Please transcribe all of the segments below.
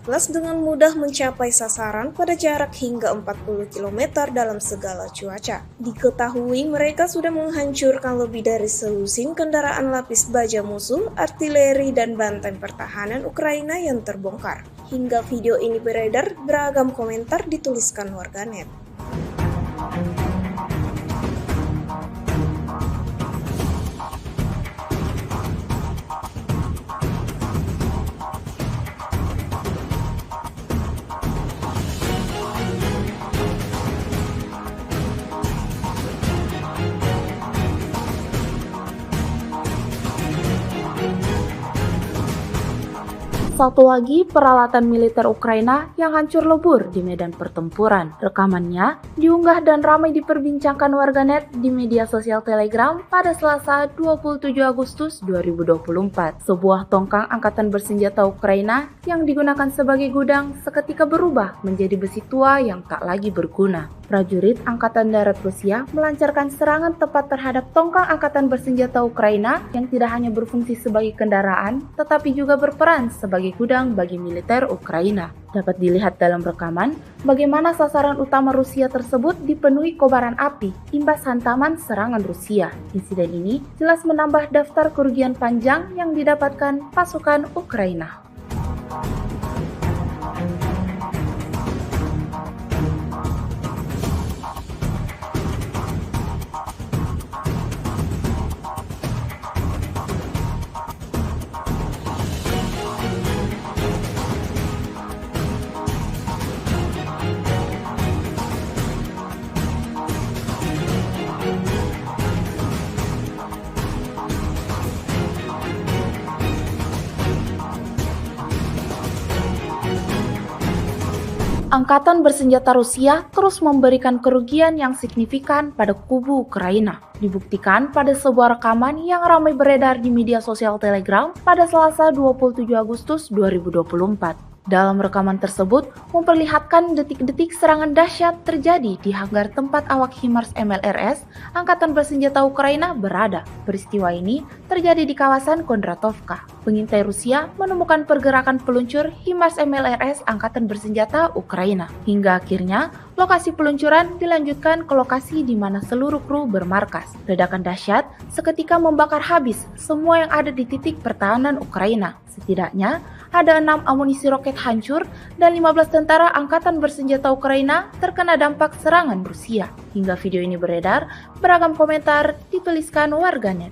Plus dengan mudah mencapai sasaran pada jarak hingga 40 km dalam segala cuaca. Diketahui mereka sudah menghancurkan lebih dari selusin kendaraan lapis baja musuh, artileri, dan benteng pertahanan Ukraina yang terbongkar. Hingga video ini beredar, beragam komentar dituliskan warganet. Satu lagi peralatan militer Ukraina yang hancur lebur di medan pertempuran. Rekamannya diunggah dan ramai diperbincangkan warganet di media sosial Telegram pada Selasa 27 Agustus 2024. Sebuah tongkang angkatan bersenjata Ukraina yang digunakan sebagai gudang seketika berubah menjadi besi tua yang tak lagi berguna. Prajurit Angkatan Darat Rusia melancarkan serangan tepat terhadap tongkang angkatan bersenjata Ukraina yang tidak hanya berfungsi sebagai kendaraan, tetapi juga berperan sebagai gudang bagi militer Ukraina. Dapat dilihat dalam rekaman bagaimana sasaran utama Rusia tersebut dipenuhi kobaran api imbas hantaman serangan Rusia. Insiden ini jelas menambah daftar kerugian panjang yang didapatkan pasukan Ukraina. Angkatan bersenjata Rusia terus memberikan kerugian yang signifikan pada kubu Ukraina. Dibuktikan pada sebuah rekaman yang ramai beredar di media sosial Telegram pada Selasa 27 Agustus 2024. Dalam rekaman tersebut memperlihatkan detik-detik serangan dahsyat terjadi di hanggar tempat awak HIMARS MLRS Angkatan Bersenjata Ukraina berada. Peristiwa ini terjadi di kawasan Kondratovka. Pengintai Rusia menemukan pergerakan peluncur HIMARS MLRS Angkatan Bersenjata Ukraina. Hingga akhirnya lokasi peluncuran dilanjutkan ke lokasi di mana seluruh kru bermarkas. Ledakan dahsyat seketika membakar habis semua yang ada di titik pertahanan Ukraina. Setidaknya ada 6 amunisi roket hancur dan 15 tentara angkatan bersenjata Ukraina terkena dampak serangan Rusia. Hingga video ini beredar, beragam komentar dituliskan warganet.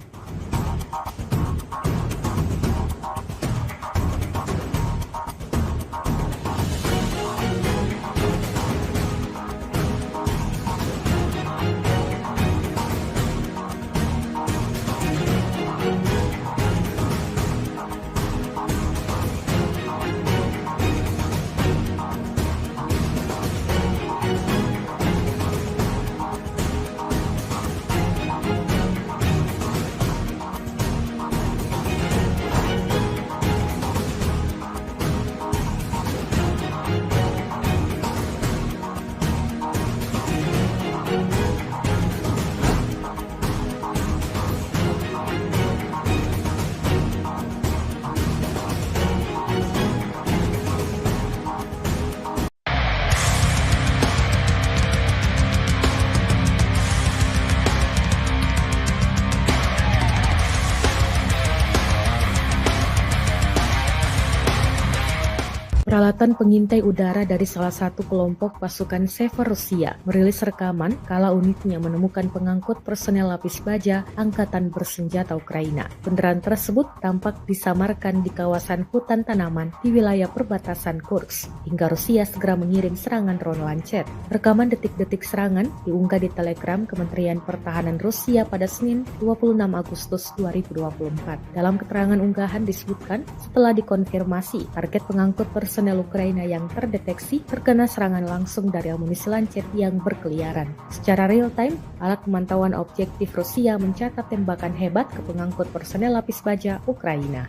Peralatan pengintai udara dari salah satu kelompok pasukan Sever Rusia merilis rekaman kala unitnya menemukan pengangkut personel lapis baja Angkatan Bersenjata Ukraina. Kendaraan tersebut tampak disamarkan di kawasan hutan tanaman di wilayah perbatasan Kursk, hingga Rusia segera mengirim serangan drone Lancet. Rekaman detik-detik serangan diunggah di Telegram Kementerian Pertahanan Rusia pada Senin 26 Agustus 2024. Dalam keterangan unggahan disebutkan setelah dikonfirmasi target pengangkut personel Ukraina yang terdeteksi terkena serangan langsung dari amunisi Lancet yang berkeliaran. Secara real time, alat pemantauan objektif Rusia mencatat tembakan hebat ke pengangkut personel lapis baja Ukraina.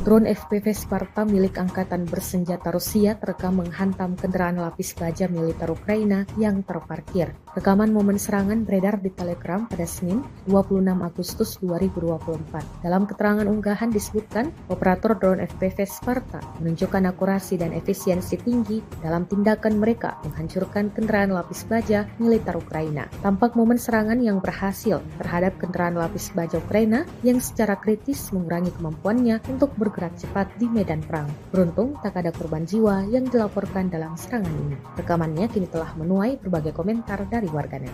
Drone FPV Sparta milik Angkatan Bersenjata Rusia terekam menghantam kendaraan lapis baja militer Ukraina yang terparkir. Rekaman momen serangan beredar di Telegram pada Senin 26 Agustus 2024. Dalam keterangan unggahan disebutkan, operator drone FPV Sparta menunjukkan akurasi dan efisiensi tinggi dalam tindakan mereka menghancurkan kendaraan lapis baja militer Ukraina. Tampak momen serangan yang berhasil terhadap kendaraan lapis baja Ukraina yang secara kritis mengurangi kemampuannya untuk bergerak cepat di medan perang. Beruntung tak ada korban jiwa yang dilaporkan dalam serangan ini. Rekamannya kini telah menuai berbagai komentar dari warganet.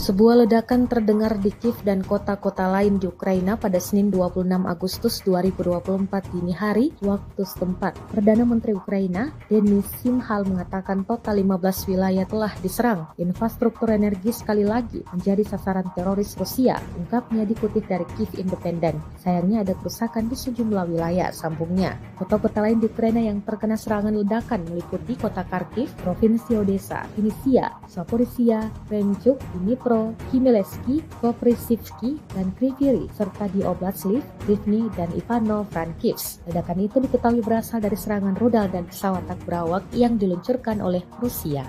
Sebuah ledakan terdengar di Kiev dan kota-kota lain di Ukraina pada Senin 26 Agustus 2024 dini hari waktu setempat. Perdana Menteri Ukraina, Denis Shmyhal mengatakan total 15 wilayah telah diserang. Infrastruktur energi sekali lagi menjadi sasaran teroris Rusia, ungkapnya dikutip dari Kiev Independent. Sayangnya ada kerusakan di sejumlah wilayah, sambungnya. Kota-kota lain di Ukraina yang terkena serangan ledakan meliputi kota Kharkiv, Provinsi Odessa, Vinnytsia, Zaporizhia, Kremenchuk, Dnipro, Khmelnytskyi, Koprivsky, dan Kryvyi, serta di Oblast Lviv, Rivne, dan Ivano-Frankivsk. Ledakan itu diketahui berasal dari serangan rudal dan pesawat tak berawak yang diluncurkan oleh Rusia.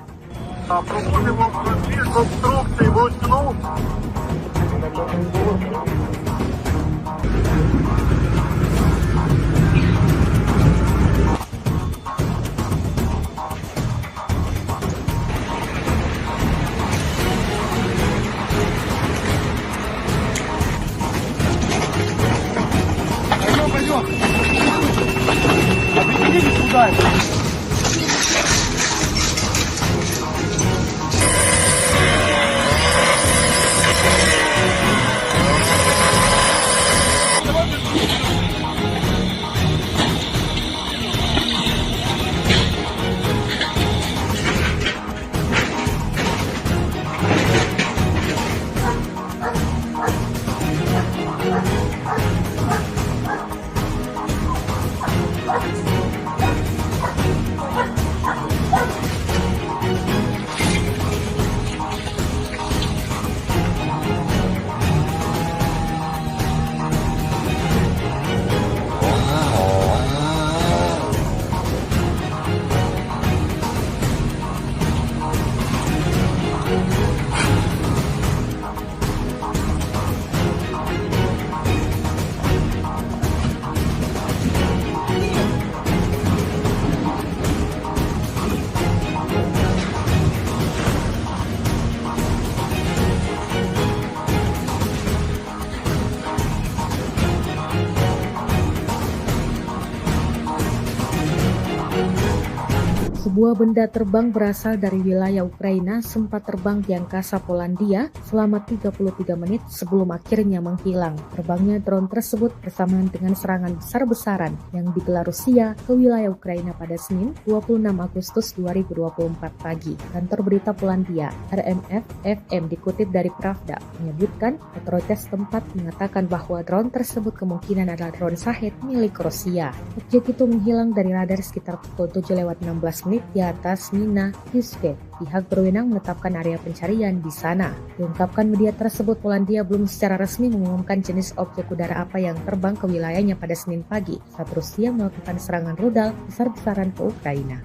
Sebuah benda terbang berasal dari wilayah Ukraina sempat terbang di angkasa Polandia selama 33 menit sebelum akhirnya menghilang. Terbangnya drone tersebut bersamaan dengan serangan besar-besaran yang digelar Rusia ke wilayah Ukraina pada Senin 26 Agustus 2024 pagi. Kantor berita Polandia, RMF-FM dikutip dari Pravda, menyebutkan otoritas tempat mengatakan bahwa drone tersebut kemungkinan adalah drone Shahed milik Rusia. Objek itu menghilang dari radar sekitar pukul 7:16 menit di atas Mina Kievsky. Pihak berwenang menetapkan area pencarian di sana. Diungkapkan media tersebut, Polandia belum secara resmi mengumumkan jenis objek udara apa yang terbang ke wilayahnya pada Senin pagi saat Rusia melakukan serangan rudal besar-besaran ke Ukraina.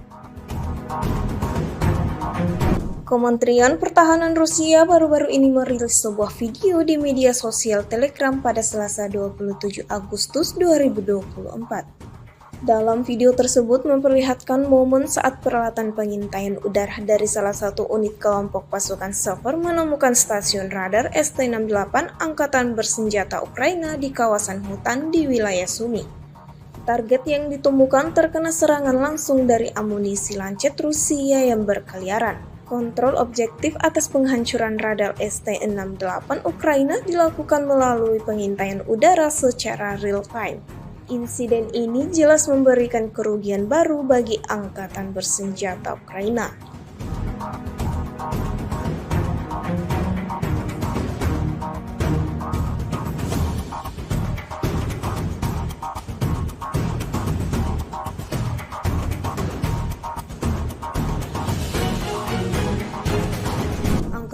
Kementerian Pertahanan Rusia baru-baru ini merilis sebuah video di media sosial Telegram pada Selasa 27 Agustus 2024. Dalam video tersebut memperlihatkan momen saat peralatan pengintaian udara dari salah satu unit kelompok pasukan Sever menemukan stasiun radar ST-68 Angkatan Bersenjata Ukraina di kawasan hutan di wilayah Sumy. Target yang ditemukan terkena serangan langsung dari amunisi lancet Rusia yang berkeliaran. Kontrol objektif atas penghancuran radar ST-68 Ukraina dilakukan melalui pengintaian udara secara real-time. Insiden ini jelas memberikan kerugian baru bagi Angkatan Bersenjata Ukraina.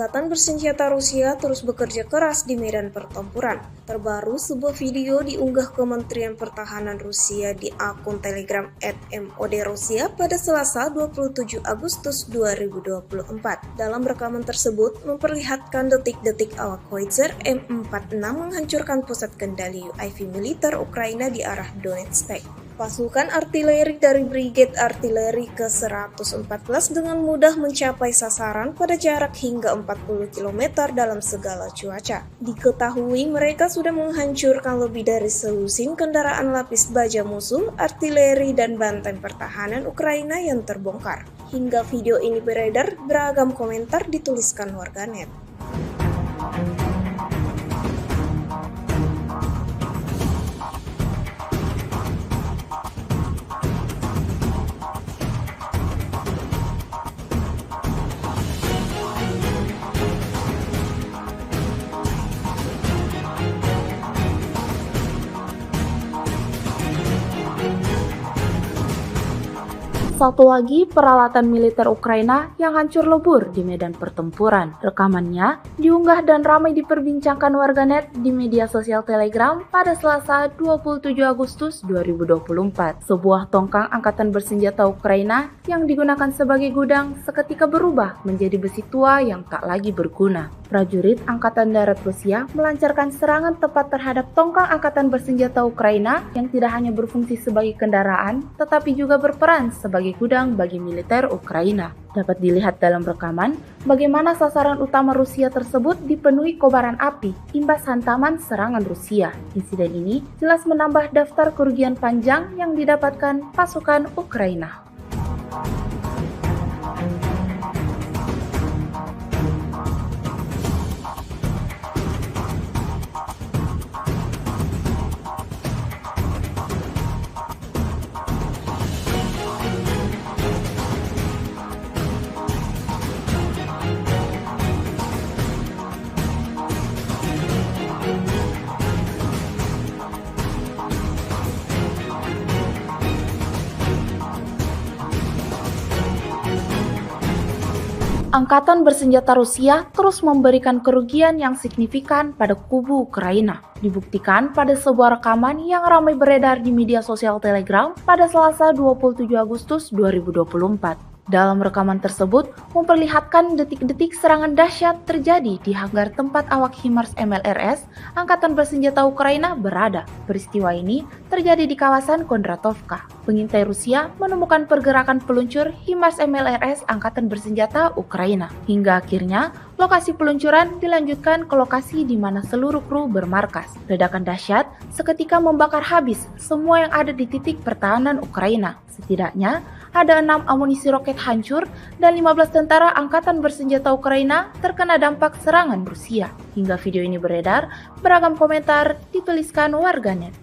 Angkatan bersenjata Rusia terus bekerja keras di medan pertempuran. Terbaru, sebuah video diunggah Kementerian Pertahanan Rusia di akun Telegram @mod_Rusia pada Selasa 27 Agustus 2024. Dalam rekaman tersebut memperlihatkan detik-detik awak Howitzer M46 menghancurkan pusat kendali UAV militer Ukraina di arah Donetsk. Pasukan artileri dari Brigade Artileri ke-114 dengan mudah mencapai sasaran pada jarak hingga 40 km dalam segala cuaca. Diketahui mereka sudah menghancurkan lebih dari selusin kendaraan lapis baja musuh, artileri, dan benteng pertahanan Ukraina yang terbongkar. Hingga video ini beredar, beragam komentar dituliskan warganet. Satu lagi peralatan militer Ukraina yang hancur lebur di medan pertempuran. Rekamannya diunggah dan ramai diperbincangkan warganet di media sosial Telegram pada Selasa 27 Agustus 2024. Sebuah tongkang angkatan bersenjata Ukraina yang digunakan sebagai gudang seketika berubah menjadi besi tua yang tak lagi berguna. Prajurit Angkatan Darat Rusia melancarkan serangan tepat terhadap tongkang angkatan bersenjata Ukraina yang tidak hanya berfungsi sebagai kendaraan, tetapi juga berperan sebagai gudang bagi militer Ukraina. Dapat dilihat dalam rekaman bagaimana sasaran utama Rusia tersebut dipenuhi kobaran api imbas hantaman serangan Rusia. Insiden ini jelas menambah daftar kerugian panjang yang didapatkan pasukan Ukraina. Angkatan bersenjata Rusia terus memberikan kerugian yang signifikan pada kubu Ukraina. Dibuktikan pada sebuah rekaman yang ramai beredar di media sosial Telegram pada Selasa 27 Agustus 2024. Dalam rekaman tersebut memperlihatkan detik-detik serangan dahsyat terjadi di hanggar tempat awak HIMARS MLRS Angkatan Bersenjata Ukraina berada. Peristiwa ini terjadi di kawasan Kondratovka. Pengintai Rusia menemukan pergerakan peluncur HIMARS MLRS Angkatan Bersenjata Ukraina. Hingga akhirnya lokasi peluncuran dilanjutkan ke lokasi di mana seluruh kru bermarkas. Ledakan dahsyat seketika membakar habis semua yang ada di titik pertahanan Ukraina. Setidaknya ada 6 amunisi roket hancur dan 15 tentara angkatan bersenjata Ukraina terkena dampak serangan Rusia. Hingga video ini beredar, beragam komentar dituliskan warganet.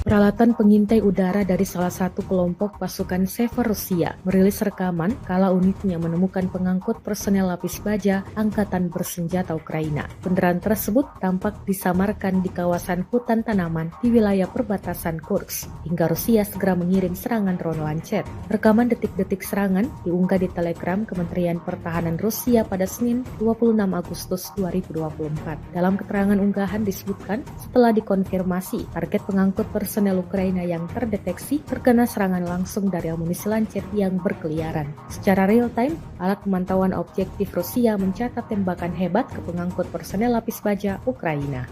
Peralatan pengintai udara dari salah satu kelompok pasukan Sever Rusia merilis rekaman kala unitnya menemukan pengangkut personel lapis baja Angkatan Bersenjata Ukraina. Kendaraan tersebut tampak disamarkan di kawasan hutan tanaman di wilayah perbatasan Kursk, hingga Rusia segera mengirim serangan drone Lancet. Rekaman detik-detik serangan diunggah di Telegram Kementerian Pertahanan Rusia pada Senin 26 Agustus 2024. Dalam keterangan unggahan disebutkan, setelah dikonfirmasi target pengangkut personel personel Ukraina yang terdeteksi terkena serangan langsung dari amunisi lancet yang berkeliaran. Secara real time, alat pemantauan objektif Rusia mencatat tembakan hebat ke pengangkut personel lapis baja Ukraina.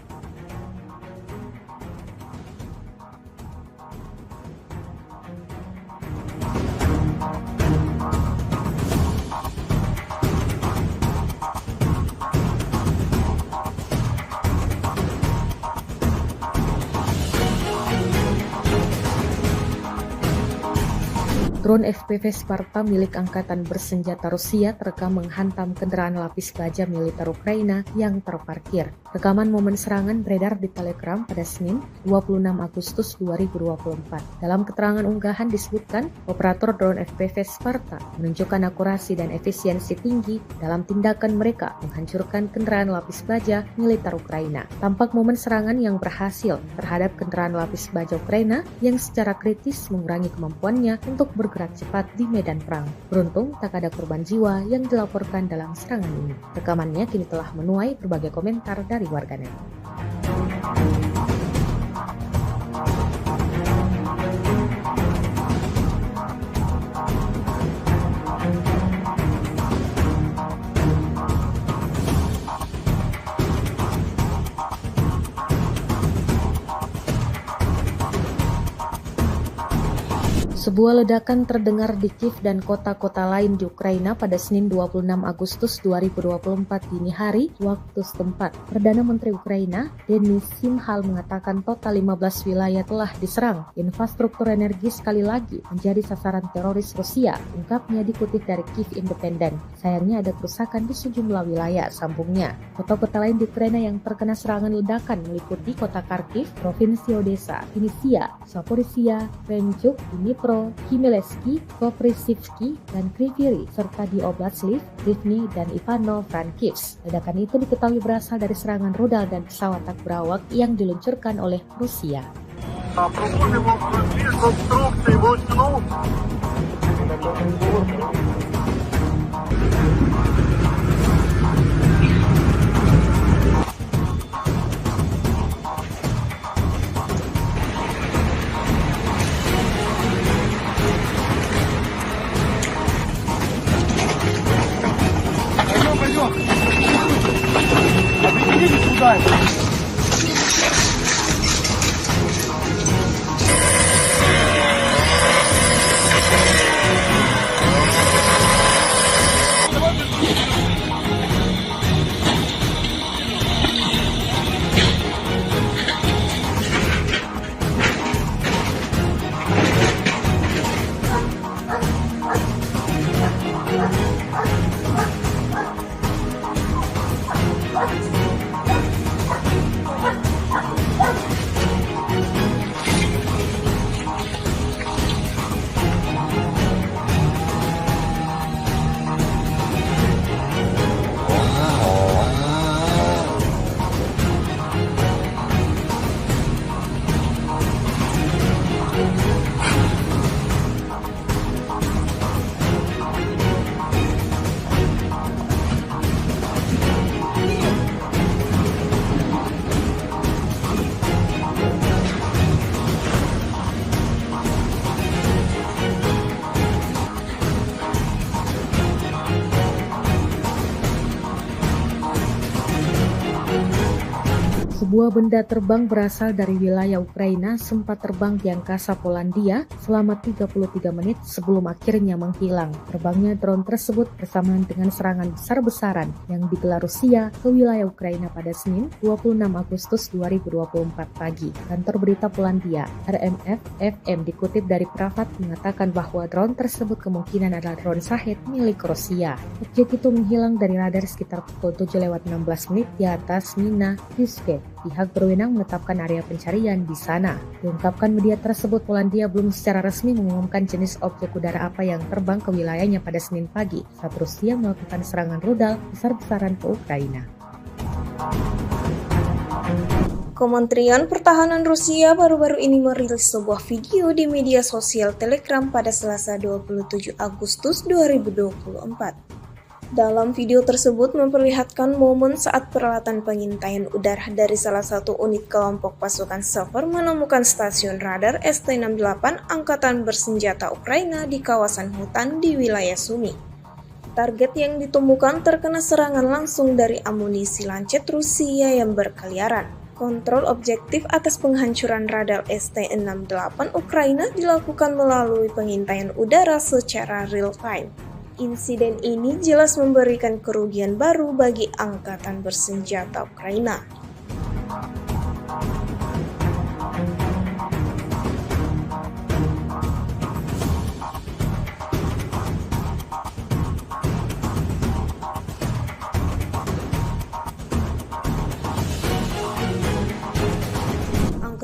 Drone FPV Sparta milik Angkatan Bersenjata Rusia terekam menghantam kendaraan lapis baja militer Ukraina yang terparkir. Rekaman momen serangan beredar di Telegram pada Senin 26 Agustus 2024. Dalam keterangan unggahan disebutkan, operator drone FPV Sparta menunjukkan akurasi dan efisiensi tinggi dalam tindakan mereka menghancurkan kendaraan lapis baja militer Ukraina. Tampak momen serangan yang berhasil terhadap kendaraan lapis baja Ukraina yang secara kritis mengurangi kemampuannya untuk bergerak cepat di medan perang. Beruntung tak ada korban jiwa yang dilaporkan dalam serangan ini. Rekamannya kini telah menuai berbagai komentar dari warganet. Sebuah ledakan terdengar di Kiev dan kota-kota lain di Ukraina pada Senin 26 Agustus 2024 dini hari waktu setempat. Perdana Menteri Ukraina, Denis Shmyhal mengatakan total 15 wilayah telah diserang. Infrastruktur energi sekali lagi menjadi sasaran teroris Rusia, ungkapnya dikutip dari Kiev Independent. Sayangnya ada kerusakan di sejumlah wilayah, sambungnya. Kota-kota lain di Ukraina yang terkena serangan ledakan meliputi kota Kharkiv, Provinsi Odessa, Vinnytsia, Zaporizhia, Krenchuk, Dnipro, Khmelnytskyi, Koprivsky, dan Kryvyi, serta di Oblast Lviv, Rivne, dan Ivano-Frankivsk. Ledakan itu diketahui berasal dari serangan rudal dan pesawat tak berawak yang diluncurkan oleh Rusia. Sebuah benda terbang berasal dari wilayah Ukraina sempat terbang di angkasa Polandia selama 33 menit sebelum akhirnya menghilang. Terbangnya drone tersebut bersamaan dengan serangan besar-besaran yang digelar Rusia ke wilayah Ukraina pada Senin 26 Agustus 2024 pagi. Kantor berita Polandia, RMF-FM, dikutip dari Pravda mengatakan bahwa drone tersebut kemungkinan adalah drone Shahed milik Rusia. Objek itu menghilang dari radar sekitar pukul 7:16 di atas Mina Yuske. Pihak berwenang menetapkan area pencarian di sana. Diungkapkan media tersebut, Polandia belum secara resmi mengumumkan jenis objek udara apa yang terbang ke wilayahnya pada Senin pagi saat Rusia melakukan serangan rudal besar-besaran ke Ukraina. Kementerian Pertahanan Rusia baru-baru ini merilis sebuah video di media sosial Telegram pada Selasa 27 Agustus 2024. Dalam video tersebut memperlihatkan momen saat peralatan pengintaian udara dari salah satu unit kelompok pasukan Sever menemukan stasiun radar ST-68 Angkatan Bersenjata Ukraina di kawasan hutan di wilayah Sumy. Target yang ditemukan terkena serangan langsung dari amunisi lancet Rusia yang berkeliaran. Kontrol objektif atas penghancuran radar ST-68 Ukraina dilakukan melalui pengintaian udara secara real-time. Insiden ini jelas memberikan kerugian baru bagi Angkatan Bersenjata Ukraina.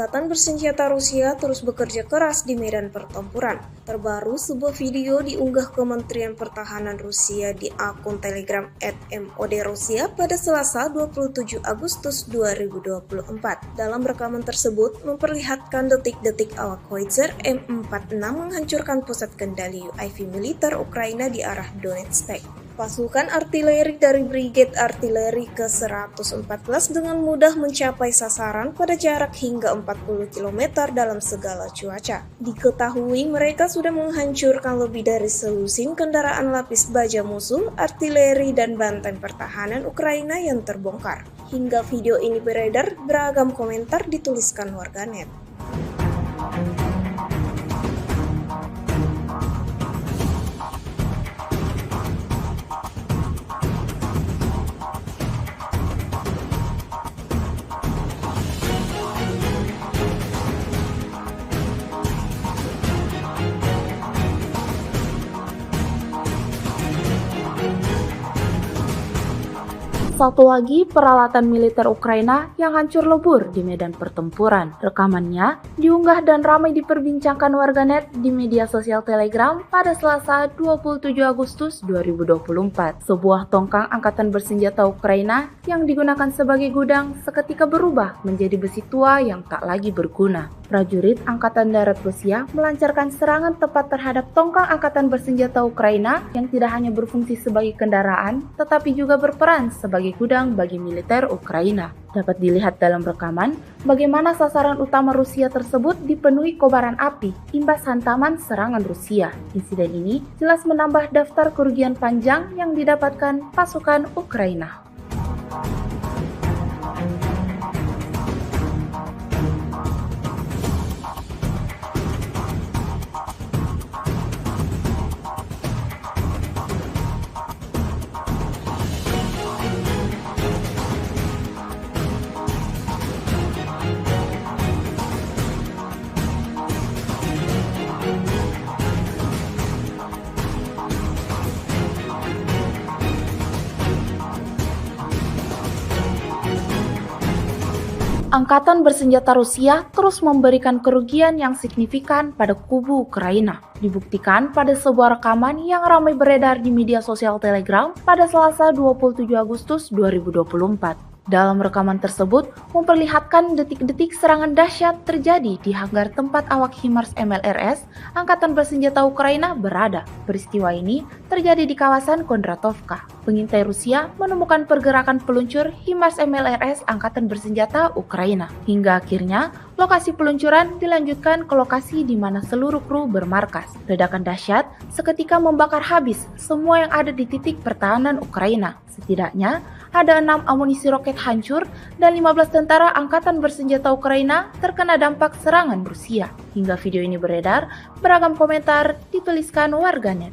Angkatan Bersenjata Rusia terus bekerja keras di medan pertempuran. Terbaru, sebuah video diunggah Kementerian Pertahanan Rusia di akun Telegram @MOD-Rusia pada Selasa 27 Agustus 2024. Dalam rekaman tersebut memperlihatkan detik-detik awak Howitzer M46 menghancurkan pusat kendali UAV militer Ukraina di arah Donetsk. Pasukan artileri dari Brigade Artileri ke-114 dengan mudah mencapai sasaran pada jarak hingga 40 km dalam segala cuaca. Diketahui mereka sudah menghancurkan lebih dari selusin kendaraan lapis baja musuh, artileri, dan benteng pertahanan Ukraina yang terbongkar. Hingga video ini beredar, beragam komentar dituliskan warganet. Satu lagi peralatan militer Ukraina yang hancur lebur di medan pertempuran. Rekamannya diunggah dan ramai diperbincangkan warganet di media sosial Telegram pada Selasa 27 Agustus 2024. Sebuah tongkang angkatan bersenjata Ukraina yang digunakan sebagai gudang seketika berubah menjadi besi tua yang tak lagi berguna. Prajurit Angkatan Darat Rusia melancarkan serangan tepat terhadap tongkang angkatan bersenjata Ukraina yang tidak hanya berfungsi sebagai kendaraan, tetapi juga berperan sebagai gudang bagi militer Ukraina. Dapat dilihat dalam rekaman bagaimana sasaran utama Rusia tersebut dipenuhi kobaran api imbas hantaman serangan Rusia. Insiden ini jelas menambah daftar kerugian panjang yang didapatkan pasukan Ukraina. Angkatan bersenjata Rusia terus memberikan kerugian yang signifikan pada kubu Ukraina. Dibuktikan pada sebuah rekaman yang ramai beredar di media sosial Telegram pada Selasa 27 Agustus 2024. Dalam rekaman tersebut memperlihatkan detik-detik serangan dahsyat terjadi di hanggar tempat awak HIMARS MLRS Angkatan Bersenjata Ukraina berada. Peristiwa ini terjadi di kawasan Kondratovka. Pengintai Rusia menemukan pergerakan peluncur HIMARS MLRS Angkatan Bersenjata Ukraina. Hingga akhirnya lokasi peluncuran dilanjutkan ke lokasi di mana seluruh kru bermarkas. Ledakan dahsyat seketika membakar habis semua yang ada di titik pertahanan Ukraina. Setidaknya ada 6 amunisi roket hancur dan 15 tentara Angkatan Bersenjata Ukraina terkena dampak serangan Rusia. Hingga video ini beredar, beragam komentar dituliskan warganet.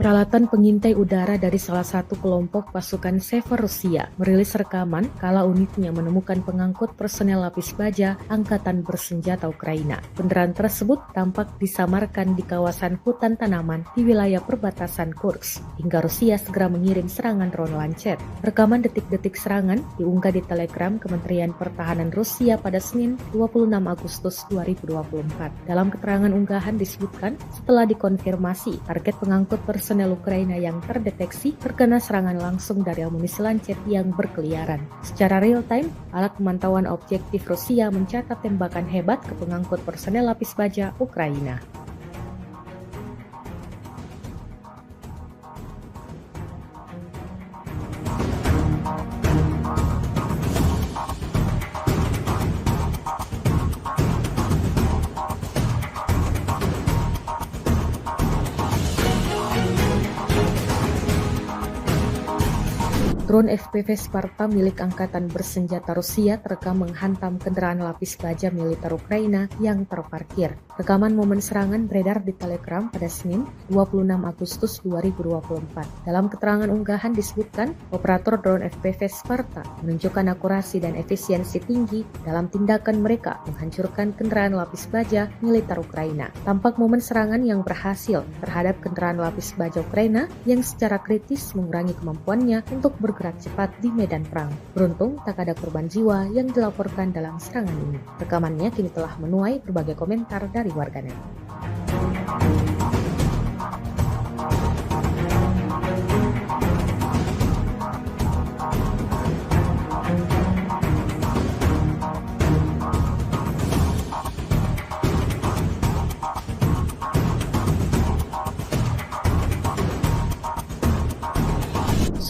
Peralatan pengintai udara dari salah satu kelompok pasukan Sever Rusia merilis rekaman kala unitnya menemukan pengangkut personel lapis baja Angkatan Bersenjata Ukraina. Kendaraan tersebut tampak disamarkan di kawasan hutan tanaman di wilayah perbatasan Kursk, hingga Rusia segera mengirim serangan drone Lancet. Rekaman detik-detik serangan diunggah di Telegram Kementerian Pertahanan Rusia pada Senin 26 Agustus 2024. Dalam keterangan unggahan disebutkan, setelah dikonfirmasi target pengangkut personel Ukraina yang terdeteksi terkena serangan langsung dari amunisi Lancet yang berkeliaran. Secara real time, alat pemantauan objektif Rusia mencatat tembakan hebat ke pengangkut personel lapis baja Ukraina. Drone FPV Sparta milik Angkatan Bersenjata Rusia terekam menghantam kendaraan lapis baja militer Ukraina yang terparkir. Rekaman momen serangan beredar di Telegram pada Senin 26 Agustus 2024. Dalam keterangan unggahan disebutkan, operator drone FPV Sparta menunjukkan akurasi dan efisiensi tinggi dalam tindakan mereka menghancurkan kendaraan lapis baja militer Ukraina. Tampak momen serangan yang berhasil terhadap kendaraan lapis baja Ukraina yang secara kritis mengurangi kemampuannya untuk bergerak cepat di medan perang. Beruntung tak ada korban jiwa yang dilaporkan dalam serangan ini. Rekamannya kini telah menuai berbagai komentar dari warganet.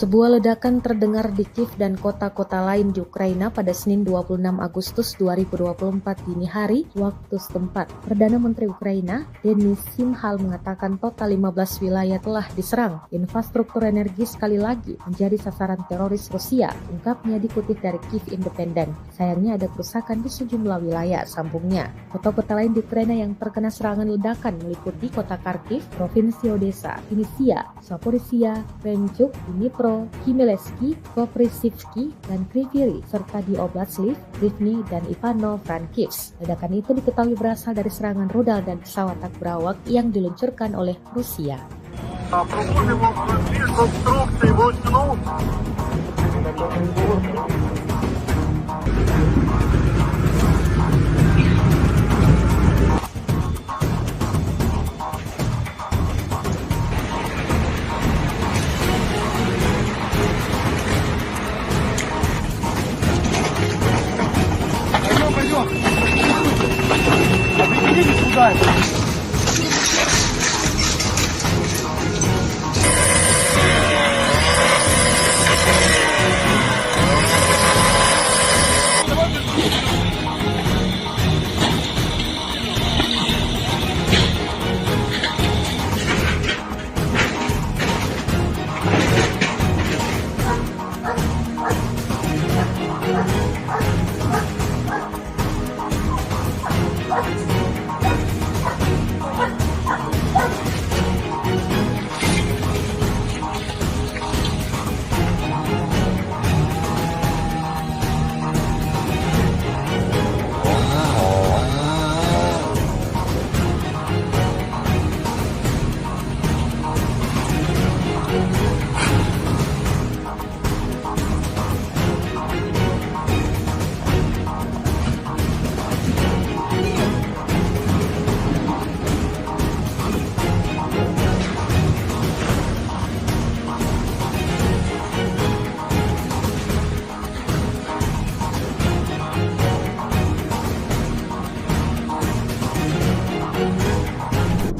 Sebuah ledakan terdengar di Kiev dan kota-kota lain di Ukraina pada Senin 26 Agustus 2024 dini hari waktu setempat. Perdana Menteri Ukraina, Denis Shmyhal mengatakan total 15 wilayah telah diserang. Infrastruktur energi sekali lagi menjadi sasaran teroris Rusia, ungkapnya dikutip dari Kiev Independent. Sayangnya ada kerusakan di sejumlah wilayah, sambungnya. Kota-kota lain di Ukraina yang terkena serangan ledakan meliputi kota Kharkiv, Provinsi Odessa, Vinnytsia, Zaporizhia, Krenchuk, Dnipro, Khmelnytskyi, Koprivsky, dan Kryvyi, serta di Oblast Lviv, Rivne, dan Ivano-Frankivsk. Ledakan itu diketahui berasal dari serangan rudal dan pesawat tak berawak yang diluncurkan oleh Rusia.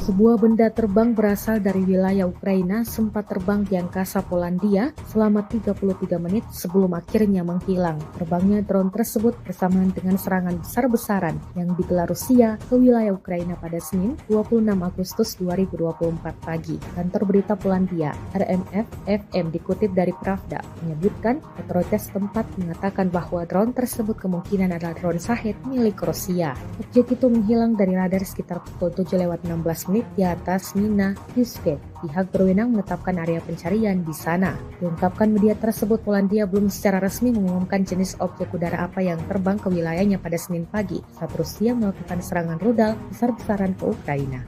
Sebuah benda terbang berasal dari wilayah Ukraina sempat terbang di angkasa Polandia selama 33 menit sebelum akhirnya menghilang. Terbangnya drone tersebut bersamaan dengan serangan besar-besaran yang digelar Rusia ke wilayah Ukraina pada Senin 26 Agustus 2024 pagi. Kantor berita Polandia, RMF-FM dikutip dari Pravda, menyebutkan otoritas tempat mengatakan bahwa drone tersebut kemungkinan adalah drone Shahed milik Rusia. Objek itu menghilang dari radar sekitar pukul 7:16 di atas Mina Yuskek. Pihak berwenang menetapkan area pencarian di sana. Diungkapkan media tersebut, Polandia belum secara resmi mengumumkan jenis objek udara apa yang terbang ke wilayahnya pada Senin pagi saat Rusia melakukan serangan rudal besar-besaran ke Ukraina.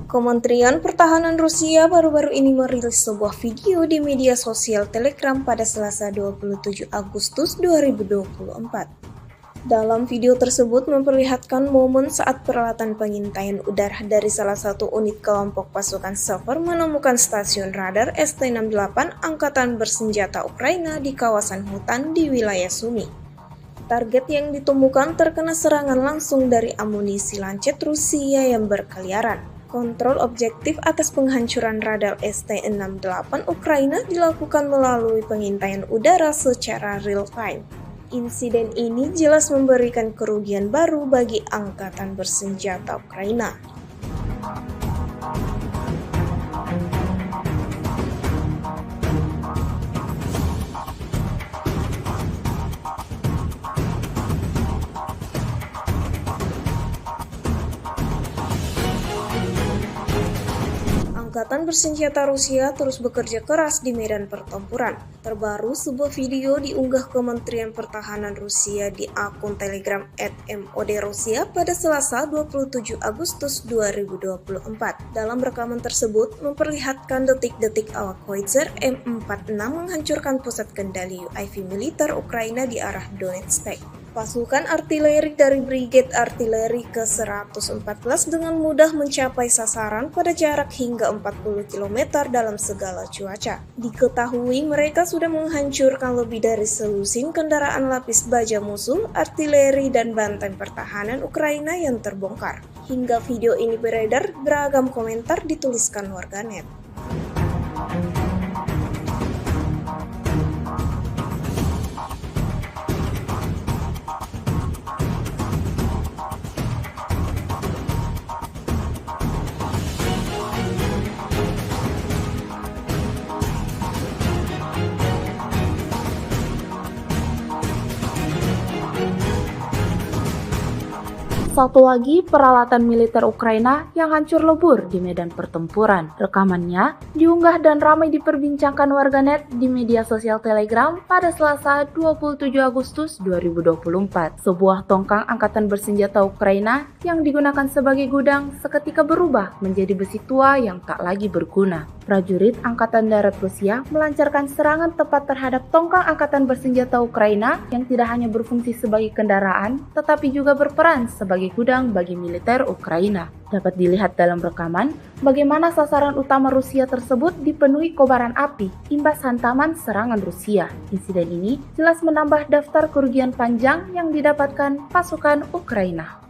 Kementerian Pertahanan Rusia baru-baru ini merilis sebuah video di media sosial Telegram pada Selasa 27 Agustus 2024. Dalam video tersebut memperlihatkan momen saat peralatan pengintaian udara dari salah satu unit kelompok pasukan Sever menemukan stasiun radar ST-68 Angkatan Bersenjata Ukraina di kawasan hutan di wilayah Sumy. Target yang ditemukan terkena serangan langsung dari amunisi lancet Rusia yang berkeliaran. Kontrol objektif atas penghancuran radar ST-68 Ukraina dilakukan melalui pengintaian udara secara real-time. Insiden ini jelas memberikan kerugian baru bagi Angkatan Bersenjata Ukraina. Angkatan Bersenjata Rusia terus bekerja keras di medan pertempuran. Terbaru, sebuah video diunggah Kementerian Pertahanan Rusia di akun Telegram @MOD-Rusia pada Selasa 27 Agustus 2024. Dalam rekaman tersebut memperlihatkan detik-detik awak Howitzer M46 menghancurkan pusat kendali UAV militer Ukraina di arah Donetsk. Pasukan artileri dari Brigade Artileri ke-114 dengan mudah mencapai sasaran pada jarak hingga 40 km dalam segala cuaca. Diketahui mereka sudah menghancurkan lebih dari selusin kendaraan lapis baja musuh, artileri, dan benteng pertahanan Ukraina yang terbongkar. Hingga video ini beredar, beragam komentar dituliskan warganet. Satu lagi peralatan militer Ukraina yang hancur lebur di medan pertempuran. Rekamannya diunggah dan ramai diperbincangkan warganet di media sosial Telegram pada Selasa 27 Agustus 2024. Sebuah tongkang angkatan bersenjata Ukraina yang digunakan sebagai gudang seketika berubah menjadi besi tua yang tak lagi berguna. Prajurit Angkatan Darat Rusia melancarkan serangan tepat terhadap tongkang angkatan bersenjata Ukraina yang tidak hanya berfungsi sebagai kendaraan, tetapi juga berperan sebagai gudang bagi militer Ukraina. Dapat dilihat dalam rekaman bagaimana sasaran utama Rusia tersebut dipenuhi kobaran api imbas hantaman serangan Rusia. Insiden ini jelas menambah daftar kerugian panjang yang didapatkan pasukan Ukraina.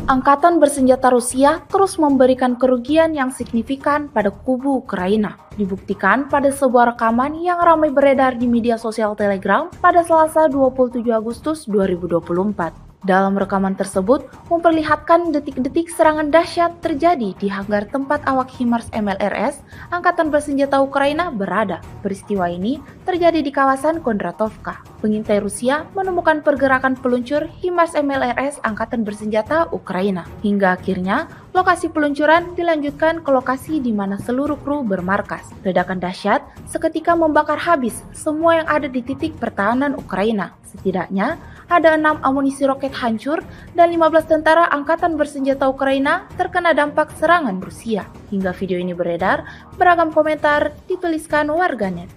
Angkatan bersenjata Rusia terus memberikan kerugian yang signifikan pada kubu Ukraina. Dibuktikan pada sebuah rekaman yang ramai beredar di media sosial Telegram pada Selasa 27 Agustus 2024. Dalam rekaman tersebut memperlihatkan detik-detik serangan dahsyat terjadi di hanggar tempat awak HIMARS MLRS Angkatan Bersenjata Ukraina berada. Peristiwa ini terjadi di kawasan Kondratovka. Pengintai Rusia menemukan pergerakan peluncur HIMARS MLRS Angkatan Bersenjata Ukraina. Hingga akhirnya lokasi peluncuran dilanjutkan ke lokasi di mana seluruh kru bermarkas. Ledakan dahsyat seketika membakar habis semua yang ada di titik pertahanan Ukraina. Setidaknya ada 6 amunisi roket hancur dan 15 tentara Angkatan Bersenjata Ukraina terkena dampak serangan Rusia. Hingga video ini beredar, beragam komentar dituliskan warganet.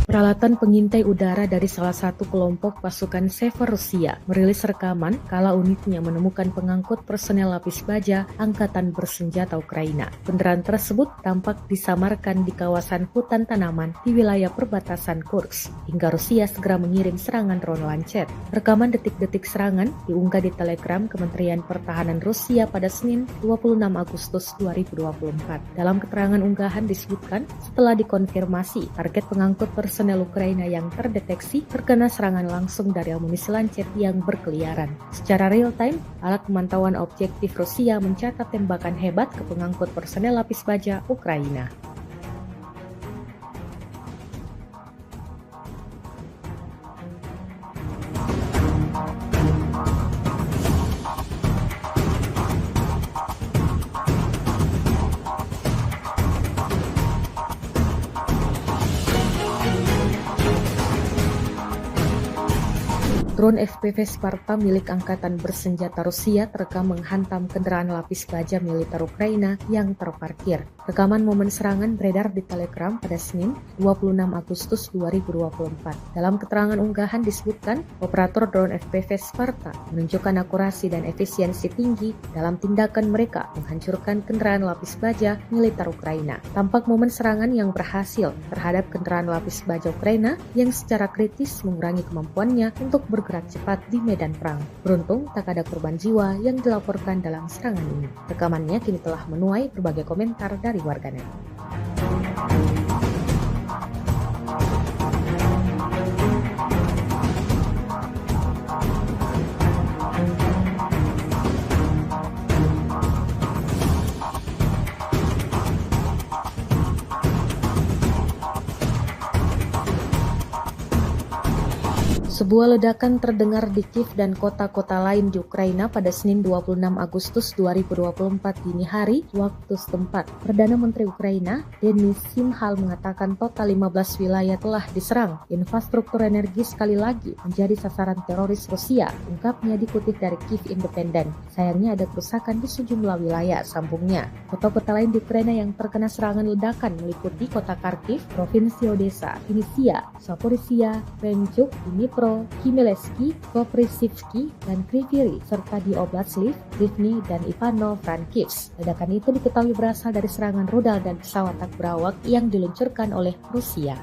Peralatan pengintai udara dari salah satu kelompok pasukan Sever Rusia merilis rekaman kala unitnya menemukan pengangkut personel lapis baja Angkatan Bersenjata Ukraina. Kendaraan tersebut tampak disamarkan di kawasan hutan tanaman di wilayah perbatasan Kursk, hingga Rusia segera mengirim serangan drone Lancet. Rekaman detik-detik serangan diunggah di Telegram Kementerian Pertahanan Rusia pada Senin 26 Agustus 2024. Dalam keterangan unggahan disebutkan, setelah dikonfirmasi, target pengangkut personel Ukraina yang terdeteksi terkena serangan langsung dari amunisi Lancet yang berkeliaran. Secara real-time, alat pemantauan objektif Rusia mencatat tembakan hebat ke pengangkut personel lapis baja Ukraina. Drone FPV Sparta milik Angkatan Bersenjata Rusia terekam menghantam kendaraan lapis baja militer Ukraina yang terparkir. Rekaman momen serangan beredar di Telegram pada Senin 26 Agustus 2024. Dalam keterangan unggahan disebutkan, operator drone FPV Sparta menunjukkan akurasi dan efisiensi tinggi dalam tindakan mereka menghancurkan kendaraan lapis baja militer Ukraina. Tampak momen serangan yang berhasil terhadap kendaraan lapis baja Ukraina yang secara kritis mengurangi kemampuannya untuk bergerak cepat di medan perang. Beruntung tak ada korban jiwa yang dilaporkan dalam serangan ini. Rekamannya kini telah menuai berbagai komentar dari warganet. Sebuah ledakan terdengar di Kiev dan kota-kota lain di Ukraina pada Senin 26 Agustus 2024 dini hari waktu setempat. Perdana Menteri Ukraina, Denis Shmyhal mengatakan total 15 wilayah telah diserang. Infrastruktur energi sekali lagi menjadi sasaran teroris Rusia, ungkapnya dikutip dari Kiev Independent. Sayangnya ada kerusakan di sejumlah wilayah, sambungnya. Kota-kota lain di Ukraina yang terkena serangan ledakan meliputi kota Kharkiv, Provinsi Odessa, Vinnytsia, Zaporizhia, Krenchuk, Dnipro, Khmelnytskyi, Koprivsky, dan Kryvyi, serta di Oblast Lviv, Rivne, dan Ivano-Frankivsk. Ledakan itu diketahui berasal dari serangan rudal dan pesawat tak berawak yang diluncurkan oleh Rusia.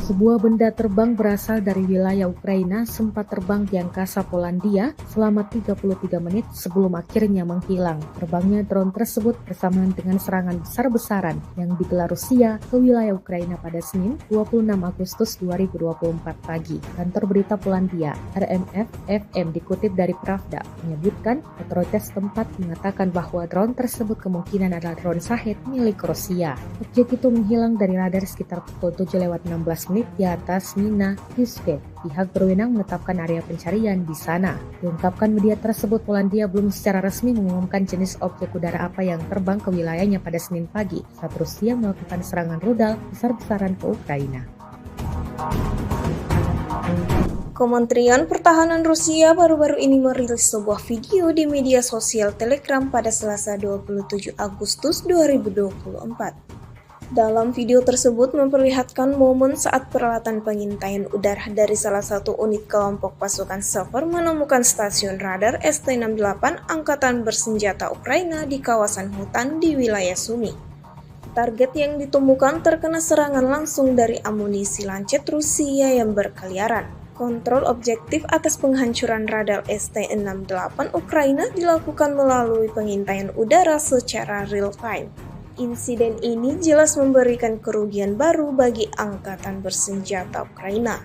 Sebuah benda terbang berasal dari wilayah Ukraina sempat terbang di angkasa Polandia selama 33 menit sebelum akhirnya menghilang. Terbangnya drone tersebut bersamaan dengan serangan besar-besaran yang digelar Rusia ke wilayah Ukraina pada Senin 26 Agustus 2024 pagi. Kantor berita Polandia, RMF-FM dikutip dari Pravda, menyebutkan otoritas tempat mengatakan bahwa drone tersebut kemungkinan adalah drone Shahed milik Rusia. Objek itu menghilang dari radar sekitar pukul 7:16 menit di atas Mina Yuskek. Pihak berwenang menetapkan area pencarian di sana. Diungkapkan media tersebut, Polandia belum secara resmi mengumumkan jenis objek udara apa yang terbang ke wilayahnya pada Senin pagi saat Rusia melakukan serangan rudal besar-besaran ke Ukraina. Kementerian Pertahanan Rusia baru-baru ini merilis sebuah video di media sosial Telegram pada Selasa 27 Agustus 2024. Dalam video tersebut memperlihatkan momen saat peralatan pengintaian udara dari salah satu unit kelompok pasukan Sever menemukan stasiun radar ST-68 Angkatan Bersenjata Ukraina di kawasan hutan di wilayah Sumy. Target yang ditemukan terkena serangan langsung dari amunisi lancet Rusia yang berkeliaran. Kontrol objektif atas penghancuran radar ST-68 Ukraina dilakukan melalui pengintaian udara secara real-time. Insiden ini jelas memberikan kerugian baru bagi Angkatan Bersenjata Ukraina.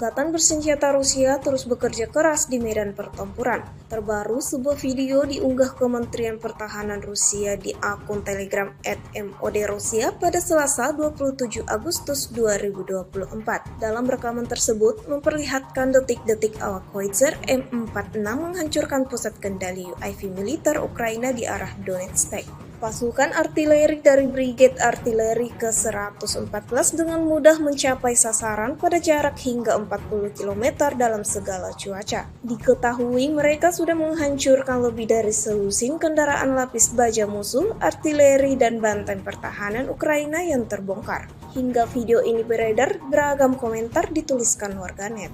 Angkatan Bersenjata Rusia terus bekerja keras di medan pertempuran. Terbaru, sebuah video diunggah Kementerian Pertahanan Rusia di akun Telegram @MOD-Rusia pada Selasa 27 Agustus 2024. Dalam rekaman tersebut memperlihatkan detik-detik awak Howitzer M46 menghancurkan pusat kendali UAV militer Ukraina di arah Donetsk. Pasukan artileri dari Brigade Artileri ke-114 dengan mudah mencapai sasaran pada jarak hingga 40 km dalam segala cuaca. Diketahui mereka sudah menghancurkan lebih dari selusin kendaraan lapis baja musuh, artileri, dan benteng pertahanan Ukraina yang terbongkar. Hingga video ini beredar, beragam komentar dituliskan warganet.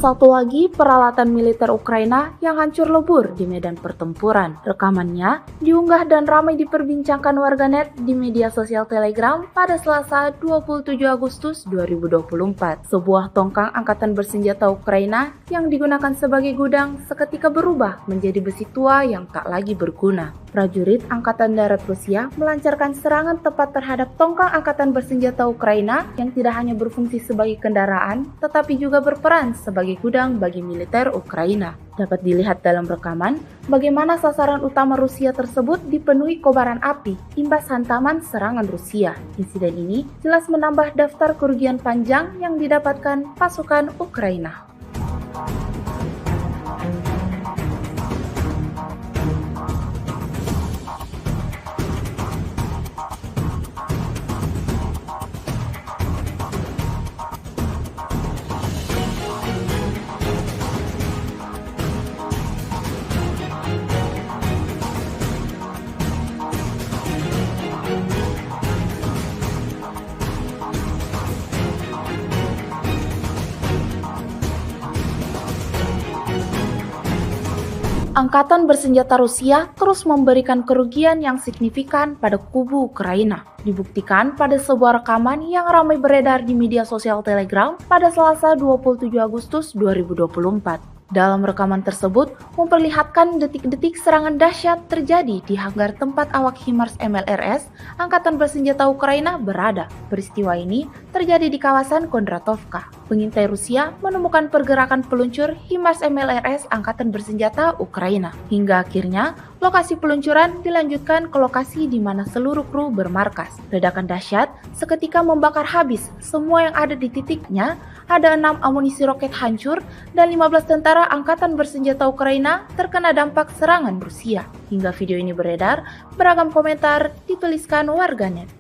Satu lagi peralatan militer Ukraina yang hancur lebur di medan pertempuran. Rekamannya diunggah dan ramai diperbincangkan warganet di media sosial Telegram pada Selasa 27 Agustus 2024. Sebuah tongkang angkatan bersenjata Ukraina yang digunakan sebagai gudang seketika berubah menjadi besi tua yang tak lagi berguna. Prajurit Angkatan Darat Rusia melancarkan serangan tepat terhadap tongkang angkatan bersenjata Ukraina yang tidak hanya berfungsi sebagai kendaraan, tetapi juga berperan sebagai gudang bagi militer Ukraina. Dapat dilihat dalam rekaman bagaimana sasaran utama Rusia tersebut dipenuhi kobaran api imbas hantaman serangan Rusia. Insiden ini jelas menambah daftar kerugian panjang yang didapatkan pasukan Ukraina. Angkatan bersenjata Rusia terus memberikan kerugian yang signifikan pada kubu Ukraina. Dibuktikan pada sebuah rekaman yang ramai beredar di media sosial Telegram pada Selasa 27 Agustus 2024. Dalam rekaman tersebut memperlihatkan detik-detik serangan dahsyat terjadi di hanggar tempat awak HIMARS MLRS Angkatan Bersenjata Ukraina berada. Peristiwa ini terjadi di kawasan Kondratovka. Pengintai Rusia menemukan pergerakan peluncur HIMARS MLRS Angkatan Bersenjata Ukraina. Hingga akhirnya lokasi peluncuran dilanjutkan ke lokasi di mana seluruh kru bermarkas. Ledakan dahsyat seketika membakar habis semua yang ada di titiknya. Ada 6 amunisi roket hancur dan 15 tentara Angkatan Bersenjata Ukraina terkena dampak serangan Rusia. Hingga video ini beredar, beragam komentar dituliskan warganet.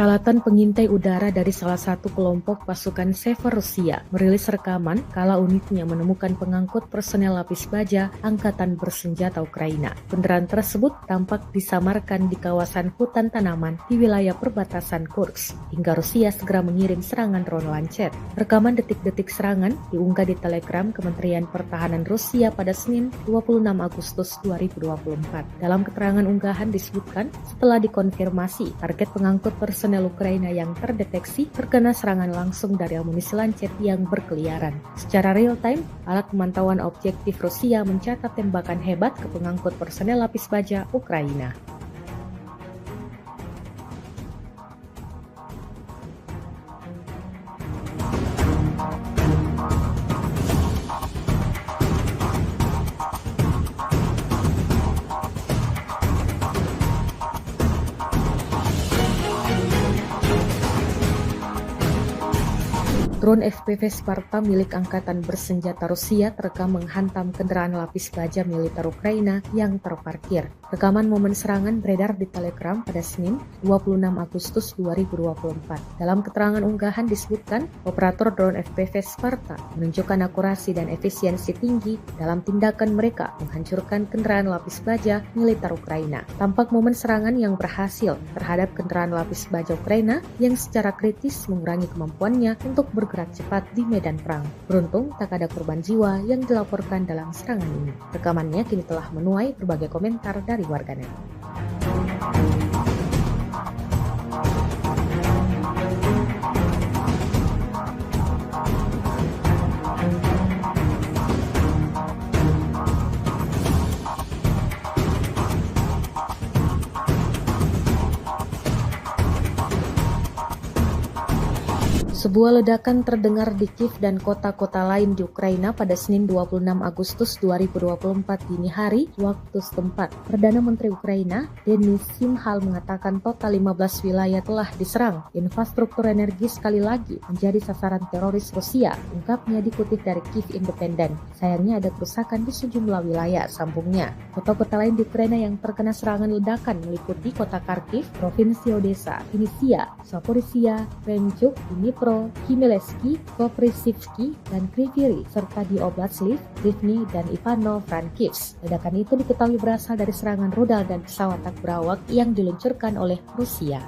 Peralatan pengintai udara dari salah satu kelompok pasukan Sever Rusia merilis rekaman kala unitnya menemukan pengangkut personel lapis baja Angkatan Bersenjata Ukraina. Kendaraan tersebut tampak disamarkan di kawasan hutan tanaman di wilayah perbatasan Kursk, hingga Rusia segera mengirim serangan drone Lancet. Rekaman detik-detik serangan diunggah di Telegram Kementerian Pertahanan Rusia pada Senin 26 Agustus 2024. Dalam keterangan unggahan disebutkan setelah dikonfirmasi target pengangkut personel Ukraina yang terdeteksi terkena serangan langsung dari amunisi Lancet yang berkeliaran. Secara real-time, alat pemantauan objektif Rusia mencatat tembakan hebat ke pengangkut personel lapis baja Ukraina. Drone FPV Sparta milik Angkatan Bersenjata Rusia terekam menghantam kendaraan lapis baja militer Ukraina yang terparkir. Rekaman momen serangan beredar di Telegram pada Senin 26 Agustus 2024. Dalam keterangan unggahan disebutkan, operator drone FPV Sparta menunjukkan akurasi dan efisiensi tinggi dalam tindakan mereka menghancurkan kendaraan lapis baja militer Ukraina. Tampak momen serangan yang berhasil terhadap kendaraan lapis baja Ukraina yang secara kritis mengurangi kemampuannya untuk bergerak cepat di medan perang. Beruntung tak ada korban jiwa yang dilaporkan dalam serangan ini. Rekamannya kini telah menuai berbagai komentar dari warganet. Sebuah ledakan terdengar di Kiev dan kota-kota lain di Ukraina pada Senin 26 Agustus 2024 dini hari waktu setempat. Perdana Menteri Ukraina, Denis Shmyhal mengatakan total 15 wilayah telah diserang. Infrastruktur energi sekali lagi menjadi sasaran teroris Rusia, ungkapnya dikutip dari Kiev Independent. Sayangnya ada kerusakan di sejumlah wilayah, sambungnya. Kota-kota lain di Ukraina yang terkena serangan ledakan meliputi kota Kharkiv, Provinsi Odessa, Vinnytsia, Zaporizhia, Krenchuk, Dnipro, Khmelnytskyi, Koprivsky, dan Kryvyi Rih, serta di Oblast Lviv, Rivne, dan Ivano-Frankivsk. Ledakan itu diketahui berasal dari serangan rudal dan pesawat tak berawak yang diluncurkan oleh Rusia.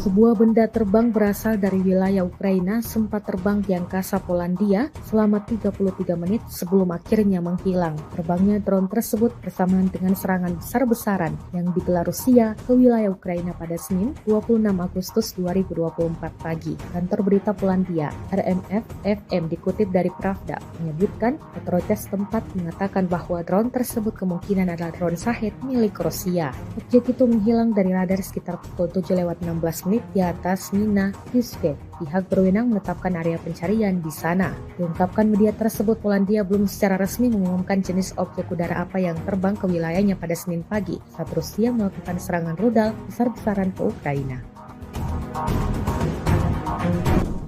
Sebuah benda terbang berasal dari wilayah Ukraina sempat terbang di angkasa Polandia selama 33 menit sebelum akhirnya menghilang. Terbangnya drone tersebut bersamaan dengan serangan besar-besaran yang digelar Rusia ke wilayah Ukraina pada Senin 26 Agustus 2024 pagi. Kantor berita Polandia, RMF-FM dikutip dari Pravda, menyebutkan otoritas tempat mengatakan bahwa drone tersebut kemungkinan adalah drone Shahed milik Rusia. Objek itu menghilang dari radar sekitar pukul 7:16 di atas Mina Yusved, pihak berwenang menetapkan area pencarian di sana. Diungkapkan media tersebut, Polandia belum secara resmi mengumumkan jenis objek udara apa yang terbang ke wilayahnya pada Senin pagi saat Rusia melakukan serangan rudal besar-besaran ke Ukraina.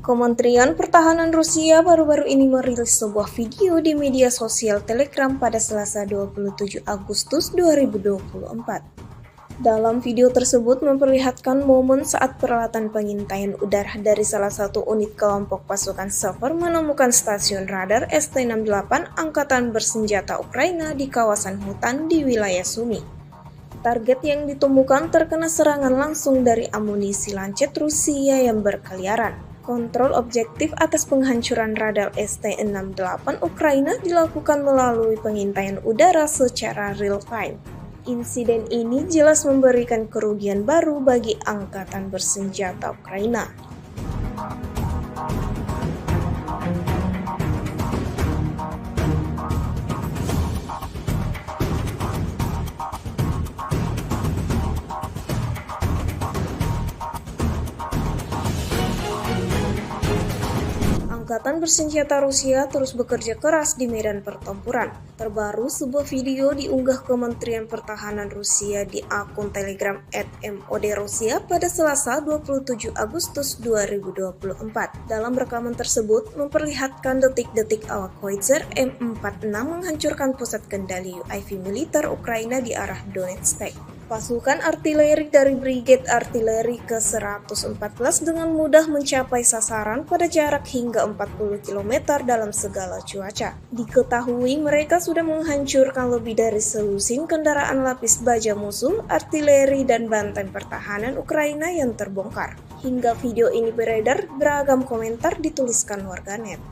Kementerian Pertahanan Rusia baru-baru ini merilis sebuah video di media sosial Telegram pada Selasa 27 Agustus 2024. Dalam video tersebut memperlihatkan momen saat peralatan pengintaian udara dari salah satu unit kelompok pasukan Sever menemukan stasiun radar ST-68 Angkatan Bersenjata Ukraina di kawasan hutan di wilayah Sumy. Target yang ditemukan terkena serangan langsung dari amunisi lancet Rusia yang berkeliaran. Kontrol objektif atas penghancuran radar ST-68 Ukraina dilakukan melalui pengintaian udara secara real-time. Insiden ini jelas memberikan kerugian baru bagi Angkatan Bersenjata Ukraina. Angkatan Bersenjata Rusia terus bekerja keras di medan pertempuran. Terbaru, sebuah video diunggah Kementerian Pertahanan Rusia di akun Telegram @MOD-Rusia pada Selasa 27 Agustus 2024. Dalam rekaman tersebut memperlihatkan detik-detik awak Howitzer M46 menghancurkan pusat kendali UAV militer Ukraina di arah Donetsk. Pasukan artileri dari Brigade Artileri ke-114 dengan mudah mencapai sasaran pada jarak hingga 40 km dalam segala cuaca. Diketahui mereka sudah menghancurkan lebih dari selusin kendaraan lapis baja musuh, artileri, dan benteng pertahanan Ukraina yang terbongkar. Hingga video ini beredar, beragam komentar dituliskan warganet.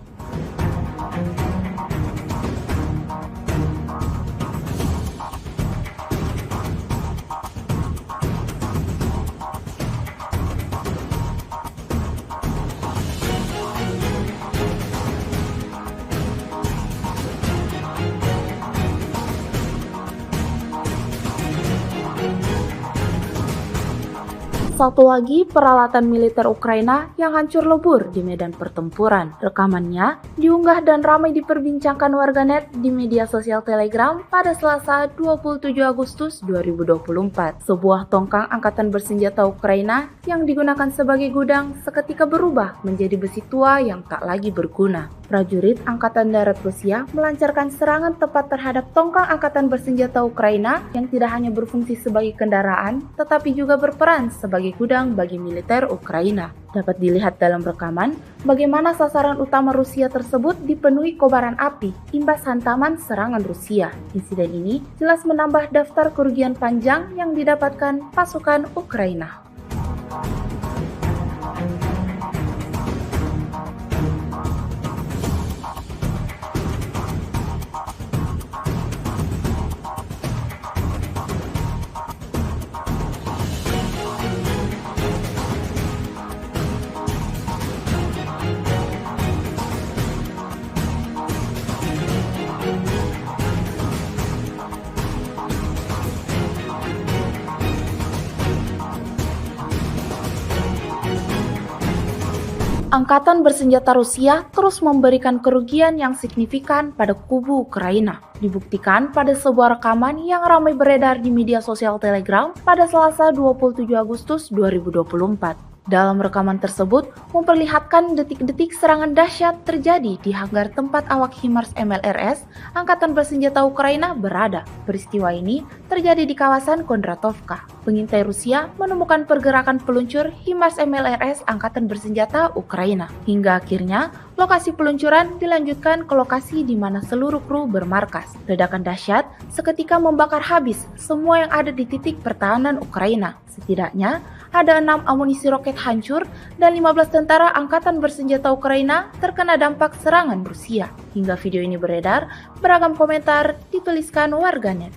Satu lagi peralatan militer Ukraina yang hancur lebur di medan pertempuran. Rekamannya diunggah dan ramai diperbincangkan warganet di media sosial Telegram pada Selasa 27 Agustus 2024. Sebuah tongkang angkatan bersenjata Ukraina yang digunakan sebagai gudang seketika berubah menjadi besi tua yang tak lagi berguna. Prajurit Angkatan Darat Rusia melancarkan serangan tepat terhadap tongkang angkatan bersenjata Ukraina yang tidak hanya berfungsi sebagai kendaraan, tetapi juga berperan sebagai gudang bagi militer Ukraina. Dapat dilihat dalam rekaman bagaimana sasaran utama Rusia tersebut dipenuhi kobaran api imbas hantaman serangan Rusia. Insiden ini jelas menambah daftar kerugian panjang yang didapatkan pasukan Ukraina. Angkatan bersenjata Rusia terus memberikan kerugian yang signifikan pada kubu Ukraina. Dibuktikan pada sebuah rekaman yang ramai beredar di media sosial Telegram pada Selasa 27 Agustus 2024. Dalam rekaman tersebut memperlihatkan detik-detik serangan dahsyat terjadi di hanggar tempat awak HIMARS MLRS Angkatan Bersenjata Ukraina berada. Peristiwa ini terjadi di kawasan Kondratovka. Pengintai Rusia menemukan pergerakan peluncur HIMARS MLRS Angkatan Bersenjata Ukraina. Hingga akhirnya lokasi peluncuran dilanjutkan ke lokasi di mana seluruh kru bermarkas. Ledakan dahsyat seketika membakar habis semua yang ada di titik pertahanan Ukraina. Setidaknya ada 6 amunisi roket hancur dan 15 tentara angkatan bersenjata Ukraina terkena dampak serangan Rusia. Hingga video ini beredar, beragam komentar dituliskan warganet.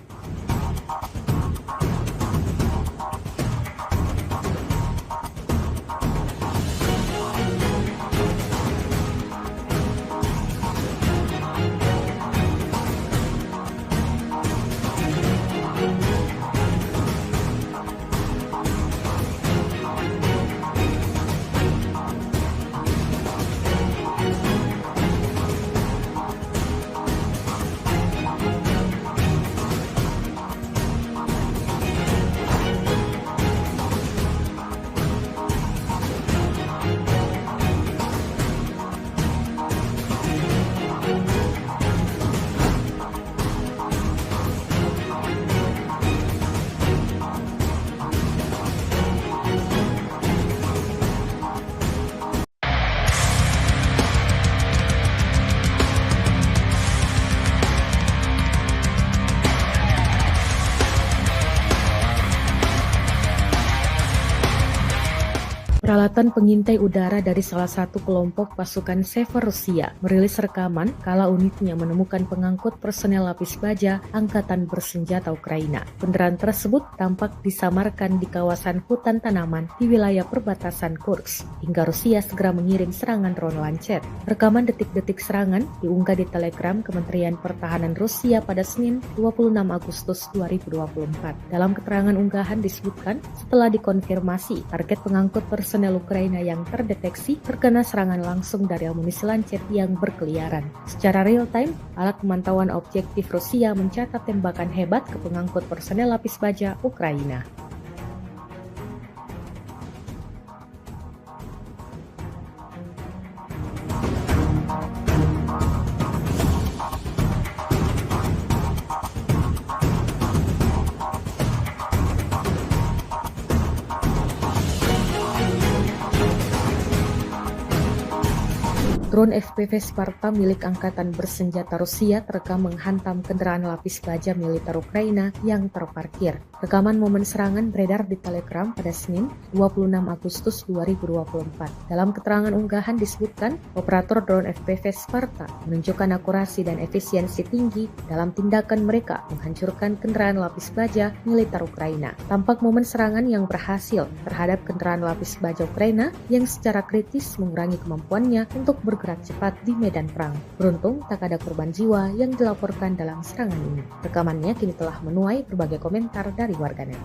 Peralatan pengintai udara dari salah satu kelompok pasukan Sever Rusia merilis rekaman kala unitnya menemukan pengangkut personel lapis baja Angkatan Bersenjata Ukraina. Kendaraan tersebut tampak disamarkan di kawasan hutan tanaman di wilayah perbatasan Kursk, hingga Rusia segera mengirim serangan drone Lancet. Rekaman detik-detik serangan diunggah di Telegram Kementerian Pertahanan Rusia pada Senin 26 Agustus 2024. Dalam keterangan unggahan disebutkan, setelah dikonfirmasi, target pengangkut personel Ukraina yang terdeteksi terkena serangan langsung dari amunisi Lancet yang berkeliaran. Secara real-time, alat pemantauan objektif Rusia mencatat tembakan hebat ke pengangkut personel lapis baja Ukraina. Drone FPV Sparta milik Angkatan Bersenjata Rusia terekam menghantam kendaraan lapis baja militer Ukraina yang terparkir. Rekaman momen serangan beredar di Telegram pada Senin 26 Agustus 2024. Dalam keterangan unggahan disebutkan, operator drone FPV Sparta menunjukkan akurasi dan efisiensi tinggi dalam tindakan mereka menghancurkan kendaraan lapis baja militer Ukraina. Tampak momen serangan yang berhasil terhadap kendaraan lapis baja Ukraina yang secara kritis mengurangi kemampuannya untuk bergerak cepat di medan perang. Beruntung tak ada korban jiwa yang dilaporkan dalam serangan ini. Rekamannya kini telah menuai berbagai komentar dari warganet.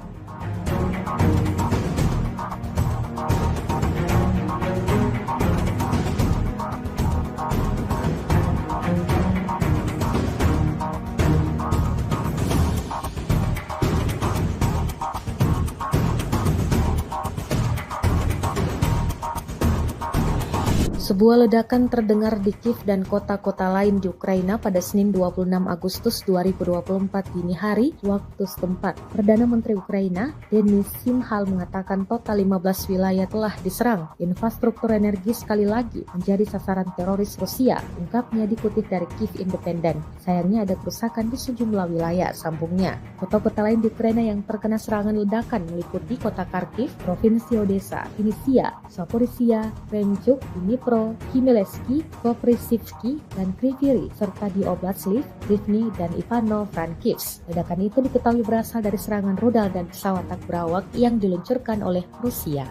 Sebuah ledakan terdengar di Kiev dan kota-kota lain di Ukraina pada Senin 26 Agustus 2024 dini hari waktu setempat. Perdana Menteri Ukraina, Denis Shmyhal mengatakan total 15 wilayah telah diserang. Infrastruktur energi sekali lagi menjadi sasaran teroris Rusia, ungkapnya dikutip dari Kiev Independent. Sayangnya ada kerusakan di sejumlah wilayah, sambungnya. Kota-kota lain di Ukraina yang terkena serangan ledakan meliputi kota Kharkiv, Provinsi Odessa, Vinnytsia, Zaporizhia, Krenchuk, Dnipro, Khmelnytskyi, Koprivsky, dan Kryvyi Rih, serta di Oblast Lviv, Rivne, dan Ivano-Frankivsk. Ledakan itu diketahui berasal dari serangan rudal dan pesawat tak berawak yang diluncurkan oleh Rusia.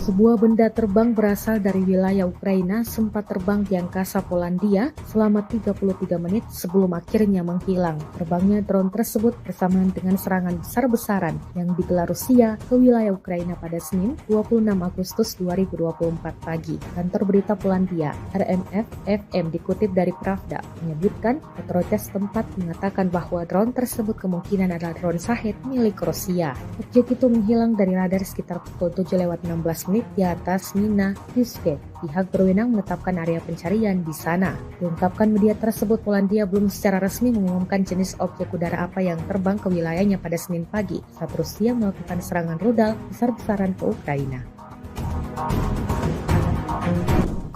Sebuah benda terbang berasal dari wilayah Ukraina sempat terbang di angkasa Polandia selama 33 menit sebelum akhirnya menghilang. Terbangnya drone tersebut bersamaan dengan serangan besar-besaran yang digelar Rusia ke wilayah Ukraina pada Senin 26 Agustus 2024 pagi. Kantor berita Polandia, RMF-FM dikutip dari Pravda, menyebutkan otoritas tempat mengatakan bahwa drone tersebut kemungkinan adalah drone Shahed milik Rusia. Objek itu menghilang dari radar sekitar pukul 7:16 di atas Mina Yuskek. Pihak berwenang menetapkan area pencarian di sana. Diungkapkan media tersebut, Polandia belum secara resmi mengumumkan jenis objek udara apa yang terbang ke wilayahnya pada Senin pagi saat Rusia melakukan serangan rudal besar-besaran ke Ukraina.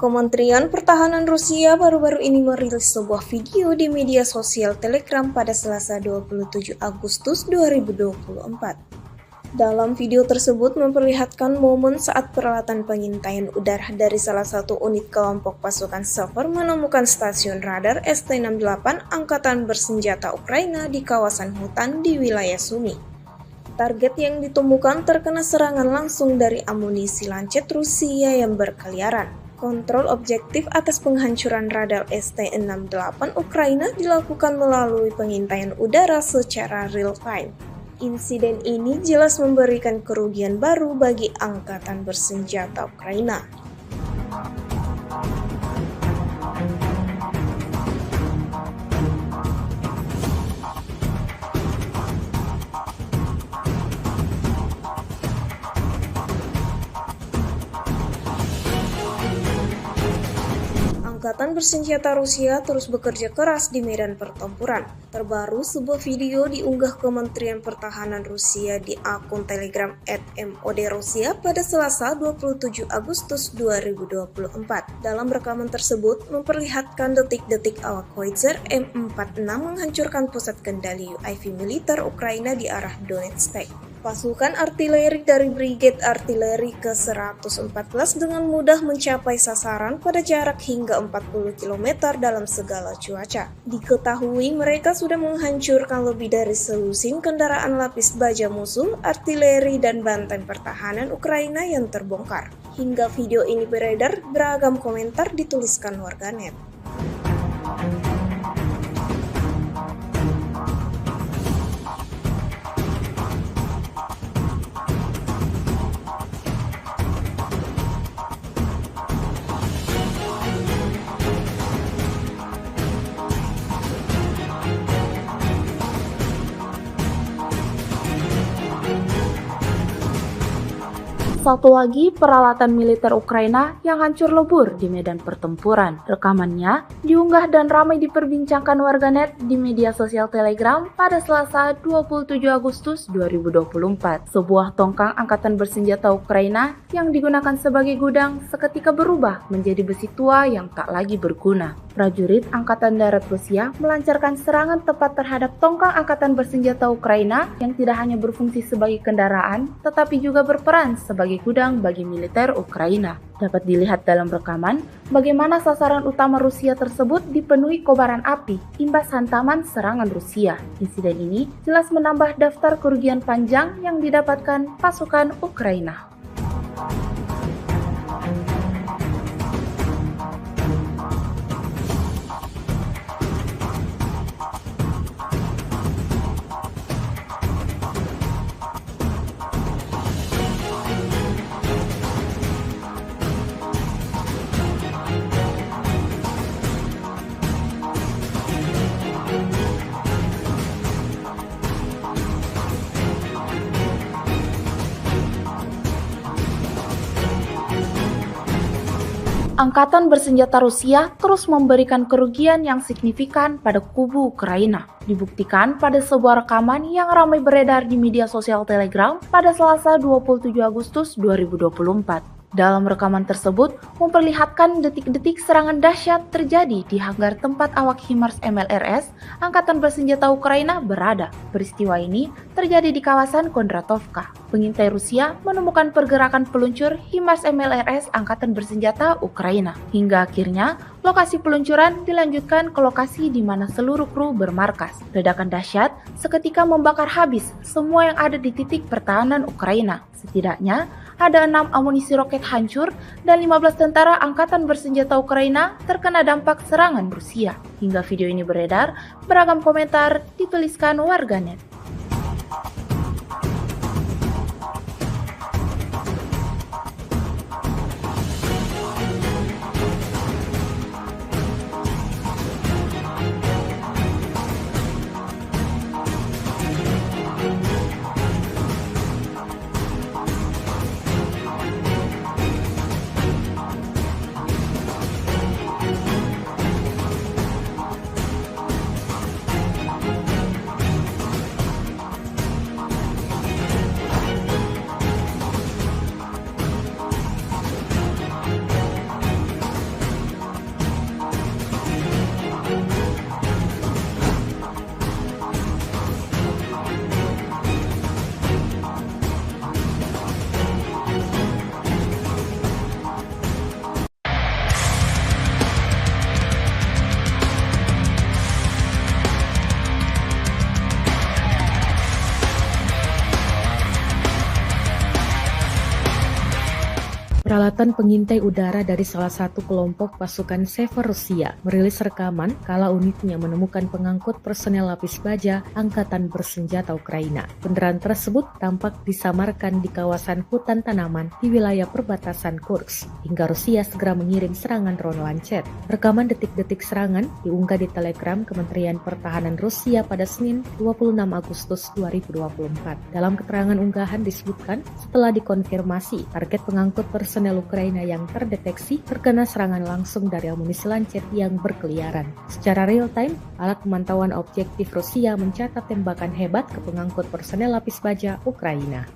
Kementerian Pertahanan Rusia baru-baru ini merilis sebuah video di media sosial Telegram pada Selasa 27 Agustus 2024. Dalam video tersebut memperlihatkan momen saat peralatan pengintaian udara dari salah satu unit kelompok pasukan Sever menemukan stasiun radar ST-68 Angkatan Bersenjata Ukraina di kawasan hutan di wilayah Sumy. Target yang ditemukan terkena serangan langsung dari amunisi lancet Rusia yang berkeliaran. Kontrol objektif atas penghancuran radar ST-68 Ukraina dilakukan melalui pengintaian udara secara real-time. Insiden ini jelas memberikan kerugian baru bagi Angkatan Bersenjata Ukraina. Angkatan Bersenjata Rusia terus bekerja keras di medan pertempuran. Terbaru, sebuah video diunggah Kementerian Pertahanan Rusia di akun Telegram @modrusia pada Selasa 27 Agustus 2024. Dalam rekaman tersebut memperlihatkan detik-detik awak Howitzer M46 menghancurkan pusat kendali UAV militer Ukraina di arah Donetsk. Pasukan artileri dari Brigade Artileri ke-114 dengan mudah mencapai sasaran pada jarak hingga 40 km dalam segala cuaca. Diketahui mereka sudah menghancurkan lebih dari selusin kendaraan lapis baja musuh, artileri, dan benteng pertahanan Ukraina yang terbongkar. Hingga video ini beredar, beragam komentar dituliskan warganet. Satu lagi peralatan militer Ukraina yang hancur lebur di medan pertempuran. Rekamannya diunggah dan ramai diperbincangkan warganet di media sosial Telegram pada Selasa 27 Agustus 2024. Sebuah tongkang angkatan bersenjata Ukraina yang digunakan sebagai gudang seketika berubah menjadi besi tua yang tak lagi berguna. Prajurit Angkatan Darat Rusia melancarkan serangan tepat terhadap tongkang angkatan bersenjata Ukraina yang tidak hanya berfungsi sebagai kendaraan, tetapi juga berperan sebagai gudang bagi militer Ukraina. Dapat dilihat dalam rekaman bagaimana sasaran utama Rusia tersebut dipenuhi kobaran api imbas hantaman serangan Rusia. Insiden ini jelas menambah daftar kerugian panjang yang didapatkan pasukan Ukraina. Angkatan bersenjata Rusia terus memberikan kerugian yang signifikan pada kubu Ukraina. Dibuktikan pada sebuah rekaman yang ramai beredar di media sosial Telegram pada Selasa 27 Agustus 2024. Dalam rekaman tersebut memperlihatkan detik-detik serangan dahsyat terjadi di hanggar tempat awak HIMARS MLRS Angkatan Bersenjata Ukraina berada. Peristiwa ini terjadi di kawasan Kondratovka. Pengintai Rusia menemukan pergerakan peluncur HIMARS MLRS Angkatan Bersenjata Ukraina. Hingga akhirnya lokasi peluncuran dilanjutkan ke lokasi di mana seluruh kru bermarkas. Ledakan dahsyat seketika membakar habis semua yang ada di titik pertahanan Ukraina. Setidaknya ada 6 amunisi roket hancur dan 15 tentara Angkatan Bersenjata Ukraina terkena dampak serangan Rusia. Hingga video ini beredar, beragam komentar dituliskan warganet. Peralatan pengintai udara dari salah satu kelompok pasukan Sever Rusia merilis rekaman kala unitnya menemukan pengangkut personel lapis baja Angkatan Bersenjata Ukraina. Kendaraan tersebut tampak disamarkan di kawasan hutan tanaman di wilayah perbatasan Kursk, hingga Rusia segera mengirim serangan drone lancet. Rekaman detik-detik serangan diunggah di Telegram Kementerian Pertahanan Rusia pada Senin 26 Agustus 2024. Dalam keterangan unggahan disebutkan, setelah dikonfirmasi, target pengangkut personel Ukraina yang terdeteksi terkena serangan langsung dari amunisi lancet yang berkeliaran. Secara real-time, alat pemantauan objektif Rusia mencatat tembakan hebat ke pengangkut personel lapis baja Ukraina.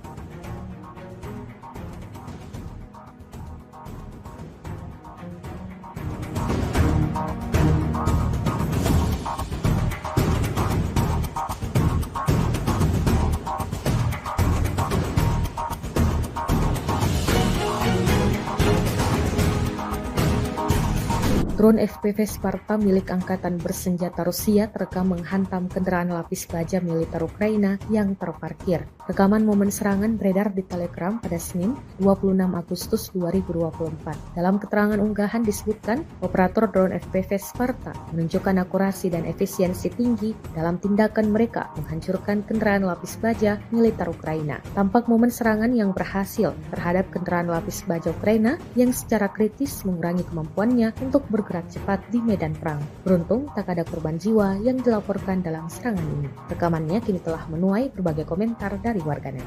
Drone FPV Sparta milik Angkatan Bersenjata Rusia terekam menghantam kendaraan lapis baja militer Ukraina yang terparkir. Rekaman momen serangan beredar di Telegram pada Senin 26 Agustus 2024. Dalam keterangan unggahan disebutkan, operator drone FPV Sparta menunjukkan akurasi dan efisiensi tinggi dalam tindakan mereka menghancurkan kendaraan lapis baja militer Ukraina. Tampak momen serangan yang berhasil terhadap kendaraan lapis baja Ukraina yang secara kritis mengurangi kemampuannya untuk bergerak cepat di medan perang. Beruntung tak ada korban jiwa yang dilaporkan dalam serangan ini. Rekamannya kini telah menuai berbagai komentar dari warganet.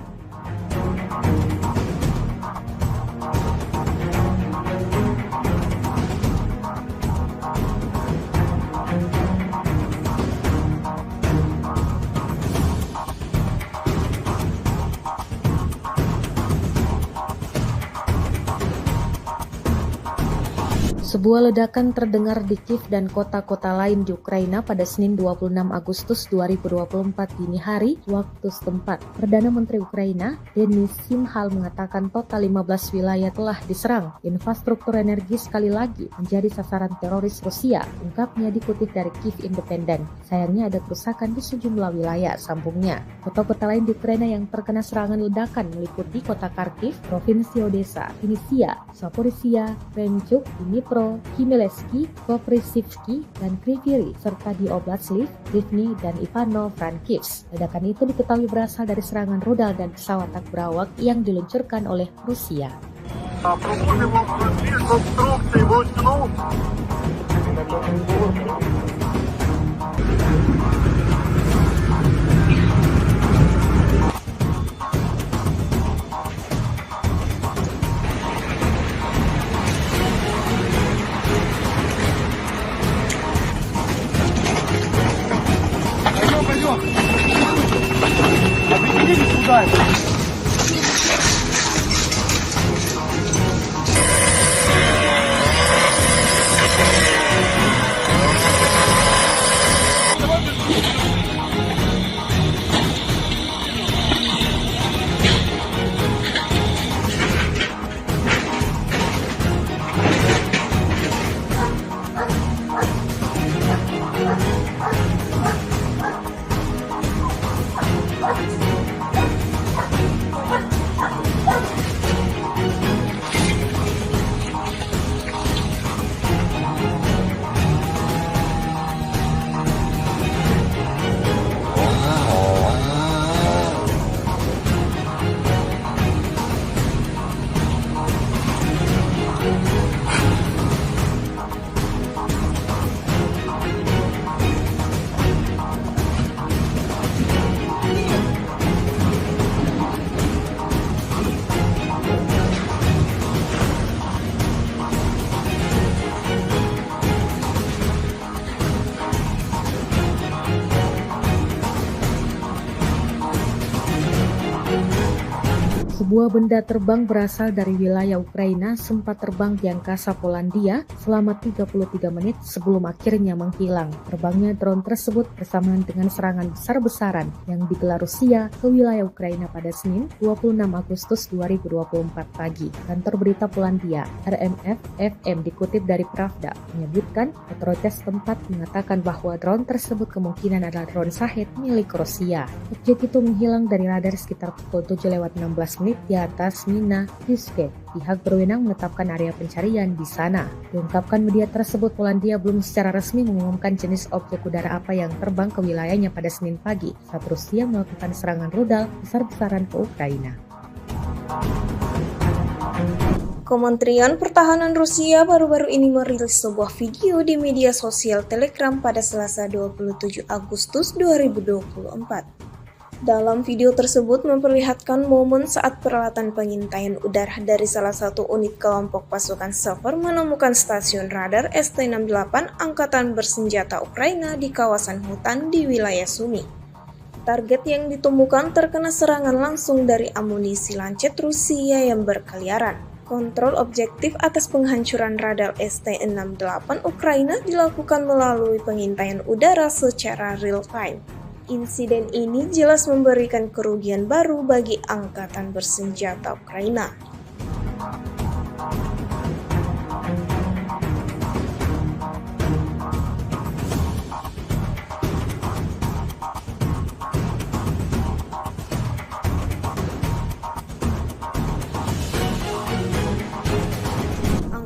Sebuah ledakan terdengar di Kiev dan kota-kota lain di Ukraina pada Senin 26 Agustus 2024 dini hari waktu setempat. Perdana Menteri Ukraina, Denis Shmyhal mengatakan total 15 wilayah telah diserang. Infrastruktur energi sekali lagi menjadi sasaran teroris Rusia, ungkapnya dikutip dari Kiev Independent. Sayangnya ada kerusakan di sejumlah wilayah, sambungnya. Kota-kota lain di Ukraina yang terkena serangan ledakan meliputi kota Kharkiv, Provinsi Odessa, Vinnytsia, Zaporizhia, Krenchuk, Dnipro, Khmelnytskyi, Koprivsky, dan Kryvyi Rih, serta di Oblast Lviv, Rivne, dan Ivano-Frankivsk. Ledakan itu diketahui berasal dari serangan rudal dan pesawat tak berawak yang diluncurkan oleh Rusia. Sebuah benda terbang berasal dari wilayah Ukraina sempat terbang di angkasa Polandia selama 33 menit sebelum akhirnya menghilang. Terbangnya drone tersebut bersamaan dengan serangan besar-besaran yang digelar Rusia ke wilayah Ukraina pada Senin 26 Agustus 2024 pagi. Kantor berita Polandia, RMF-FM dikutip dari Pravda, menyebutkan otoritas tempat mengatakan bahwa drone tersebut kemungkinan adalah drone Shahed milik Rusia. Objek itu menghilang dari radar sekitar pukul 7:16 tersebut di atas Mina Yuskek. Pihak berwenang menetapkan area pencarian di sana. Diungkapkan media tersebut, Polandia belum secara resmi mengumumkan jenis objek udara apa yang terbang ke wilayahnya pada Senin pagi saat Rusia melakukan serangan rudal besar-besaran ke Ukraina. Kementerian Pertahanan Rusia baru-baru ini merilis sebuah video di media sosial Telegram pada Selasa 27 Agustus 2024. Dalam video tersebut memperlihatkan momen saat peralatan pengintaian udara dari salah satu unit kelompok pasukan Sever menemukan stasiun radar ST-68 Angkatan Bersenjata Ukraina di kawasan hutan di wilayah Sumy. Target yang ditemukan terkena serangan langsung dari amunisi lancet Rusia yang berkeliaran. Kontrol objektif atas penghancuran radar ST-68 Ukraina dilakukan melalui pengintaian udara secara real-time. Insiden ini jelas memberikan kerugian baru bagi Angkatan Bersenjata Ukraina.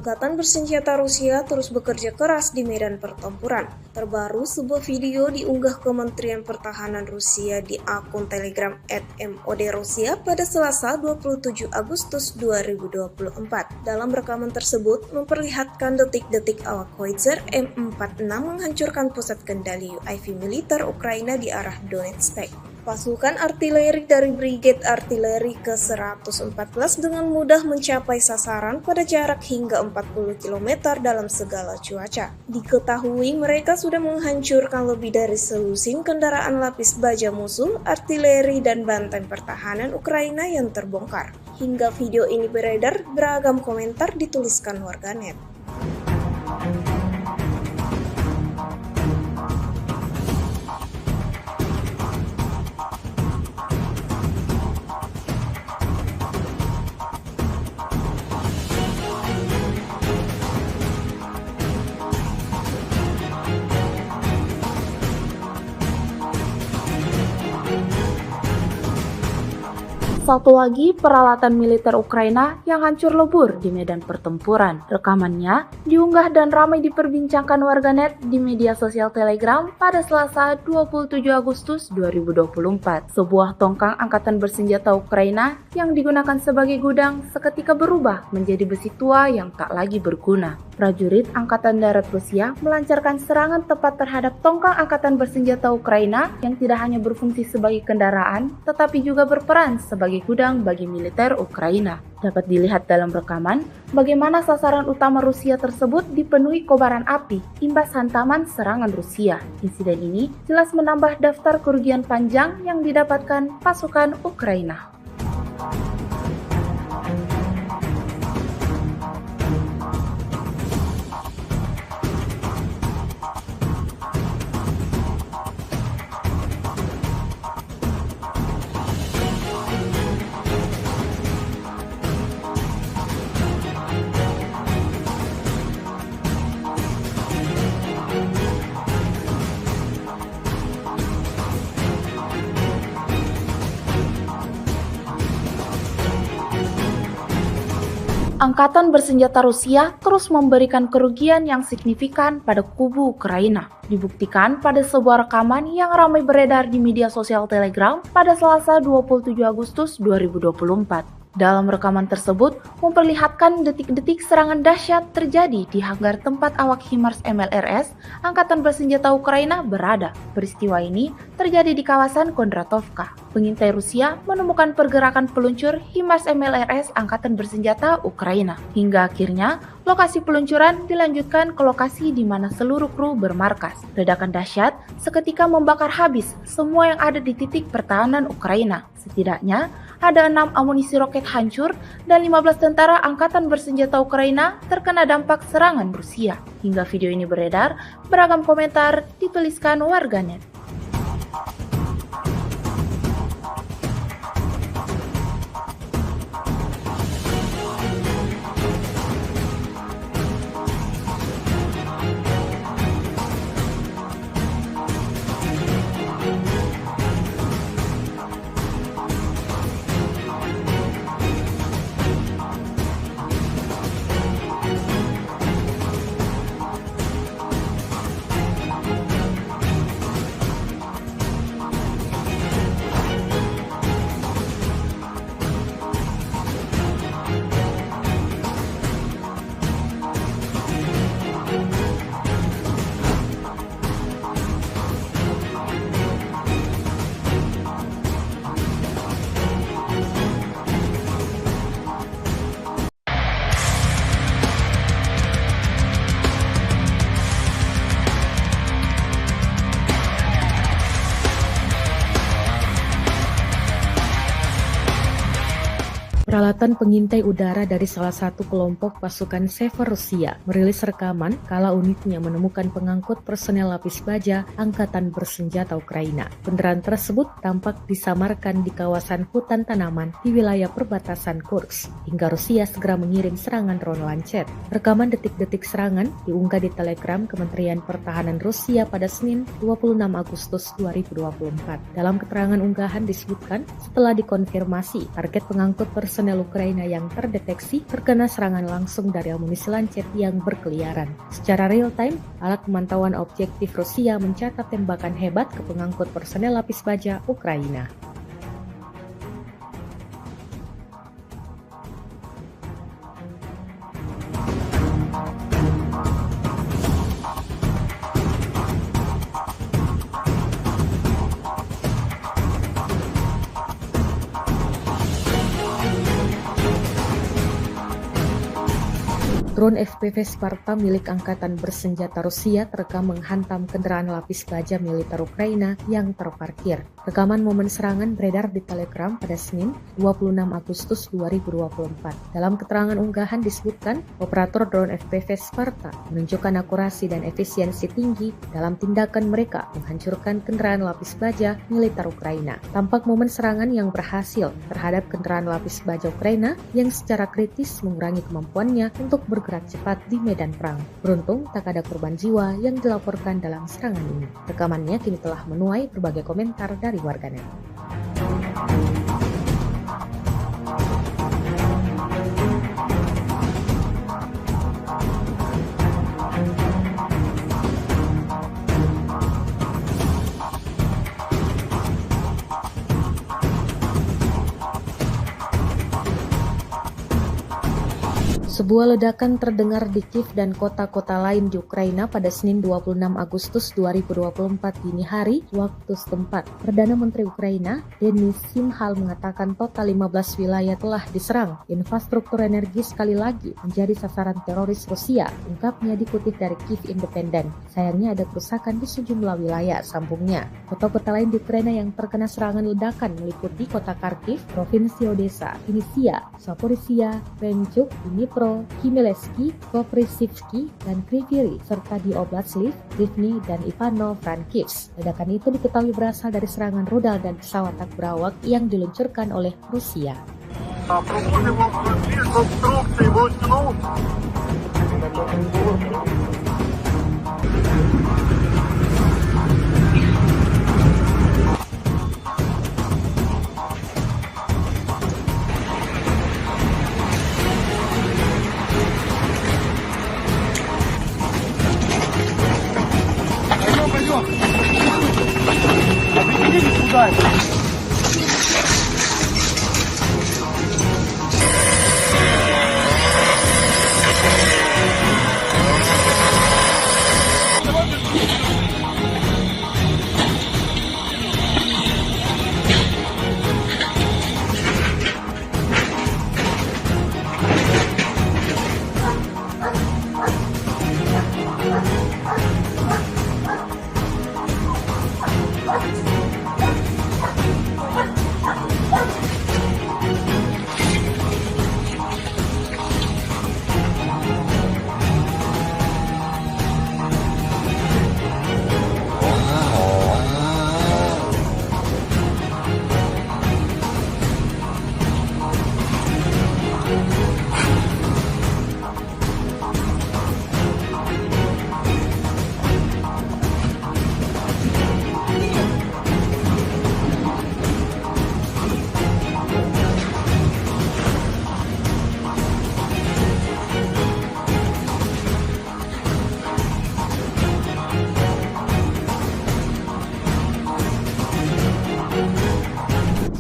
Angkatan Bersenjata Rusia terus bekerja keras di medan pertempuran. Terbaru, sebuah video diunggah Kementerian Pertahanan Rusia di akun Telegram @MOD-Rusia pada Selasa 27 Agustus 2024. Dalam rekaman tersebut memperlihatkan detik-detik awak Howitzer M46 menghancurkan pusat kendali UAV militer Ukraina di arah Donetsk. Pasukan artileri dari Brigade Artileri ke-114 dengan mudah mencapai sasaran pada jarak hingga 40 km dalam segala cuaca. Diketahui mereka sudah menghancurkan lebih dari selusin kendaraan lapis baja musuh, artileri, dan benteng pertahanan Ukraina yang terbongkar. Hingga video ini beredar, beragam komentar dituliskan warganet. Satu lagi peralatan militer Ukraina yang hancur lebur di medan pertempuran. Rekamannya diunggah dan ramai diperbincangkan warganet di media sosial Telegram pada Selasa 27 Agustus 2024. Sebuah tongkang angkatan bersenjata Ukraina yang digunakan sebagai gudang seketika berubah menjadi besi tua yang tak lagi berguna. Prajurit Angkatan Darat Rusia melancarkan serangan tepat terhadap tongkang angkatan bersenjata Ukraina yang tidak hanya berfungsi sebagai kendaraan, tetapi juga berperan sebagai gudang bagi militer Ukraina. Dapat dilihat dalam rekaman bagaimana sasaran utama Rusia tersebut dipenuhi kobaran api imbas hantaman serangan Rusia. Insiden ini jelas menambah daftar kerugian panjang yang didapatkan pasukan Ukraina. Angkatan bersenjata Rusia terus memberikan kerugian yang signifikan pada kubu Ukraina. Dibuktikan pada sebuah rekaman yang ramai beredar di media sosial Telegram pada Selasa 27 Agustus 2024. Dalam rekaman tersebut memperlihatkan detik-detik serangan dahsyat terjadi di hanggar tempat awak HIMARS MLRS Angkatan Bersenjata Ukraina berada. Peristiwa ini terjadi di kawasan Kondratovka. Pengintai Rusia menemukan pergerakan peluncur HIMARS MLRS Angkatan Bersenjata Ukraina. Hingga akhirnya lokasi peluncuran dilanjutkan ke lokasi di mana seluruh kru bermarkas. Ledakan dahsyat seketika membakar habis semua yang ada di titik pertahanan Ukraina. Setidaknya ada 6 amunisi roket hancur dan 15 tentara Angkatan Bersenjata Ukraina terkena dampak serangan Rusia. Hingga video ini beredar, beragam komentar dituliskan warganet. Peralatan pengintai udara dari salah satu kelompok pasukan Sever Rusia merilis rekaman kala unitnya menemukan pengangkut personel lapis baja Angkatan Bersenjata Ukraina. Kendaraan tersebut tampak disamarkan di kawasan hutan tanaman di wilayah perbatasan Kursk, hingga Rusia segera mengirim serangan drone lancet. Rekaman detik-detik serangan diunggah di Telegram Kementerian Pertahanan Rusia pada Senin 26 Agustus 2024. Dalam keterangan unggahan disebutkan, setelah dikonfirmasi, target pengangkut personel Ukraina yang terdeteksi terkena serangan langsung dari amunisi lancet yang berkeliaran. Secara real-time, alat pemantauan objektif Rusia mencatat tembakan hebat ke pengangkut personel lapis baja Ukraina. Drone FPV Sparta milik Angkatan Bersenjata Rusia terekam menghantam kendaraan lapis baja militer Ukraina yang terparkir. Rekaman momen serangan beredar di Telegram pada Senin 26 Agustus 2024. Dalam keterangan unggahan disebutkan, operator drone FPV Sparta menunjukkan akurasi dan efisiensi tinggi dalam tindakan mereka menghancurkan kendaraan lapis baja militer Ukraina. Tampak momen serangan yang berhasil terhadap kendaraan lapis baja Ukraina yang secara kritis mengurangi kemampuannya untuk bergerak cepat di medan perang. Beruntung tak ada korban jiwa yang dilaporkan dalam serangan ini. Rekamannya kini telah menuai berbagai komentar dari warganet. Sebuah ledakan terdengar di Kiev dan kota-kota lain di Ukraina pada Senin 26 Agustus 2024 dini hari waktu setempat. Perdana Menteri Ukraina, Denis Shmyhal mengatakan total 15 wilayah telah diserang. Infrastruktur energi sekali lagi menjadi sasaran teroris Rusia, ungkapnya dikutip dari Kiev Independent. Sayangnya ada kerusakan di sejumlah wilayah, sambungnya. Kota-kota lain di Ukraina yang terkena serangan ledakan meliputi kota Kharkiv, Provinsi Odessa, Vinnytsia, Zaporizhia, Krenchuk, Dnipro, Khmelnytskyi, Koprivsky, dan Kryvyi Rih, serta di Oblast Lviv, Rivne, dan Ivano-Frankivsk. Ledakan itu diketahui berasal dari serangan rudal dan pesawat tak berawak yang diluncurkan oleh Rusia.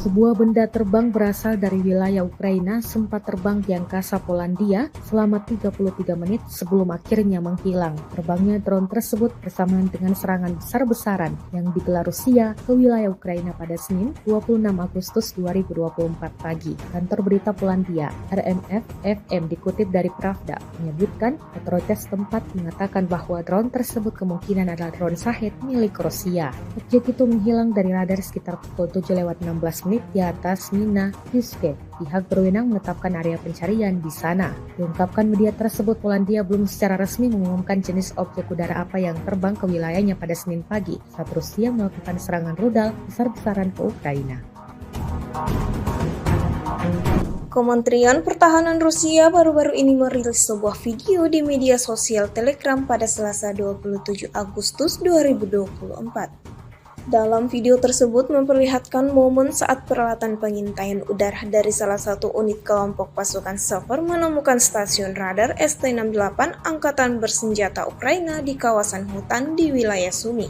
Sebuah benda terbang berasal dari wilayah Ukraina sempat terbang di angkasa Polandia selama 33 menit sebelum akhirnya menghilang. Terbangnya drone tersebut bersamaan dengan serangan besar-besaran yang digelar Rusia ke wilayah Ukraina pada Senin 26 Agustus 2024 pagi. Kantor berita Polandia, RMF-FM dikutip dari Pravda, menyebutkan otoritas tempat mengatakan bahwa drone tersebut kemungkinan adalah drone Shahed milik Rusia. Objek itu menghilang dari radar sekitar pukul 7:16 menit di atas Mina Yuske. Pihak berwenang menetapkan area pencarian di sana. Diungkapkan media tersebut, Polandia belum secara resmi mengumumkan jenis objek udara apa yang terbang ke wilayahnya pada Senin pagi saat Rusia melakukan serangan rudal besar-besaran ke Ukraina. Kementerian Pertahanan Rusia baru-baru ini merilis sebuah video di media sosial Telegram pada Selasa 27 Agustus 2024. Dalam video tersebut memperlihatkan momen saat peralatan pengintaian udara dari salah satu unit kelompok pasukan Sever menemukan stasiun radar ST-68 Angkatan Bersenjata Ukraina di kawasan hutan di wilayah Sumy.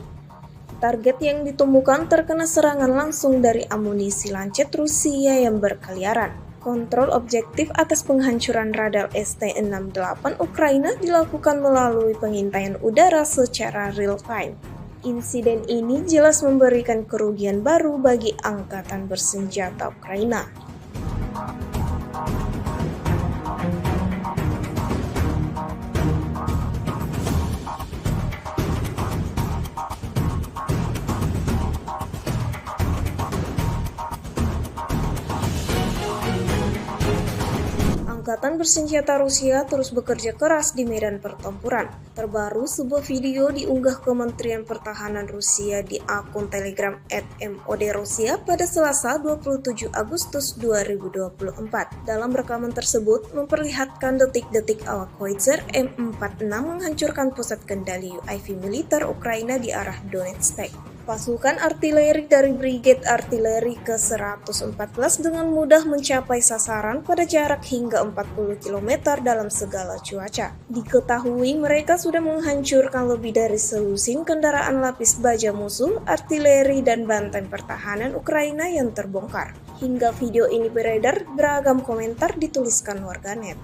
Target yang ditemukan terkena serangan langsung dari amunisi lancet Rusia yang berkeliaran. Kontrol objektif atas penghancuran radar ST-68 Ukraina dilakukan melalui pengintaian udara secara real-time. Insiden ini jelas memberikan kerugian baru bagi Angkatan Bersenjata Ukraina. Angkatan Bersenjata Rusia terus bekerja keras di medan pertempuran. Terbaru, sebuah video diunggah Kementerian Pertahanan Rusia di akun Telegram @MOD-Rusia pada Selasa 27 Agustus 2024. Dalam rekaman tersebut memperlihatkan detik-detik awak Howitzer M46 menghancurkan pusat kendali UAV militer Ukraina di arah Donetsk. Pasukan artileri dari Brigade Artileri ke-114 dengan mudah mencapai sasaran pada jarak hingga 40 km dalam segala cuaca. Diketahui mereka sudah menghancurkan lebih dari selusin kendaraan lapis baja musuh, artileri, dan benteng pertahanan Ukraina yang terbongkar. Hingga video ini beredar, beragam komentar dituliskan warganet.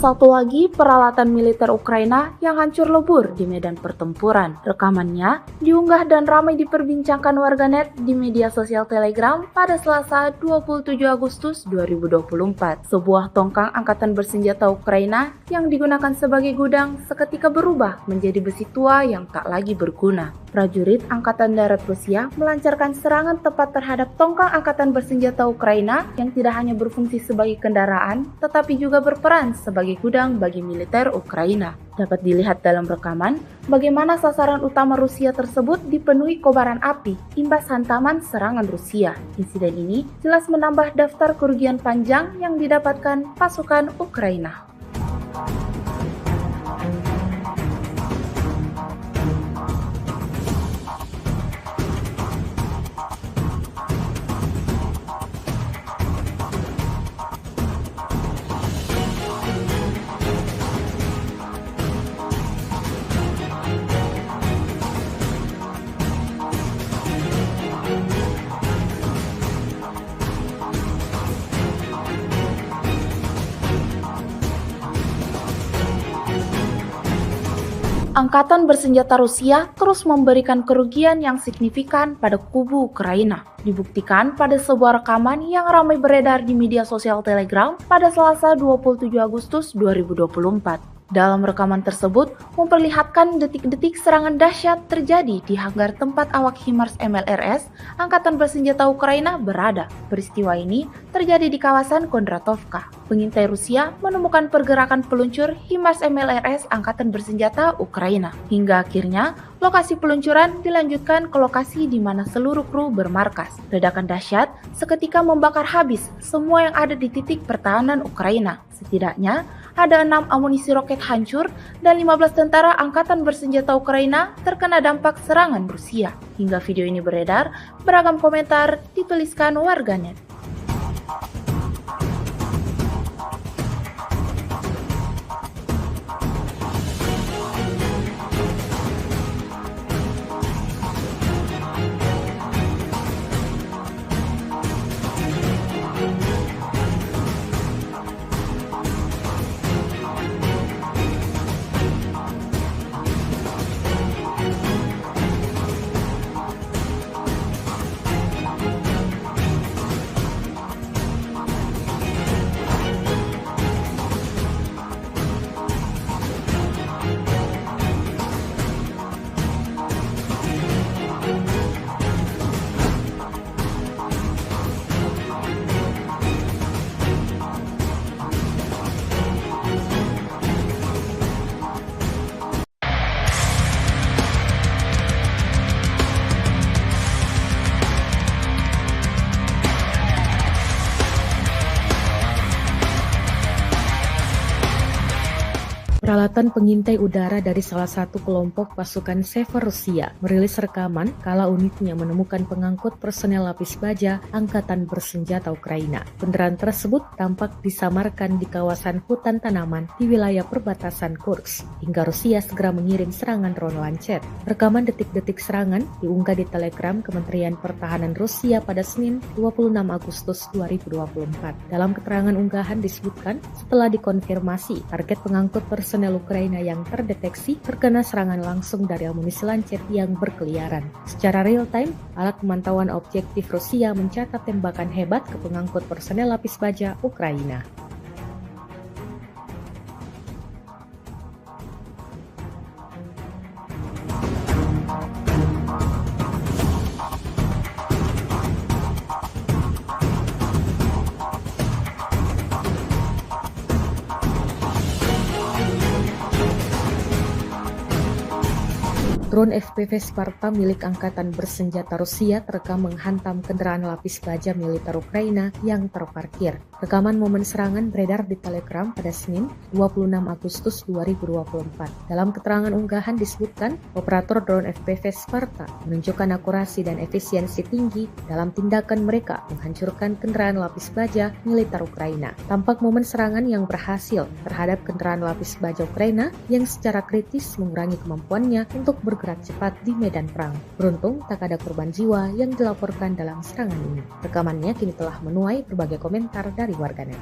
Satu lagi peralatan militer Ukraina yang hancur lebur di medan pertempuran. Rekamannya diunggah dan ramai diperbincangkan warganet di media sosial Telegram pada Selasa 27 Agustus 2024. Sebuah tongkang angkatan bersenjata Ukraina yang digunakan sebagai gudang seketika berubah menjadi besi tua yang tak lagi berguna. Prajurit Angkatan Darat Rusia melancarkan serangan tepat terhadap tongkang angkatan bersenjata Ukraina yang tidak hanya berfungsi sebagai kendaraan, tetapi juga berperan sebagai gudang bagi militer Ukraina. Dapat dilihat dalam rekaman bagaimana sasaran utama Rusia tersebut dipenuhi kobaran api imbas hantaman serangan Rusia. Insiden ini jelas menambah daftar kerugian panjang yang didapatkan pasukan Ukraina. Angkatan bersenjata Rusia terus memberikan kerugian yang signifikan pada kubu Ukraina. Dibuktikan pada sebuah rekaman yang ramai beredar di media sosial Telegram pada Selasa 27 Agustus 2024. Dalam rekaman tersebut memperlihatkan detik-detik serangan dahsyat terjadi di hanggar tempat awak HIMARS MLRS Angkatan Bersenjata Ukraina berada. Peristiwa ini terjadi di kawasan Kondratovka. Pengintai Rusia menemukan pergerakan peluncur HIMARS MLRS Angkatan Bersenjata Ukraina. Hingga akhirnya lokasi peluncuran dilanjutkan ke lokasi di mana seluruh kru bermarkas. Ledakan dahsyat seketika membakar habis semua yang ada di titik pertahanan Ukraina. Setidaknya ada 6 amunisi roket hancur dan 15 tentara Angkatan Bersenjata Ukraina terkena dampak serangan Rusia. Hingga video ini beredar, beragam komentar dituliskan warganet. Peralatan pengintai udara dari salah satu kelompok pasukan Sever Rusia merilis rekaman kala unitnya menemukan pengangkut personel lapis baja Angkatan Bersenjata Ukraina. Kendaraan tersebut tampak disamarkan di kawasan hutan tanaman di wilayah perbatasan Kursk, hingga Rusia segera mengirim serangan drone lancet. Rekaman detik-detik serangan diunggah di Telegram Kementerian Pertahanan Rusia pada Senin 26 Agustus 2024. Dalam keterangan unggahan disebutkan, setelah dikonfirmasi, target pengangkut personel Ukraina yang terdeteksi terkena serangan langsung dari amunisi lancet yang berkeliaran. Secara real-time, alat pemantauan objektif Rusia mencatat tembakan hebat ke pengangkut personel lapis baja Ukraina. Drone FPV Sparta milik Angkatan Bersenjata Rusia terekam menghantam kendaraan lapis baja militer Ukraina yang terparkir. Rekaman momen serangan beredar di Telegram pada Senin 26 Agustus 2024. Dalam keterangan unggahan disebutkan, operator drone FPV Sparta menunjukkan akurasi dan efisiensi tinggi dalam tindakan mereka menghancurkan kendaraan lapis baja militer Ukraina. Tampak momen serangan yang berhasil terhadap kendaraan lapis baja Ukraina yang secara kritis mengurangi kemampuannya untuk bergerak cepat di medan perang. Beruntung tak ada korban jiwa yang dilaporkan dalam serangan ini. Rekamannya kini telah menuai berbagai komentar dari warganet.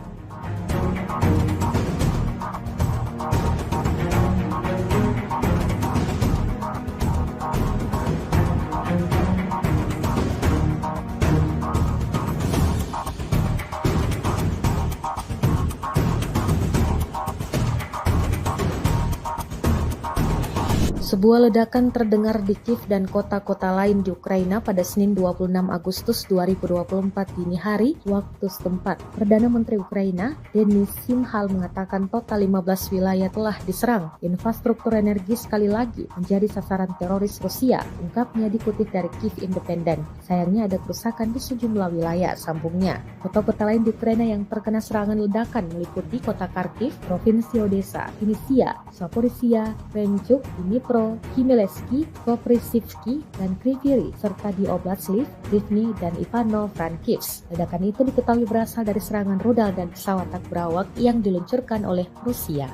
Sebuah ledakan terdengar di Kiev dan kota-kota lain di Ukraina pada Senin 26 Agustus 2024 dini hari waktu setempat. Perdana Menteri Ukraina, Denis Shmyhal mengatakan total 15 wilayah telah diserang. Infrastruktur energi sekali lagi menjadi sasaran teroris Rusia, ungkapnya dikutip dari Kiev Independent. Sayangnya ada kerusakan di sejumlah wilayah, sambungnya. Kota-kota lain di Ukraina yang terkena serangan ledakan meliputi kota Kharkiv, Provinsi Odessa, Vinnytsia, Zaporizhia, Krenchuk, Dnipro, Khmelnytskyi, Koprivsky, dan Kryvyi, serta di Oblast Lviv, Rivne, dan Ivano-Frankivsk. Ledakan itu diketahui berasal dari serangan rudal dan pesawat tak berawak yang diluncurkan oleh Rusia.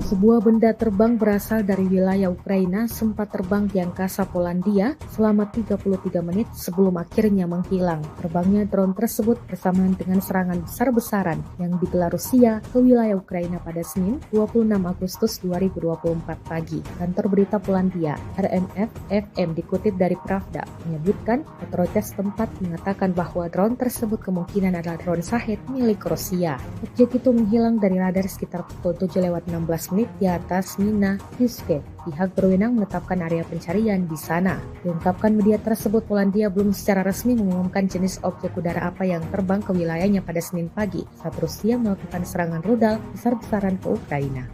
Sebuah benda terbang berasal dari wilayah Ukraina sempat terbang di angkasa Polandia selama 33 menit sebelum akhirnya menghilang. Terbangnya drone tersebut bersamaan dengan serangan besar-besaran yang digelar Rusia ke wilayah Ukraina pada Senin 26 Agustus 2024 pagi. Kantor berita Polandia, RMF-FM dikutip dari Pravda, menyebutkan otoritas tempat mengatakan bahwa drone tersebut kemungkinan adalah drone Shahed milik Rusia. Objek itu menghilang dari radar sekitar pukul 7:16 di atas Mina Yuske. Pihak berwenang menetapkan area pencarian di sana. Diungkapkan media tersebut, Polandia belum secara resmi mengumumkan jenis objek udara apa yang terbang ke wilayahnya pada Senin pagi saat Rusia melakukan serangan rudal besar-besaran ke Ukraina.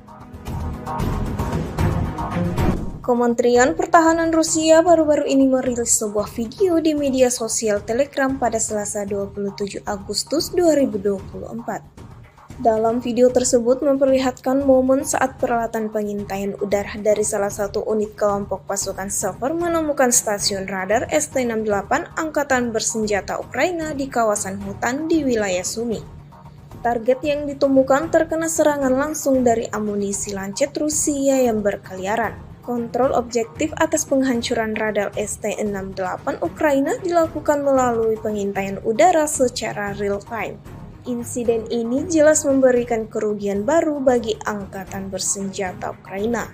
Kementerian Pertahanan Rusia baru-baru ini merilis sebuah video di media sosial Telegram pada Selasa 27 Agustus 2024. Dalam video tersebut memperlihatkan momen saat peralatan pengintaian udara dari salah satu unit kelompok pasukan Sever menemukan stasiun radar ST-68 Angkatan Bersenjata Ukraina di kawasan hutan di wilayah Sumy. Target yang ditemukan terkena serangan langsung dari amunisi lancet Rusia yang berkeliaran. Kontrol objektif atas penghancuran radar ST-68 Ukraina dilakukan melalui pengintaian udara secara real-time. Insiden ini jelas memberikan kerugian baru bagi Angkatan Bersenjata Ukraina.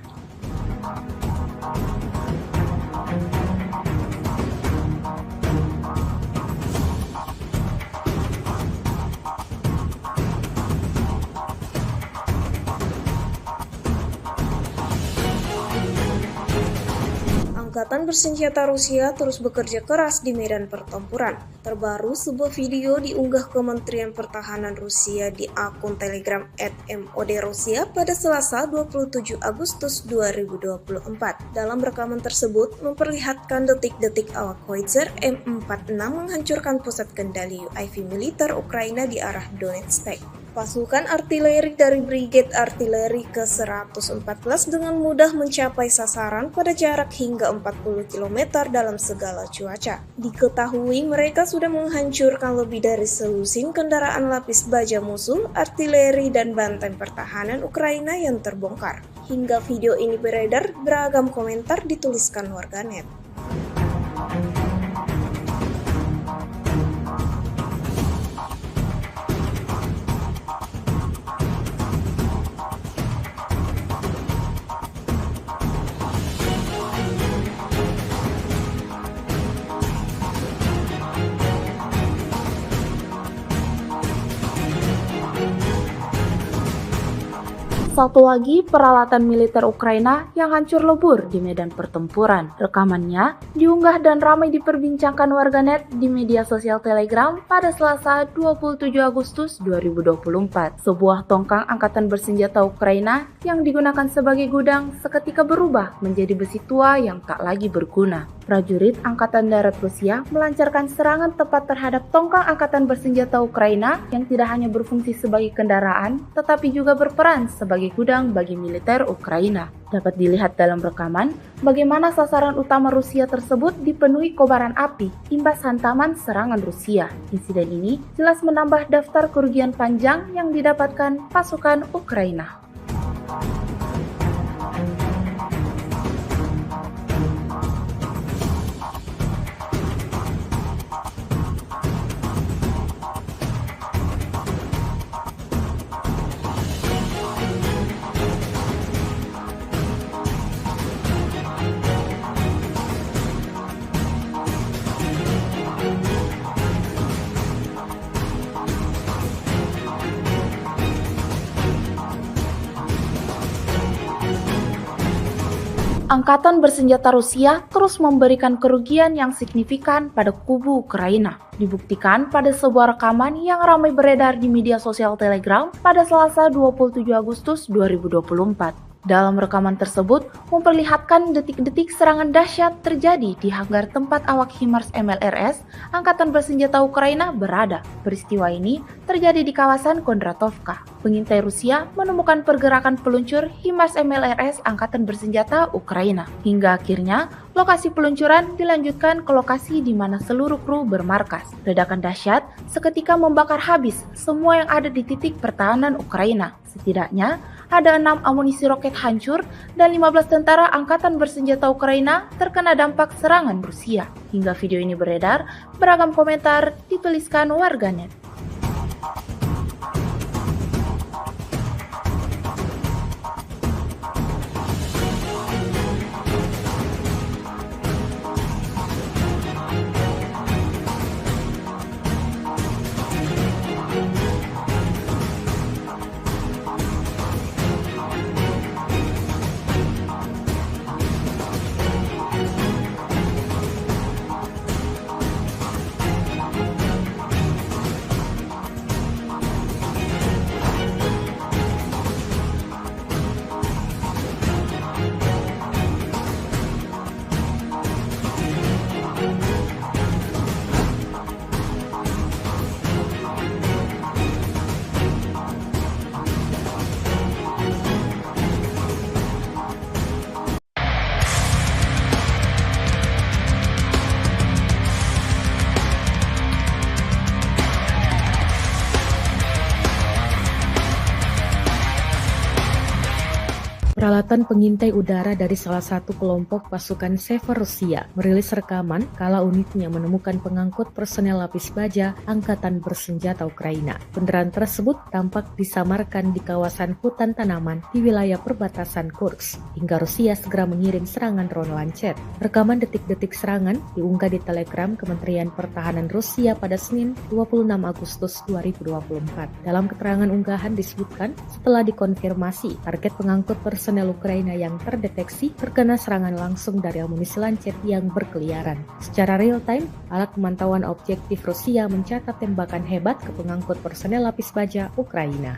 Angkatan Bersenjata Rusia terus bekerja keras di medan pertempuran. Terbaru, sebuah video diunggah Kementerian Pertahanan Rusia di akun Telegram @MOD-Rusia pada Selasa 27 Agustus 2024. Dalam rekaman tersebut memperlihatkan detik-detik awak Howitzer M46 menghancurkan pusat kendali UAV militer Ukraina di arah Donetsk. Pasukan artileri dari Brigade Artileri ke-114 dengan mudah mencapai sasaran pada jarak hingga 40 km dalam segala cuaca. Diketahui mereka sudah menghancurkan lebih dari selusin kendaraan lapis baja musuh, artileri, dan benteng pertahanan Ukraina yang terbongkar. Hingga video ini beredar, beragam komentar dituliskan warganet. Satu lagi peralatan militer Ukraina yang hancur lebur di medan pertempuran. Rekamannya diunggah dan ramai diperbincangkan warganet di media sosial Telegram pada Selasa 27 Agustus 2024. Sebuah tongkang angkatan bersenjata Ukraina yang digunakan sebagai gudang seketika berubah menjadi besi tua yang tak lagi berguna. Prajurit Angkatan Darat Rusia melancarkan serangan tepat terhadap tongkang angkatan bersenjata Ukraina yang tidak hanya berfungsi sebagai kendaraan, tetapi juga berperan sebagai gudang bagi militer Ukraina. Dapat dilihat dalam rekaman bagaimana sasaran utama Rusia tersebut dipenuhi kobaran api imbas hantaman serangan Rusia. Insiden ini jelas menambah daftar kerugian panjang yang didapatkan pasukan Ukraina. Angkatan bersenjata Rusia terus memberikan kerugian yang signifikan pada kubu Ukraina. Dibuktikan pada sebuah rekaman yang ramai beredar di media sosial Telegram pada Selasa 27 Agustus 2024. Dalam rekaman tersebut memperlihatkan detik-detik serangan dahsyat terjadi di hanggar tempat awak HIMARS MLRS Angkatan Bersenjata Ukraina berada. Peristiwa ini terjadi di kawasan Kondratovka. Pengintai Rusia menemukan pergerakan peluncur HIMARS MLRS Angkatan Bersenjata Ukraina. Hingga akhirnya lokasi peluncuran dilanjutkan ke lokasi di mana seluruh kru bermarkas. Ledakan dahsyat seketika membakar habis semua yang ada di titik pertahanan Ukraina. Setidaknya ada 6 amunisi roket hancur dan 15 tentara Angkatan Bersenjata Ukraina terkena dampak serangan Rusia. Hingga video ini beredar, beragam komentar dituliskan warganet. Peralatan pengintai udara dari salah satu kelompok pasukan Sever Rusia merilis rekaman kala unitnya menemukan pengangkut personel lapis baja Angkatan Bersenjata Ukraina. Kendaraan tersebut tampak disamarkan di kawasan hutan tanaman di wilayah perbatasan Kursk, hingga Rusia segera mengirim serangan drone lancet. Rekaman detik-detik serangan diunggah di Telegram Kementerian Pertahanan Rusia pada Senin 26 Agustus 2024. Dalam keterangan unggahan disebutkan setelah dikonfirmasi target pengangkut personel Ukraina yang terdeteksi terkena serangan langsung dari amunisi lancet yang berkeliaran. Secara real time, alat pemantauan objektif Rusia mencatat tembakan hebat ke pengangkut personel lapis baja Ukraina.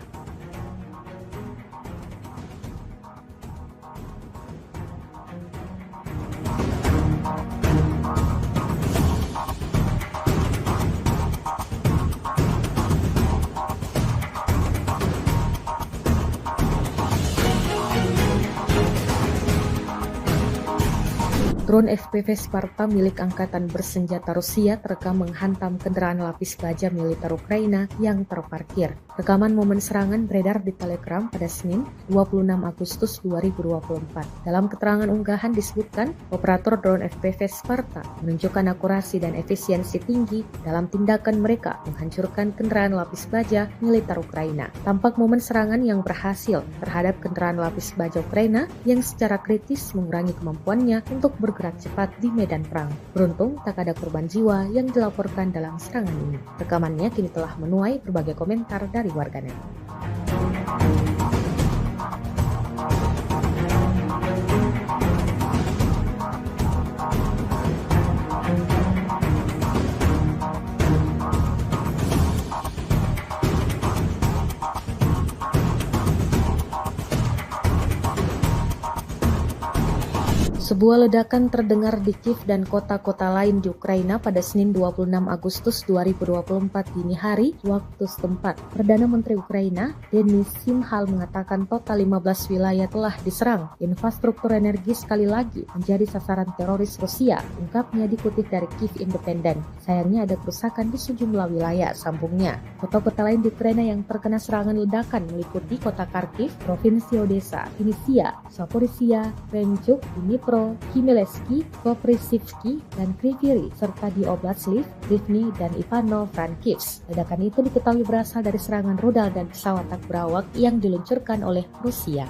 Drone FPV Sparta milik Angkatan Bersenjata Rusia terekam menghantam kendaraan lapis baja militer Ukraina yang terparkir. Rekaman momen serangan beredar di Telegram pada Senin 26 Agustus 2024. Dalam keterangan unggahan disebutkan, operator drone FPV Sparta menunjukkan akurasi dan efisiensi tinggi dalam tindakan mereka menghancurkan kendaraan lapis baja militer Ukraina. Tampak momen serangan yang berhasil terhadap kendaraan lapis baja Ukraina yang secara kritis mengurangi kemampuannya untuk bergerak cepat di medan perang. Beruntung tak ada korban jiwa yang dilaporkan dalam serangan ini. Rekamannya kini telah menuai berbagai komentar dari warganet. Sebuah ledakan terdengar di Kiev dan kota-kota lain di Ukraina pada Senin 26 Agustus 2024 dini hari waktu setempat. Perdana Menteri Ukraina, Denis Shmyhal mengatakan total 15 wilayah telah diserang. Infrastruktur energi sekali lagi menjadi sasaran teroris Rusia, ungkapnya dikutip dari Kiev Independent. Sayangnya ada kerusakan di sejumlah wilayah, sambungnya. Kota-kota lain di Ukraina yang terkena serangan ledakan meliputi kota Kharkiv, Provinsi Odessa, Vinnytsia, Zaporizhia, Krenchuk, Dnipro, Khmelnytskyi, Koprivsky, dan Kryvyi, serta di Oblast Lviv, Rivne, dan Ivano-Frankivsk. Ledakan itu diketahui berasal dari serangan rudal dan pesawat tak berawak yang diluncurkan oleh Rusia.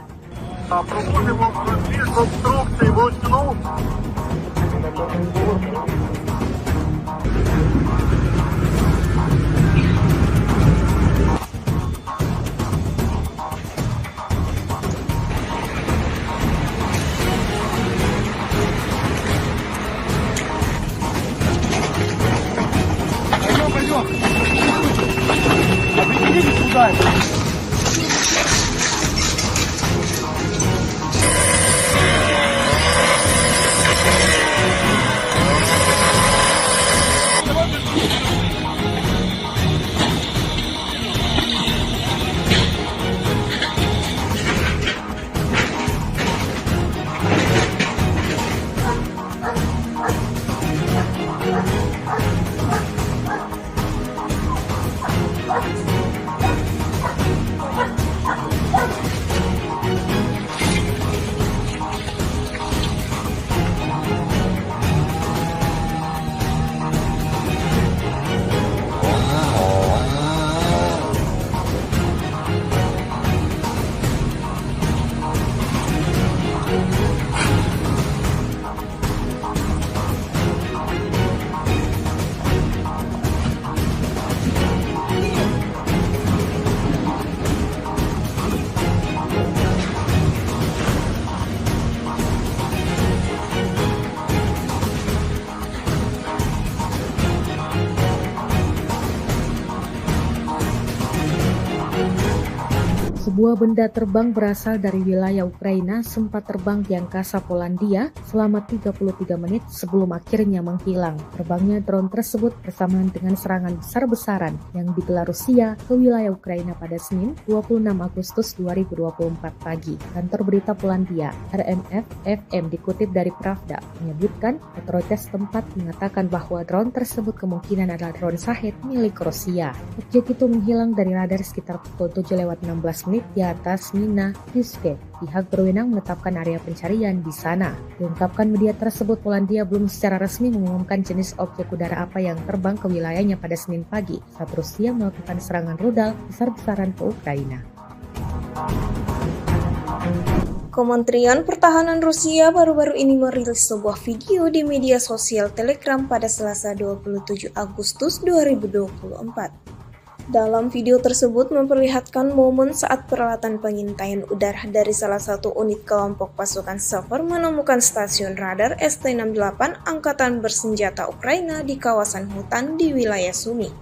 Sebuah benda terbang berasal dari wilayah Ukraina sempat terbang di angkasa Polandia selama 33 menit sebelum akhirnya menghilang. Terbangnya drone tersebut bersamaan dengan serangan besar-besaran yang digelar Rusia ke wilayah Ukraina pada Senin 26 Agustus 2024 pagi. Kantor berita Polandia, RMF-FM dikutip dari Pravda, menyebutkan otoritas setempat mengatakan bahwa drone tersebut kemungkinan adalah drone Shahed milik Rusia. Objek itu menghilang dari radar sekitar pukul 7:16 di atas Mina Yuske. Pihak berwenang menetapkan area pencarian di sana. Diungkapkan media tersebut, Polandia belum secara resmi mengumumkan jenis objek udara apa yang terbang ke wilayahnya pada Senin pagi saat Rusia melakukan serangan rudal besar-besaran ke Ukraina. Kementerian Pertahanan Rusia baru-baru ini merilis sebuah video di media sosial Telegram pada Selasa 27 Agustus 2024. Dalam video tersebut memperlihatkan momen saat peralatan pengintaian udara dari salah satu unit kelompok pasukan Sever menemukan stasiun radar ST-68 Angkatan Bersenjata Ukraina di kawasan hutan di wilayah Sumy.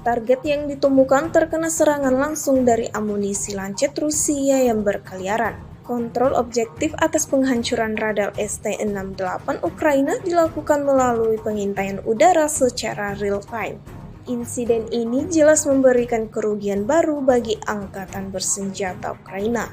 Target yang ditemukan terkena serangan langsung dari amunisi lancet Rusia yang berkeliaran. Kontrol objektif atas penghancuran radar ST-68 Ukraina dilakukan melalui pengintaian udara secara real-time. Insiden ini jelas memberikan kerugian baru bagi Angkatan Bersenjata Ukraina.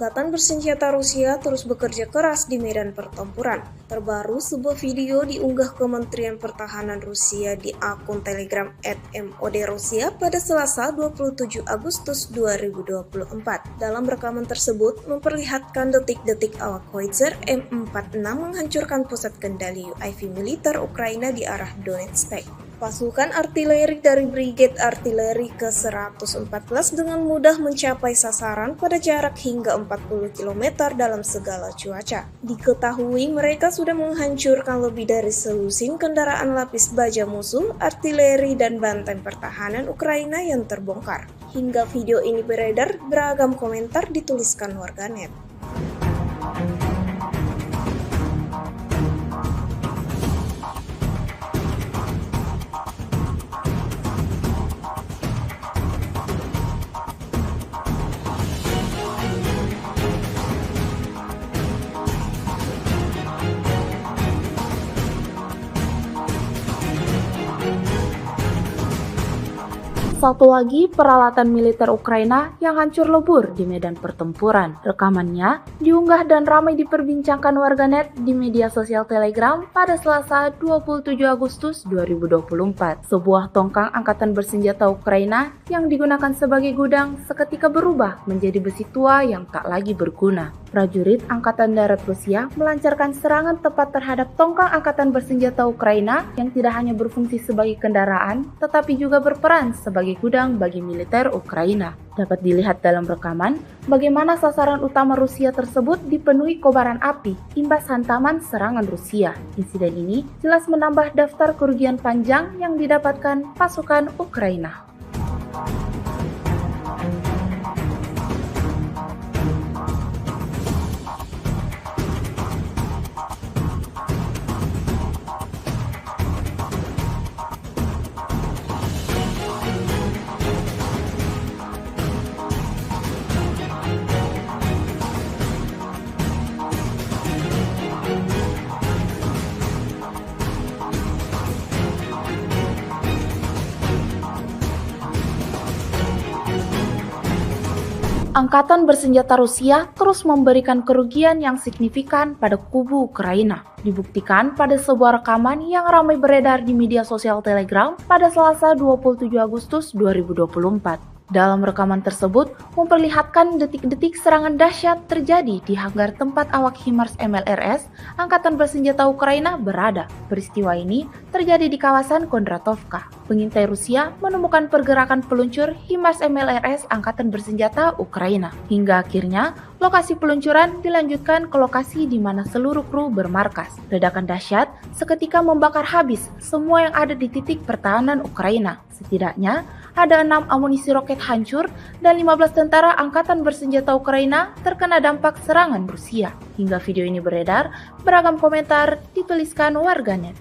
Angkatan Bersenjata Rusia terus bekerja keras di medan pertempuran. Terbaru, sebuah video diunggah Kementerian Pertahanan Rusia di akun Telegram @MOD-Rusia pada Selasa 27 Agustus 2024. Dalam rekaman tersebut memperlihatkan detik-detik awak Howitzer M46 menghancurkan pusat kendali UAV militer Ukraina di arah Donetsk. Pasukan artileri dari Brigade Artileri ke-114 dengan mudah mencapai sasaran pada jarak hingga 40 km dalam segala cuaca. Diketahui mereka sudah menghancurkan lebih dari selusin kendaraan lapis baja musuh, artileri, dan benteng pertahanan Ukraina yang terbongkar. Hingga video ini beredar, beragam komentar dituliskan warganet. Satu lagi peralatan militer Ukraina yang hancur lebur di medan pertempuran. Rekamannya diunggah dan ramai diperbincangkan warganet di media sosial Telegram pada Selasa 27 Agustus 2024. Sebuah tongkang angkatan bersenjata Ukraina yang digunakan sebagai gudang seketika berubah menjadi besi tua yang tak lagi berguna. Prajurit Angkatan Darat Rusia melancarkan serangan tepat terhadap tongkang angkatan bersenjata Ukraina yang tidak hanya berfungsi sebagai kendaraan, tetapi juga berperan sebagai gudang bagi militer Ukraina. Dapat dilihat dalam rekaman bagaimana sasaran utama Rusia tersebut dipenuhi kobaran api imbas hantaman serangan Rusia. Insiden ini jelas menambah daftar kerugian panjang yang didapatkan pasukan Ukraina. Angkatan bersenjata Rusia terus memberikan kerugian yang signifikan pada kubu Ukraina. Dibuktikan pada sebuah rekaman yang ramai beredar di media sosial Telegram pada Selasa 27 Agustus 2024. Dalam rekaman tersebut memperlihatkan detik-detik serangan dahsyat terjadi di hanggar tempat awak HIMARS MLRS Angkatan Bersenjata Ukraina berada. Peristiwa ini terjadi di kawasan Kondratovka. Pengintai Rusia menemukan pergerakan peluncur HIMARS MLRS Angkatan Bersenjata Ukraina. Hingga akhirnya lokasi peluncuran dilanjutkan ke lokasi di mana seluruh kru bermarkas. Ledakan dahsyat seketika membakar habis semua yang ada di titik pertahanan Ukraina. Setidaknya ada 6 amunisi roket hancur dan 15 tentara Angkatan Bersenjata Ukraina terkena dampak serangan Rusia. Hingga video ini beredar, beragam komentar dituliskan warganet.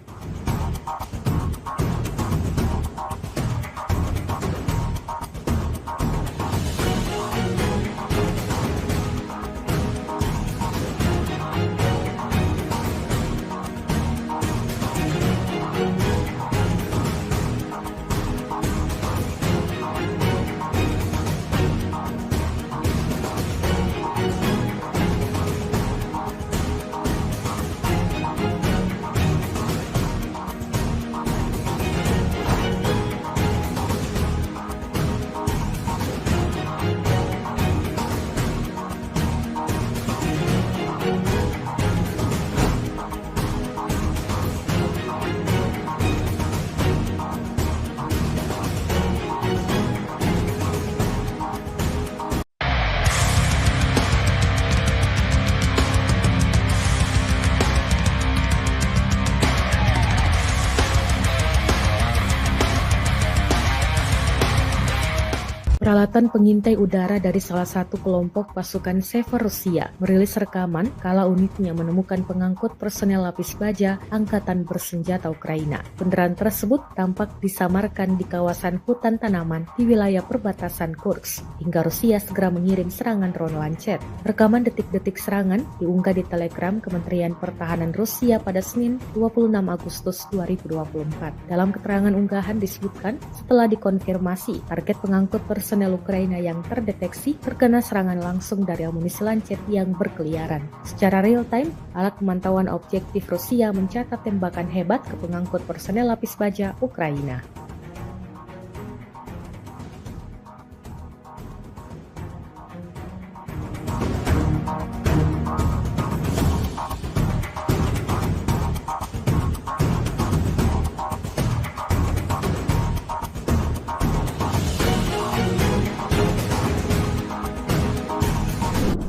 Peralatan pengintai udara dari salah satu kelompok pasukan Sever Rusia merilis rekaman kala unitnya menemukan pengangkut personel lapis baja Angkatan Bersenjata Ukraina. Kendaraan tersebut tampak disamarkan di kawasan hutan tanaman di wilayah perbatasan Kursk, hingga Rusia segera mengirim serangan drone Lancet. Rekaman detik-detik serangan diunggah di Telegram Kementerian Pertahanan Rusia pada Senin 26 Agustus 2024. Dalam keterangan unggahan disebutkan, setelah dikonfirmasi, target pengangkut personel Ukraina yang terdeteksi terkena serangan langsung dari amunisi Lancet yang berkeliaran. Secara real-time, alat pemantauan objektif Rusia mencatat tembakan hebat ke pengangkut personel lapis baja Ukraina.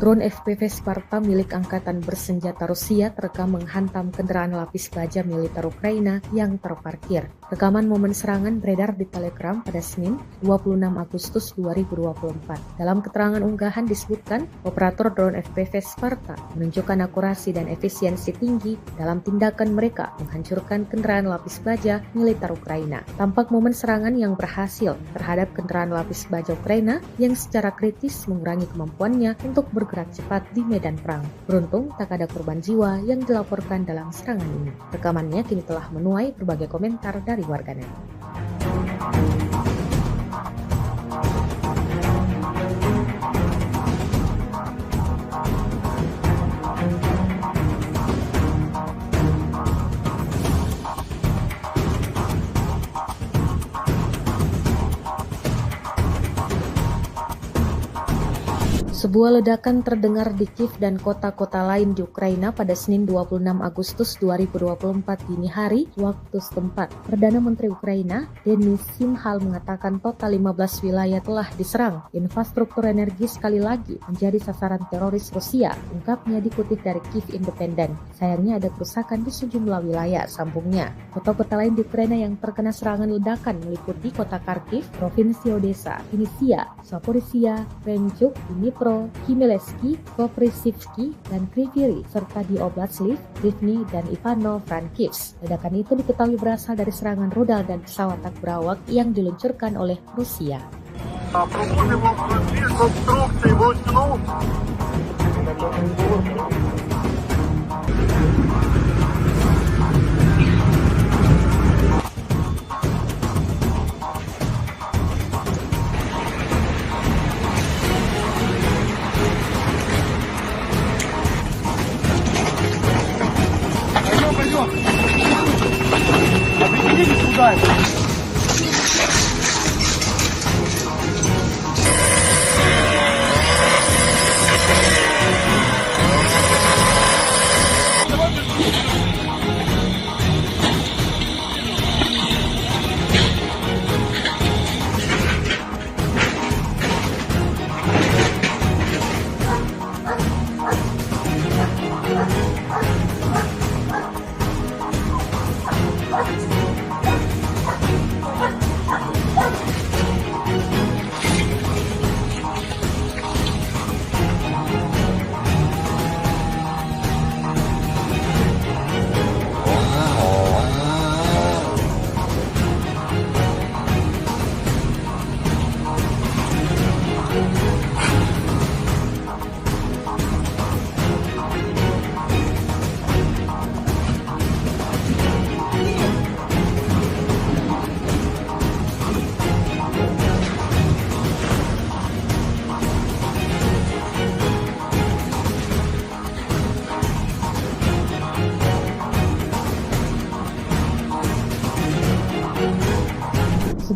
Drone FPV Sparta milik Angkatan Bersenjata Rusia terekam menghantam kendaraan lapis baja militer Ukraina yang terparkir. Rekaman momen serangan beredar di Telegram pada Senin 26 Agustus 2024. Dalam keterangan unggahan disebutkan, operator drone FPV Sparta menunjukkan akurasi dan efisiensi tinggi dalam tindakan mereka menghancurkan kendaraan lapis baja militer Ukraina. Tampak momen serangan yang berhasil terhadap kendaraan lapis baja Ukraina yang secara kritis mengurangi kemampuannya untuk bergerak cepat di medan perang. Beruntung tak ada korban jiwa yang dilaporkan dalam serangan ini. Rekamannya kini telah menuai berbagai komentar dari warganet. Sebuah ledakan terdengar di Kiev dan kota-kota lain di Ukraina pada Senin 26 Agustus 2024 dini hari waktu setempat. Perdana Menteri Ukraina, Denis Shmyhal mengatakan total 15 wilayah telah diserang. Infrastruktur energi sekali lagi menjadi sasaran teroris Rusia, ungkapnya dikutip dari Kiev Independent. Sayangnya ada kerusakan di sejumlah wilayah, sambungnya. Kota-kota lain di Ukraina yang terkena serangan ledakan meliputi kota Kharkiv, Provinsi Odessa, Vinnytsia, Zaporizhia, Krenchuk, Dnipro, Khmelnytskyi, Koprivsky, dan Kryvyi, serta di Oblast Lviv, Rivne, dan Ivano-Frankivsk. Ledakan itu diketahui berasal dari serangan rudal dan pesawat tak berawak yang diluncurkan oleh Rusia.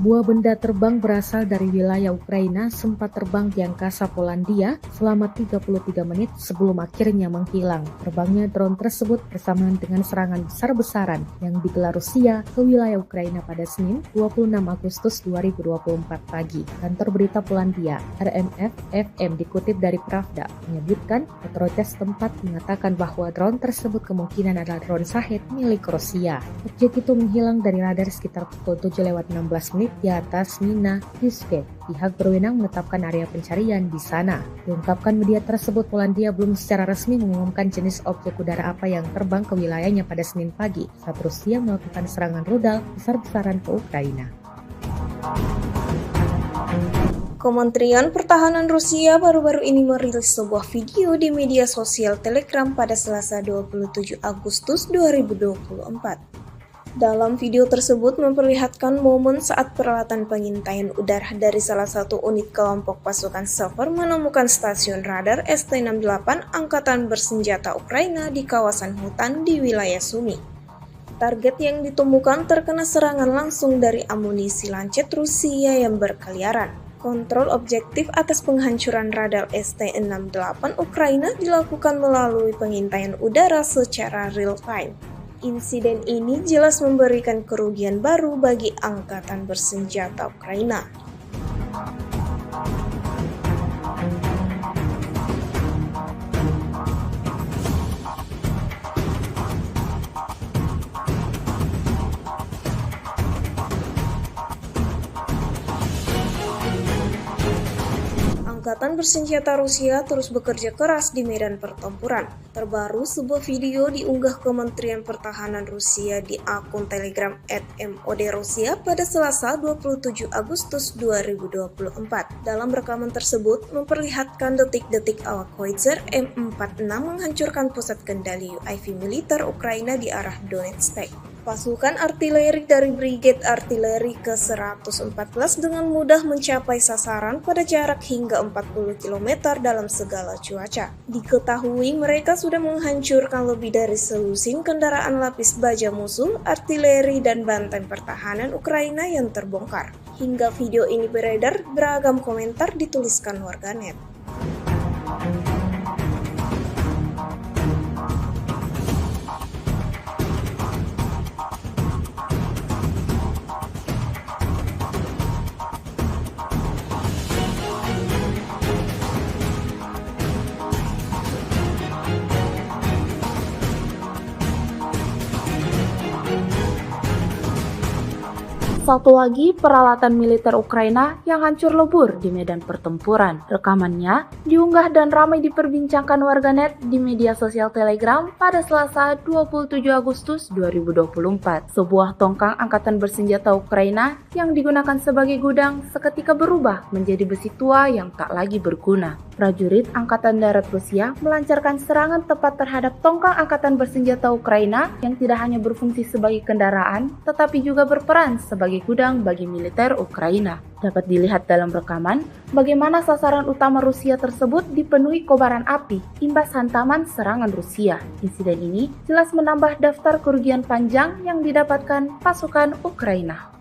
Sebuah benda terbang berasal dari wilayah Ukraina sempat terbang di angkasa Polandia selama 33 menit sebelum akhirnya menghilang. Terbangnya drone tersebut bersamaan dengan serangan besar-besaran yang digelar Rusia ke wilayah Ukraina pada Senin 26 Agustus 2024 pagi. Kantor berita Polandia, RMF-FM dikutip dari Pravda, menyebutkan otoritas setempat mengatakan bahwa drone tersebut kemungkinan adalah drone Shahed milik Rusia. Objek itu menghilang dari radar sekitar pukul 7:16 di atas Mina Yuske. Pihak berwenang menetapkan area pencarian di sana. Diungkapkan media tersebut, Polandia belum secara resmi mengumumkan jenis objek udara apa yang terbang ke wilayahnya pada Senin pagi saat Rusia melakukan serangan rudal besar-besaran ke Ukraina. Kementerian Pertahanan Rusia baru-baru ini merilis sebuah video di media sosial Telegram pada Selasa 27 Agustus 2024. Dalam video tersebut memperlihatkan momen saat peralatan pengintaian udara dari salah satu unit kelompok pasukan Sever menemukan stasiun radar ST-68 Angkatan Bersenjata Ukraina di kawasan hutan di wilayah Sumy. Target yang ditemukan terkena serangan langsung dari amunisi lancet Rusia yang berkeliaran. Kontrol objektif atas penghancuran radar ST-68 Ukraina dilakukan melalui pengintaian udara secara real-time. Insiden ini jelas memberikan kerugian baru bagi Angkatan Bersenjata Ukraina. Angkatan Bersenjata Rusia terus bekerja keras di medan pertempuran. Terbaru, sebuah video diunggah Kementerian Pertahanan Rusia di akun Telegram @MOD-Rusia pada Selasa 27 Agustus 2024. Dalam rekaman tersebut memperlihatkan detik-detik awak Howitzer M46 menghancurkan pusat kendali UAV militer Ukraina di arah Donetsk. Pasukan artileri dari Brigade Artileri ke-114 dengan mudah mencapai sasaran pada jarak hingga 40 km dalam segala cuaca. Diketahui mereka sudah menghancurkan lebih dari selusin kendaraan lapis baja musuh, artileri, dan benteng pertahanan Ukraina yang terbongkar. Hingga video ini beredar, beragam komentar dituliskan warganet. Satu lagi peralatan militer Ukraina yang hancur lebur di medan pertempuran. Rekamannya diunggah dan ramai diperbincangkan warganet di media sosial Telegram pada Selasa 27 Agustus 2024. Sebuah tongkang angkatan bersenjata Ukraina yang digunakan sebagai gudang seketika berubah menjadi besi tua yang tak lagi berguna. Prajurit Angkatan Darat Rusia melancarkan serangan tepat terhadap tongkang angkatan bersenjata Ukraina yang tidak hanya berfungsi sebagai kendaraan, tetapi juga berperan sebagai gudang bagi militer Ukraina. Dapat dilihat dalam rekaman bagaimana sasaran utama Rusia tersebut dipenuhi kobaran api imbas hantaman serangan Rusia. Insiden ini jelas menambah daftar kerugian panjang yang didapatkan pasukan Ukraina.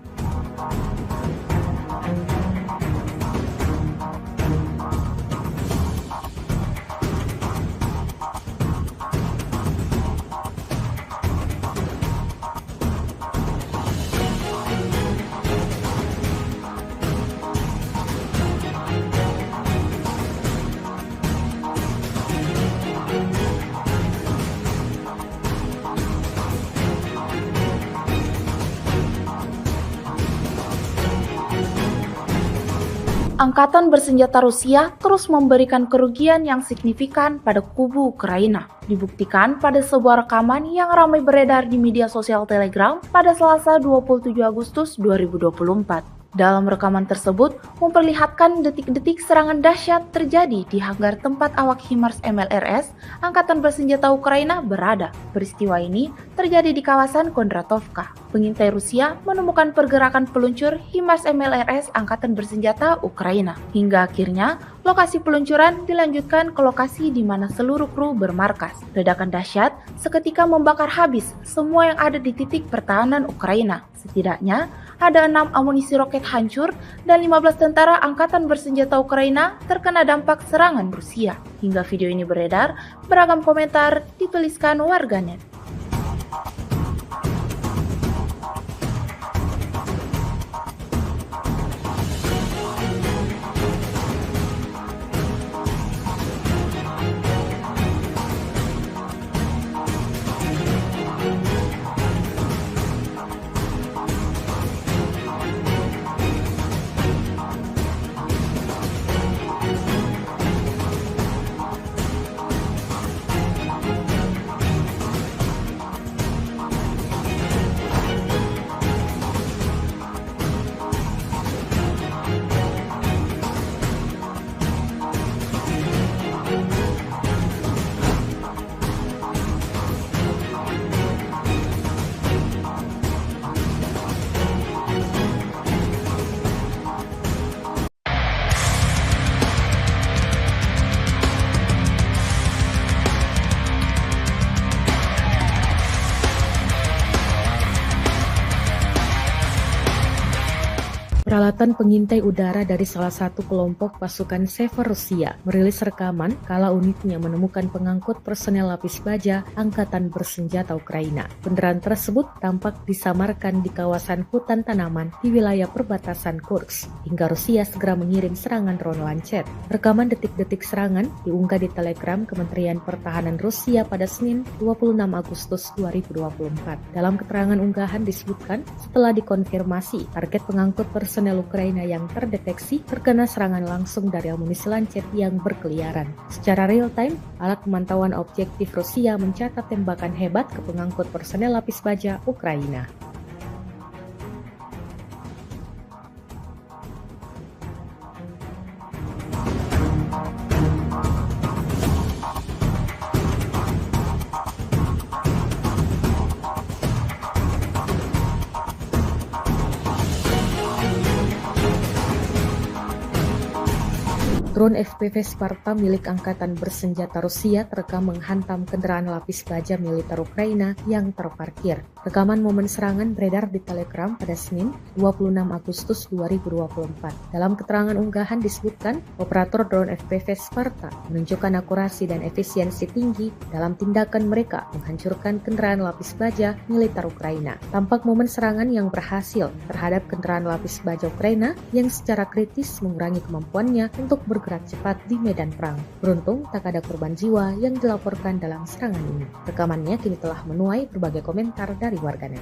Angkatan bersenjata Rusia terus memberikan kerugian yang signifikan pada kubu Ukraina. Dibuktikan pada sebuah rekaman yang ramai beredar di media sosial Telegram pada Selasa 27 Agustus 2024. Dalam rekaman tersebut memperlihatkan detik-detik serangan dahsyat terjadi di hanggar tempat awak HIMARS MLRS Angkatan Bersenjata Ukraina berada. Peristiwa ini terjadi di kawasan Kondratovka. Pengintai Rusia menemukan pergerakan peluncur HIMARS MLRS Angkatan Bersenjata Ukraina. Hingga akhirnya lokasi peluncuran dilanjutkan ke lokasi di mana seluruh kru bermarkas. Ledakan dahsyat seketika membakar habis semua yang ada di titik pertahanan Ukraina. Setidaknya ada 6 amunisi roket hancur dan 15 tentara Angkatan Bersenjata Ukraina terkena dampak serangan Rusia. Hingga video ini beredar, beragam komentar dituliskan warganet. Peralatan pengintai udara dari salah satu kelompok pasukan Sever Rusia merilis rekaman kala unitnya menemukan pengangkut personel lapis baja Angkatan Bersenjata Ukraina. Kendaraan tersebut tampak disamarkan di kawasan hutan tanaman di wilayah perbatasan Kursk, hingga Rusia segera mengirim serangan drone Lancet. Rekaman detik-detik serangan diunggah di Telegram Kementerian Pertahanan Rusia pada Senin 26 Agustus 2024. Dalam keterangan unggahan disebutkan setelah dikonfirmasi target pengangkut personel Ukraina yang terdeteksi terkena serangan langsung dari amunisi Lancet yang berkeliaran. Secara real-time, alat pemantauan objektif Rusia mencatat tembakan hebat ke pengangkut personel lapis baja Ukraina. Drone FPV Sparta milik Angkatan Bersenjata Rusia terekam menghantam kendaraan lapis baja militer Ukraina yang terparkir. Rekaman momen serangan beredar di Telegram pada Senin 26 Agustus 2024. Dalam keterangan unggahan disebutkan, operator drone FPV Sparta menunjukkan akurasi dan efisiensi tinggi dalam tindakan mereka menghancurkan kendaraan lapis baja militer Ukraina. Tampak momen serangan yang berhasil terhadap kendaraan lapis baja Ukraina yang secara kritis mengurangi kemampuannya untuk bergerak cepat di medan perang. Beruntung tak ada korban jiwa yang dilaporkan dalam serangan ini. Rekamannya kini telah menuai berbagai komentar dari warganet.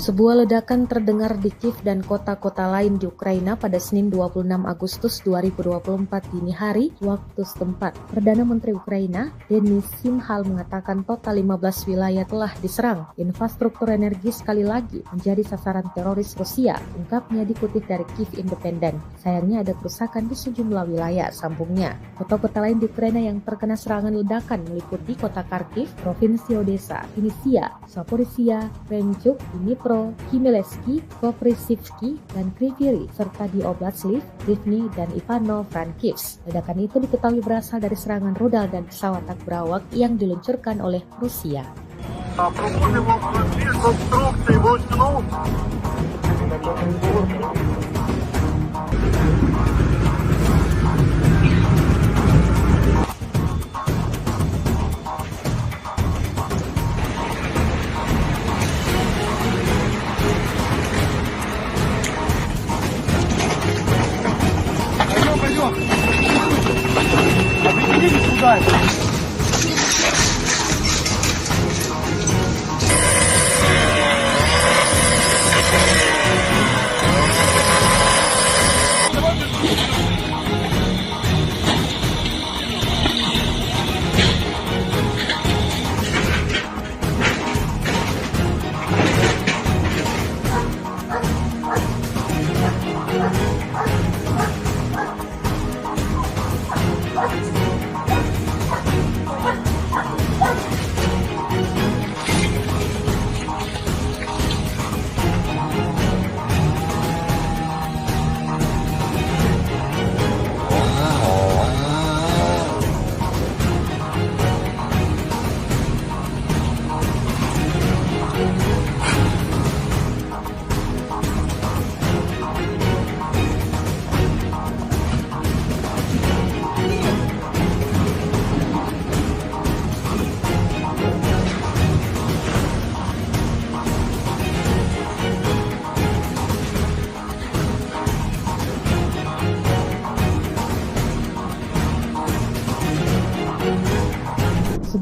Sebuah ledakan terdengar di Kiev dan kota-kota lain di Ukraina pada Senin 26 Agustus 2024 dini hari waktu setempat. Perdana Menteri Ukraina, Denis Shmyhal mengatakan total 15 wilayah telah diserang. Infrastruktur energi sekali lagi menjadi sasaran teroris Rusia, ungkapnya dikutip dari Kiev Independent. Sayangnya ada kerusakan di sejumlah wilayah, sambungnya. Kota-kota lain di Ukraina yang terkena serangan ledakan meliputi kota Kharkiv, Provinsi Odessa, Vinnytsia, Zaporizhia, Krenchuk, Dnipro, Khmelnytskyi, Koprivsky, dan Kryvyi Rih, serta di Oblast Lviv, Rivne, dan Ivano-Frankivsk. Ledakan itu diketahui berasal dari serangan rudal dan pesawat tak berawak yang diluncurkan oleh Rusia.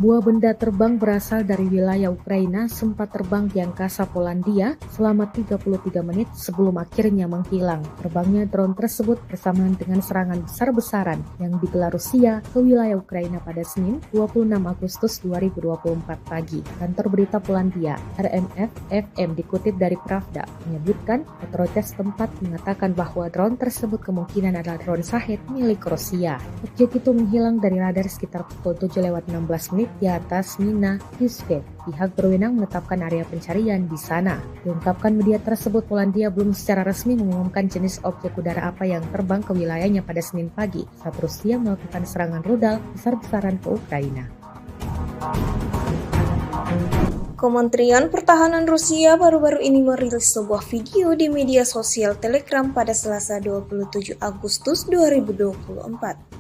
Sebuah benda terbang berasal dari wilayah Ukraina sempat terbang di angkasa Polandia selama 33 menit sebelum akhirnya menghilang. Terbangnya drone tersebut bersamaan dengan serangan besar-besaran yang digelar Rusia ke wilayah Ukraina pada Senin 26 Agustus 2024 pagi. Kantor berita Polandia, RMF-FM dikutip dari Pravda, menyebutkan otoritas tempat mengatakan bahwa drone tersebut kemungkinan adalah drone Shahed milik Rusia. Objek itu menghilang dari radar sekitar pukul 7:16 di atas Mina Yusve. Pihak berwenang menetapkan area pencarian di sana. Diungkapkan media tersebut, Polandia belum secara resmi mengumumkan jenis objek udara apa yang terbang ke wilayahnya pada Senin pagi saat Rusia melakukan serangan rudal besar-besaran ke Ukraina. Kementerian Pertahanan Rusia baru-baru ini merilis sebuah video di media sosial Telegram pada Selasa 27 Agustus 2024.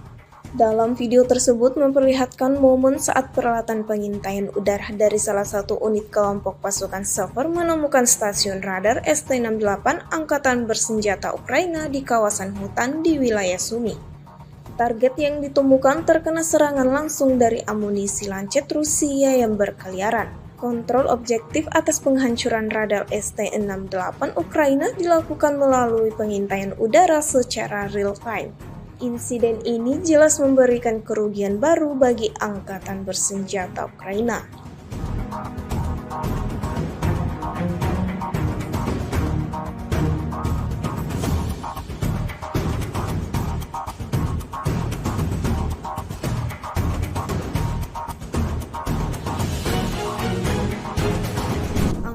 Dalam video tersebut memperlihatkan momen saat peralatan pengintaian udara dari salah satu unit kelompok pasukan Sever menemukan stasiun radar ST-68 Angkatan Bersenjata Ukraina di kawasan hutan di wilayah Sumy. Target yang ditemukan terkena serangan langsung dari amunisi lancet Rusia yang berkeliaran. Kontrol objektif atas penghancuran radar ST-68 Ukraina dilakukan melalui pengintaian udara secara real-time. Insiden ini jelas memberikan kerugian baru bagi Angkatan Bersenjata Ukraina.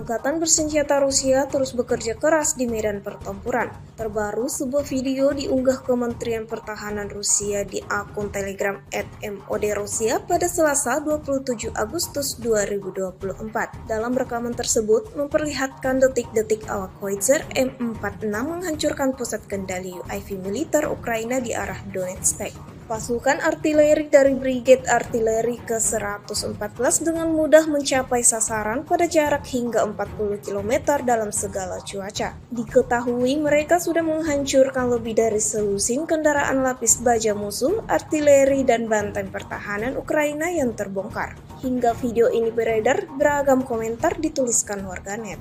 Angkatan Bersenjata Rusia terus bekerja keras di medan pertempuran. Terbaru, sebuah video diunggah Kementerian Pertahanan Rusia di akun Telegram @mod_Rusia pada Selasa 27 Agustus 2024. Dalam rekaman tersebut memperlihatkan detik-detik awak Howitzer M46 menghancurkan pusat kendali UAV militer Ukraina di arah Donetsk. Pasukan artileri dari Brigade Artileri ke-114 dengan mudah mencapai sasaran pada jarak hingga 40 km dalam segala cuaca. Diketahui mereka sudah menghancurkan lebih dari selusin kendaraan lapis baja musuh, artileri, dan benteng pertahanan Ukraina yang terbongkar. Hingga video ini beredar, beragam komentar dituliskan warganet.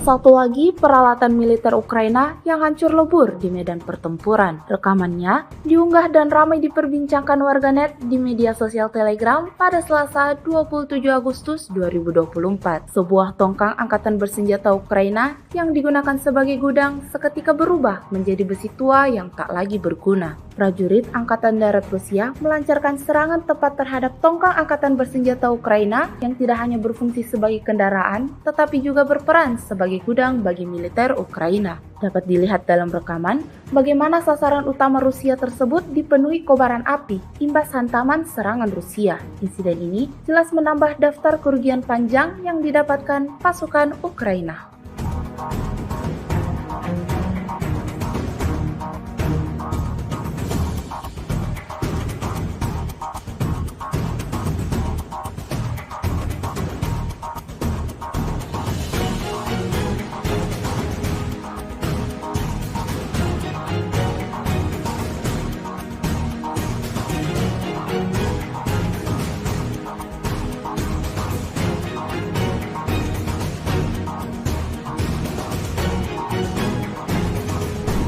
Satu lagi peralatan militer Ukraina yang hancur lebur di medan pertempuran. Rekamannya diunggah dan ramai diperbincangkan warganet di media sosial Telegram pada Selasa 27 Agustus 2024. Sebuah tongkang angkatan bersenjata Ukraina yang digunakan sebagai gudang seketika berubah menjadi besi tua yang tak lagi berguna. Prajurit Angkatan Darat Rusia melancarkan serangan tepat terhadap tongkang angkatan bersenjata Ukraina yang tidak hanya berfungsi sebagai kendaraan, tetapi juga berperan sebagai gudang bagi militer Ukraina. Dapat dilihat dalam rekaman bagaimana sasaran utama Rusia tersebut dipenuhi kobaran api imbas hantaman serangan Rusia. Insiden ini jelas menambah daftar kerugian panjang yang didapatkan pasukan Ukraina.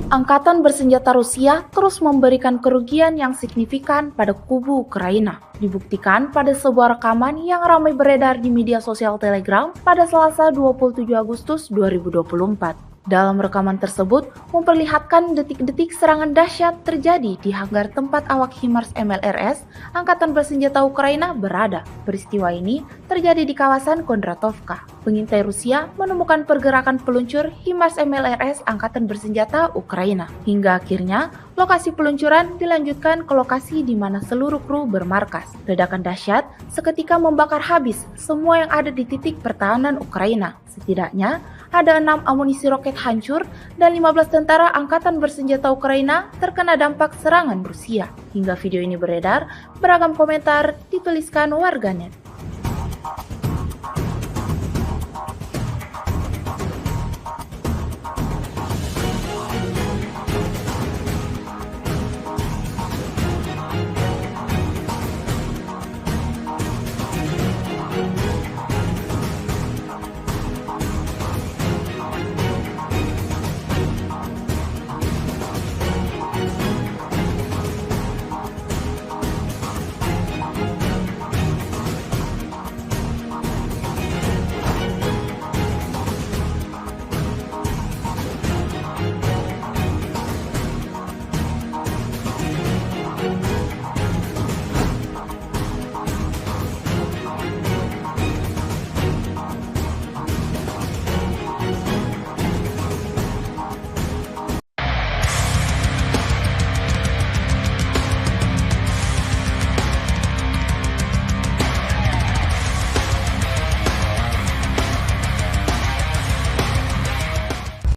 Angkatan bersenjata Rusia terus memberikan kerugian yang signifikan pada kubu Ukraina. Dibuktikan pada sebuah rekaman yang ramai beredar di media sosial Telegram pada Selasa 27 Agustus 2024. Dalam rekaman tersebut memperlihatkan detik-detik serangan dahsyat terjadi di hanggar tempat awak HIMARS MLRS Angkatan Bersenjata Ukraina berada. Peristiwa ini terjadi di kawasan Kondratovka. Pengintai Rusia menemukan pergerakan peluncur HIMARS MLRS Angkatan Bersenjata Ukraina. Hingga akhirnya lokasi peluncuran dilanjutkan ke lokasi di mana seluruh kru bermarkas. Ledakan dahsyat seketika membakar habis semua yang ada di titik pertahanan Ukraina. Setidaknya ada 6 amunisi roket hancur dan 15 tentara Angkatan Bersenjata Ukraina terkena dampak serangan Rusia. Hingga video ini beredar, beragam komentar dituliskan warganet.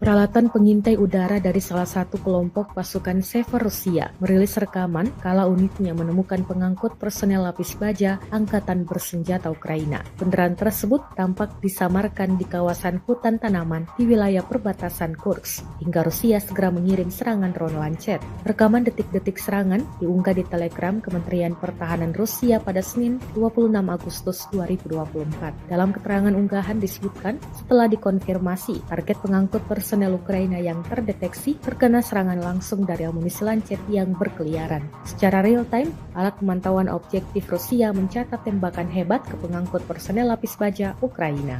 Peralatan pengintai udara dari salah satu kelompok pasukan Sever Rusia merilis rekaman kala unitnya menemukan pengangkut personel lapis baja Angkatan Bersenjata Ukraina. Kendaraan tersebut tampak disamarkan di kawasan hutan tanaman di wilayah perbatasan Kursk, hingga Rusia segera mengirim serangan drone Lancet. Rekaman detik-detik serangan diunggah di Telegram Kementerian Pertahanan Rusia pada Senin 26 Agustus 2024. Dalam keterangan unggahan disebutkan setelah dikonfirmasi target pengangkut personel Ukraina yang terdeteksi terkena serangan langsung dari amunisi Lancet yang berkeliaran. Secara real-time, alat pemantauan objektif Rusia mencatat tembakan hebat ke pengangkut personel lapis baja Ukraina.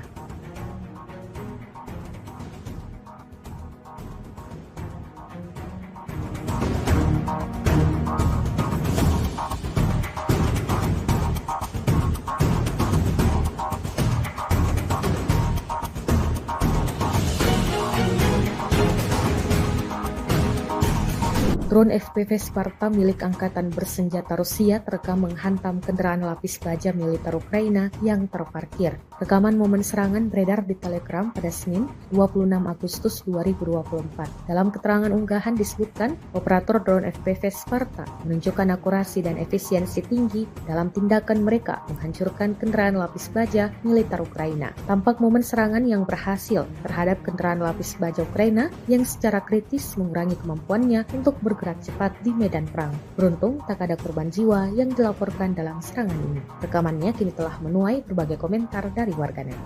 Drone FPV Sparta milik Angkatan Bersenjata Rusia terekam menghantam kendaraan lapis baja militer Ukraina yang terparkir. Rekaman momen serangan beredar di Telegram pada Senin 26 Agustus 2024. Dalam keterangan unggahan disebutkan, operator drone FPV Sparta menunjukkan akurasi dan efisiensi tinggi dalam tindakan mereka menghancurkan kendaraan lapis baja militer Ukraina. Tampak momen serangan yang berhasil terhadap kendaraan lapis baja Ukraina yang secara kritis mengurangi kemampuannya untuk bergerak cepat di medan perang. Beruntung tak ada korban jiwa yang dilaporkan dalam serangan ini. Rekamannya kini telah menuai berbagai komentar dari warganet.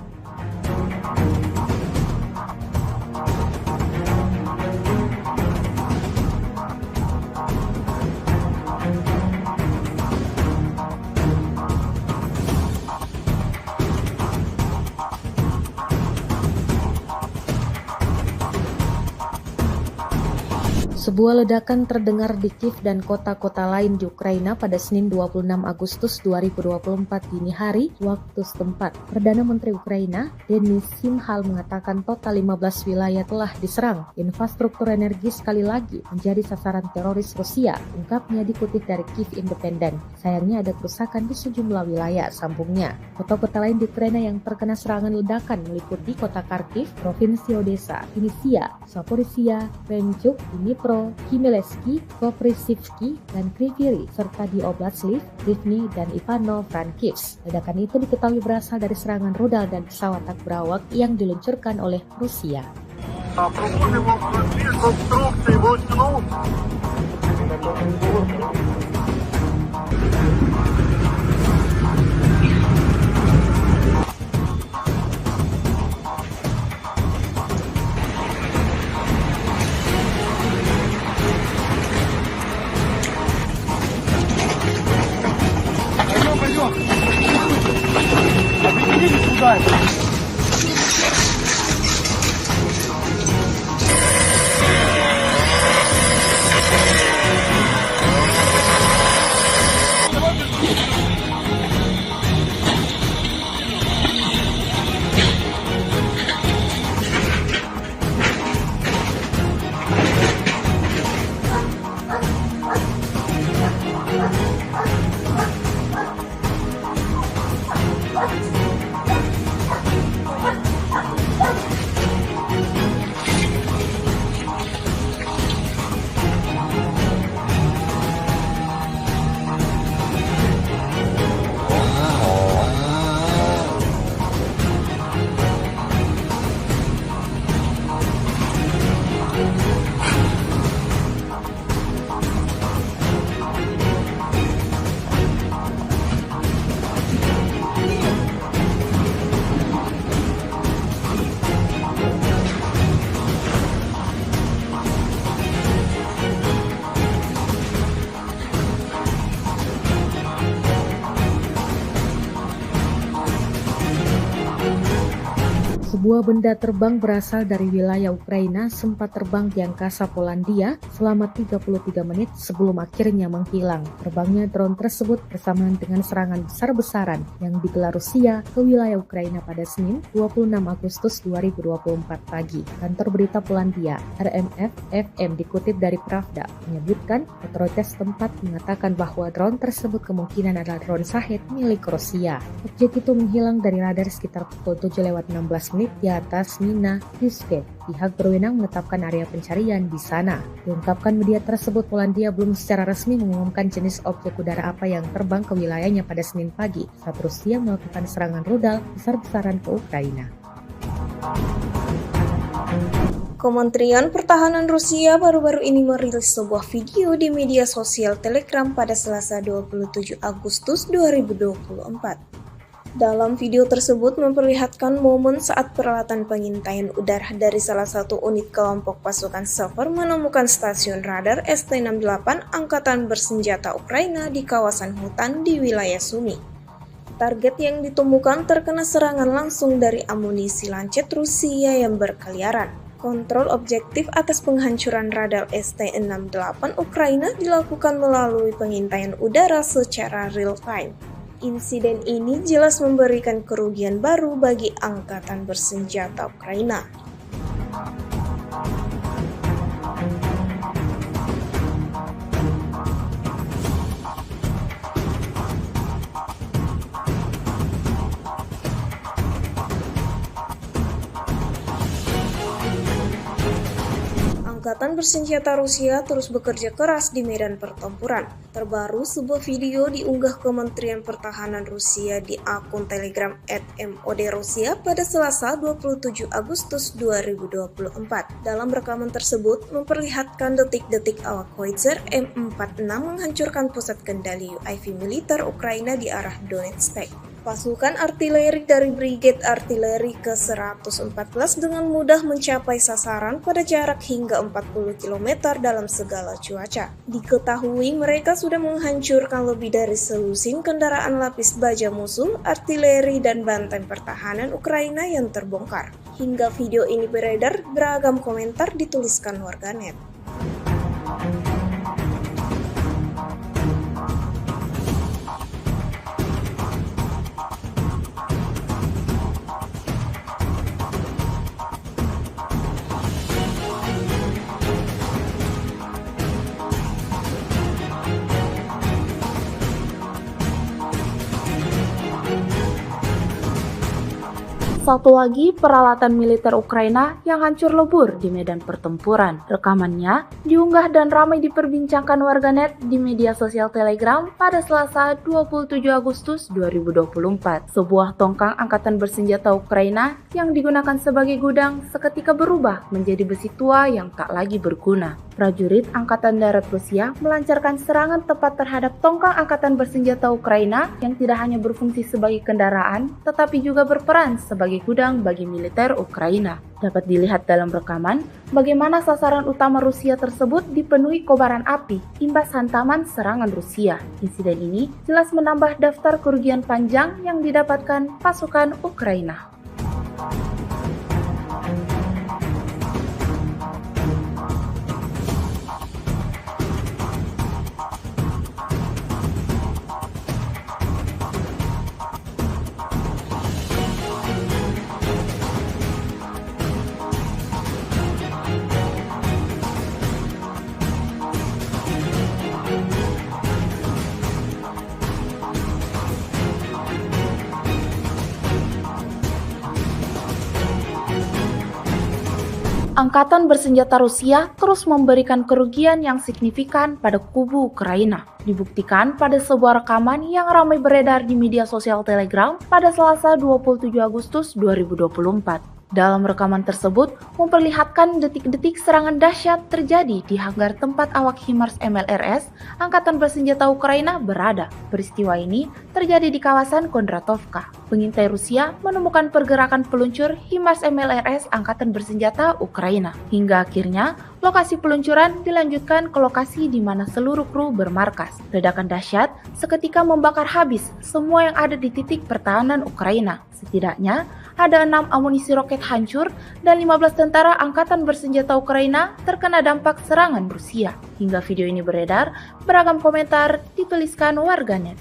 Sebuah ledakan terdengar di Kiev dan kota-kota lain di Ukraina pada Senin 26 Agustus 2024 dini hari waktu setempat. Perdana Menteri Ukraina, Denis Shmyhal mengatakan total 15 wilayah telah diserang. Infrastruktur energi sekali lagi menjadi sasaran teroris Rusia, ungkapnya dikutip dari Kiev Independent. Sayangnya ada kerusakan di sejumlah wilayah, sambungnya. Kota-kota lain di Ukraina yang terkena serangan ledakan meliputi kota Kharkiv, Provinsi Odessa, Vinnytsia, Zaporizhia, Krenchuk, Dnipro, Khmelnytskyi, Koprivsky, dan Kryvyi Rih, serta di Oblast Lviv, Rivne, dan Ivano-Frankivsk. Ledakan itu diketahui berasal dari serangan rudal dan pesawat tak berawak yang diluncurkan oleh Rusia. Sebuah benda terbang berasal dari wilayah Ukraina sempat terbang di angkasa Polandia selama 33 menit sebelum akhirnya menghilang. Terbangnya drone tersebut bersamaan dengan serangan besar-besaran yang digelar Rusia ke wilayah Ukraina pada Senin 26 Agustus 2024 pagi. Kantor berita Polandia, RMF-FM dikutip dari Pravda, menyebutkan otoritas tempat mengatakan bahwa drone tersebut kemungkinan adalah drone Shahed milik Rusia. Objek itu menghilang dari radar sekitar pukul 7:16 satelit di atas Mina Husket. Pihak berwenang menetapkan area pencarian di sana. Diungkapkan media tersebut, Polandia belum secara resmi mengumumkan jenis objek udara apa yang terbang ke wilayahnya pada Senin pagi saat Rusia melakukan serangan rudal besar-besaran ke Ukraina. Kementerian Pertahanan Rusia baru-baru ini merilis sebuah video di media sosial Telegram pada Selasa 27 Agustus 2024. Dalam video tersebut memperlihatkan momen saat peralatan pengintaian udara dari salah satu unit kelompok pasukan Sever menemukan stasiun radar ST-68 Angkatan Bersenjata Ukraina di kawasan hutan di wilayah Sumy. Target yang ditemukan terkena serangan langsung dari amunisi lancet Rusia yang berkeliaran. Kontrol objektif atas penghancuran radar ST-68 Ukraina dilakukan melalui pengintaian udara secara real-time. Insiden ini jelas memberikan kerugian baru bagi Angkatan Bersenjata Ukraina. Angkatan Bersenjata Rusia terus bekerja keras di medan pertempuran. Terbaru, sebuah video diunggah Kementerian Pertahanan Rusia di akun Telegram @MOD-Rusia pada Selasa 27 Agustus 2024. Dalam rekaman tersebut memperlihatkan detik-detik awak Howitzer M46 menghancurkan pusat kendali UAV militer Ukraina di arah Donetsk. Pasukan artileri dari Brigade Artileri ke-114 dengan mudah mencapai sasaran pada jarak hingga 40 km dalam segala cuaca. Diketahui mereka sudah menghancurkan lebih dari selusin kendaraan lapis baja musuh, artileri, dan benteng pertahanan Ukraina yang terbongkar. Hingga video ini beredar, beragam komentar dituliskan warganet. Satu lagi peralatan militer Ukraina yang hancur lebur di medan pertempuran. Rekamannya diunggah dan ramai diperbincangkan warganet di media sosial Telegram pada Selasa 27 Agustus 2024. Sebuah tongkang angkatan bersenjata Ukraina yang digunakan sebagai gudang seketika berubah menjadi besi tua yang tak lagi berguna. Prajurit Angkatan Darat Rusia melancarkan serangan tepat terhadap tongkang angkatan bersenjata Ukraina yang tidak hanya berfungsi sebagai kendaraan, tetapi juga berperan sebagai gudang bagi militer Ukraina. Dapat dilihat dalam rekaman bagaimana sasaran utama Rusia tersebut dipenuhi kobaran api imbas hantaman serangan Rusia. Insiden ini jelas menambah daftar kerugian panjang yang didapatkan pasukan Ukraina. Angkatan bersenjata Rusia terus memberikan kerugian yang signifikan pada kubu Ukraina. Dibuktikan pada sebuah rekaman yang ramai beredar di media sosial Telegram pada Selasa 27 Agustus 2024. Dalam rekaman tersebut memperlihatkan detik-detik serangan dahsyat terjadi di hanggar tempat awak HIMARS MLRS Angkatan Bersenjata Ukraina berada. Peristiwa ini terjadi di kawasan Kondratovka. Pengintai Rusia menemukan pergerakan peluncur HIMARS MLRS Angkatan Bersenjata Ukraina. Hingga akhirnya lokasi peluncuran dilanjutkan ke lokasi di mana seluruh kru bermarkas. Ledakan dahsyat seketika membakar habis semua yang ada di titik pertahanan Ukraina. Setidaknya ada 6 amunisi roket hancur dan 15 tentara Angkatan Bersenjata Ukraina terkena dampak serangan Rusia. Hingga video ini beredar, beragam komentar dituliskan warganet.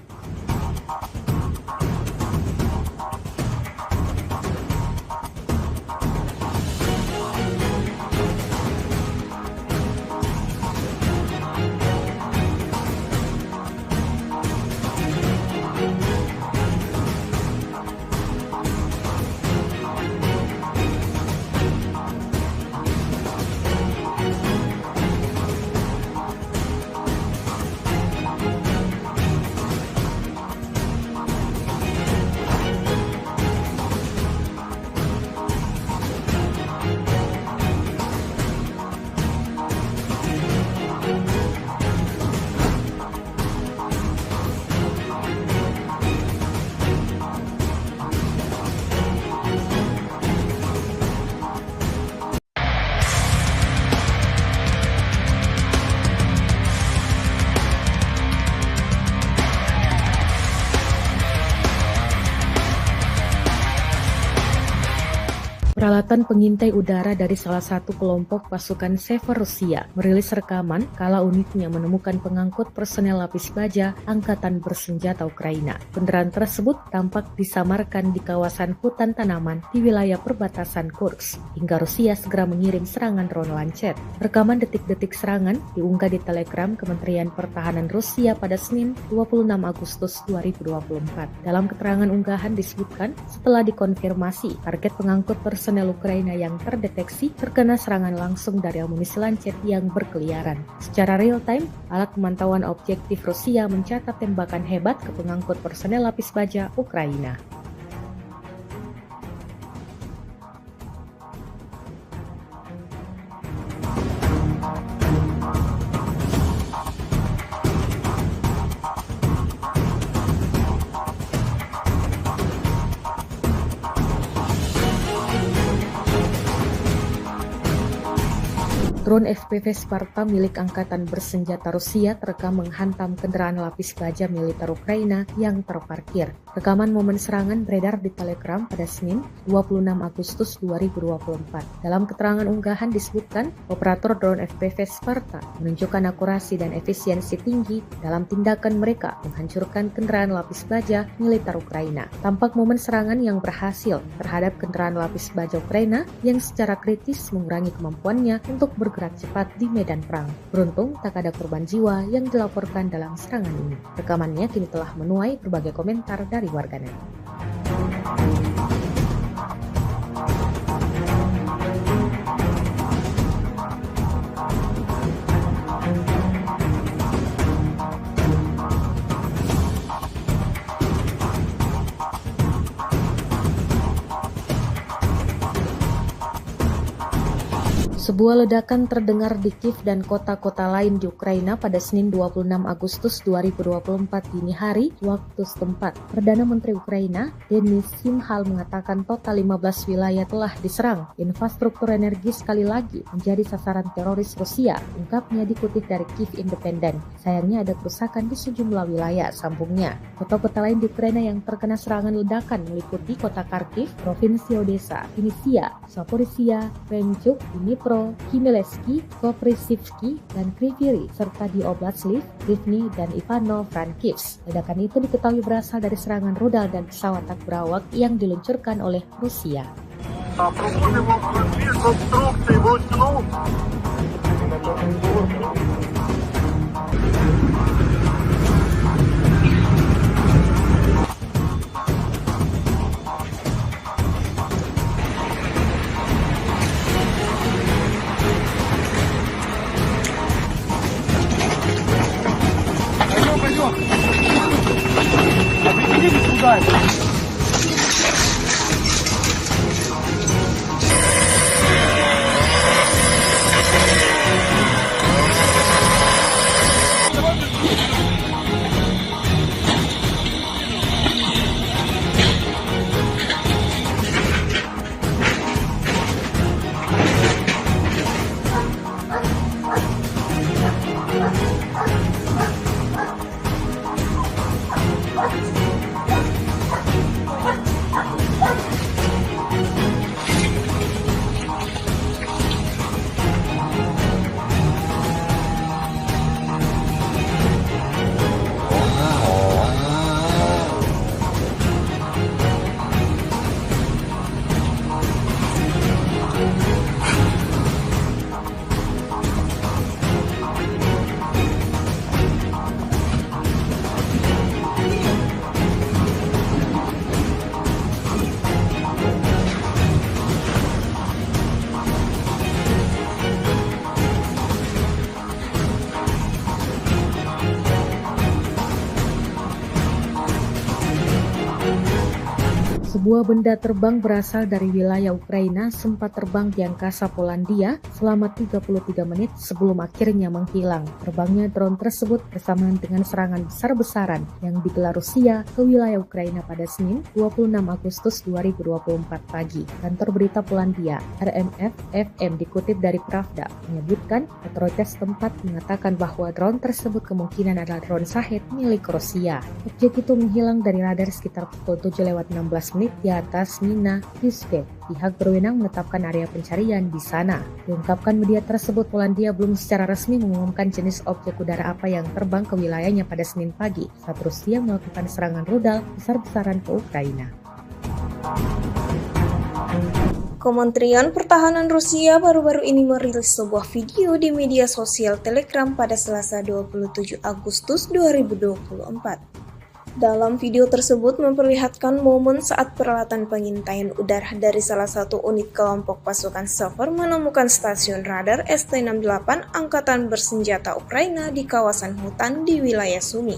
Peralatan pengintai udara dari salah satu kelompok pasukan Sever Rusia merilis rekaman kala unitnya menemukan pengangkut personel lapis baja Angkatan Bersenjata Ukraina. Kendaraan tersebut tampak disamarkan di kawasan hutan tanaman di wilayah perbatasan Kursk, hingga Rusia segera mengirim serangan drone lancet. Rekaman detik-detik serangan diunggah di Telegram Kementerian Pertahanan Rusia pada Senin 26 Agustus 2024. Dalam keterangan unggahan disebutkan, setelah dikonfirmasi, target pengangkut personel Ukraina yang terdeteksi terkena serangan langsung dari amunisi lancet yang berkeliaran. Secara real-time, alat pemantauan objektif Rusia mencatat tembakan hebat ke pengangkut personel lapis baja Ukraina. Drone FPV Sparta milik Angkatan Bersenjata Rusia terekam menghantam kendaraan lapis baja militer Ukraina yang terparkir. Rekaman momen serangan beredar di Telegram pada Senin 26 Agustus 2024. Dalam keterangan unggahan disebutkan, operator drone FPV Sparta menunjukkan akurasi dan efisiensi tinggi dalam tindakan mereka menghancurkan kendaraan lapis baja militer Ukraina. Tampak momen serangan yang berhasil terhadap kendaraan lapis baja Ukraina yang secara kritis mengurangi kemampuannya untuk bergerak cepat di medan perang. Beruntung tak ada korban jiwa yang dilaporkan dalam serangan ini. Rekamannya kini telah menuai berbagai komentar dari warganet. Sebuah ledakan terdengar di Kiev dan kota-kota lain di Ukraina pada Senin 26 Agustus 2024 dini hari waktu setempat. Perdana Menteri Ukraina, Denis Shmyhal mengatakan total 15 wilayah telah diserang. Infrastruktur energi sekali lagi menjadi sasaran teroris Rusia, ungkapnya dikutip dari Kiev Independent. Sayangnya ada kerusakan di sejumlah wilayah, sambungnya. Kota-kota lain di Ukraina yang terkena serangan ledakan meliputi kota Kharkiv, Provinsi Odessa, Vinnytsia, Zaporizhia, Krenchuk, Dnipro, Khmelnytskyi, Koprivsky, dan Kryvyi Rih, serta di Oblast Lviv, Rivne, dan Ivano-Frankivsk. Ledakan itu diketahui berasal dari serangan rudal dan pesawat tak berawak yang diluncurkan oleh Rusia. Sebuah benda terbang berasal dari wilayah Ukraina sempat terbang di angkasa Polandia selama 33 menit sebelum akhirnya menghilang. Terbangnya drone tersebut bersamaan dengan serangan besar-besaran yang digelar Rusia ke wilayah Ukraina pada Senin 26 Agustus 2024 pagi. Kantor berita Polandia, RMF-FM dikutip dari Pravda, menyebutkan otoritas tempat mengatakan bahwa drone tersebut kemungkinan adalah drone Shahed milik Rusia. Objek itu menghilang dari radar sekitar pukul 7:16 menit di atas Mina Yuskek. Pihak berwenang menetapkan area pencarian di sana. Diungkapkan media tersebut, Polandia belum secara resmi mengumumkan jenis objek udara apa yang terbang ke wilayahnya pada Senin pagi saat Rusia melakukan serangan rudal besar-besaran ke Ukraina. Kementerian Pertahanan Rusia baru-baru ini merilis sebuah video di media sosial Telegram pada Selasa 27 Agustus 2024. Dalam video tersebut memperlihatkan momen saat peralatan pengintaian udara dari salah satu unit kelompok pasukan Sever menemukan stasiun radar ST-68 Angkatan Bersenjata Ukraina di kawasan hutan di wilayah Sumy.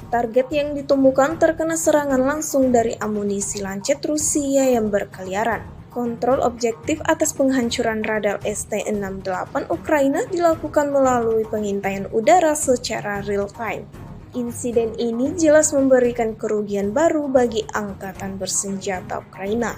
Target yang ditemukan terkena serangan langsung dari amunisi lancet Rusia yang berkeliaran. Kontrol objektif atas penghancuran radar ST-68 Ukraina dilakukan melalui pengintaian udara secara real-time. Insiden ini jelas memberikan kerugian baru bagi Angkatan Bersenjata Ukraina.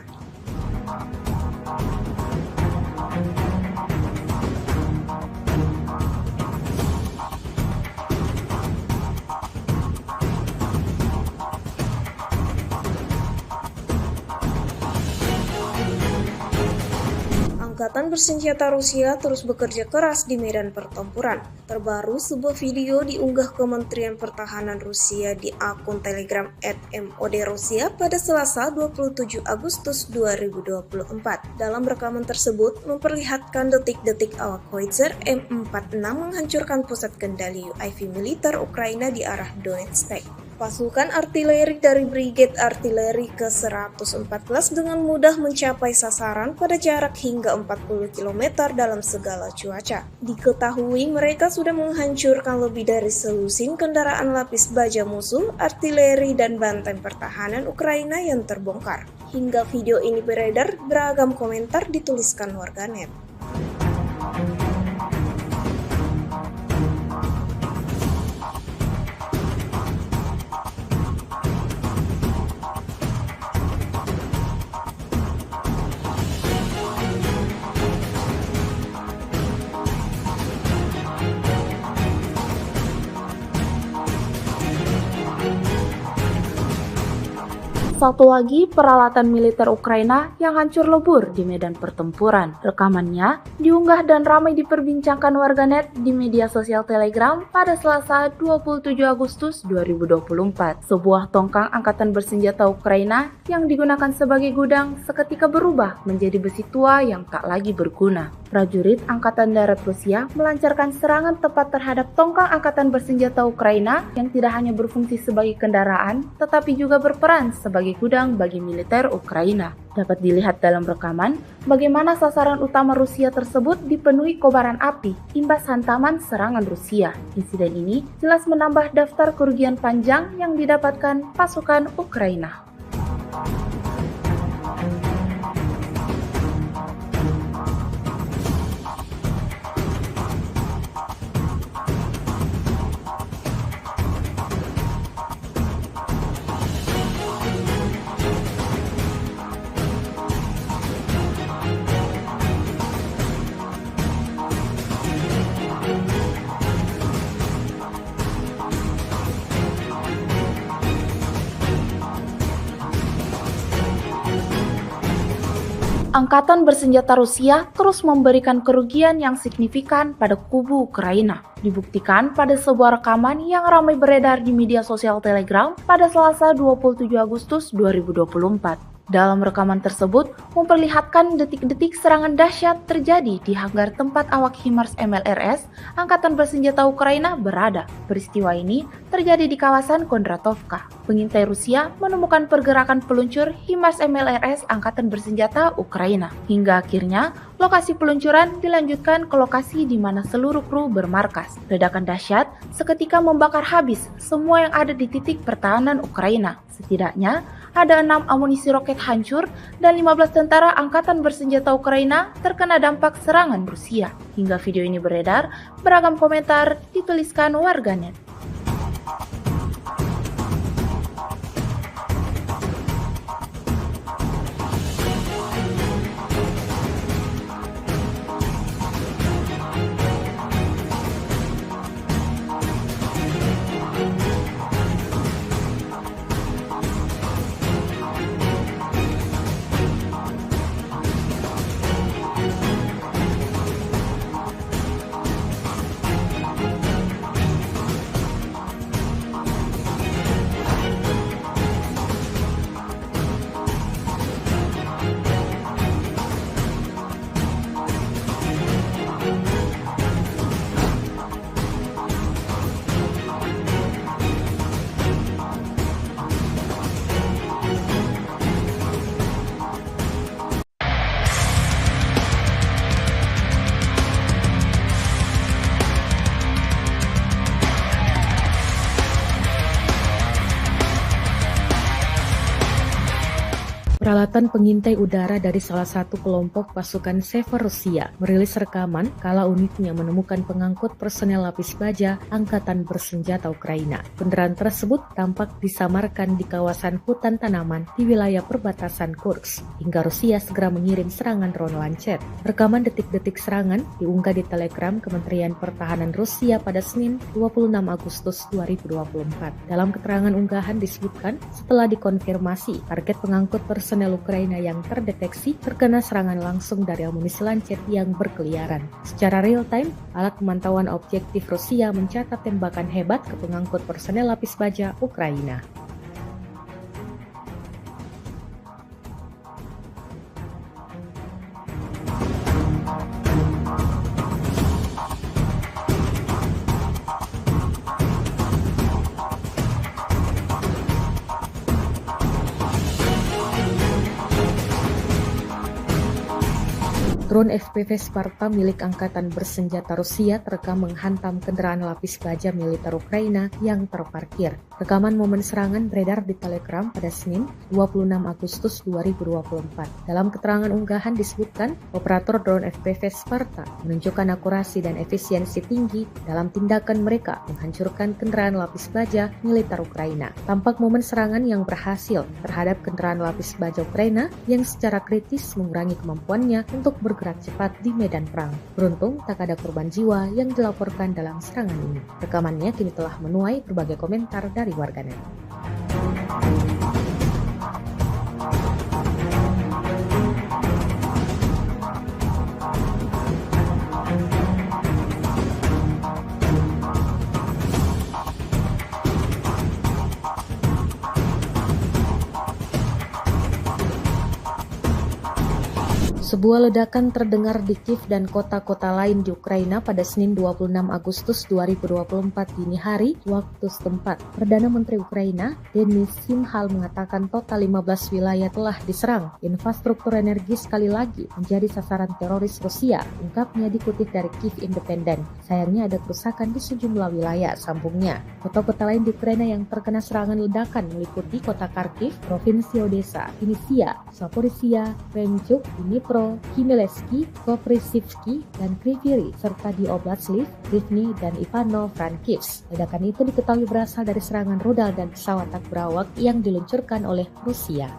Angkatan Bersenjata Rusia terus bekerja keras di medan pertempuran. Terbaru, sebuah video diunggah Kementerian Pertahanan Rusia di akun Telegram @MOD-Rusia pada Selasa 27 Agustus 2024. Dalam rekaman tersebut memperlihatkan detik-detik awak Howitzer M46 menghancurkan pusat kendali UAV militer Ukraina di arah Donetsk. Pasukan artileri dari Brigade Artileri ke-114 dengan mudah mencapai sasaran pada jarak hingga 40 km dalam segala cuaca. Diketahui mereka sudah menghancurkan lebih dari selusin kendaraan lapis baja musuh, artileri, dan benteng pertahanan Ukraina yang terbongkar. Hingga video ini beredar, beragam komentar dituliskan warganet. Satu lagi peralatan militer Ukraina yang hancur lebur di medan pertempuran. Rekamannya diunggah dan ramai diperbincangkan warganet di media sosial Telegram pada Selasa 27 Agustus 2024. Sebuah tongkang angkatan bersenjata Ukraina yang digunakan sebagai gudang seketika berubah menjadi besi tua yang tak lagi berguna. Prajurit Angkatan Darat Rusia melancarkan serangan tepat terhadap tongkang angkatan bersenjata Ukraina yang tidak hanya berfungsi sebagai kendaraan, tetapi juga berperan sebagai gudang bagi militer Ukraina. Dapat dilihat dalam rekaman bagaimana sasaran utama Rusia tersebut dipenuhi kobaran api imbas hantaman serangan Rusia. Insiden ini jelas menambah daftar kerugian panjang yang didapatkan pasukan Ukraina. Angkatan bersenjata Rusia terus memberikan kerugian yang signifikan pada kubu Ukraina. Dibuktikan pada sebuah rekaman yang ramai beredar di media sosial Telegram pada Selasa 27 Agustus 2024. Dalam rekaman tersebut memperlihatkan detik-detik serangan dahsyat terjadi di hanggar tempat awak HIMARS MLRS Angkatan Bersenjata Ukraina berada. Peristiwa ini terjadi di kawasan Kondratovka. Pengintai Rusia menemukan pergerakan peluncur HIMARS MLRS Angkatan Bersenjata Ukraina. Hingga akhirnya lokasi peluncuran dilanjutkan ke lokasi di mana seluruh kru bermarkas. Ledakan dahsyat seketika membakar habis semua yang ada di titik pertahanan Ukraina. Setidaknya ada 6 amunisi roket hancur dan 15 tentara Angkatan Bersenjata Ukraina terkena dampak serangan Rusia. Hingga video ini beredar, beragam komentar dituliskan warganet. Peralatan pengintai udara dari salah satu kelompok pasukan Sever Rusia merilis rekaman kala unitnya menemukan pengangkut personel lapis baja Angkatan Bersenjata Ukraina. Kendaraan tersebut tampak disamarkan di kawasan hutan tanaman di wilayah perbatasan Kursk, hingga Rusia segera mengirim serangan drone lancet. Rekaman detik-detik serangan diunggah di Telegram Kementerian Pertahanan Rusia pada Senin 26 Agustus 2024. Dalam keterangan unggahan disebutkan, setelah dikonfirmasi, target pengangkut personel Ukraina yang terdeteksi terkena serangan langsung dari amunisi lancet yang berkeliaran. Secara real-time, alat pemantauan objektif Rusia mencatat tembakan hebat ke pengangkut personel lapis baja Ukraina. Drone FPV Sparta milik Angkatan Bersenjata Rusia terekam menghantam kendaraan lapis baja militer Ukraina yang terparkir. Rekaman momen serangan beredar di Telegram pada Senin 26 Agustus 2024. Dalam keterangan unggahan disebutkan, operator drone FPV Sparta menunjukkan akurasi dan efisiensi tinggi dalam tindakan mereka menghancurkan kendaraan lapis baja militer Ukraina. Tampak momen serangan yang berhasil terhadap kendaraan lapis baja Ukraina yang secara kritis mengurangi kemampuannya untuk bergerak cepat di medan perang. Beruntung tak ada korban jiwa yang dilaporkan dalam serangan ini. Rekamannya kini telah menuai berbagai komentar dari warganet. Sebuah ledakan terdengar di Kiev dan kota-kota lain di Ukraina pada Senin 26 Agustus 2024 dini hari waktu setempat. Perdana Menteri Ukraina, Denis Shmyhal mengatakan total 15 wilayah telah diserang. Infrastruktur energi sekali lagi menjadi sasaran teroris Rusia, ungkapnya dikutip dari Kiev Independent. Sayangnya ada kerusakan di sejumlah wilayah, sambungnya. Kota-kota lain di Ukraina yang terkena serangan ledakan meliputi kota Kharkiv, Provinsi Odessa, Vinnytsia, Zaporizhia, Kremchuk, Dnipro, Khmelnytskyi, Koprivsky, dan Kryvyi Rih, serta di Oblast Lviv, Rivne, dan Ivano-Frankivsk. Ledakan itu diketahui berasal dari serangan rudal dan pesawat tak berawak yang diluncurkan oleh Rusia.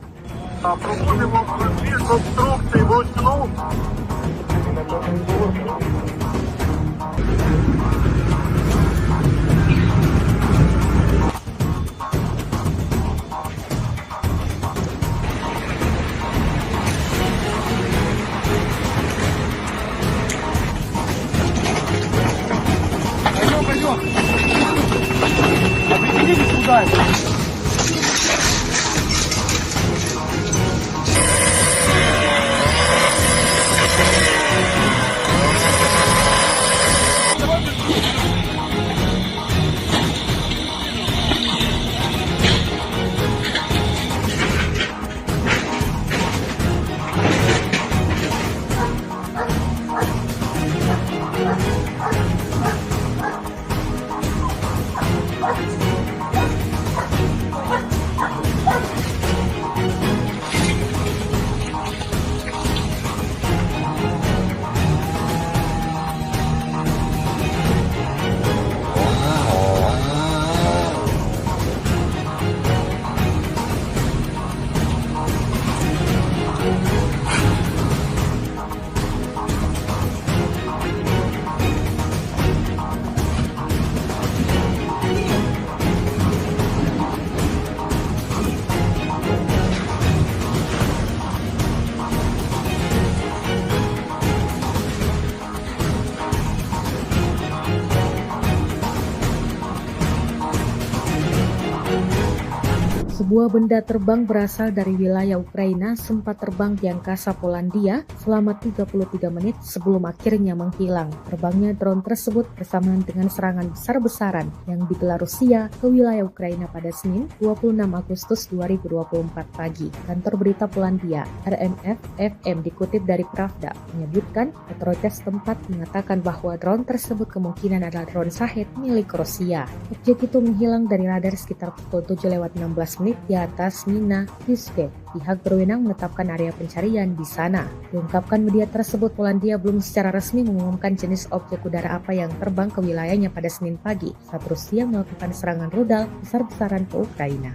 Sebuah benda terbang berasal dari wilayah Ukraina sempat terbang di angkasa Polandia selama 33 menit sebelum akhirnya menghilang. Terbangnya drone tersebut bersamaan dengan serangan besar-besaran yang digelar Rusia ke wilayah Ukraina pada Senin 26 Agustus 2024 pagi. Kantor berita Polandia, RMF-FM dikutip dari Pravda, menyebutkan otoritas tempat mengatakan bahwa drone tersebut kemungkinan adalah drone Shahed milik Rusia. Objek itu menghilang dari radar sekitar pukul 7:16 di atas Mina Yuskek. Pihak berwenang menetapkan area pencarian di sana. Diungkapkan media tersebut, Polandia belum secara resmi mengumumkan jenis objek udara apa yang terbang ke wilayahnya pada Senin pagi saat Rusia melakukan serangan rudal besar-besaran ke Ukraina.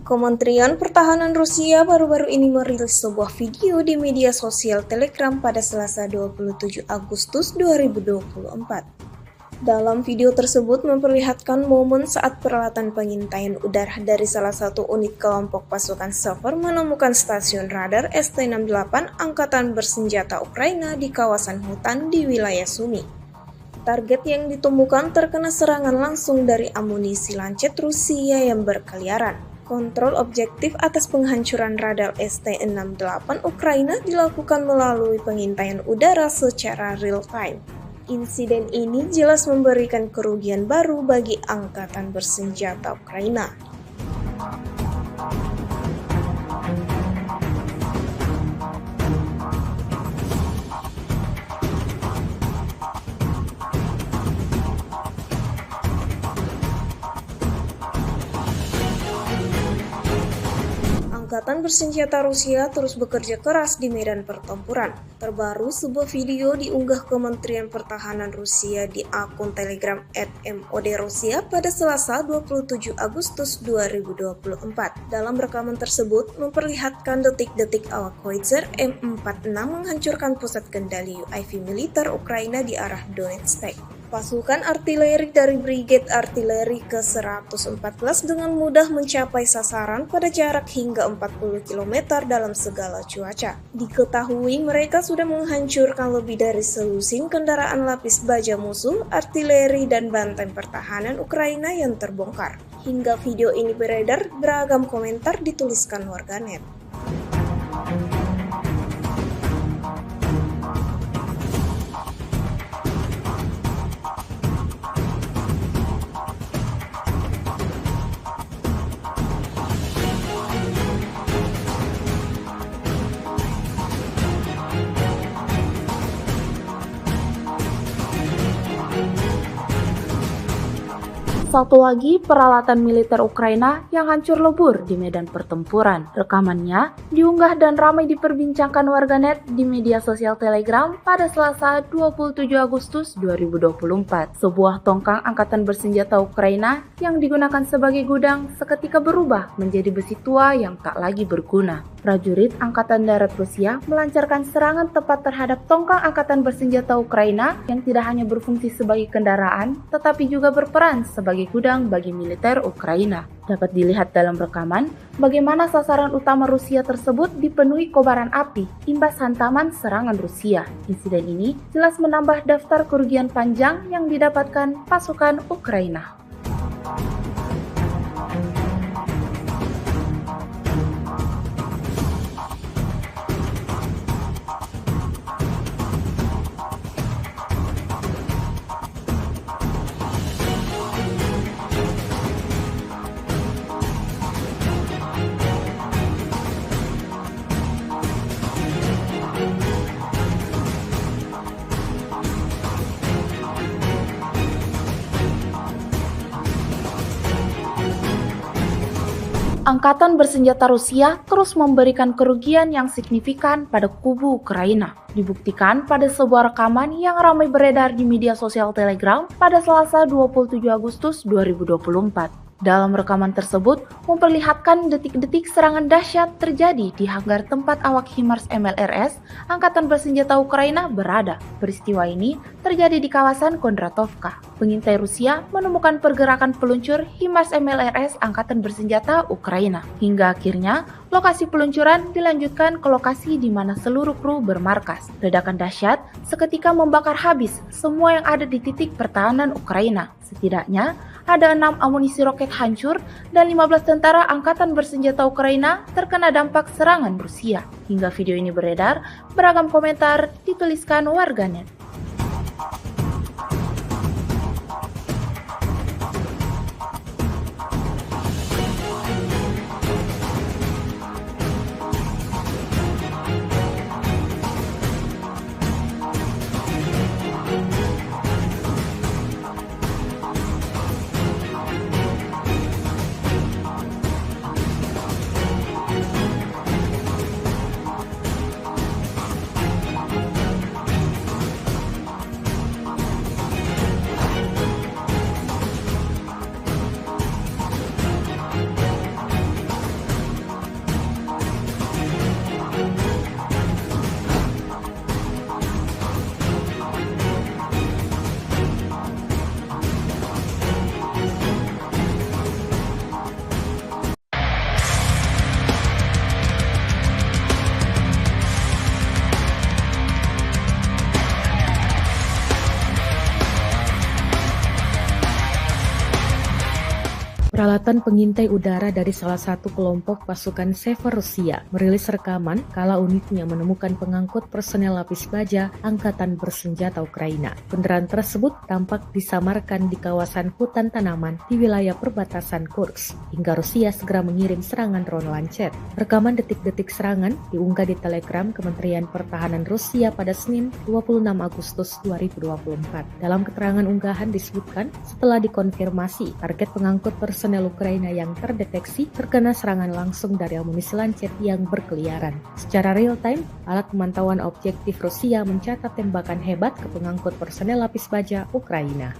Kementerian Pertahanan Rusia baru-baru ini merilis sebuah video di media sosial Telegram pada Selasa 27 Agustus 2024. Dalam video tersebut memperlihatkan momen saat peralatan pengintaian udara dari salah satu unit kelompok pasukan Sever menemukan stasiun radar ST-68 Angkatan Bersenjata Ukraina di kawasan hutan di wilayah Sumy. Target yang ditemukan terkena serangan langsung dari amunisi lancet Rusia yang berkeliaran. Kontrol objektif atas penghancuran radar ST-68 Ukraina dilakukan melalui pengintaian udara secara real-time. Insiden ini jelas memberikan kerugian baru bagi Angkatan Bersenjata Ukraina. Angkatan Bersenjata Rusia terus bekerja keras di medan pertempuran. Terbaru, sebuah video diunggah Kementerian Pertahanan Rusia di akun Telegram @MOD-Rusia pada Selasa 27 Agustus 2024. Dalam rekaman tersebut memperlihatkan detik-detik awak Howitzer M46 menghancurkan pusat kendali UAV militer Ukraina di arah Donetsk. Pasukan artileri dari Brigade Artileri ke-114 dengan mudah mencapai sasaran pada jarak hingga 40 km dalam segala cuaca. Diketahui mereka sudah menghancurkan lebih dari selusin kendaraan lapis baja musuh, artileri, dan benteng pertahanan Ukraina yang terbongkar. Hingga video ini beredar, beragam komentar dituliskan warganet. Satu lagi peralatan militer Ukraina yang hancur lebur di medan pertempuran. Rekamannya diunggah dan ramai diperbincangkan warganet di media sosial Telegram pada Selasa 27 Agustus 2024. Sebuah tongkang angkatan bersenjata Ukraina yang digunakan sebagai gudang seketika berubah menjadi besi tua yang tak lagi berguna. Prajurit Angkatan Darat Rusia melancarkan serangan tepat terhadap tongkang angkatan bersenjata Ukraina yang tidak hanya berfungsi sebagai kendaraan, tetapi juga berperan sebagai gudang bagi militer Ukraina. Dapat dilihat dalam rekaman bagaimana sasaran utama Rusia tersebut dipenuhi kobaran api imbas hantaman serangan Rusia. Insiden ini jelas menambah daftar kerugian panjang yang didapatkan pasukan Ukraina. Angkatan bersenjata Rusia terus memberikan kerugian yang signifikan pada kubu Ukraina. Dibuktikan pada sebuah rekaman yang ramai beredar di media sosial Telegram pada Selasa 27 Agustus 2024. Dalam rekaman tersebut memperlihatkan detik-detik serangan dahsyat terjadi di hanggar tempat awak HIMARS MLRS Angkatan Bersenjata Ukraina berada. Peristiwa ini terjadi di kawasan Kondratovka. Pengintai Rusia menemukan pergerakan peluncur HIMARS MLRS Angkatan Bersenjata Ukraina. Hingga akhirnya lokasi peluncuran dilanjutkan ke lokasi di mana seluruh kru bermarkas. Ledakan dahsyat seketika membakar habis semua yang ada di titik pertahanan Ukraina. Setidaknya ada 6 amunisi roket hancur dan 15 tentara angkatan bersenjata Ukraina terkena dampak serangan Rusia. Hingga video ini beredar, beragam komentar dituliskan warganet. Peralatan pengintai udara dari salah satu kelompok pasukan Sever Rusia merilis rekaman kala unitnya menemukan pengangkut personel lapis baja Angkatan Bersenjata Ukraina. Kendaraan tersebut tampak disamarkan di kawasan hutan tanaman di wilayah perbatasan Kursk, hingga Rusia segera mengirim serangan drone lancet. Rekaman detik-detik serangan diunggah di Telegram Kementerian Pertahanan Rusia pada Senin 26 Agustus 2024. Dalam keterangan unggahan disebutkan, setelah dikonfirmasi, target pengangkut personel Ukraina yang terdeteksi terkena serangan langsung dari amunisi lancet yang berkeliaran. Secara real-time, alat pemantauan objektif Rusia mencatat tembakan hebat ke pengangkut personel lapis baja Ukraina.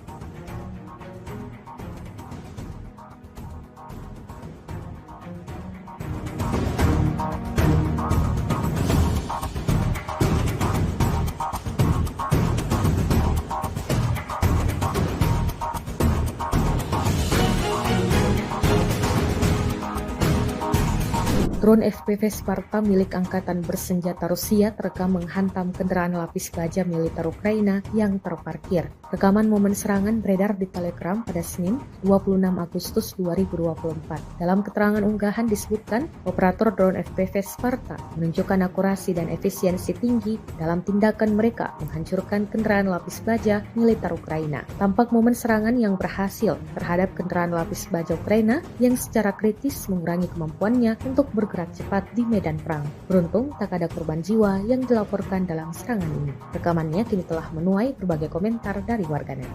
Drone FPV Sparta milik Angkatan Bersenjata Rusia terekam menghantam kendaraan lapis baja militer Ukraina yang terparkir. Rekaman momen serangan beredar di Telegram pada Senin 26 Agustus 2024. Dalam keterangan unggahan disebutkan, operator drone FPV Sparta menunjukkan akurasi dan efisiensi tinggi dalam tindakan mereka menghancurkan kendaraan lapis baja militer Ukraina. Tampak momen serangan yang berhasil terhadap kendaraan lapis baja Ukraina yang secara kritis mengurangi kemampuannya untuk bergerak cepat di medan perang. Beruntung tak ada korban jiwa yang dilaporkan dalam serangan ini. Rekamannya kini telah menuai berbagai komentar dari warganet.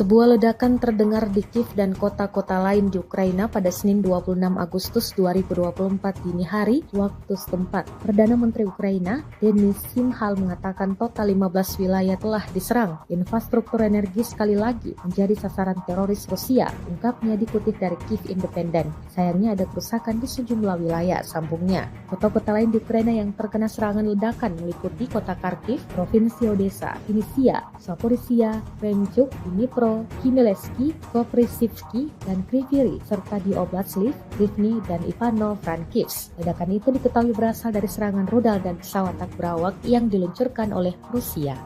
Sebuah ledakan terdengar di Kiev dan kota-kota lain di Ukraina pada Senin 26 Agustus 2024 dini hari waktu setempat. Perdana Menteri Ukraina, Denis Shmyhal mengatakan total 15 wilayah telah diserang. Infrastruktur energi sekali lagi menjadi sasaran teroris Rusia, ungkapnya dikutip dari Kiev Independent. Sayangnya ada kerusakan di sejumlah wilayah, sambungnya. Kota-kota lain di Ukraina yang terkena serangan ledakan meliputi kota Kharkiv, Provinsi Odessa, Vinnytsia, Zaporizhia, Kremenchuk, Dnipro, Khmelnytskyi, Koprivsky, dan Kryvyi Rih, serta di Oblast Lviv, Rivne, dan Ivano-Frankivsk. Ledakan itu diketahui berasal dari serangan rudal dan pesawat tak berawak yang diluncurkan oleh Rusia.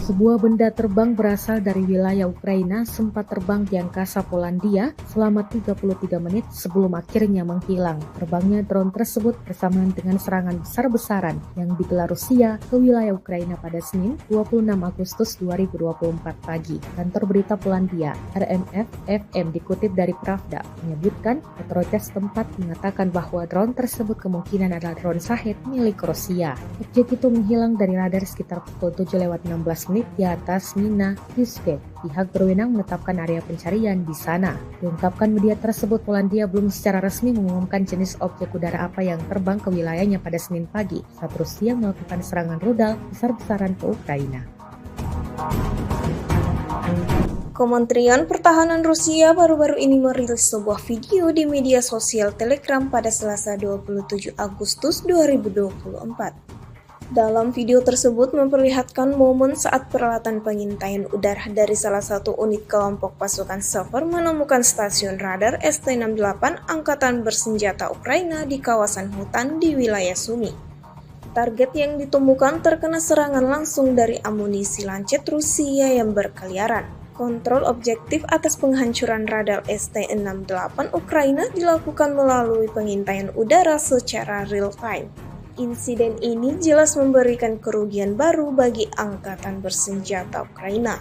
Sebuah benda terbang berasal dari wilayah Ukraina sempat terbang di angkasa Polandia selama 33 menit sebelum akhirnya menghilang. Terbangnya drone tersebut bersamaan dengan serangan besar-besaran yang digelar Rusia ke wilayah Ukraina pada Senin 26 Agustus 2024 pagi. Kantor berita Polandia, RMF-FM dikutip dari Pravda, menyebutkan otoritas tempat mengatakan bahwa drone tersebut kemungkinan adalah drone Shahed milik Rusia. Objek itu menghilang dari radar sekitar pukul 7:16 di atas Mina Yuskek. Pihak berwenang menetapkan area pencarian di sana. Diungkapkan media tersebut, Polandia belum secara resmi mengumumkan jenis objek udara apa yang terbang ke wilayahnya pada Senin pagi saat Rusia melakukan serangan rudal besar-besaran ke Ukraina. Kementerian Pertahanan Rusia baru-baru ini merilis sebuah video di media sosial Telegram pada Selasa 27 Agustus 2024. Dalam video tersebut memperlihatkan momen saat peralatan pengintaian udara dari salah satu unit kelompok pasukan Sever menemukan stasiun radar ST-68 Angkatan Bersenjata Ukraina di kawasan hutan di wilayah Sumy. Target yang ditemukan terkena serangan langsung dari amunisi lancet Rusia yang berkeliaran. Kontrol objektif atas penghancuran radar ST-68 Ukraina dilakukan melalui pengintaian udara secara real-time. Insiden ini jelas memberikan kerugian baru bagi Angkatan Bersenjata Ukraina.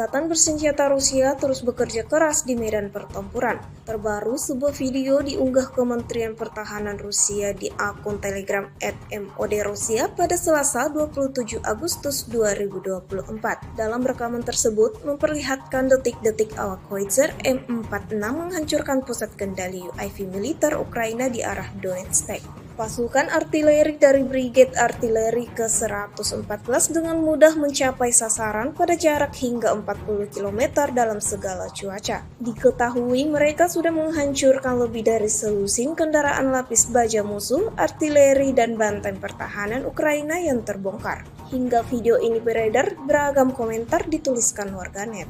Angkatan Bersenjata Rusia terus bekerja keras di medan pertempuran. Terbaru, sebuah video diunggah Kementerian Pertahanan Rusia di akun Telegram @MOD-Rusia pada Selasa 27 Agustus 2024. Dalam rekaman tersebut memperlihatkan detik-detik awak Howitzer M46 menghancurkan pusat kendali UAV militer Ukraina di arah Donetsk. Pasukan artileri dari Brigade Artileri ke-114 dengan mudah mencapai sasaran pada jarak hingga 40 km dalam segala cuaca. Diketahui mereka sudah menghancurkan lebih dari selusin kendaraan lapis baja musuh, artileri, dan benteng pertahanan Ukraina yang terbongkar. Hingga video ini beredar, beragam komentar dituliskan warganet.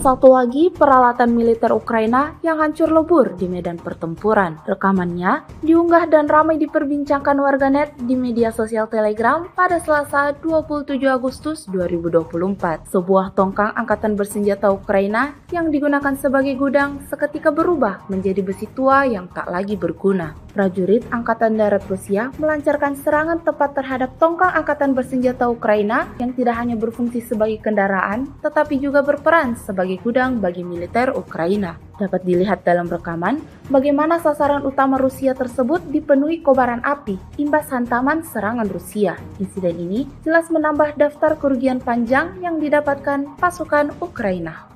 Satu lagi peralatan militer Ukraina yang hancur lebur di medan pertempuran. Rekamannya diunggah dan ramai diperbincangkan warganet di media sosial Telegram pada Selasa 27 Agustus 2024. Sebuah tongkang angkatan bersenjata Ukraina yang digunakan sebagai gudang seketika berubah menjadi besi tua yang tak lagi berguna. Prajurit Angkatan Darat Rusia melancarkan serangan tepat terhadap tongkang angkatan bersenjata Ukraina yang tidak hanya berfungsi sebagai kendaraan, tetapi juga berperan sebagai gudang bagi militer Ukraina. Dapat dilihat dalam rekaman bagaimana sasaran utama Rusia tersebut dipenuhi kobaran api imbas hantaman serangan Rusia. Insiden ini jelas menambah daftar kerugian panjang yang didapatkan pasukan Ukraina.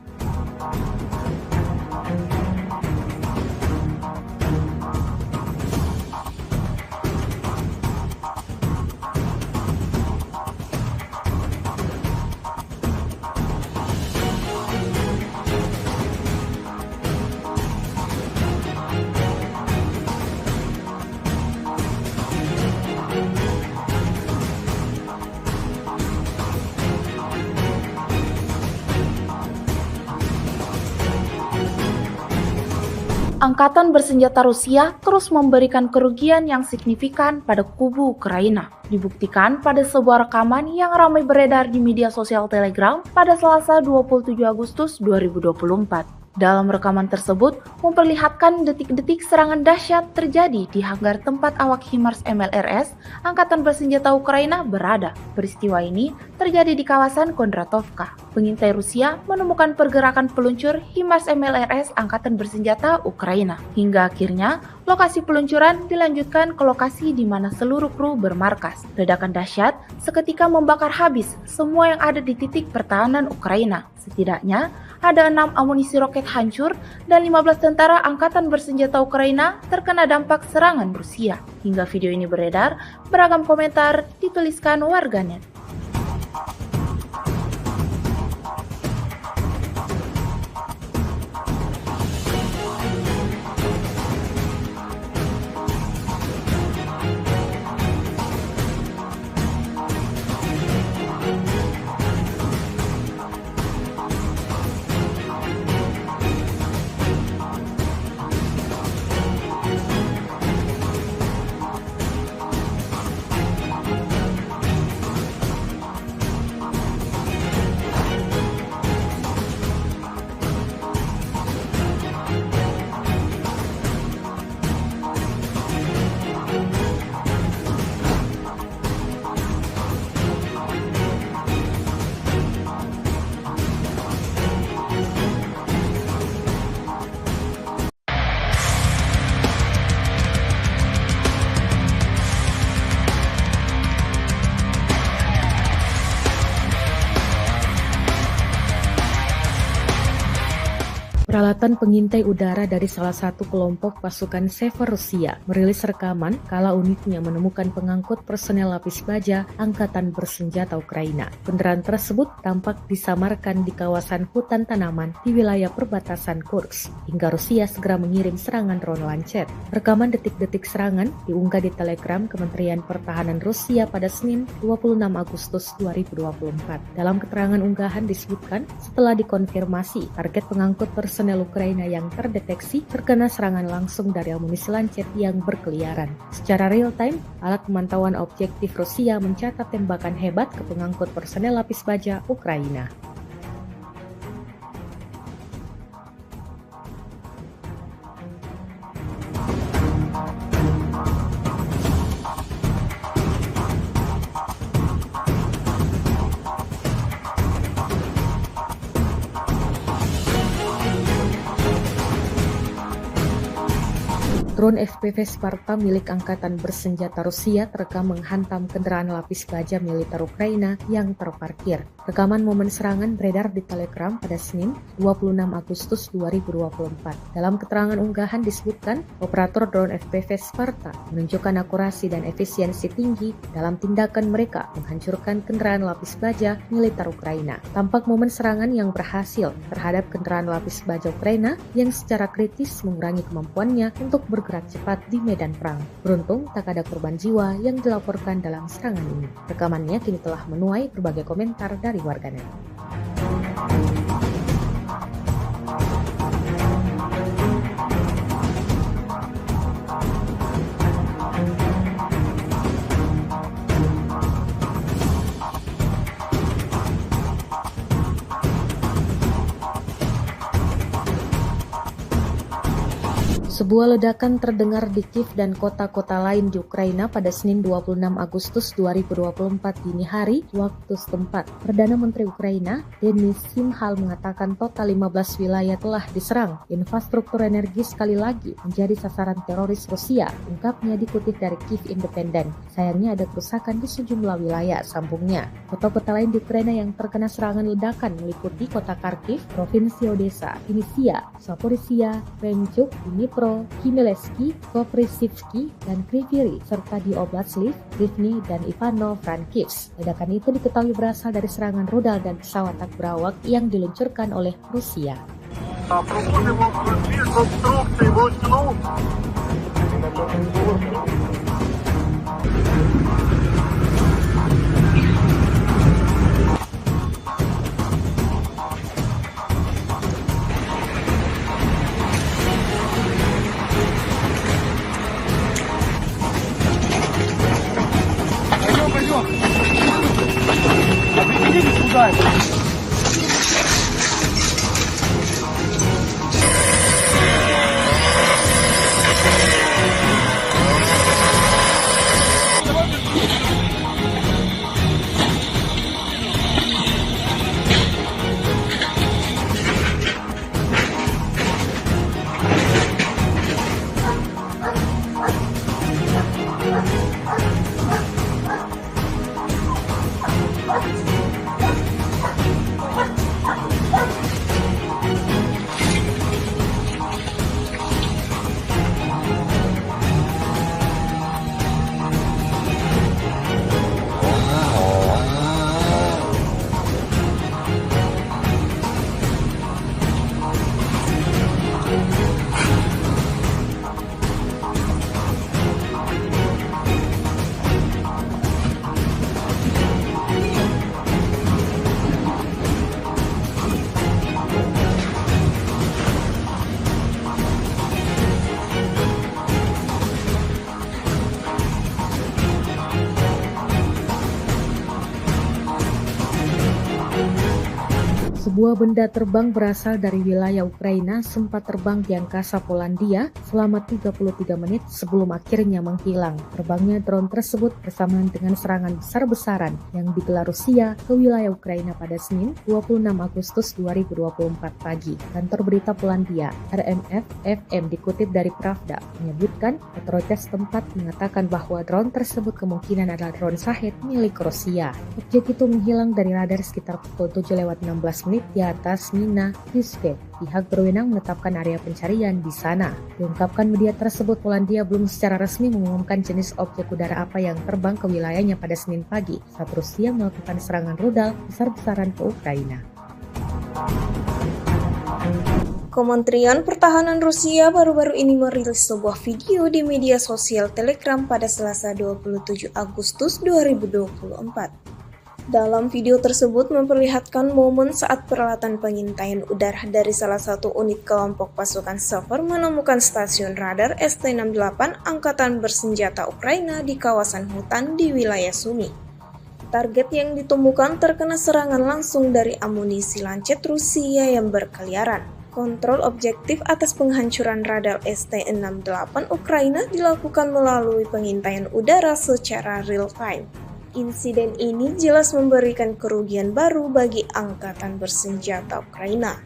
Angkatan bersenjata Rusia terus memberikan kerugian yang signifikan pada kubu Ukraina. Dibuktikan pada sebuah rekaman yang ramai beredar di media sosial Telegram pada Selasa 27 Agustus 2024. Dalam rekaman tersebut memperlihatkan detik-detik serangan dahsyat terjadi di hanggar tempat awak HIMARS MLRS Angkatan Bersenjata Ukraina berada. Peristiwa ini terjadi di kawasan Kondratovka. Pengintai Rusia menemukan pergerakan peluncur HIMARS MLRS Angkatan Bersenjata Ukraina. Hingga akhirnya lokasi peluncuran dilanjutkan ke lokasi di mana seluruh kru bermarkas. Ledakan dahsyat seketika membakar habis semua yang ada di titik pertahanan Ukraina. Setidaknya ada 6 amunisi roket hancur dan 15 tentara Angkatan Bersenjata Ukraina terkena dampak serangan Rusia. Hingga video ini beredar, beragam komentar dituliskan warganet. Peralatan pengintai udara dari salah satu kelompok pasukan Sever Rusia merilis rekaman kala unitnya menemukan pengangkut personel lapis baja Angkatan Bersenjata Ukraina. Kendaraan tersebut tampak disamarkan di kawasan hutan tanaman di wilayah perbatasan Kursk, hingga Rusia segera mengirim serangan drone lancet. Rekaman detik-detik serangan diunggah di Telegram Kementerian Pertahanan Rusia pada Senin 26 Agustus 2024. Dalam keterangan unggahan disebutkan, setelah dikonfirmasi target pengangkut personel Ukraina yang terdeteksi terkena serangan langsung dari amunisi lancet yang berkeliaran. Secara real time, alat pemantauan objektif Rusia mencatat tembakan hebat ke pengangkut personel lapis baja Ukraina. Drone FPV Sparta milik Angkatan Bersenjata Rusia terekam menghantam kendaraan lapis baja militer Ukraina yang terparkir. Rekaman momen serangan beredar di Telegram pada Senin 26 Agustus 2024. Dalam keterangan unggahan disebutkan, operator drone FPV Sparta menunjukkan akurasi dan efisiensi tinggi dalam tindakan mereka menghancurkan kendaraan lapis baja militer Ukraina. Tampak momen serangan yang berhasil terhadap kendaraan lapis baja Ukraina yang secara kritis mengurangi kemampuannya untuk bergerak cepat di medan perang. Beruntung tak ada korban jiwa yang dilaporkan dalam serangan ini. Rekamannya kini telah menuai berbagai komentar dari warganet. Sebuah ledakan terdengar di Kiev dan kota-kota lain di Ukraina pada Senin 26 Agustus 2024 dini hari waktu setempat. Perdana Menteri Ukraina, Denis Shmyhal mengatakan total 15 wilayah telah diserang. Infrastruktur energi sekali lagi menjadi sasaran teroris Rusia, ungkapnya dikutip dari Kiev Independent. Sayangnya ada kerusakan di sejumlah wilayah, sambungnya. Kota-kota lain di Ukraina yang terkena serangan ledakan meliputi kota Kharkiv, Provinsi Odessa, Vinnytsia, Zaporizhia, Krenchuk, Dnipro, Khmelnytskyi, Koprivsky, dan Kryvyi, serta di Oblast Lviv, Rivne, dan Ivano-Frankivsk. Ledakan itu diketahui berasal dari serangan rudal dan pesawat tak berawak yang diluncurkan oleh Rusia. Sebuah benda terbang berasal dari wilayah Ukraina sempat terbang di angkasa Polandia selama 33 menit sebelum akhirnya menghilang. Terbangnya drone tersebut bersamaan dengan serangan besar-besaran yang digelar Rusia ke wilayah Ukraina pada Senin 26 Agustus 2024 pagi. Kantor berita Polandia, RMF-FM dikutip dari Pravda, menyebutkan otoritas setempat mengatakan bahwa drone tersebut kemungkinan adalah drone Shahed milik Rusia. Objek itu menghilang dari radar sekitar pukul 7:16 di atas Mina Yuskek. Pihak berwenang menetapkan area pencarian di sana. Diungkapkan media tersebut, Polandia belum secara resmi mengumumkan jenis objek udara apa yang terbang ke wilayahnya pada Senin pagi saat Rusia melakukan serangan rudal besar-besaran ke Ukraina. Kementerian Pertahanan Rusia baru-baru ini merilis sebuah video di media sosial Telegram pada Selasa 27 Agustus 2024. Dalam video tersebut memperlihatkan momen saat peralatan pengintaian udara dari salah satu unit kelompok pasukan Sever menemukan stasiun radar ST-68 Angkatan Bersenjata Ukraina di kawasan hutan di wilayah Sumy. Target yang ditemukan terkena serangan langsung dari amunisi lancet Rusia yang berkeliaran. Kontrol objektif atas penghancuran radar ST-68 Ukraina dilakukan melalui pengintaian udara secara real-time. Insiden ini jelas memberikan kerugian baru bagi Angkatan Bersenjata Ukraina.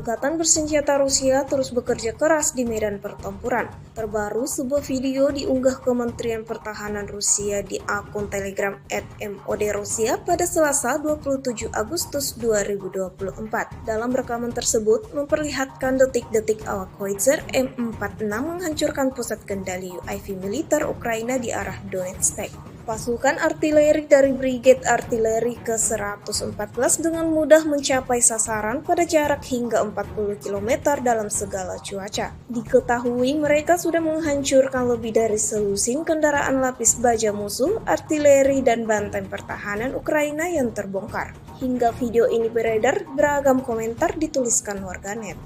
Angkatan Bersenjata Rusia terus bekerja keras di medan pertempuran. Terbaru, sebuah video diunggah Kementerian Pertahanan Rusia di akun Telegram @MOD-Rusia pada Selasa 27 Agustus 2024. Dalam rekaman tersebut memperlihatkan detik-detik awak Howitzer M46 menghancurkan pusat kendali UAV militer Ukraina di arah Donetsk. Pasukan artileri dari Brigade Artileri ke-114 dengan mudah mencapai sasaran pada jarak hingga 40 km dalam segala cuaca. Diketahui mereka sudah menghancurkan lebih dari selusin kendaraan lapis baja musuh, artileri, dan benteng pertahanan Ukraina yang terbongkar. Hingga video ini beredar, beragam komentar dituliskan warganet.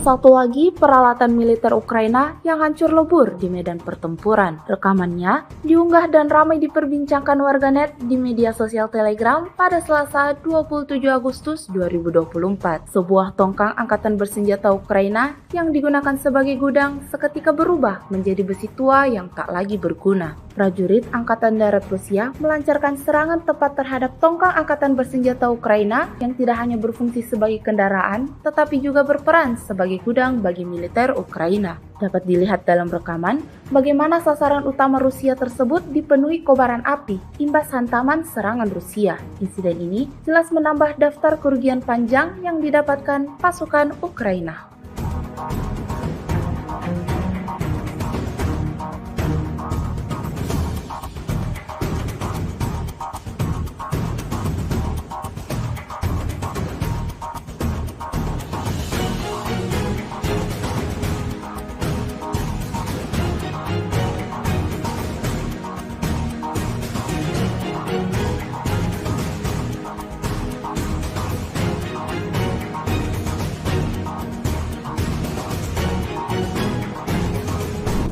Satu lagi peralatan militer Ukraina yang hancur lebur di medan pertempuran. Rekamannya diunggah dan ramai diperbincangkan warganet di media sosial Telegram pada Selasa 27 Agustus 2024. Sebuah tongkang angkatan bersenjata Ukraina yang digunakan sebagai gudang seketika berubah menjadi besi tua yang tak lagi berguna. Prajurit Angkatan Darat Rusia melancarkan serangan tepat terhadap tongkang angkatan bersenjata Ukraina yang tidak hanya berfungsi sebagai kendaraan, tetapi juga berperan sebagai gudang bagi militer Ukraina. Dapat dilihat dalam rekaman bagaimana sasaran utama Rusia tersebut dipenuhi kobaran api imbas hantaman serangan Rusia. Insiden ini jelas menambah daftar kerugian panjang yang didapatkan pasukan Ukraina.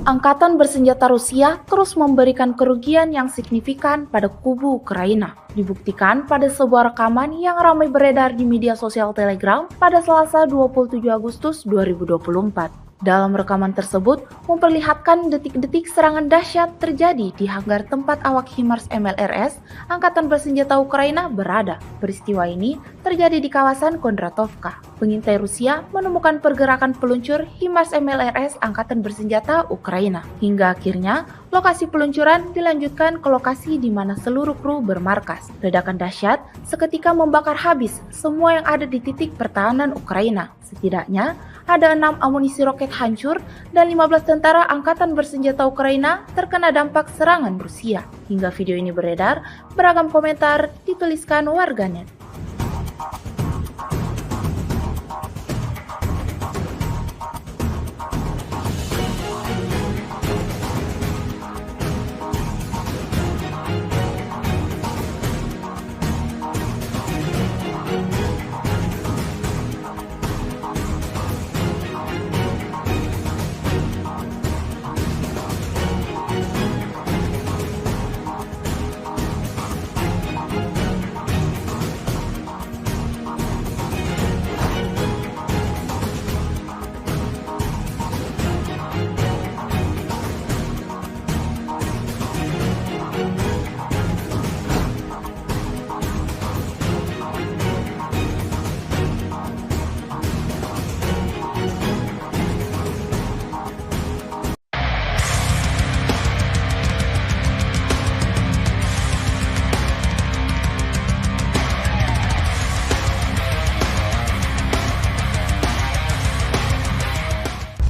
Angkatan bersenjata Rusia terus memberikan kerugian yang signifikan pada kubu Ukraina. Dibuktikan pada sebuah rekaman yang ramai beredar di media sosial Telegram pada Selasa 27 Agustus 2024. Dalam rekaman tersebut memperlihatkan detik-detik serangan dahsyat terjadi di hanggar tempat awak HIMARS MLRS Angkatan Bersenjata Ukraina berada. Peristiwa ini terjadi di kawasan Kondratovka. Pengintai Rusia menemukan pergerakan peluncur HIMARS MLRS Angkatan Bersenjata Ukraina. Hingga akhirnya lokasi peluncuran dilanjutkan ke lokasi di mana seluruh kru bermarkas. Ledakan dahsyat seketika membakar habis semua yang ada di titik pertahanan Ukraina. Setidaknya ada 6 amunisi roket hancur dan 15 tentara Angkatan Bersenjata Ukraina terkena dampak serangan Rusia. Hingga video ini beredar, beragam komentar dituliskan warganet.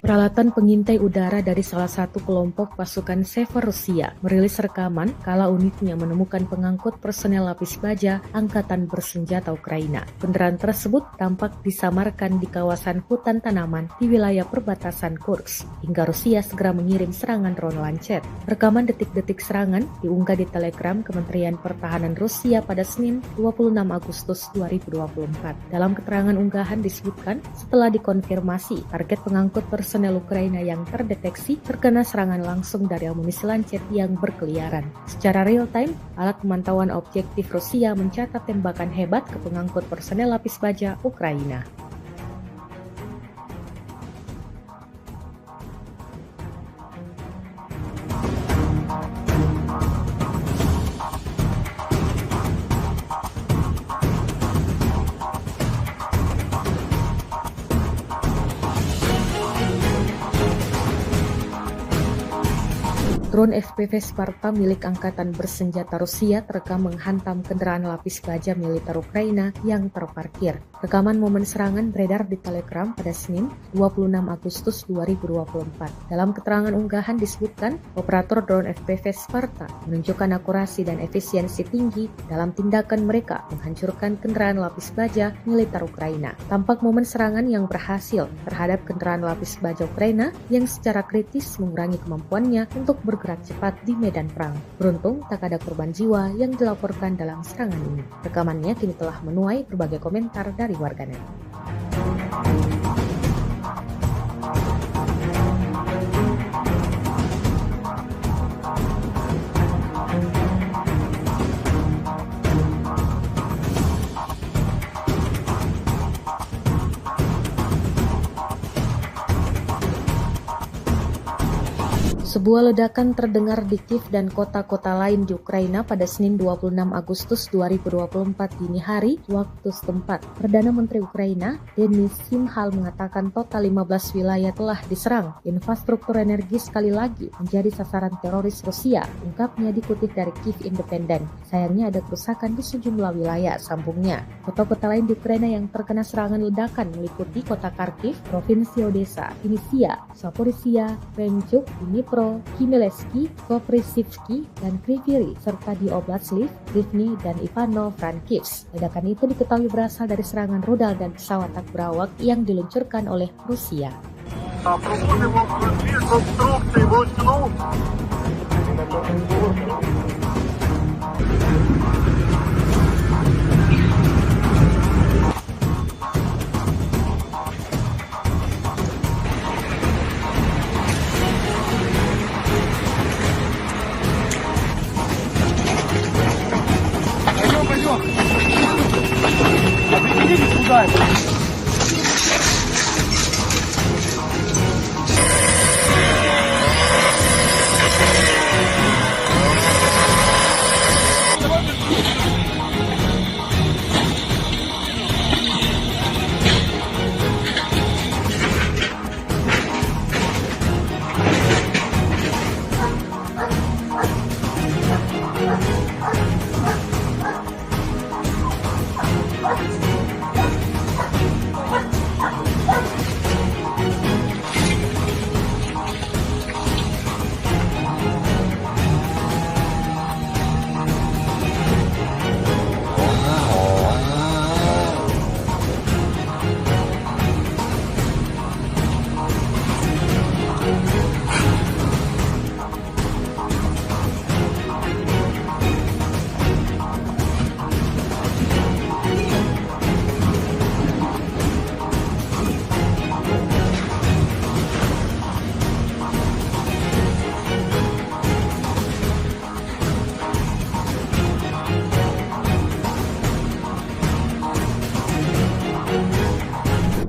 Peralatan pengintai udara dari salah satu kelompok pasukan Sever Rusia merilis rekaman kala unitnya menemukan pengangkut personel lapis baja Angkatan Bersenjata Ukraina. Kendaraan tersebut tampak disamarkan di kawasan hutan tanaman di wilayah perbatasan Kursk, hingga Rusia segera mengirim serangan drone lancet. Rekaman detik-detik serangan diunggah di Telegram Kementerian Pertahanan Rusia pada Senin 26 Agustus 2024. Dalam keterangan unggahan disebutkan, setelah dikonfirmasi target pengangkut personel Ukraina yang terdeteksi terkena serangan langsung dari amunisi lancet yang berkeliaran. Secara real-time, alat pemantauan objektif Rusia mencatat tembakan hebat ke pengangkut personel lapis baja Ukraina. Drone FPV Sparta milik Angkatan Bersenjata Rusia terekam menghantam kendaraan lapis baja militer Ukraina yang terparkir. Rekaman momen serangan beredar di Telegram pada Senin 26 Agustus 2024. Dalam keterangan unggahan disebutkan, operator drone FPV Sparta menunjukkan akurasi dan efisiensi tinggi dalam tindakan mereka menghancurkan kendaraan lapis baja militer Ukraina. Tampak momen serangan yang berhasil terhadap kendaraan lapis baja Ukraina yang secara kritis mengurangi kemampuannya untuk bergerak cepat di medan perang. Beruntung tak ada korban jiwa yang dilaporkan dalam serangan ini. Rekamannya kini telah menuai berbagai komentar dari warganet. Sebuah ledakan terdengar di Kiev dan kota-kota lain di Ukraina pada Senin 26 Agustus 2024 dini hari waktu setempat. Perdana Menteri Ukraina, Denis Shmyhal mengatakan total 15 wilayah telah diserang. Infrastruktur energi sekali lagi menjadi sasaran teroris Rusia, ungkapnya dikutip dari Kiev Independent. Sayangnya ada kerusakan di sejumlah wilayah, sambungnya. Kota-kota lain di Ukraina yang terkena serangan ledakan meliputi kota Kharkiv, Provinsi Odessa, Vinnytsia, Zaporizhia, Krenchuk, Dnipro, Khmelnytskyi, Koprivsky, dan Kryvyi, serta di Oblast Lviv, Rivne, dan Ivano-Frankivsk. Ledakan itu diketahui berasal dari serangan rudal dan pesawat tak berawak yang diluncurkan oleh Rusia.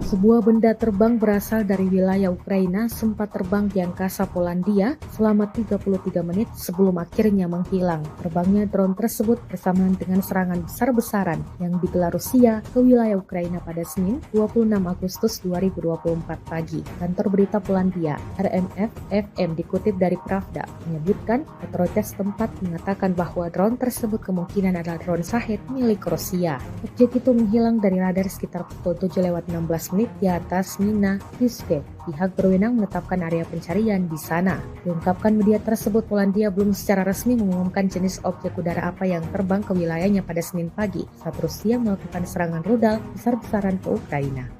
Sebuah benda terbang berasal dari wilayah Ukraina sempat terbang di angkasa Polandia selama 33 menit sebelum akhirnya menghilang. Terbangnya drone tersebut bersamaan dengan serangan besar-besaran yang digelar Rusia ke wilayah Ukraina pada Senin 26 Agustus 2024 pagi. Kantor berita Polandia, RMF-FM dikutip dari Pravda, menyebutkan otoritas tempat mengatakan bahwa drone tersebut kemungkinan adalah drone Shahed milik Rusia. Objek itu menghilang dari radar sekitar pukul 7:16 menit di atas Mina Yuske. Pihak berwenang menetapkan area pencarian di sana. Diungkapkan media tersebut, Polandia belum secara resmi mengumumkan jenis objek udara apa yang terbang ke wilayahnya pada Senin pagi saat Rusia melakukan serangan rudal besar-besaran ke Ukraina.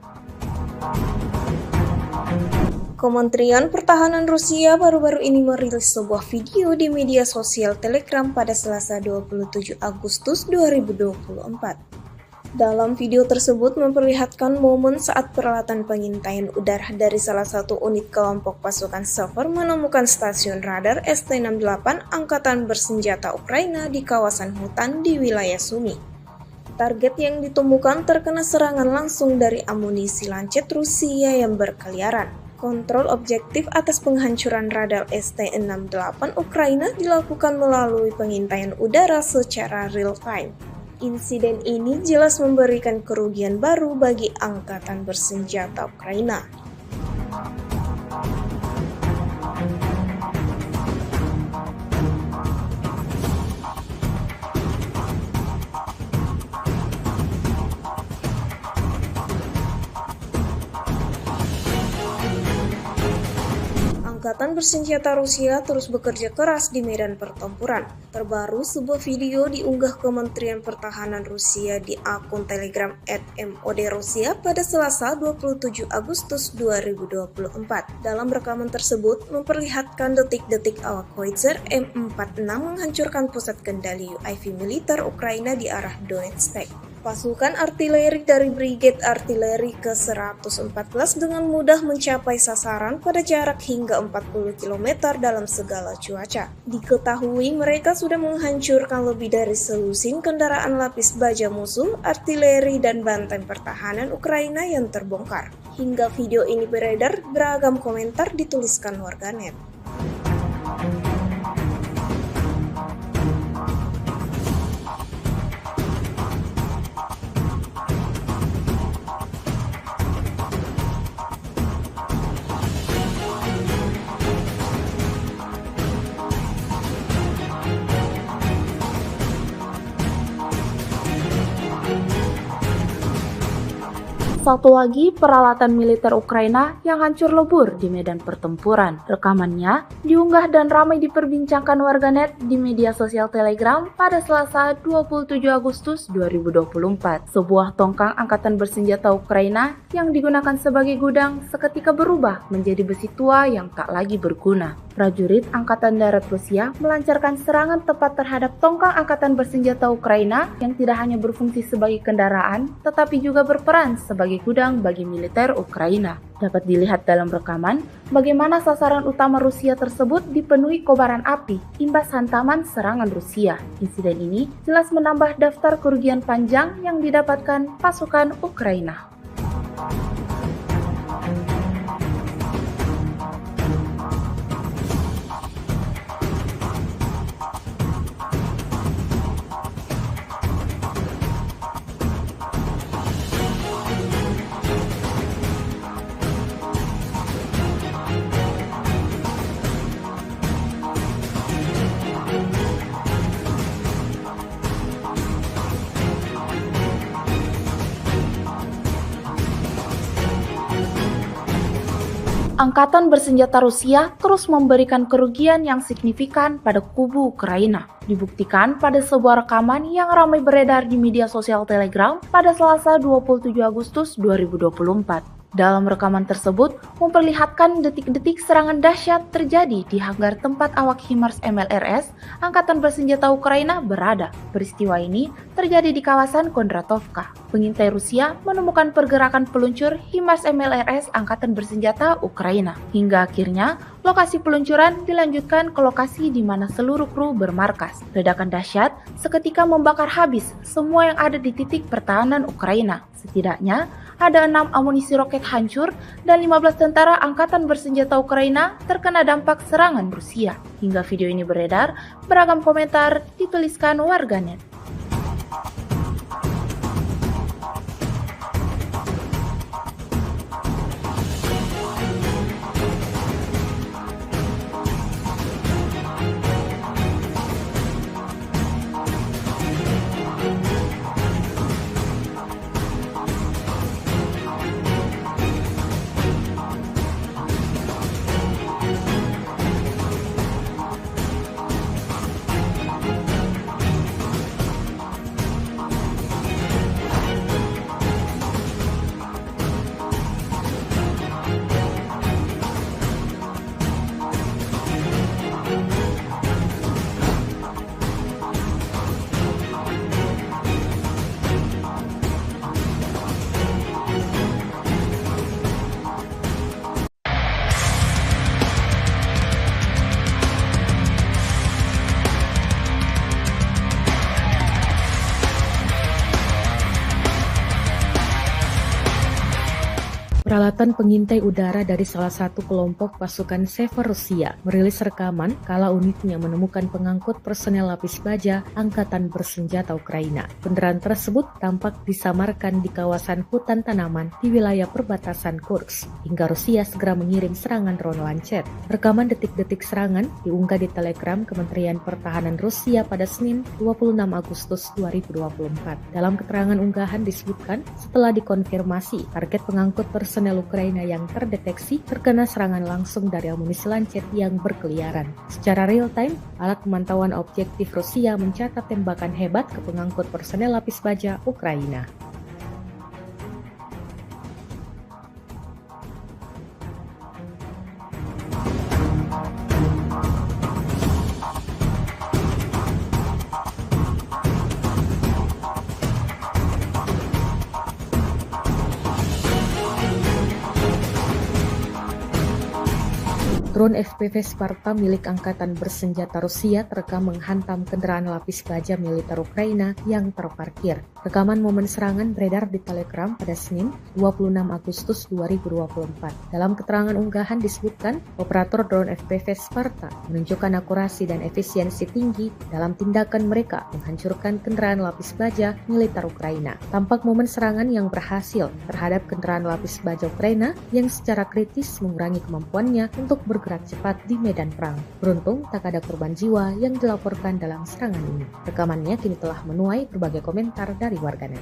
Kementerian Pertahanan Rusia baru-baru ini merilis sebuah video di media sosial Telegram pada Selasa 27 Agustus 2024. Dalam video tersebut memperlihatkan momen saat peralatan pengintaian udara dari salah satu unit kelompok pasukan Sever menemukan stasiun radar ST-68 Angkatan Bersenjata Ukraina di kawasan hutan di wilayah Sumy. Target yang ditemukan terkena serangan langsung dari amunisi lancet Rusia yang berkeliaran. Kontrol objektif atas penghancuran radar ST-68 Ukraina dilakukan melalui pengintaian udara secara real-time. Insiden ini jelas memberikan kerugian baru bagi Angkatan Bersenjata Ukraina. Angkatan Bersenjata Rusia terus bekerja keras di medan pertempuran. Terbaru, sebuah video diunggah Kementerian Pertahanan Rusia di akun Telegram @MOD-Rusia pada Selasa 27 Agustus 2024. Dalam rekaman tersebut memperlihatkan detik-detik awak Howitzer M46 menghancurkan pusat kendali UAV militer Ukraina di arah Donetsk. Pasukan artileri dari Brigade Artileri ke-114 dengan mudah mencapai sasaran pada jarak hingga 40 km dalam segala cuaca. Diketahui mereka sudah menghancurkan lebih dari selusin kendaraan lapis baja musuh, artileri, dan benteng pertahanan Ukraina yang terbongkar. Hingga video ini beredar, beragam komentar dituliskan warganet. Satu lagi peralatan militer Ukraina yang hancur lebur di medan pertempuran. Rekamannya diunggah dan ramai diperbincangkan warganet di media sosial Telegram pada Selasa 27 Agustus 2024. Sebuah tongkang angkatan bersenjata Ukraina yang digunakan sebagai gudang seketika berubah menjadi besi tua yang tak lagi berguna. Prajurit Angkatan Darat Rusia melancarkan serangan tepat terhadap tongkang angkatan bersenjata Ukraina yang tidak hanya berfungsi sebagai kendaraan, tetapi juga berperan sebagai gudang bagi militer Ukraina. Dapat dilihat dalam rekaman bagaimana sasaran utama Rusia tersebut dipenuhi kobaran api imbas hantaman serangan Rusia. Insiden ini jelas menambah daftar kerugian panjang yang didapatkan pasukan Ukraina. Angkatan bersenjata Rusia terus memberikan kerugian yang signifikan pada kubu Ukraina. Dibuktikan pada sebuah rekaman yang ramai beredar di media sosial Telegram pada Selasa 27 Agustus 2024. Dalam rekaman tersebut memperlihatkan detik-detik serangan dahsyat terjadi di hanggar tempat awak HIMARS MLRS Angkatan Bersenjata Ukraina berada. Peristiwa ini terjadi di kawasan Kondratovka. Pengintai Rusia menemukan pergerakan peluncur HIMARS MLRS Angkatan Bersenjata Ukraina. Hingga akhirnya lokasi peluncuran dilanjutkan ke lokasi di mana seluruh kru bermarkas. Ledakan dahsyat seketika membakar habis semua yang ada di titik pertahanan Ukraina. Setidaknya ada 6 amunisi roket hancur dan 15 tentara Angkatan Bersenjata Ukraina terkena dampak serangan Rusia. Hingga video ini beredar, beragam komentar dituliskan warganet. Peralatan pengintai udara dari salah satu kelompok pasukan Sever Rusia merilis rekaman kala unitnya menemukan pengangkut personel lapis baja Angkatan Bersenjata Ukraina. Kendaraan tersebut tampak disamarkan di kawasan hutan tanaman di wilayah perbatasan Kursk, hingga Rusia segera mengirim serangan drone Lancet. Rekaman detik-detik serangan diunggah di Telegram Kementerian Pertahanan Rusia pada Senin 26 Agustus 2024. Dalam keterangan unggahan disebutkan setelah dikonfirmasi target pengangkut personel Ukraina yang terdeteksi terkena serangan langsung dari amunisi Lancet yang berkeliaran. Secara real-time, alat pemantauan objektif Rusia mencatat tembakan hebat ke pengangkut personel lapis baja Ukraina. Drone FPV Sparta milik Angkatan Bersenjata Rusia terekam menghantam kendaraan lapis baja militer Ukraina yang terparkir. Rekaman momen serangan beredar di Telegram pada Senin 26 Agustus 2024. Dalam keterangan unggahan disebutkan, operator drone FPV Sparta menunjukkan akurasi dan efisiensi tinggi dalam tindakan mereka menghancurkan kendaraan lapis baja militer Ukraina. Tampak momen serangan yang berhasil terhadap kendaraan lapis baja Ukraina yang secara kritis mengurangi kemampuannya untuk bergerak cepat di medan perang. Beruntung tak ada korban jiwa yang dilaporkan dalam serangan ini. Rekamannya kini telah menuai berbagai komentar dari warganet.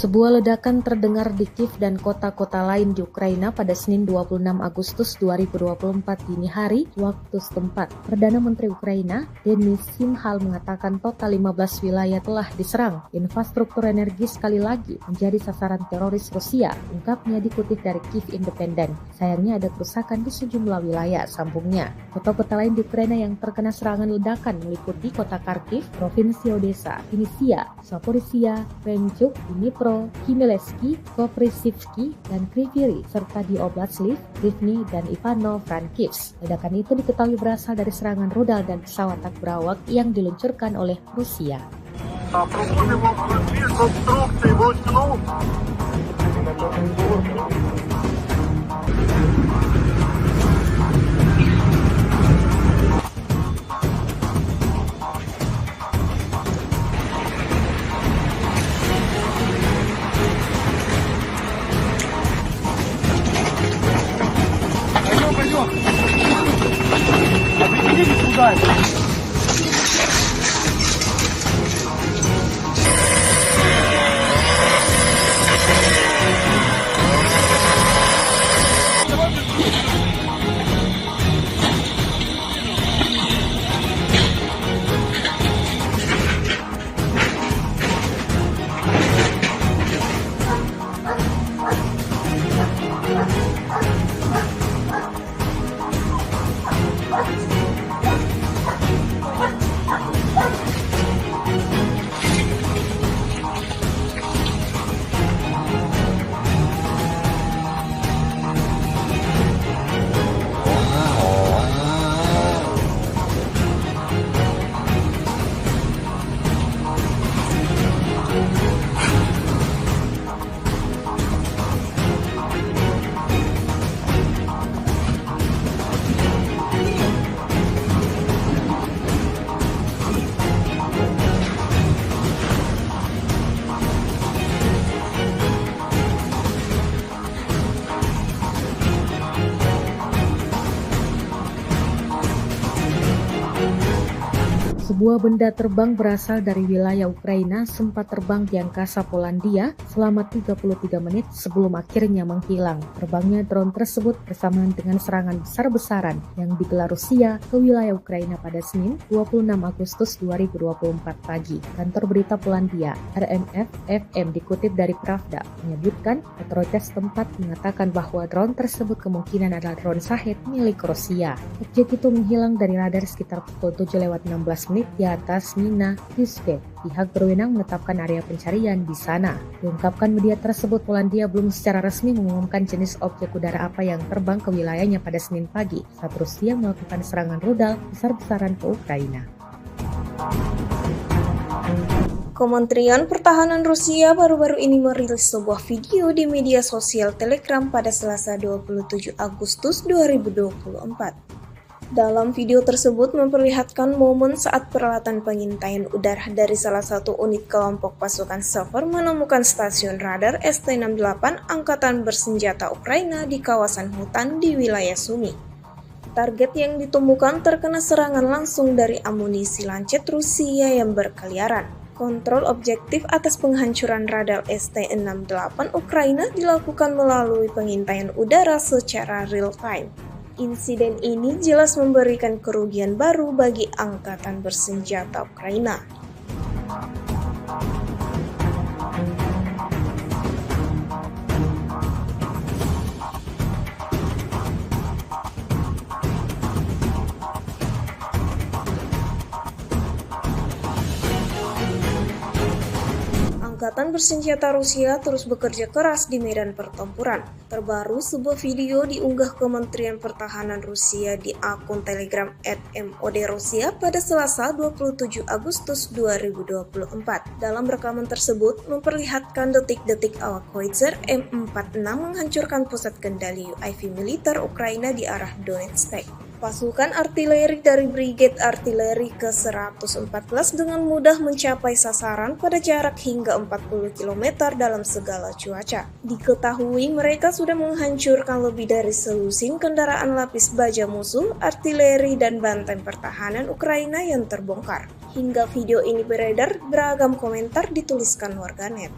Sebuah ledakan terdengar di Kiev dan kota-kota lain di Ukraina pada Senin 26 Agustus 2024 dini hari waktu setempat. Perdana Menteri Ukraina, Denis Shmyhal mengatakan total 15 wilayah telah diserang. Infrastruktur energi sekali lagi menjadi sasaran teroris Rusia, ungkapnya dikutip dari Kiev Independent. Sayangnya ada kerusakan di sejumlah wilayah, sambungnya. Kota-kota lain di Ukraina yang terkena serangan ledakan meliputi kota Kharkiv, Provinsi Odessa, Vinnytsia, Zaporizhia, Krenchuk, Dnipro, Khmelnytskyi, Koprivsky, dan Kryvyi, serta di Oblast Lviv, Rivne, dan Ivano-Frankivsk. Ledakan itu diketahui berasal dari serangan rudal dan pesawat tak berawak yang diluncurkan oleh Rusia. Sebuah benda terbang berasal dari wilayah Ukraina sempat terbang di angkasa Polandia selama 33 menit sebelum akhirnya menghilang. Terbangnya drone tersebut bersamaan dengan serangan besar-besaran yang digelar Rusia ke wilayah Ukraina pada Senin 26 Agustus 2024 pagi. Kantor berita Polandia, RMF-FM dikutip dari Pravda, menyebutkan otoritas tempat mengatakan bahwa drone tersebut kemungkinan adalah drone Shahed milik Rusia. Objek itu menghilang dari radar sekitar pukul 7:16 unit di atas Mina Yuske. Pihak berwenang menetapkan area pencarian di sana. Diungkapkan media tersebut, Polandia belum secara resmi mengumumkan jenis objek udara apa yang terbang ke wilayahnya pada Senin pagi saat Rusia melakukan serangan rudal besar-besaran ke Ukraina. Kementerian Pertahanan Rusia baru-baru ini merilis sebuah video di media sosial Telegram pada Selasa 27 Agustus 2024. Dalam video tersebut memperlihatkan momen saat peralatan pengintaian udara dari salah satu unit kelompok pasukan Sever menemukan stasiun radar ST-68 Angkatan Bersenjata Ukraina di kawasan hutan di wilayah Sumy. Target yang ditemukan terkena serangan langsung dari amunisi lancet Rusia yang berkeliaran. Kontrol objektif atas penghancuran radar ST-68 Ukraina dilakukan melalui pengintaian udara secara real-time. Insiden ini jelas memberikan kerugian baru bagi Angkatan Bersenjata Ukraina. Angkatan Bersenjata Rusia terus bekerja keras di medan pertempuran. Terbaru, sebuah video diunggah Kementerian Pertahanan Rusia di akun Telegram @mod_Rusia pada Selasa 27 Agustus 2024. Dalam rekaman tersebut memperlihatkan detik-detik awak Howitzer M46 menghancurkan pusat kendali UAV militer Ukraina di arah Donetsk. Pasukan artileri dari Brigade Artileri ke-114 dengan mudah mencapai sasaran pada jarak hingga 40 km dalam segala cuaca. Diketahui mereka sudah menghancurkan lebih dari selusin kendaraan lapis baja musuh, artileri, dan benteng pertahanan Ukraina yang terbongkar. Hingga video ini beredar, beragam komentar dituliskan warganet.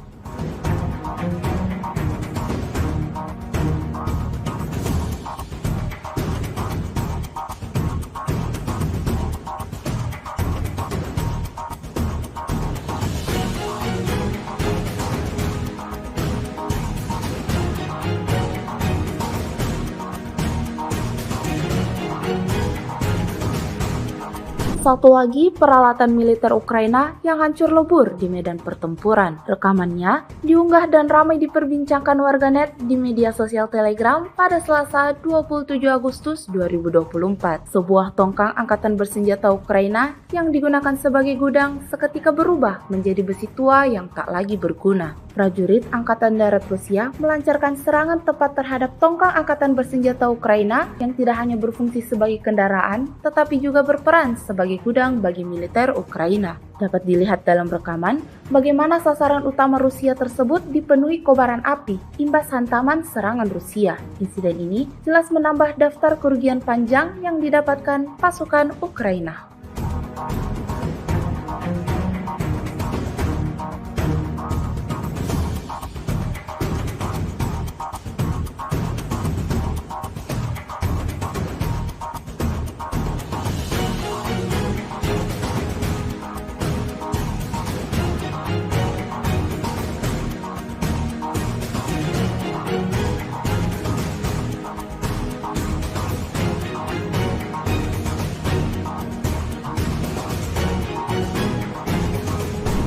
Satu lagi peralatan militer Ukraina yang hancur lebur di medan pertempuran. Rekamannya diunggah dan ramai diperbincangkan warganet di media sosial Telegram pada Selasa 27 Agustus 2024. Sebuah tongkang angkatan bersenjata Ukraina yang digunakan sebagai gudang seketika berubah menjadi besi tua yang tak lagi berguna. Prajurit Angkatan Darat Rusia melancarkan serangan tepat terhadap tongkang angkatan bersenjata Ukraina yang tidak hanya berfungsi sebagai kendaraan, tetapi juga berperan sebagai gudang bagi militer Ukraina. Dapat dilihat dalam rekaman bagaimana sasaran utama Rusia tersebut dipenuhi kobaran api imbas hantaman serangan Rusia. Insiden ini jelas menambah daftar kerugian panjang yang didapatkan pasukan Ukraina.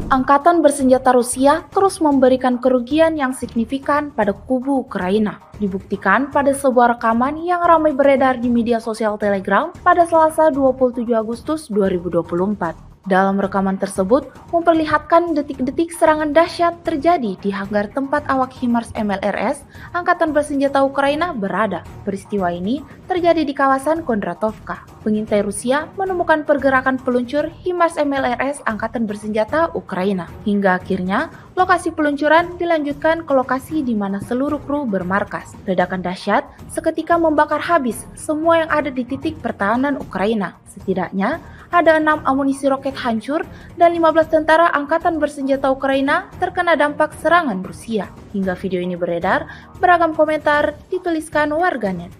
Angkatan bersenjata Rusia terus memberikan kerugian yang signifikan pada kubu Ukraina. Dibuktikan pada sebuah rekaman yang ramai beredar di media sosial Telegram pada Selasa 27 Agustus 2024. Dalam rekaman tersebut memperlihatkan detik-detik serangan dahsyat terjadi di hanggar tempat awak HIMARS MLRS Angkatan Bersenjata Ukraina berada. Peristiwa ini terjadi di kawasan Kondratovka. Pengintai Rusia menemukan pergerakan peluncur HIMARS MLRS Angkatan Bersenjata Ukraina. Hingga akhirnya lokasi peluncuran dilanjutkan ke lokasi di mana seluruh kru bermarkas. Ledakan dahsyat seketika membakar habis semua yang ada di titik pertahanan Ukraina. Setidaknya ada 6 amunisi roket hancur dan 15 tentara Angkatan Bersenjata Ukraina terkena dampak serangan Rusia. Hingga video ini beredar, beragam komentar dituliskan warganet.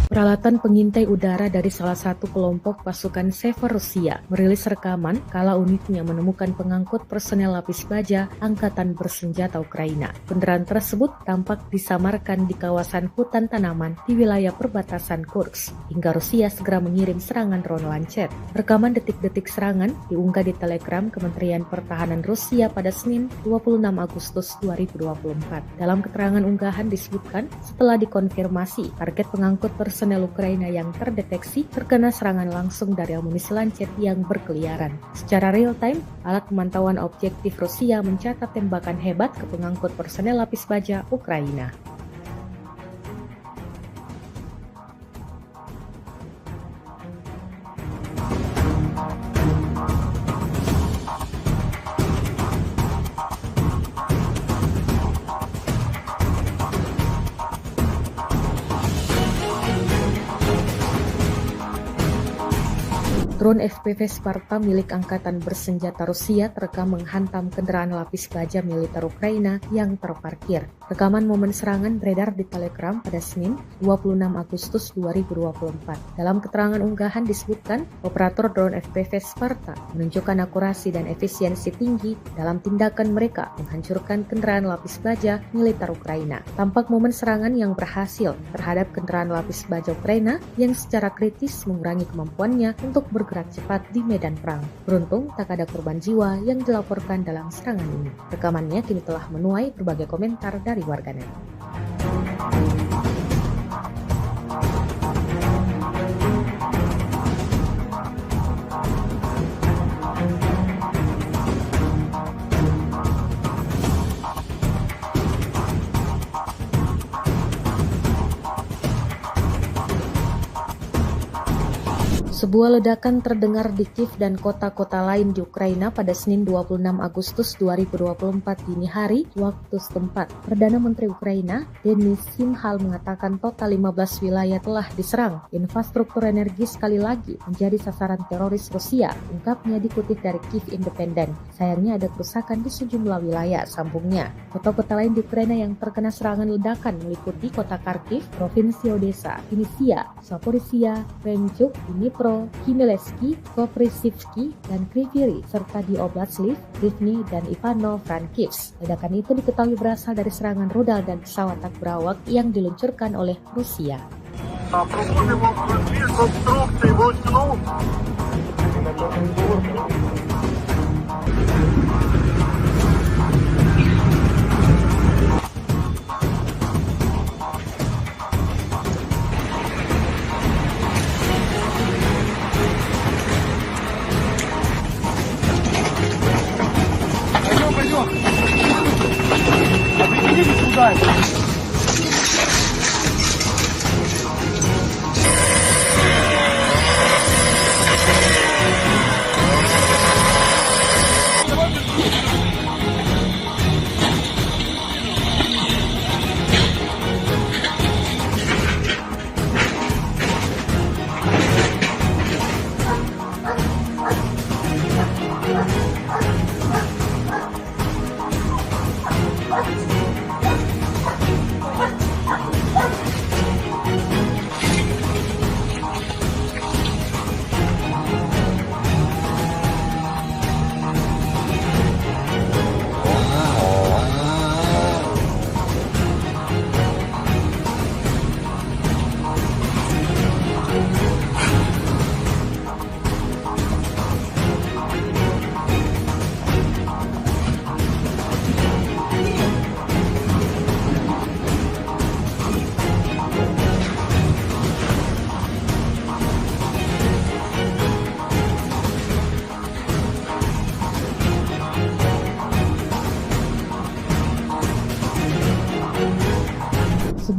Peralatan pengintai udara dari salah satu kelompok pasukan Sever Rusia merilis rekaman kala unitnya menemukan pengangkut personel lapis baja Angkatan Bersenjata Ukraina. Kendaraan tersebut tampak disamarkan di kawasan hutan tanaman di wilayah perbatasan Kursk, hingga Rusia segera mengirim serangan drone Lancet. Rekaman detik-detik serangan diunggah di Telegram Kementerian Pertahanan Rusia pada Senin 26 Agustus 2024. Dalam keterangan unggahan disebutkan setelah dikonfirmasi target pengangkut personel Ukraina yang terdeteksi terkena serangan langsung dari amunisi Lancet yang berkeliaran. Secara real-time, alat pemantauan objektif Rusia mencatat tembakan hebat ke pengangkut personel lapis baja Ukraina. Drone FPV Sparta milik Angkatan Bersenjata Rusia terekam menghantam kendaraan lapis baja militer Ukraina yang terparkir. Rekaman momen serangan beredar di Telegram pada Senin 26 Agustus 2024. Dalam keterangan unggahan disebutkan, operator drone FPV Sparta menunjukkan akurasi dan efisiensi tinggi dalam tindakan mereka menghancurkan kendaraan lapis baja militer Ukraina. Tampak momen serangan yang berhasil terhadap kendaraan lapis baja Ukraina yang secara kritis mengurangi kemampuannya untuk bergerak cepat di medan perang. Beruntung tak ada korban jiwa yang dilaporkan dalam serangan ini. Rekamannya kini telah menuai berbagai komentar dari warganet. Sebuah ledakan terdengar di Kiev dan kota-kota lain di Ukraina pada Senin 26 Agustus 2024 dini hari waktu setempat. Perdana Menteri Ukraina, Denis Shmyhal mengatakan total 15 wilayah telah diserang. Infrastruktur energi sekali lagi menjadi sasaran teroris Rusia, ungkapnya dikutip dari Kiev Independent. Sayangnya ada kerusakan di sejumlah wilayah, sambungnya. Kota-kota lain di Ukraina yang terkena serangan ledakan meliputi kota Kharkiv, Provinsi Odessa, Vinnytsia, Zaporizhia, Krenchuk, Dnipro, Khmelnytskyi, Koprivsky, dan Kryvyi Rih, serta di Oblast Lviv, Rivne, dan Ivano-Frankivsk. Ledakan itu diketahui berasal dari serangan rudal dan pesawat tak berawak yang diluncurkan oleh Rusia.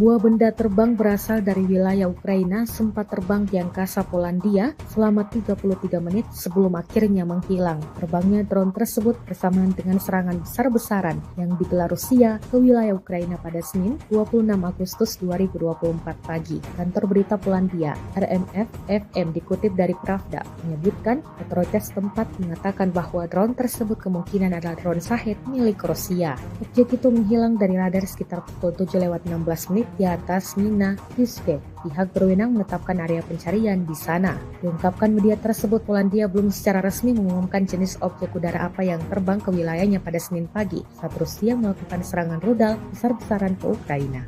Sebuah benda terbang berasal dari wilayah Ukraina sempat terbang di angkasa Polandia selama 33 menit sebelum akhirnya menghilang. Terbangnya drone tersebut bersamaan dengan serangan besar-besaran yang digelar Rusia ke wilayah Ukraina pada Senin 26 Agustus 2024 pagi. Kantor berita Polandia, RMF-FM dikutip dari Pravda, menyebutkan otoritas tempat mengatakan bahwa drone tersebut kemungkinan adalah drone Shahed milik Rusia. Objek itu menghilang dari radar sekitar pukul 7:16 di atas Mina Yuskek, pihak berwenang menetapkan area pencarian di sana. Diungkapkan media tersebut, Polandia belum secara resmi mengumumkan jenis objek udara apa yang terbang ke wilayahnya pada Senin pagi saat Rusia melakukan serangan rudal besar-besaran ke Ukraina.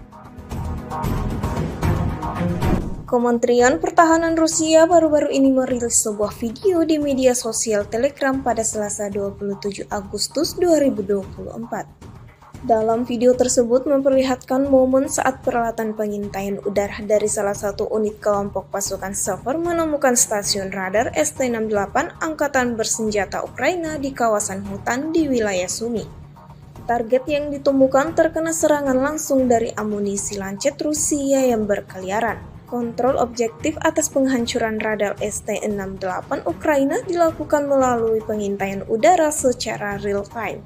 Kementerian Pertahanan Rusia baru-baru ini merilis sebuah video di media sosial Telegram pada Selasa 27 Agustus 2024. Dalam video tersebut memperlihatkan momen saat peralatan pengintaian udara dari salah satu unit kelompok pasukan Sever menemukan stasiun radar ST-68 Angkatan Bersenjata Ukraina di kawasan hutan di wilayah Sumy. Target yang ditemukan terkena serangan langsung dari amunisi lancet Rusia yang berkeliaran. Kontrol objektif atas penghancuran radar ST-68 Ukraina dilakukan melalui pengintaian udara secara real-time.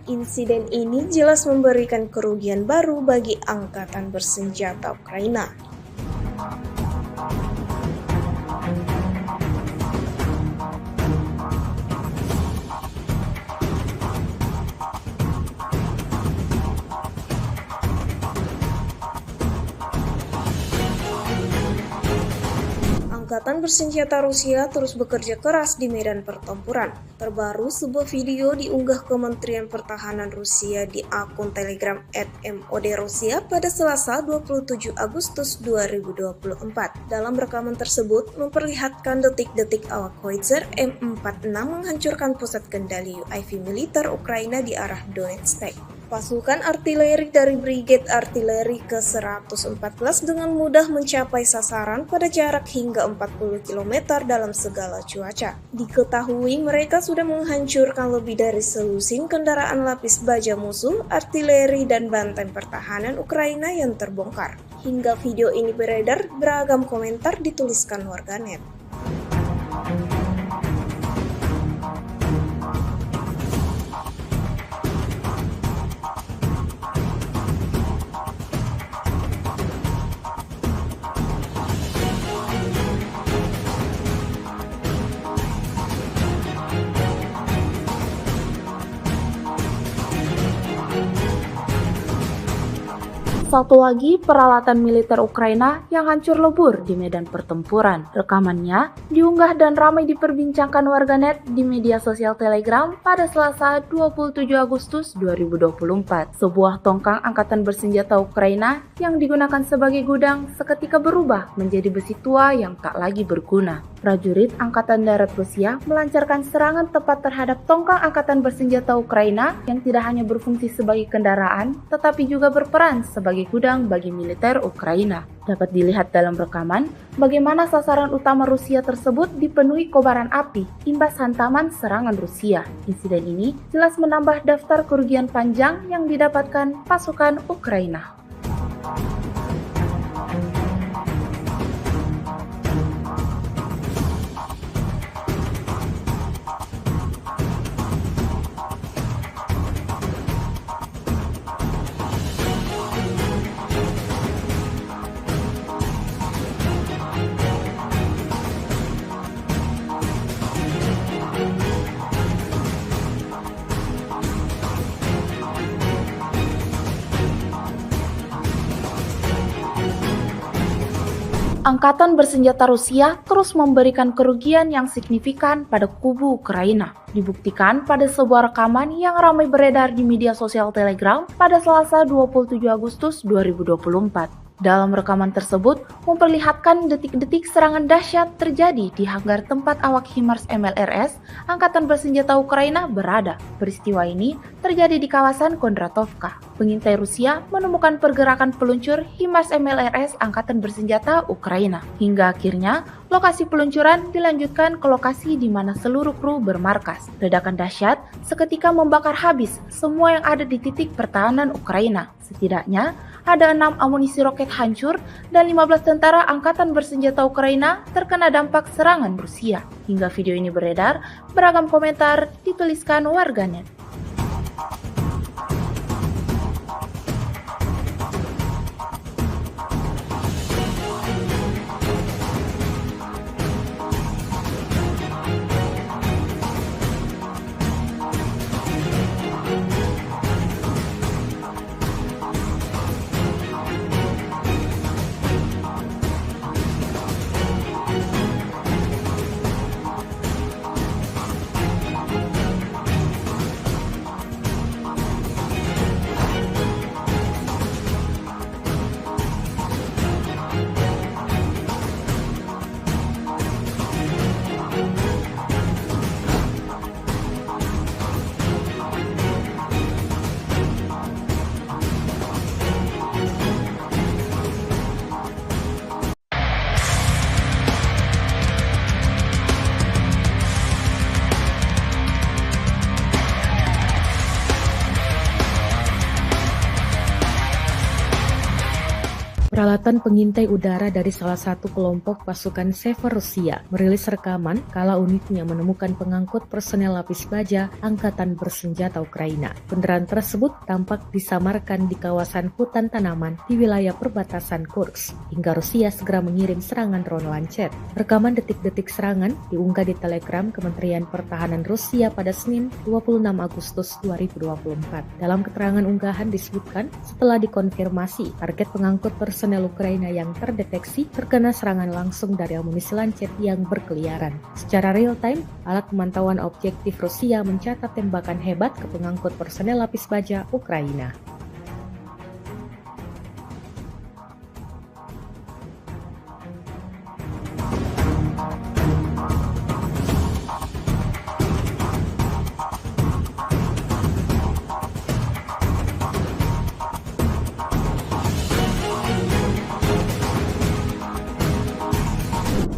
Insiden ini jelas memberikan kerugian baru bagi Angkatan Bersenjata Ukraina. Angkatan Bersenjata Rusia terus bekerja keras di medan pertempuran. Terbaru, sebuah video diunggah Kementerian Pertahanan Rusia di akun Telegram @MOD-Rusia pada Selasa 27 Agustus 2024. Dalam rekaman tersebut memperlihatkan detik-detik awak Howitzer M46 menghancurkan pusat kendali UAV militer Ukraina di arah Donetsk. Pasukan artileri dari Brigade Artileri ke-114 dengan mudah mencapai sasaran pada jarak hingga 40 km dalam segala cuaca. Diketahui mereka sudah menghancurkan lebih dari selusin kendaraan lapis baja musuh, artileri, dan benteng pertahanan Ukraina yang terbongkar. Hingga video ini beredar, beragam komentar dituliskan warganet. Satu lagi peralatan militer Ukraina yang hancur lebur di medan pertempuran. Rekamannya diunggah dan ramai diperbincangkan warganet di media sosial Telegram pada Selasa 27 Agustus 2024. Sebuah tongkang angkatan bersenjata Ukraina yang digunakan sebagai gudang seketika berubah menjadi besi tua yang tak lagi berguna. Prajurit Angkatan Darat Rusia melancarkan serangan tepat terhadap tongkang angkatan bersenjata Ukraina yang tidak hanya berfungsi sebagai kendaraan, tetapi juga berperan sebagai gudang bagi militer Ukraina. Dapat dilihat dalam rekaman bagaimana sasaran utama Rusia tersebut dipenuhi kobaran api imbas hantaman serangan Rusia. Insiden ini jelas menambah daftar kerugian panjang yang didapatkan pasukan Ukraina. Angkatan bersenjata Rusia terus memberikan kerugian yang signifikan pada kubu Ukraina. Dibuktikan pada sebuah rekaman yang ramai beredar di media sosial Telegram pada Selasa 27 Agustus 2024. Dalam rekaman tersebut memperlihatkan detik-detik serangan dahsyat terjadi di hanggar tempat awak HIMARS MLRS Angkatan Bersenjata Ukraina berada. Peristiwa ini terjadi di kawasan Kondratovka. Pengintai Rusia menemukan pergerakan peluncur HIMARS MLRS Angkatan Bersenjata Ukraina. Hingga akhirnya lokasi peluncuran dilanjutkan ke lokasi di mana seluruh kru bermarkas. Ledakan dahsyat seketika membakar habis semua yang ada di titik pertahanan Ukraina. Setidaknya ada 6 amunisi roket hancur dan 15 tentara angkatan bersenjata Ukraina terkena dampak serangan Rusia. Hingga video ini beredar, beragam komentar dituliskan warganet. Peralatan pengintai udara dari salah satu kelompok pasukan Sever Rusia merilis rekaman kala unitnya menemukan pengangkut personel lapis baja Angkatan Bersenjata Ukraina. Kendaraan tersebut tampak disamarkan di kawasan hutan tanaman di wilayah perbatasan Kursk, hingga Rusia segera mengirim serangan drone Lancet. Rekaman detik-detik serangan diunggah di Telegram Kementerian Pertahanan Rusia pada Senin 26 Agustus 2024. Dalam keterangan unggahan disebutkan setelah dikonfirmasi target pengangkut personel Ukraina yang terdeteksi terkena serangan langsung dari amunisi Lancet yang berkeliaran. Secara real-time, alat pemantauan objektif Rusia mencatat tembakan hebat ke pengangkut personel lapis baja Ukraina.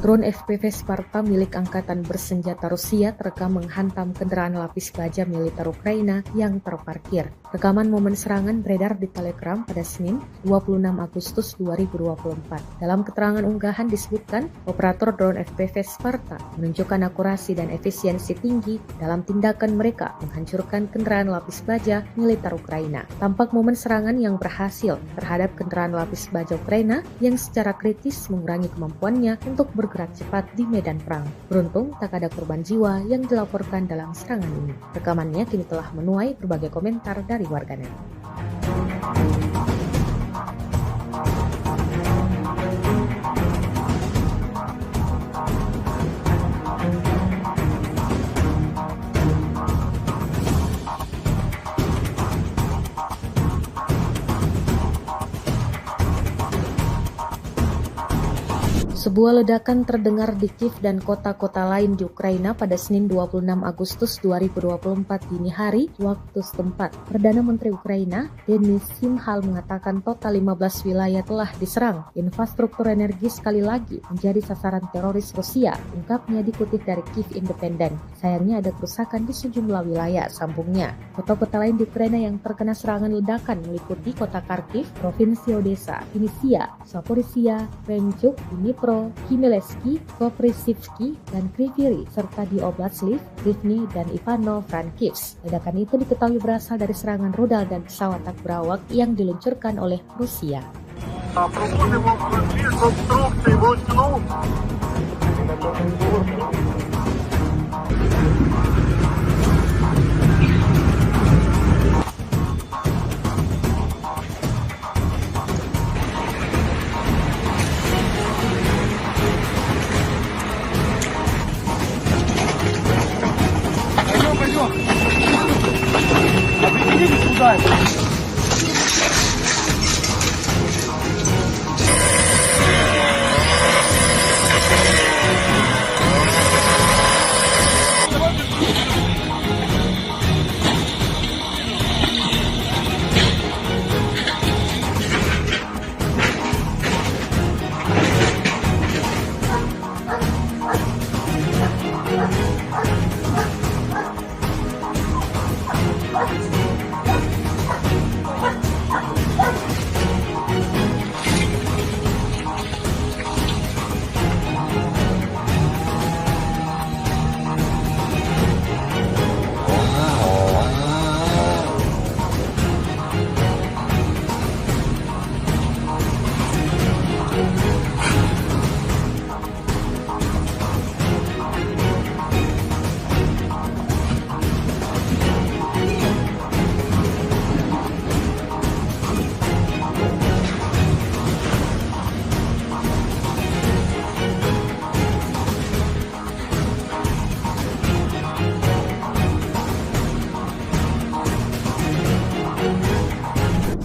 Drone FPV Sparta milik Angkatan Bersenjata Rusia terekam menghantam kendaraan lapis baja militer Ukraina yang terparkir. Rekaman momen serangan beredar di Telegram pada Senin 26 Agustus 2024. Dalam keterangan unggahan disebutkan, operator drone FPV Sparta menunjukkan akurasi dan efisiensi tinggi dalam tindakan mereka menghancurkan kendaraan lapis baja militer Ukraina. Tampak momen serangan yang berhasil terhadap kendaraan lapis baja Ukraina yang secara kritis mengurangi kemampuannya untuk bergerak cepat di medan perang. Beruntung tak ada korban jiwa yang dilaporkan dalam serangan ini. Rekamannya kini telah menuai berbagai komentar dari warganet. Sebuah ledakan terdengar di Kiev dan kota-kota lain di Ukraina pada Senin 26 Agustus 2024 dini hari waktu setempat. Perdana Menteri Ukraina, Denis Shmyhal mengatakan total 15 wilayah telah diserang. Infrastruktur energi sekali lagi menjadi sasaran teroris Rusia, ungkapnya dikutip dari Kiev Independent. Sayangnya ada kerusakan di sejumlah wilayah, sambungnya. Kota-kota lain di Ukraina yang terkena serangan ledakan meliputi kota Kharkiv, Provinsi Odessa, Vinnytsia, Zaporizhia, Krenchuk, Dnipro, Khmelnytskyi, Koprivsky, dan Kryvyi Rih, serta di Oblast Lviv, Rivne, dan Ivano-Frankivsk. Ledakan itu diketahui berasal dari serangan rudal dan pesawat tak berawak yang diluncurkan oleh Rusia.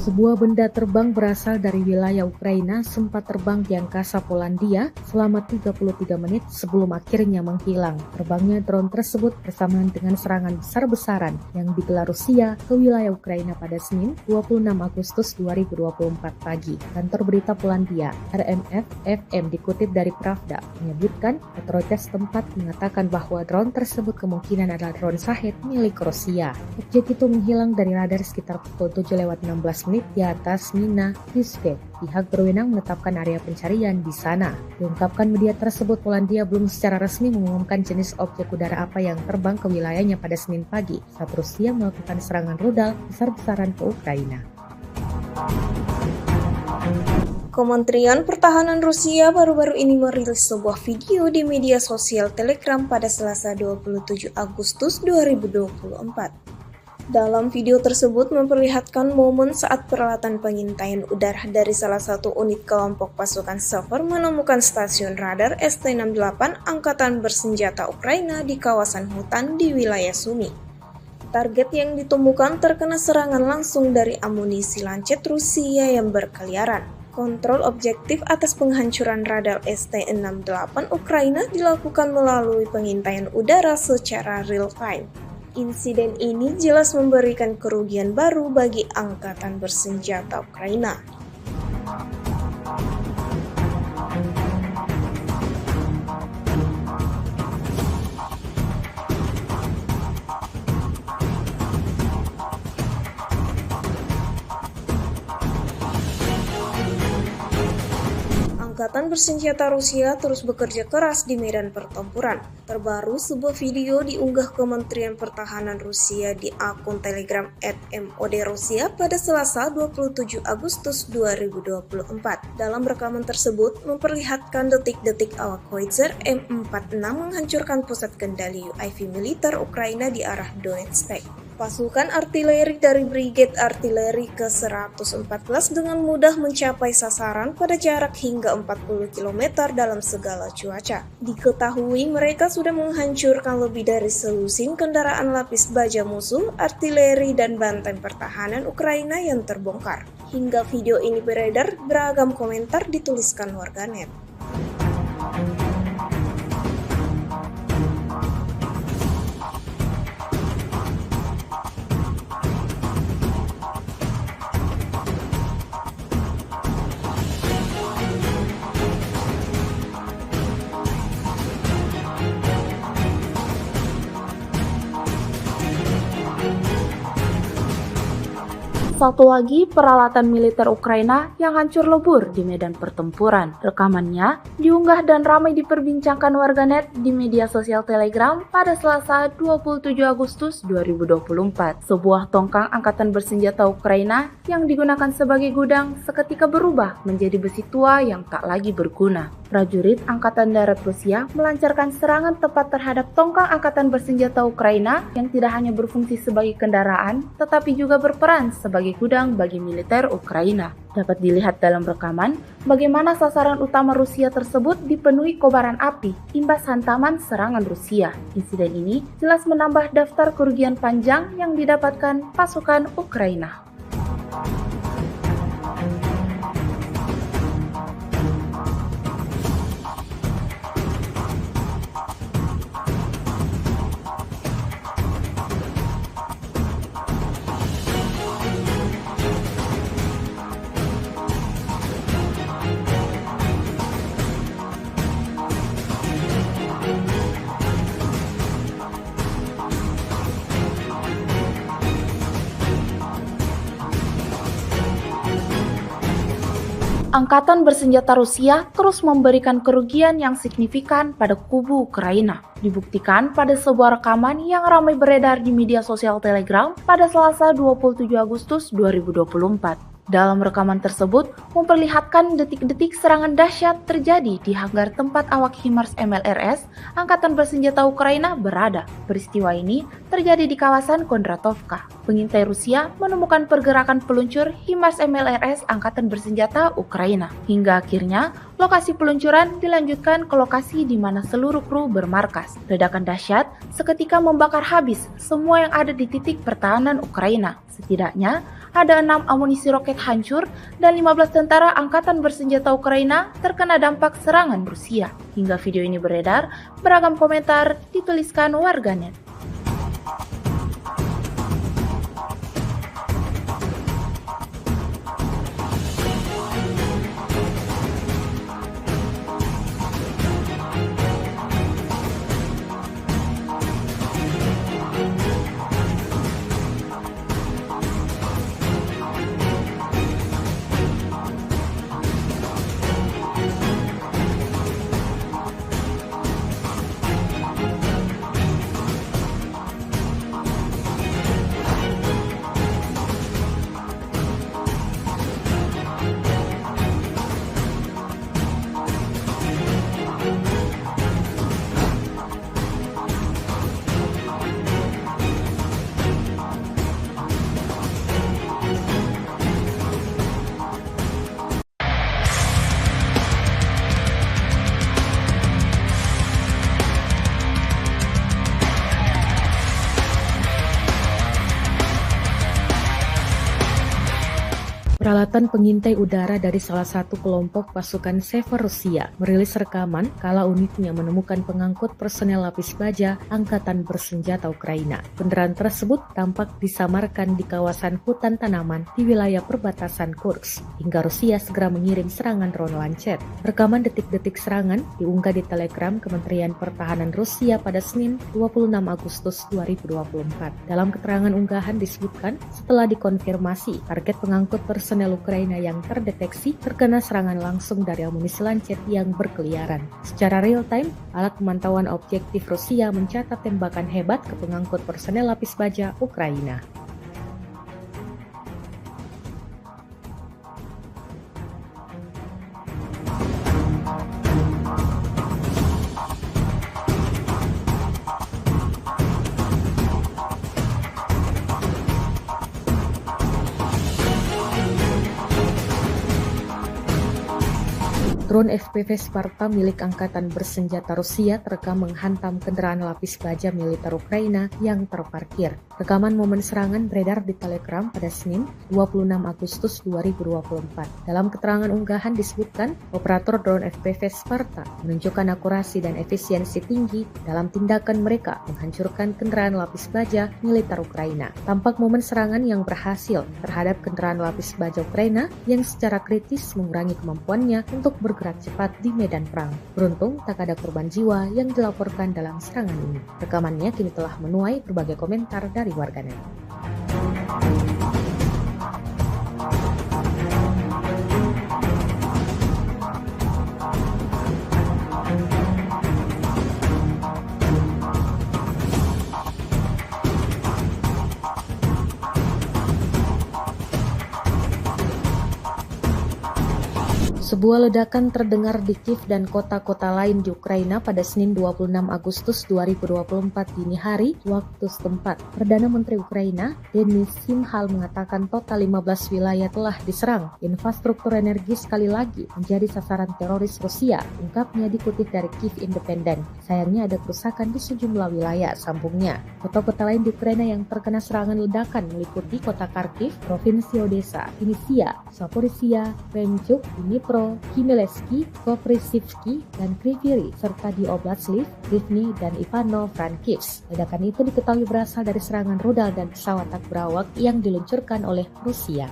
Sebuah benda terbang berasal dari wilayah Ukraina sempat terbang di angkasa Polandia selama 33 menit sebelum akhirnya menghilang. Terbangnya drone tersebut bersamaan dengan serangan besar-besaran yang digelar Rusia ke wilayah Ukraina pada Senin 26 Agustus 2024 pagi. Kantor berita Polandia, RMF-FM dikutip dari Pravda, menyebutkan otoritas tempat mengatakan bahwa drone tersebut kemungkinan adalah drone Shahed milik Rusia. Objek itu menghilang dari radar sekitar pukul 7:16 Yasmina Yusuf, pihak berwenang menetapkan area pencarian di sana. Diungkapkan media tersebut, Polandia belum secara resmi mengumumkan jenis objek udara apa yang terbang ke wilayahnya pada Senin pagi saat Rusia melakukan serangan rudal besar-besaran ke Ukraina. Kementerian Pertahanan Rusia baru-baru ini merilis sebuah video di media sosial Telegram pada Selasa 27 Agustus 2024. Dalam video tersebut memperlihatkan momen saat peralatan pengintaian udara dari salah satu unit kelompok pasukan Sever menemukan stasiun radar ST-68 Angkatan Bersenjata Ukraina di kawasan hutan di wilayah Sumy. Target yang ditemukan terkena serangan langsung dari amunisi lancet Rusia yang berkeliaran. Kontrol objektif atas penghancuran radar ST-68 Ukraina dilakukan melalui pengintaian udara secara real-time. Insiden ini jelas memberikan kerugian baru bagi Angkatan Bersenjata Ukraina. Angkatan Bersenjata Rusia terus bekerja keras di medan pertempuran. Terbaru, sebuah video diunggah Kementerian Pertahanan Rusia di akun Telegram @MOD-Rusia pada Selasa 27 Agustus 2024. Dalam rekaman tersebut memperlihatkan detik-detik awak Howitzer M46 menghancurkan pusat kendali UAV militer Ukraina di arah Donetsk. Pasukan artileri dari Brigade Artileri ke-114 dengan mudah mencapai sasaran pada jarak hingga 40 km dalam segala cuaca. Diketahui mereka sudah menghancurkan lebih dari selusin kendaraan lapis baja musuh, artileri, dan benteng pertahanan Ukraina yang terbongkar. Hingga video ini beredar, beragam komentar dituliskan warganet. Satu lagi peralatan militer Ukraina yang hancur lebur di medan pertempuran. Rekamannya diunggah dan ramai diperbincangkan warganet di media sosial Telegram pada Selasa 27 Agustus 2024. Sebuah tongkang angkatan bersenjata Ukraina yang digunakan sebagai gudang seketika berubah menjadi besi tua yang tak lagi berguna. Prajurit Angkatan Darat Rusia melancarkan serangan tepat terhadap tongkang angkatan bersenjata Ukraina yang tidak hanya berfungsi sebagai kendaraan, tetapi juga berperan sebagai gudang bagi militer Ukraina. Dapat dilihat dalam rekaman bagaimana sasaran utama Rusia tersebut dipenuhi kobaran api imbas hantaman serangan Rusia. Insiden ini jelas menambah daftar kerugian panjang yang didapatkan pasukan Ukraina. Angkatan bersenjata Rusia terus memberikan kerugian yang signifikan pada kubu Ukraina. Dibuktikan pada sebuah rekaman yang ramai beredar di media sosial Telegram pada Selasa 27 Agustus 2024. Dalam rekaman tersebut memperlihatkan detik-detik serangan dahsyat terjadi di hanggar tempat awak HIMARS MLRS Angkatan Bersenjata Ukraina berada. Peristiwa ini terjadi di kawasan Kondratovka. Pengintai Rusia menemukan pergerakan peluncur HIMARS MLRS Angkatan Bersenjata Ukraina. Hingga akhirnya lokasi peluncuran dilanjutkan ke lokasi di mana seluruh kru bermarkas. Ledakan dahsyat seketika membakar habis semua yang ada di titik pertahanan Ukraina. Setidaknya ada 6 amunisi roket hancur dan 15 tentara angkatan bersenjata Ukraina terkena dampak serangan Rusia. Hingga video ini beredar, beragam komentar dituliskan warganet. Peralatan pengintai udara dari salah satu kelompok pasukan Sever Rusia merilis rekaman kala unitnya menemukan pengangkut personel lapis baja Angkatan Bersenjata Ukraina. Kendaraan tersebut tampak disamarkan di kawasan hutan tanaman di wilayah perbatasan Kursk, hingga Rusia segera mengirim serangan drone lancet. Rekaman detik-detik serangan diunggah di Telegram Kementerian Pertahanan Rusia pada Senin 26 Agustus 2024. Dalam keterangan unggahan disebutkan, setelah dikonfirmasi, target pengangkut personel Ukraina yang terdeteksi terkena serangan langsung dari amunisi lancet yang berkeliaran. Secara real-time, alat pemantauan objektif Rusia mencatat tembakan hebat ke pengangkut personel lapis baja Ukraina. Drone FPV Sparta milik Angkatan Bersenjata Rusia terekam menghantam kendaraan lapis baja militer Ukraina yang terparkir. Rekaman momen serangan beredar di Telegram pada Senin 26 Agustus 2024. Dalam keterangan unggahan disebutkan, operator drone FPV Sparta menunjukkan akurasi dan efisiensi tinggi dalam tindakan mereka menghancurkan kendaraan lapis baja militer Ukraina. Tampak momen serangan yang berhasil terhadap kendaraan lapis baja Ukraina yang secara kritis mengurangi kemampuannya untuk bergerak cepat di medan perang. Beruntung tak ada korban jiwa yang dilaporkan dalam serangan ini. Rekamannya kini telah menuai berbagai komentar dari warganet. Sebuah ledakan terdengar di Kiev dan kota-kota lain di Ukraina pada Senin 26 Agustus 2024 dini hari waktu setempat. Perdana Menteri Ukraina, Denis Shmyhal mengatakan total 15 wilayah telah diserang. Infrastruktur energi sekali lagi menjadi sasaran teroris Rusia, ungkapnya dikutip dari Kiev Independent. Sayangnya ada kerusakan di sejumlah wilayah, sambungnya. Kota-kota lain di Ukraina yang terkena serangan ledakan meliputi kota Kharkiv, Provinsi Odessa, Vinnytsia, Zaporizhia, Kremenchuk, Dnipro, Khmelnytskyi, Koprivsky, dan Kryvyi Rih, serta di Oblast Lviv, Rivne, dan Ivano-Frankivsk. Ledakan itu diketahui berasal dari serangan rudal dan pesawat tak berawak yang diluncurkan oleh Rusia.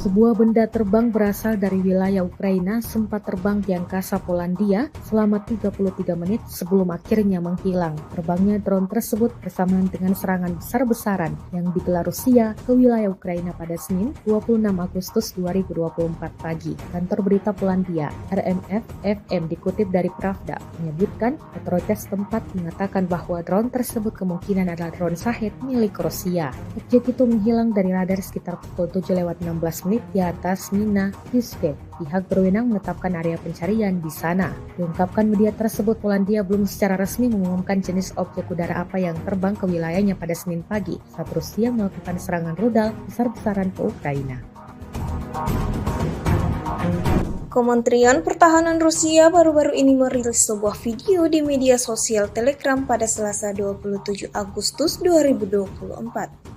Sebuah benda terbang berasal dari wilayah Ukraina sempat terbang di angkasa Polandia selama 33 menit sebelum akhirnya menghilang. Terbangnya drone tersebut bersamaan dengan serangan besar-besaran yang digelar Rusia ke wilayah Ukraina pada Senin 26 Agustus 2024 pagi. Kantor berita Polandia, RMF-FM dikutip dari Pravda, menyebutkan otoritas tempat mengatakan bahwa drone tersebut kemungkinan adalah drone Shahed milik Rusia. Objek itu menghilang dari radar sekitar pukul 7:16 di atas Mina Yusdev. Pihak berwenang menetapkan area pencarian di sana. Diungkapkan media tersebut, Polandia belum secara resmi mengumumkan jenis objek udara apa yang terbang ke wilayahnya pada Senin pagi saat Rusia melakukan serangan rudal besar-besaran ke Ukraina. Kementerian Pertahanan Rusia baru-baru ini merilis sebuah video di media sosial Telegram pada Selasa 27 Agustus 2024.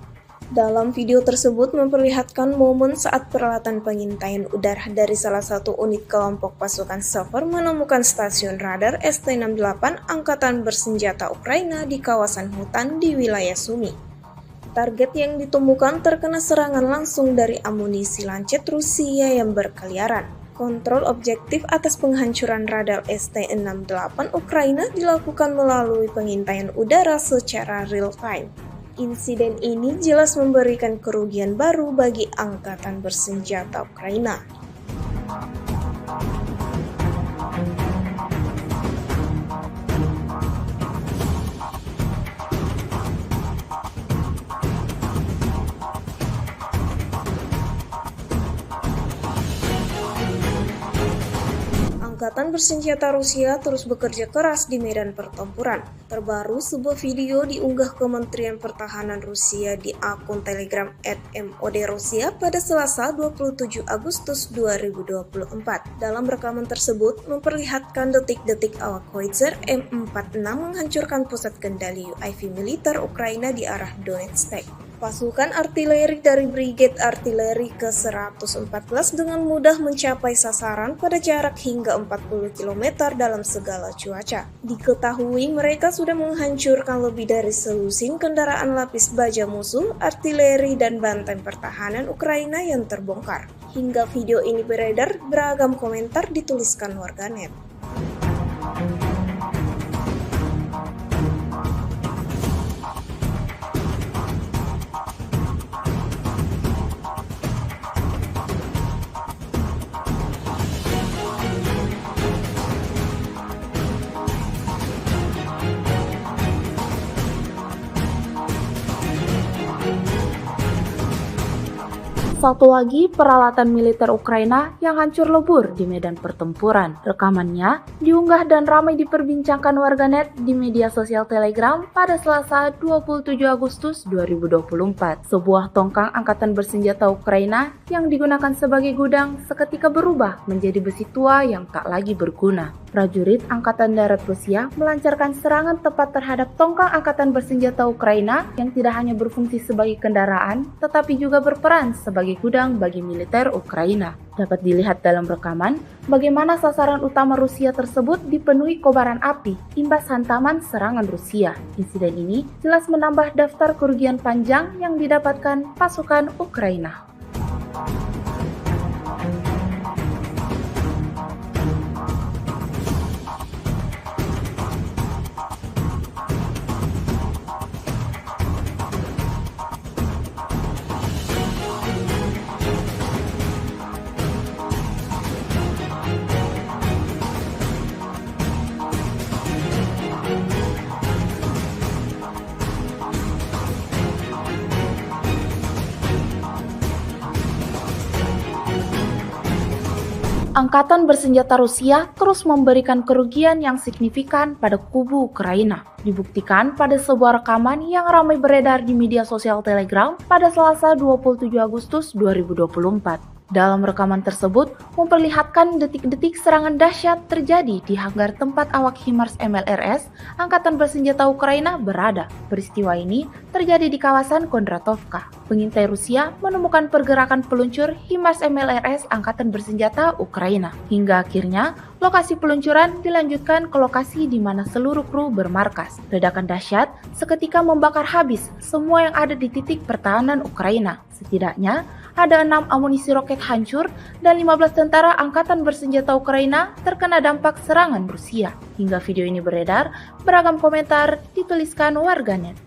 Dalam video tersebut memperlihatkan momen saat peralatan pengintaian udara dari salah satu unit kelompok pasukan Sever menemukan stasiun radar ST-68 Angkatan Bersenjata Ukraina di kawasan hutan di wilayah Sumy. Target yang ditemukan terkena serangan langsung dari amunisi lancet Rusia yang berkeliaran. Kontrol objektif atas penghancuran radar ST-68 Ukraina dilakukan melalui pengintaian udara secara real-time. Insiden ini jelas memberikan kerugian baru bagi Angkatan Bersenjata Ukraina. Angkatan Bersenjata Rusia terus bekerja keras di medan pertempuran. Terbaru, sebuah video diunggah Kementerian Pertahanan Rusia di akun Telegram @MOD-Rusia pada Selasa 27 Agustus 2024. Dalam rekaman tersebut memperlihatkan detik-detik awak Howitzer M46 menghancurkan pusat kendali UAV militer Ukraina di arah Donetsk. Pasukan artileri dari Brigade Artileri ke-114 dengan mudah mencapai sasaran pada jarak hingga 40 km dalam segala cuaca. Diketahui mereka sudah menghancurkan lebih dari selusin kendaraan lapis baja musuh, artileri, dan benteng pertahanan Ukraina yang terbongkar. Hingga video ini beredar, beragam komentar dituliskan warganet. Satu lagi peralatan militer Ukraina yang hancur lebur di medan pertempuran. Rekamannya diunggah dan ramai diperbincangkan warganet di media sosial Telegram pada Selasa 27 Agustus 2024. Sebuah tongkang angkatan bersenjata Ukraina yang digunakan sebagai gudang seketika berubah menjadi besi tua yang tak lagi berguna. Prajurit Angkatan Darat Rusia melancarkan serangan tepat terhadap tongkang angkatan bersenjata Ukraina yang tidak hanya berfungsi sebagai kendaraan, tetapi juga berperan sebagai gudang bagi militer Ukraina. Dapat dilihat dalam rekaman bagaimana sasaran utama Rusia tersebut dipenuhi kobaran api imbas hantaman serangan Rusia. Insiden ini jelas menambah daftar kerugian panjang yang didapatkan pasukan Ukraina. Angkatan bersenjata Rusia terus memberikan kerugian yang signifikan pada kubu Ukraina. Dibuktikan pada sebuah rekaman yang ramai beredar di media sosial Telegram pada Selasa 27 Agustus 2024. Dalam rekaman tersebut memperlihatkan detik-detik serangan dahsyat terjadi di hanggar tempat awak HIMARS MLRS Angkatan Bersenjata Ukraina berada. Peristiwa ini terjadi di kawasan Kondratovka. Pengintai Rusia menemukan pergerakan peluncur HIMARS MLRS Angkatan Bersenjata Ukraina. Hingga akhirnya lokasi peluncuran dilanjutkan ke lokasi di mana seluruh kru bermarkas. Ledakan dahsyat seketika membakar habis semua yang ada di titik pertahanan Ukraina. Setidaknya ada 6 amunisi roket hancur dan 15 tentara angkatan bersenjata Ukraina terkena dampak serangan Rusia. Hingga video ini beredar, beragam komentar dituliskan warganet.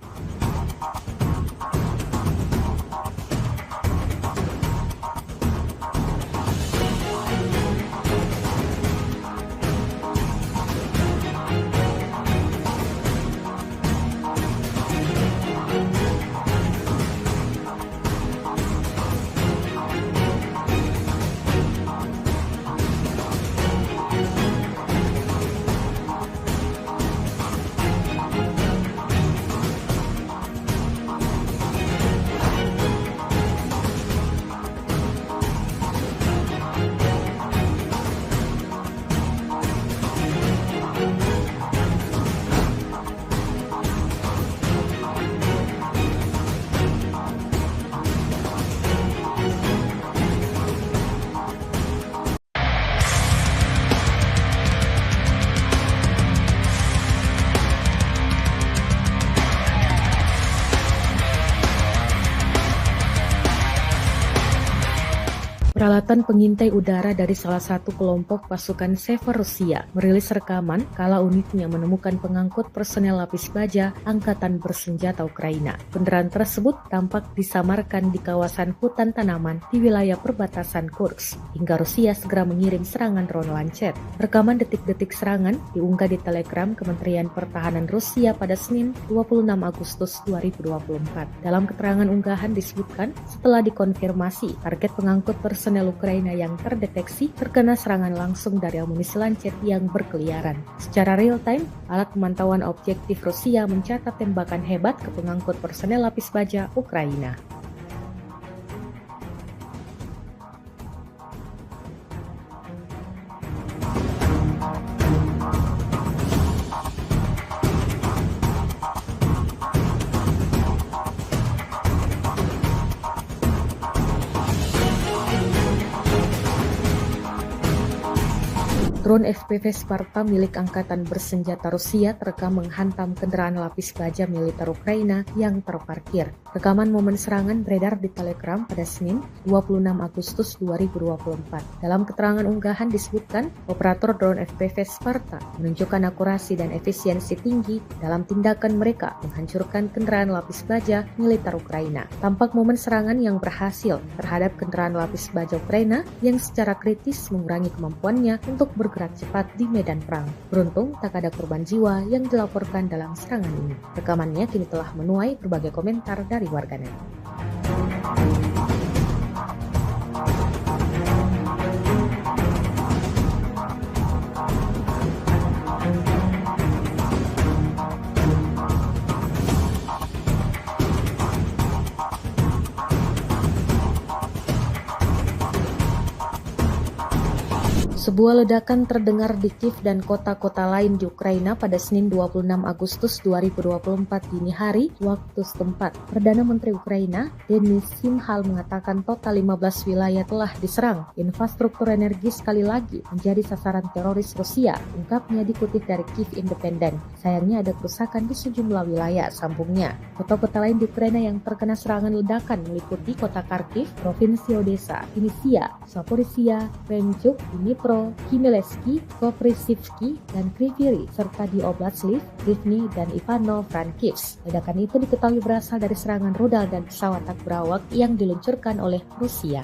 Peralatan pengintai udara dari salah satu kelompok pasukan Sever Rusia merilis rekaman kala unitnya menemukan pengangkut personel lapis baja Angkatan Bersenjata Ukraina. Kendaraan tersebut tampak disamarkan di kawasan hutan tanaman di wilayah perbatasan Kursk, hingga Rusia segera mengirim serangan drone lancet. Rekaman detik-detik serangan diunggah di Telegram Kementerian Pertahanan Rusia pada Senin 26 Agustus 2024. Dalam keterangan unggahan disebutkan, setelah dikonfirmasi, target pengangkut personel Ukraina yang terdeteksi terkena serangan langsung dari amunisi lancet yang berkeliaran. Secara real-time, alat pemantauan objektif Rusia mencatat tembakan hebat ke pengangkut personel lapis baja Ukraina. Drone FPV Sparta milik Angkatan Bersenjata Rusia terekam menghantam kendaraan lapis baja militer Ukraina yang terparkir. Rekaman momen serangan beredar di Telegram pada Senin 26 Agustus 2024. Dalam keterangan unggahan disebutkan, operator drone FPV Sparta menunjukkan akurasi dan efisiensi tinggi dalam tindakan mereka menghancurkan kendaraan lapis baja militer Ukraina. Tampak momen serangan yang berhasil terhadap kendaraan lapis baja Ukraina yang secara kritis mengurangi kemampuannya untuk bergerak cepat di medan perang. Beruntung tak ada korban jiwa yang dilaporkan dalam serangan ini. Rekamannya kini telah menuai berbagai komentar dari warganet. Sebuah ledakan terdengar di Kiev dan kota-kota lain di Ukraina pada Senin 26 Agustus 2024 dini hari waktu setempat. Perdana Menteri Ukraina, Denis Shmyhal mengatakan total 15 wilayah telah diserang. Infrastruktur energi sekali lagi menjadi sasaran teroris Rusia, ungkapnya dikutip dari Kiev Independent. Sayangnya ada kerusakan di sejumlah wilayah, sambungnya. Kota-kota lain di Ukraina yang terkena serangan ledakan meliputi kota Kharkiv, Provinsi Odessa, Vinnytsia, Zaporizhia, Krenchuk, Dnipro, Khmelnytskyi, Koprivsky, dan Kryvyi Rih, serta di Oblast Lviv, Rivne, dan Ivano-Frankivsk. Ledakan itu diketahui berasal dari serangan rudal dan pesawat tak berawak yang diluncurkan oleh Rusia.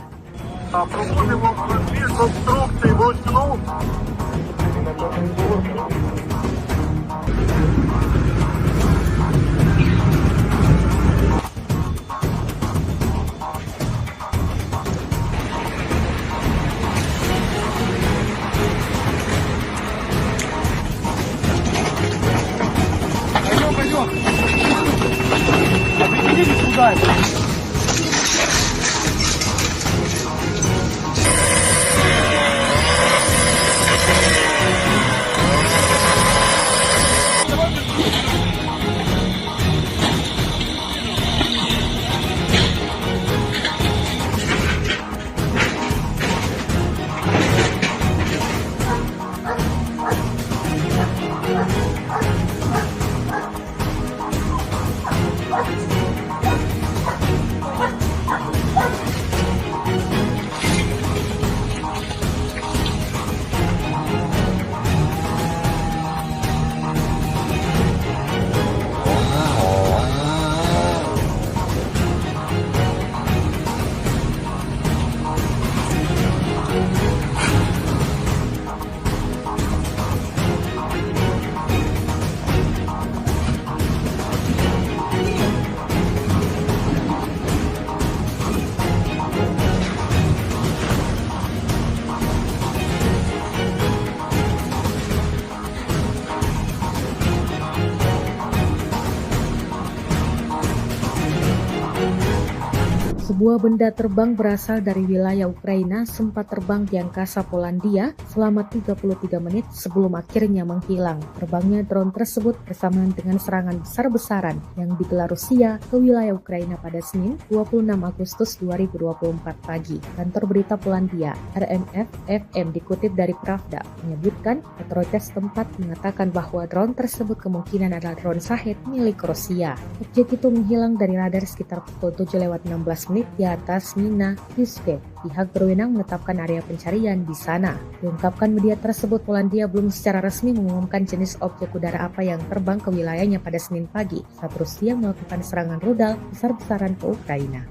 Sebuah benda terbang berasal dari wilayah Ukraina sempat terbang di angkasa Polandia selama 33 menit sebelum akhirnya menghilang. Terbangnya drone tersebut bersamaan dengan serangan besar-besaran yang digelar Rusia ke wilayah Ukraina pada Senin 26 Agustus 2024 pagi. Kantor berita Polandia, RMF-FM dikutip dari Pravda, menyebutkan otoritas tempat mengatakan bahwa drone tersebut kemungkinan adalah drone Shahed milik Rusia. Objek itu menghilang dari radar sekitar pukul 7:16 menit di atas Mina Yuskep. Pihak berwenang menetapkan area pencarian di sana. Diungkapkan media tersebut, Polandia belum secara resmi mengumumkan jenis objek udara apa yang terbang ke wilayahnya pada Senin pagi saat Rusia melakukan serangan rudal besar-besaran ke Ukraina.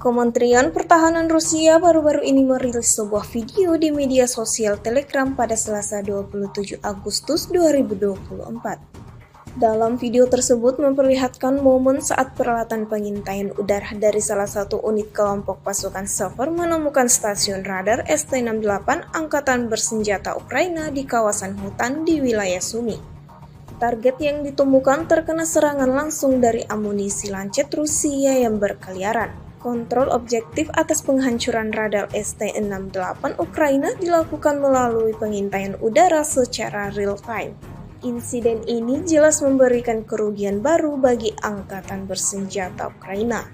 Kementerian Pertahanan Rusia baru-baru ini merilis sebuah video di media sosial Telegram pada Selasa 27 Agustus 2024. Dalam video tersebut memperlihatkan momen saat peralatan pengintaian udara dari salah satu unit kelompok pasukan Sever menemukan stasiun radar ST-68 Angkatan Bersenjata Ukraina di kawasan hutan di wilayah Sumy. Target yang ditemukan terkena serangan langsung dari amunisi lancet Rusia yang berkeliaran. Kontrol objektif atas penghancuran radar ST-68 Ukraina dilakukan melalui pengintaian udara secara real-time. Insiden ini jelas memberikan kerugian baru bagi Angkatan Bersenjata Ukraina.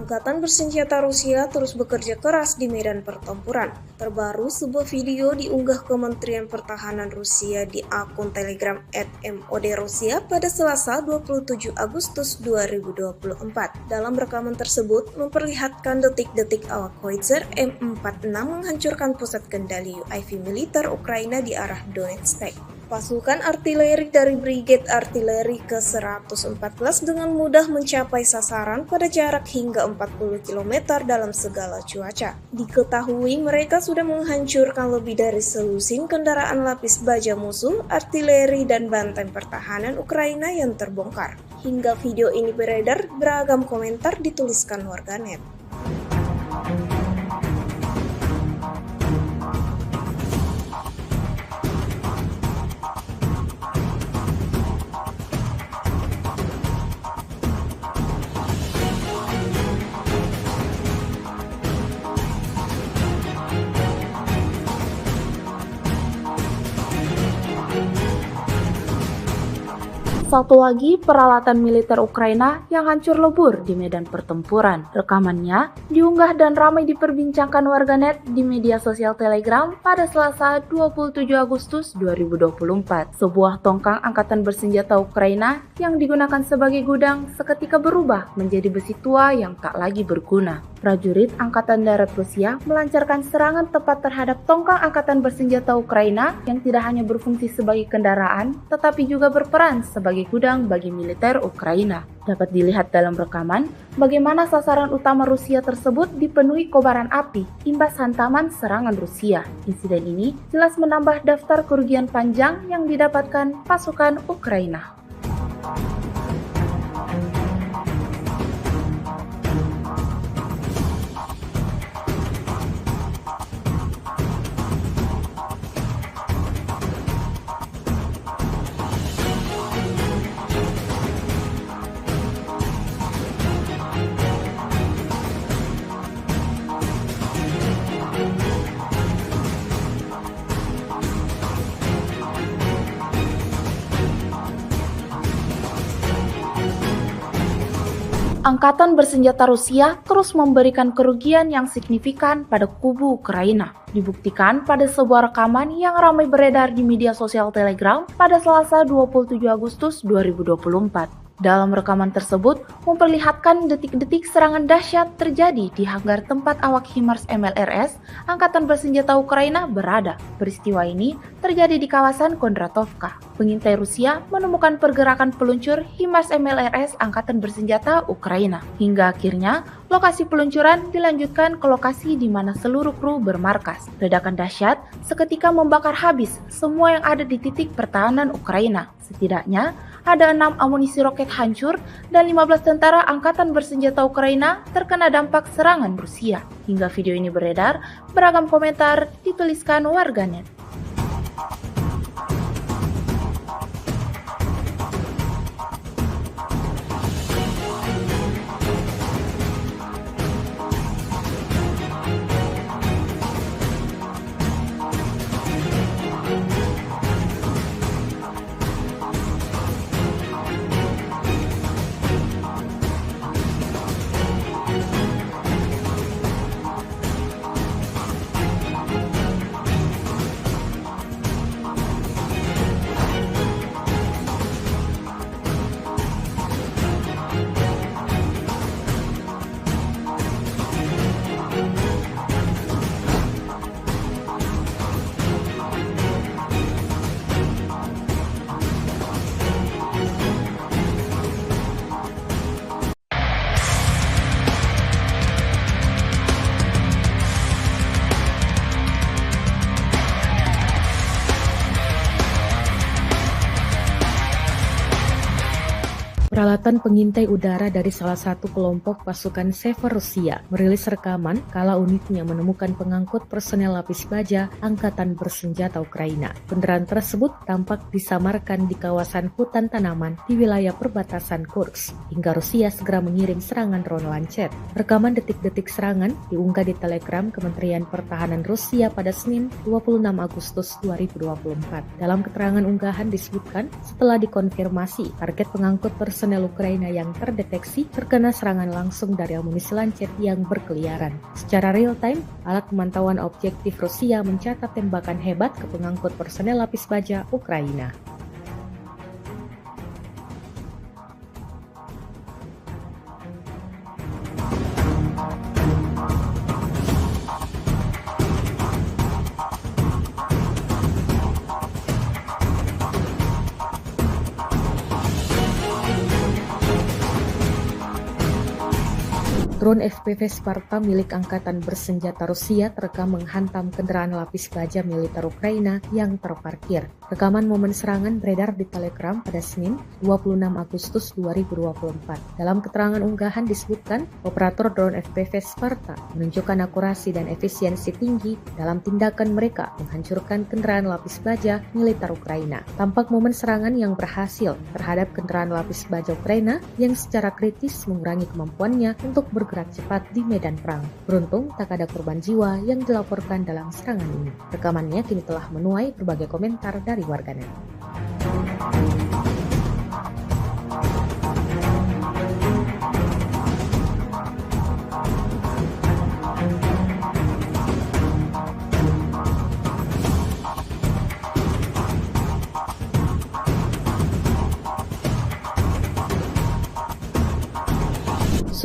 Angkatan Bersenjata Rusia terus bekerja keras di medan pertempuran. Terbaru, sebuah video diunggah Kementerian Pertahanan Rusia di akun Telegram @MOD-Rusia pada Selasa 27 Agustus 2024. Dalam rekaman tersebut memperlihatkan detik-detik awak Howitzer M46 menghancurkan pusat kendali UAV militer Ukraina di arah Donetsk. Pasukan artileri dari Brigade Artileri ke-114 dengan mudah mencapai sasaran pada jarak hingga 40 km dalam segala cuaca. Diketahui mereka sudah menghancurkan lebih dari selusin kendaraan lapis baja musuh, artileri, dan benteng pertahanan Ukraina yang terbongkar. Hingga video ini beredar, beragam komentar dituliskan warganet. Satu lagi peralatan militer Ukraina yang hancur lebur di medan pertempuran. Rekamannya diunggah dan ramai diperbincangkan warganet di media sosial Telegram pada Selasa 27 Agustus 2024. Sebuah tongkang angkatan bersenjata Ukraina yang digunakan sebagai gudang seketika berubah menjadi besi tua yang tak lagi berguna. Prajurit Angkatan Darat Rusia melancarkan serangan tepat terhadap tongkang angkatan bersenjata Ukraina yang tidak hanya berfungsi sebagai kendaraan, tetapi juga berperan sebagai gudang bagi militer Ukraina. Dapat dilihat dalam rekaman bagaimana sasaran utama Rusia tersebut dipenuhi kobaran api imbas hantaman serangan Rusia. Insiden ini jelas menambah daftar kerugian panjang yang didapatkan pasukan Ukraina. Angkatan bersenjata Rusia terus memberikan kerugian yang signifikan pada kubu Ukraina. Dibuktikan pada sebuah rekaman yang ramai beredar di media sosial Telegram pada Selasa 27 Agustus 2024. Dalam rekaman tersebut memperlihatkan detik-detik serangan dahsyat terjadi di hanggar tempat awak HIMARS MLRS Angkatan Bersenjata Ukraina berada. Peristiwa ini terjadi di kawasan Kondratovka. Pengintai Rusia menemukan pergerakan peluncur HIMARS MLRS Angkatan Bersenjata Ukraina. Hingga akhirnya lokasi peluncuran dilanjutkan ke lokasi di mana seluruh kru bermarkas. Ledakan dahsyat seketika membakar habis semua yang ada di titik pertahanan Ukraina. Setidaknya ada 6 amunisi roket hancur dan 15 tentara Angkatan Bersenjata Ukraina terkena dampak serangan Rusia. Hingga video ini beredar, beragam komentar dituliskan warganet. Peralatan pengintai udara dari salah satu kelompok pasukan Sever Rusia merilis rekaman kala unitnya menemukan pengangkut personel lapis baja Angkatan Bersenjata Ukraina. Kendaraan tersebut tampak disamarkan di kawasan hutan tanaman di wilayah perbatasan Kursk, hingga Rusia segera mengirim serangan drone lancet. Rekaman detik-detik serangan diunggah di Telegram Kementerian Pertahanan Rusia pada Senin 26 Agustus 2024. Dalam keterangan unggahan disebutkan, setelah dikonfirmasi target pengangkut personel Ukraina yang terdeteksi terkena serangan langsung dari amunisi lancet yang berkeliaran. Secara real-time, alat pemantauan objektif Rusia mencatat tembakan hebat ke pengangkut personel lapis baja Ukraina. Drone FPV Sparta milik Angkatan Bersenjata Rusia terekam menghantam kendaraan lapis baja militer Ukraina yang terparkir. Rekaman momen serangan beredar di Telegram pada Senin 26 Agustus 2024. Dalam keterangan unggahan disebutkan, operator drone FPV Sparta menunjukkan akurasi dan efisiensi tinggi dalam tindakan mereka menghancurkan kendaraan lapis baja militer Ukraina. Tampak momen serangan yang berhasil terhadap kendaraan lapis baja Ukraina yang secara kritis mengurangi kemampuannya untuk bergerak cepat di medan perang. Beruntung tak ada korban jiwa yang dilaporkan dalam serangan ini. Rekamannya kini telah menuai berbagai komentar dari warganet.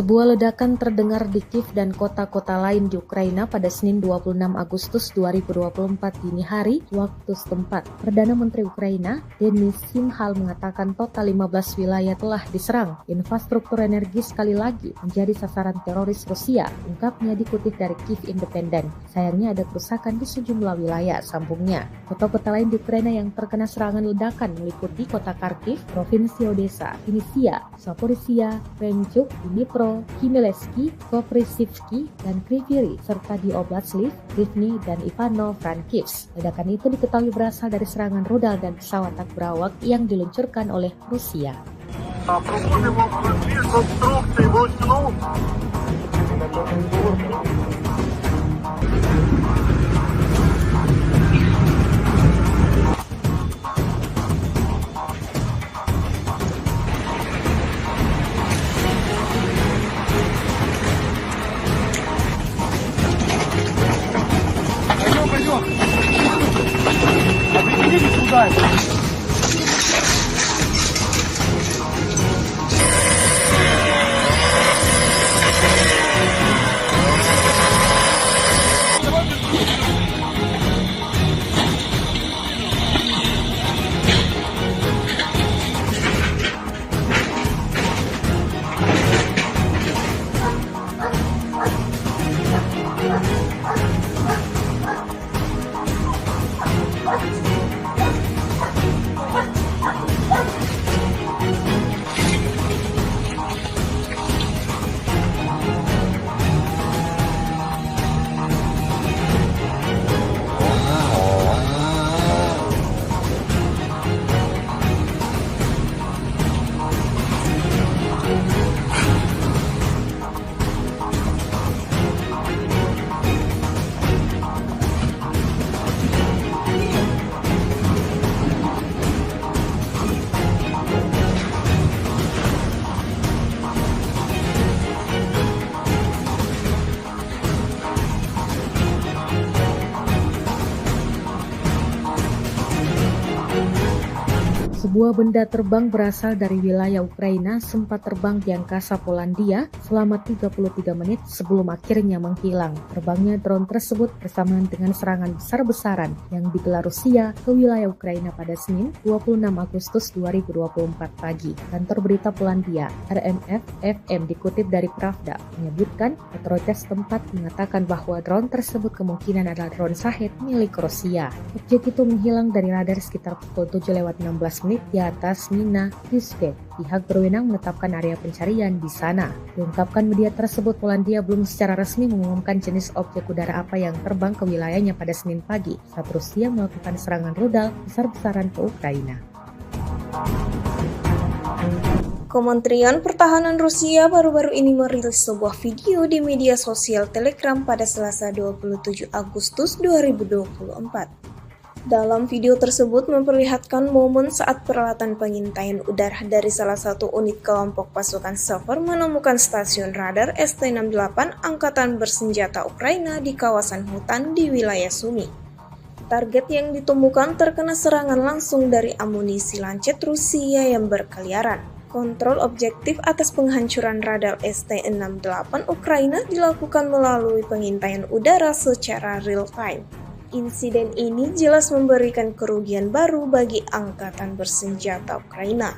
Sebuah ledakan terdengar di Kiev dan kota-kota lain di Ukraina pada Senin 26 Agustus 2024 dini hari waktu setempat. Perdana Menteri Ukraina, Denis Shmyhal mengatakan total 15 wilayah telah diserang. Infrastruktur energi sekali lagi menjadi sasaran teroris Rusia, ungkapnya dikutip dari Kiev Independent. Sayangnya ada kerusakan di sejumlah wilayah, sambungnya. Kota-kota lain di Ukraina yang terkena serangan ledakan meliputi kota Kharkiv, Provinsi Odessa, Vinnytsia, Zaporizhia, Krenchuk, Dnipro, Khmelnytskyi, Koprivsky, dan Kryvyi Rih, serta di Oblast Lviv, Rivne, dan Ivano-Frankivsk. Ledakan itu diketahui berasal dari serangan rudal dan pesawat tak berawak yang diluncurkan oleh Rusia. Sebuah benda terbang berasal dari wilayah Ukraina sempat terbang di angkasa Polandia selama 33 menit sebelum akhirnya menghilang. Terbangnya drone tersebut bersamaan dengan serangan besar-besaran yang digelar Rusia ke wilayah Ukraina pada Senin 26 Agustus 2024 pagi. Kantor berita Polandia, RMF-FM dikutip dari Pravda, menyebutkan otoritas tempat mengatakan bahwa drone tersebut kemungkinan adalah drone Shahed milik Rusia. Objek itu menghilang dari radar sekitar pukul 7:16 resmi di atas Mina Yusuf. Pihak berwenang menetapkan area pencarian di sana. Diungkapkan media tersebut, Polandia belum secara resmi mengumumkan jenis objek udara apa yang terbang ke wilayahnya pada Senin pagi saat Rusia melakukan serangan rudal besar-besaran ke Ukraina. Kementerian Pertahanan Rusia baru-baru ini merilis sebuah video di media sosial Telegram pada Selasa 27 Agustus 2024. Dalam video tersebut memperlihatkan momen saat peralatan pengintaian udara dari salah satu unit kelompok pasukan Sever menemukan stasiun radar ST-68 Angkatan Bersenjata Ukraina di kawasan hutan di wilayah Sumy. Target yang ditemukan terkena serangan langsung dari amunisi lancet Rusia yang berkeliaran. Kontrol objektif atas penghancuran radar ST-68 Ukraina dilakukan melalui pengintaian udara secara real-time. Insiden ini jelas memberikan kerugian baru bagi Angkatan Bersenjata Ukraina.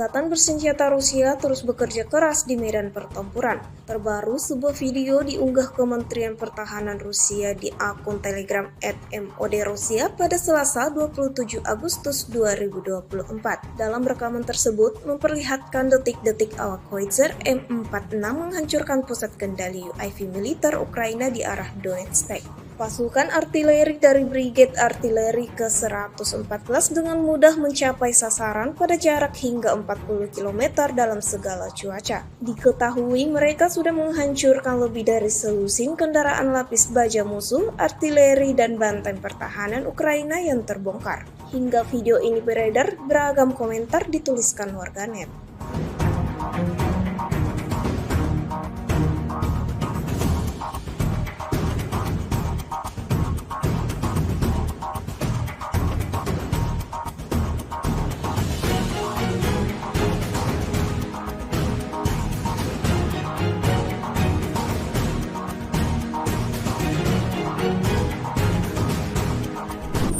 Angkatan Bersenjata Rusia terus bekerja keras di medan pertempuran. Terbaru, sebuah video diunggah Kementerian Pertahanan Rusia di akun Telegram @MOD-Rusia pada Selasa 27 Agustus 2024. Dalam rekaman tersebut memperlihatkan detik-detik awak Howitzer M46 menghancurkan pusat kendali UAV militer Ukraina di arah Donetsk. Pasukan artileri dari Brigade Artileri ke-114 dengan mudah mencapai sasaran pada jarak hingga 40 km dalam segala cuaca. Diketahui mereka sudah menghancurkan lebih dari selusin kendaraan lapis baja musuh, artileri, dan benteng pertahanan Ukraina yang terbongkar. Hingga video ini beredar, beragam komentar dituliskan warganet.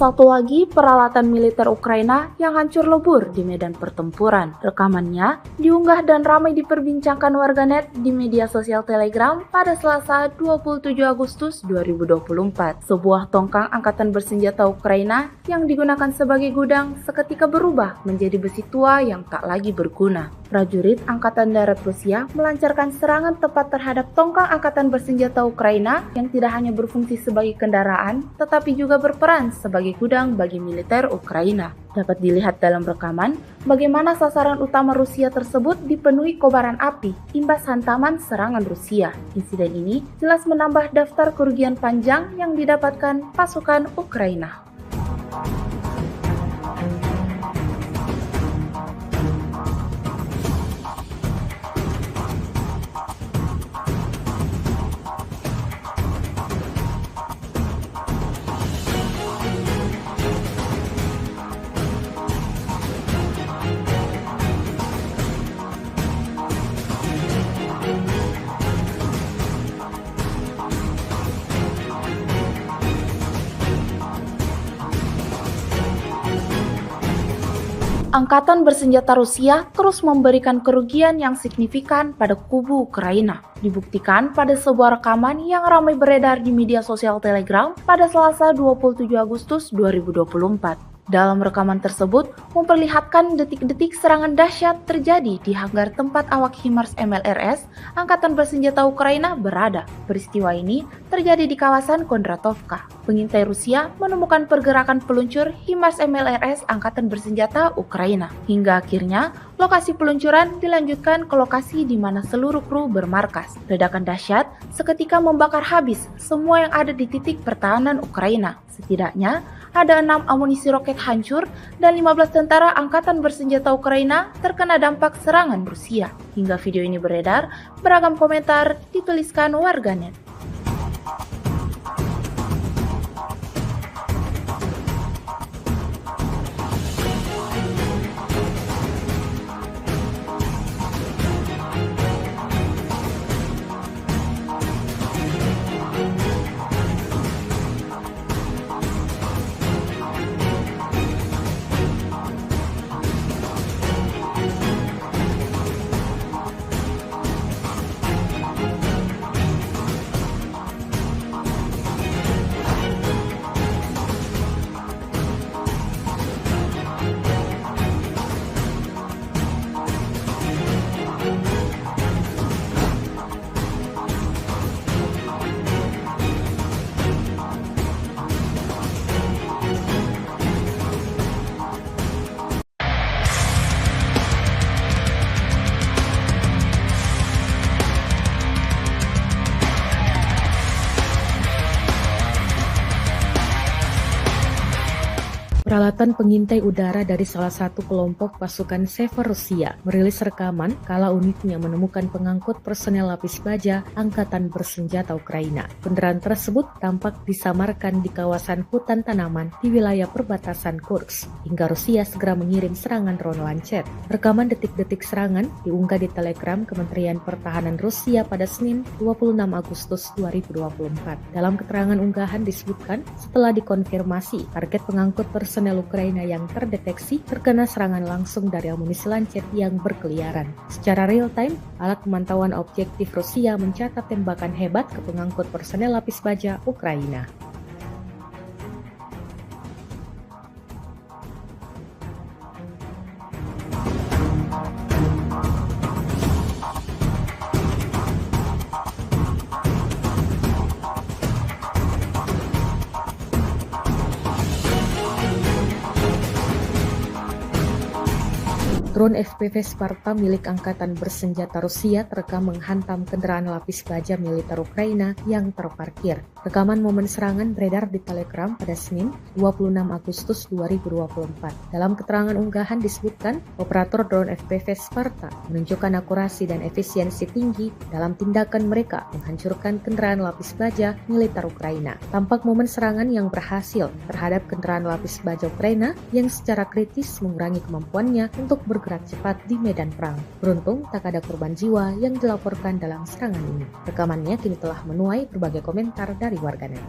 Satu lagi peralatan militer Ukraina yang hancur lebur di medan pertempuran. Rekamannya diunggah dan ramai diperbincangkan warganet di media sosial Telegram pada Selasa 27 Agustus 2024. Sebuah tongkang angkatan bersenjata Ukraina yang digunakan sebagai gudang seketika berubah menjadi besi tua yang tak lagi berguna. Prajurit Angkatan Darat Rusia melancarkan serangan tepat terhadap tongkang angkatan bersenjata Ukraina yang tidak hanya berfungsi sebagai kendaraan, tetapi juga berperan sebagai gudang bagi militer Ukraina. Dapat dilihat dalam rekaman bagaimana sasaran utama Rusia tersebut dipenuhi kobaran api imbas hantaman serangan Rusia. Insiden ini jelas menambah daftar kerugian panjang yang didapatkan pasukan Ukraina. Angkatan bersenjata Rusia terus memberikan kerugian yang signifikan pada kubu Ukraina. Dibuktikan pada sebuah rekaman yang ramai beredar di media sosial Telegram pada Selasa 27 Agustus 2024. Dalam rekaman tersebut memperlihatkan detik-detik serangan dahsyat terjadi di hanggar tempat awak HIMARS MLRS Angkatan Bersenjata Ukraina berada. Peristiwa ini terjadi di kawasan Kondratovka. Pengintai Rusia menemukan pergerakan peluncur HIMARS MLRS Angkatan Bersenjata Ukraina. Hingga akhirnya lokasi peluncuran dilanjutkan ke lokasi di mana seluruh kru bermarkas. Ledakan dahsyat seketika membakar habis semua yang ada di titik pertahanan Ukraina. Setidaknya ada 6 amunisi roket hancur dan 15 tentara angkatan bersenjata Ukraina terkena dampak serangan Rusia. Hingga video ini beredar, beragam komentar dituliskan warganet. Peralatan pengintai udara dari salah satu kelompok pasukan Sever Rusia merilis rekaman kala unitnya menemukan pengangkut personel lapis baja Angkatan Bersenjata Ukraina. Kendaraan tersebut tampak disamarkan di kawasan hutan tanaman di wilayah perbatasan Kursk, hingga Rusia segera mengirim serangan drone Lancet. Rekaman detik-detik serangan diunggah di Telegram Kementerian Pertahanan Rusia pada Senin 26 Agustus 2024. Dalam keterangan unggahan disebutkan setelah dikonfirmasi target pengangkut personel Ukraina yang terdeteksi terkena serangan langsung dari amunisi Lancet yang berkeliaran. Secara real-time, alat pemantauan objektif Rusia mencatat tembakan hebat ke pengangkut personel lapis baja Ukraina. Drone FPV Sparta milik Angkatan Bersenjata Rusia terekam menghantam kendaraan lapis baja militer Ukraina yang terparkir. Rekaman momen serangan beredar di Telegram pada Senin 26 Agustus 2024. Dalam keterangan unggahan disebutkan, operator drone FPV Sparta menunjukkan akurasi dan efisiensi tinggi dalam tindakan mereka menghancurkan kendaraan lapis baja militer Ukraina. Tampak momen serangan yang berhasil terhadap kendaraan lapis baja Ukraina yang secara kritis mengurangi kemampuannya untuk bergerak cepat di medan perang. Beruntung tak ada korban jiwa yang dilaporkan dalam serangan ini. Rekamannya kini telah menuai berbagai komentar dari warganet.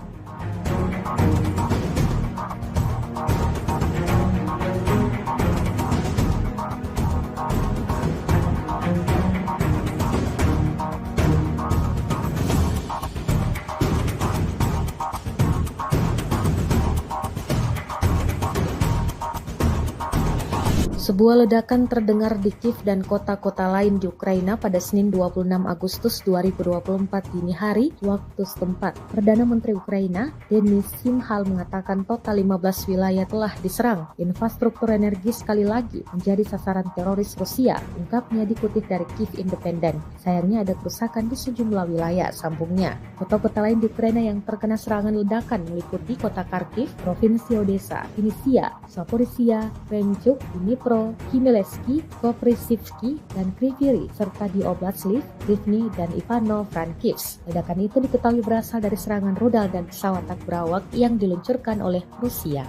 Sebuah ledakan terdengar di Kiev dan kota-kota lain di Ukraina pada Senin 26 Agustus 2024 dini hari waktu setempat. Perdana Menteri Ukraina, Denis Shmyhal mengatakan total 15 wilayah telah diserang. Infrastruktur energi sekali lagi menjadi sasaran teroris Rusia, ungkapnya dikutip dari Kiev Independent. Sayangnya ada kerusakan di sejumlah wilayah, sambungnya. Kota-kota lain di Ukraina yang terkena serangan ledakan meliputi kota Kharkiv, Provinsi Odessa, Vinnytsia, Zaporizhia, Krenchuk, Dnipro, Khmelnytskyi, Koprivsky, dan Kryvyi Rih, serta di Oblast Lviv, Rivne, dan Ivano-Frankivsk. Ledakan itu diketahui berasal dari serangan rudal dan pesawat tak berawak yang diluncurkan oleh Rusia.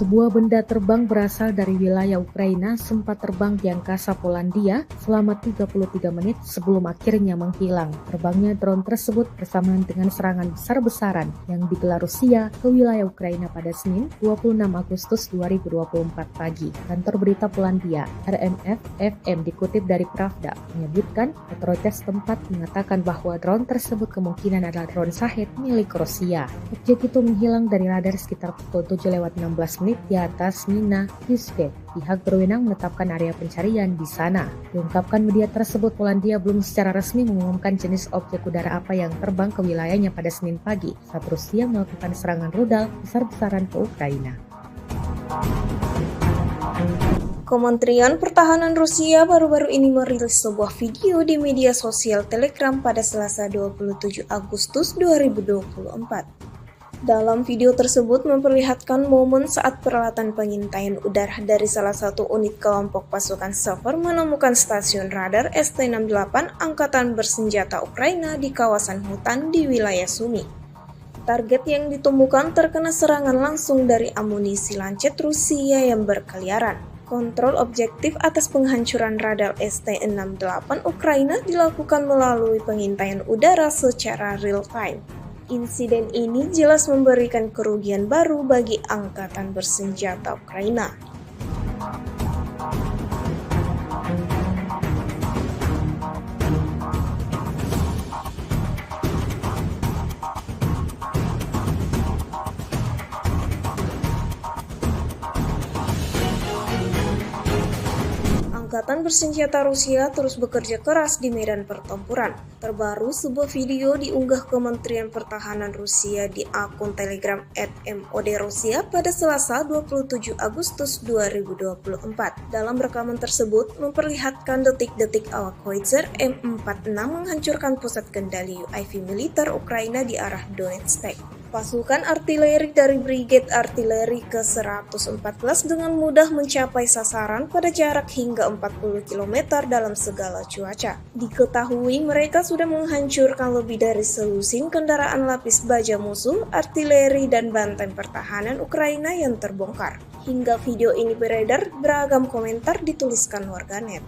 Sebuah benda terbang berasal dari wilayah Ukraina sempat terbang di angkasa Polandia selama 33 menit sebelum akhirnya menghilang. Terbangnya drone tersebut bersamaan dengan serangan besar-besaran yang digelar Rusia ke wilayah Ukraina pada Senin 26 Agustus 2024 pagi. Kantor berita Polandia, RMF-FM dikutip dari Pravda, menyebutkan otoritas tempat mengatakan bahwa drone tersebut kemungkinan adalah drone Shahed milik Rusia. Objek itu menghilang dari radar sekitar pukul 7:16 di atas Mina Yusved, pihak berwenang menetapkan area pencarian di sana. Diungkapkan media tersebut, Polandia belum secara resmi mengumumkan jenis objek udara apa yang terbang ke wilayahnya pada Senin pagi saat Rusia melakukan serangan rudal besar-besaran ke Ukraina. Kementerian Pertahanan Rusia baru-baru ini merilis sebuah video di media sosial Telegram pada Selasa 27 Agustus 2024. Dalam video tersebut memperlihatkan momen saat peralatan pengintaian udara dari salah satu unit kelompok pasukan Sever menemukan stasiun radar ST-68 Angkatan Bersenjata Ukraina di kawasan hutan di wilayah Sumy. Target yang ditemukan terkena serangan langsung dari amunisi lancet Rusia yang berkeliaran. Kontrol objektif atas penghancuran radar ST-68 Ukraina dilakukan melalui pengintaian udara secara real-time. Insiden ini jelas memberikan kerugian baru bagi Angkatan Bersenjata Ukraina. Angkatan Bersenjata Rusia terus bekerja keras di medan pertempuran. Terbaru, sebuah video diunggah Kementerian Pertahanan Rusia di akun Telegram @MOD-Rusia pada Selasa 27 Agustus 2024. Dalam rekaman tersebut memperlihatkan detik-detik awak Howitzer M46 menghancurkan pusat kendali UAV militer Ukraina di arah Donetsk. Pasukan artileri dari Brigade Artileri ke-114 dengan mudah mencapai sasaran pada jarak hingga 40 km dalam segala cuaca. Diketahui mereka sudah menghancurkan lebih dari selusin kendaraan lapis baja musuh, artileri, dan benteng pertahanan Ukraina yang terbongkar. Hingga video ini beredar, beragam komentar dituliskan warganet.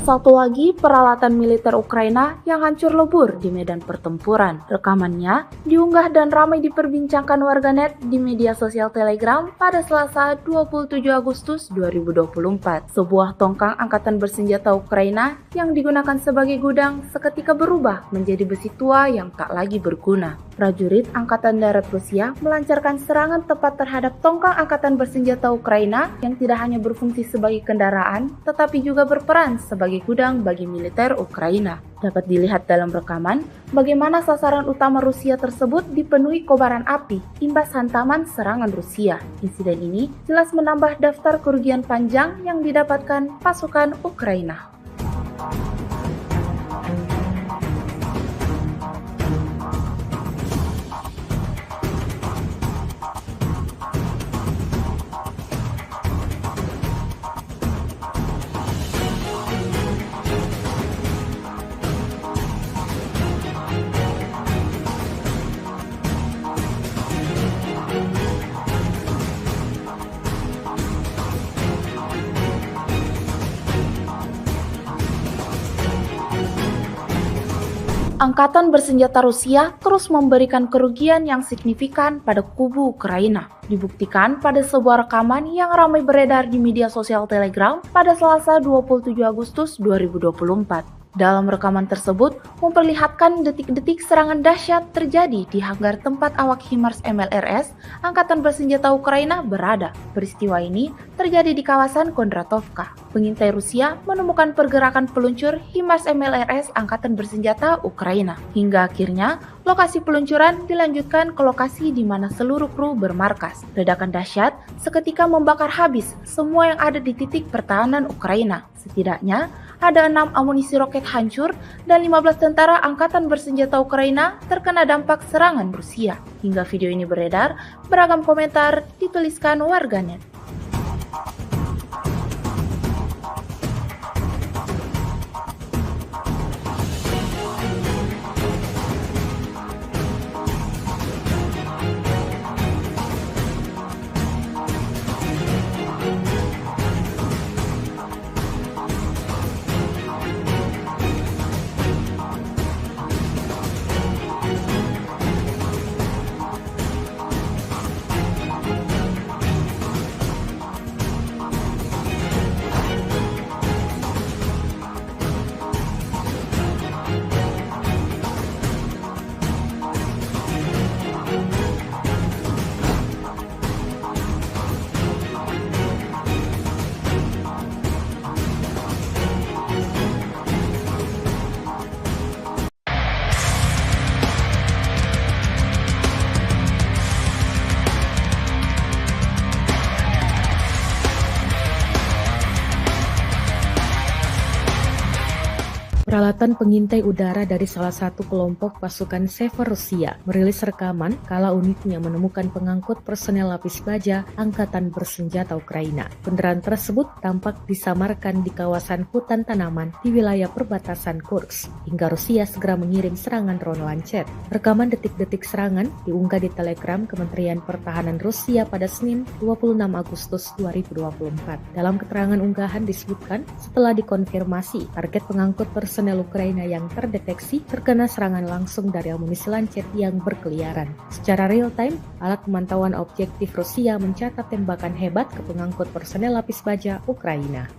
Satu lagi peralatan militer Ukraina yang hancur lebur di medan pertempuran. Rekamannya diunggah dan ramai diperbincangkan warganet di media sosial Telegram pada Selasa 27 Agustus 2024. Sebuah tongkang angkatan bersenjata Ukraina yang digunakan sebagai gudang seketika berubah menjadi besi tua yang tak lagi berguna. Prajurit Angkatan Darat Rusia melancarkan serangan tepat terhadap tongkang angkatan bersenjata Ukraina yang tidak hanya berfungsi sebagai kendaraan, tetapi juga berperan sebagai gudang bagi militer Ukraina. Dapat dilihat dalam rekaman bagaimana sasaran utama Rusia tersebut dipenuhi kobaran api imbas hantaman serangan Rusia. Insiden ini jelas menambah daftar kerugian panjang yang didapatkan pasukan Ukraina. Angkatan bersenjata Rusia terus memberikan kerugian yang signifikan pada kubu Ukraina. Dibuktikan pada sebuah rekaman yang ramai beredar di media sosial Telegram pada Selasa 27 Agustus 2024. Dalam rekaman tersebut memperlihatkan detik-detik serangan dahsyat terjadi di hanggar tempat awak HIMARS MLRS Angkatan Bersenjata Ukraina berada. Peristiwa ini terjadi di kawasan Kondratovka. Pengintai Rusia menemukan pergerakan peluncur HIMARS MLRS Angkatan Bersenjata Ukraina. Hingga akhirnya lokasi peluncuran dilanjutkan ke lokasi di mana seluruh kru bermarkas. Ledakan dahsyat seketika membakar habis semua yang ada di titik pertahanan Ukraina. Setidaknya ada 6 amunisi roket hancur dan 15 tentara angkatan bersenjata Ukraina terkena dampak serangan Rusia. Hingga video ini beredar, beragam komentar dituliskan warganet. Peralatan pengintai udara dari salah satu kelompok pasukan Sever Rusia merilis rekaman kala unitnya menemukan pengangkut personel lapis baja Angkatan Bersenjata Ukraina. Kendaraan tersebut tampak disamarkan di kawasan hutan tanaman di wilayah perbatasan Kursk, hingga Rusia segera mengirim serangan drone Lancet. Rekaman detik-detik serangan diunggah di Telegram Kementerian Pertahanan Rusia pada Senin 26 Agustus 2024. Dalam keterangan unggahan disebutkan, setelah dikonfirmasi, target pengangkut personel Ukraina yang terdeteksi terkena serangan langsung dari amunisi Lancet yang berkeliaran. Secara real-time, alat pemantauan objektif Rusia mencatat tembakan hebat ke pengangkut personel lapis baja Ukraina.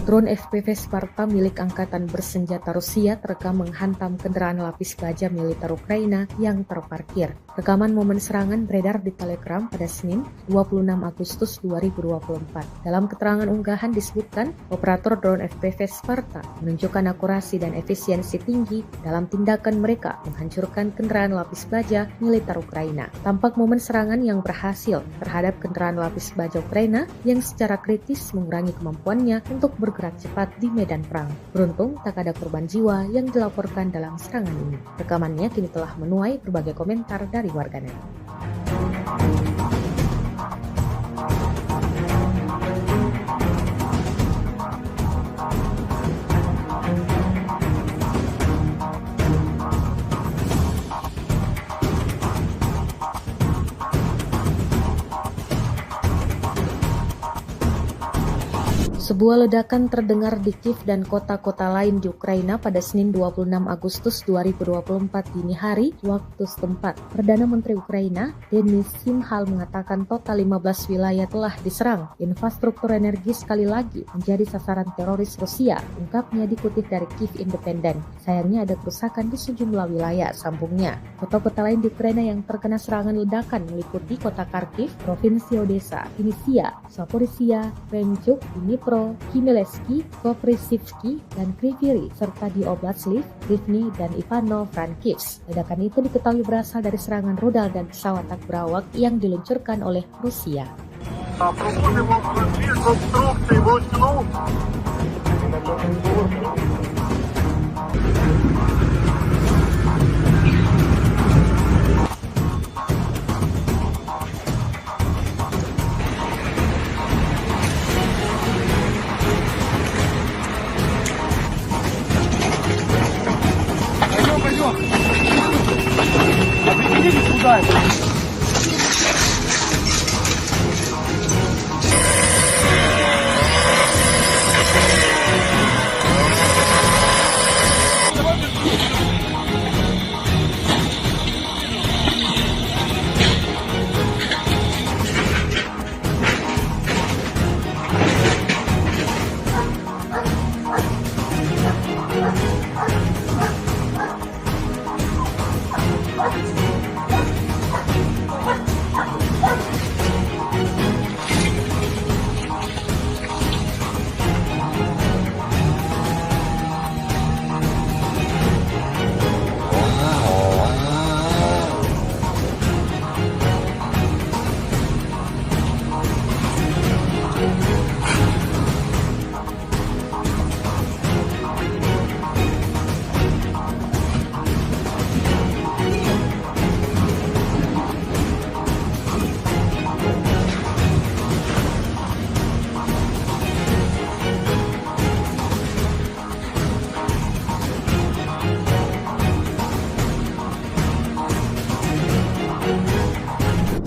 Drone FPV Sparta milik Angkatan Bersenjata Rusia terekam menghantam kendaraan lapis baja militer Ukraina yang terparkir. Rekaman momen serangan beredar di Telegram pada Senin 26 Agustus 2024. Dalam keterangan unggahan disebutkan, operator drone FPV Sparta menunjukkan akurasi dan efisiensi tinggi dalam tindakan mereka menghancurkan kendaraan lapis baja militer Ukraina. Tampak momen serangan yang berhasil terhadap kendaraan lapis baja Ukraina yang secara kritis mengurangi kemampuannya untuk bergerak cepat di medan perang. Beruntung tak ada korban jiwa yang dilaporkan dalam serangan ini. Rekamannya kini telah menuai berbagai komentar dari warganet. Sebuah ledakan terdengar di Kiev dan kota-kota lain di Ukraina pada Senin 26 Agustus 2024 dini hari waktu setempat. Perdana Menteri Ukraina, Denis Shmyhal mengatakan total 15 wilayah telah diserang. Infrastruktur energi sekali lagi menjadi sasaran teroris Rusia, ungkapnya dikutip dari Kiev Independent. Sayangnya ada kerusakan di sejumlah wilayah, sambungnya. Kota-kota lain di Ukraina yang terkena serangan ledakan meliputi kota Kharkiv, Provinsi Odessa, Vinnytsia, Zaporizhia, Kremenchuk, Dnipro, Khmelnytskyi, Koprivsky, dan Kryvyi Rih, serta di Oblast Lviv, Rivne, dan Ivano-Frankivsk. Ledakan itu diketahui berasal dari serangan rudal dan pesawat tak berawak yang diluncurkan oleh Rusia.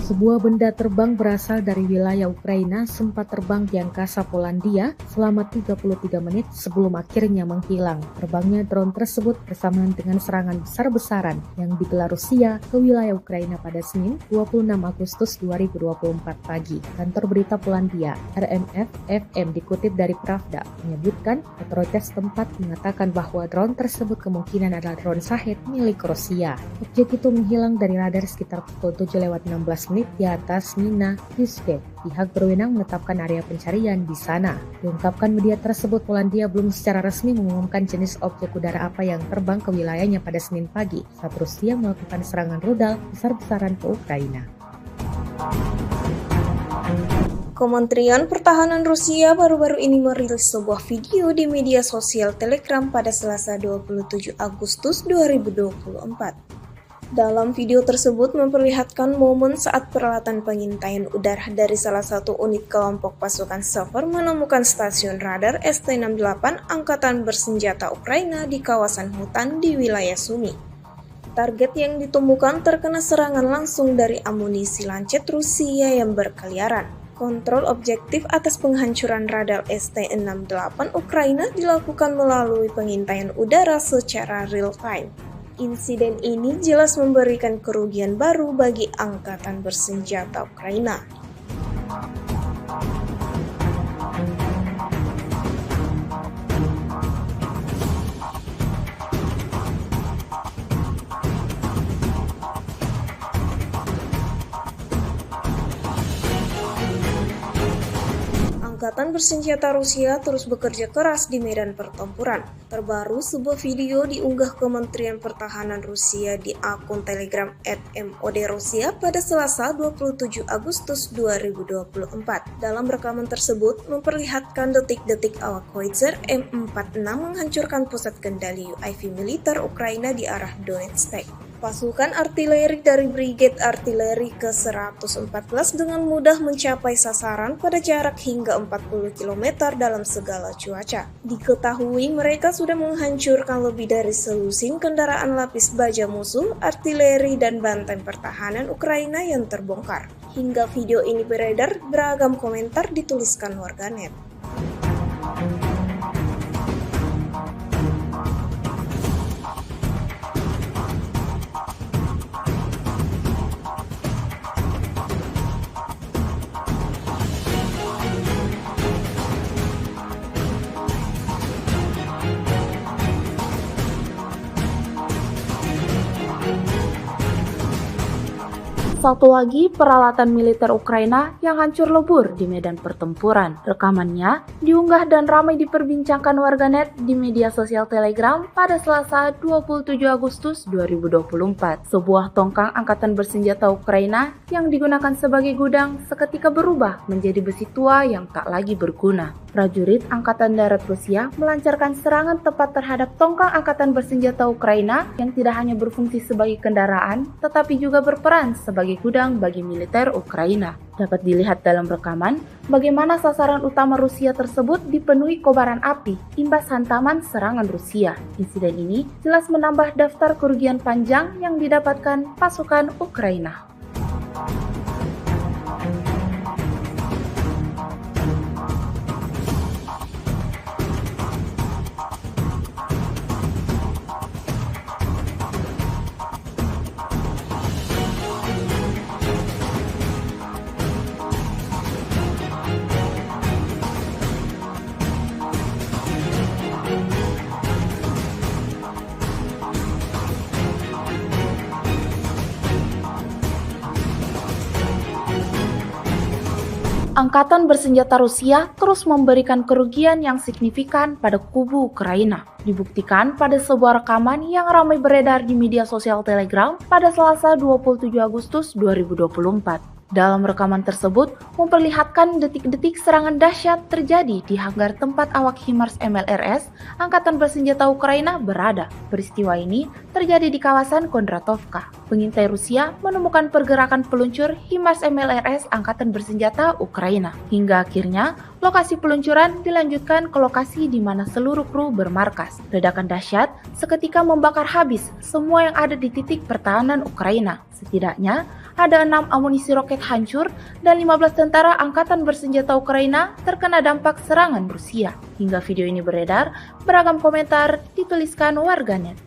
Sebuah benda terbang berasal dari wilayah Ukraina sempat terbang di angkasa Polandia selama 33 menit sebelum akhirnya menghilang. Terbangnya drone tersebut bersamaan dengan serangan besar-besaran yang digelar Rusia ke wilayah Ukraina pada Senin 26 Agustus 2024 pagi. Kantor berita Polandia, RMF-FM dikutip dari Pravda, menyebutkan otoritas tempat mengatakan bahwa drone tersebut kemungkinan adalah drone Shahed milik Rusia. Objek itu menghilang dari radar sekitar pukul 7:16 di atas Nina Yusbev. Pihak berwenang menetapkan area pencarian di sana. Diungkapkan media tersebut, Polandia belum secara resmi mengumumkan jenis objek udara apa yang terbang ke wilayahnya pada Senin pagi saat Rusia melakukan serangan rudal besar-besaran ke Ukraina. Kementerian Pertahanan Rusia baru-baru ini merilis sebuah video di media sosial Telegram pada Selasa 27 Agustus 2024. Dalam video tersebut memperlihatkan momen saat peralatan pengintaian udara dari salah satu unit kelompok pasukan Sever menemukan stasiun radar ST-68 Angkatan Bersenjata Ukraina di kawasan hutan di wilayah Sumy. Target yang ditemukan terkena serangan langsung dari amunisi lancet Rusia yang berkeliaran. Kontrol objektif atas penghancuran radar ST-68 Ukraina dilakukan melalui pengintaian udara secara real-time. Insiden ini jelas memberikan kerugian baru bagi Angkatan Bersenjata Ukraina. Angkatan Bersenjata Rusia terus bekerja keras di medan pertempuran. Terbaru, sebuah video diunggah Kementerian Pertahanan Rusia di akun Telegram @MOD-Rusia pada Selasa 27 Agustus 2024. Dalam rekaman tersebut memperlihatkan detik-detik awak Howitzer M46 menghancurkan pusat kendali UAV militer Ukraina di arah Donetsk. Pasukan artileri dari Brigade Artileri ke-114 dengan mudah mencapai sasaran pada jarak hingga 40 km dalam segala cuaca. Diketahui mereka sudah menghancurkan lebih dari selusin kendaraan lapis baja musuh, artileri, dan benteng pertahanan Ukraina yang terbongkar. Hingga video ini beredar, beragam komentar dituliskan warganet. Satu lagi peralatan militer Ukraina yang hancur lebur di medan pertempuran. Rekamannya diunggah dan ramai diperbincangkan warganet di media sosial Telegram pada Selasa 27 Agustus 2024. Sebuah tongkang angkatan bersenjata Ukraina yang digunakan sebagai gudang seketika berubah menjadi besi tua yang tak lagi berguna. Prajurit Angkatan Darat Rusia melancarkan serangan tepat terhadap tongkang angkatan bersenjata Ukraina yang tidak hanya berfungsi sebagai kendaraan, tetapi juga berperan sebagai gudang bagi militer Ukraina. Dapat dilihat dalam rekaman bagaimana sasaran utama Rusia tersebut dipenuhi kobaran api imbas hantaman serangan Rusia. Insiden ini jelas menambah daftar kerugian panjang yang didapatkan pasukan Ukraina. Angkatan bersenjata Rusia terus memberikan kerugian yang signifikan pada kubu Ukraina. Dibuktikan pada sebuah rekaman yang ramai beredar di media sosial Telegram pada Selasa 27 Agustus 2024. Dalam rekaman tersebut memperlihatkan detik-detik serangan dahsyat terjadi di hanggar tempat awak HIMARS MLRS Angkatan Bersenjata Ukraina berada. Peristiwa ini terjadi di kawasan Kondratovka. Pengintai Rusia menemukan pergerakan peluncur HIMARS MLRS Angkatan Bersenjata Ukraina. Hingga akhirnya lokasi peluncuran dilanjutkan ke lokasi di mana seluruh kru bermarkas. Ledakan dahsyat seketika membakar habis semua yang ada di titik pertahanan Ukraina. Setidaknya ada 6 amunisi roket hancur dan 15 tentara Angkatan Bersenjata Ukraina terkena dampak serangan Rusia. Hingga video ini beredar, beragam komentar dituliskan warganet.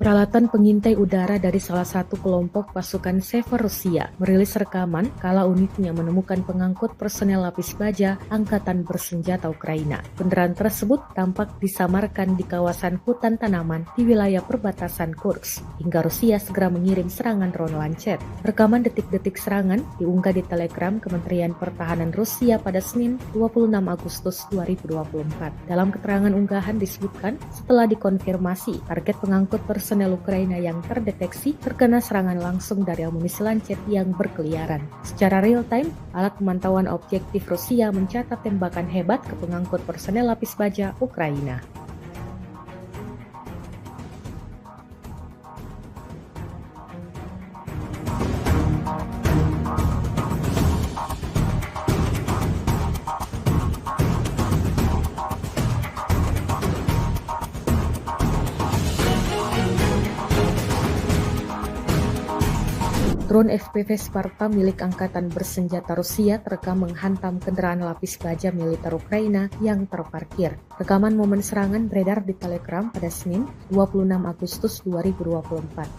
Peralatan pengintai udara dari salah satu kelompok pasukan Sever Rusia merilis rekaman kala unitnya menemukan pengangkut personel lapis baja Angkatan Bersenjata Ukraina. Kendaraan tersebut tampak disamarkan di kawasan hutan tanaman di wilayah perbatasan Kursk, hingga Rusia segera mengirim serangan drone lancet. Rekaman detik-detik serangan diunggah di Telegram Kementerian Pertahanan Rusia pada Senin 26 Agustus 2024. Dalam keterangan unggahan disebutkan, setelah dikonfirmasi, target pengangkut personel Ukraina yang terdeteksi terkena serangan langsung dari amunisi lancet yang berkeliaran. Secara real-time, alat pemantauan objektif Rusia mencatat tembakan hebat ke pengangkut personel lapis baja Ukraina. Drone FPV Sparta milik Angkatan Bersenjata Rusia terekam menghantam kendaraan lapis baja militer Ukraina yang terparkir. Rekaman momen serangan beredar di Telegram pada Senin 26 Agustus 2024.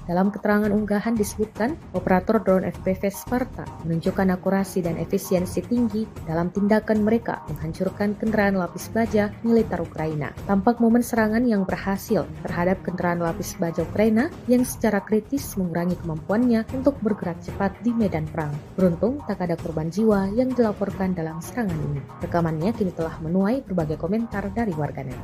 Dalam keterangan unggahan disebutkan, operator drone FPV Sparta menunjukkan akurasi dan efisiensi tinggi dalam tindakan mereka menghancurkan kendaraan lapis baja militer Ukraina. Tampak momen serangan yang berhasil terhadap kendaraan lapis baja Ukraina yang secara kritis mengurangi kemampuannya untuk bergerak cepat di medan perang. Beruntung tak ada korban jiwa yang dilaporkan dalam serangan ini. Rekamannya kini telah menuai berbagai komentar dari warganet.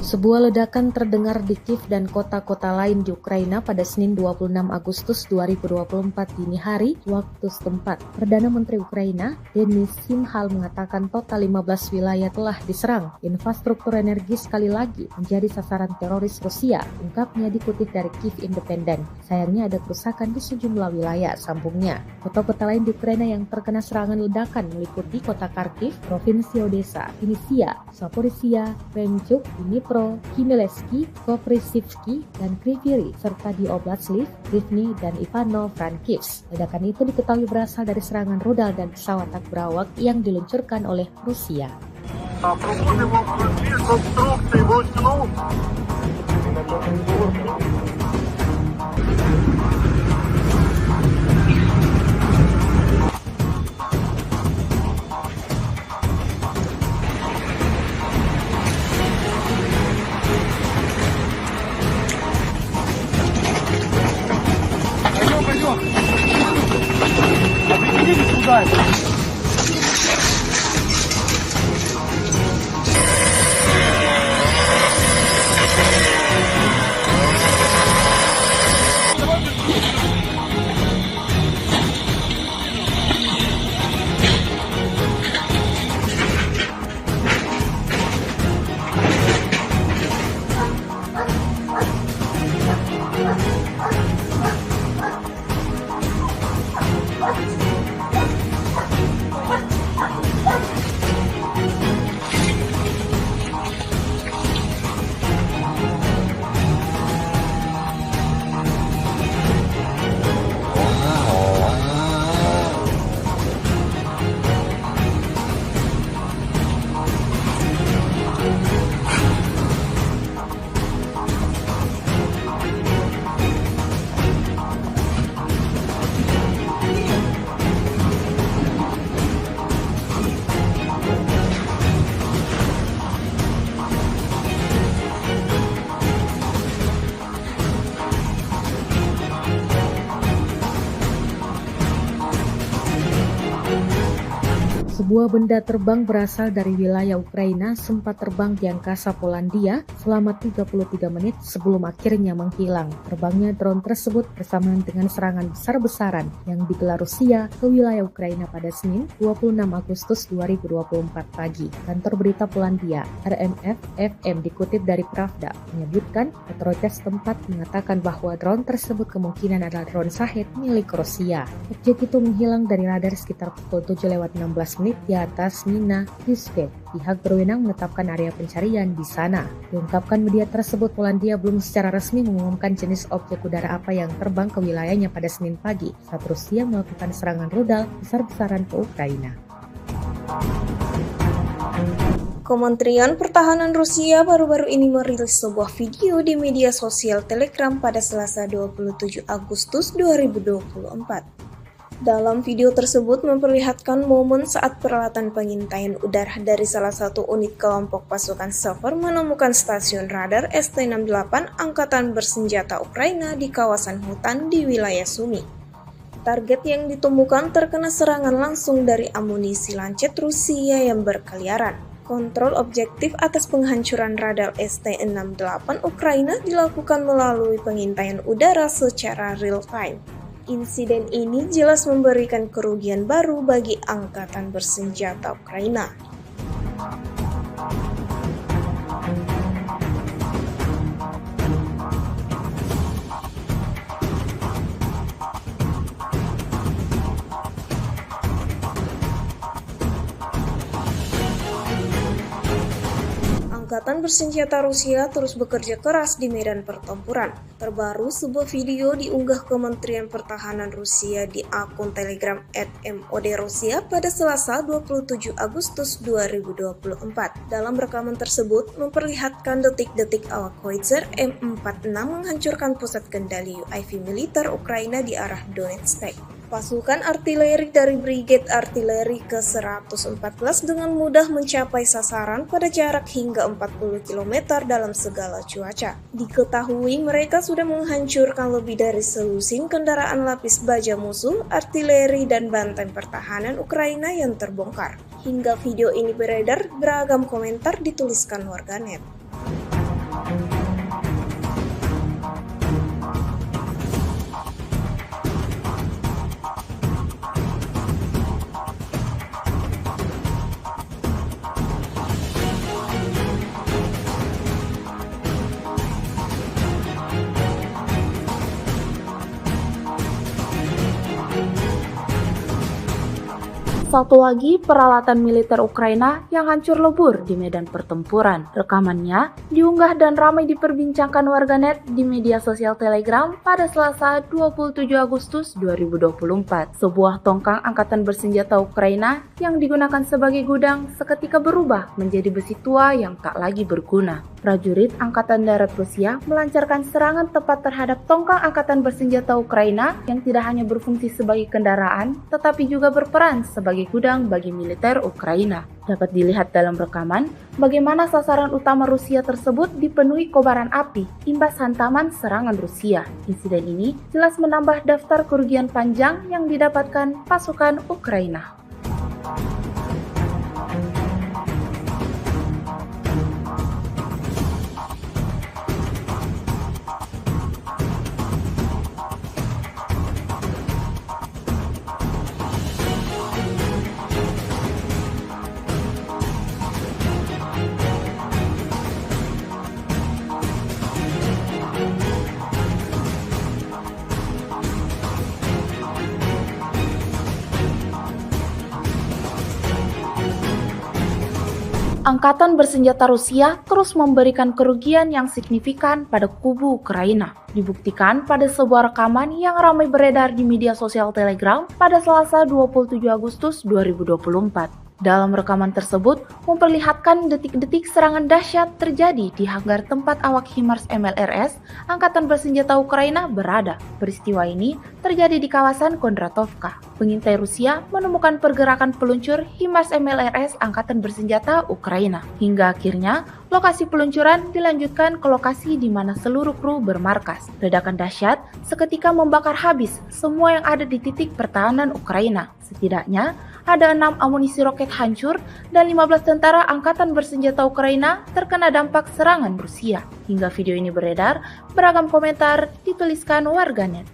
Sebuah ledakan terdengar di Kiev dan kota-kota lain di Ukraina pada Senin 26 Agustus 2024 dini hari waktu setempat. Perdana Menteri Ukraina, Denis Shmyhal mengatakan total 15 wilayah telah diserang. Infrastruktur energi sekali lagi menjadi sasaran teroris Rusia, ungkapnya dikutip dari Kiev Independent. Sayangnya ada kerusakan di sejumlah wilayah, sambungnya. Kota-kota lain di Ukraina yang terkena serangan ledakan meliputi kota Kharkiv, Provinsi Odessa, Vinnytsia, Zaporizhia, Kremenchuk, Dnipro, Khmelnytskyi, Koprivsky, dan Kryvyi Rih, serta di Oblast Lviv, Rivne, dan Ivano-Frankivsk. Ledakan itu diketahui berasal dari serangan rudal dan pesawat tak berawak yang diluncurkan oleh Rusia. Sebuah benda terbang berasal dari wilayah Ukraina sempat terbang di angkasa Polandia selama 33 menit sebelum akhirnya menghilang. Terbangnya drone tersebut bersamaan dengan serangan besar-besaran yang digelar Rusia ke wilayah Ukraina pada Senin 26 Agustus 2024 pagi. Kantor berita Polandia, RMF-FM dikutip dari Pravda, menyebutkan otoritas tempat mengatakan bahwa drone tersebut kemungkinan adalah drone Shahed milik Rusia. Objek itu menghilang dari radar sekitar pukul 7:16 di atas Mina Yuskep. Pihak berwenang menetapkan area pencarian di sana. Diungkapkan media tersebut, Polandia belum secara resmi mengumumkan jenis objek udara apa yang terbang ke wilayahnya pada Senin pagi saat Rusia melakukan serangan rudal besar-besaran ke Ukraina. Kementerian Pertahanan Rusia baru-baru ini merilis sebuah video di media sosial Telegram pada Selasa 27 Agustus 2024. Dalam video tersebut memperlihatkan momen saat peralatan pengintaian udara dari salah satu unit kelompok pasukan Sever menemukan stasiun radar ST-68 Angkatan Bersenjata Ukraina di kawasan hutan di wilayah Sumy. Target yang ditemukan terkena serangan langsung dari amunisi lancet Rusia yang berkeliaran. Kontrol objektif atas penghancuran radar ST-68 Ukraina dilakukan melalui pengintaian udara secara real-time. Insiden ini jelas memberikan kerugian baru bagi Angkatan Bersenjata Ukraina. Angkatan Bersenjata Rusia terus bekerja keras di medan pertempuran. Terbaru, sebuah video diunggah Kementerian Pertahanan Rusia di akun Telegram @MOD-Rusia pada Selasa 27 Agustus 2024. Dalam rekaman tersebut memperlihatkan detik-detik awak Howitzer M46 menghancurkan pusat kendali UAV militer Ukraina di arah Donetsk. Pasukan artileri dari Brigade Artileri ke-114 dengan mudah mencapai sasaran pada jarak hingga 40 km dalam segala cuaca. Diketahui mereka sudah menghancurkan lebih dari selusin kendaraan lapis baja musuh, artileri, dan benteng pertahanan Ukraina yang terbongkar. Hingga video ini beredar, beragam komentar dituliskan warganet. Satu lagi peralatan militer Ukraina yang hancur lebur di medan pertempuran. Rekamannya diunggah dan ramai diperbincangkan warganet di media sosial Telegram pada Selasa 27 Agustus 2024. Sebuah tongkang angkatan bersenjata Ukraina yang digunakan sebagai gudang seketika berubah menjadi besi tua yang tak lagi berguna. Prajurit Angkatan Darat Rusia melancarkan serangan tepat terhadap tongkang angkatan bersenjata Ukraina yang tidak hanya berfungsi sebagai kendaraan, tetapi juga berperan sebagai gudang bagi militer Ukraina. Dapat dilihat dalam rekaman bagaimana sasaran utama Rusia tersebut dipenuhi kobaran api imbas hantaman serangan Rusia. Insiden ini jelas menambah daftar kerugian panjang yang didapatkan pasukan Ukraina. Angkatan bersenjata Rusia terus memberikan kerugian yang signifikan pada kubu Ukraina. Dibuktikan pada sebuah rekaman yang ramai beredar di media sosial Telegram pada Selasa 27 Agustus 2024. Dalam rekaman tersebut memperlihatkan detik-detik serangan dahsyat terjadi di hanggar tempat awak HIMARS MLRS Angkatan Bersenjata Ukraina berada. Peristiwa ini terjadi di kawasan Kondratovka. Pengintai Rusia menemukan pergerakan peluncur HIMARS MLRS Angkatan Bersenjata Ukraina. Hingga akhirnya lokasi peluncuran dilanjutkan ke lokasi di mana seluruh kru bermarkas. Ledakan dahsyat seketika membakar habis semua yang ada di titik pertahanan Ukraina. Setidaknya ada 6 amunisi roket hancur dan 15 tentara Angkatan Bersenjata Ukraina terkena dampak serangan Rusia. Hingga video ini beredar, beragam komentar dituliskan warganet.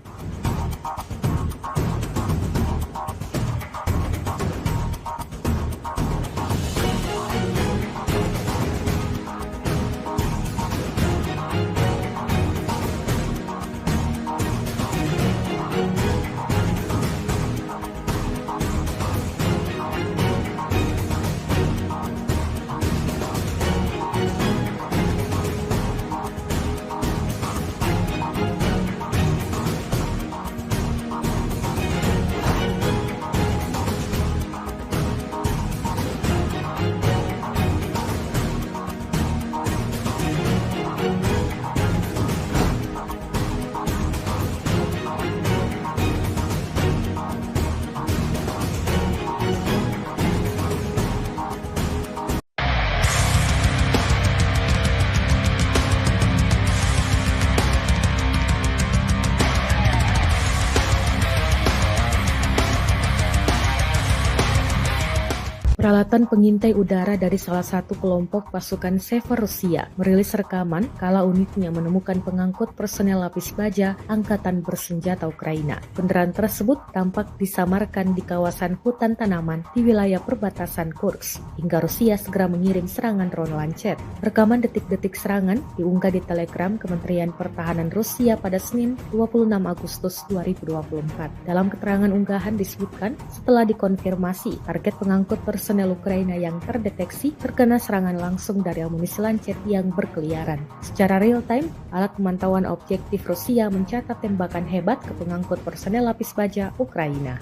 Peralatan pengintai udara dari salah satu kelompok pasukan Sever Rusia merilis rekaman kala unitnya menemukan pengangkut personel lapis baja Angkatan Bersenjata Ukraina. Kendaraan tersebut tampak disamarkan di kawasan hutan tanaman di wilayah perbatasan Kursk, hingga Rusia segera mengirim serangan drone lancet. Rekaman detik-detik serangan diunggah di Telegram Kementerian Pertahanan Rusia pada Senin 26 Agustus 2024. Dalam keterangan unggahan disebutkan, setelah dikonfirmasi, target pengangkut personel Ukraina yang terdeteksi terkena serangan langsung dari amunisi lancet yang berkeliaran. Secara real-time, alat pemantauan objektif Rusia mencatat tembakan hebat ke pengangkut personel lapis baja Ukraina.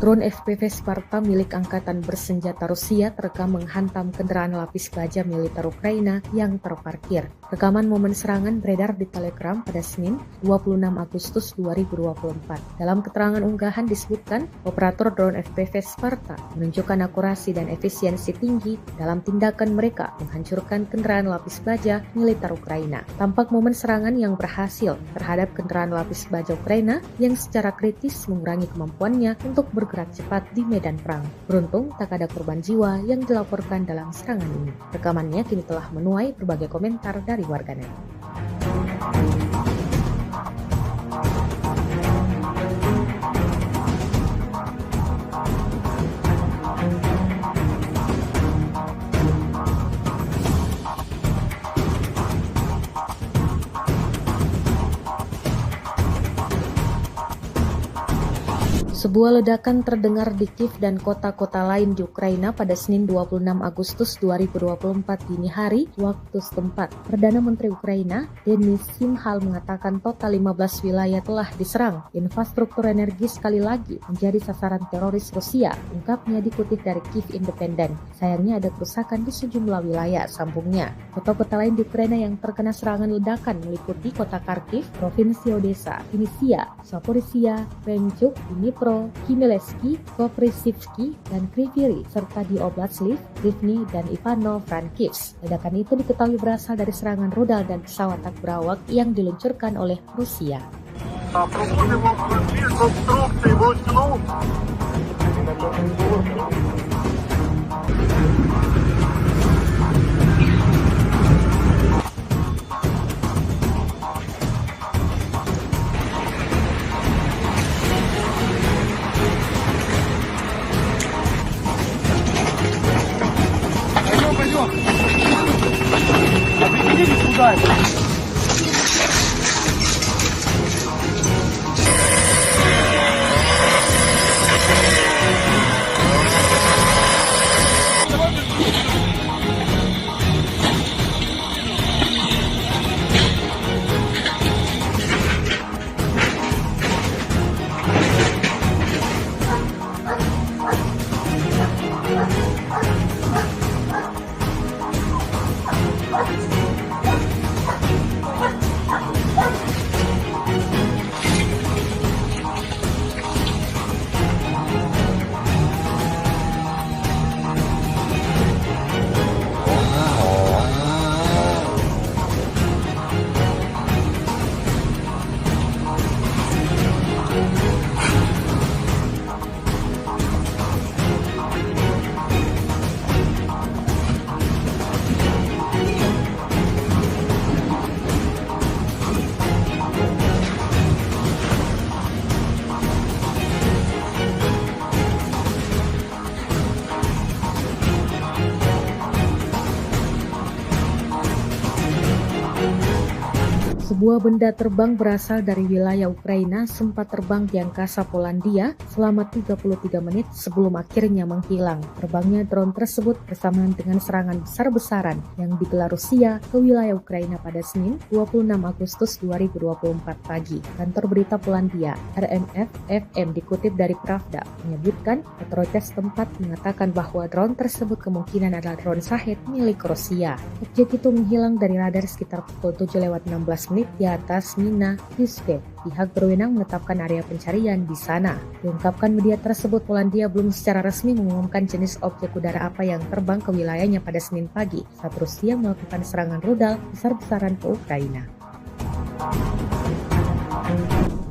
Drone FPV Sparta milik Angkatan Bersenjata Rusia terekam menghantam kendaraan lapis baja militer Ukraina yang terparkir. Rekaman momen serangan beredar di Telegram pada Senin 26 Agustus 2024. Dalam keterangan unggahan disebutkan, operator drone FPV Sparta menunjukkan akurasi dan efisiensi tinggi dalam tindakan mereka menghancurkan kendaraan lapis baja militer Ukraina. Tampak momen serangan yang berhasil terhadap kendaraan lapis baja Ukraina yang secara kritis mengurangi kemampuannya untuk bergerak cepat di medan perang. Beruntung tak ada korban jiwa yang dilaporkan dalam serangan ini. Rekamannya kini telah menuai berbagai komentar dari warganet. Sebuah ledakan terdengar di Kiev dan kota-kota lain di Ukraina pada Senin 26 Agustus 2024 dini hari waktu setempat. Perdana Menteri Ukraina, Denis Shmyhal mengatakan total 15 wilayah telah diserang. Infrastruktur energi sekali lagi menjadi sasaran teroris Rusia, ungkapnya dikutip dari Kiev Independent. Sayangnya ada kerusakan di sejumlah wilayah, sambungnya. Kota-kota lain di Ukraina yang terkena serangan ledakan meliputi kota Kharkiv, Provinsi Odessa, Vinnytsia, Zaporizhia, Krenchuk, Dnipro, Khmelnytskyi, Koprivsky, dan Kryvyi Rih, serta di Oblast Lviv, Rivne, dan Ivano-Frankivsk. Ledakan itu diketahui berasal dari serangan rudal dan pesawat tak berawak yang diluncurkan oleh Rusia. Sebuah benda terbang berasal dari wilayah Ukraina sempat terbang di angkasa Polandia selama 33 menit sebelum akhirnya menghilang. Terbangnya drone tersebut bersamaan dengan serangan besar-besaran yang digelar Rusia ke wilayah Ukraina pada Senin 26 Agustus 2024 pagi. Kantor berita Polandia, RMF-FM dikutip dari Pravda, menyebutkan otoritas tempat mengatakan bahwa drone tersebut kemungkinan adalah drone Shahed milik Rusia. Objek itu menghilang dari radar sekitar pukul 7:16 menit di atas Mina Yuskep. Pihak berwenang menetapkan area pencarian di sana. Diungkapkan media tersebut, Polandia belum secara resmi mengumumkan jenis objek udara apa yang terbang ke wilayahnya pada Senin pagi saat Rusia melakukan serangan rudal besar-besaran ke Ukraina.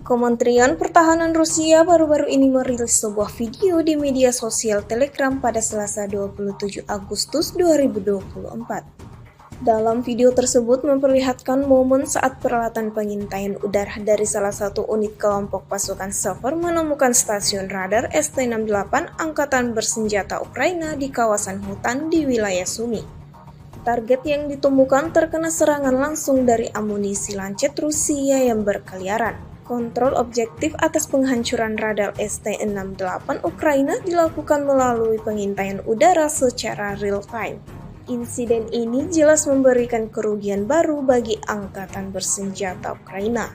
Kementerian Pertahanan Rusia baru-baru ini merilis sebuah video di media sosial Telegram pada Selasa 27 Agustus 2024. Dalam video tersebut memperlihatkan momen saat peralatan pengintaian udara dari salah satu unit kelompok pasukan Sever menemukan stasiun radar ST-68 Angkatan Bersenjata Ukraina di kawasan hutan di wilayah Sumy. Target yang ditemukan terkena serangan langsung dari amunisi lancet Rusia yang berkeliaran. Kontrol objektif atas penghancuran radar ST-68 Ukraina dilakukan melalui pengintaian udara secara real-time. Insiden ini jelas memberikan kerugian baru bagi Angkatan Bersenjata Ukraina.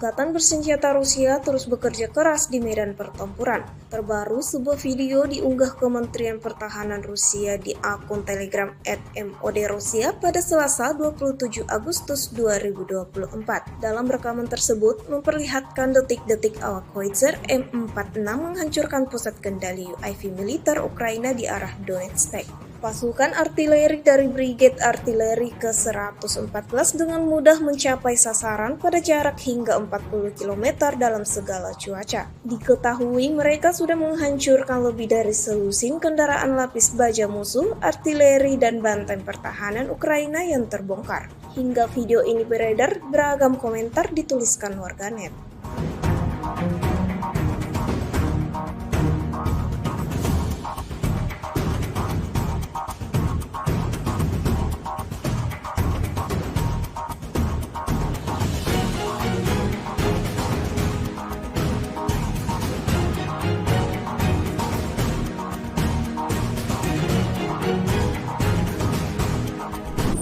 Angkatan Bersenjata Rusia terus bekerja keras di medan pertempuran. Terbaru, sebuah video diunggah Kementerian Pertahanan Rusia di akun Telegram @MOD-Rusia pada Selasa 27 Agustus 2024. Dalam rekaman tersebut memperlihatkan detik-detik awak Howitzer M46 menghancurkan pusat kendali UAV militer Ukraina di arah Donetsk. Pasukan artileri dari Brigade Artileri ke-114 dengan mudah mencapai sasaran pada jarak hingga 40 km dalam segala cuaca. Diketahui mereka sudah menghancurkan lebih dari selusin kendaraan lapis baja musuh, artileri, dan benteng pertahanan Ukraina yang terbongkar. Hingga video ini beredar, beragam komentar dituliskan warganet.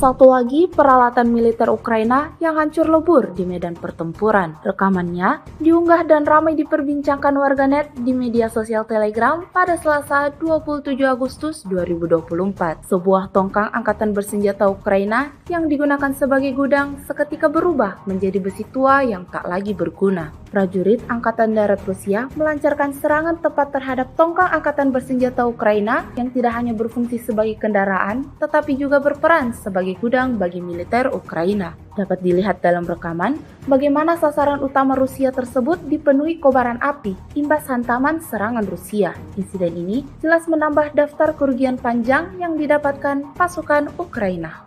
Satu lagi peralatan militer Ukraina yang hancur lebur di medan pertempuran. Rekamannya diunggah dan ramai diperbincangkan warganet di media sosial Telegram pada Selasa 27 Agustus 2024. Sebuah tongkang angkatan bersenjata Ukraina yang digunakan sebagai gudang seketika berubah menjadi besi tua yang tak lagi berguna. Prajurit Angkatan Darat Rusia melancarkan serangan tepat terhadap tongkang angkatan bersenjata Ukraina yang tidak hanya berfungsi sebagai kendaraan, tetapi juga berperan sebagai gudang bagi militer Ukraina. Dapat dilihat dalam rekaman bagaimana sasaran utama Rusia tersebut dipenuhi kobaran api imbas hantaman serangan Rusia. Insiden ini jelas menambah daftar kerugian panjang yang didapatkan pasukan Ukraina.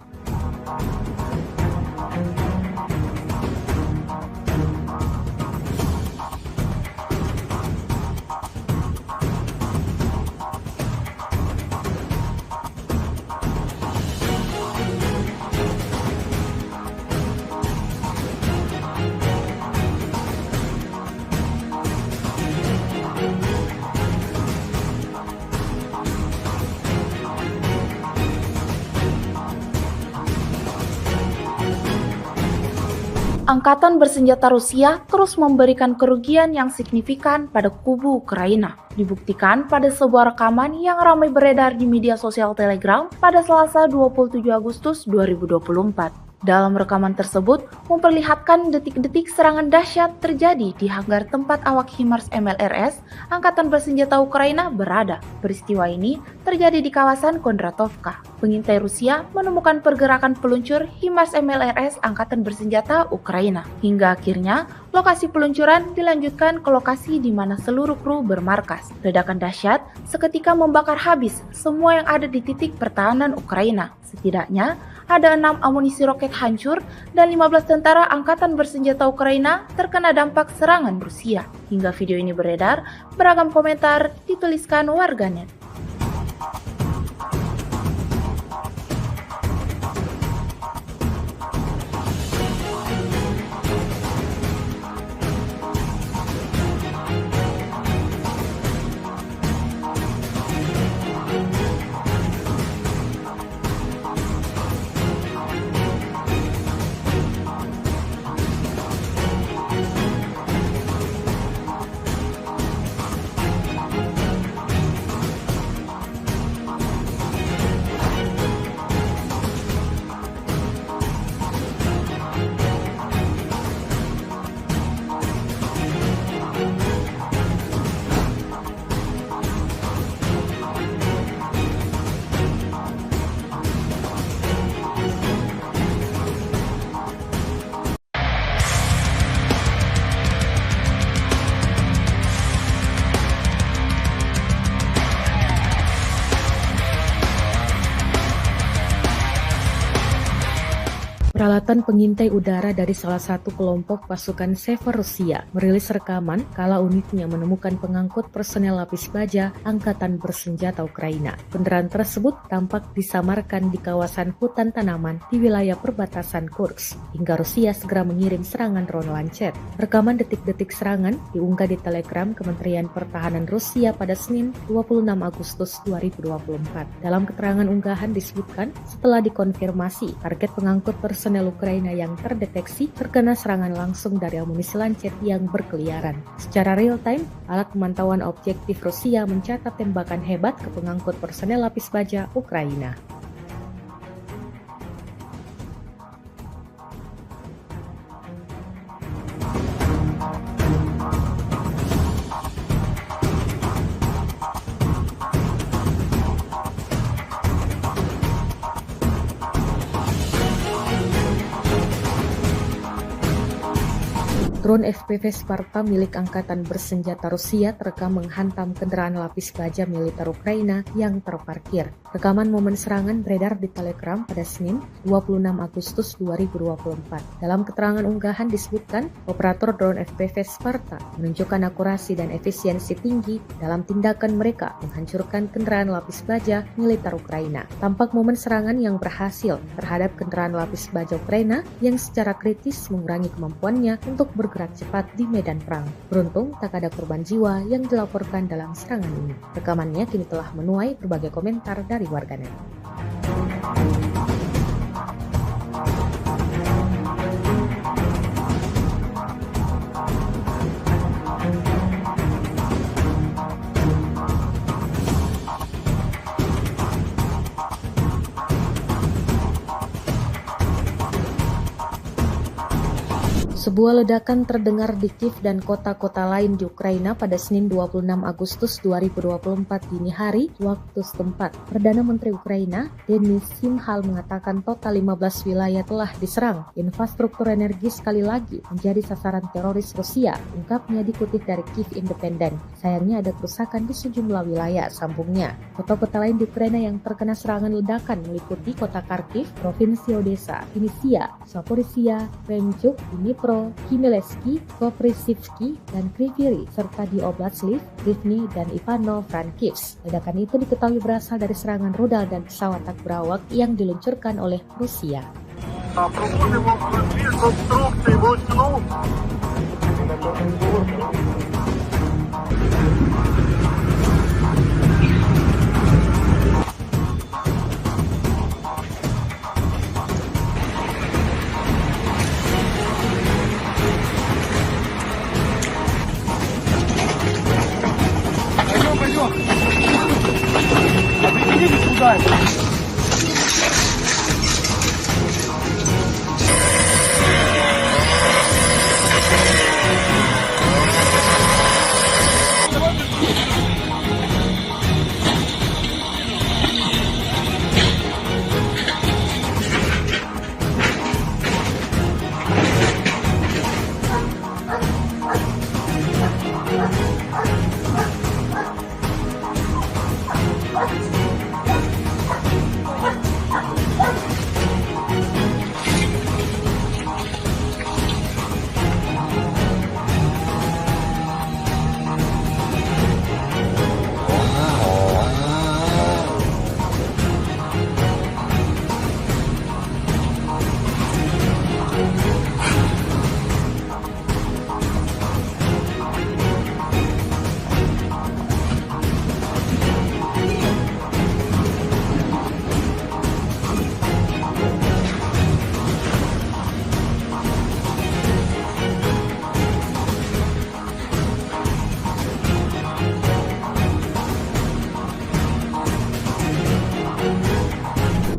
Angkatan bersenjata Rusia terus memberikan kerugian yang signifikan pada kubu Ukraina. Dibuktikan pada sebuah rekaman yang ramai beredar di media sosial Telegram pada Selasa 27 Agustus 2024. Dalam rekaman tersebut memperlihatkan detik-detik serangan dahsyat terjadi di hanggar tempat awak HIMARS MLRS Angkatan Bersenjata Ukraina berada. Peristiwa ini terjadi di kawasan Kondratovka. Pengintai Rusia menemukan pergerakan peluncur HIMARS MLRS Angkatan Bersenjata Ukraina. Hingga akhirnya lokasi peluncuran dilanjutkan ke lokasi di mana seluruh kru bermarkas. Ledakan dahsyat seketika membakar habis semua yang ada di titik pertahanan Ukraina. Setidaknya ada 6 amunisi roket hancur dan 15 tentara Angkatan Bersenjata Ukraina terkena dampak serangan Rusia. Hingga video ini beredar, beragam komentar dituliskan warganet. Peralatan pengintai udara dari salah satu kelompok pasukan Sever Rusia merilis rekaman kala unitnya menemukan pengangkut personel lapis baja Angkatan Bersenjata Ukraina. Kendaraan tersebut tampak disamarkan di kawasan hutan tanaman di wilayah perbatasan Kursk, hingga Rusia segera mengirim serangan drone lancet. Rekaman detik-detik serangan diunggah di Telegram Kementerian Pertahanan Rusia pada Senin 26 Agustus 2024. Dalam keterangan unggahan disebutkan, setelah dikonfirmasi, target pengangkut personel Ukraina yang terdeteksi terkena serangan langsung dari amunisi lancet yang berkeliaran. Secara real-time, alat pemantauan objektif Rusia mencatat tembakan hebat ke pengangkut personel lapis baja Ukraina. Drone FPV Sparta milik Angkatan Bersenjata Rusia terekam menghantam kendaraan lapis baja militer Ukraina yang terparkir. Rekaman momen serangan beredar di Telegram pada Senin 26 Agustus 2024. Dalam keterangan unggahan disebutkan, operator drone FPV Sparta menunjukkan akurasi dan efisiensi tinggi dalam tindakan mereka menghancurkan kendaraan lapis baja militer Ukraina. Tampak momen serangan yang berhasil terhadap kendaraan lapis baja Ukraina yang secara kritis mengurangi kemampuannya untuk bergerak cepat di medan perang. Beruntung tak ada korban jiwa yang dilaporkan dalam serangan ini. Rekamannya kini telah menuai berbagai komentar dari warganet. Sebuah ledakan terdengar di Kiev dan kota-kota lain di Ukraina pada Senin 26 Agustus 2024 dini hari waktu setempat. Perdana Menteri Ukraina, Denis Shmyhal mengatakan total 15 wilayah telah diserang. Infrastruktur energi sekali lagi menjadi sasaran teroris Rusia, ungkapnya dikutip dari Kiev Independent. Sayangnya ada kerusakan di sejumlah wilayah, sambungnya. Kota-kota lain di Ukraina yang terkena serangan ledakan meliputi kota Kharkiv, Provinsi Odessa, Vinnytsia, Zaporizhia, Kremchuk, Dnipro, Khmelnytskyi, Koprivsky, dan Kryvyi, serta di Oblast Lviv, Rivne, dan Ivano-Frankivsk. Ledakan itu diketahui berasal dari serangan rudal dan pesawat tak berawak yang diluncurkan oleh Rusia.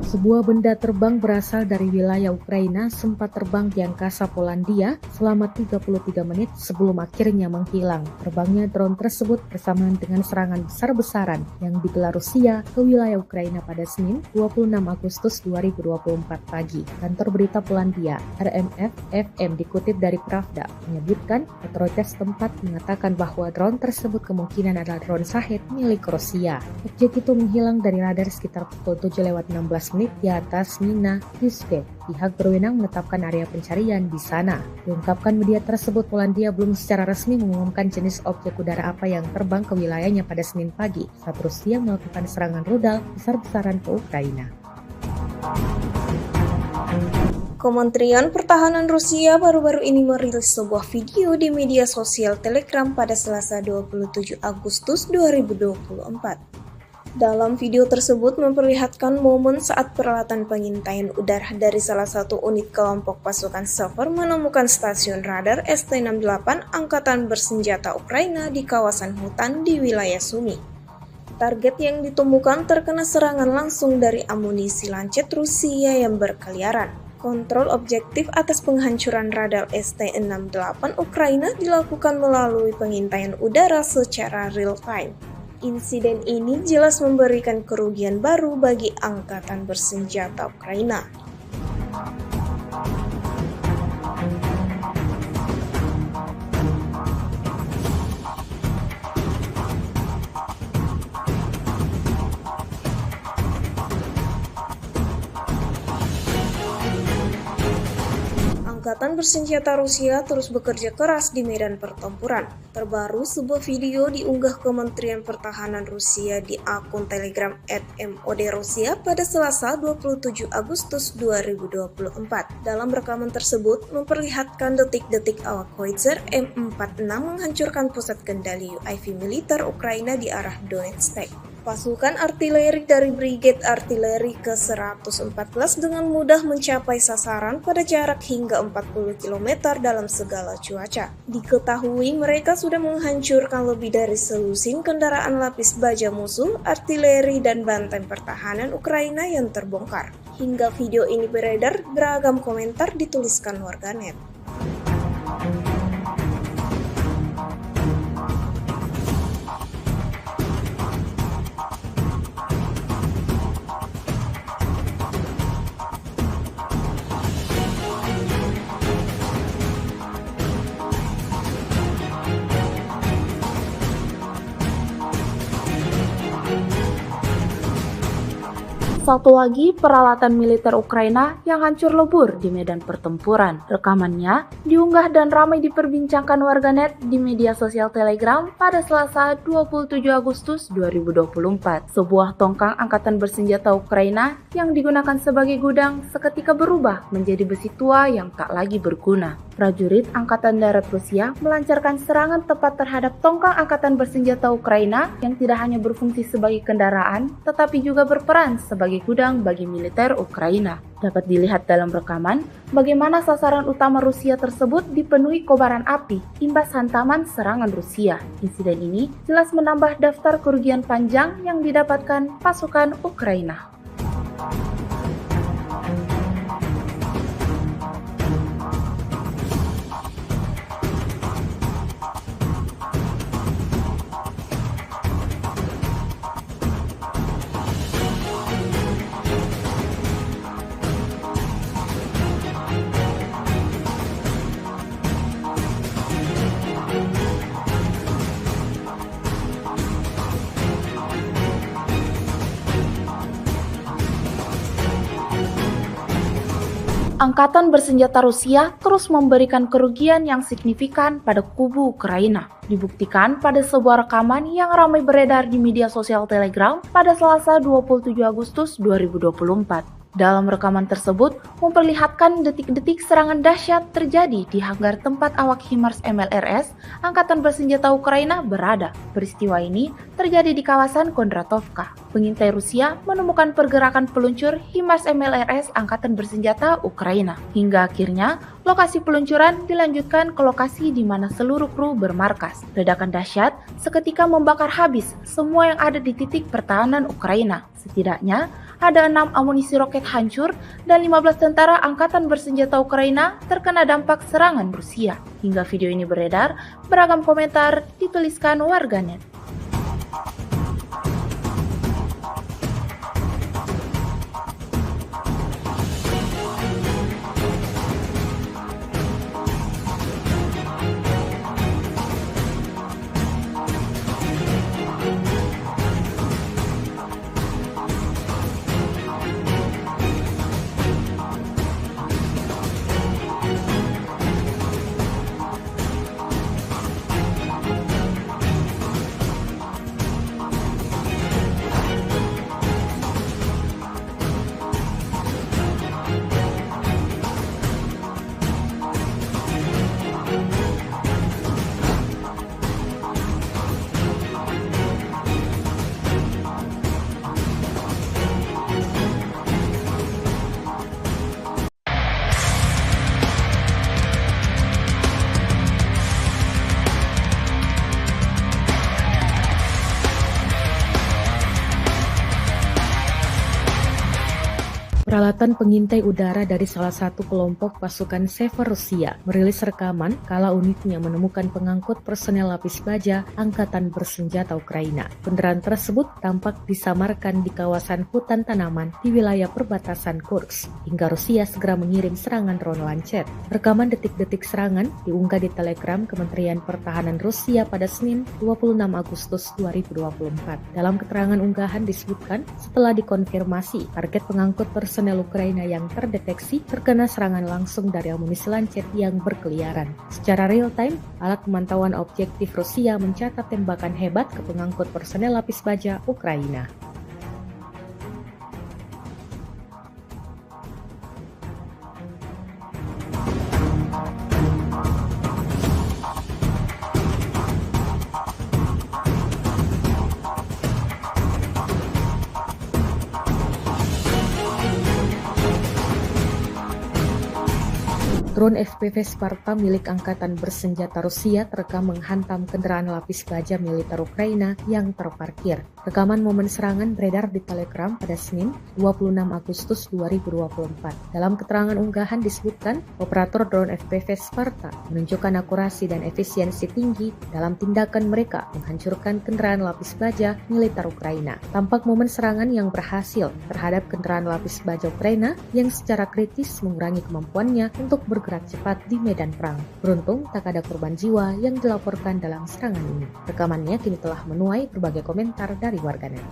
Sebuah benda terbang berasal dari wilayah Ukraina sempat terbang di angkasa Polandia selama 33 menit sebelum akhirnya menghilang. Terbangnya drone tersebut bersamaan dengan serangan besar-besaran yang digelar Rusia ke wilayah Ukraina pada Senin 26 Agustus 2024 pagi. Kantor berita Polandia, RMF-FM dikutip dari Pravda, menyebutkan otoritas setempat mengatakan bahwa drone tersebut kemungkinan adalah drone Shahed milik Rusia. Objek itu menghilang dari radar sekitar pukul 7:16 menit di atas Mina Yuskek. Pihak berwenang menetapkan area pencarian di sana. Diungkapkan media tersebut, Polandia belum secara resmi mengumumkan jenis objek udara apa yang terbang ke wilayahnya pada Senin pagi saat Rusia melakukan serangan rudal besar-besaran ke Ukraina. Kementerian Pertahanan Rusia baru-baru ini merilis sebuah video di media sosial Telegram pada Selasa 27 Agustus 2024. Dalam video tersebut memperlihatkan momen saat peralatan pengintaian udara dari salah satu unit kelompok pasukan Sever menemukan stasiun radar ST-68 Angkatan Bersenjata Ukraina di kawasan hutan di wilayah Sumy. Target yang ditemukan terkena serangan langsung dari amunisi lancet Rusia yang berkeliaran. Kontrol objektif atas penghancuran radar ST-68 Ukraina dilakukan melalui pengintaian udara secara real-time. Insiden ini jelas memberikan kerugian baru bagi Angkatan Bersenjata Ukraina. Angkatan Bersenjata Rusia terus bekerja keras di medan pertempuran. Terbaru, sebuah video diunggah Kementerian Pertahanan Rusia di akun Telegram @MOD-Rusia pada Selasa 27 Agustus 2024. Dalam rekaman tersebut memperlihatkan detik-detik awak Howitzer M46 menghancurkan pusat kendali UAV militer Ukraina di arah Donetsk. Pasukan artileri dari Brigade Artileri ke-114 dengan mudah mencapai sasaran pada jarak hingga 40 km dalam segala cuaca. Diketahui mereka sudah menghancurkan lebih dari selusin kendaraan lapis baja musuh, artileri, dan benteng pertahanan Ukraina yang terbongkar. Hingga video ini beredar, beragam komentar dituliskan warganet. Satu lagi peralatan militer Ukraina yang hancur lebur di medan pertempuran. Rekamannya diunggah dan ramai diperbincangkan warganet di media sosial Telegram pada Selasa 27 Agustus 2024. Sebuah tongkang angkatan bersenjata Ukraina yang digunakan sebagai gudang seketika berubah menjadi besi tua yang tak lagi berguna. Prajurit Angkatan Darat Rusia melancarkan serangan tepat terhadap tongkang angkatan bersenjata Ukraina yang tidak hanya berfungsi sebagai kendaraan, tetapi juga berperan sebagai gudang bagi militer Ukraina. Dapat dilihat dalam rekaman bagaimana sasaran utama Rusia tersebut dipenuhi kobaran api imbas hantaman serangan Rusia. Insiden ini jelas menambah daftar kerugian panjang yang didapatkan pasukan Ukraina. Angkatan bersenjata Rusia terus memberikan kerugian yang signifikan pada kubu Ukraina. Dibuktikan pada sebuah rekaman yang ramai beredar di media sosial Telegram pada Selasa 27 Agustus 2024. Dalam rekaman tersebut memperlihatkan detik-detik serangan dahsyat terjadi di hanggar tempat awak HIMARS MLRS Angkatan Bersenjata Ukraina berada. Peristiwa ini terjadi di kawasan Kondratovka. Pengintai Rusia menemukan pergerakan peluncur HIMARS MLRS Angkatan Bersenjata Ukraina. Hingga akhirnya lokasi peluncuran dilanjutkan ke lokasi di mana seluruh kru bermarkas. Ledakan dahsyat seketika membakar habis semua yang ada di titik pertahanan Ukraina. Setidaknya ada 6 amunisi roket hancur dan 15 tentara Angkatan Bersenjata Ukraina terkena dampak serangan Rusia. Hingga video ini beredar, beragam komentar dituliskan warganet. Peralatan pengintai udara dari salah satu kelompok pasukan Sever Rusia merilis rekaman kala unitnya menemukan pengangkut personel lapis baja Angkatan Bersenjata Ukraina. Kendaraan tersebut tampak disamarkan di kawasan hutan tanaman di wilayah perbatasan Kursk, hingga Rusia segera mengirim serangan drone lancet. Rekaman detik-detik serangan diunggah di Telegram Kementerian Pertahanan Rusia pada Senin 26 Agustus 2024. Dalam keterangan unggahan disebutkan, setelah dikonfirmasi target pengangkut personel Ukraina yang terdeteksi terkena serangan langsung dari amunisi lancet yang berkeliaran. Secara real time, alat pemantauan objektif Rusia mencatat tembakan hebat ke pengangkut personel lapis baja Ukraina. Drone FPV Sparta milik Angkatan Bersenjata Rusia terekam menghantam kendaraan lapis baja militer Ukraina yang terparkir. Rekaman momen serangan beredar di Telegram pada Senin 26 Agustus 2024. Dalam keterangan unggahan disebutkan, operator drone FPV Sparta menunjukkan akurasi dan efisiensi tinggi dalam tindakan mereka menghancurkan kendaraan lapis baja militer Ukraina. Tampak momen serangan yang berhasil terhadap kendaraan lapis baja Ukraina yang secara kritis mengurangi kemampuannya untuk bergerak cepat di medan perang. Beruntung tak ada korban jiwa yang dilaporkan dalam serangan ini. Rekamannya kini telah menuai berbagai komentar dari warganet.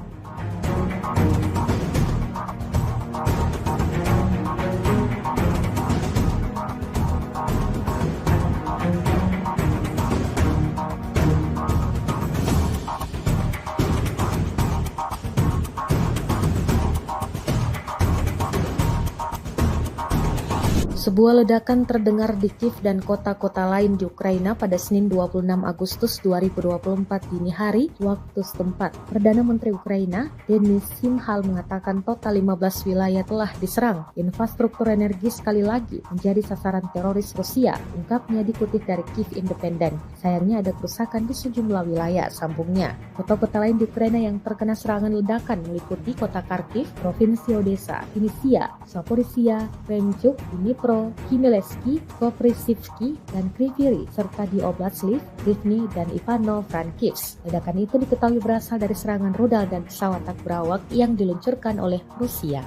Sebuah ledakan terdengar di Kiev dan kota-kota lain di Ukraina pada Senin 26 Agustus 2024 dini hari waktu setempat. Perdana Menteri Ukraina, Denis Shmyhal mengatakan total 15 wilayah telah diserang. Infrastruktur energi sekali lagi menjadi sasaran teroris Rusia, ungkapnya dikutip dari Kiev Independent. Sayangnya ada kerusakan di sejumlah wilayah, sambungnya. Kota-kota lain di Ukraina yang terkena serangan ledakan meliputi kota Kharkiv, Provinsi Odessa, Vinnytsia, Zaporizhia, Kremenchuk, Dnipro, Khmelnytskyi, Koprivsky, dan Kryvyi, serta di Oblast Lviv, Rivne, dan Ivano-Frankivsk. Ledakan itu diketahui berasal dari serangan rudal dan pesawat tak berawak yang diluncurkan oleh Rusia.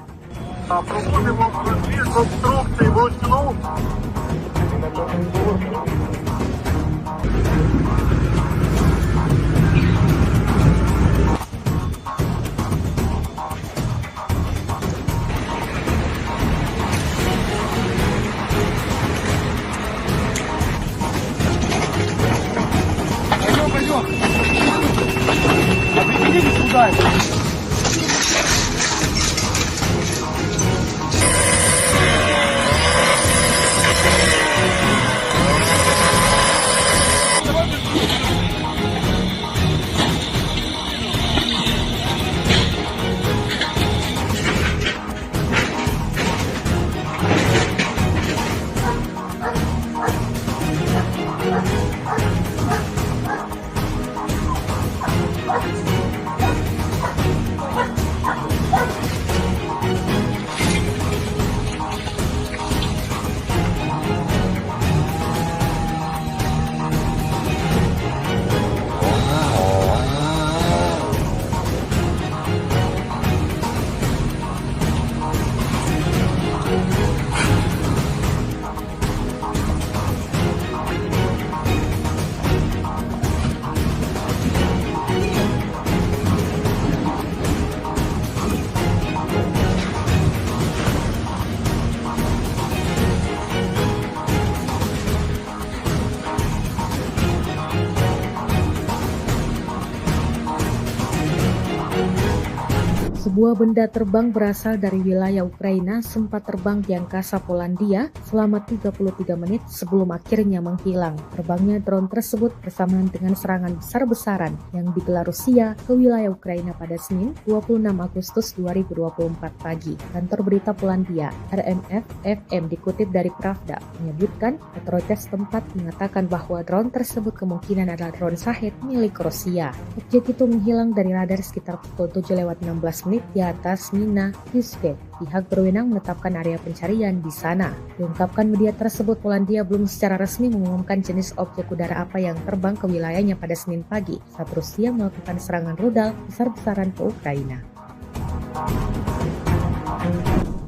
Sebuah benda terbang berasal dari wilayah Ukraina sempat terbang di angkasa Polandia selama 33 menit sebelum akhirnya menghilang. Terbangnya drone tersebut bersamaan dengan serangan besar-besaran yang digelar Rusia ke wilayah Ukraina pada Senin 26 Agustus 2024 pagi. Kantor berita Polandia, RMF-FM dikutip dari Pravda, menyebutkan otoritas tempat mengatakan bahwa drone tersebut kemungkinan adalah drone Shahed milik Rusia. Objek itu menghilang dari radar sekitar pukul 7:16 di atas Mina Yusbev. Pihak berwenang menetapkan area pencarian di sana. Diungkapkan media tersebut, Polandia belum secara resmi mengumumkan jenis objek udara apa yang terbang ke wilayahnya pada Senin pagi saat Rusia melakukan serangan rudal besar-besaran ke Ukraina.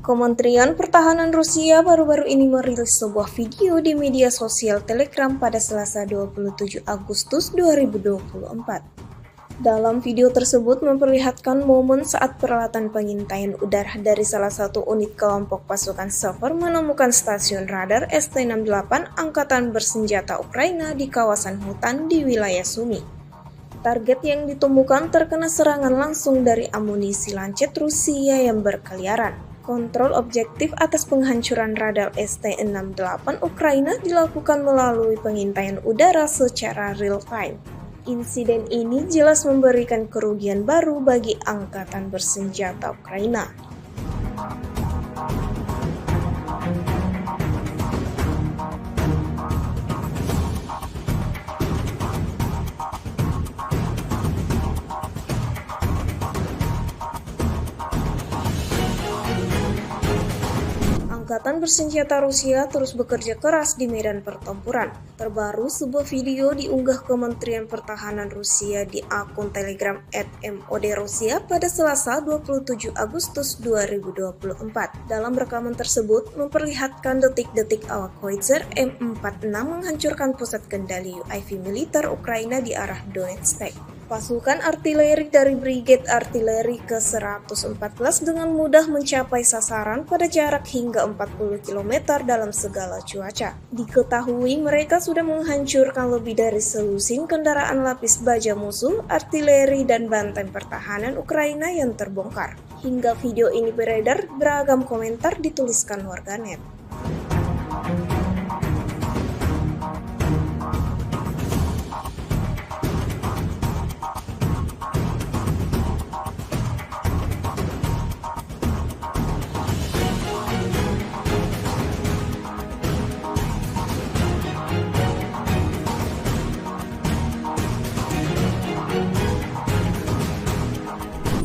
Kementerian Pertahanan Rusia baru-baru ini merilis sebuah video di media sosial Telegram pada Selasa 27 Agustus 2024. Dalam video tersebut memperlihatkan momen saat peralatan pengintaian udara dari salah satu unit kelompok pasukan Sever menemukan stasiun radar ST-68 Angkatan Bersenjata Ukraina di kawasan hutan di wilayah Sumy. Target yang ditemukan terkena serangan langsung dari amunisi lancet Rusia yang berkeliaran. Kontrol objektif atas penghancuran radar ST-68 Ukraina dilakukan melalui pengintaian udara secara real-time. Insiden ini jelas memberikan kerugian baru bagi Angkatan Bersenjata Ukraina. Angkatan Bersenjata Rusia terus bekerja keras di medan pertempuran. Terbaru, sebuah video diunggah Kementerian Pertahanan Rusia di akun Telegram @MOD-Rusia pada Selasa 27 Agustus 2024. Dalam rekaman tersebut memperlihatkan detik-detik awak Howitzer M46 menghancurkan pusat kendali UAV militer Ukraina di arah Donetsk. Pasukan artileri dari Brigade Artileri ke-114 dengan mudah mencapai sasaran pada jarak hingga 40 km dalam segala cuaca. Diketahui mereka sudah menghancurkan lebih dari selusin kendaraan lapis baja musuh, artileri, dan benteng pertahanan Ukraina yang terbongkar. Hingga video ini beredar, beragam komentar dituliskan warganet.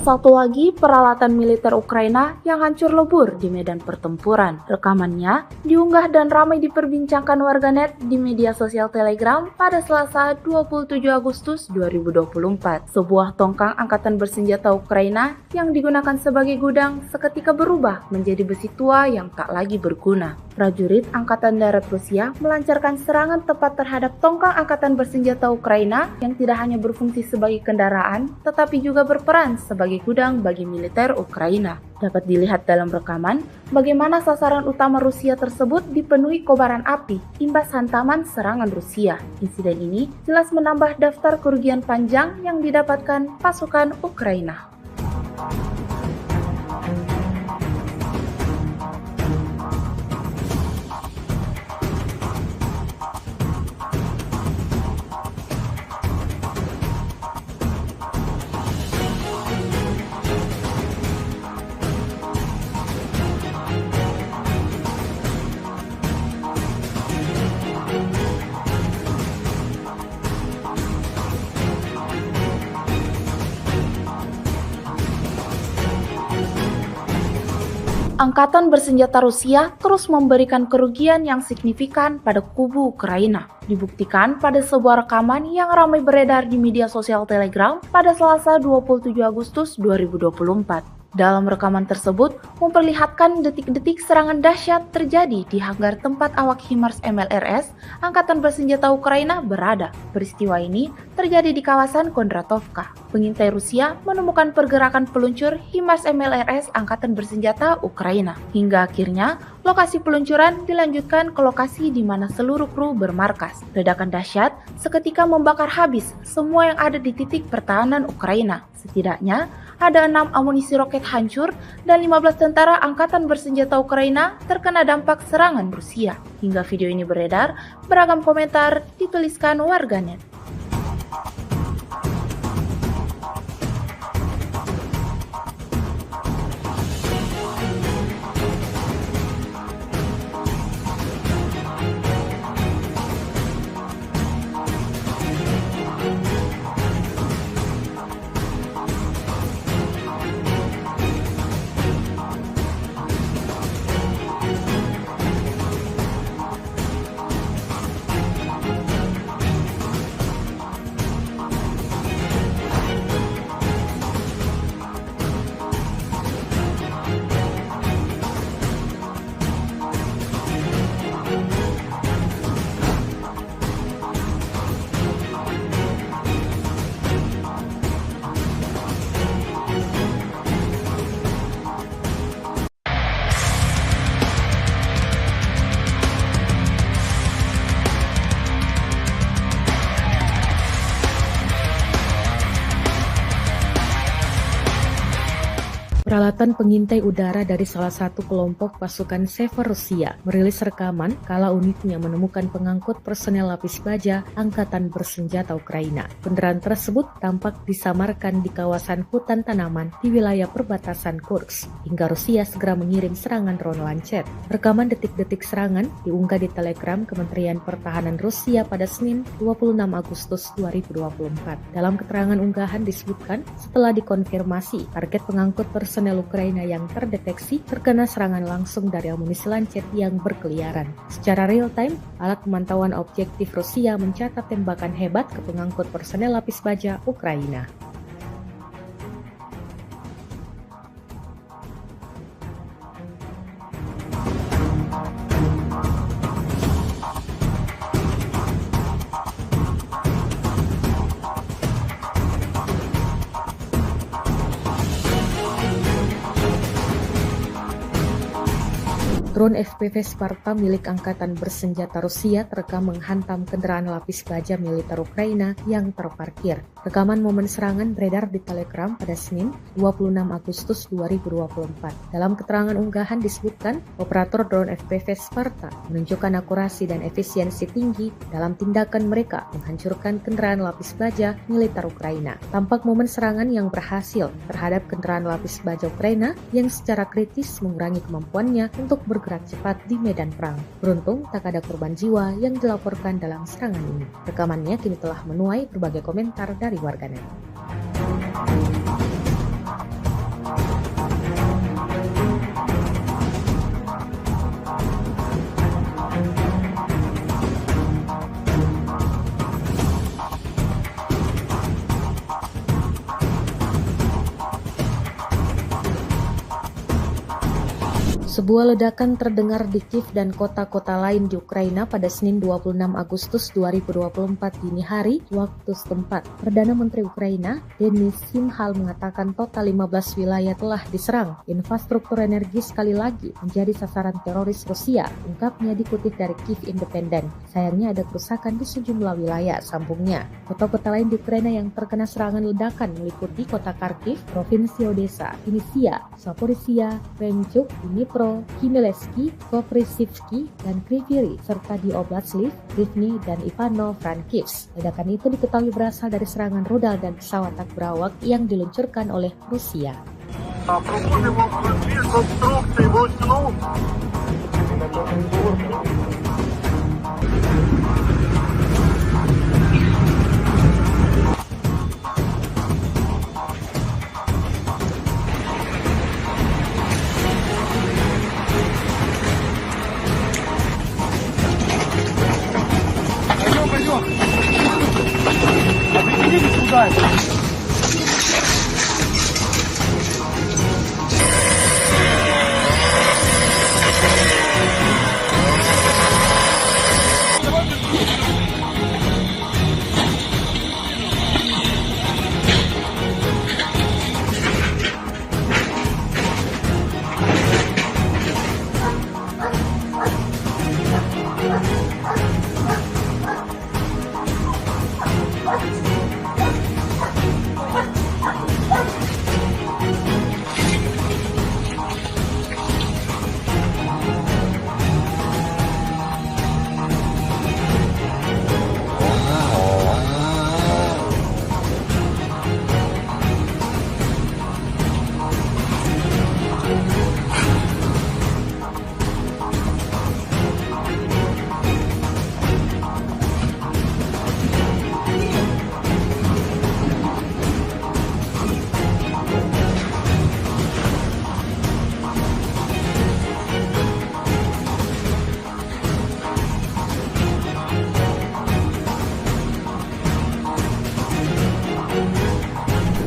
Satu lagi peralatan militer Ukraina yang hancur lebur di medan pertempuran. Rekamannya diunggah dan ramai diperbincangkan warganet di media sosial Telegram pada Selasa 27 Agustus 2024. Sebuah tongkang angkatan bersenjata Ukraina yang digunakan sebagai gudang seketika berubah menjadi besi tua yang tak lagi berguna. Prajurit Angkatan Darat Rusia melancarkan serangan tepat terhadap tongkang angkatan bersenjata Ukraina yang tidak hanya berfungsi sebagai kendaraan, tetapi juga berperan sebagai gudang bagi militer Ukraina. Dapat dilihat dalam rekaman bagaimana sasaran utama Rusia tersebut dipenuhi kobaran api imbas hantaman serangan Rusia. Insiden ini jelas menambah daftar kerugian panjang yang didapatkan pasukan Ukraina. Angkatan bersenjata Rusia terus memberikan kerugian yang signifikan pada kubu Ukraina. Dibuktikan pada sebuah rekaman yang ramai beredar di media sosial Telegram pada Selasa 27 Agustus 2024. Dalam rekaman tersebut memperlihatkan detik-detik serangan dahsyat terjadi di hanggar tempat awak HIMARS MLRS Angkatan Bersenjata Ukraina berada. Peristiwa ini terjadi di kawasan Kondratovka. Pengintai Rusia menemukan pergerakan peluncur HIMARS MLRS Angkatan Bersenjata Ukraina. Hingga akhirnya lokasi peluncuran dilanjutkan ke lokasi di mana seluruh kru bermarkas. Ledakan dahsyat seketika membakar habis semua yang ada di titik pertahanan Ukraina. Setidaknya ada 6 amunisi roket hancur dan 15 tentara Angkatan Bersenjata Ukraina terkena dampak serangan Rusia. Hingga video ini beredar, beragam komentar dituliskan warganet. Peralatan pengintai udara dari salah satu kelompok pasukan Sever Rusia merilis rekaman kala unitnya menemukan pengangkut personel lapis baja Angkatan Bersenjata Ukraina. Kendaraan tersebut tampak disamarkan di kawasan hutan tanaman di wilayah perbatasan Kursk, hingga Rusia segera mengirim serangan drone Lancet. Rekaman detik-detik serangan diunggah di Telegram Kementerian Pertahanan Rusia pada Senin 26 Agustus 2024. Dalam keterangan unggahan disebutkan setelah dikonfirmasi target pengangkut personel Ukraina yang terdeteksi terkena serangan langsung dari amunisi Lancet yang berkeliaran. Secara real-time, alat pemantauan objektif Rusia mencatat tembakan hebat ke pengangkut personel lapis baja Ukraina. Drone FPV Sparta milik Angkatan Bersenjata Rusia terekam menghantam kendaraan lapis baja militer Ukraina yang terparkir. Rekaman momen serangan beredar di Telegram pada Senin 26 Agustus 2024. Dalam keterangan unggahan disebutkan, operator drone FPV Sparta menunjukkan akurasi dan efisiensi tinggi dalam tindakan mereka menghancurkan kendaraan lapis baja militer Ukraina. Tampak momen serangan yang berhasil terhadap kendaraan lapis baja Ukraina yang secara kritis mengurangi kemampuannya untuk bergerak cepat di medan perang. Beruntung tak ada korban jiwa yang dilaporkan dalam serangan ini. Rekamannya kini telah menuai berbagai komentar dari warganet. Sebuah ledakan terdengar di Kiev dan kota-kota lain di Ukraina pada Senin 26 Agustus 2024 dini hari waktu setempat. Perdana Menteri Ukraina, Denis Shmyhal mengatakan total 15 wilayah telah diserang. Infrastruktur energi sekali lagi menjadi sasaran teroris Rusia, ungkapnya dikutip dari Kiev Independent. Sayangnya ada kerusakan di sejumlah wilayah, sambungnya. Kota-kota lain di Ukraina yang terkena serangan ledakan meliputi kota Kharkiv, Provinsi Odessa, Vinnytsia, Zaporizhia, Krenchuk, Dnipro, Khmelnytskyi, Koprivsky, dan Kryvyi, serta di Oblast Lviv, Rivne, dan Ivano-Frankivsk. Ledakan itu diketahui berasal dari serangan rudal dan pesawat tak berawak yang diluncurkan oleh Rusia.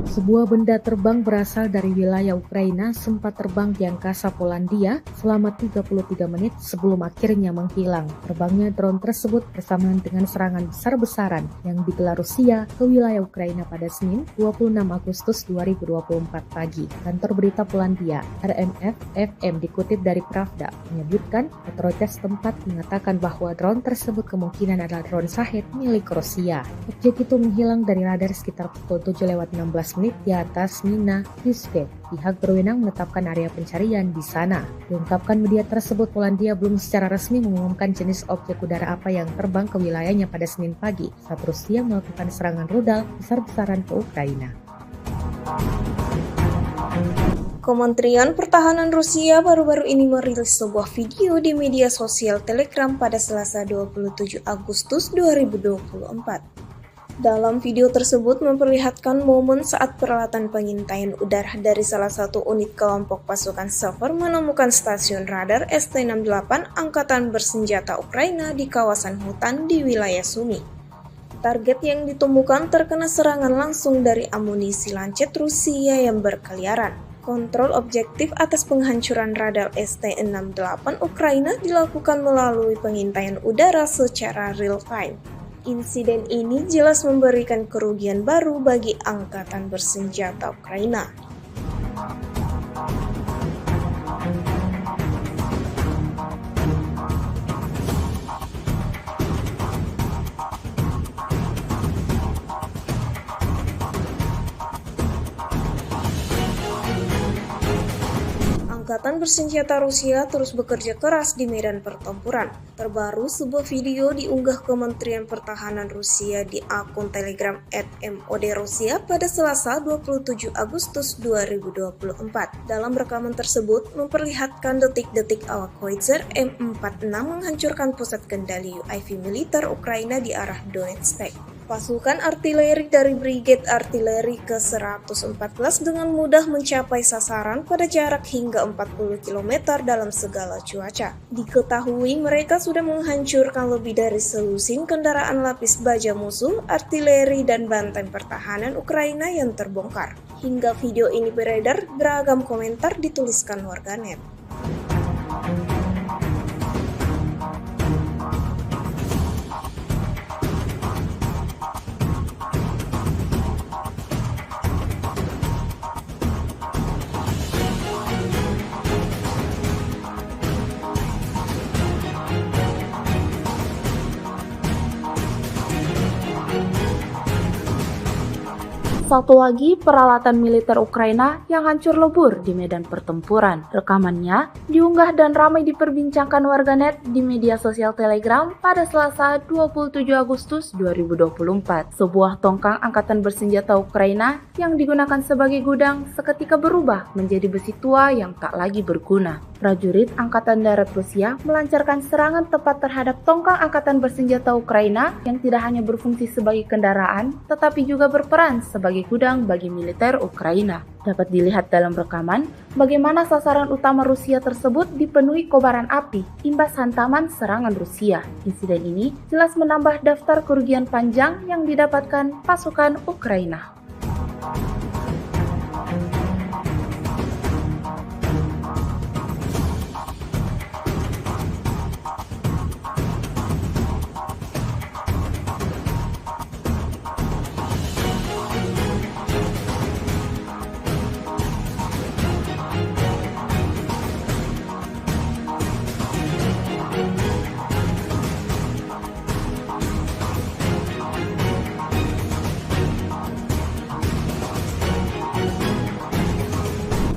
Sebuah benda terbang berasal dari wilayah Ukraina sempat terbang di angkasa Polandia selama 33 menit sebelum akhirnya menghilang. Terbangnya drone tersebut bersamaan dengan serangan besar-besaran yang digelar Rusia ke wilayah Ukraina pada Senin 26 Agustus 2024 pagi. Kantor berita Polandia, RMF-FM dikutip dari Pravda, menyebutkan otoritas setempat mengatakan bahwa drone tersebut kemungkinan adalah drone Shahed milik Rusia. Objek itu menghilang dari radar sekitar pukul 7:16 di atas Mina Yusufe. Pihak berwenang menetapkan area pencarian di sana. Diungkapkan media tersebut, Polandia belum secara resmi mengumumkan jenis objek udara apa yang terbang ke wilayahnya pada Senin pagi saat Rusia melakukan serangan rudal besar-besaran ke Ukraina. Kementerian Pertahanan Rusia baru-baru ini merilis sebuah video di media sosial Telegram pada Selasa 27 Agustus 2024. Dalam video tersebut memperlihatkan momen saat peralatan pengintaian udara dari salah satu unit kelompok pasukan Sever menemukan stasiun radar ST-68 Angkatan Bersenjata Ukraina di kawasan hutan di wilayah Sumy. Target yang ditemukan terkena serangan langsung dari amunisi lancet Rusia yang berkeliaran. Kontrol objektif atas penghancuran radar ST-68 Ukraina dilakukan melalui pengintaian udara secara real-time. Insiden ini jelas memberikan kerugian baru bagi Angkatan Bersenjata Ukraina. Angkatan Bersenjata Rusia terus bekerja keras di medan pertempuran. Terbaru, sebuah video diunggah Kementerian Pertahanan Rusia di akun Telegram @mod_Rusia pada Selasa 27 Agustus 2024. Dalam rekaman tersebut memperlihatkan detik-detik awak Howitzer M46 menghancurkan pusat kendali UAV militer Ukraina di arah Donetsk. Pasukan artileri dari Brigade Artileri ke-114 dengan mudah mencapai sasaran pada jarak hingga 40 km dalam segala cuaca. Diketahui mereka sudah menghancurkan lebih dari selusin kendaraan lapis baja musuh, artileri, dan benteng pertahanan Ukraina yang terbongkar. Hingga video ini beredar, beragam komentar dituliskan warganet. Satu lagi peralatan militer Ukraina yang hancur lebur di medan pertempuran. Rekamannya diunggah dan ramai diperbincangkan warganet di media sosial Telegram pada Selasa 27 Agustus 2024. Sebuah tongkang angkatan bersenjata Ukraina yang digunakan sebagai gudang seketika berubah menjadi besi tua yang tak lagi berguna. Prajurit Angkatan Darat Rusia melancarkan serangan tepat terhadap tongkang angkatan bersenjata Ukraina yang tidak hanya berfungsi sebagai kendaraan, tetapi juga berperan sebagai gudang bagi militer Ukraina. Dapat dilihat dalam rekaman bagaimana sasaran utama Rusia tersebut dipenuhi kobaran api imbas hantaman serangan Rusia. Insiden ini jelas menambah daftar kerugian panjang yang didapatkan pasukan Ukraina.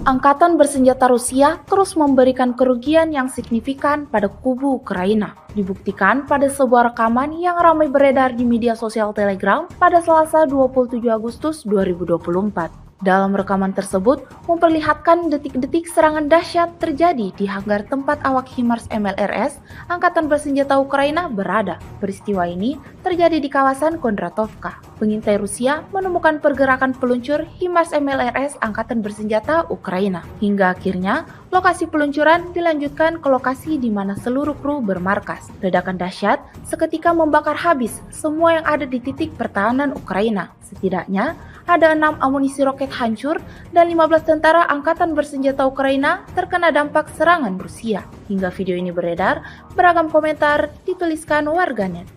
Angkatan bersenjata Rusia terus memberikan kerugian yang signifikan pada kubu Ukraina. Dibuktikan pada sebuah rekaman yang ramai beredar di media sosial Telegram pada Selasa 27 Agustus 2024. Dalam rekaman tersebut memperlihatkan detik-detik serangan dahsyat terjadi di hanggar tempat awak HIMARS MLRS Angkatan Bersenjata Ukraina berada. Peristiwa ini terjadi di kawasan Kondratovka. Pengintai Rusia menemukan pergerakan peluncur HIMARS MLRS Angkatan Bersenjata Ukraina. Hingga akhirnya lokasi peluncuran dilanjutkan ke lokasi di mana seluruh kru bermarkas. Ledakan dahsyat seketika membakar habis semua yang ada di titik pertahanan Ukraina. Setidaknya ada 6 amunisi roket hancur dan 15 tentara Angkatan Bersenjata Ukraina terkena dampak serangan Rusia. Hingga video ini beredar, beragam komentar dituliskan warganet.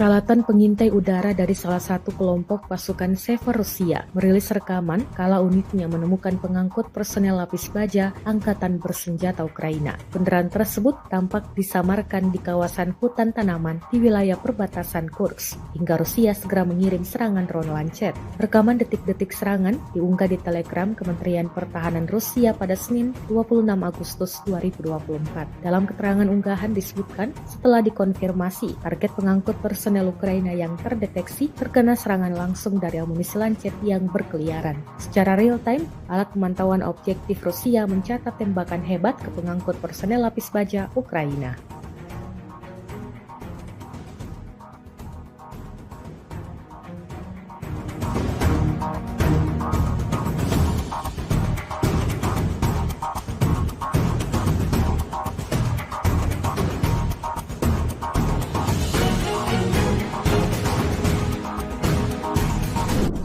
Peralatan pengintai udara dari salah satu kelompok pasukan Sever Rusia merilis rekaman kala unitnya menemukan pengangkut personel lapis baja Angkatan Bersenjata Ukraina. Kendaraan tersebut tampak disamarkan di kawasan hutan tanaman di wilayah perbatasan Kursk, hingga Rusia segera mengirim serangan drone Lancet. Rekaman detik-detik serangan diunggah di Telegram Kementerian Pertahanan Rusia pada Senin 26 Agustus 2024. Dalam keterangan unggahan disebutkan setelah dikonfirmasi target pengangkut personel Ukraina yang terdeteksi terkena serangan langsung dari amunisi Lancet yang berkeliaran. Secara real-time, alat pemantauan objektif Rusia mencatat tembakan hebat ke pengangkut personel lapis baja Ukraina.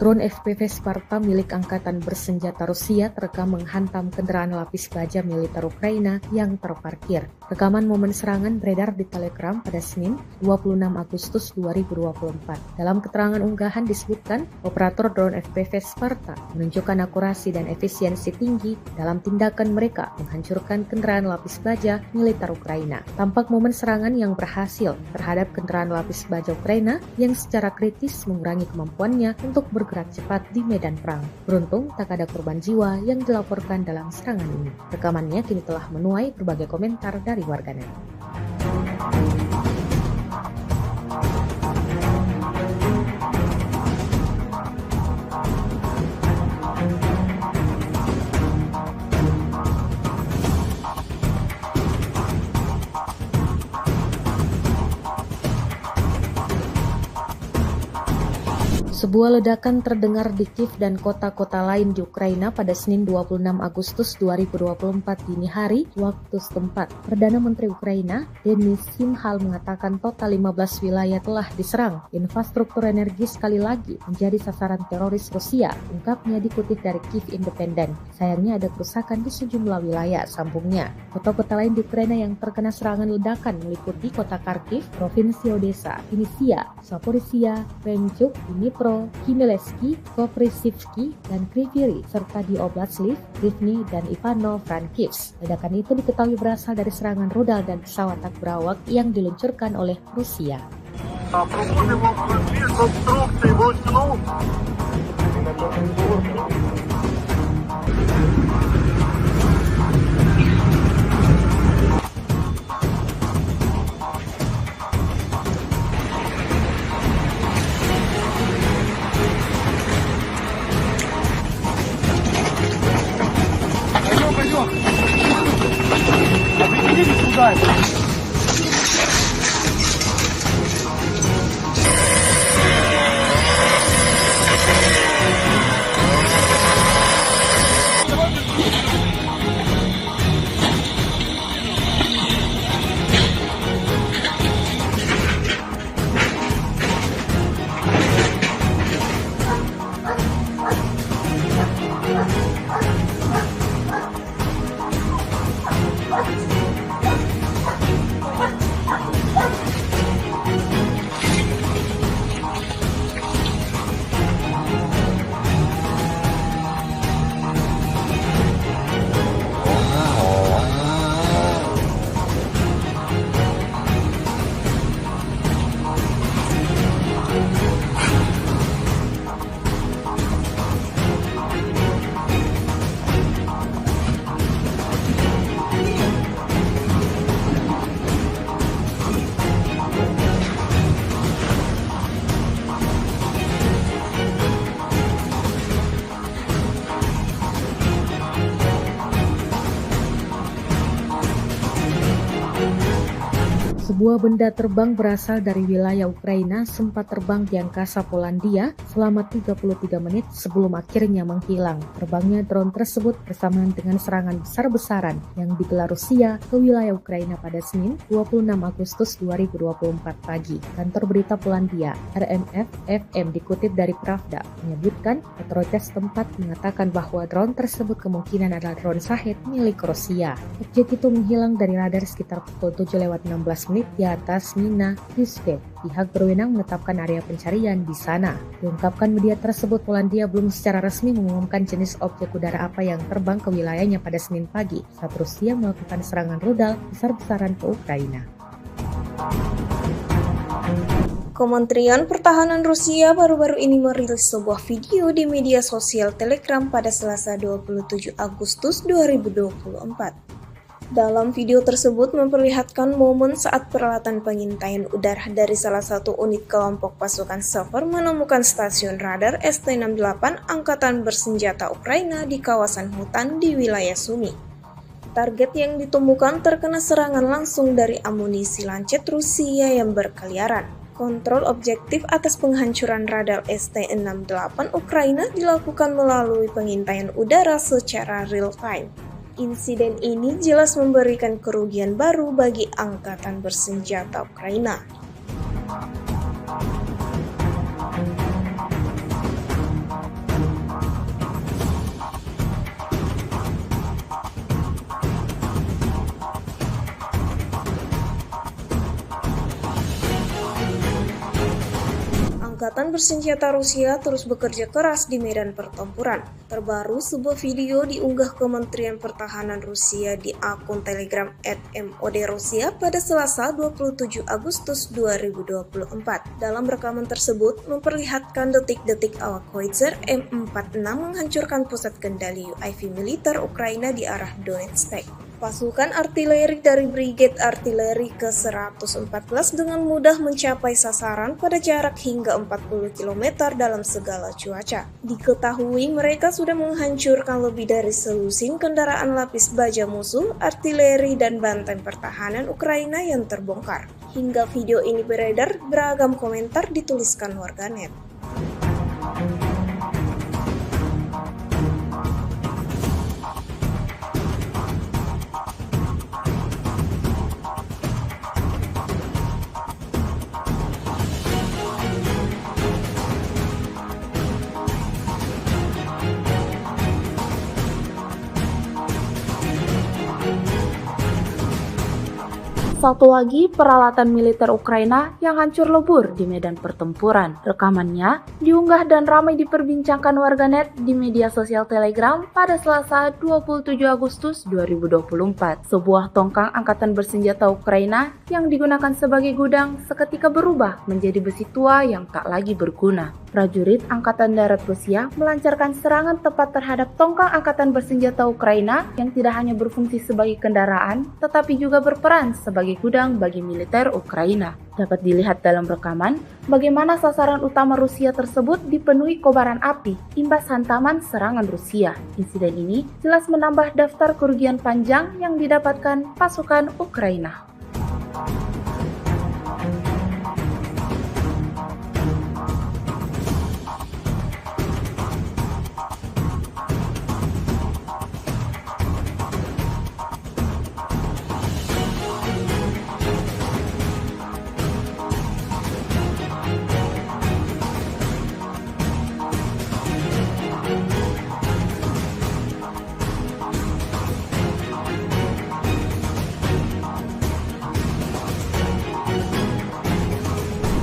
Drone FPV Sparta milik Angkatan Bersenjata Rusia terekam menghantam kendaraan lapis baja militer Ukraina yang terparkir. Rekaman momen serangan beredar di Telegram pada Senin 26 Agustus 2024. Dalam keterangan unggahan disebutkan, operator drone FPV Sparta menunjukkan akurasi dan efisiensi tinggi dalam tindakan mereka menghancurkan kendaraan lapis baja militer Ukraina. Tampak momen serangan yang berhasil terhadap kendaraan lapis baja Ukraina yang secara kritis mengurangi kemampuannya untuk bergerak cepat di medan perang. Beruntung tak ada korban jiwa yang dilaporkan dalam serangan ini. Rekamannya kini telah menuai berbagai komentar dari warganet. Sebuah ledakan terdengar di Kiev dan kota-kota lain di Ukraina pada Senin 26 Agustus 2024 dini hari waktu setempat. Perdana Menteri Ukraina, Denis Shmyhal mengatakan total 15 wilayah telah diserang. Infrastruktur energi sekali lagi menjadi sasaran teroris Rusia, ungkapnya dikutip dari Kiev Independent. Sayangnya ada kerusakan di sejumlah wilayah, sambungnya. Kota-kota lain di Ukraina yang terkena serangan ledakan meliputi kota Kharkiv, Provinsi Odessa, Vinnytsia, Zaporizhia, Krenchuk, Dnipro, Khmelnytskyi, Koprivsky, dan Kryvyi Rih, serta di Oblast Lviv, Rivne, dan Ivano-Frankivsk. Ledakan itu diketahui berasal dari serangan rudal dan pesawat tak berawak yang diluncurkan oleh Rusia. Sebuah benda terbang berasal dari wilayah Ukraina sempat terbang di angkasa Polandia selama 33 menit sebelum akhirnya menghilang. Terbangnya drone tersebut bersamaan dengan serangan besar-besaran yang digelar Rusia ke wilayah Ukraina pada Senin 26 Agustus 2024 pagi. Kantor berita Polandia, RMF-FM dikutip dari Pravda, menyebutkan otoritas tempat mengatakan bahwa drone tersebut kemungkinan adalah drone Shahed milik Rusia. Objek itu menghilang dari radar sekitar pukul 7:16 di atas Mina Yuskep. Pihak berwenang menetapkan area pencarian di sana. Diungkapkan media tersebut, Polandia belum secara resmi mengumumkan jenis objek udara apa yang terbang ke wilayahnya pada Senin pagi saat Rusia melakukan serangan rudal besar-besaran ke Ukraina. Kementerian Pertahanan Rusia baru-baru ini merilis sebuah video di media sosial Telegram pada Selasa 27 Agustus 2024. Dalam video tersebut memperlihatkan momen saat peralatan pengintaian udara dari salah satu unit kelompok pasukan Sever menemukan stasiun radar ST-68 Angkatan Bersenjata Ukraina di kawasan hutan di wilayah Sumy. Target yang ditemukan terkena serangan langsung dari amunisi lancet Rusia yang berkeliaran. Kontrol objektif atas penghancuran radar ST-68 Ukraina dilakukan melalui pengintaian udara secara real-time. Insiden ini jelas memberikan kerugian baru bagi Angkatan Bersenjata Ukraina. Angkatan Bersenjata Rusia terus bekerja keras di medan pertempuran. Terbaru, sebuah video diunggah Kementerian Pertahanan Rusia di akun Telegram @mod_Rusia pada Selasa 27 Agustus 2024. Dalam rekaman tersebut memperlihatkan detik-detik awak Howitzer M46 menghancurkan pusat kendali UAV militer Ukraina di arah Donetsk. Pasukan artileri dari Brigade Artileri ke-114 dengan mudah mencapai sasaran pada jarak hingga 40 km dalam segala cuaca. Diketahui mereka sudah menghancurkan lebih dari selusin kendaraan lapis baja musuh, artileri, dan benteng pertahanan Ukraina yang terbongkar. Hingga video ini beredar, beragam komentar dituliskan warganet. Satu lagi peralatan militer Ukraina yang hancur lebur di medan pertempuran. Rekamannya diunggah dan ramai diperbincangkan warganet di media sosial Telegram pada Selasa 27 Agustus 2024. Sebuah tongkang angkatan bersenjata Ukraina yang digunakan sebagai gudang seketika berubah menjadi besi tua yang tak lagi berguna. Prajurit Angkatan Darat Rusia melancarkan serangan tepat terhadap tongkang angkatan bersenjata Ukraina yang tidak hanya berfungsi sebagai kendaraan, tetapi juga berperan sebagai gudang bagi militer Ukraina. Dapat dilihat dalam rekaman bagaimana sasaran utama Rusia tersebut dipenuhi kobaran api imbas hantaman serangan Rusia. Insiden ini jelas menambah daftar kerugian panjang yang didapatkan pasukan Ukraina.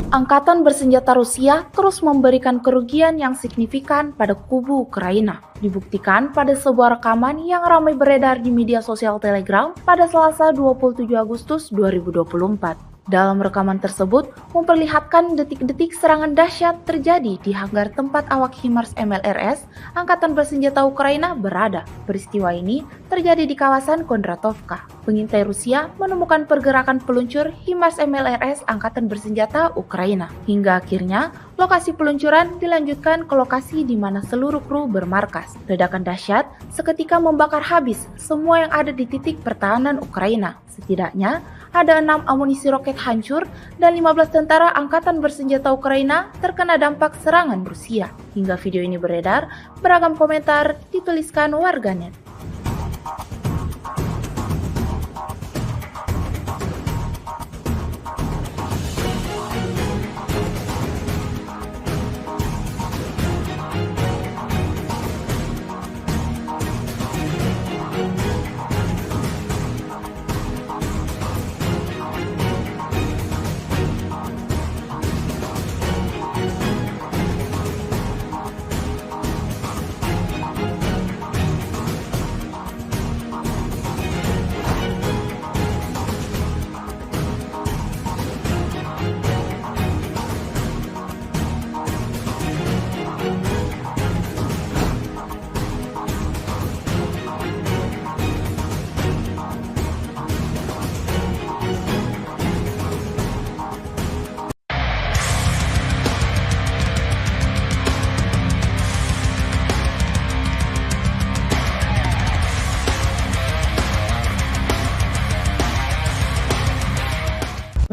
Angkatan bersenjata Rusia terus memberikan kerugian yang signifikan pada kubu Ukraina. Dibuktikan pada sebuah rekaman yang ramai beredar di media sosial Telegram pada Selasa 27 Agustus 2024. Dalam rekaman tersebut memperlihatkan detik-detik serangan dahsyat terjadi di hanggar tempat awak HIMARS MLRS Angkatan Bersenjata Ukraina berada. Peristiwa ini terjadi di kawasan Kondratovka. Pengintai Rusia menemukan pergerakan peluncur HIMARS MLRS Angkatan Bersenjata Ukraina. Hingga akhirnya lokasi peluncuran dilanjutkan ke lokasi di mana seluruh kru bermarkas. Ledakan dahsyat seketika membakar habis semua yang ada di titik pertahanan Ukraina. Setidaknya ada 6 amunisi roket hancur dan 15 tentara Angkatan Bersenjata Ukraina terkena dampak serangan Rusia. Hingga video ini beredar, beragam komentar dituliskan warganet.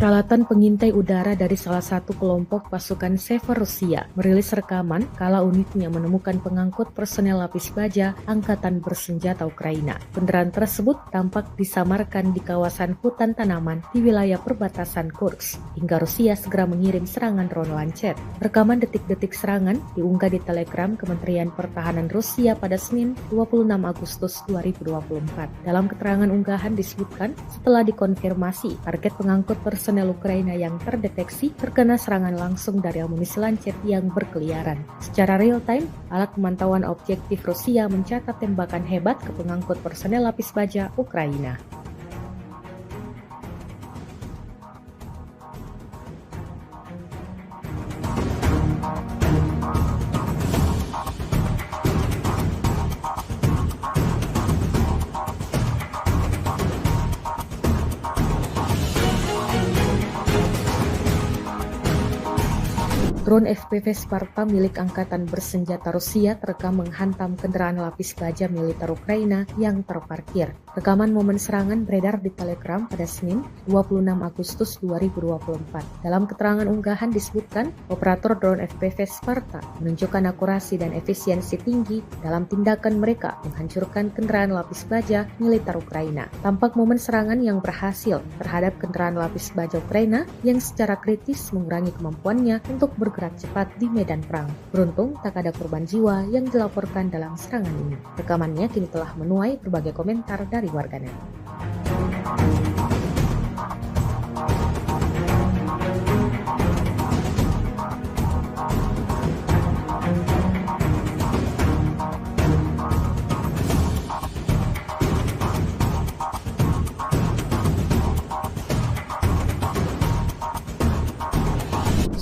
Peralatan pengintai udara dari salah satu kelompok pasukan Sever Rusia merilis rekaman kala unitnya menemukan pengangkut personel lapis baja Angkatan Bersenjata Ukraina. Kendaraan tersebut tampak disamarkan di kawasan hutan tanaman di wilayah perbatasan Kursk, hingga Rusia segera mengirim serangan drone Lancet. Rekaman detik-detik serangan diunggah di Telegram Kementerian Pertahanan Rusia pada Senin 26 Agustus 2024. Dalam keterangan unggahan disebutkan setelah dikonfirmasi target pengangkut personel Ukraina yang terdeteksi terkena serangan langsung dari amunisi Lancet yang berkeliaran. Secara real-time, alat pemantauan objektif Rusia mencatat tembakan hebat ke pengangkut personel lapis baja Ukraina. Drone FPV Sparta milik Angkatan Bersenjata Rusia terekam menghantam kendaraan lapis baja militer Ukraina yang terparkir. Rekaman momen serangan beredar di Telegram pada Senin 26 Agustus 2024. Dalam keterangan unggahan disebutkan, operator drone FPV Sparta menunjukkan akurasi dan efisiensi tinggi dalam tindakan mereka menghancurkan kendaraan lapis baja militer Ukraina. Tampak momen serangan yang berhasil terhadap kendaraan lapis baja Ukraina yang secara kritis mengurangi kemampuannya untuk bergerak cepat di medan perang. Beruntung tak ada korban jiwa yang dilaporkan dalam serangan ini. Rekamannya kini telah menuai berbagai komentar dari warganet.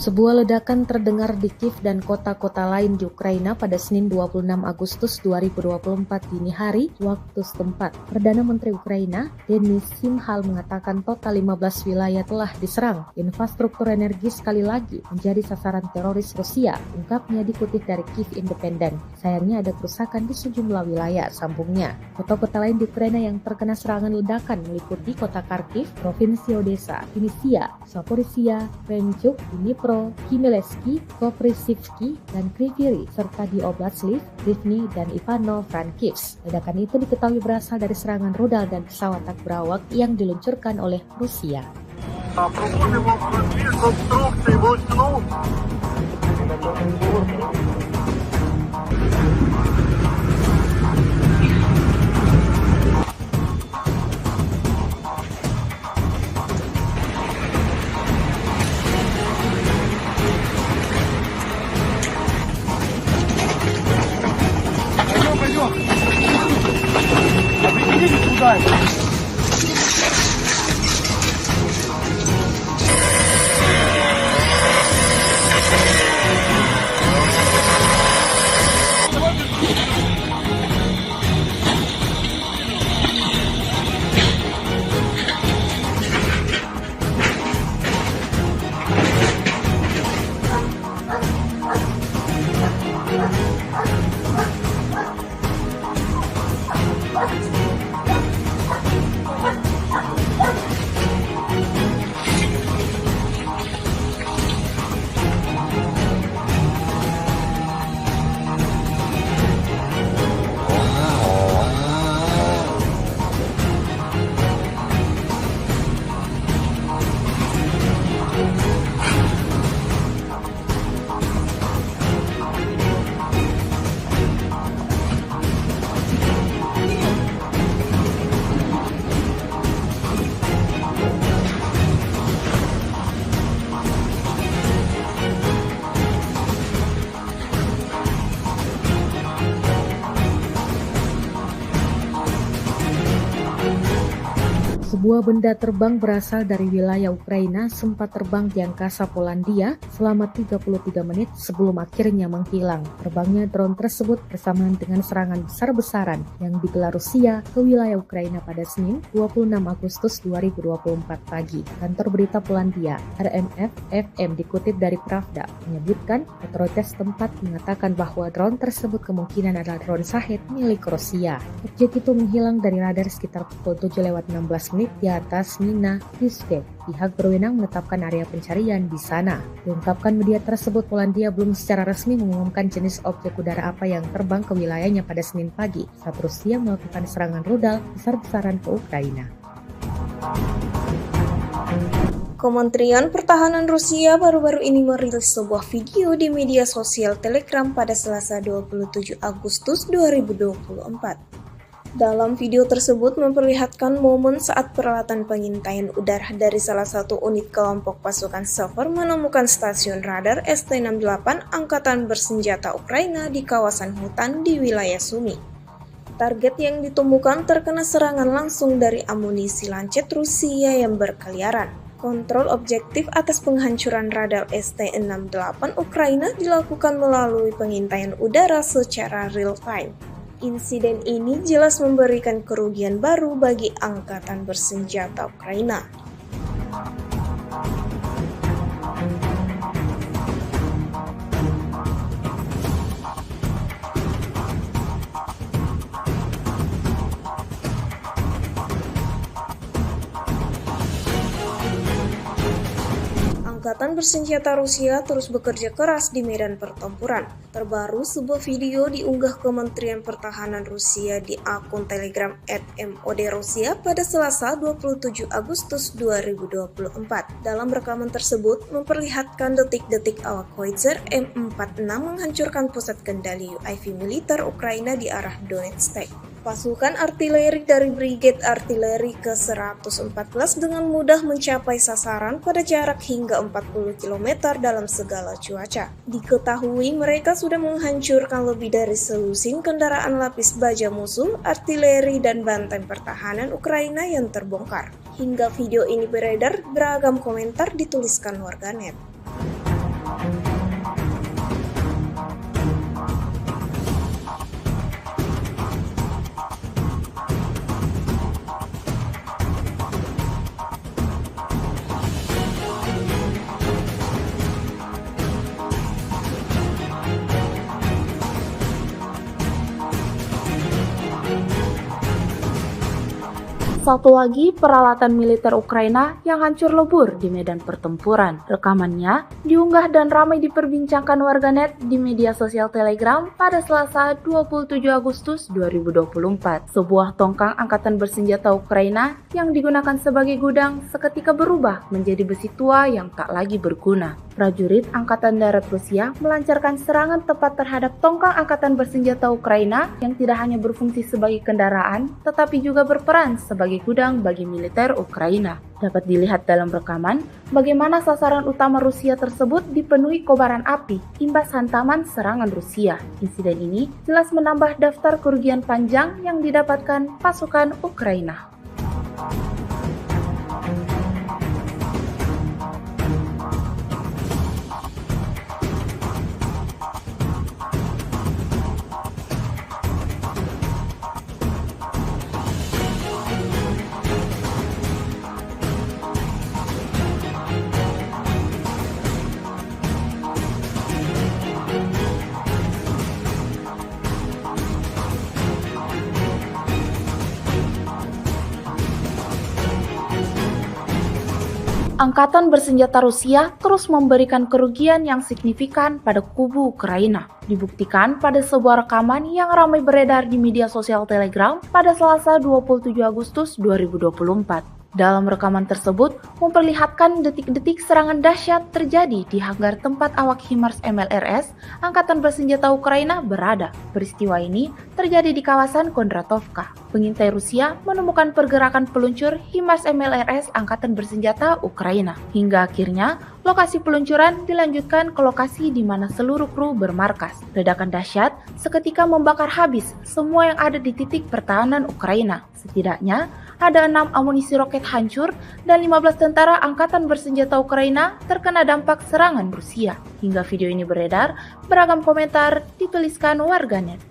Sebuah ledakan terdengar di Kiev dan kota-kota lain di Ukraina pada Senin 26 Agustus 2024 dini hari waktu setempat. Perdana Menteri Ukraina, Denis Shmyhal mengatakan total 15 wilayah telah diserang. Infrastruktur energi sekali lagi menjadi sasaran teroris Rusia, ungkapnya dikutip dari Kiev Independent. Sayangnya ada kerusakan di sejumlah wilayah, sambungnya. Kota-kota lain di Ukraina yang terkena serangan ledakan meliputi kota Kharkiv, Provinsi Odessa, Vinnytsia, Zaporizhia, Krenchuk, Dnipro, Khmelnytskyi, Koprivsky, dan Kryvyi Rih, serta di Oblast Lviv, Rivne, dan Ivano-Frankivsk. Ledakan itu diketahui berasal dari serangan rudal dan pesawat tak berawak yang diluncurkan oleh Rusia. Sebuah benda terbang berasal dari wilayah Ukraina sempat terbang di angkasa Polandia selama 33 menit sebelum akhirnya menghilang. Terbangnya drone tersebut bersamaan dengan serangan besar-besaran yang digelar Rusia ke wilayah Ukraina pada Senin 26 Agustus 2024 pagi. Kantor berita Polandia, RMF-FM dikutip dari Pravda, menyebutkan otoritas tempat mengatakan bahwa drone tersebut kemungkinan adalah drone Shahed milik Rusia. Objek itu menghilang dari radar sekitar pukul 7:16 di atas Mina Rizke, pihak berwenang menetapkan area pencarian di sana. Diungkapkan media tersebut, Polandia belum secara resmi mengumumkan jenis objek udara apa yang terbang ke wilayahnya pada Senin pagi saat Rusia melakukan serangan rudal besar-besaran ke Ukraina. Kementerian Pertahanan Rusia baru-baru ini merilis sebuah video di media sosial Telegram pada Selasa 27 Agustus 2024. Dalam video tersebut memperlihatkan momen saat peralatan pengintaian udara dari salah satu unit kelompok pasukan Sever menemukan stasiun radar ST-68 Angkatan Bersenjata Ukraina di kawasan hutan di wilayah Sumy. Target yang ditemukan terkena serangan langsung dari amunisi lancet Rusia yang berkeliaran. Kontrol objektif atas penghancuran radar ST-68 Ukraina dilakukan melalui pengintaian udara secara real-time. Insiden ini jelas memberikan kerugian baru bagi Angkatan Bersenjata Ukraina. Angkatan Bersenjata Rusia terus bekerja keras di medan pertempuran. Terbaru, sebuah video diunggah Kementerian Pertahanan Rusia di akun Telegram @MOD-Rusia pada Selasa 27 Agustus 2024. Dalam rekaman tersebut memperlihatkan detik-detik awak Howitzer M46 menghancurkan pusat kendali UAV militer Ukraina di arah Donetsk. Pasukan artileri dari Brigade Artileri ke-114 dengan mudah mencapai sasaran pada jarak hingga 40 km dalam segala cuaca. Diketahui mereka sudah menghancurkan lebih dari selusin kendaraan lapis baja musuh, artileri, dan benteng pertahanan Ukraina yang terbongkar. Hingga video ini beredar, beragam komentar dituliskan warganet. Satu lagi peralatan militer Ukraina yang hancur lebur di medan pertempuran. Rekamannya diunggah dan ramai diperbincangkan warganet di media sosial Telegram pada Selasa 27 Agustus 2024. Sebuah tongkang angkatan bersenjata Ukraina yang digunakan sebagai gudang seketika berubah menjadi besi tua yang tak lagi berguna. Prajurit Angkatan Darat Rusia melancarkan serangan tepat terhadap tongkang angkatan bersenjata Ukraina yang tidak hanya berfungsi sebagai kendaraan, tetapi juga berperan sebagai gudang bagi militer Ukraina. Dapat dilihat dalam rekaman bagaimana sasaran utama Rusia tersebut dipenuhi kobaran api imbas hantaman serangan Rusia. Insiden ini jelas menambah daftar kerugian panjang yang didapatkan pasukan Ukraina. Angkatan bersenjata Rusia terus memberikan kerugian yang signifikan pada kubu Ukraina. Dibuktikan pada sebuah rekaman yang ramai beredar di media sosial Telegram pada Selasa 27 Agustus 2024. Dalam rekaman tersebut memperlihatkan detik-detik serangan dahsyat terjadi di hanggar tempat awak HIMARS MLRS Angkatan Bersenjata Ukraina berada. Peristiwa ini terjadi di kawasan Kondratovka. Pengintai Rusia menemukan pergerakan peluncur HIMARS MLRS Angkatan Bersenjata Ukraina. Hingga akhirnya lokasi peluncuran dilanjutkan ke lokasi di mana seluruh kru bermarkas. Ledakan dahsyat seketika membakar habis semua yang ada di titik pertahanan Ukraina. Setidaknya ada 6 amunisi roket hancur dan 15 tentara Angkatan Bersenjata Ukraina terkena dampak serangan Rusia. Hingga video ini beredar, beragam komentar dituliskan warganet.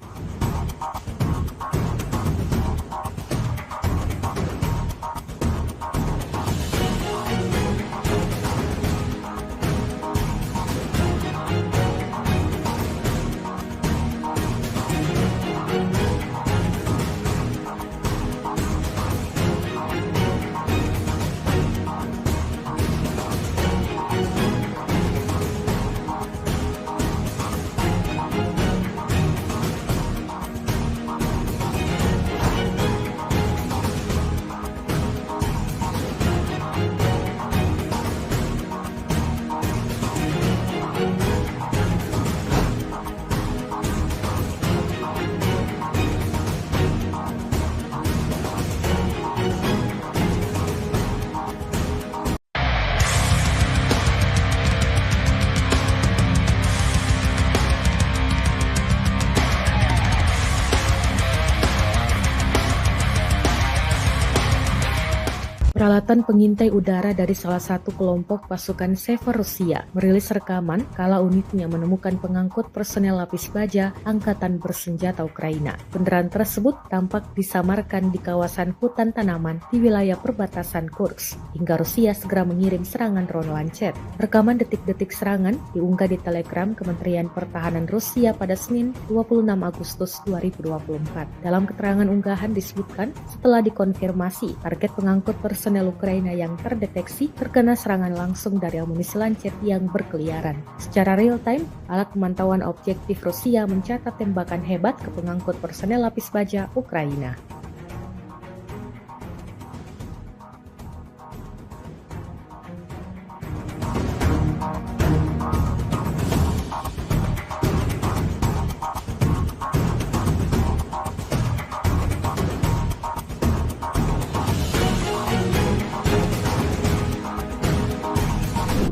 Peralatan pengintai udara dari salah satu kelompok pasukan Sever Rusia merilis rekaman kala unitnya menemukan pengangkut personel lapis baja Angkatan Bersenjata Ukraina. Kendaraan tersebut tampak disamarkan di kawasan hutan tanaman di wilayah perbatasan Kursk, hingga Rusia segera mengirim serangan drone lancet. Rekaman detik-detik serangan diunggah di Telegram Kementerian Pertahanan Rusia pada Senin 26 Agustus 2024. Dalam keterangan unggahan disebutkan setelah dikonfirmasi target pengangkut personel Ukraina yang terdeteksi terkena serangan langsung dari amunisi lancet yang berkeliaran. Secara real-time, alat pemantauan objektif Rusia mencatat tembakan hebat ke pengangkut personel lapis baja Ukraina.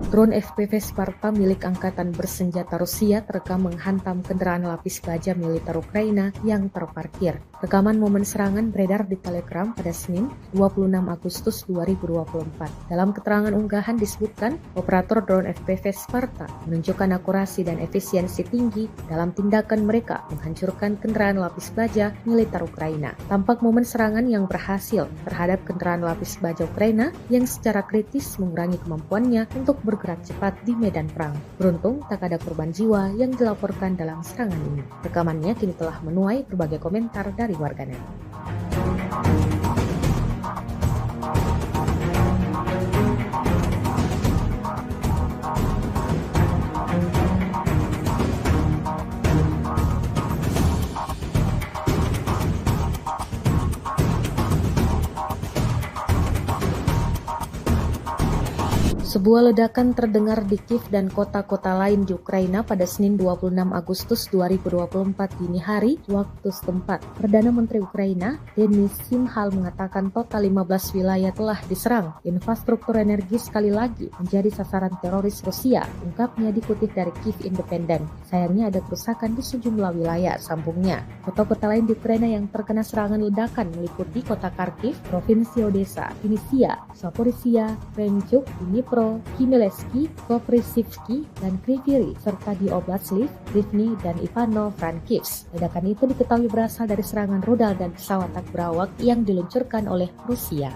Drone FPV Sparta milik Angkatan Bersenjata Rusia terekam menghantam kendaraan lapis baja militer Ukraina yang terparkir. Rekaman momen serangan beredar di Telegram pada Senin 26 Agustus 2024. Dalam keterangan unggahan disebutkan, operator drone FPV Sparta menunjukkan akurasi dan efisiensi tinggi dalam tindakan mereka menghancurkan kendaraan lapis baja militer Ukraina. Tampak momen serangan yang berhasil terhadap kendaraan lapis baja Ukraina yang secara kritis mengurangi kemampuannya untuk bergerak cepat di medan perang. Beruntung tak ada korban jiwa yang dilaporkan dalam serangan ini. Rekamannya kini telah menuai berbagai komentar dari warganet. Sebuah ledakan terdengar di Kiev dan kota-kota lain di Ukraina pada Senin 26 Agustus 2024 dini hari waktu setempat. Perdana Menteri Ukraina, Denis Shmyhal mengatakan total 15 wilayah telah diserang. Infrastruktur energi sekali lagi menjadi sasaran teroris Rusia, ungkapnya dikutip dari Kiev Independent. Sayangnya ada kerusakan di sejumlah wilayah, sambungnya. Kota-kota lain di Ukraina yang terkena serangan ledakan meliputi kota Kharkiv, Provinsi Odessa, Vinnytsia, Zaporizhia, Krenchuk, Dnipro, Khmelnytskyi, Koprivsky, dan Kryvyi Rih, serta di Oblast Lviv, Rivne, dan Ivano-Frankivsk. Ledakan itu diketahui berasal dari serangan rudal dan pesawat tak berawak yang diluncurkan oleh Rusia.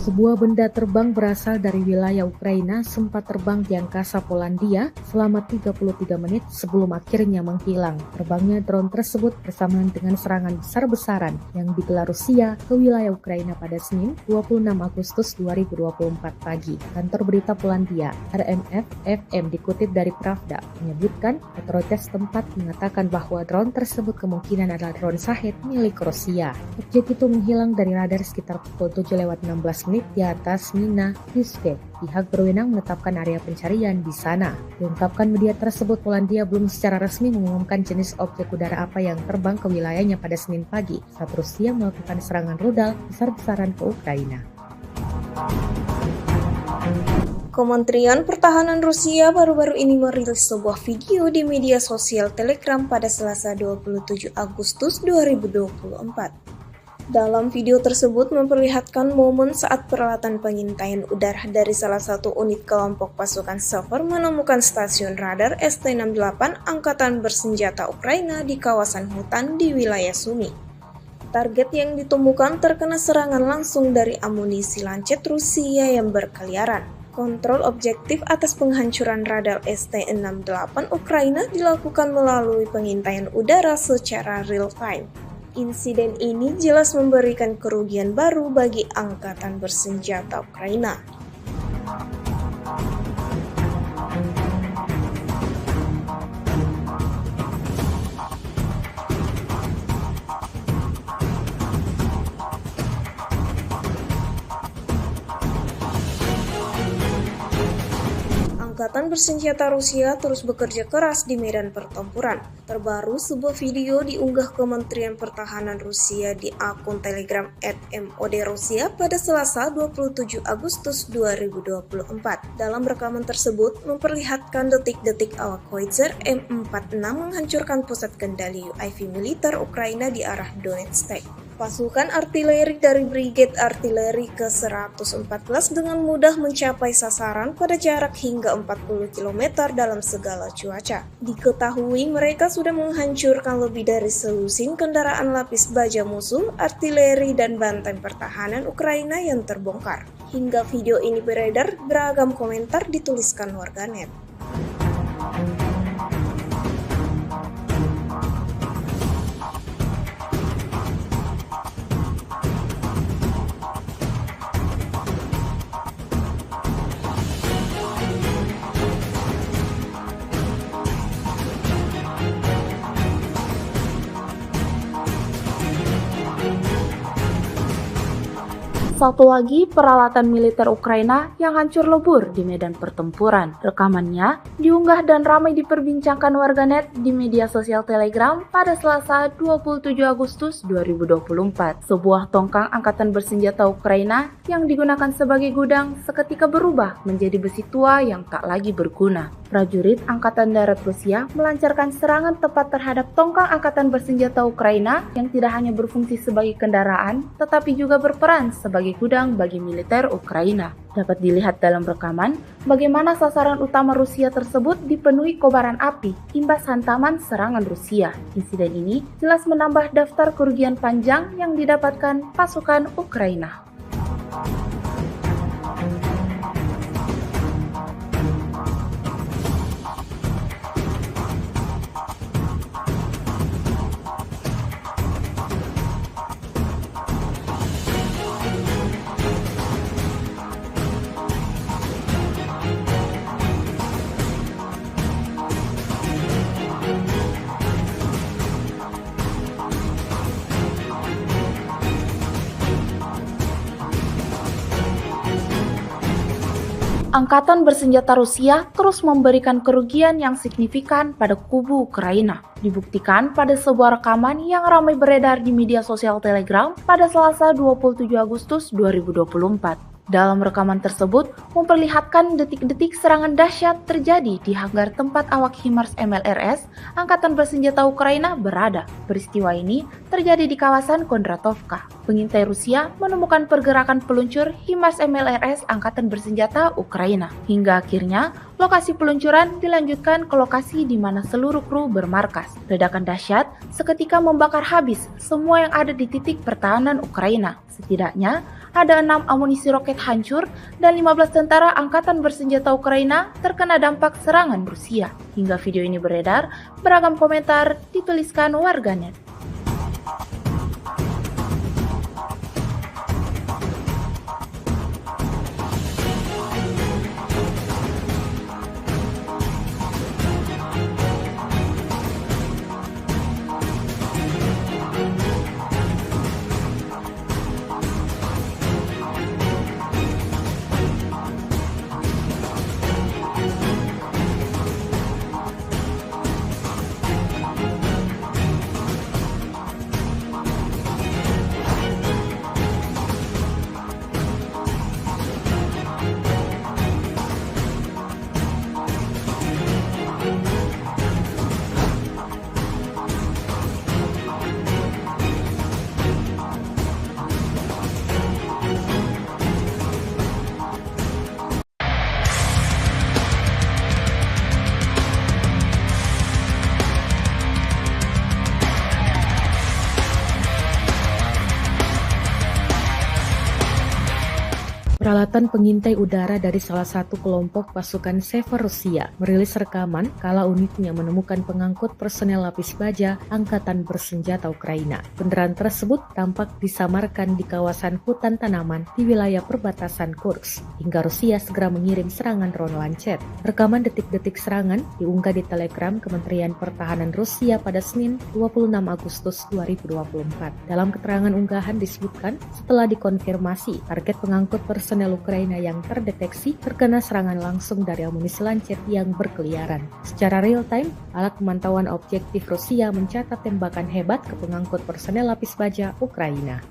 Sebuah benda terbang berasal dari wilayah Ukraina sempat terbang di angkasa Polandia selama 33 menit sebelum akhirnya menghilang. Terbangnya drone tersebut bersamaan dengan serangan besar-besaran yang digelar Rusia ke wilayah Ukraina pada Senin 26 Agustus 2024 pagi. Kantor berita Polandia, RMF-FM dikutip dari Pravda, menyebutkan otoritas tempat mengatakan bahwa drone tersebut kemungkinan adalah drone Shahed milik Rusia. Objek itu menghilang dari radar sekitar pukul 7:16 unit di atas Mina Yusuf. Pihak berwenang menetapkan area pencarian di sana. Diungkapkan media tersebut, Polandia belum secara resmi mengumumkan jenis objek udara apa yang terbang ke wilayahnya pada Senin pagi saat Rusia melakukan serangan rudal besar-besaran ke Ukraina. Kementerian Pertahanan Rusia baru-baru ini merilis sebuah video di media sosial Telegram pada Selasa 27 Agustus 2024. Dalam video tersebut memperlihatkan momen saat peralatan pengintaian udara dari salah satu unit kelompok pasukan Sever menemukan stasiun radar ST-68 Angkatan Bersenjata Ukraina di kawasan hutan di wilayah Sumy. Target yang ditemukan terkena serangan langsung dari amunisi lancet Rusia yang berkeliaran. Kontrol objektif atas penghancuran radar ST-68 Ukraina dilakukan melalui pengintaian udara secara real-time. Insiden ini jelas memberikan kerugian baru bagi Angkatan Bersenjata Ukraina. Angkatan Bersenjata Rusia terus bekerja keras di medan pertempuran. Terbaru, sebuah video diunggah Kementerian Pertahanan Rusia di akun Telegram @MOD-Rusia pada Selasa 27 Agustus 2024. Dalam rekaman tersebut memperlihatkan detik-detik awak Howitzer M46 menghancurkan pusat kendali UAV militer Ukraina di arah Donetsk. Pasukan artileri dari Brigade Artileri ke-114 dengan mudah mencapai sasaran pada jarak hingga 40 km dalam segala cuaca. Diketahui mereka sudah menghancurkan lebih dari selusin kendaraan lapis baja musuh, artileri, dan benteng pertahanan Ukraina yang terbongkar. Hingga video ini beredar, beragam komentar dituliskan warganet. Satu lagi peralatan militer Ukraina yang hancur lebur di medan pertempuran. Rekamannya diunggah dan ramai diperbincangkan warganet di media sosial Telegram pada Selasa 27 Agustus 2024. Sebuah tongkang angkatan bersenjata Ukraina yang digunakan sebagai gudang seketika berubah menjadi besi tua yang tak lagi berguna. Prajurit Angkatan Darat Rusia melancarkan serangan tepat terhadap tongkang angkatan bersenjata Ukraina yang tidak hanya berfungsi sebagai kendaraan, tetapi juga berperan sebagai gudang bagi militer Ukraina. Dapat dilihat dalam rekaman bagaimana sasaran utama Rusia tersebut dipenuhi kobaran api imbas hantaman serangan Rusia. Insiden ini jelas menambah daftar kerugian panjang yang didapatkan pasukan Ukraina. Angkatan bersenjata Rusia terus memberikan kerugian yang signifikan pada kubu Ukraina. Dibuktikan pada sebuah rekaman yang ramai beredar di media sosial Telegram pada Selasa 27 Agustus 2024. Dalam rekaman tersebut memperlihatkan detik-detik serangan dahsyat terjadi di hanggar tempat awak HIMARS MLRS Angkatan Bersenjata Ukraina berada. Peristiwa ini terjadi di kawasan Kondratovka. Pengintai Rusia menemukan pergerakan peluncur HIMARS MLRS Angkatan Bersenjata Ukraina. Hingga akhirnya lokasi peluncuran dilanjutkan ke lokasi di mana seluruh kru bermarkas. Ledakan dahsyat seketika membakar habis semua yang ada di titik pertahanan Ukraina. Setidaknya ada 6 amunisi roket hancur dan 15 tentara Angkatan Bersenjata Ukraina terkena dampak serangan Rusia. Hingga video ini beredar, beragam komentar dituliskan warganet. Peralatan pengintai udara dari salah satu kelompok pasukan Sever Rusia merilis rekaman kala unitnya menemukan pengangkut personel lapis baja Angkatan Bersenjata Ukraina. Kendaraan tersebut tampak disamarkan di kawasan hutan tanaman di wilayah perbatasan Kursk, hingga Rusia segera mengirim serangan drone Lancet. Rekaman detik-detik serangan diunggah di Telegram Kementerian Pertahanan Rusia pada Senin 26 Agustus 2024. Dalam keterangan unggahan disebutkan, setelah dikonfirmasi, target pengangkut personel Ukraina yang terdeteksi terkena serangan langsung dari amunisi Lancet yang berkeliaran. Secara real-time, alat pemantauan objektif Rusia mencatat tembakan hebat ke pengangkut personel lapis baja Ukraina.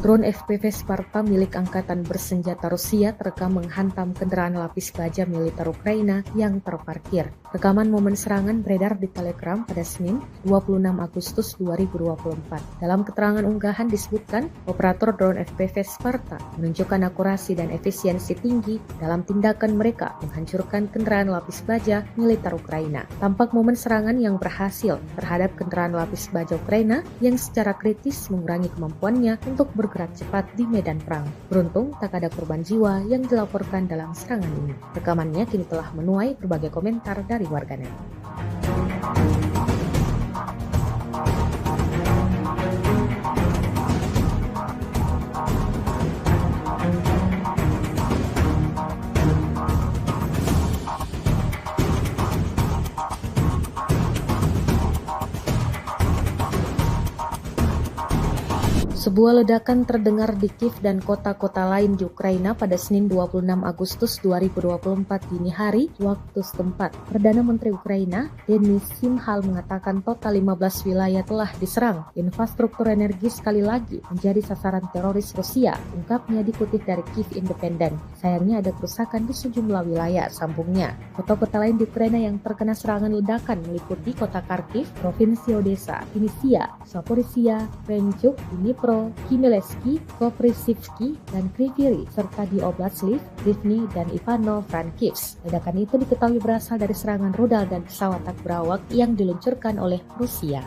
Drone FPV Sparta milik Angkatan Bersenjata Rusia terekam menghantam kendaraan lapis baja militer Ukraina yang terparkir. Rekaman momen serangan beredar di Telegram pada Senin 26 Agustus 2024. Dalam keterangan unggahan disebutkan, operator drone FPV Sparta menunjukkan akurasi dan efisiensi tinggi dalam tindakan mereka menghancurkan kendaraan lapis baja militer Ukraina. Tampak momen serangan yang berhasil terhadap kendaraan lapis baja Ukraina yang secara kritis mengurangi kemampuannya untuk bergerak cepat di medan perang. Beruntung tak ada korban jiwa yang dilaporkan dalam serangan ini. Rekamannya kini telah menuai berbagai komentar dari warganet. Sebuah ledakan terdengar di Kiev dan kota-kota lain di Ukraina pada Senin 26 Agustus 2024 dini hari waktu setempat. Perdana Menteri Ukraina, Denis Shmyhal mengatakan total 15 wilayah telah diserang. Infrastruktur energi sekali lagi menjadi sasaran teroris Rusia, ungkapnya dikutip dari Kiev Independent. Sayangnya ada kerusakan di sejumlah wilayah, sambungnya. Kota-kota lain di Ukraina yang terkena serangan ledakan meliputi kota Kharkiv, Provinsi Odessa, Vinnytsia, Zaporizhia, Krenchuk, Dnipro, Khmelnytskyi, Koprivsky, dan Kryvyi Rih, serta di Oblast Lviv, Rivne, dan Ivano-Frankivsk. Ledakan itu diketahui berasal dari serangan rudal dan pesawat tak berawak yang diluncurkan oleh Rusia.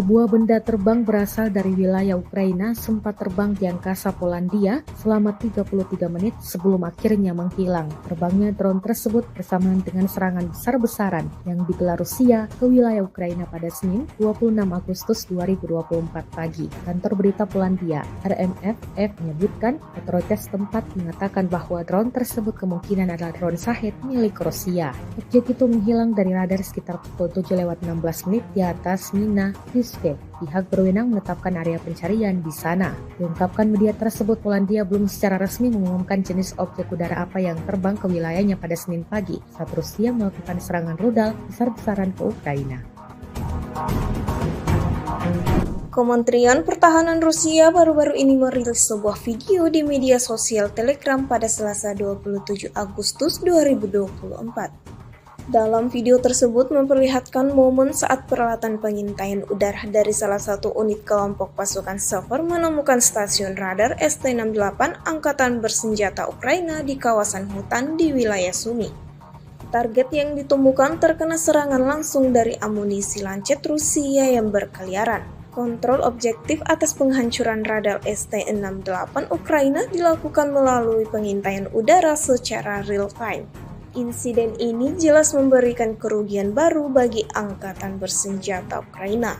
Sebuah benda terbang berasal dari wilayah Ukraina sempat terbang di angkasa Polandia selama 33 menit sebelum akhirnya menghilang. Terbangnya drone tersebut bersamaan dengan serangan besar-besaran yang digelar Rusia ke wilayah Ukraina pada Senin 26 Agustus 2024 pagi. Kantor berita Polandia, RMFF, menyebutkan otoritas tempat mengatakan bahwa drone tersebut kemungkinan adalah drone Shahed milik Rusia. Objek itu menghilang dari radar sekitar pukul 7:16 di atas Mina, Rizko, Oke, pihak berwenang menetapkan area pencarian di sana. Diungkapkan media tersebut, Polandia belum secara resmi mengumumkan jenis objek udara apa yang terbang ke wilayahnya pada Senin pagi saat Rusia melakukan serangan rudal besar-besaran ke Ukraina. Kementerian Pertahanan Rusia baru-baru ini merilis sebuah video di media sosial Telegram pada Selasa 27 Agustus 2024. Dalam video tersebut memperlihatkan momen saat peralatan pengintaian udara dari salah satu unit kelompok pasukan Sever menemukan stasiun radar ST-68 Angkatan Bersenjata Ukraina di kawasan hutan di wilayah Sumy. Target yang ditemukan terkena serangan langsung dari amunisi lancet Rusia yang berkeliaran. Kontrol objektif atas penghancuran radar ST-68 Ukraina dilakukan melalui pengintaian udara secara real-time. Insiden ini jelas memberikan kerugian baru bagi Angkatan Bersenjata Ukraina.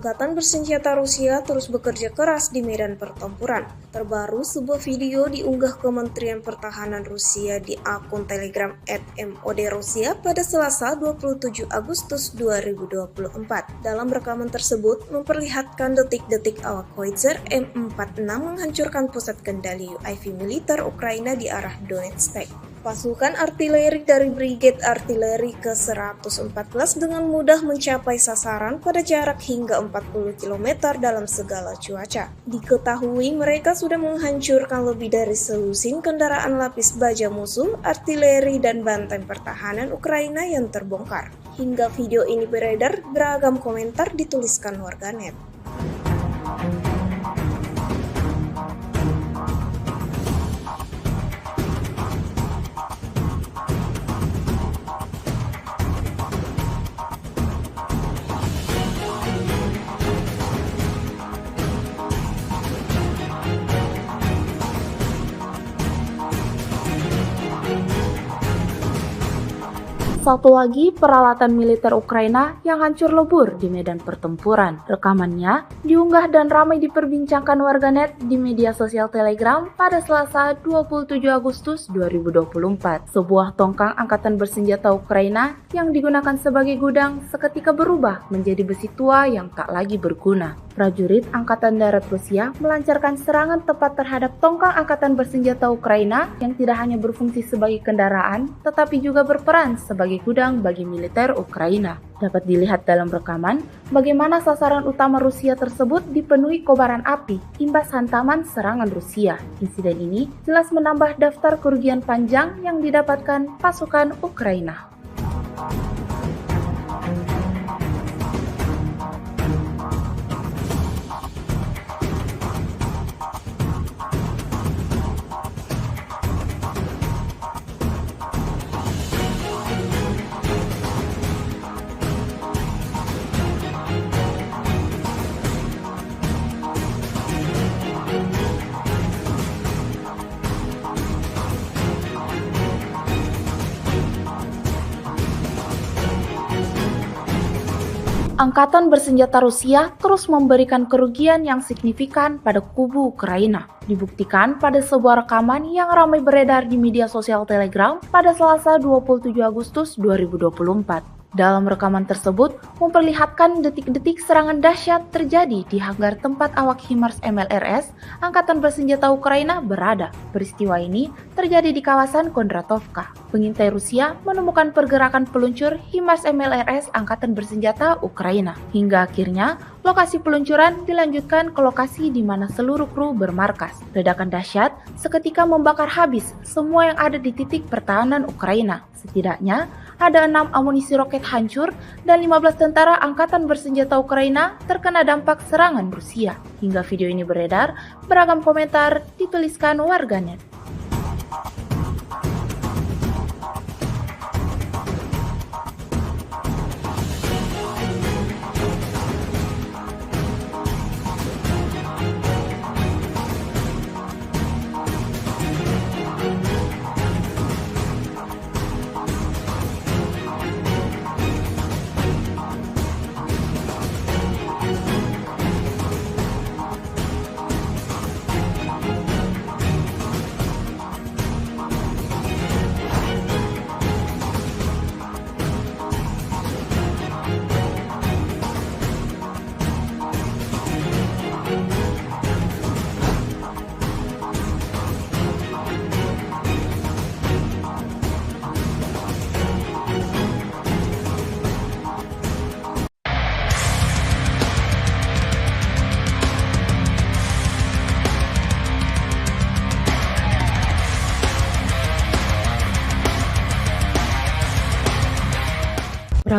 Angkatan Bersenjata Rusia terus bekerja keras di medan pertempuran. Terbaru, sebuah video diunggah Kementerian Pertahanan Rusia di akun Telegram @MOD-Rusia pada Selasa 27 Agustus 2024. Dalam rekaman tersebut memperlihatkan detik-detik awak Howitzer M46 menghancurkan pusat kendali UAV militer Ukraina di arah Donetsk. Pasukan artileri dari Brigade Artileri ke-114 dengan mudah mencapai sasaran pada jarak hingga 40 km dalam segala cuaca. Diketahui mereka sudah menghancurkan lebih dari selusin kendaraan lapis baja musuh, artileri, dan benteng pertahanan Ukraina yang terbongkar. Hingga video ini beredar, beragam komentar dituliskan warganet. Satu lagi peralatan militer Ukraina yang hancur lebur di medan pertempuran. Rekamannya diunggah dan ramai diperbincangkan warganet di media sosial Telegram pada Selasa 27 Agustus 2024. Sebuah tongkang angkatan bersenjata Ukraina yang digunakan sebagai gudang seketika berubah menjadi besi tua yang tak lagi berguna. Prajurit Angkatan Darat Rusia melancarkan serangan tepat terhadap tongkang angkatan bersenjata Ukraina yang tidak hanya berfungsi sebagai kendaraan, tetapi juga berperan sebagai gudang bagi militer Ukraina. Dapat dilihat dalam rekaman bagaimana sasaran utama Rusia tersebut dipenuhi kobaran api imbas hantaman serangan Rusia. Insiden ini jelas menambah daftar kerugian panjang yang didapatkan pasukan Ukraina. Angkatan bersenjata Rusia terus memberikan kerugian yang signifikan pada kubu Ukraina. Dibuktikan pada sebuah rekaman yang ramai beredar di media sosial Telegram pada Selasa 27 Agustus 2024. Dalam rekaman tersebut memperlihatkan detik-detik serangan dahsyat terjadi di hanggar tempat awak HIMARS MLRS Angkatan Bersenjata Ukraina berada. Peristiwa ini terjadi di kawasan Kondratovka. Pengintai Rusia menemukan pergerakan peluncur HIMARS MLRS Angkatan Bersenjata Ukraina. Hingga akhirnya lokasi peluncuran dilanjutkan ke lokasi di mana seluruh kru bermarkas. Ledakan dahsyat seketika membakar habis semua yang ada di titik pertahanan Ukraina. Setidaknya ada 6 amunisi roket hancur dan 15 tentara angkatan bersenjata Ukraina terkena dampak serangan Rusia. Hingga video ini beredar, beragam komentar dituliskan warganet.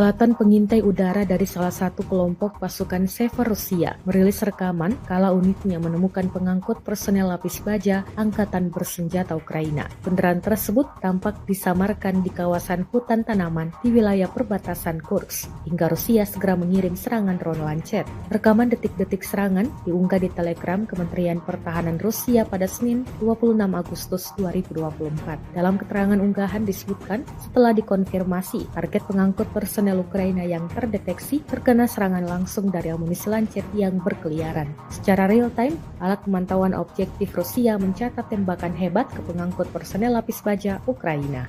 Peralatan pengintai udara dari salah satu kelompok pasukan Sever Rusia merilis rekaman kala unitnya menemukan pengangkut personel lapis baja Angkatan Bersenjata Ukraina. Kendaraan tersebut tampak disamarkan di kawasan hutan tanaman di wilayah perbatasan Kursk, hingga Rusia segera mengirim serangan drone lancet. Rekaman detik-detik serangan diunggah di Telegram Kementerian Pertahanan Rusia pada Senin 26 Agustus 2024. Dalam keterangan unggahan disebutkan, setelah dikonfirmasi, target pengangkut personel Ukraina yang terdeteksi terkena serangan langsung dari amunisi lancet yang berkeliaran. Secara real-time, alat pemantauan objektif Rusia mencatat tembakan hebat ke pengangkut personel lapis baja Ukraina.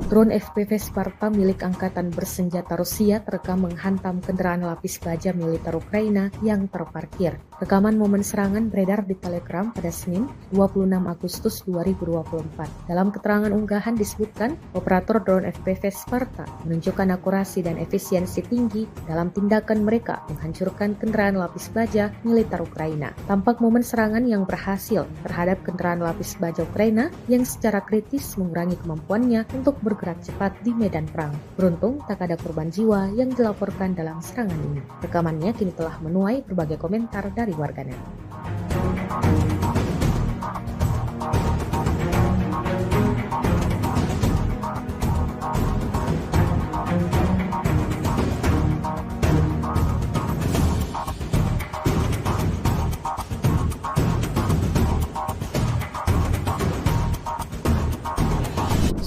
Drone FPV Sparta milik Angkatan Bersenjata Rusia terekam menghantam kendaraan lapis baja militer Ukraina yang terparkir. Rekaman momen serangan beredar di Telegram pada Senin 26 Agustus 2024. Dalam keterangan unggahan disebutkan, operator drone FPV Sparta menunjukkan akurasi dan efisiensi tinggi dalam tindakan mereka menghancurkan kendaraan lapis baja militer Ukraina. Tampak momen serangan yang berhasil terhadap kendaraan lapis baja Ukraina yang secara kritis mengurangi kemampuannya untuk bergerak cepat di medan perang. Beruntung tak ada korban jiwa yang dilaporkan dalam serangan ini. Rekamannya kini telah menuai berbagai komentar dari warganet.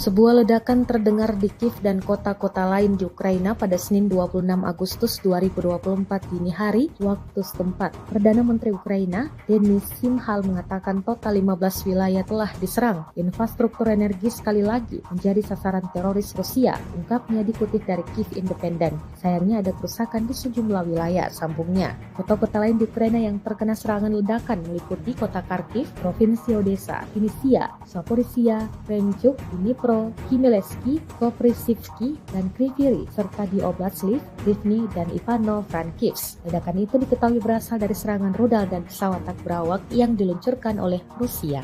Sebuah ledakan terdengar di Kiev dan kota-kota lain di Ukraina pada Senin 26 Agustus 2024 dini hari waktu setempat. Perdana Menteri Ukraina, Denis Shmyhal mengatakan total 15 wilayah telah diserang. Infrastruktur energi sekali lagi menjadi sasaran teroris Rusia, ungkapnya dikutip dari Kiev Independent. Sayangnya ada kerusakan di sejumlah wilayah, sambungnya. Kota-kota lain di Ukraina yang terkena serangan ledakan meliputi kota Kharkiv, Provinsi Odessa, Vinnytsia, Zaporizhia, Krenchuk, Dnipro, Khmelnytskyi, Koprivsky, dan Kryvyi Rih, serta di Oblast Lviv, Rivne, dan Ivano-Frankivsk. Ledakan itu diketahui berasal dari serangan rudal dan pesawat tak berawak yang diluncurkan oleh Rusia.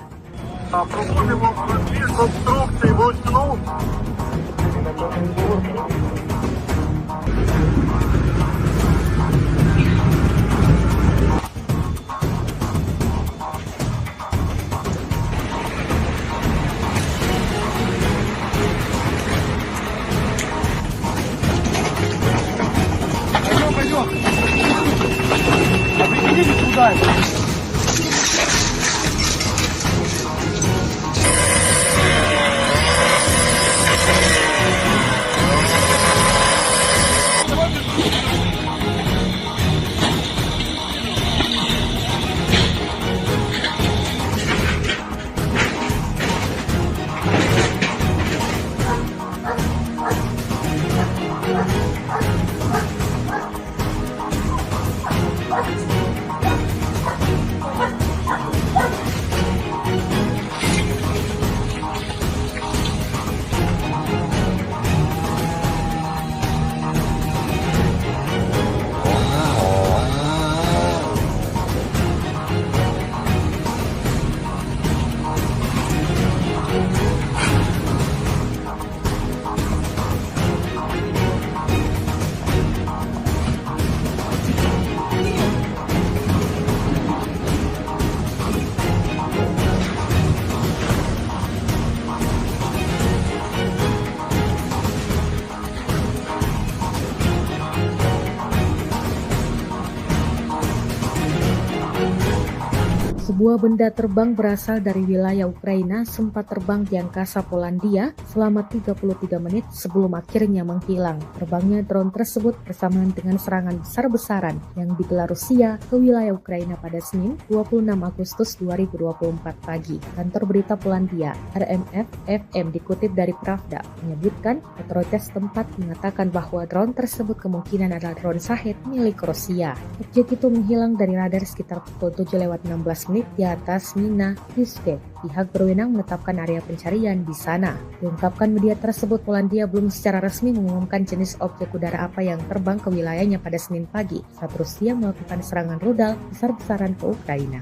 Sebuah benda terbang berasal dari wilayah Ukraina sempat terbang di angkasa Polandia selama 33 menit sebelum akhirnya menghilang. Terbangnya drone tersebut bersamaan dengan serangan besar-besaran yang digelar Rusia ke wilayah Ukraina pada Senin 26 Agustus 2024 pagi. Kantor berita Polandia, RMF-FM dikutip dari Pravda, menyebutkan otoritas tempat mengatakan bahwa drone tersebut kemungkinan adalah drone Shahed milik Rusia. Objek itu menghilang dari radar sekitar pukul 7:16 di atas Mina Rizke. Pihak berwenang menetapkan area pencarian di sana. Diungkapkan media tersebut, Polandia belum secara resmi mengumumkan jenis objek udara apa yang terbang ke wilayahnya pada Senin pagi saat Rusia melakukan serangan rudal besar-besaran ke Ukraina.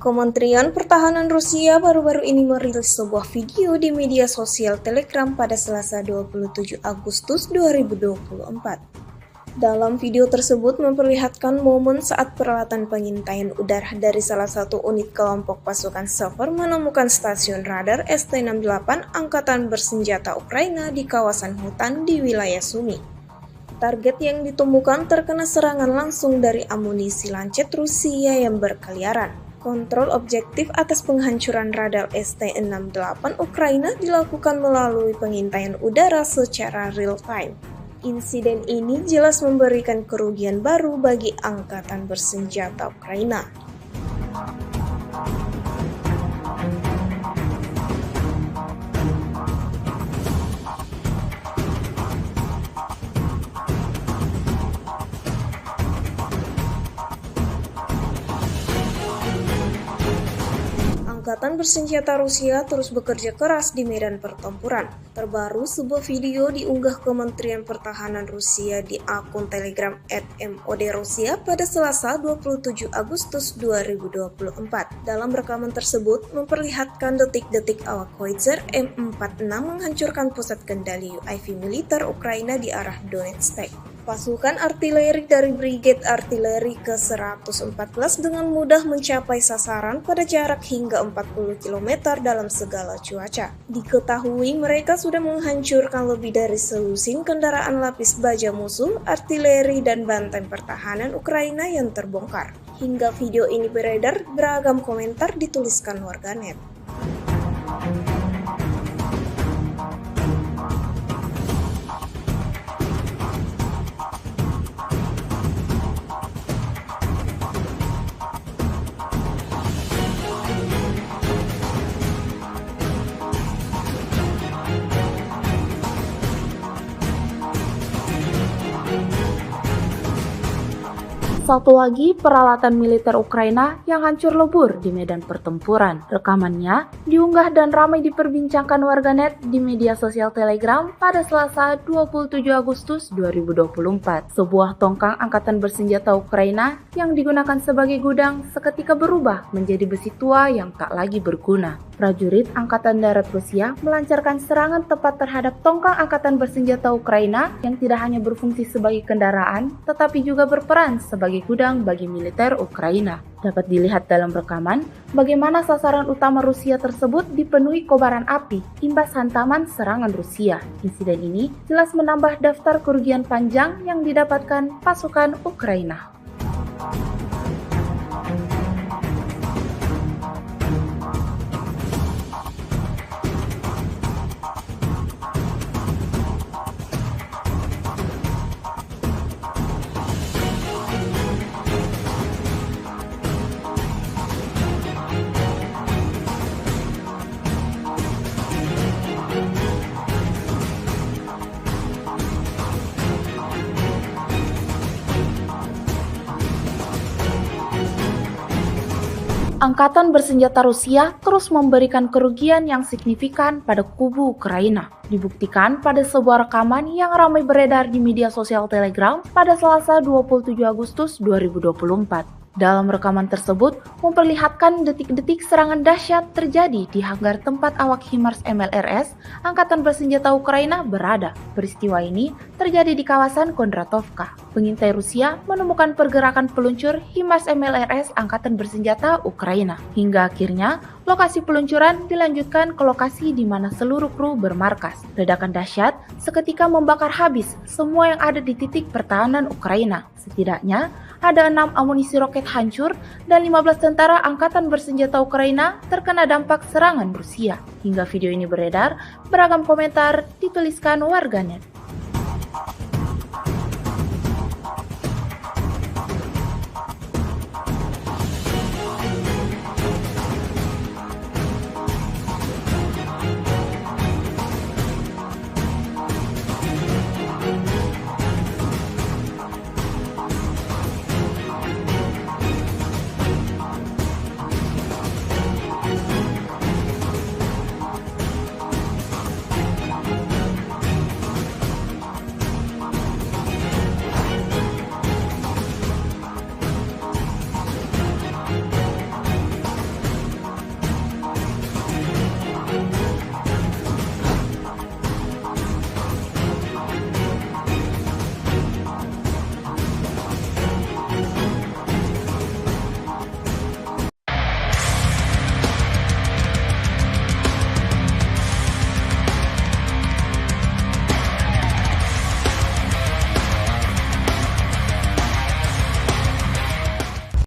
Kementerian Pertahanan Rusia baru-baru ini merilis sebuah video di media sosial Telegram pada Selasa 27 Agustus 2024. Dalam video tersebut memperlihatkan momen saat peralatan pengintaian udara dari salah satu unit kelompok pasukan Sever menemukan stasiun radar ST-68 Angkatan Bersenjata Ukraina di kawasan hutan di wilayah Sumy. Target yang ditemukan terkena serangan langsung dari amunisi lancet Rusia yang berkeliaran. Kontrol objektif atas penghancuran radar ST-68 Ukraina dilakukan melalui pengintaian udara secara real-time. Insiden ini jelas memberikan kerugian baru bagi Angkatan Bersenjata Ukraina. Angkatan Bersenjata Rusia terus bekerja keras di medan pertempuran. Terbaru, sebuah video diunggah Kementerian Pertahanan Rusia di akun Telegram @MOD-Rusia pada Selasa 27 Agustus 2024. Dalam rekaman tersebut memperlihatkan detik-detik awak Howitzer M46 menghancurkan pusat kendali UAV militer Ukraina di arah Donetsk. Pasukan artileri dari Brigade Artileri ke-114 dengan mudah mencapai sasaran pada jarak hingga 40 km dalam segala cuaca. Diketahui mereka sudah menghancurkan lebih dari selusin kendaraan lapis baja musuh, artileri, dan benteng pertahanan Ukraina yang terbongkar. Hingga video ini beredar, beragam komentar dituliskan warganet. Satu lagi peralatan militer Ukraina yang hancur lebur di medan pertempuran. Rekamannya diunggah dan ramai diperbincangkan warganet di media sosial Telegram pada Selasa 27 Agustus 2024. Sebuah tongkang angkatan bersenjata Ukraina yang digunakan sebagai gudang seketika berubah menjadi besi tua yang tak lagi berguna. Prajurit Angkatan Darat Rusia melancarkan serangan tepat terhadap tongkang angkatan bersenjata Ukraina yang tidak hanya berfungsi sebagai kendaraan, tetapi juga berperan sebagai gudang bagi militer Ukraina. Dapat dilihat dalam rekaman bagaimana sasaran utama Rusia tersebut dipenuhi kobaran api imbas hantaman serangan Rusia. Insiden ini jelas menambah daftar kerugian panjang yang didapatkan pasukan Ukraina. Angkatan bersenjata Rusia terus memberikan kerugian yang signifikan pada kubu Ukraina. Dibuktikan pada sebuah rekaman yang ramai beredar di media sosial Telegram pada Selasa 27 Agustus 2024. Dalam rekaman tersebut memperlihatkan detik-detik serangan dahsyat terjadi di hanggar tempat awak HIMARS MLRS Angkatan Bersenjata Ukraina berada. Peristiwa ini terjadi di kawasan Kondratovka. Pengintai Rusia menemukan pergerakan peluncur HIMARS MLRS Angkatan Bersenjata Ukraina. Hingga akhirnya lokasi peluncuran dilanjutkan ke lokasi di mana seluruh kru bermarkas. Ledakan dahsyat seketika membakar habis semua yang ada di titik pertahanan Ukraina. Setidaknya ada 6 amunisi roket hancur dan 15 tentara Angkatan Bersenjata Ukraina terkena dampak serangan Rusia. Hingga video ini beredar, beragam komentar dituliskan warganet.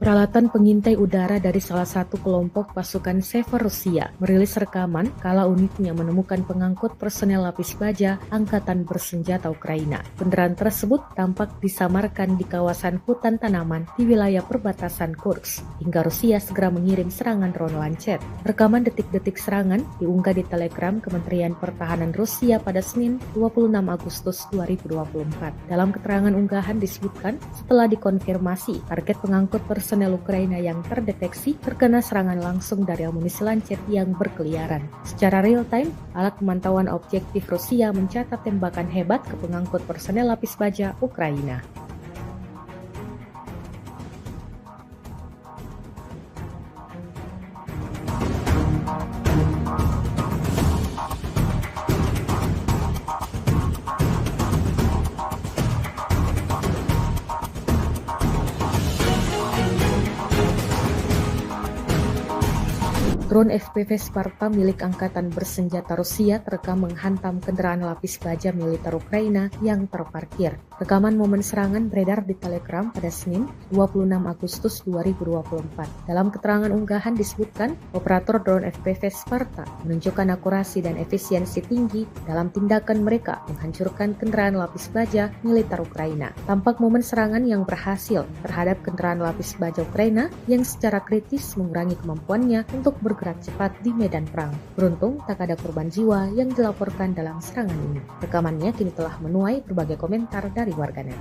Peralatan pengintai udara dari salah satu kelompok pasukan Sever Rusia merilis rekaman kala unitnya menemukan pengangkut personel lapis baja Angkatan Bersenjata Ukraina. Kendaraan tersebut tampak disamarkan di kawasan hutan tanaman di wilayah perbatasan Kursk, hingga Rusia segera mengirim serangan drone lancet. Rekaman detik-detik serangan diunggah di Telegram Kementerian Pertahanan Rusia pada Senin 26 Agustus 2024. Dalam keterangan unggahan disebutkan setelah dikonfirmasi target pengangkut personel Ukraina yang terdeteksi terkena serangan langsung dari amunisi lancet yang berkeliaran. Secara real time, alat pemantauan objektif Rusia mencatat tembakan hebat ke pengangkut personel lapis baja Ukraina. Drone FPV Sparta milik Angkatan Bersenjata Rusia terekam menghantam kendaraan lapis baja militer Ukraina yang terparkir. Rekaman momen serangan beredar di Telegram pada Senin 26 Agustus 2024. Dalam keterangan unggahan disebutkan, operator drone FPV Sparta menunjukkan akurasi dan efisiensi tinggi dalam tindakan mereka menghancurkan kendaraan lapis baja militer Ukraina. Tampak momen serangan yang berhasil terhadap kendaraan lapis baja Ukraina yang secara kritis mengurangi kemampuannya untuk bergerak cepat di medan perang. Beruntung tak ada korban jiwa yang dilaporkan dalam serangan ini. Rekamannya kini telah menuai berbagai komentar dari warganet.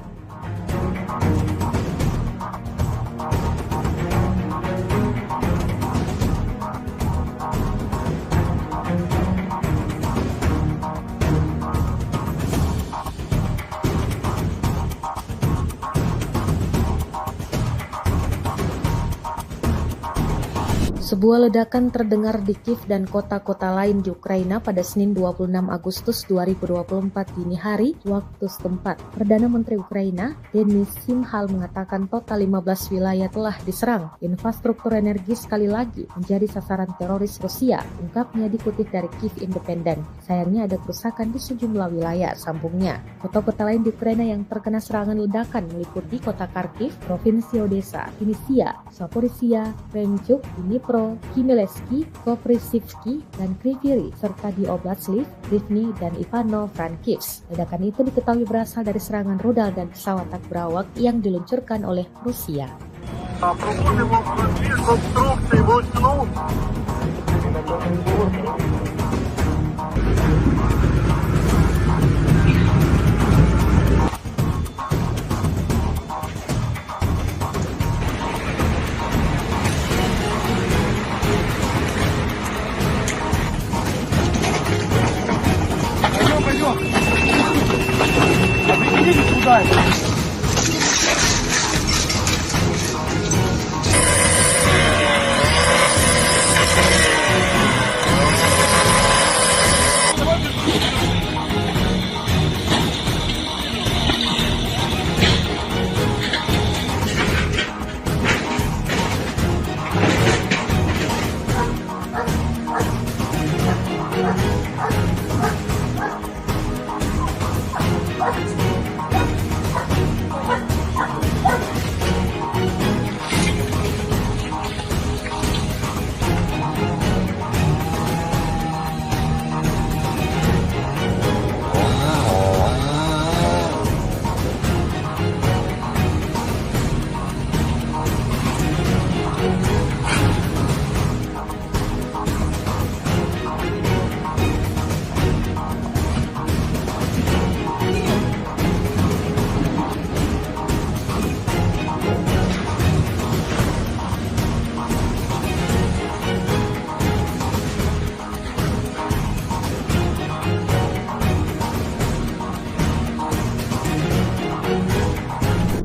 Sebuah ledakan terdengar di Kiev dan kota-kota lain di Ukraina pada Senin 26 Agustus 2024 dini hari waktu setempat. Perdana Menteri Ukraina, Denis Shmyhal mengatakan total 15 wilayah telah diserang. Infrastruktur energi sekali lagi menjadi sasaran teroris Rusia, ungkapnya dikutip dari Kiev Independent. Sayangnya ada kerusakan di sejumlah wilayah, sambungnya. Kota-kota lain di Ukraina yang terkena serangan ledakan meliputi kota Kharkiv, Provinsi Odessa, Vinnytsia, Zaporizhia, Krenchuk, Dnipro, Khmelnytskyi, Koprivsky, dan Kryvyi Rih, serta di Oblast Lviv, Rivne, dan Ivano-Frankivsk. Ledakan itu diketahui berasal dari serangan rudal dan pesawat tak berawak yang diluncurkan oleh Rusia.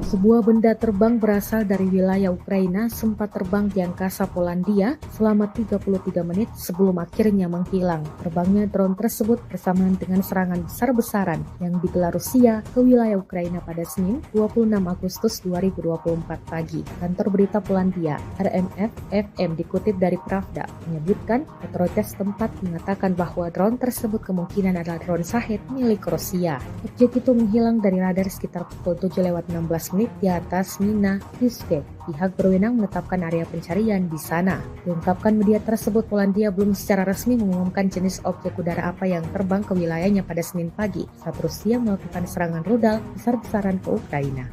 Sebuah benda terbang berasal dari wilayah Ukraina sempat terbang di angkasa Polandia selama 33 menit sebelum akhirnya menghilang. Terbangnya drone tersebut bersamaan dengan serangan besar-besaran yang digelar Rusia ke wilayah Ukraina pada Senin 26 Agustus 2024 pagi. Kantor berita Polandia, RMF-FM dikutip dari Pravda, menyebutkan otoritas tempat mengatakan bahwa drone tersebut kemungkinan adalah drone Shahed milik Rusia. Objek itu menghilang dari radar sekitar pukul 7:16 terbit di atas Mina Yuskek. Pihak berwenang menetapkan area pencarian di sana. Diungkapkan media tersebut, Polandia belum secara resmi mengumumkan jenis objek udara apa yang terbang ke wilayahnya pada Senin pagi saat Rusia melakukan serangan rudal besar-besaran ke Ukraina.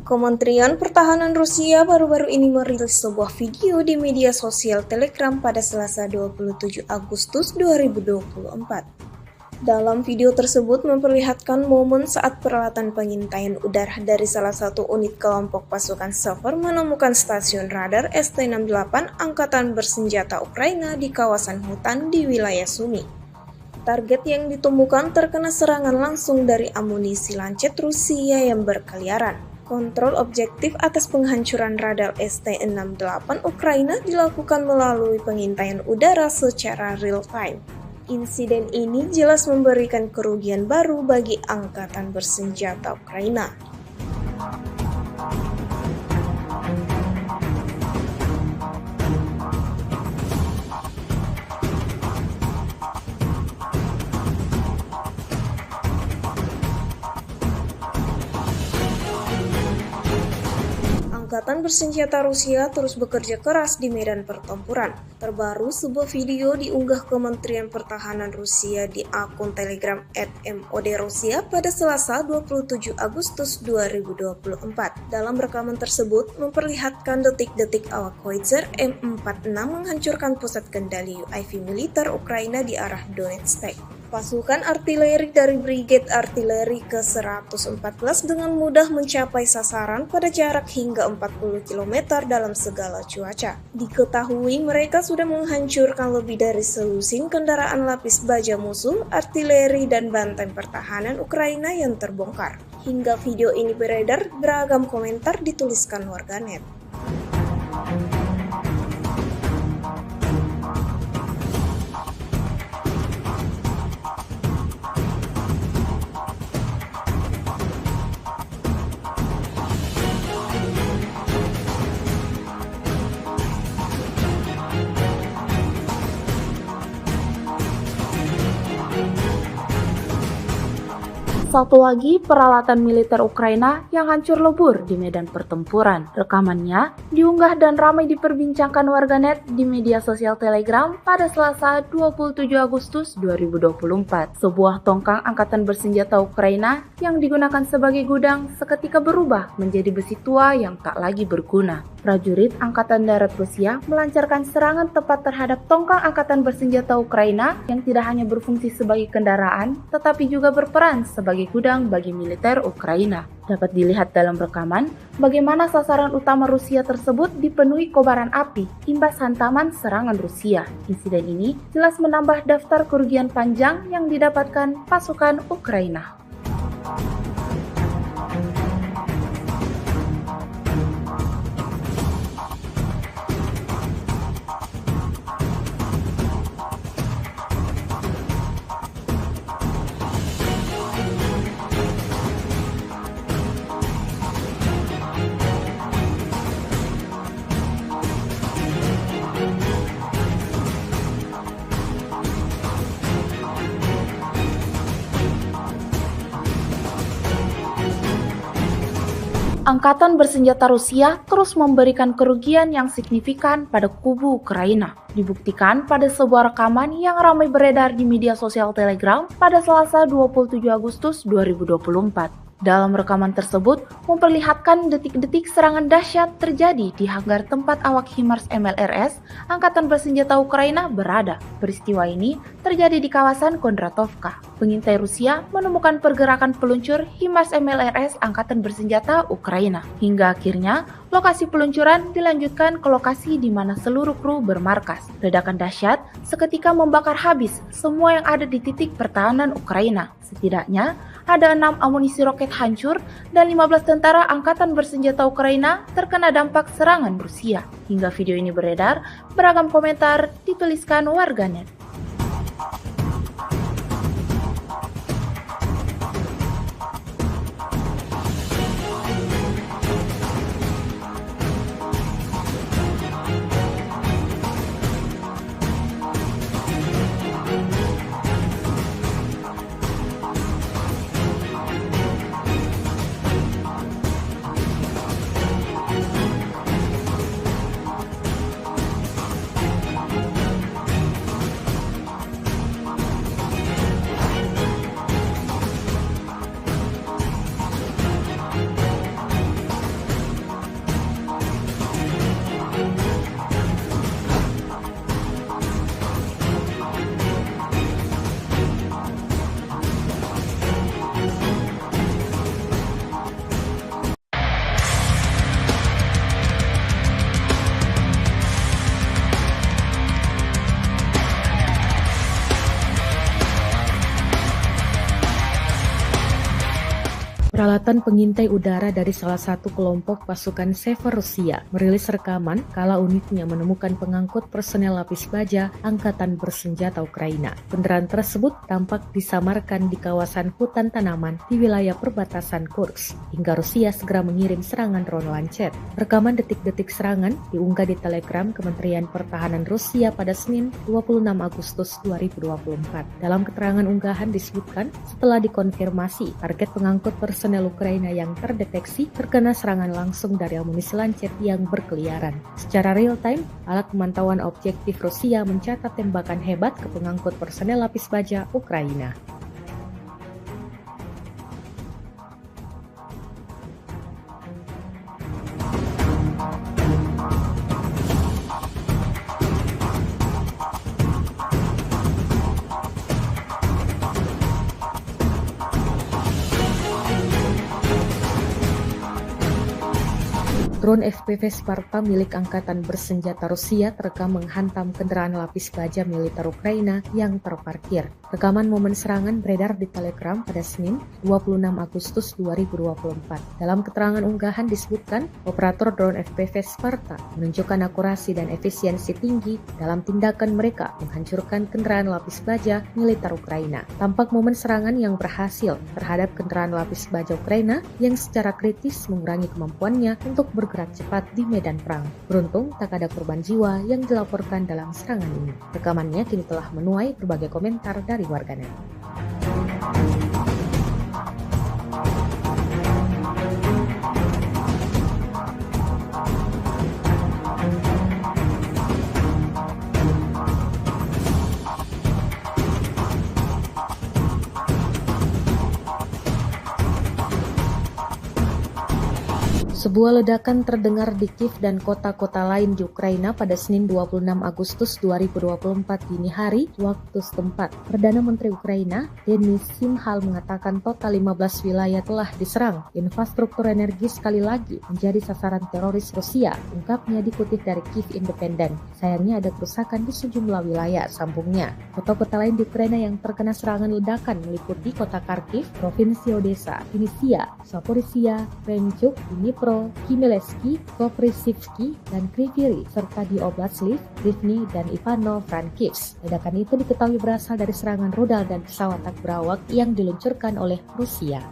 Kementerian Pertahanan Rusia baru-baru ini merilis sebuah video di media sosial Telegram pada Selasa 27 Agustus 2024. Dalam video tersebut memperlihatkan momen saat peralatan pengintaian udara dari salah satu unit kelompok pasukan Sever menemukan stasiun radar ST-68 Angkatan Bersenjata Ukraina di kawasan hutan di wilayah Sumy. Target yang ditemukan terkena serangan langsung dari amunisi lancet Rusia yang berkeliaran. Kontrol objektif atas penghancuran radar ST-68 Ukraina dilakukan melalui pengintaian udara secara real-time. Insiden ini jelas memberikan kerugian baru bagi Angkatan Bersenjata Ukraina. Angkatan Bersenjata Rusia terus bekerja keras di medan pertempuran. Terbaru, sebuah video diunggah Kementerian Pertahanan Rusia di akun Telegram @MOD-Rusia pada Selasa 27 Agustus 2024. Dalam rekaman tersebut memperlihatkan detik-detik awak Howitzer M46 menghancurkan pusat kendali UAV militer Ukraina di arah Donetsk. Pasukan artileri dari Brigade Artileri ke-114 dengan mudah mencapai sasaran pada jarak hingga 40 km dalam segala cuaca. Diketahui mereka sudah menghancurkan lebih dari selusin kendaraan lapis baja musuh, artileri, dan benteng pertahanan Ukraina yang terbongkar. Hingga video ini beredar, beragam komentar dituliskan warganet. Satu lagi peralatan militer Ukraina yang hancur lebur di medan pertempuran. Rekamannya diunggah dan ramai diperbincangkan warganet di media sosial Telegram pada Selasa 27 Agustus 2024. Sebuah tongkang angkatan bersenjata Ukraina yang digunakan sebagai gudang seketika berubah menjadi besi tua yang tak lagi berguna. Prajurit Angkatan Darat Rusia melancarkan serangan tepat terhadap tongkang angkatan bersenjata Ukraina yang tidak hanya berfungsi sebagai kendaraan, tetapi juga berperan sebagai gudang bagi militer Ukraina. Dapat dilihat dalam rekaman bagaimana sasaran utama Rusia tersebut dipenuhi kobaran api imbas hantaman serangan Rusia. Insiden ini jelas menambah daftar kerugian panjang yang didapatkan pasukan Ukraina. Angkatan bersenjata Rusia terus memberikan kerugian yang signifikan pada kubu Ukraina. Dibuktikan pada sebuah rekaman yang ramai beredar di media sosial Telegram pada Selasa 27 Agustus 2024. Dalam rekaman tersebut memperlihatkan detik-detik serangan dahsyat terjadi di hanggar tempat awak HIMARS MLRS Angkatan Bersenjata Ukraina berada. Peristiwa ini terjadi di kawasan Kondratovka. Pengintai Rusia menemukan pergerakan peluncur HIMARS MLRS Angkatan Bersenjata Ukraina. Hingga akhirnya lokasi peluncuran dilanjutkan ke lokasi di mana seluruh kru bermarkas. Ledakan dahsyat seketika membakar habis semua yang ada di titik pertahanan Ukraina. Setidaknya ada 6 amunisi roket hancur dan 15 tentara Angkatan Bersenjata Ukraina terkena dampak serangan Rusia. Hingga video ini beredar, beragam komentar dituliskan warganet. Peralatan pengintai udara dari salah satu kelompok pasukan Sever Rusia merilis rekaman kala unitnya menemukan pengangkut personel lapis baja Angkatan Bersenjata Ukraina. Kendaraan tersebut tampak disamarkan di kawasan hutan tanaman di wilayah perbatasan Kursk, hingga Rusia segera mengirim serangan drone lancet. Rekaman detik-detik serangan diunggah di Telegram Kementerian Pertahanan Rusia pada Senin 26 Agustus 2024. Dalam keterangan unggahan disebutkan, setelah dikonfirmasi, target pengangkut personel Ukraina yang terdeteksi terkena serangan langsung dari amunisi lancet yang berkeliaran. Secara real-time, alat pemantauan objektif Rusia mencatat tembakan hebat ke pengangkut personel lapis baja Ukraina. Drone FPV Sparta milik Angkatan Bersenjata Rusia terekam menghantam kendaraan lapis baja militer Ukraina yang terparkir. Rekaman momen serangan beredar di Telegram pada Senin 26 Agustus 2024. Dalam keterangan unggahan disebutkan, operator drone FPV Sparta menunjukkan akurasi dan efisiensi tinggi dalam tindakan mereka menghancurkan kendaraan lapis baja militer Ukraina. Tampak momen serangan yang berhasil terhadap kendaraan lapis baja Ukraina yang secara kritis mengurangi kemampuannya untuk bergerak cepat di medan perang. Beruntung tak ada korban jiwa yang dilaporkan dalam serangan ini. Rekamannya kini telah menuai berbagai komentar dari warganet. Sebuah ledakan terdengar di Kiev dan kota-kota lain di Ukraina pada Senin 26 Agustus 2024 dini hari waktu setempat. Perdana Menteri Ukraina, Denis Shmyhal mengatakan total 15 wilayah telah diserang. Infrastruktur energi sekali lagi menjadi sasaran teroris Rusia, ungkapnya dikutip dari Kiev Independent. Sayangnya ada kerusakan di sejumlah wilayah, sambungnya. Kota-kota lain di Ukraina yang terkena serangan ledakan meliputi kota Kharkiv, Provinsi Odessa, Vinnytsia, Zaporizhia, Krenchuk, Dnipro, Khmelnytskyi, Koprivsky, dan Kryvyi, serta di Oblast Lviv, Rivne, dan Ivano-Frankivsk. Ledakan itu diketahui berasal dari serangan rudal dan pesawat tak berawak yang diluncurkan oleh Rusia.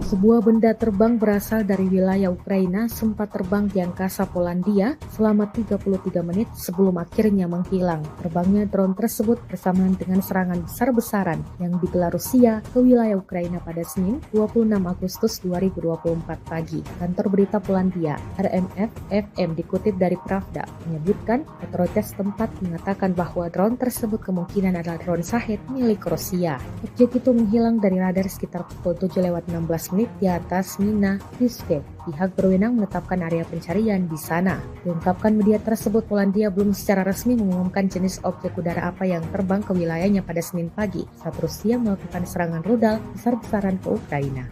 Sebuah benda terbang berasal dari wilayah Ukraina sempat terbang di angkasa Polandia selama 33 menit sebelum akhirnya menghilang. Terbangnya drone tersebut bersamaan dengan serangan besar-besaran yang digelar Rusia ke wilayah Ukraina pada Senin 26 Agustus 2024 pagi. Kantor berita Polandia, RMF-FM dikutip dari Pravda, menyebutkan otoritas tempat mengatakan bahwa drone tersebut kemungkinan adalah drone Shahed milik Rusia. Objek itu menghilang dari radar sekitar pukul 7:16 menit di atas Mina Yuskek. Pihak berwenang menetapkan area pencarian di sana. Diungkapkan media tersebut, Polandia belum secara resmi mengumumkan jenis objek udara apa yang terbang ke wilayahnya pada Senin pagi saat Rusia melakukan serangan rudal besar-besaran ke Ukraina.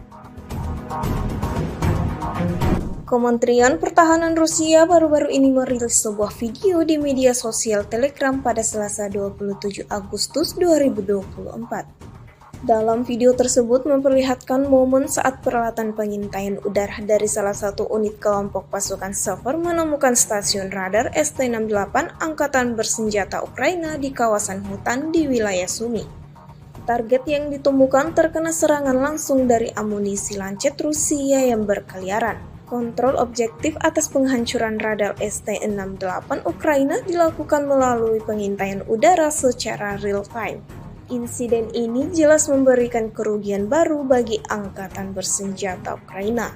Kementerian Pertahanan Rusia baru-baru ini merilis sebuah video di media sosial Telegram pada Selasa 27 Agustus 2024. Dalam video tersebut memperlihatkan momen saat peralatan pengintaian udara dari salah satu unit kelompok pasukan Sever menemukan stasiun radar ST-68 Angkatan Bersenjata Ukraina di kawasan hutan di wilayah Sumy. Target yang ditemukan terkena serangan langsung dari amunisi lancet Rusia yang berkeliaran. Kontrol objektif atas penghancuran radar ST-68 Ukraina dilakukan melalui pengintaian udara secara real-time. Insiden ini jelas memberikan kerugian baru bagi Angkatan Bersenjata Ukraina.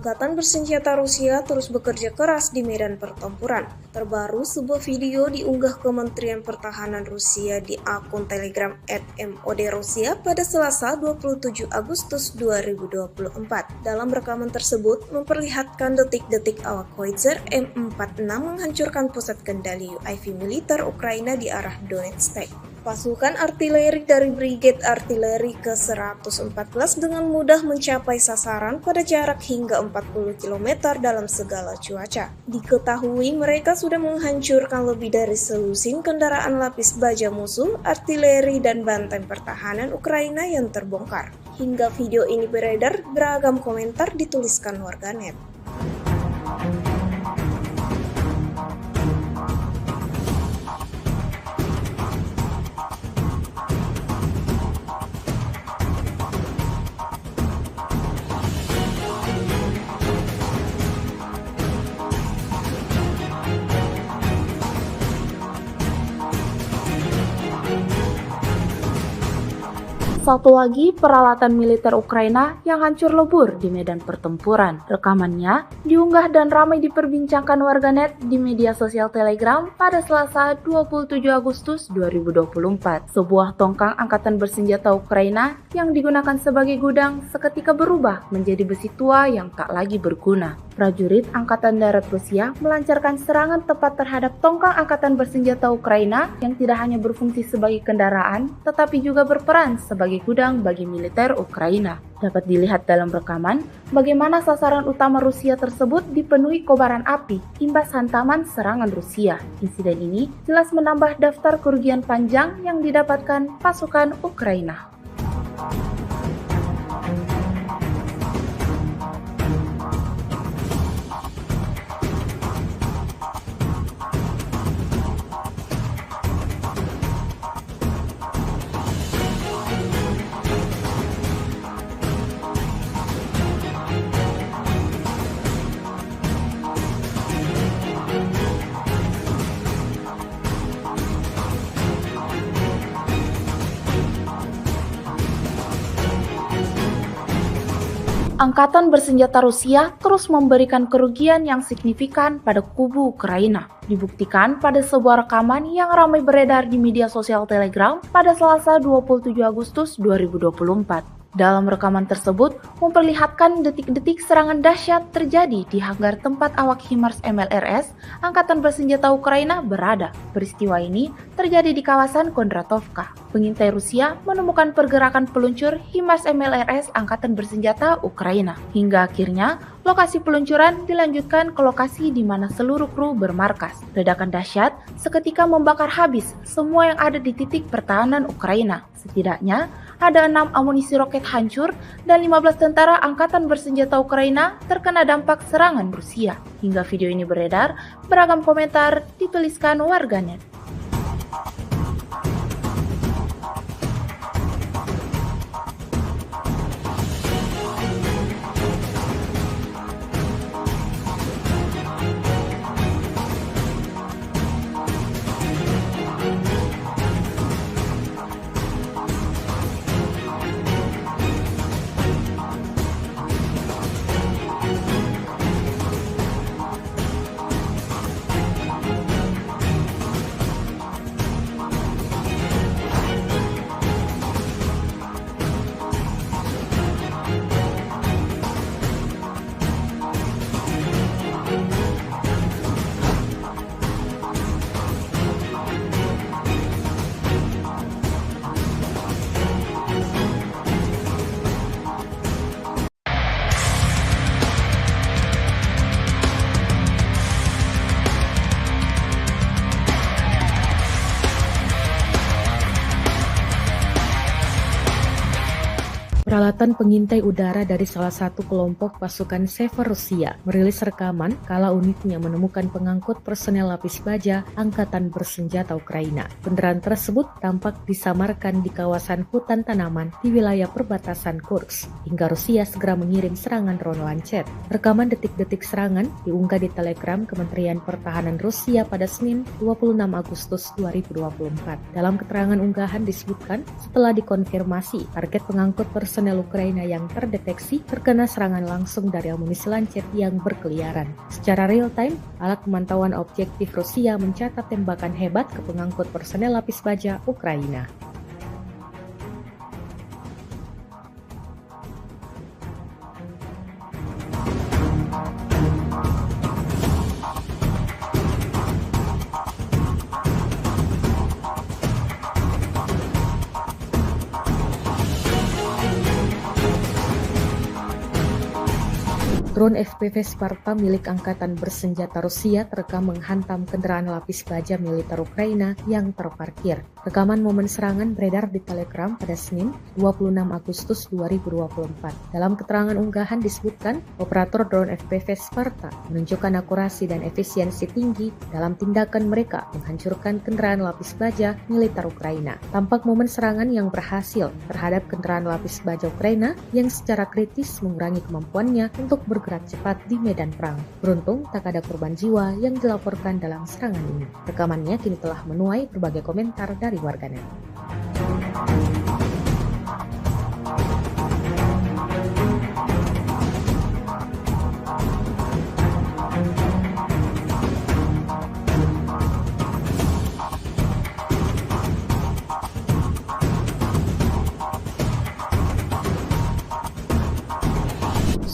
Angkatan Bersenjata Rusia terus bekerja keras di medan pertempuran. Terbaru, sebuah video diunggah Kementerian Pertahanan Rusia di akun Telegram @MOD-Rusia pada Selasa 27 Agustus 2024. Dalam rekaman tersebut memperlihatkan detik-detik awak Howitzer M46 menghancurkan pusat kendali UAV militer Ukraina di arah Donetsk. Pasukan artileri dari Brigade Artileri ke-114 dengan mudah mencapai sasaran pada jarak hingga 40 km dalam segala cuaca. Diketahui mereka sudah menghancurkan lebih dari selusin kendaraan lapis baja musuh, artileri, dan benteng pertahanan Ukraina yang terbongkar. Hingga video ini beredar, beragam komentar dituliskan warganet. Satu lagi peralatan militer Ukraina yang hancur lebur di medan pertempuran. Rekamannya diunggah dan ramai diperbincangkan warganet di media sosial Telegram pada Selasa 27 Agustus 2024. Sebuah tongkang angkatan bersenjata Ukraina yang digunakan sebagai gudang seketika berubah menjadi besi tua yang tak lagi berguna. Prajurit Angkatan Darat Rusia melancarkan serangan tepat terhadap tongkang angkatan bersenjata Ukraina yang tidak hanya berfungsi sebagai kendaraan, tetapi juga berperan sebagai gudang bagi militer Ukraina. Dapat dilihat dalam rekaman bagaimana sasaran utama Rusia tersebut dipenuhi kobaran api imbas hantaman serangan Rusia. Insiden ini jelas menambah daftar kerugian panjang yang didapatkan pasukan Ukraina. Angkatan bersenjata Rusia terus memberikan kerugian yang signifikan pada kubu Ukraina. Dibuktikan pada sebuah rekaman yang ramai beredar di media sosial Telegram pada Selasa 27 Agustus 2024. Dalam rekaman tersebut memperlihatkan detik-detik serangan dahsyat terjadi di hanggar tempat awak HIMARS MLRS Angkatan Bersenjata Ukraina berada. Peristiwa ini terjadi di kawasan Kondratovka. Pengintai Rusia menemukan pergerakan peluncur HIMARS MLRS Angkatan Bersenjata Ukraina. Hingga akhirnya lokasi peluncuran dilanjutkan ke lokasi di mana seluruh kru bermarkas. Ledakan dahsyat seketika membakar habis semua yang ada di titik pertahanan Ukraina. Setidaknya ada 6 amunisi roket hancur dan 15 tentara Angkatan Bersenjata Ukraina terkena dampak serangan Rusia. Hingga video ini beredar, beragam komentar dituliskan warganet. Peralatan pengintai udara dari salah satu kelompok pasukan Sever Rusia merilis rekaman kala unitnya menemukan pengangkut personel lapis baja Angkatan Bersenjata Ukraina. Kendaraan tersebut tampak disamarkan di kawasan hutan tanaman di wilayah perbatasan Kursk, hingga Rusia segera mengirim serangan drone Lancet. Rekaman detik-detik serangan diunggah di Telegram Kementerian Pertahanan Rusia pada Senin 26 Agustus 2024. Dalam keterangan unggahan disebutkan, setelah dikonfirmasi target pengangkut personel Ukraina yang terdeteksi terkena serangan langsung dari amunisi Lancet yang berkeliaran. Secara real time, alat pemantauan objektif Rusia mencatat tembakan hebat ke pengangkut personel lapis baja Ukraina. Drone FPV Sparta milik Angkatan Bersenjata Rusia terekam menghantam kendaraan lapis baja militer Ukraina yang terparkir. Rekaman momen serangan beredar di Telegram pada Senin 26 Agustus 2024. Dalam keterangan unggahan disebutkan, operator drone FPV Sparta menunjukkan akurasi dan efisiensi tinggi dalam tindakan mereka menghancurkan kendaraan lapis baja militer Ukraina. Tampak momen serangan yang berhasil terhadap kendaraan lapis baja Ukraina yang secara kritis mengurangi kemampuannya untuk bergerak cepat di medan perang. Beruntung tak ada korban jiwa yang dilaporkan dalam serangan ini. Rekamannya kini telah menuai berbagai komentar dari warganet.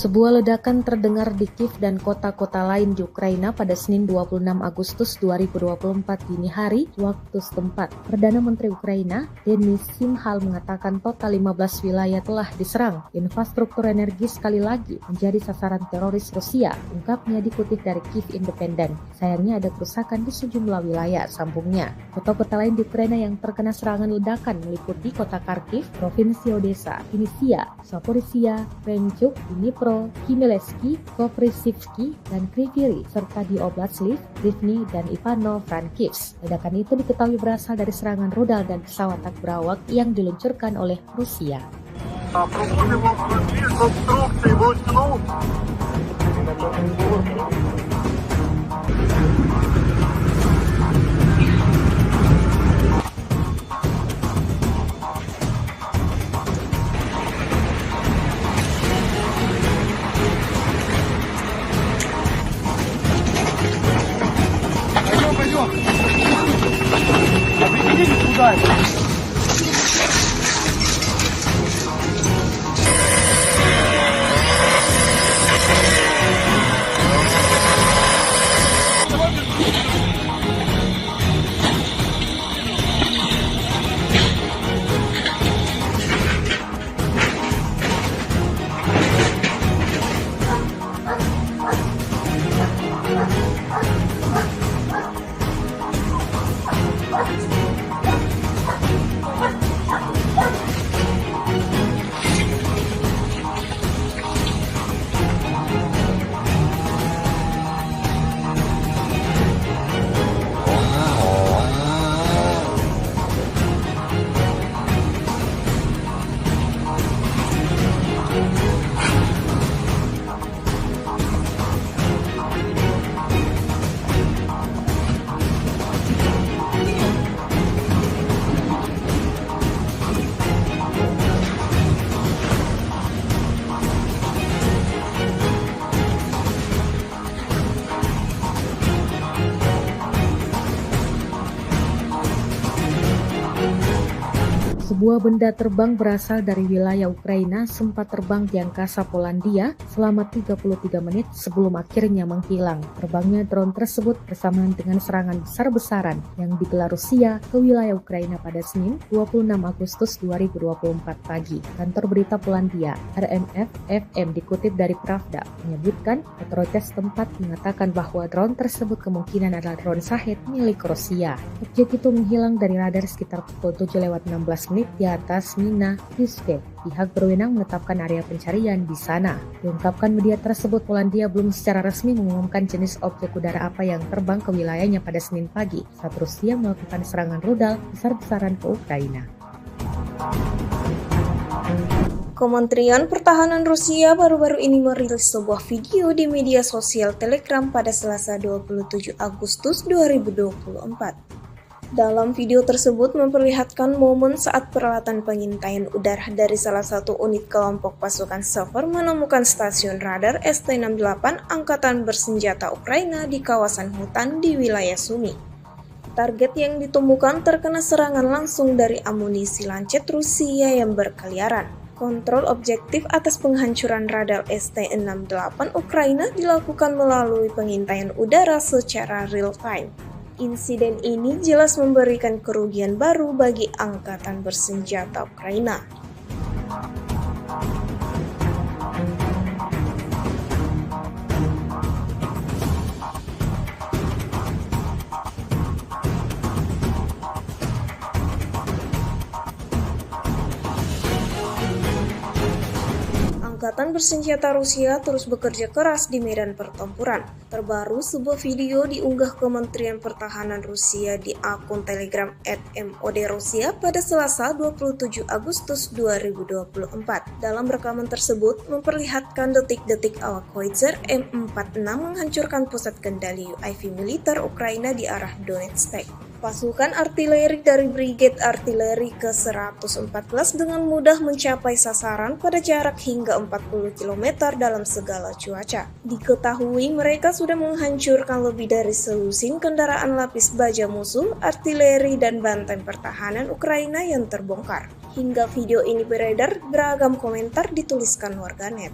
Sebuah ledakan terdengar di Kiev dan kota-kota lain di Ukraina pada Senin 26 Agustus 2024 dini hari waktu setempat. Perdana Menteri Ukraina, Denis Shmyhal mengatakan total 15 wilayah telah diserang. Infrastruktur energi sekali lagi menjadi sasaran teroris Rusia, ungkapnya dikutip dari Kiev Independent. Sayangnya ada kerusakan di sejumlah wilayah, sambungnya. Kota-kota lain di Ukraina yang terkena serangan ledakan meliputi kota Kharkiv, Provinsi Odessa, Vinnytsia, Zaporizhia, Krenchuk, Dnipro, Khmelnytskyi, Koprivsky, dan Kryvyi, serta di Oblast Lviv, Rivne, dan Ivano-Frankivsk. Ledakan itu diketahui berasal dari serangan rudal dan pesawat tak berawak yang diluncurkan oleh Rusia. Sebuah benda terbang berasal dari wilayah Ukraina sempat terbang di angkasa Polandia selama 33 menit sebelum akhirnya menghilang. Terbangnya drone tersebut bersamaan dengan serangan besar-besaran yang digelar Rusia ke wilayah Ukraina pada Senin 26 Agustus 2024 pagi. Kantor berita Polandia, RMF-FM dikutip dari Pravda, menyebutkan otoritas setempat mengatakan bahwa drone tersebut kemungkinan adalah drone Shahed milik Rusia. Objek itu menghilang dari radar sekitar pukul 7:16 menit di atas Mina Yuske. Pihak berwenang menetapkan area pencarian di sana. Diungkapkan media tersebut, Polandia belum secara resmi mengumumkan jenis objek udara apa yang terbang ke wilayahnya pada Senin pagi saat Rusia melakukan serangan rudal besar-besaran ke Ukraina. Kementerian Pertahanan Rusia baru-baru ini merilis sebuah video di media sosial Telegram pada Selasa 27 Agustus 2024. Dalam video tersebut memperlihatkan momen saat peralatan pengintaian udara dari salah satu unit kelompok pasukan Sever menemukan stasiun radar ST-68 Angkatan Bersenjata Ukraina di kawasan hutan di wilayah Sumy. Target yang ditemukan terkena serangan langsung dari amunisi lancet Rusia yang berkeliaran. Kontrol objektif atas penghancuran radar ST-68 Ukraina dilakukan melalui pengintaian udara secara real-time. Insiden ini jelas memberikan kerugian baru bagi Angkatan Bersenjata Ukraina. Angkatan Bersenjata Rusia terus bekerja keras di medan pertempuran. Terbaru, sebuah video diunggah Kementerian Pertahanan Rusia di akun Telegram @MOD-Rusia pada Selasa 27 Agustus 2024. Dalam rekaman tersebut memperlihatkan detik-detik awak Howitzer M46 menghancurkan pusat kendali UAV militer Ukraina di arah Donetsk. Pasukan artileri dari Brigade Artileri ke-114 dengan mudah mencapai sasaran pada jarak hingga 40 km dalam segala cuaca. Diketahui mereka sudah menghancurkan lebih dari selusin kendaraan lapis baja musuh, artileri, dan benteng pertahanan Ukraina yang terbongkar. Hingga video ini beredar, beragam komentar dituliskan warganet.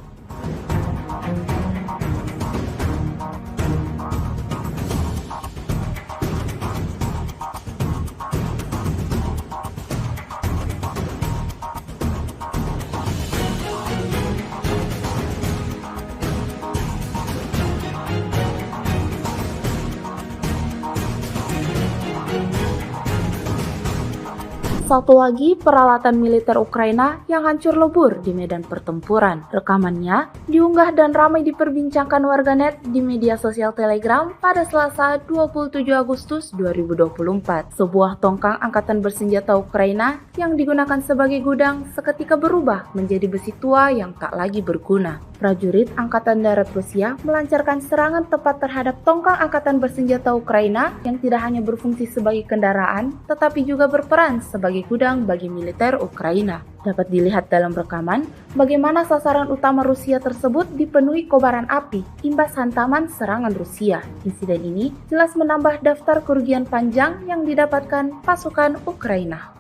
Satu lagi peralatan militer Ukraina yang hancur lebur di medan pertempuran. Rekamannya diunggah dan ramai diperbincangkan warganet di media sosial Telegram pada Selasa 27 Agustus 2024. Sebuah tongkang angkatan bersenjata Ukraina yang digunakan sebagai gudang seketika berubah menjadi besi tua yang tak lagi berguna. Prajurit Angkatan Darat Rusia melancarkan serangan tepat terhadap tongkang angkatan bersenjata Ukraina yang tidak hanya berfungsi sebagai kendaraan, tetapi juga berperan sebagai gudang bagi militer Ukraina. Dapat dilihat dalam rekaman bagaimana sasaran utama Rusia tersebut dipenuhi kobaran api imbas hantaman serangan Rusia. Insiden ini jelas menambah daftar kerugian panjang yang didapatkan pasukan Ukraina.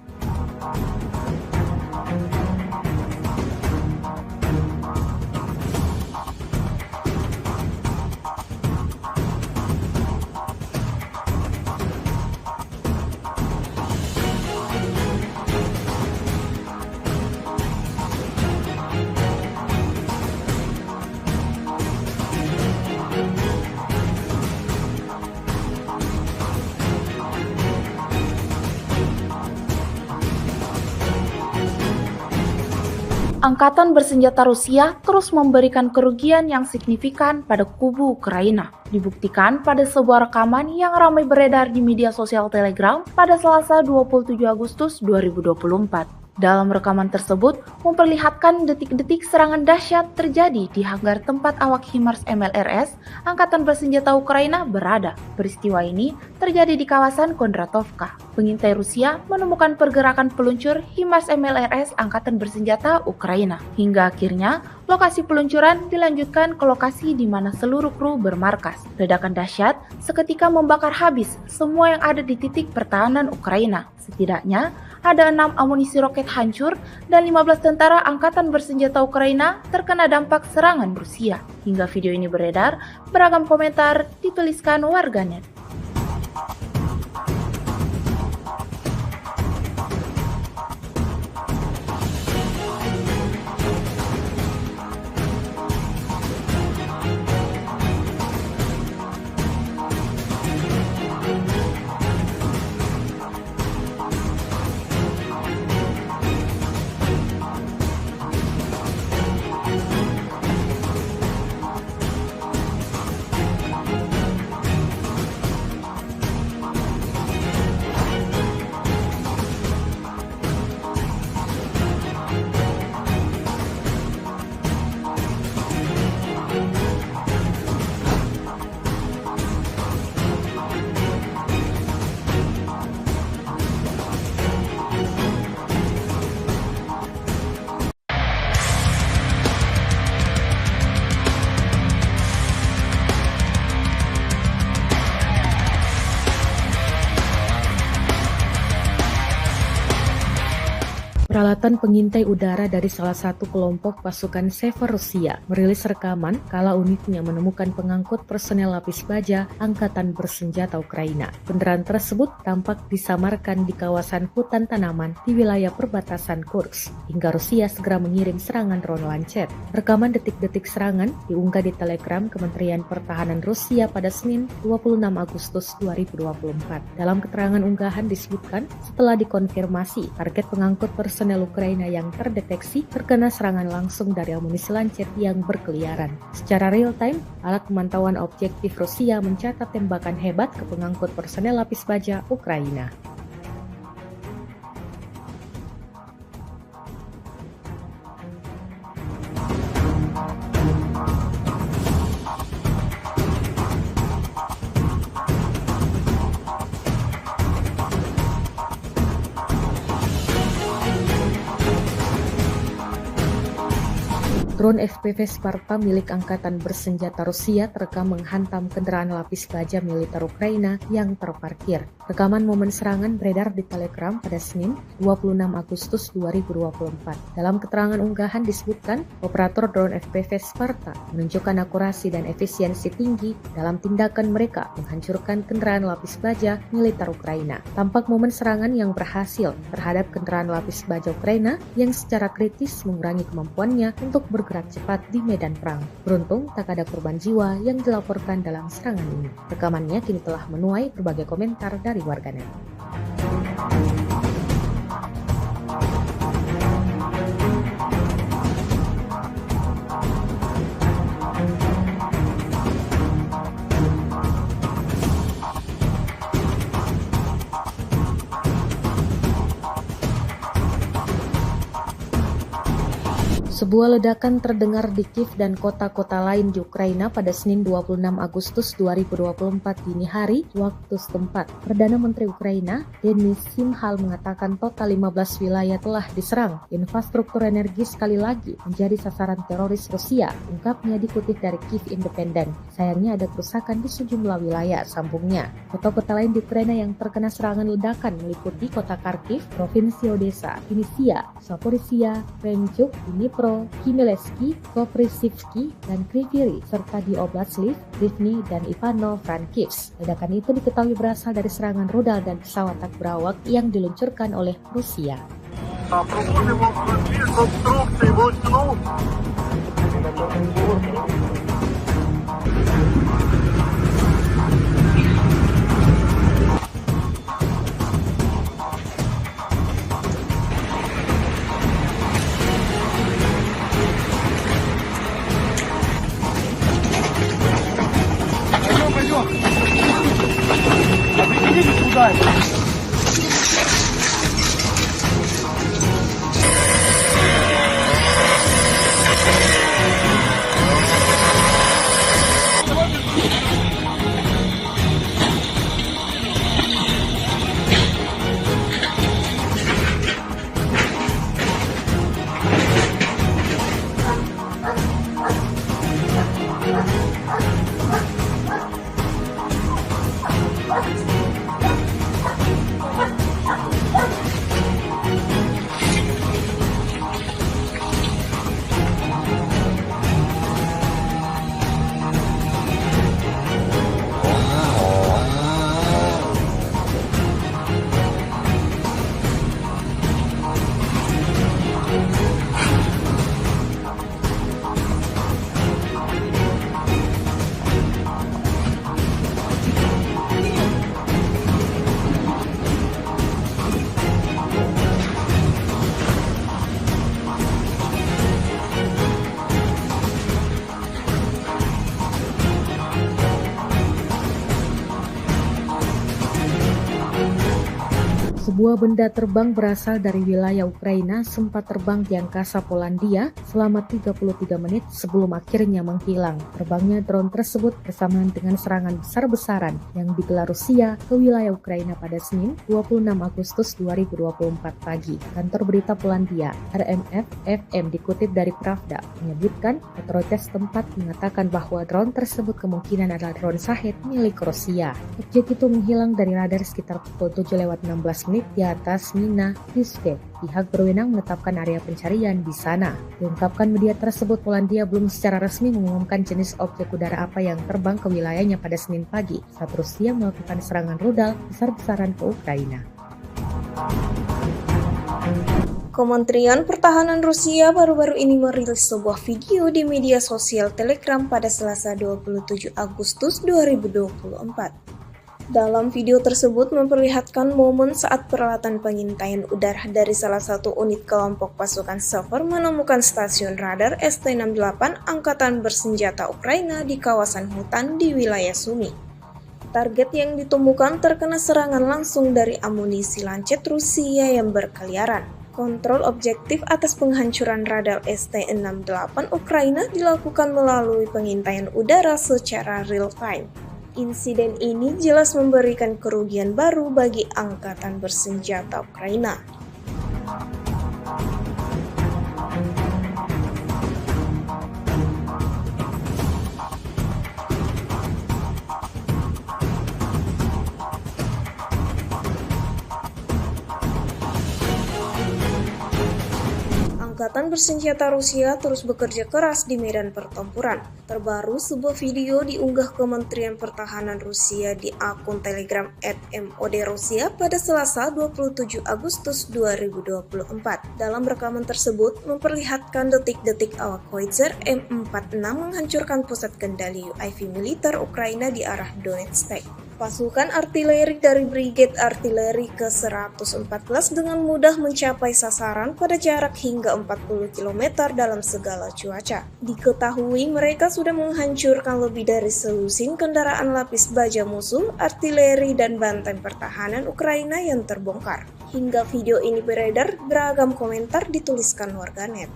Angkatan bersenjata Rusia terus memberikan kerugian yang signifikan pada kubu Ukraina. Dibuktikan pada sebuah rekaman yang ramai beredar di media sosial Telegram pada Selasa 27 Agustus 2024. Dalam rekaman tersebut memperlihatkan detik-detik serangan dahsyat terjadi di hanggar tempat awak HIMARS MLRS Angkatan Bersenjata Ukraina berada. Peristiwa ini terjadi di kawasan Kondratovka. Pengintai Rusia menemukan pergerakan peluncur HIMARS MLRS Angkatan Bersenjata Ukraina. Hingga akhirnya lokasi peluncuran dilanjutkan ke lokasi di mana seluruh kru bermarkas. Ledakan dahsyat seketika membakar habis semua yang ada di titik pertahanan Ukraina. Setidaknya ada 6 amunisi roket hancur dan 15 tentara Angkatan Bersenjata Ukraina terkena dampak serangan Rusia. Hingga video ini beredar, beragam komentar dituliskan warganet. Peralatan pengintai udara dari salah satu kelompok pasukan Sever Rusia merilis rekaman kala unitnya menemukan pengangkut personel lapis baja Angkatan Bersenjata Ukraina. Kendaraan tersebut tampak disamarkan di kawasan hutan tanaman di wilayah perbatasan Kursk, hingga Rusia segera mengirim serangan drone Lancet. Rekaman detik-detik serangan diunggah di Telegram Kementerian Pertahanan Rusia pada Senin 26 Agustus 2024. Dalam keterangan unggahan disebutkan, setelah dikonfirmasi, target pengangkut personel Ukraina yang terdeteksi terkena serangan langsung dari amunisi Lancet yang berkeliaran. Secara real-time, alat pemantauan objektif Rusia mencatat tembakan hebat ke pengangkut personel lapis baja Ukraina. Drone FPV Sparta milik Angkatan Bersenjata Rusia terekam menghantam kendaraan lapis baja militer Ukraina yang terparkir. Rekaman momen serangan beredar di Telegram pada Senin 26 Agustus 2024. Dalam keterangan unggahan disebutkan, operator drone FPV Sparta menunjukkan akurasi dan efisiensi tinggi dalam tindakan mereka menghancurkan kendaraan lapis baja militer Ukraina. Tampak momen serangan yang berhasil terhadap kendaraan lapis baja Ukraina yang secara kritis mengurangi kemampuannya untuk bergerak cepat di medan perang. Beruntung tak ada korban jiwa yang dilaporkan dalam serangan ini. Rekamannya kini telah menuai berbagai komentar dari warganet. Sebuah ledakan terdengar di Kiev dan kota-kota lain di Ukraina pada Senin 26 Agustus 2024 dini hari waktu setempat. Perdana Menteri Ukraina, Denis Shmyhal mengatakan total 15 wilayah telah diserang. Infrastruktur energi sekali lagi menjadi sasaran teroris Rusia, ungkapnya dikutip dari Kiev Independent. Sayangnya ada kerusakan di sejumlah wilayah, sambungnya. Kota-kota lain di Ukraina yang terkena serangan ledakan meliputi kota Kharkiv, Provinsi Odessa, Vinnytsia, Zaporizhia, Krenchuk, Dnipro, Khmelnytskyi, Koprivsky, dan Kryvyi, serta di Oblast Lviv, Rivne, dan Ivano-Frankivsk. Ledakan itu diketahui berasal dari serangan rudal dan pesawat tak berawak yang diluncurkan oleh Rusia. Sebuah benda terbang berasal dari wilayah Ukraina sempat terbang di angkasa Polandia selama 33 menit sebelum akhirnya menghilang. Terbangnya drone tersebut bersamaan dengan serangan besar-besaran yang digelar Rusia ke wilayah Ukraina pada Senin 26 Agustus 2024 pagi. Kantor berita Polandia, RMF-FM dikutip dari Pravda, menyebutkan otoritas tempat mengatakan bahwa drone tersebut kemungkinan adalah drone Shahed milik Rusia. Objek itu menghilang dari radar sekitar pukul 7:16 di atas Mina Rizke. Pihak berwenang menetapkan area pencarian di sana. Diungkapkan media tersebut, Polandia belum secara resmi mengumumkan jenis objek udara apa yang terbang ke wilayahnya pada Senin pagi saat Rusia melakukan serangan rudal besar-besaran ke Ukraina. Kementerian Pertahanan Rusia baru-baru ini merilis sebuah video di media sosial Telegram pada Selasa 27 Agustus 2024. Dalam video tersebut memperlihatkan momen saat peralatan pengintaian udara dari salah satu unit kelompok pasukan Sever menemukan stasiun radar ST-68 Angkatan Bersenjata Ukraina di kawasan hutan di wilayah Sumy. Target yang ditemukan terkena serangan langsung dari amunisi lancet Rusia yang berkeliaran. Kontrol objektif atas penghancuran radar ST-68 Ukraina dilakukan melalui pengintaian udara secara real-time. Insiden ini jelas memberikan kerugian baru bagi Angkatan Bersenjata Ukraina. Angkatan Bersenjata Rusia terus bekerja keras di medan pertempuran. Terbaru, sebuah video diunggah Kementerian Pertahanan Rusia di akun Telegram @mod_Rusia pada Selasa 27 Agustus 2024. Dalam rekaman tersebut memperlihatkan detik-detik awak Howitzer M46 menghancurkan pusat kendali UAV militer Ukraina di arah Donetsk. Pasukan artileri dari Brigade Artileri ke-114 dengan mudah mencapai sasaran pada jarak hingga 40 km dalam segala cuaca. Diketahui mereka sudah menghancurkan lebih dari selusin kendaraan lapis baja musuh, artileri, dan benteng pertahanan Ukraina yang terbongkar. Hingga video ini beredar, beragam komentar dituliskan warganet.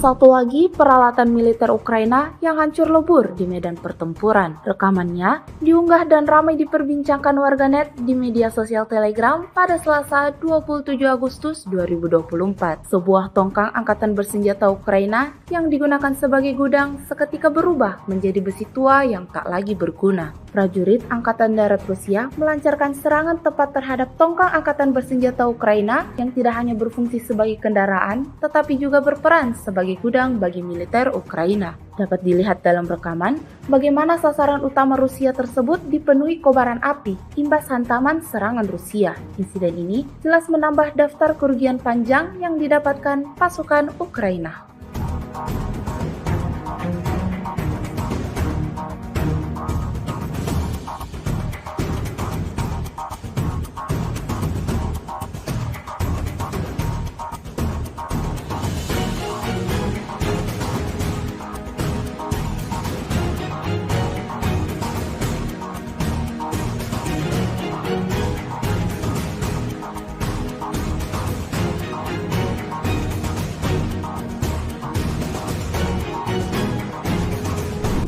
Satu lagi peralatan militer Ukraina yang hancur lebur di medan pertempuran. Rekamannya diunggah dan ramai diperbincangkan warganet di media sosial Telegram pada Selasa 27 Agustus 2024. Sebuah tongkang angkatan bersenjata Ukraina yang digunakan sebagai gudang seketika berubah menjadi besi tua yang tak lagi berguna. Prajurit Angkatan Darat Rusia melancarkan serangan tepat terhadap tongkang angkatan bersenjata Ukraina yang tidak hanya berfungsi sebagai kendaraan, tetapi juga berperan sebagai gudang bagi militer Ukraina. Dapat dilihat dalam rekaman bagaimana sasaran utama Rusia tersebut dipenuhi kobaran api imbas hantaman serangan Rusia. Insiden ini jelas menambah daftar kerugian panjang yang didapatkan pasukan Ukraina.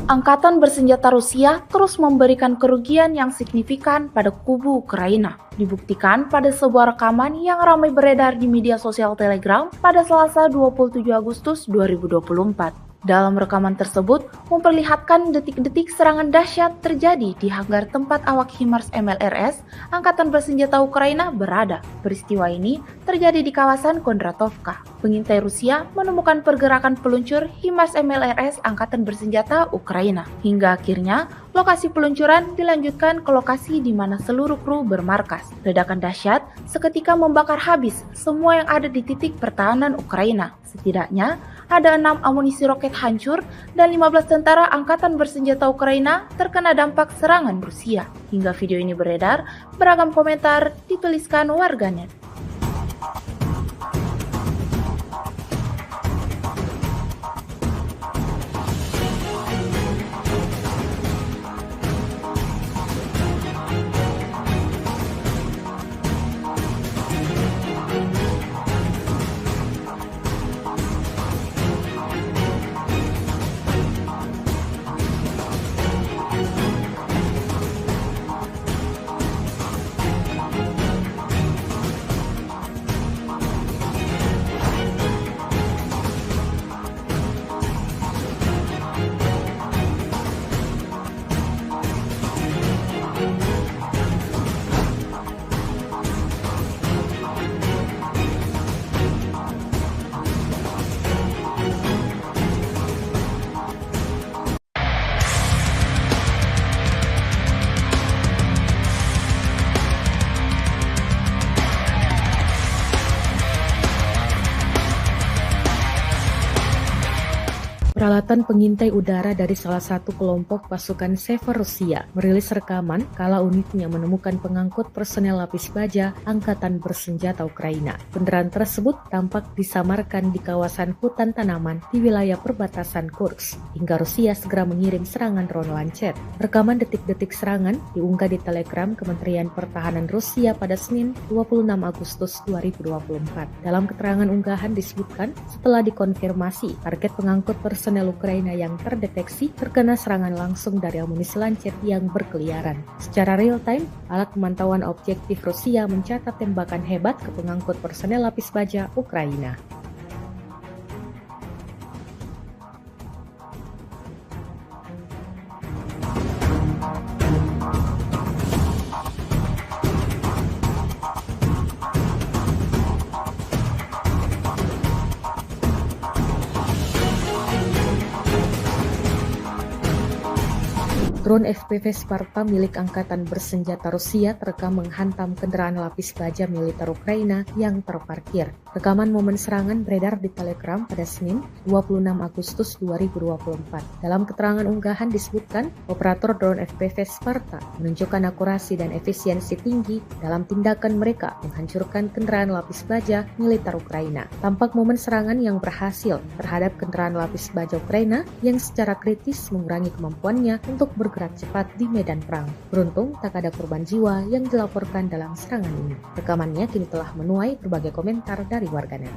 Angkatan bersenjata Rusia terus memberikan kerugian yang signifikan pada kubu Ukraina. Dibuktikan pada sebuah rekaman yang ramai beredar di media sosial Telegram pada Selasa 27 Agustus 2024. Dalam rekaman tersebut memperlihatkan detik-detik serangan dahsyat terjadi di hanggar tempat awak HIMARS MLRS Angkatan Bersenjata Ukraina berada. Peristiwa ini terjadi di kawasan Kondratovka. Pengintai Rusia menemukan pergerakan peluncur HIMARS MLRS Angkatan Bersenjata Ukraina. Hingga akhirnya lokasi peluncuran dilanjutkan ke lokasi di mana seluruh kru bermarkas. Ledakan dahsyat seketika membakar habis semua yang ada di titik pertahanan Ukraina. Setidaknya ada 6 amunisi roket hancur dan 15 tentara Angkatan Bersenjata Ukraina terkena dampak serangan Rusia. Hingga video ini beredar, beragam komentar dituliskan warganet. Peralatan pengintai udara dari salah satu kelompok pasukan Sever Rusia merilis rekaman kala unitnya menemukan pengangkut personel lapis baja Angkatan Bersenjata Ukraina. Kendaraan tersebut tampak disamarkan di kawasan hutan tanaman di wilayah perbatasan Kursk, hingga Rusia segera mengirim serangan drone Lancet. Rekaman detik-detik serangan diunggah di Telegram Kementerian Pertahanan Rusia pada Senin 26 Agustus 2024. Dalam keterangan unggahan disebutkan setelah dikonfirmasi target pengangkut personel Ukraina yang terdeteksi terkena serangan langsung dari amunisi Lancet yang berkeliaran. Secara real time, alat pemantauan objektif Rusia mencatat tembakan hebat ke pengangkut personel lapis baja Ukraina. Drone FPV Sparta milik Angkatan Bersenjata Rusia terekam menghantam kendaraan lapis baja militer Ukraina yang terparkir. Rekaman momen serangan beredar di Telegram pada Senin 26 Agustus 2024. Dalam keterangan unggahan disebutkan, operator drone FPV Sparta menunjukkan akurasi dan efisiensi tinggi dalam tindakan mereka menghancurkan kendaraan lapis baja militer Ukraina. Tampak momen serangan yang berhasil terhadap kendaraan lapis baja Ukraina yang secara kritis mengurangi kemampuannya untuk bergerak cepat di medan perang. Beruntung tak ada korban jiwa yang dilaporkan dalam serangan ini. Rekamannya kini telah menuai berbagai komentar dari warganet.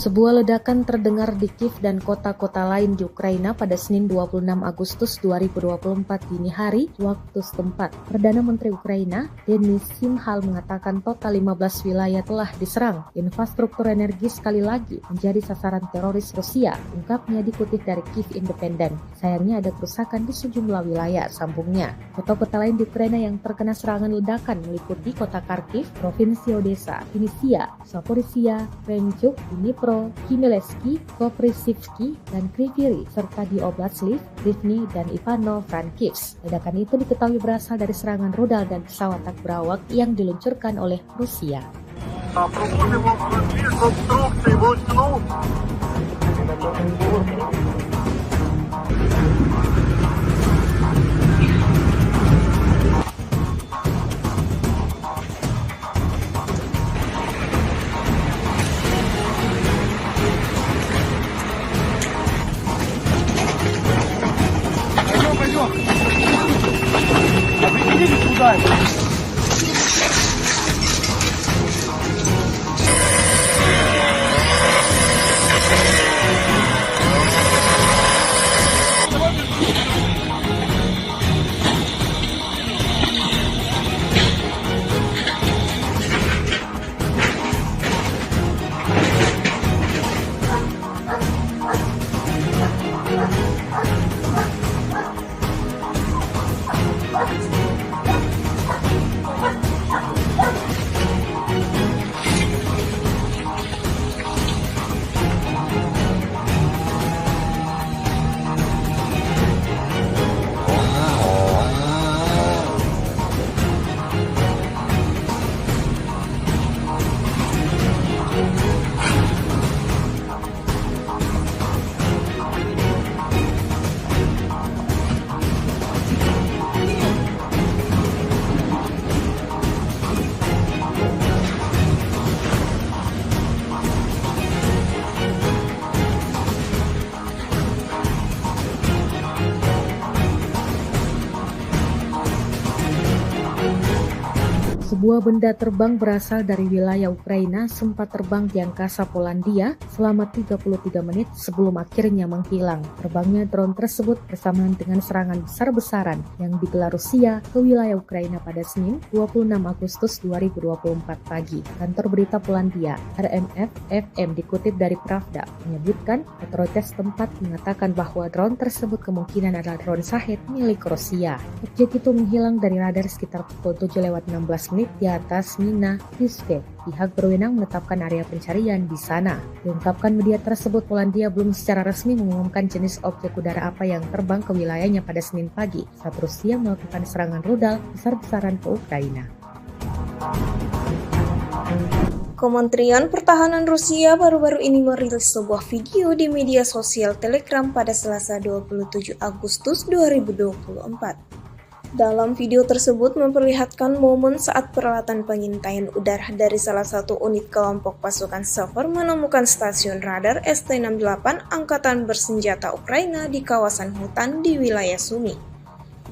Sebuah ledakan terdengar di Kiev dan kota-kota lain di Ukraina pada Senin 26 Agustus 2024 dini hari waktu setempat. Perdana Menteri Ukraina, Denis Shmyhal mengatakan total 15 wilayah telah diserang. Infrastruktur energi sekali lagi menjadi sasaran teroris Rusia, ungkapnya dikutip dari Kiev Independent. Sayangnya ada kerusakan di sejumlah wilayah, sambungnya. Kota-kota lain di Ukraina yang terkena serangan ledakan meliputi kota Kharkiv, Provinsi Odessa, Vinnytsia, Zaporizhia, Krenchuk, Dnipro, Khmelnytskyi, Koprivsky, dan Kryvyi Rih, serta di Oblast Lviv, Rivne, dan Ivano-Frankivsk. Ledakan itu diketahui berasal dari serangan rudal dan pesawat tak berawak yang diluncurkan oleh Rusia. Sebuah benda terbang berasal dari wilayah Ukraina sempat terbang di angkasa Polandia selama 33 menit sebelum akhirnya menghilang. Terbangnya drone tersebut bersamaan dengan serangan besar-besaran yang digelar Rusia ke wilayah Ukraina pada Senin 26 Agustus 2024 pagi. Kantor berita Polandia, RMF-FM dikutip dari Pravda, menyebutkan otoritas tempat mengatakan bahwa drone tersebut kemungkinan adalah drone Shahed milik Rusia. Objek itu menghilang dari radar sekitar pukul 7:16 di atas Mina Yuske. Pihak berwenang menetapkan area pencarian di sana. Diungkapkan media tersebut, Polandia belum secara resmi mengumumkan jenis objek udara apa yang terbang ke wilayahnya pada Senin pagi saat Rusia melakukan serangan rudal besar-besaran ke Ukraina. Kementerian Pertahanan Rusia baru-baru ini merilis sebuah video di media sosial Telegram pada Selasa 27 Agustus 2024. Dalam video tersebut memperlihatkan momen saat peralatan pengintaian udara dari salah satu unit kelompok pasukan Sever menemukan stasiun radar ST-68 Angkatan Bersenjata Ukraina di kawasan hutan di wilayah Sumy.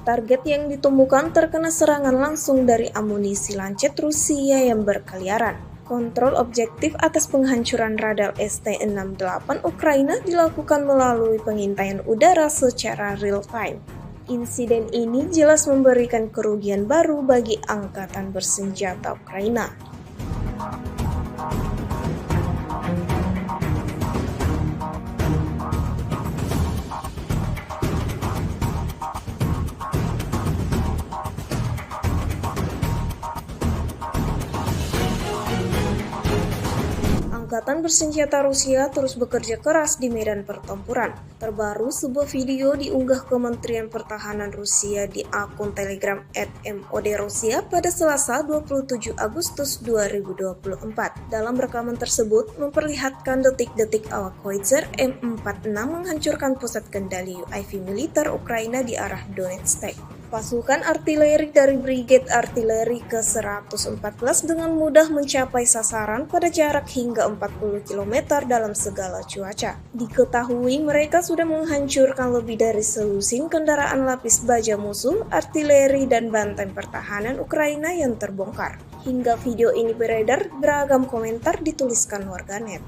Target yang ditemukan terkena serangan langsung dari amunisi lancet Rusia yang berkeliaran. Kontrol objektif atas penghancuran radar ST-68 Ukraina dilakukan melalui pengintaian udara secara real-time. Insiden ini jelas memberikan kerugian baru bagi Angkatan Bersenjata Ukraina. Angkatan Bersenjata Rusia terus bekerja keras di medan pertempuran. Terbaru, sebuah video diunggah Kementerian Pertahanan Rusia di akun Telegram @mod_Rusia pada Selasa 27 Agustus 2024. Dalam rekaman tersebut memperlihatkan detik-detik awak Howitzer M46 menghancurkan pusat kendali UAV militer Ukraina di arah Donetsk. Pasukan artileri dari Brigade Artileri ke-114 dengan mudah mencapai sasaran pada jarak hingga 40 km dalam segala cuaca. Diketahui mereka sudah menghancurkan lebih dari selusin kendaraan lapis baja musuh, artileri, dan benteng pertahanan Ukraina yang terbongkar. Hingga video ini beredar, beragam komentar dituliskan warganet.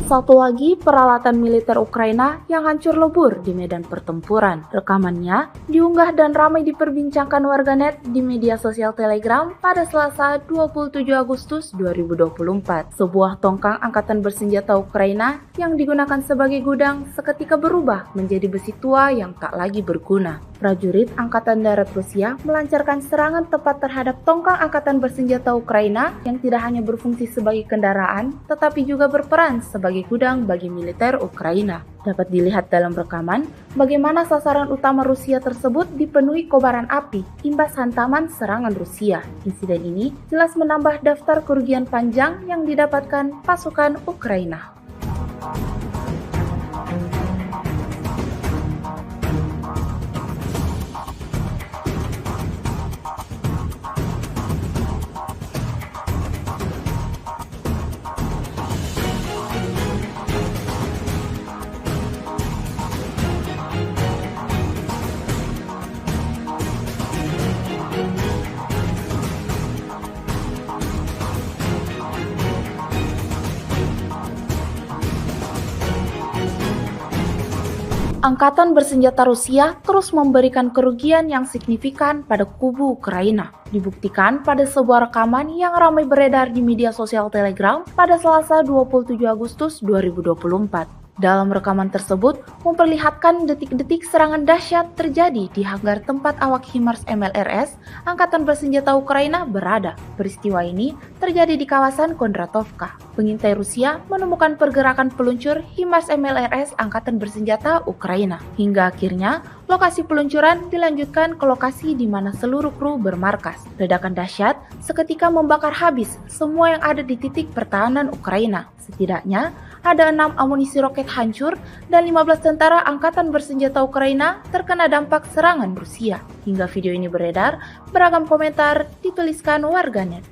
Satu lagi peralatan militer Ukraina yang hancur lebur di medan pertempuran. Rekamannya diunggah dan ramai diperbincangkan warganet di media sosial Telegram pada Selasa 27 Agustus 2024. Sebuah tongkang angkatan bersenjata Ukraina yang digunakan sebagai gudang seketika berubah menjadi besi tua yang tak lagi berguna. Prajurit Angkatan Darat Rusia melancarkan serangan tepat terhadap tongkang angkatan bersenjata Ukraina yang tidak hanya berfungsi sebagai kendaraan, tetapi juga berperan sebagai gudang bagi militer Ukraina. Dapat dilihat dalam rekaman bagaimana sasaran utama Rusia tersebut dipenuhi kobaran api imbas hantaman serangan Rusia. Insiden ini jelas menambah daftar kerugian panjang yang didapatkan pasukan Ukraina. Angkatan bersenjata Rusia terus memberikan kerugian yang signifikan pada kubu Ukraina. Dibuktikan pada sebuah rekaman yang ramai beredar di media sosial Telegram pada Selasa 27 Agustus 2024. Dalam rekaman tersebut memperlihatkan detik-detik serangan dahsyat terjadi di hanggar tempat awak HIMARS MLRS Angkatan Bersenjata Ukraina berada. Peristiwa ini terjadi di kawasan Kondratovka. Pengintai Rusia menemukan pergerakan peluncur HIMARS MLRS Angkatan Bersenjata Ukraina. Hingga akhirnya lokasi peluncuran dilanjutkan ke lokasi di mana seluruh kru bermarkas. Ledakan dahsyat seketika membakar habis semua yang ada di titik pertahanan Ukraina. Setidaknya ada 6 amunisi roket hancur dan 15 tentara Angkatan Bersenjata Ukraina terkena dampak serangan Rusia. Hingga video ini beredar, beragam komentar dituliskan warganet.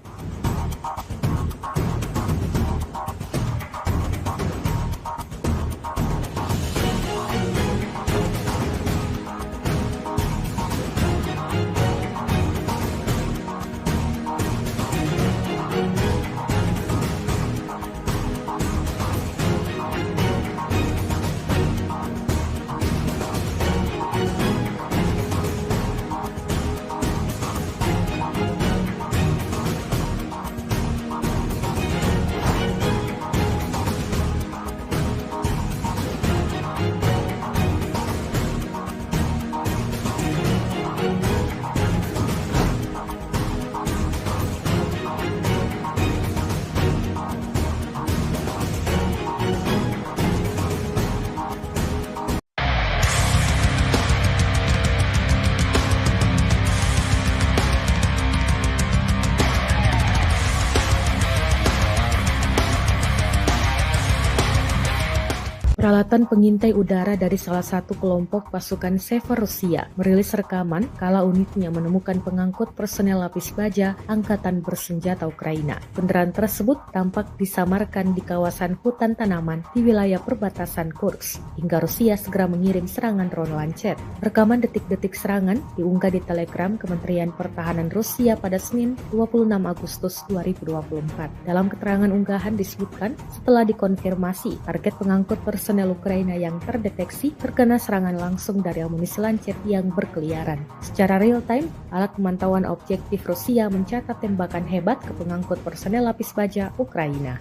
Peralatan pengintai udara dari salah satu kelompok pasukan Sever Rusia merilis rekaman kala unitnya menemukan pengangkut personel lapis baja Angkatan Bersenjata Ukraina. Kendaraan tersebut tampak disamarkan di kawasan hutan tanaman di wilayah perbatasan Kursk, hingga Rusia segera mengirim serangan drone Lancet. Rekaman detik-detik serangan diunggah di Telegram Kementerian Pertahanan Rusia pada Senin 26 Agustus 2024. Dalam keterangan unggahan disebutkan setelah dikonfirmasi target pengangkut personel Ukraina yang terdeteksi terkena serangan langsung dari amunisi Lancet yang berkeliaran. Secara real-time, alat pemantauan objektif Rusia mencatat tembakan hebat ke pengangkut personel lapis baja Ukraina.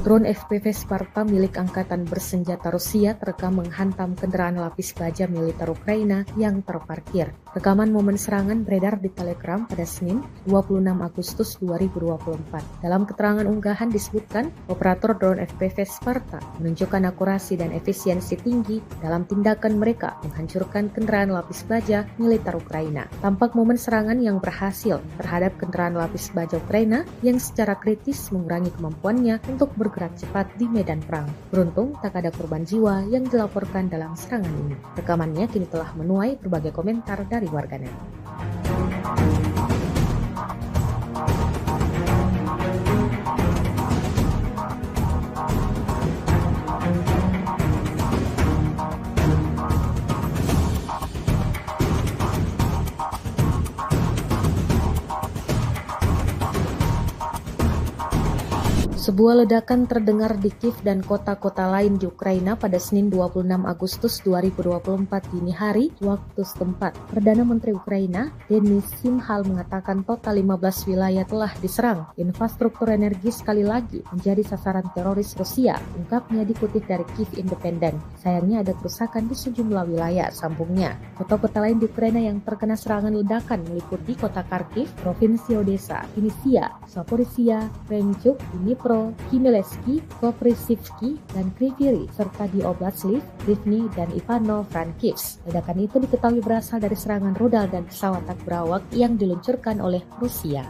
Drone FPV Sparta milik Angkatan Bersenjata Rusia terekam menghantam kendaraan lapis baja militer Ukraina yang terparkir. Rekaman momen serangan beredar di Telegram pada Senin 26 Agustus 2024. Dalam keterangan unggahan disebutkan, operator drone FPV Sparta menunjukkan akurasi dan efisiensi tinggi dalam tindakan mereka menghancurkan kendaraan lapis baja militer Ukraina. Tampak momen serangan yang berhasil terhadap kendaraan lapis baja Ukraina yang secara kritis mengurangi kemampuannya untuk bergerak cepat di medan perang. Beruntung tak ada korban jiwa yang dilaporkan dalam serangan ini. Rekamannya kini telah menuai berbagai komentar dari warganet. Sebuah ledakan terdengar di Kiev dan kota-kota lain di Ukraina pada Senin 26 Agustus 2024 dini hari waktu setempat. Perdana Menteri Ukraina, Denis Shmyhal mengatakan total 15 wilayah telah diserang. Infrastruktur energi sekali lagi menjadi sasaran teroris Rusia, ungkapnya dikutip dari Kiev Independent. Sayangnya ada kerusakan di sejumlah wilayah, sambungnya. Kota-kota lain di Ukraina yang terkena serangan ledakan meliputi kota Kharkiv, Provinsi Odessa, Vinnytsia, Zaporizhia, Krenchuk, Dnipro, Khmelnytskyi, Koprivsky, dan Kryvyi Rih, serta di Oblast Lviv, Rivne, dan Ivano-Frankivsk. Ledakan itu diketahui berasal dari serangan rudal dan pesawat tak berawak yang diluncurkan oleh Rusia.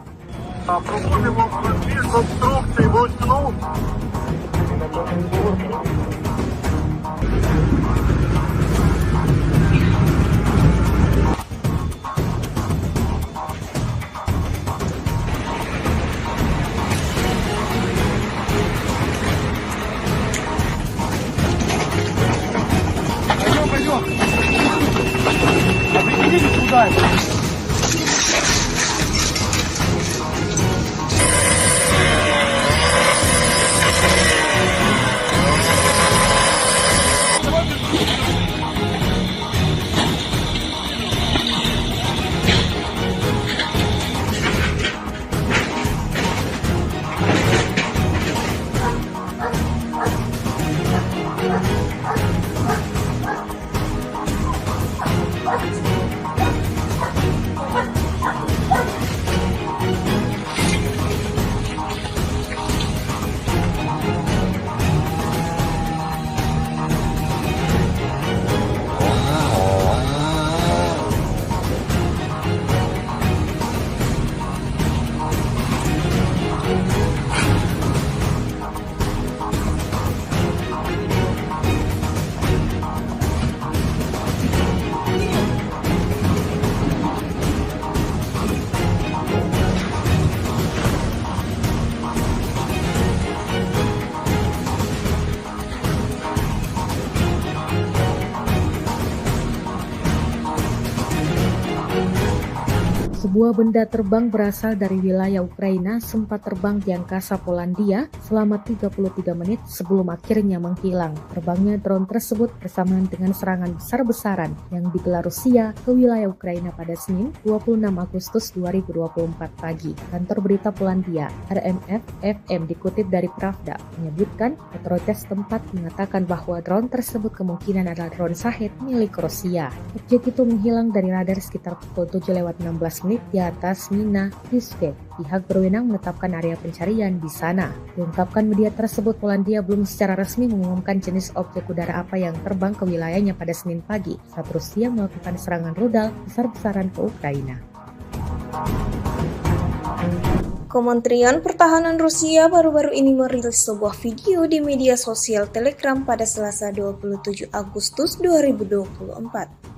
Sebuah benda terbang berasal dari wilayah Ukraina sempat terbang di angkasa Polandia selama 33 menit sebelum akhirnya menghilang. Terbangnya drone tersebut bersamaan dengan serangan besar-besaran yang digelar Rusia ke wilayah Ukraina pada Senin 26 Agustus 2024 pagi. Kantor berita Polandia, RMF-FM dikutip dari Pravda, menyebutkan otoritas tempat mengatakan bahwa drone tersebut kemungkinan adalah drone Shahed milik Rusia. Objek itu menghilang dari radar sekitar pukul 7:16 satelit di atas Mina Rizke. Pihak berwenang menetapkan area pencarian di sana. Diungkapkan media tersebut, Polandia belum secara resmi mengumumkan jenis objek udara apa yang terbang ke wilayahnya pada Senin pagi saat Rusia melakukan serangan rudal besar-besaran ke Ukraina. Kementerian Pertahanan Rusia baru-baru ini merilis sebuah video di media sosial Telegram pada Selasa 27 Agustus 2024.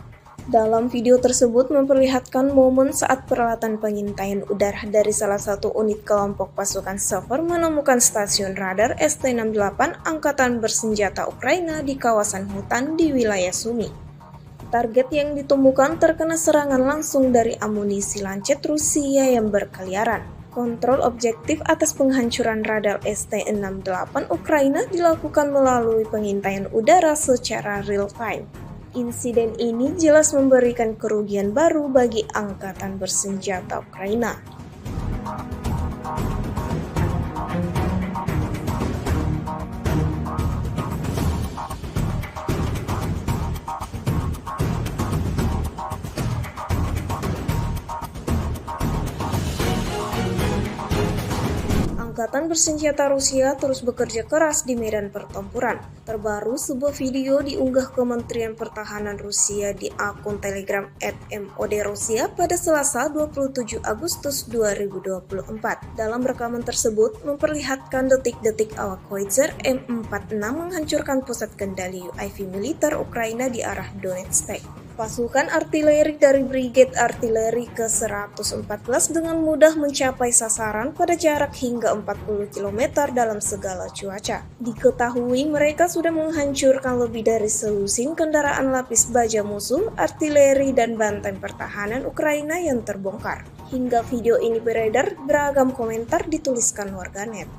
Dalam video tersebut memperlihatkan momen saat peralatan pengintaian udara dari salah satu unit kelompok pasukan Sever menemukan stasiun radar ST-68 Angkatan Bersenjata Ukraina di kawasan hutan di wilayah Sumy. Target yang ditemukan terkena serangan langsung dari amunisi lancet Rusia yang berkeliaran. Kontrol objektif atas penghancuran radar ST-68 Ukraina dilakukan melalui pengintaian udara secara real-time. Insiden ini jelas memberikan kerugian baru bagi Angkatan Bersenjata Ukraina. Angkatan Bersenjata Rusia terus bekerja keras di medan pertempuran. Terbaru, sebuah video diunggah Kementerian Pertahanan Rusia di akun Telegram @MOD-Rusia pada Selasa 27 Agustus 2024. Dalam rekaman tersebut memperlihatkan detik-detik awak Howitzer M46 menghancurkan pusat kendali UAV militer Ukraina di arah Donetsk. Pasukan artileri dari Brigade Artileri ke-114 dengan mudah mencapai sasaran pada jarak hingga 40 km dalam segala cuaca. Diketahui mereka sudah menghancurkan lebih dari selusin kendaraan lapis baja musuh, artileri, dan benteng pertahanan Ukraina yang terbongkar. Hingga video ini beredar, beragam komentar dituliskan warganet.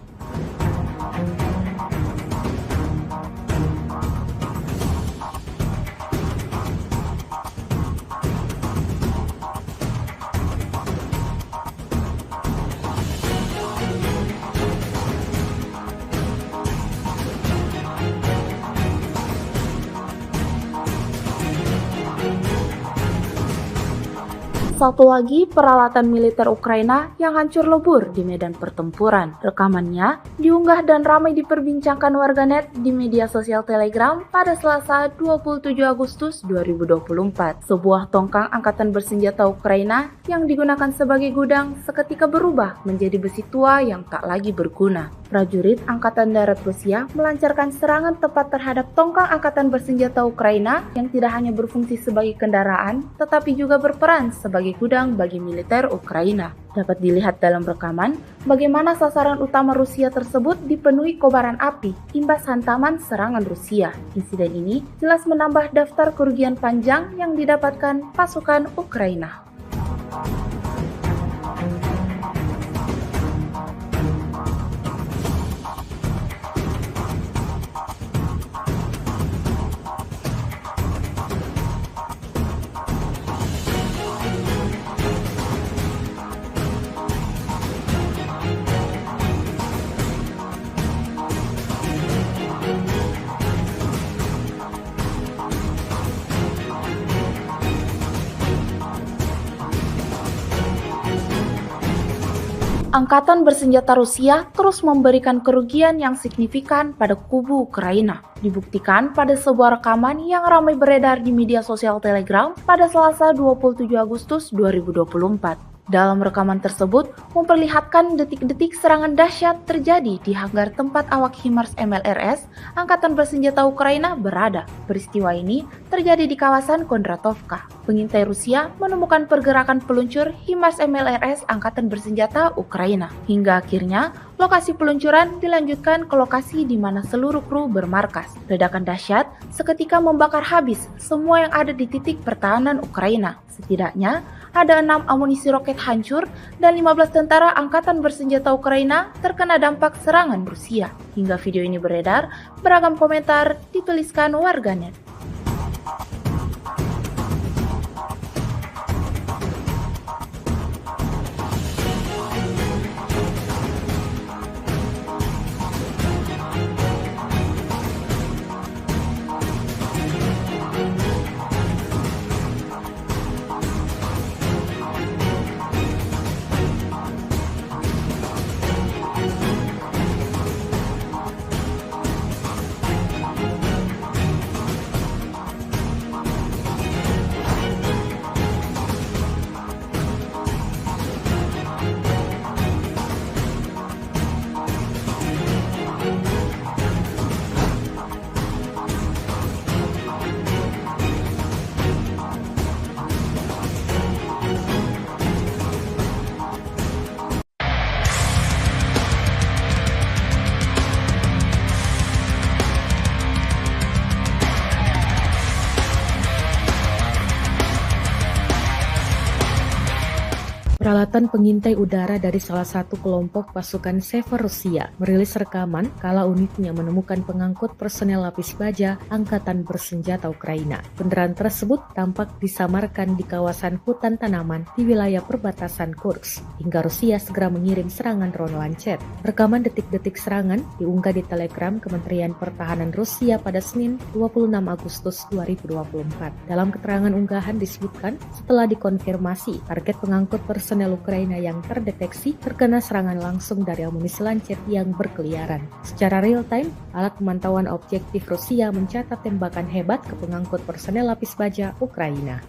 Satu lagi peralatan militer Ukraina yang hancur lebur di medan pertempuran. Rekamannya diunggah dan ramai diperbincangkan warganet di media sosial Telegram pada Selasa 27 Agustus 2024. Sebuah tongkang angkatan bersenjata Ukraina yang digunakan sebagai gudang seketika berubah menjadi besi tua yang tak lagi berguna. Prajurit Angkatan Darat Rusia melancarkan serangan tepat terhadap tongkang angkatan bersenjata Ukraina yang tidak hanya berfungsi sebagai kendaraan, tetapi juga berperan sebagai gudang bagi militer Ukraina. Dapat dilihat dalam rekaman bagaimana sasaran utama Rusia tersebut dipenuhi kobaran api imbas hantaman serangan Rusia. Insiden ini jelas menambah daftar kerugian panjang yang didapatkan pasukan Ukraina. Angkatan bersenjata Rusia terus memberikan kerugian yang signifikan pada kubu Ukraina. Dibuktikan pada sebuah rekaman yang ramai beredar di media sosial Telegram pada Selasa 27 Agustus 2024. Dalam rekaman tersebut memperlihatkan detik-detik serangan dahsyat terjadi di hanggar tempat awak HIMARS MLRS Angkatan Bersenjata Ukraina berada. Peristiwa ini terjadi di kawasan Kondratovka. Pengintai Rusia menemukan pergerakan peluncur HIMARS MLRS Angkatan Bersenjata Ukraina. Hingga akhirnya lokasi peluncuran dilanjutkan ke lokasi di mana seluruh kru bermarkas. Ledakan dahsyat seketika membakar habis semua yang ada di titik pertahanan Ukraina. Setidaknya ada 6 amunisi roket hancur dan 15 tentara angkatan bersenjata Ukraina terkena dampak serangan Rusia. Hingga video ini beredar, beragam komentar dituliskan warganet. Peralatan pengintai udara dari salah satu kelompok pasukan Sever Rusia merilis rekaman kala unitnya menemukan pengangkut personel lapis baja Angkatan Bersenjata Ukraina. Kendaraan tersebut tampak disamarkan di kawasan hutan tanaman di wilayah perbatasan Kursk, hingga Rusia segera mengirim serangan drone Lancet. Rekaman detik-detik serangan diunggah di Telegram Kementerian Pertahanan Rusia pada Senin 26 Agustus 2024. Dalam keterangan unggahan disebutkan setelah dikonfirmasi target pengangkut personel Ukraina yang terdeteksi terkena serangan langsung dari amunisi Lancet yang berkeliaran. Secara real-time, alat pemantauan objektif Rusia mencatat tembakan hebat ke pengangkut personel lapis baja Ukraina.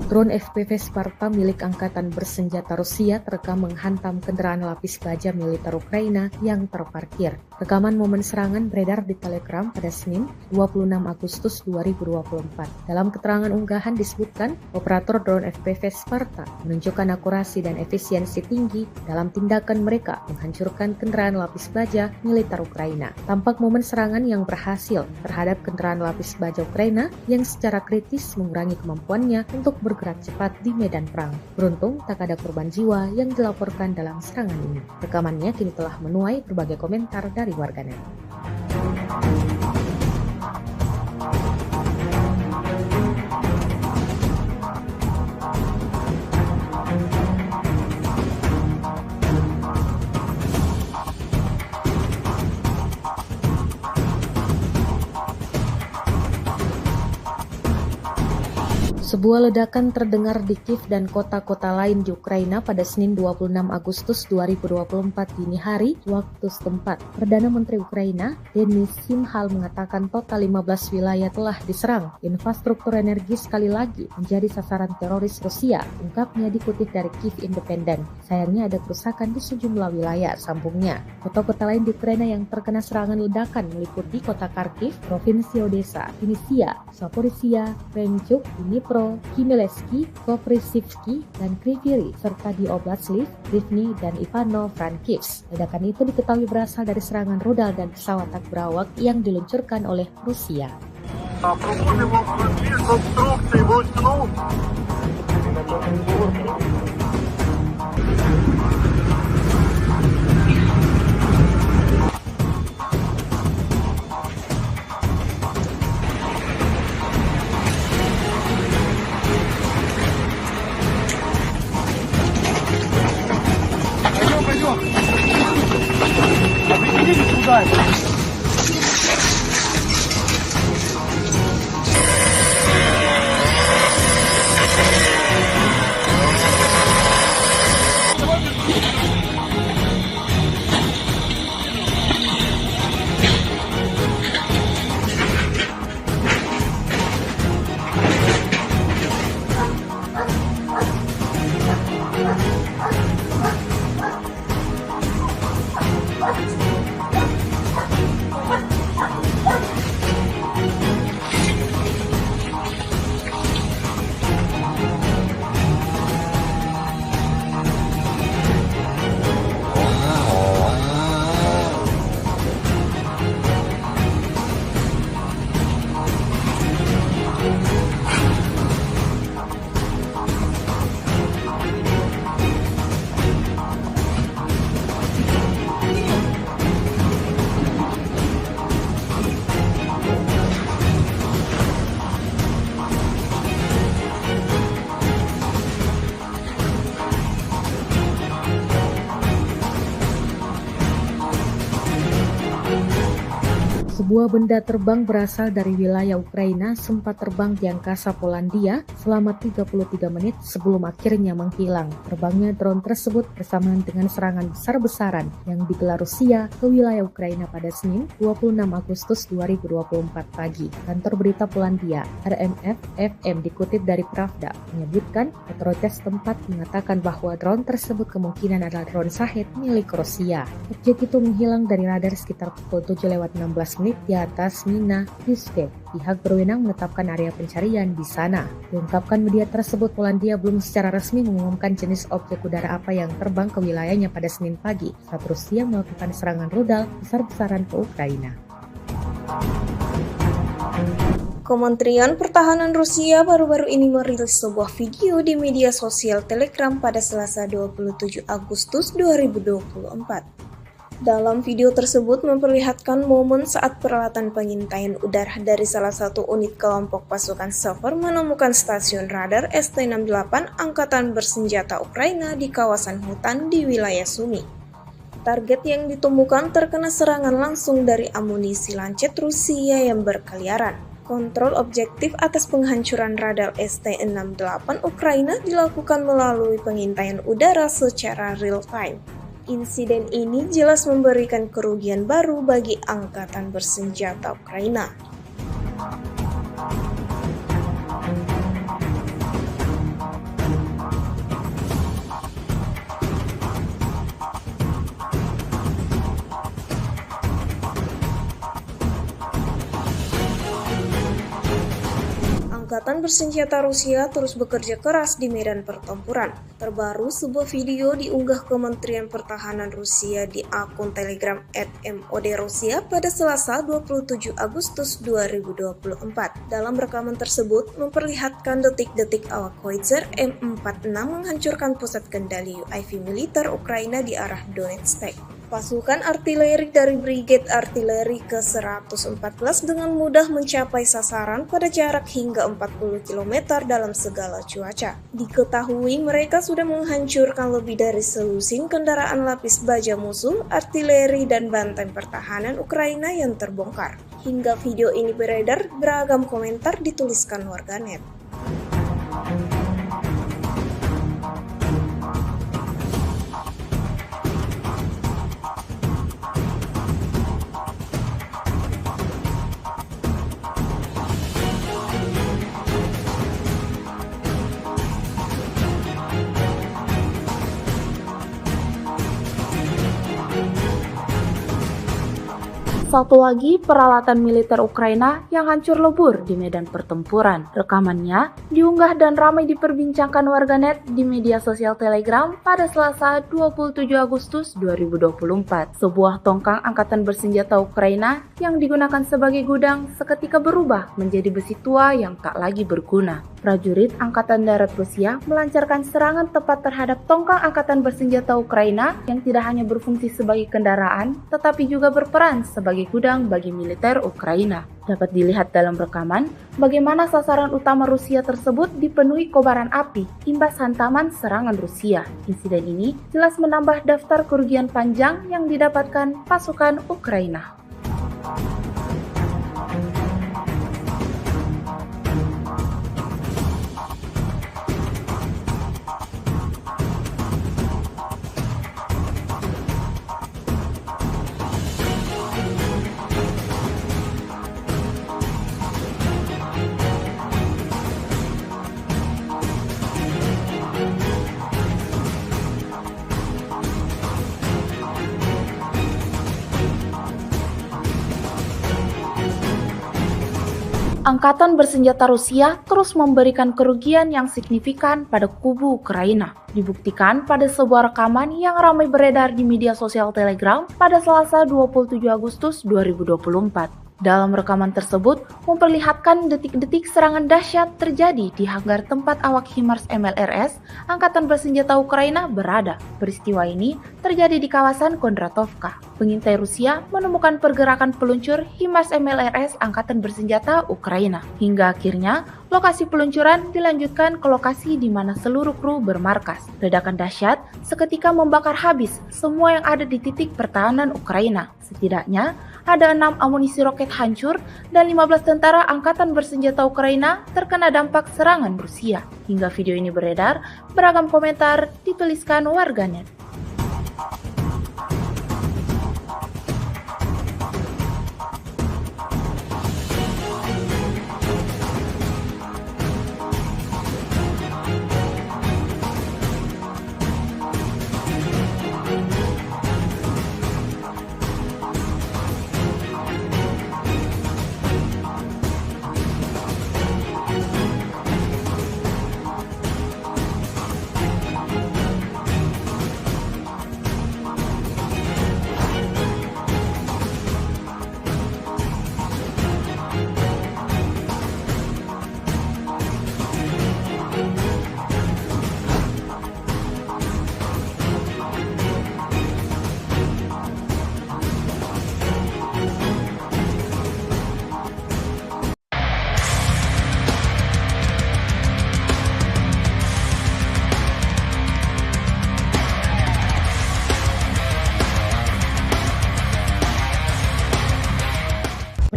Drone FPV Sparta milik Angkatan Bersenjata Rusia terekam menghantam kendaraan lapis baja militer Ukraina yang terparkir. Rekaman momen serangan beredar di Telegram pada Senin 26 Agustus 2024. Dalam keterangan unggahan disebutkan, operator drone FPV Sparta menunjukkan akurasi dan efisiensi tinggi dalam tindakan mereka menghancurkan kendaraan lapis baja militer Ukraina. Tampak momen serangan yang berhasil terhadap kendaraan lapis baja Ukraina yang secara kritis mengurangi kemampuannya untuk bergerak cepat di medan perang. Beruntung tak ada korban jiwa yang dilaporkan dalam serangan ini. Rekamannya kini telah menuai berbagai komentar dari warganet. Sebuah ledakan terdengar di Kiev dan kota-kota lain di Ukraina pada Senin 26 Agustus 2024 dini hari waktu setempat. Perdana Menteri Ukraina, Denis Shmyhal mengatakan total 15 wilayah telah diserang. Infrastruktur energi sekali lagi menjadi sasaran teroris Rusia, ungkapnya dikutip dari Kiev Independent. Sayangnya ada kerusakan di sejumlah wilayah, sambungnya. Kota-kota lain di Ukraina yang terkena serangan ledakan meliputi kota Kharkiv, Provinsi Odessa, Vinnytsia, Zaporizhia, Krenchuk, Dnipro, Khmelnytskyi, Koprivsky, dan Kryvyi Rih, serta di Oblast Lviv, Rivne, dan Ivano-Frankivsk. Ledakan itu diketahui berasal dari serangan rudal dan pesawat tak berawak yang diluncurkan oleh Rusia. Sebuah benda terbang berasal dari wilayah Ukraina sempat terbang di angkasa Polandia selama 33 menit sebelum akhirnya menghilang. Terbangnya drone tersebut bersamaan dengan serangan besar-besaran yang digelar Rusia ke wilayah Ukraina pada Senin 26 Agustus 2024 pagi. Kantor berita Polandia, RMF-FM dikutip dari Pravda, menyebutkan otoritas tempat mengatakan bahwa drone tersebut kemungkinan adalah drone Shahed milik Rusia. Objek itu menghilang dari radar sekitar pukul 7:16 ekonomi di atas Mina Yuske. Pihak berwenang menetapkan area pencarian di sana. Diungkapkan media tersebut, Polandia belum secara resmi mengumumkan jenis objek udara apa yang terbang ke wilayahnya pada Senin pagi saat Rusia melakukan serangan rudal besar-besaran ke Ukraina. Kementerian Pertahanan Rusia baru-baru ini merilis sebuah video di media sosial Telegram pada Selasa 27 Agustus 2024. Dalam video tersebut memperlihatkan momen saat peralatan pengintaian udara dari salah satu unit kelompok pasukan Sever menemukan stasiun radar ST-68 Angkatan Bersenjata Ukraina di kawasan hutan di wilayah Sumy. Target yang ditemukan terkena serangan langsung dari amunisi lancet Rusia yang berkeliaran. Kontrol objektif atas penghancuran radar ST-68 Ukraina dilakukan melalui pengintaian udara secara real-time. Insiden ini jelas memberikan kerugian baru bagi Angkatan Bersenjata Ukraina. Angkatan Bersenjata Rusia terus bekerja keras di medan pertempuran. Terbaru, sebuah video diunggah Kementerian Pertahanan Rusia di akun Telegram @MOD-Rusia pada Selasa 27 Agustus 2024. Dalam rekaman tersebut memperlihatkan detik-detik awak Howitzer M46 menghancurkan pusat kendali UAV militer Ukraina di arah Donetsk. Pasukan artileri dari Brigade Artileri ke-114 dengan mudah mencapai sasaran pada jarak hingga 40 km dalam segala cuaca. Diketahui mereka sudah menghancurkan lebih dari selusin kendaraan lapis baja musuh, artileri, dan benteng pertahanan Ukraina yang terbongkar. Hingga video ini beredar, beragam komentar dituliskan warganet. Satu lagi peralatan militer Ukraina yang hancur lebur di medan pertempuran. Rekamannya diunggah dan ramai diperbincangkan warganet di media sosial Telegram pada Selasa 27 Agustus 2024. Sebuah tongkang angkatan bersenjata Ukraina yang digunakan sebagai gudang seketika berubah menjadi besi tua yang tak lagi berguna. Prajurit Angkatan Darat Rusia melancarkan serangan tepat terhadap tongkang angkatan bersenjata Ukraina yang tidak hanya berfungsi sebagai kendaraan, tetapi juga berperan sebagai gudang bagi militer Ukraina. Dapat dilihat dalam rekaman bagaimana sasaran utama Rusia tersebut dipenuhi kobaran api imbas hantaman serangan Rusia. Insiden ini jelas menambah daftar kerugian panjang yang didapatkan pasukan Ukraina. Angkatan bersenjata Rusia terus memberikan kerugian yang signifikan pada kubu Ukraina. Dibuktikan pada sebuah rekaman yang ramai beredar di media sosial Telegram pada Selasa 27 Agustus 2024. Dalam rekaman tersebut memperlihatkan detik-detik serangan dahsyat terjadi di hanggar tempat awak HIMARS MLRS Angkatan Bersenjata Ukraina berada. Peristiwa ini terjadi di kawasan Kondratovka. Pengintai Rusia menemukan pergerakan peluncur HIMARS MLRS Angkatan Bersenjata Ukraina. Hingga akhirnya lokasi peluncuran dilanjutkan ke lokasi di mana seluruh kru bermarkas. Ledakan dahsyat seketika membakar habis semua yang ada di titik pertahanan Ukraina. Setidaknya ada 6 amunisi roket hancur dan 15 tentara Angkatan Bersenjata Ukraina terkena dampak serangan Rusia. Hingga video ini beredar, beragam komentar dituliskan warganet.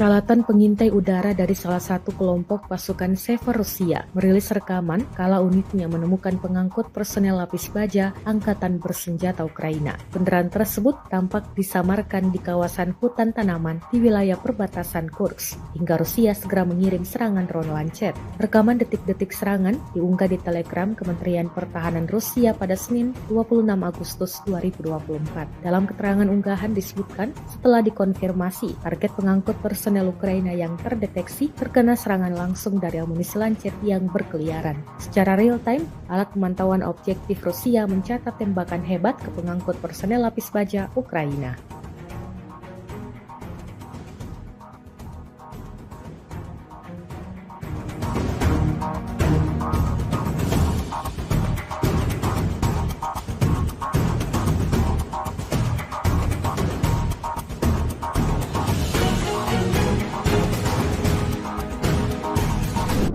Peralatan pengintai udara dari salah satu kelompok pasukan Sever Rusia merilis rekaman kala unitnya menemukan pengangkut personel lapis baja Angkatan Bersenjata Ukraina. Kendaraan tersebut tampak disamarkan di kawasan hutan tanaman di wilayah perbatasan Kursk, hingga Rusia segera mengirim serangan drone lancet. Rekaman detik-detik serangan diunggah di Telegram Kementerian Pertahanan Rusia pada Senin 26 Agustus 2024. Dalam keterangan unggahan disebutkan, setelah dikonfirmasi, target pengangkut personel Ukraina yang terdeteksi terkena serangan langsung dari amunisi lancet yang berkeliaran. Secara real-time, alat pemantauan objektif Rusia mencatat tembakan hebat ke pengangkut personel lapis baja Ukraina.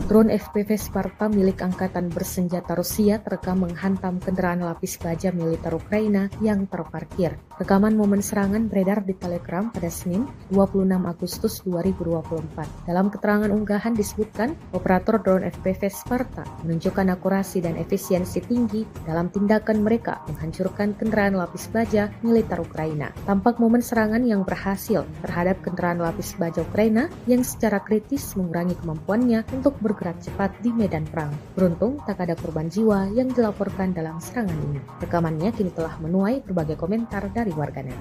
Drone FPV Sparta milik Angkatan Bersenjata Rusia terekam menghantam kendaraan lapis baja militer Ukraina yang terparkir. Rekaman momen serangan beredar di Telegram pada Senin 26 Agustus 2024. Dalam keterangan unggahan disebutkan, operator drone FPV Sparta menunjukkan akurasi dan efisiensi tinggi dalam tindakan mereka menghancurkan kendaraan lapis baja militer Ukraina. Tampak momen serangan yang berhasil terhadap kendaraan lapis baja Ukraina yang secara kritis mengurangi kemampuannya untuk bergerak cepat di medan perang. Beruntung tak ada korban jiwa yang dilaporkan dalam serangan ini. Rekamannya kini telah menuai berbagai komentar dari warganet.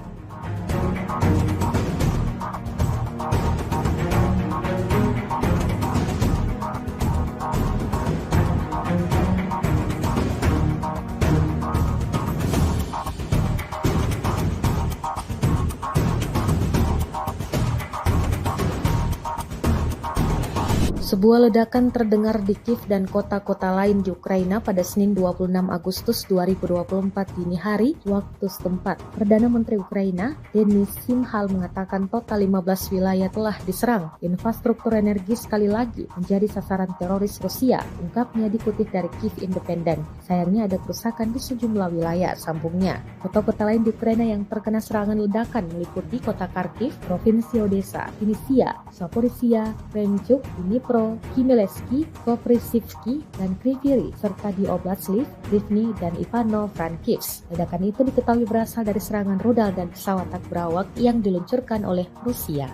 Sebuah ledakan terdengar di Kiev dan kota-kota lain di Ukraina pada Senin 26 Agustus 2024 dini hari waktu setempat. Perdana Menteri Ukraina, Denis Shmyhal mengatakan total 15 wilayah telah diserang. Infrastruktur energi sekali lagi menjadi sasaran teroris Rusia, ungkapnya dikutip dari Kiev Independent. Sayangnya ada kerusakan di sejumlah wilayah, sambungnya. Kota-kota lain di Ukraina yang terkena serangan ledakan meliputi kota Kharkiv, Provinsi Odessa, Vinnytsia, Zaporizhia, Kremenchuk, Dnipro, Khmelnytskyi, Koprivsky, dan Kryvyi Rih, serta di Oblast Lviv, Rivne, dan Ivano-Frankivsk. Ledakan itu diketahui berasal dari serangan rudal dan pesawat tak berawak yang diluncurkan oleh Rusia.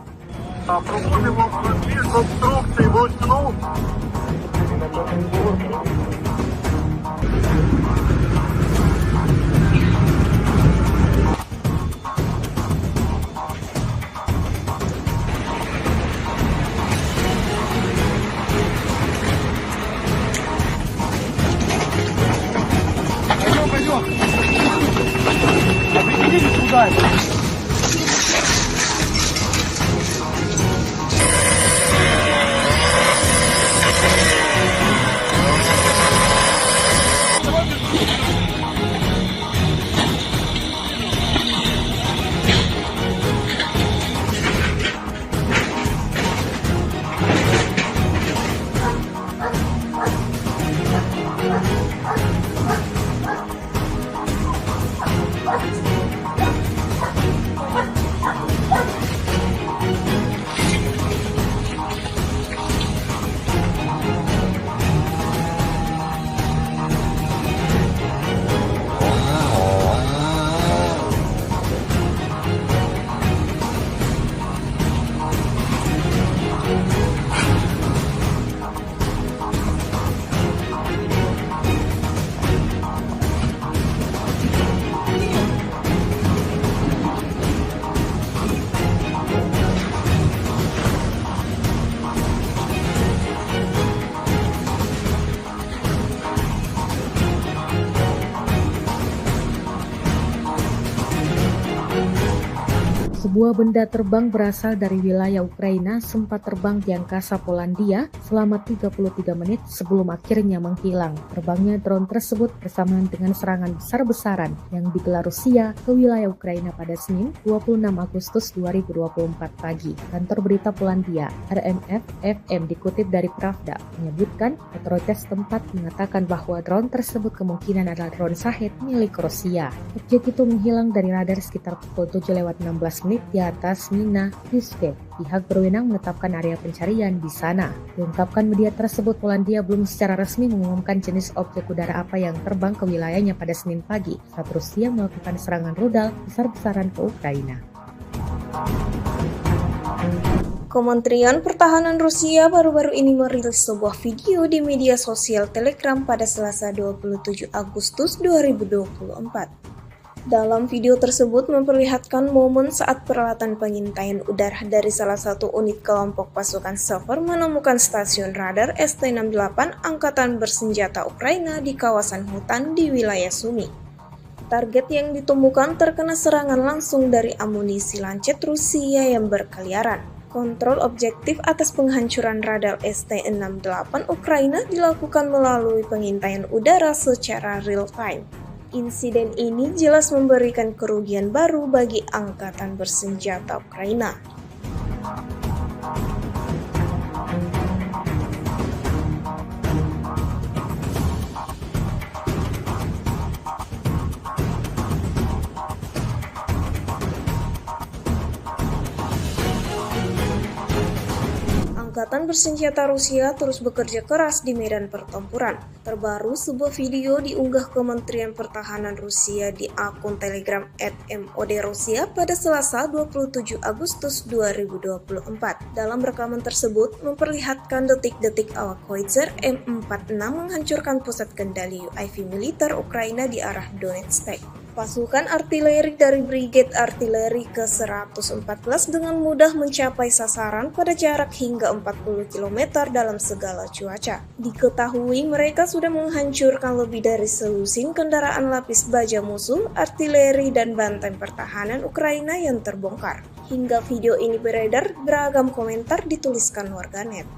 Sebuah benda terbang berasal dari wilayah Ukraina sempat terbang di angkasa Polandia selama 33 menit sebelum akhirnya menghilang. Terbangnya drone tersebut bersamaan dengan serangan besar-besaran yang digelar Rusia ke wilayah Ukraina pada Senin 26 Agustus 2024 pagi. Kantor berita Polandia, RMF-FM dikutip dari Pravda, menyebutkan otoritas tempat mengatakan bahwa drone tersebut kemungkinan adalah drone Shahed milik Rusia. Objek itu menghilang dari radar sekitar pukul 7:16 unit di atas Mina Yusuf. Pihak berwenang menetapkan area pencarian di sana. Diungkapkan media tersebut, Polandia belum secara resmi mengumumkan jenis objek udara apa yang terbang ke wilayahnya pada Senin pagi saat Rusia melakukan serangan rudal besar-besaran ke Ukraina. Kementerian Pertahanan Rusia baru-baru ini merilis sebuah video di media sosial Telegram pada Selasa 27 Agustus 2024. Dalam video tersebut memperlihatkan momen saat peralatan pengintaian udara dari salah satu unit kelompok pasukan Sever menemukan stasiun radar ST-68 Angkatan Bersenjata Ukraina di kawasan hutan di wilayah Sumy. Target yang ditemukan terkena serangan langsung dari amunisi lancet Rusia yang berkeliaran. Kontrol objektif atas penghancuran radar ST-68 Ukraina dilakukan melalui pengintaian udara secara real-time. Insiden ini jelas memberikan kerugian baru bagi Angkatan Bersenjata Ukraina. Angkatan Bersenjata Rusia terus bekerja keras di medan pertempuran. Terbaru, sebuah video diunggah Kementerian Pertahanan Rusia di akun Telegram @MOD-Rusia pada Selasa 27 Agustus 2024. Dalam rekaman tersebut memperlihatkan detik-detik awak Howitzer M46 menghancurkan pusat kendali UAV militer Ukraina di arah Donetsk. Pasukan artileri dari Brigade Artileri ke-114 dengan mudah mencapai sasaran pada jarak hingga 40 km dalam segala cuaca. Diketahui mereka sudah menghancurkan lebih dari selusin kendaraan lapis baja musuh, artileri, dan benteng pertahanan Ukraina yang terbongkar. Hingga video ini beredar, beragam komentar dituliskan warganet.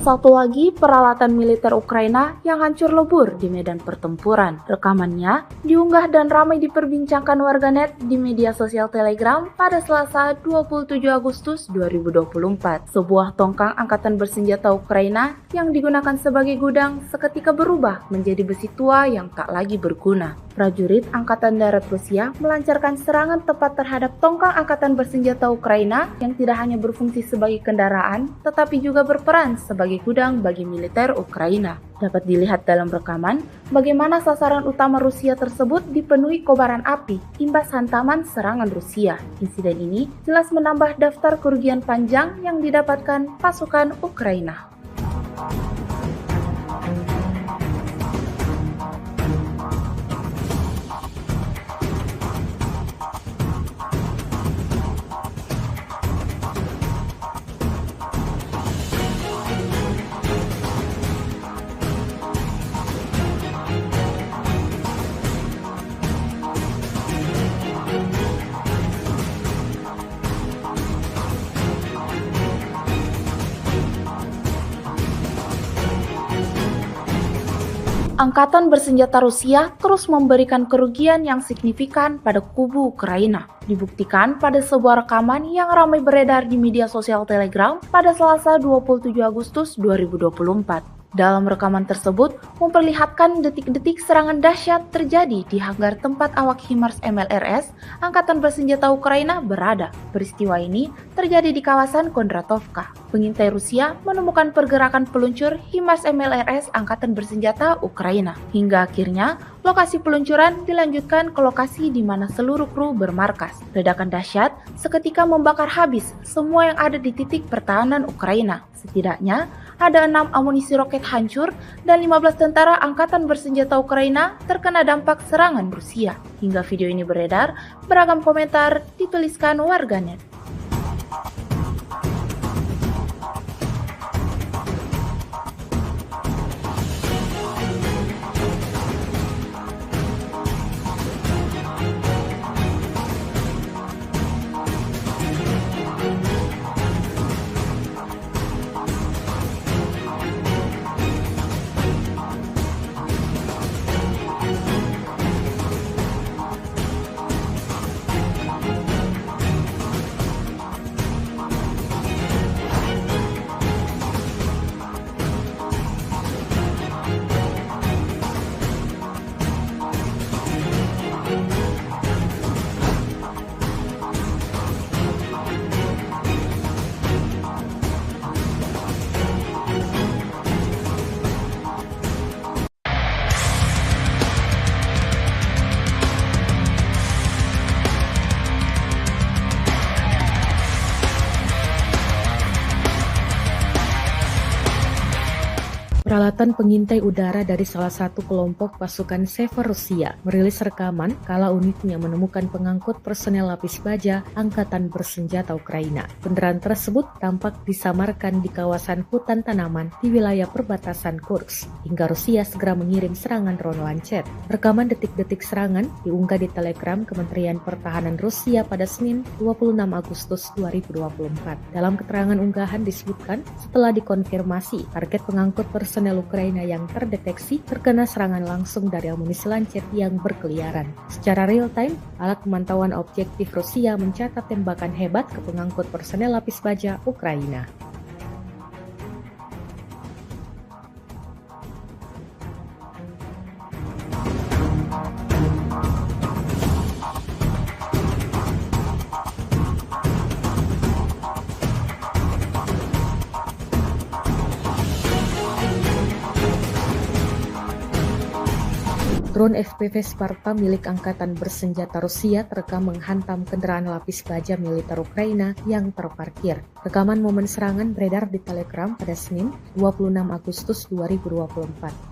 Satu lagi peralatan militer Ukraina yang hancur lebur di medan pertempuran. Rekamannya diunggah dan ramai diperbincangkan warganet di media sosial Telegram pada Selasa 27 Agustus 2024. Sebuah tongkang angkatan bersenjata Ukraina yang digunakan sebagai gudang seketika berubah menjadi besi tua yang tak lagi berguna. Prajurit Angkatan Darat Rusia melancarkan serangan tepat terhadap tongkang angkatan bersenjata Ukraina yang tidak hanya berfungsi sebagai kendaraan, tetapi juga berperan sebagai gudang bagi militer Ukraina. Dapat dilihat dalam rekaman bagaimana sasaran utama Rusia tersebut dipenuhi kobaran api imbas hantaman serangan Rusia. Insiden ini jelas menambah daftar kerugian panjang yang didapatkan pasukan Ukraina. Angkatan bersenjata Rusia terus memberikan kerugian yang signifikan pada kubu Ukraina. Dibuktikan pada sebuah rekaman yang ramai beredar di media sosial Telegram pada Selasa 27 Agustus 2024. Dalam rekaman tersebut memperlihatkan detik-detik serangan dahsyat terjadi di hanggar tempat awak HIMARS MLRS Angkatan Bersenjata Ukraina berada. Peristiwa ini terjadi di kawasan Kondratovka. Pengintai Rusia menemukan pergerakan peluncur HIMARS MLRS Angkatan Bersenjata Ukraina. Hingga akhirnya lokasi peluncuran dilanjutkan ke lokasi di mana seluruh kru bermarkas. Ledakan dahsyat seketika membakar habis semua yang ada di titik pertahanan Ukraina. Setidaknya ada 6 amunisi roket hancur dan 15 tentara Angkatan Bersenjata Ukraina terkena dampak serangan Rusia. Hingga video ini beredar, beragam komentar dituliskan warganet. Peralatan pengintai udara dari salah satu kelompok pasukan Sever Rusia merilis rekaman kala unitnya menemukan pengangkut personel lapis baja Angkatan Bersenjata Ukraina. Kendaraan tersebut tampak disamarkan di kawasan hutan tanaman di wilayah perbatasan Kursk, hingga Rusia segera mengirim serangan drone lancet. Rekaman detik-detik serangan diunggah di Telegram Kementerian Pertahanan Rusia pada Senin 26 Agustus 2024. Dalam keterangan unggahan disebutkan, setelah dikonfirmasi, target pengangkut personel Ukraina yang terdeteksi terkena serangan langsung dari amunisi lancet yang berkeliaran. Secara real-time, alat pemantauan objektif Rusia mencatat tembakan hebat ke pengangkut personel lapis baja Ukraina. Drone FPV Sparta milik Angkatan Bersenjata Rusia terekam menghantam kendaraan lapis baja militer Ukraina yang terparkir. Rekaman momen serangan beredar di Telegram pada Senin 26 Agustus 2024.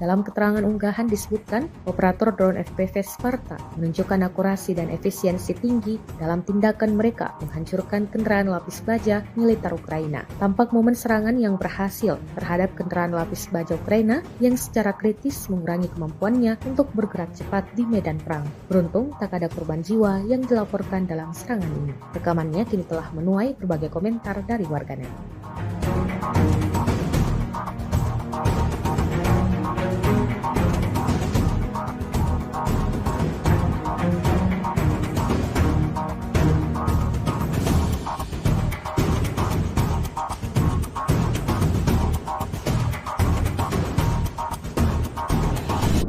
Dalam keterangan unggahan disebutkan, operator drone FPV Sparta menunjukkan akurasi dan efisiensi tinggi dalam tindakan mereka menghancurkan kendaraan lapis baja militer Ukraina. Tampak momen serangan yang berhasil terhadap kendaraan lapis baja Ukraina yang secara kritis mengurangi kemampuannya untuk bergerak cepat di medan perang. Beruntung tak ada korban jiwa yang dilaporkan dalam serangan ini. Rekamannya kini telah menuai berbagai komentar dari warganet.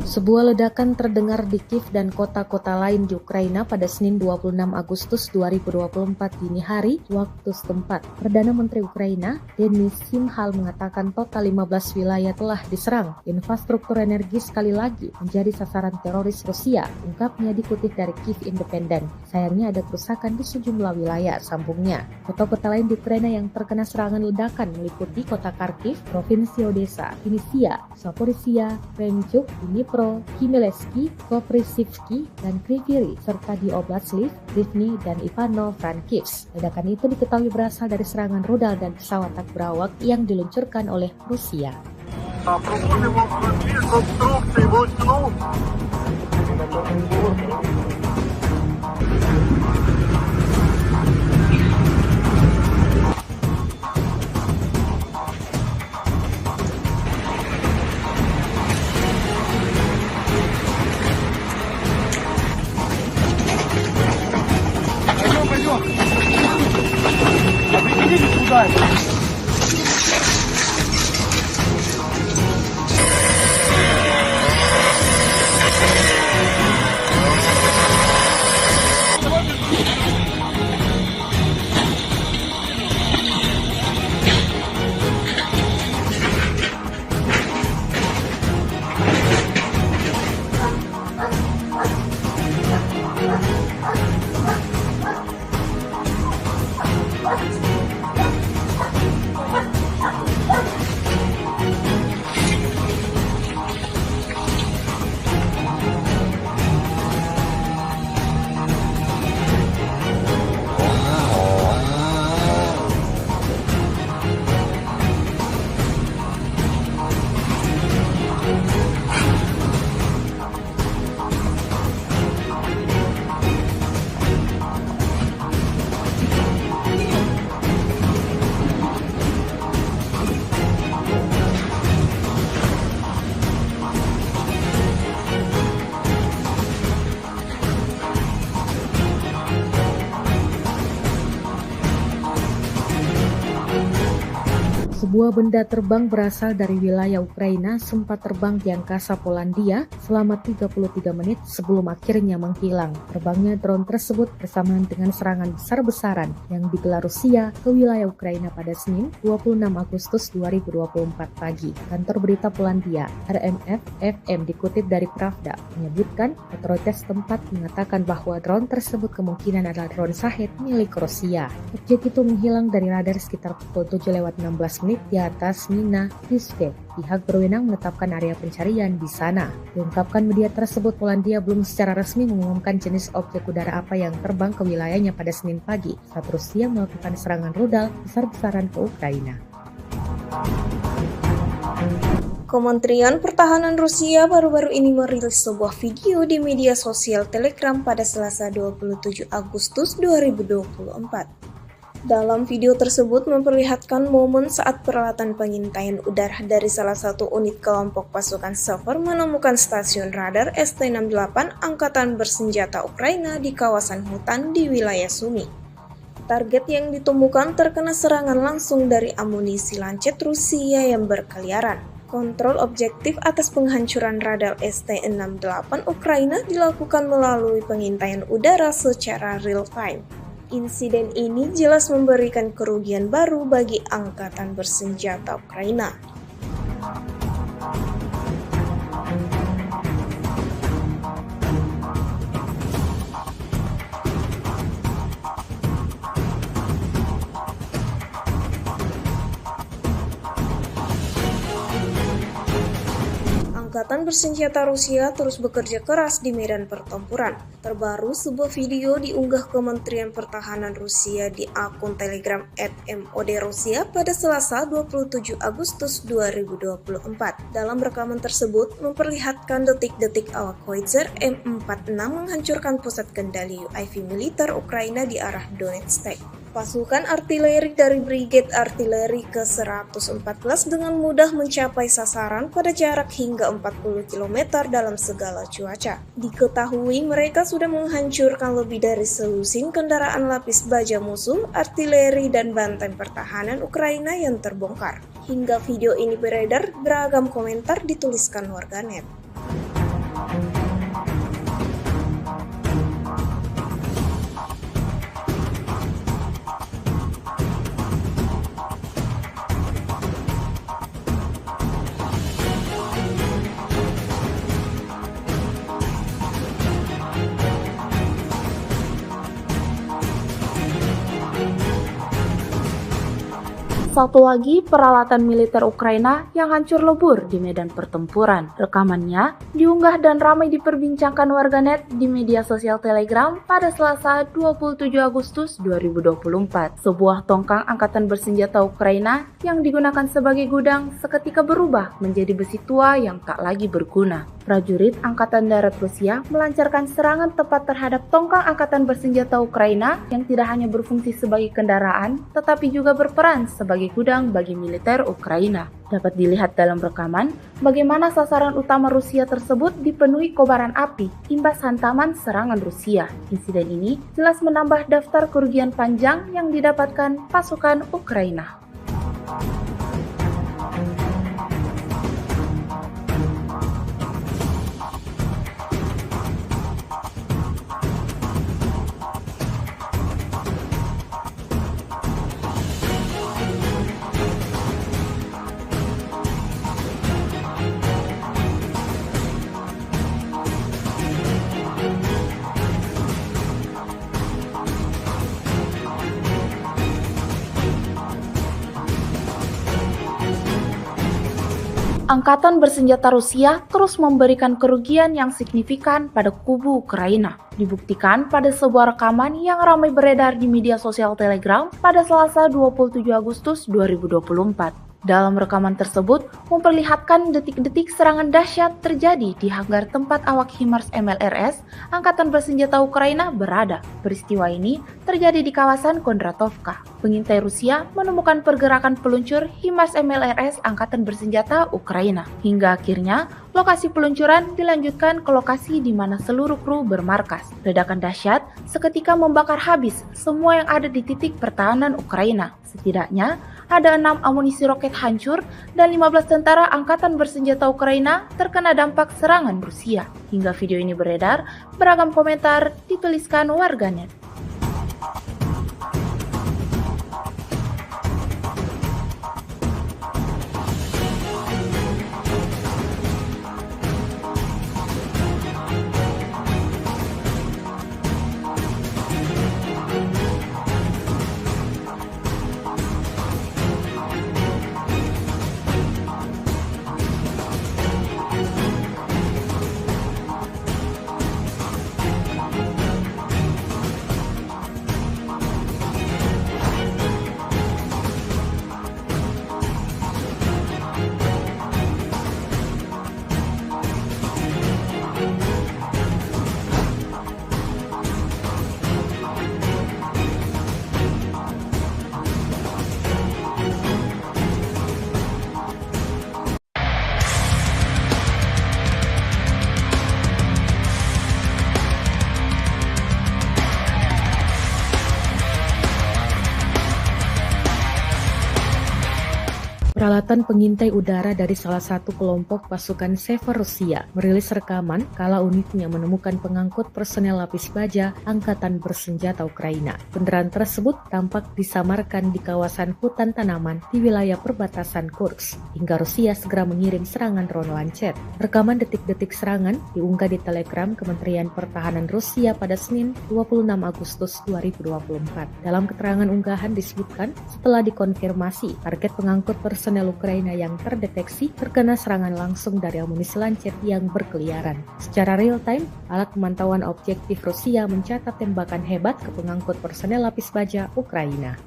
Sebuah ledakan terdengar di Kiev dan kota-kota lain di Ukraina pada Senin 26 Agustus 2024 dini hari waktu setempat. Perdana Menteri Ukraina, Denis Shmyhal mengatakan total 15 wilayah telah diserang. Infrastruktur energi sekali lagi menjadi sasaran teroris Rusia, ungkapnya dikutip dari Kiev Independent. Sayangnya ada kerusakan di sejumlah wilayah, sambungnya. Kota-kota lain di Ukraina yang terkena serangan ledakan meliputi kota Kharkiv, Provinsi Odessa, Vinnytsia, Zaporizhia, Kremenchuk, Dnipro, Khmelnytskyi, Koprivsky, dan Kryvyi Rih, serta di Oblast Lviv, Rivne, dan Ivano-Frankivsk. Ledakan itu diketahui berasal dari serangan rudal dan pesawat tak berawak yang diluncurkan oleh Rusia. Sebuah benda terbang berasal dari wilayah Ukraina sempat terbang di angkasa Polandia selama 33 menit sebelum akhirnya menghilang. Terbangnya drone tersebut bersamaan dengan serangan besar-besaran yang digelar Rusia ke wilayah Ukraina pada Senin 26 Agustus 2024 pagi. Kantor berita Polandia, RMF-FM dikutip dari Pravda, menyebutkan otoritas tempat mengatakan bahwa drone tersebut kemungkinan adalah drone Shahed milik Rusia. Objek itu menghilang dari radar sekitar pukul 7:16 terbit di atas Mina Rizke. Pihak berwenang menetapkan area pencarian di sana. Diungkapkan media tersebut, Polandia belum secara resmi mengumumkan jenis objek udara apa yang terbang ke wilayahnya pada Senin pagi saat Rusia melakukan serangan rudal besar-besaran ke Ukraina. Kementerian Pertahanan Rusia baru-baru ini merilis sebuah video di media sosial Telegram pada Selasa 27 Agustus 2024. Dalam video tersebut memperlihatkan momen saat peralatan pengintaian udara dari salah satu unit kelompok pasukan Sever menemukan stasiun radar ST-68 Angkatan Bersenjata Ukraina di kawasan hutan di wilayah Sumy. Target yang ditemukan terkena serangan langsung dari amunisi lancet Rusia yang berkeliaran. Kontrol objektif atas penghancuran radar ST-68 Ukraina dilakukan melalui pengintaian udara secara real-time. Insiden ini jelas memberikan kerugian baru bagi Angkatan Bersenjata Ukraina. Angkatan Bersenjata Rusia terus bekerja keras di medan pertempuran. Terbaru, sebuah video diunggah Kementerian Pertahanan Rusia di akun Telegram @MOD-Rusia pada Selasa 27 Agustus 2024. Dalam rekaman tersebut memperlihatkan detik-detik awak Howitzer M46 menghancurkan pusat kendali UAV militer Ukraina di arah Donetsk. Pasukan artileri dari Brigade Artileri ke-114 dengan mudah mencapai sasaran pada jarak hingga 40 km dalam segala cuaca. Diketahui mereka sudah menghancurkan lebih dari selusin kendaraan lapis baja musuh, artileri, dan benteng pertahanan Ukraina yang terbongkar. Hingga video ini beredar, beragam komentar dituliskan warganet. Satu lagi peralatan militer Ukraina yang hancur lebur di medan pertempuran. Rekamannya diunggah dan ramai diperbincangkan warganet di media sosial Telegram pada Selasa 27 Agustus 2024. Sebuah tongkang angkatan bersenjata Ukraina yang digunakan sebagai gudang seketika berubah menjadi besi tua yang tak lagi berguna. Prajurit Angkatan Darat Rusia melancarkan serangan tepat terhadap tongkang angkatan bersenjata Ukraina yang tidak hanya berfungsi sebagai kendaraan, tetapi juga berperan sebagai gudang bagi militer Ukraina. Dapat dilihat dalam rekaman bagaimana sasaran utama Rusia tersebut dipenuhi kobaran api imbas hantaman serangan Rusia. Insiden ini jelas menambah daftar kerugian panjang yang didapatkan pasukan Ukraina. Angkatan bersenjata Rusia terus memberikan kerugian yang signifikan pada kubu Ukraina. Dibuktikan pada sebuah rekaman yang ramai beredar di media sosial Telegram pada Selasa 27 Agustus 2024. Dalam rekaman tersebut memperlihatkan detik-detik serangan dahsyat terjadi di hanggar tempat awak HIMARS MLRS Angkatan Bersenjata Ukraina berada. Peristiwa ini terjadi di kawasan Kondratovka. Pengintai Rusia menemukan pergerakan peluncur HIMARS MLRS Angkatan Bersenjata Ukraina. Hingga akhirnya lokasi peluncuran dilanjutkan ke lokasi di mana seluruh kru bermarkas. Ledakan dahsyat seketika membakar habis semua yang ada di titik pertahanan Ukraina. Setidaknya ada 6 amunisi roket hancur dan 15 tentara Angkatan Bersenjata Ukraina terkena dampak serangan Rusia. Hingga video ini beredar, beragam komentar dituliskan warganet. Peralatan pengintai udara dari salah satu kelompok pasukan Sever Rusia merilis rekaman kala unitnya menemukan pengangkut personel lapis baja Angkatan Bersenjata Ukraina. Kendaraan tersebut tampak disamarkan di kawasan hutan tanaman di wilayah perbatasan Kursk, hingga Rusia segera mengirim serangan drone lancet. Rekaman detik-detik serangan diunggah di Telegram Kementerian Pertahanan Rusia pada Senin 26 Agustus 2024. Dalam keterangan unggahan disebutkan setelah dikonfirmasi target pengangkut personel Ukraina yang terdeteksi terkena serangan langsung dari amunisi lancet yang berkeliaran. Secara real time, alat pemantauan objektif Rusia mencatat tembakan hebat ke pengangkut personel lapis baja Ukraina.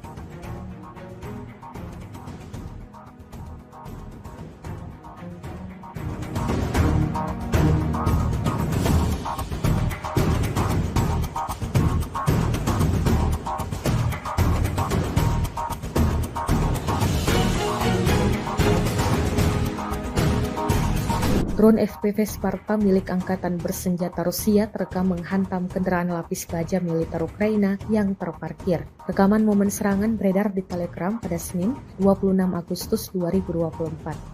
Drone FPV Sparta milik Angkatan Bersenjata Rusia terekam menghantam kendaraan lapis baja militer Ukraina yang terparkir. Rekaman momen serangan beredar di Telegram pada Senin 26 Agustus 2024.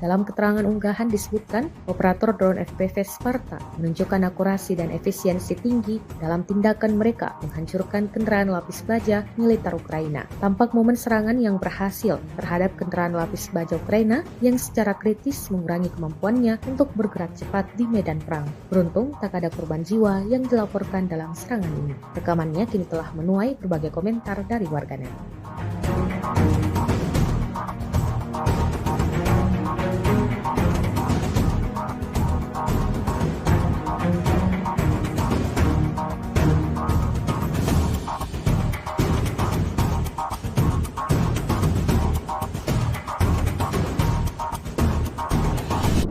Dalam keterangan unggahan disebutkan, operator drone FPV Sparta menunjukkan akurasi dan efisiensi tinggi dalam tindakan mereka menghancurkan kendaraan lapis baja militer Ukraina. Tampak momen serangan yang berhasil terhadap kendaraan lapis baja Ukraina yang secara kritis mengurangi kemampuannya untuk bergerak cepat di medan perang. Beruntung tak ada korban jiwa yang dilaporkan dalam serangan ini. Rekamannya kini telah menuai berbagai komentar dari warganet.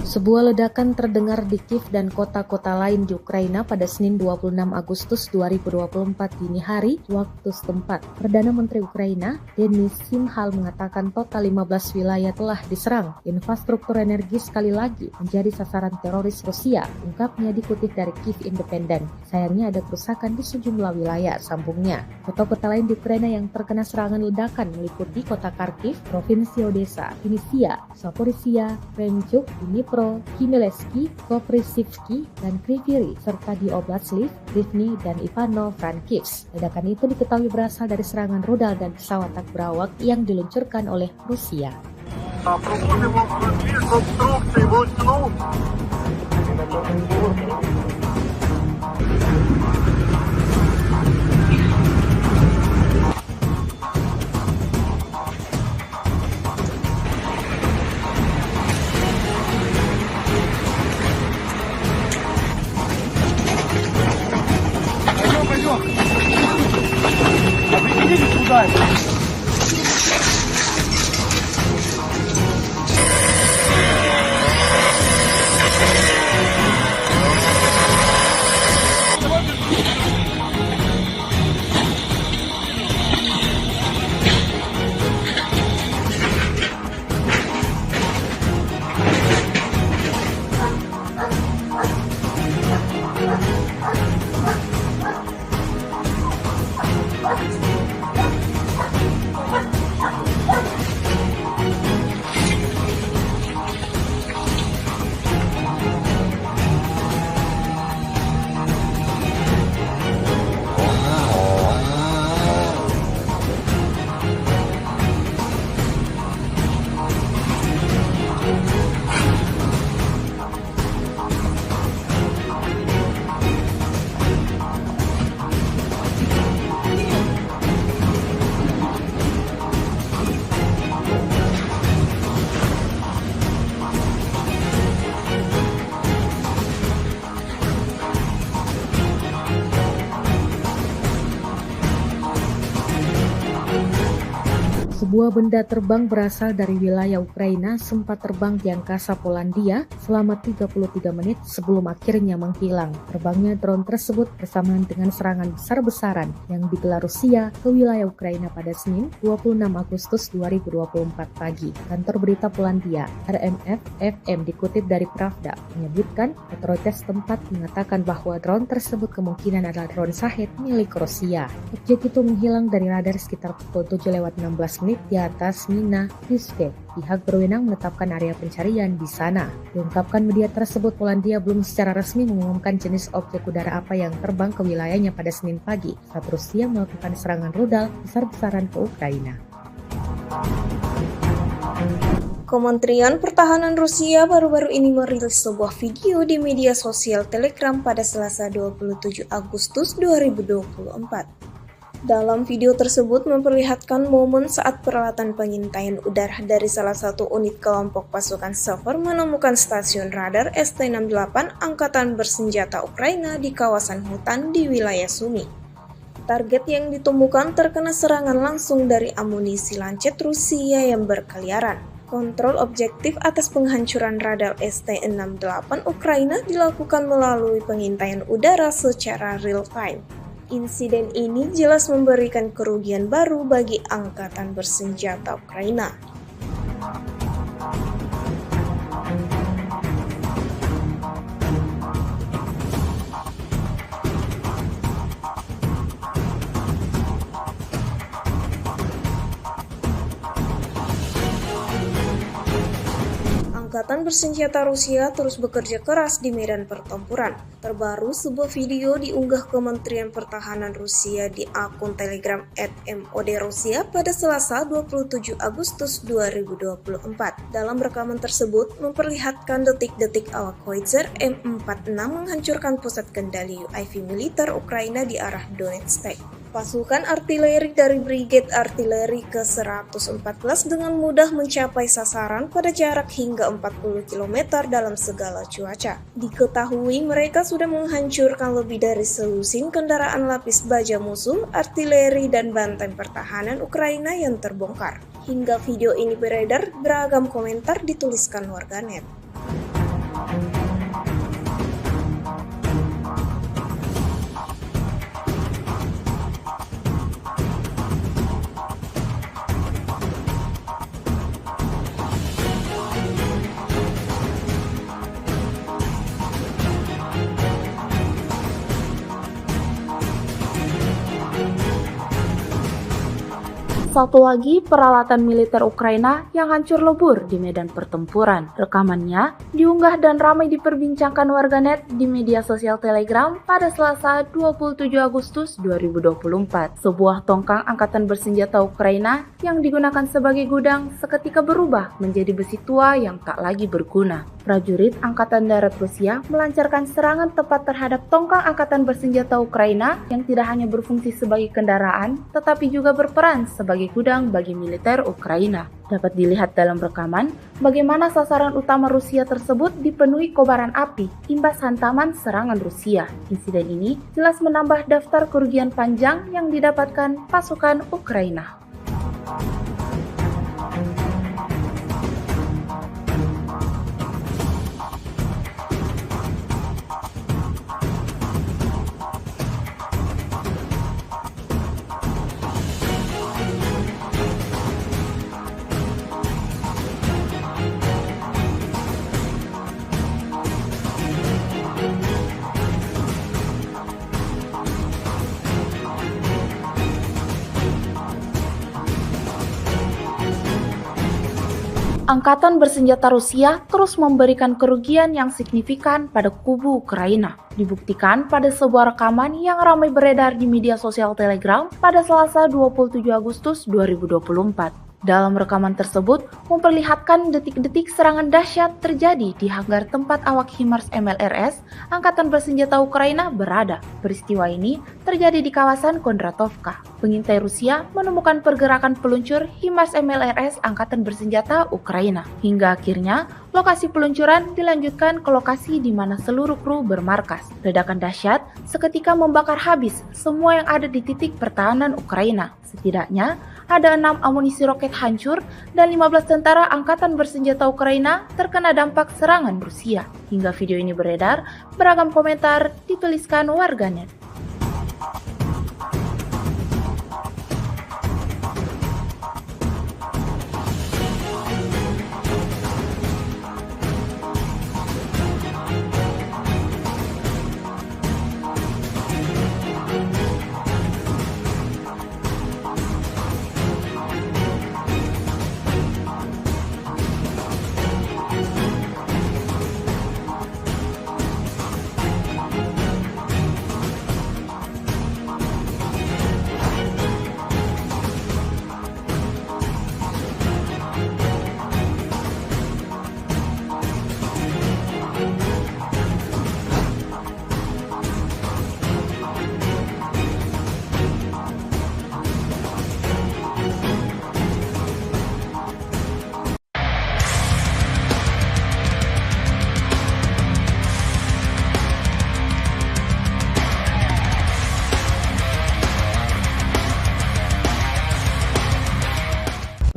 Sebuah ledakan terdengar di Kiev dan kota-kota lain di Ukraina pada Senin 26 Agustus 2024 dini hari waktu setempat. Perdana Menteri Ukraina, Denis Shmyhal mengatakan total 15 wilayah telah diserang. Infrastruktur energi sekali lagi menjadi sasaran teroris Rusia, ungkapnya dikutip dari Kiev Independent. Sayangnya ada kerusakan di sejumlah wilayah, sambungnya. Kota-kota lain di Ukraina yang terkena serangan ledakan meliputi kota Kharkiv, Provinsi Odessa, Vinnytsia, Zaporizhia, Krenchuk, Dnipro, Khmelnytskyi, Koprivsky, dan Kryvyi Rih, serta di Oblast Lviv, Rivne, dan Ivano-Frankivsk. Ledakan itu diketahui berasal dari serangan rudal dan pesawat tak berawak yang diluncurkan oleh Rusia. Sebuah benda terbang berasal dari wilayah Ukraina sempat terbang di angkasa Polandia selama 33 menit sebelum akhirnya menghilang. Terbangnya drone tersebut bersamaan dengan serangan besar-besaran yang digelar Rusia ke wilayah Ukraina pada Senin 26 Agustus 2024 pagi. Kantor berita Polandia, RMF-FM dikutip dari Pravda, menyebutkan otoritas tempat mengatakan bahwa drone tersebut kemungkinan adalah drone Shahed milik Rusia. Objek itu menghilang dari radar sekitar pukul 7:16 terbit di atas Mina Yuskek. Pihak berwenang menetapkan area pencarian di sana. Diungkapkan media tersebut, Polandia belum secara resmi mengumumkan jenis objek udara apa yang terbang ke wilayahnya pada Senin pagi saat Rusia melakukan serangan rudal besar-besaran ke Ukraina. Kementerian Pertahanan Rusia baru-baru ini merilis sebuah video di media sosial Telegram pada Selasa 27 Agustus 2024. Dalam video tersebut memperlihatkan momen saat peralatan pengintaian udara dari salah satu unit kelompok pasukan Sever menemukan stasiun radar ST-68 Angkatan Bersenjata Ukraina di kawasan hutan di wilayah Sumy. Target yang ditemukan terkena serangan langsung dari amunisi lancet Rusia yang berkeliaran. Kontrol objektif atas penghancuran radar ST-68 Ukraina dilakukan melalui pengintaian udara secara real-time. Insiden ini jelas memberikan kerugian baru bagi Angkatan Bersenjata Ukraina. Angkatan Bersenjata Rusia terus bekerja keras di medan pertempuran. Terbaru, sebuah video diunggah Kementerian Pertahanan Rusia di akun Telegram @MOD-Rusia pada Selasa 27 Agustus 2024. Dalam rekaman tersebut memperlihatkan detik-detik awak Howitzer M46 menghancurkan pusat kendali UAV militer Ukraina di arah Donetsk. Pasukan artileri dari Brigade Artileri ke-114 dengan mudah mencapai sasaran pada jarak hingga 40 km dalam segala cuaca. Diketahui mereka sudah menghancurkan lebih dari selusin kendaraan lapis baja musuh, artileri, dan benteng pertahanan Ukraina yang terbongkar. Hingga video ini beredar, beragam komentar dituliskan warganet. Satu lagi peralatan militer Ukraina yang hancur lebur di medan pertempuran. Rekamannya diunggah dan ramai diperbincangkan warganet di media sosial Telegram pada Selasa 27 Agustus 2024. Sebuah tongkang angkatan bersenjata Ukraina yang digunakan sebagai gudang seketika berubah menjadi besi tua yang tak lagi berguna. Prajurit Angkatan Darat Rusia melancarkan serangan tepat terhadap tongkang angkatan bersenjata Ukraina yang tidak hanya berfungsi sebagai kendaraan, tetapi juga berperan sebagai gudang bagi militer Ukraina. Dapat dilihat dalam rekaman bagaimana sasaran utama Rusia tersebut dipenuhi kobaran api imbas hantaman serangan Rusia. Insiden ini jelas menambah daftar kerugian panjang yang didapatkan pasukan Ukraina. Angkatan bersenjata Rusia terus memberikan kerugian yang signifikan pada kubu Ukraina. Dibuktikan pada sebuah rekaman yang ramai beredar di media sosial Telegram pada Selasa 27 Agustus 2024. Dalam rekaman tersebut memperlihatkan detik-detik serangan dahsyat terjadi di hanggar tempat awak HIMARS MLRS Angkatan Bersenjata Ukraina berada. Peristiwa ini terjadi di kawasan Kondratovka. Pengintai Rusia menemukan pergerakan peluncur HIMARS MLRS Angkatan Bersenjata Ukraina. Hingga akhirnya lokasi peluncuran dilanjutkan ke lokasi di mana seluruh kru bermarkas. Ledakan dahsyat seketika membakar habis semua yang ada di titik pertahanan Ukraina. Setidaknya ada 6 amunisi roket hancur dan 15 tentara Angkatan Bersenjata Ukraina terkena dampak serangan Rusia. Hingga video ini beredar, beragam komentar dituliskan warganet.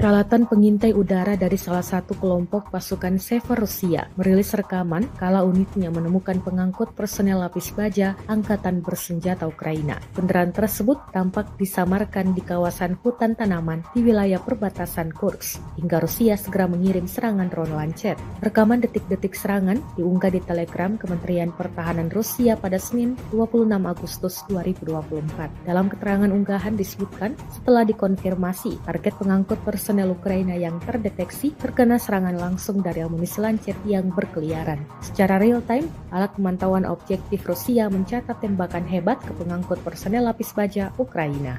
Peralatan pengintai udara dari salah satu kelompok pasukan Sever Rusia merilis rekaman kala unitnya menemukan pengangkut personel lapis baja Angkatan Bersenjata Ukraina. Kendaraan tersebut tampak disamarkan di kawasan hutan tanaman di wilayah perbatasan Kursk, hingga Rusia segera mengirim serangan drone lancet. Rekaman detik-detik serangan diunggah di Telegram Kementerian Pertahanan Rusia pada Senin 26 Agustus 2024. Dalam keterangan unggahan disebutkan setelah dikonfirmasi target pengangkut personel Ukraina yang terdeteksi terkena serangan langsung dari amunisi lancet yang berkeliaran. Secara real time, alat pemantauan objektif Rusia mencatat tembakan hebat ke pengangkut personel lapis baja Ukraina.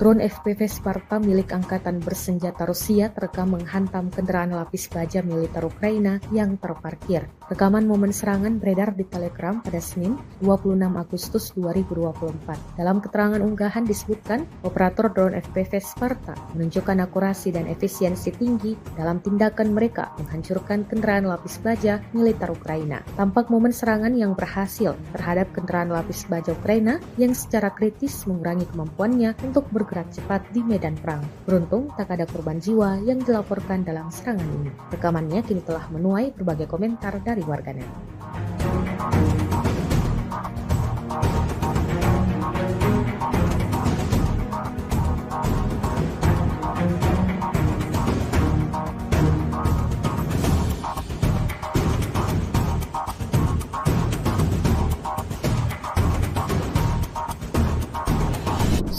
Drone FPV Sparta milik Angkatan Bersenjata Rusia terekam menghantam kendaraan lapis baja militer Ukraina yang terparkir. Rekaman momen serangan beredar di Telegram pada Senin 26 Agustus 2024. Dalam keterangan unggahan disebutkan, operator drone FPV Sparta menunjukkan akurasi dan efisiensi tinggi dalam tindakan mereka menghancurkan kendaraan lapis baja militer Ukraina. Tampak momen serangan yang berhasil terhadap kendaraan lapis baja Ukraina yang secara kritis mengurangi kemampuannya untuk bergerak cepat di medan perang. Beruntung tak ada korban jiwa yang dilaporkan dalam serangan ini. Rekamannya kini telah menuai berbagai komentar dari warganet.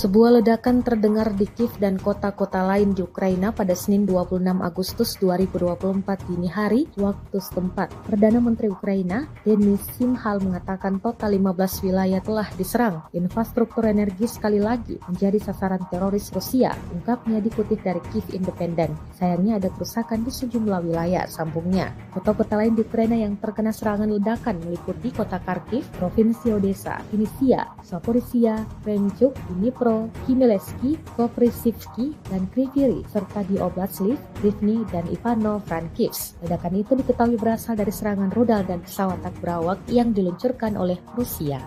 Sebuah ledakan terdengar di Kiev dan kota-kota lain di Ukraina pada Senin 26 Agustus 2024 dini hari waktu setempat. Perdana Menteri Ukraina, Denis Shmyhal mengatakan total 15 wilayah telah diserang. Infrastruktur energi sekali lagi menjadi sasaran teroris Rusia, ungkapnya dikutip dari Kiev Independent. Sayangnya ada kerusakan di sejumlah wilayah, sambungnya. Kota-kota lain di Ukraina yang terkena serangan ledakan meliputi kota Kharkiv, Provinsi Odessa, Vinnytsia, Zaporizhia, Krenchuk, Dnipro, Khmelnytskyi, Koprivsky, dan Kryvyi, serta di Oblast Lviv, Rivne, dan Ivano-Frankivsk. Ledakan itu diketahui berasal dari serangan rudal dan pesawat tak berawak yang diluncurkan oleh Rusia.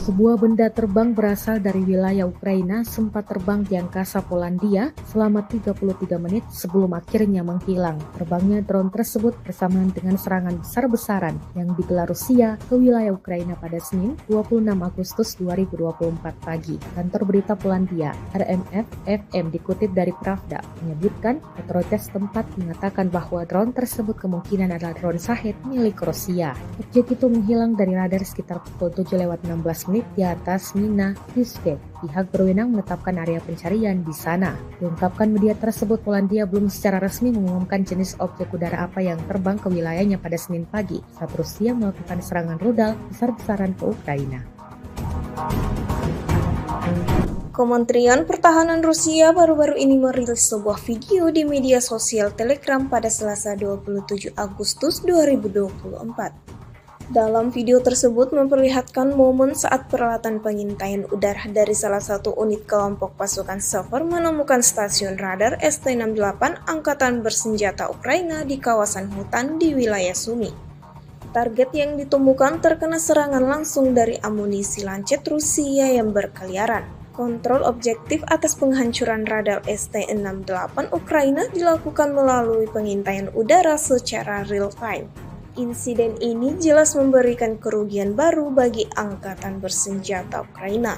Sebuah benda terbang berasal dari wilayah Ukraina sempat terbang di angkasa Polandia selama 33 menit sebelum akhirnya menghilang. Terbangnya drone tersebut bersamaan dengan serangan besar-besaran yang digelar Rusia ke wilayah Ukraina pada Senin 26 Agustus 2024 pagi. Kantor berita Polandia, RMF-FM dikutip dari Pravda, menyebutkan otoritas tempat mengatakan bahwa drone tersebut kemungkinan adalah drone Shahed milik Rusia. Objek itu menghilang dari radar sekitar pukul 7:16 satelit di atas Mina Rizke. Pihak berwenang menetapkan area pencarian di sana. Diungkapkan media tersebut, Polandia belum secara resmi mengumumkan jenis objek udara apa yang terbang ke wilayahnya pada Senin pagi saat Rusia melakukan serangan rudal besar-besaran ke Ukraina. Kementerian Pertahanan Rusia baru-baru ini merilis sebuah video di media sosial Telegram pada Selasa 27 Agustus 2024. Dalam video tersebut memperlihatkan momen saat peralatan pengintaian udara dari salah satu unit kelompok pasukan Sever menemukan stasiun radar ST-68 Angkatan Bersenjata Ukraina di kawasan hutan di wilayah Sumy. Target yang ditemukan terkena serangan langsung dari amunisi lancet Rusia yang berkeliaran. Kontrol objektif atas penghancuran radar ST-68 Ukraina dilakukan melalui pengintaian udara secara real-time. Insiden ini jelas memberikan kerugian baru bagi Angkatan Bersenjata Ukraina.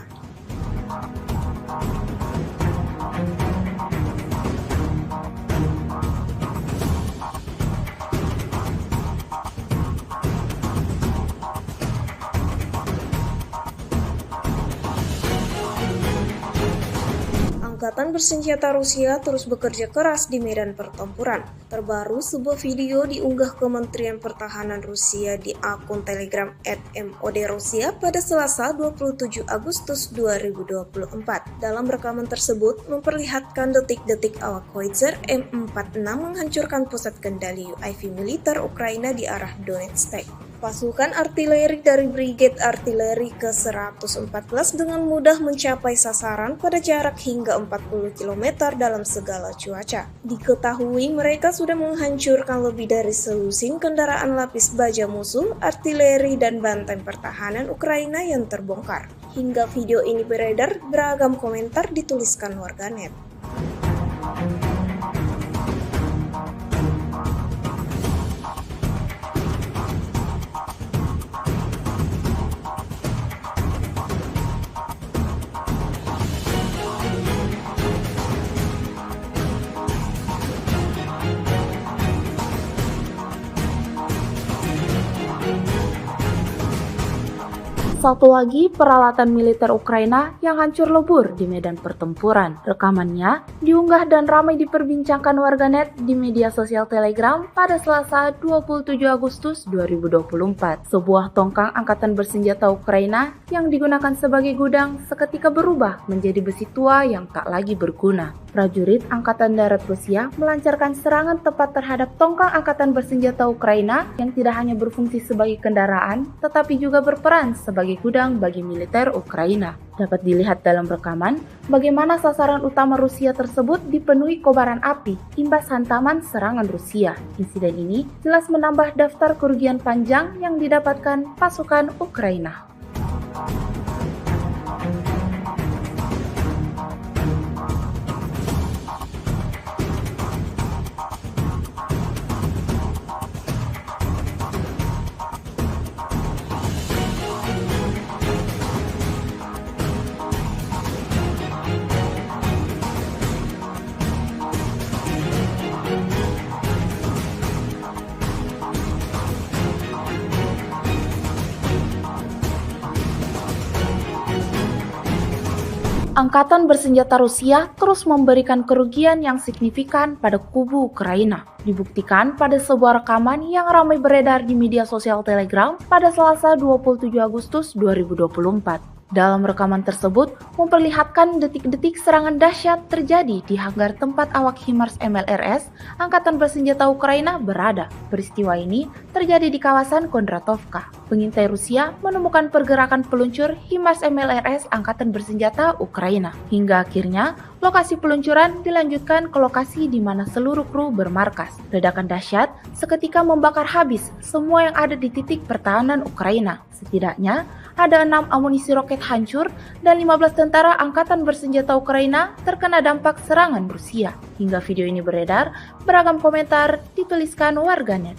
Angkatan Bersenjata Rusia terus bekerja keras di medan pertempuran. Terbaru, sebuah video diunggah Kementerian Pertahanan Rusia di akun Telegram @MOD-Rusia pada Selasa 27 Agustus 2024. Dalam rekaman tersebut memperlihatkan detik-detik awak Howitzer M46 menghancurkan pusat kendali UAV militer Ukraina di arah Donetsk. Pasukan artileri dari Brigade Artileri ke-114 dengan mudah mencapai sasaran pada jarak hingga 40 km dalam segala cuaca. Diketahui mereka sudah menghancurkan lebih dari selusin kendaraan lapis baja musuh, artileri, dan benteng pertahanan Ukraina yang terbongkar. Hingga video ini beredar, beragam komentar dituliskan warganet. Satu lagi peralatan militer Ukraina yang hancur lebur di medan pertempuran. Rekamannya diunggah dan ramai diperbincangkan warganet di media sosial Telegram pada Selasa 27 Agustus 2024. Sebuah tongkang angkatan bersenjata Ukraina yang digunakan sebagai gudang seketika berubah menjadi besi tua yang tak lagi berguna. Prajurit Angkatan Darat Rusia melancarkan serangan tepat terhadap tongkang angkatan bersenjata Ukraina yang tidak hanya berfungsi sebagai kendaraan, tetapi juga berperan sebagai gudang bagi militer Ukraina. Dapat dilihat dalam rekaman bagaimana sasaran utama Rusia tersebut dipenuhi kobaran api imbas hantaman serangan Rusia. Insiden ini jelas menambah daftar kerugian panjang yang didapatkan pasukan Ukraina. Angkatan bersenjata Rusia terus memberikan kerugian yang signifikan pada kubu Ukraina. Dibuktikan pada sebuah rekaman yang ramai beredar di media sosial Telegram pada Selasa 27 Agustus 2024. Dalam rekaman tersebut memperlihatkan detik-detik serangan dahsyat terjadi di hanggar tempat awak HIMARS MLRS Angkatan Bersenjata Ukraina berada. Peristiwa ini terjadi di kawasan Kondratovka. Pengintai Rusia menemukan pergerakan peluncur HIMARS MLRS Angkatan Bersenjata Ukraina. Hingga akhirnya lokasi peluncuran dilanjutkan ke lokasi di mana seluruh kru bermarkas. Ledakan dahsyat seketika membakar habis semua yang ada di titik pertahanan Ukraina. Setidaknya ada 6 amunisi roket hancur dan 15 tentara Angkatan Bersenjata Ukraina terkena dampak serangan Rusia. Hingga video ini beredar, beragam komentar dituliskan warganet.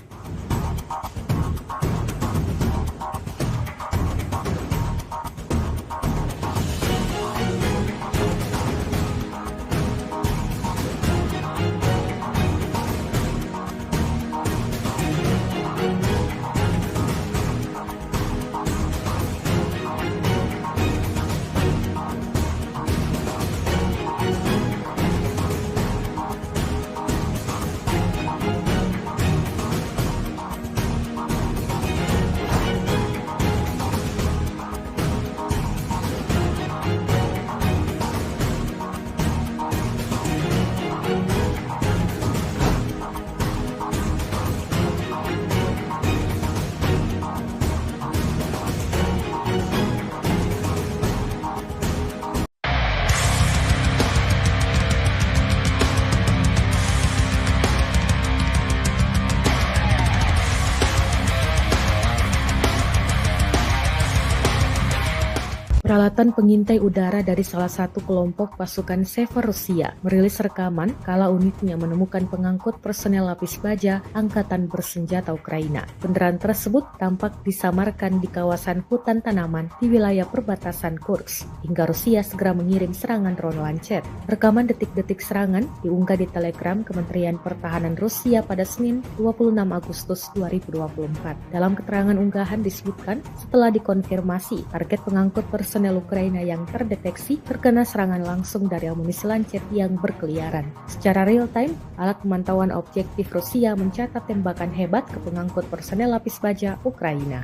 Peralatan pengintai udara dari salah satu kelompok pasukan Sever Rusia merilis rekaman kala unitnya menemukan pengangkut personel lapis baja Angkatan Bersenjata Ukraina. Kendaraan tersebut tampak disamarkan di kawasan hutan tanaman di wilayah perbatasan Kursk, hingga Rusia segera mengirim serangan drone lancet. Rekaman detik-detik serangan diunggah di Telegram Kementerian Pertahanan Rusia pada Senin 26 Agustus 2024. Dalam keterangan unggahan disebutkan, setelah dikonfirmasi, target pengangkut personel Ukraina yang terdeteksi terkena serangan langsung dari amunisi lancet yang berkeliaran. Secara real-time, alat pemantauan objektif Rusia mencatat tembakan hebat ke pengangkut personel lapis baja Ukraina.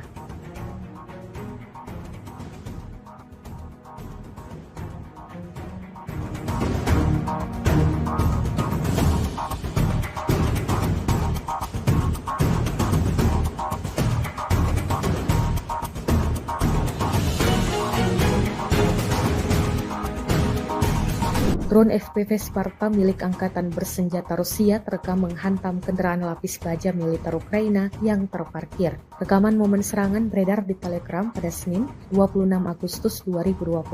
Drone FPV Sparta milik Angkatan Bersenjata Rusia terekam menghantam kendaraan lapis baja militer Ukraina yang terparkir. Rekaman momen serangan beredar di Telegram pada Senin 26 Agustus 2024.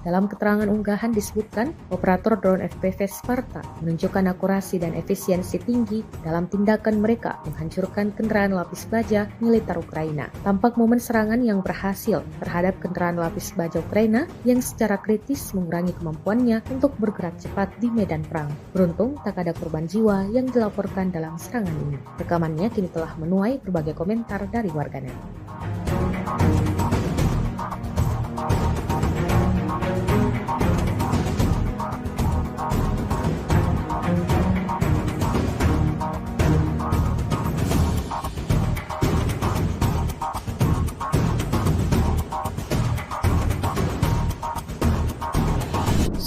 Dalam keterangan unggahan disebutkan, operator drone FPV Sparta menunjukkan akurasi dan efisiensi tinggi dalam tindakan mereka menghancurkan kendaraan lapis baja militer Ukraina. Tampak momen serangan yang berhasil terhadap kendaraan lapis baja Ukraina yang secara kritis mengurangi kemampuannya untuk bergerak cepat di medan perang. Beruntung tak ada korban jiwa yang dilaporkan dalam serangan ini. Rekamannya kini telah menuai berbagai komentar dari warganet.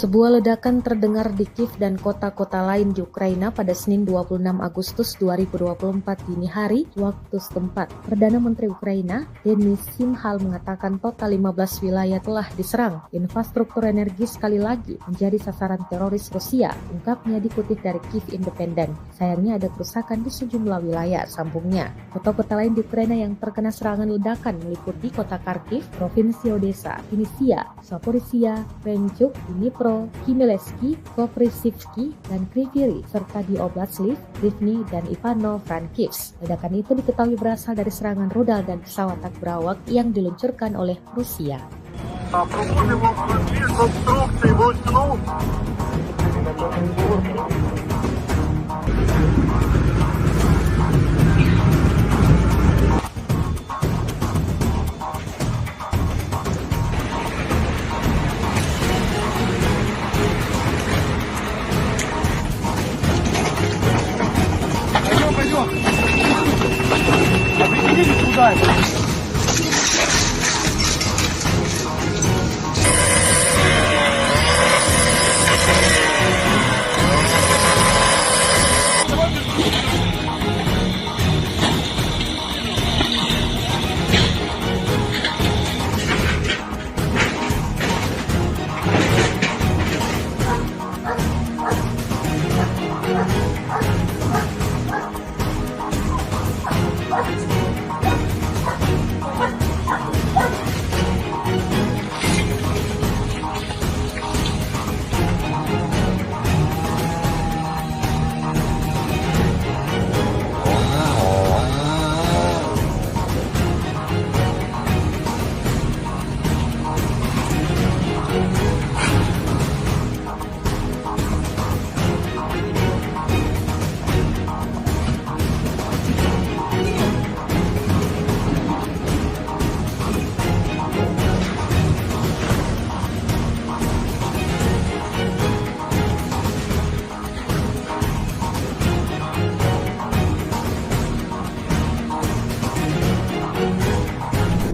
Sebuah ledakan terdengar di Kiev dan kota-kota lain di Ukraina pada Senin 26 Agustus 2024 dini hari waktu setempat. Perdana Menteri Ukraina, Denis Shmyhal mengatakan total 15 wilayah telah diserang. Infrastruktur energi sekali lagi menjadi sasaran teroris Rusia, ungkapnya dikutip dari Kiev Independent. Sayangnya ada kerusakan di sejumlah wilayah, sambungnya. Kota-kota lain di Ukraina yang terkena serangan ledakan meliputi kota Kharkiv, Provinsi Odessa, Vinnytsia, Zaporizhia, Krenchuk, Dnipro, Khmelnytskyi, Koprivsky, dan Kryvyi, serta di Oblast Lviv, Rivne, dan Ivano-Frankivsk. Ledakan itu diketahui berasal dari serangan rudal dan pesawat tak berawak yang diluncurkan oleh Rusia.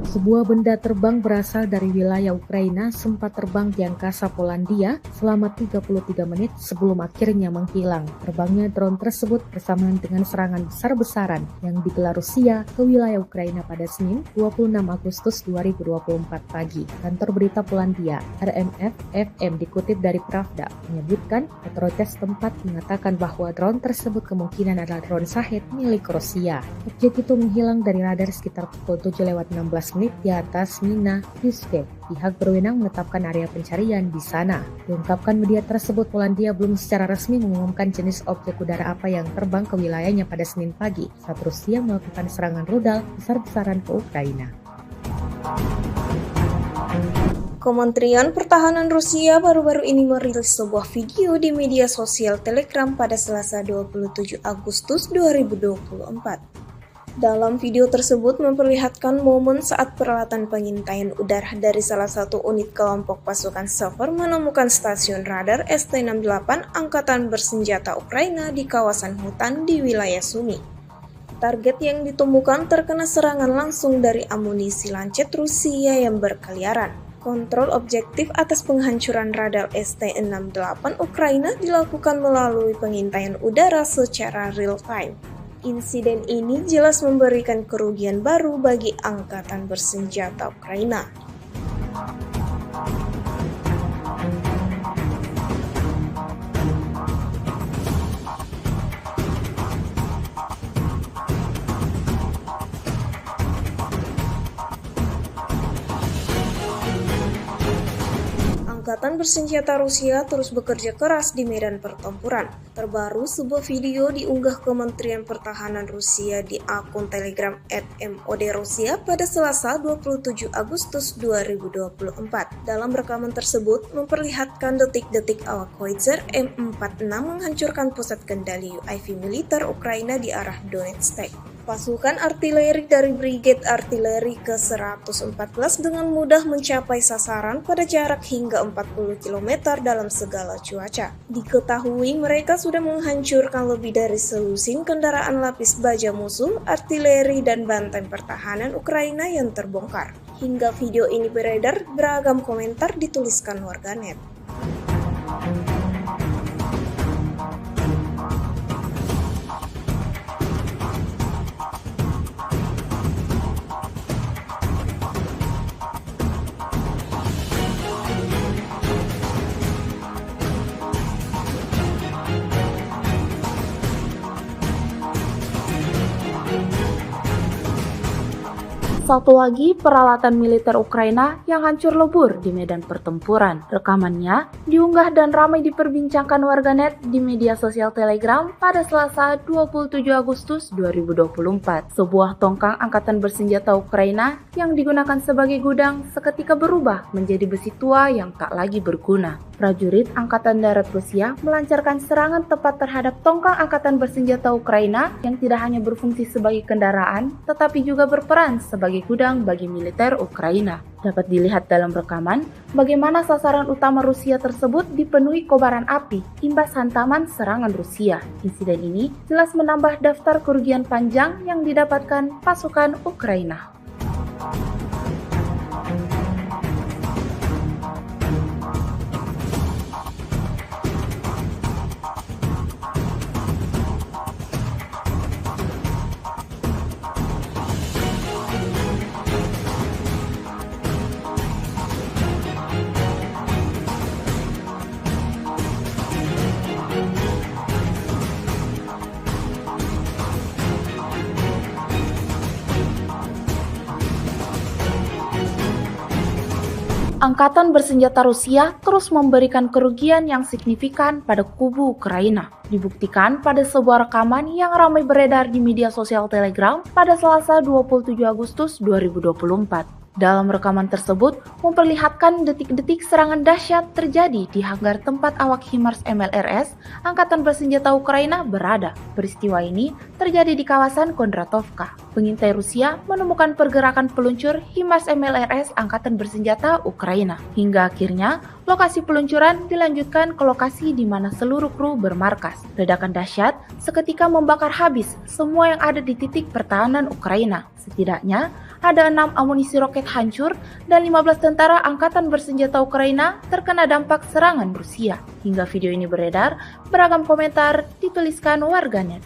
Sebuah benda terbang berasal dari wilayah Ukraina sempat terbang di angkasa Polandia selama 33 menit sebelum akhirnya menghilang. Terbangnya drone tersebut bersamaan dengan serangan besar-besaran yang digelar Rusia ke wilayah Ukraina pada Senin 26 Agustus 2024 pagi. Kantor berita Polandia, RMF-FM dikutip dari Pravda, menyebutkan otoritas tempat mengatakan bahwa drone tersebut kemungkinan adalah drone Shahed milik Rusia. Objek itu menghilang dari radar sekitar pukul 7:16 satelit di atas Mina Yuske. Pihak berwenang menetapkan area pencarian di sana. Diungkapkan media tersebut, Polandia belum secara resmi mengumumkan jenis objek udara apa yang terbang ke wilayahnya pada Senin pagi saat Rusia melakukan serangan rudal besar-besaran ke Ukraina. Kementerian Pertahanan Rusia baru-baru ini merilis sebuah video di media sosial Telegram pada Selasa 27 Agustus 2024. Dalam video tersebut memperlihatkan momen saat peralatan pengintaian udara dari salah satu unit kelompok pasukan Sever menemukan stasiun radar ST-68 Angkatan Bersenjata Ukraina di kawasan hutan di wilayah Sumy. Target yang ditemukan terkena serangan langsung dari amunisi lancet Rusia yang berkeliaran. Kontrol objektif atas penghancuran radar ST-68 Ukraina dilakukan melalui pengintaian udara secara real-time. Insiden ini jelas memberikan kerugian baru bagi Angkatan Bersenjata Ukraina. Angkatan Bersenjata Rusia terus bekerja keras di medan pertempuran. Terbaru, sebuah video diunggah Kementerian Pertahanan Rusia di akun Telegram @MOD-Rusia pada Selasa 27 Agustus 2024. Dalam rekaman tersebut memperlihatkan detik-detik awak Howitzer M46 menghancurkan pusat kendali UAV militer Ukraina di arah Donetsk. Pasukan artileri dari Brigade Artileri ke-114 dengan mudah mencapai sasaran pada jarak hingga 40 km dalam segala cuaca. Diketahui mereka sudah menghancurkan lebih dari selusin kendaraan lapis baja musuh, artileri, dan benteng pertahanan Ukraina yang terbongkar. Hingga video ini beredar, beragam komentar dituliskan warganet. Satu lagi peralatan militer Ukraina yang hancur lebur di medan pertempuran. Rekamannya diunggah dan ramai diperbincangkan warganet di media sosial Telegram pada Selasa 27 Agustus 2024. Sebuah tongkang angkatan bersenjata Ukraina yang digunakan sebagai gudang seketika berubah menjadi besi tua yang tak lagi berguna. Prajurit Angkatan Darat Rusia melancarkan serangan tepat terhadap tongkang angkatan bersenjata Ukraina yang tidak hanya berfungsi sebagai kendaraan, tetapi juga berperan sebagai gudang bagi militer Ukraina. Dapat dilihat dalam rekaman bagaimana sasaran utama Rusia tersebut dipenuhi kobaran api imbas hantaman serangan Rusia. Insiden ini jelas menambah daftar kerugian panjang yang didapatkan pasukan Ukraina. Angkatan bersenjata Rusia terus memberikan kerugian yang signifikan pada kubu Ukraina. Dibuktikan pada sebuah rekaman yang ramai beredar di media sosial Telegram pada Selasa 27 Agustus 2024. Dalam rekaman tersebut memperlihatkan detik-detik serangan dahsyat terjadi di hanggar tempat awak HIMARS MLRS Angkatan Bersenjata Ukraina berada. Peristiwa ini terjadi di kawasan Kondratovka. Pengintai Rusia menemukan pergerakan peluncur HIMARS MLRS Angkatan Bersenjata Ukraina. Hingga akhirnya lokasi peluncuran dilanjutkan ke lokasi di mana seluruh kru bermarkas. Ledakan dahsyat seketika membakar habis semua yang ada di titik pertahanan Ukraina. Setidaknya ada 6 amunisi roket hancur dan 15 tentara Angkatan Bersenjata Ukraina terkena dampak serangan Rusia. Hingga video ini beredar, beragam komentar dituliskan warganet.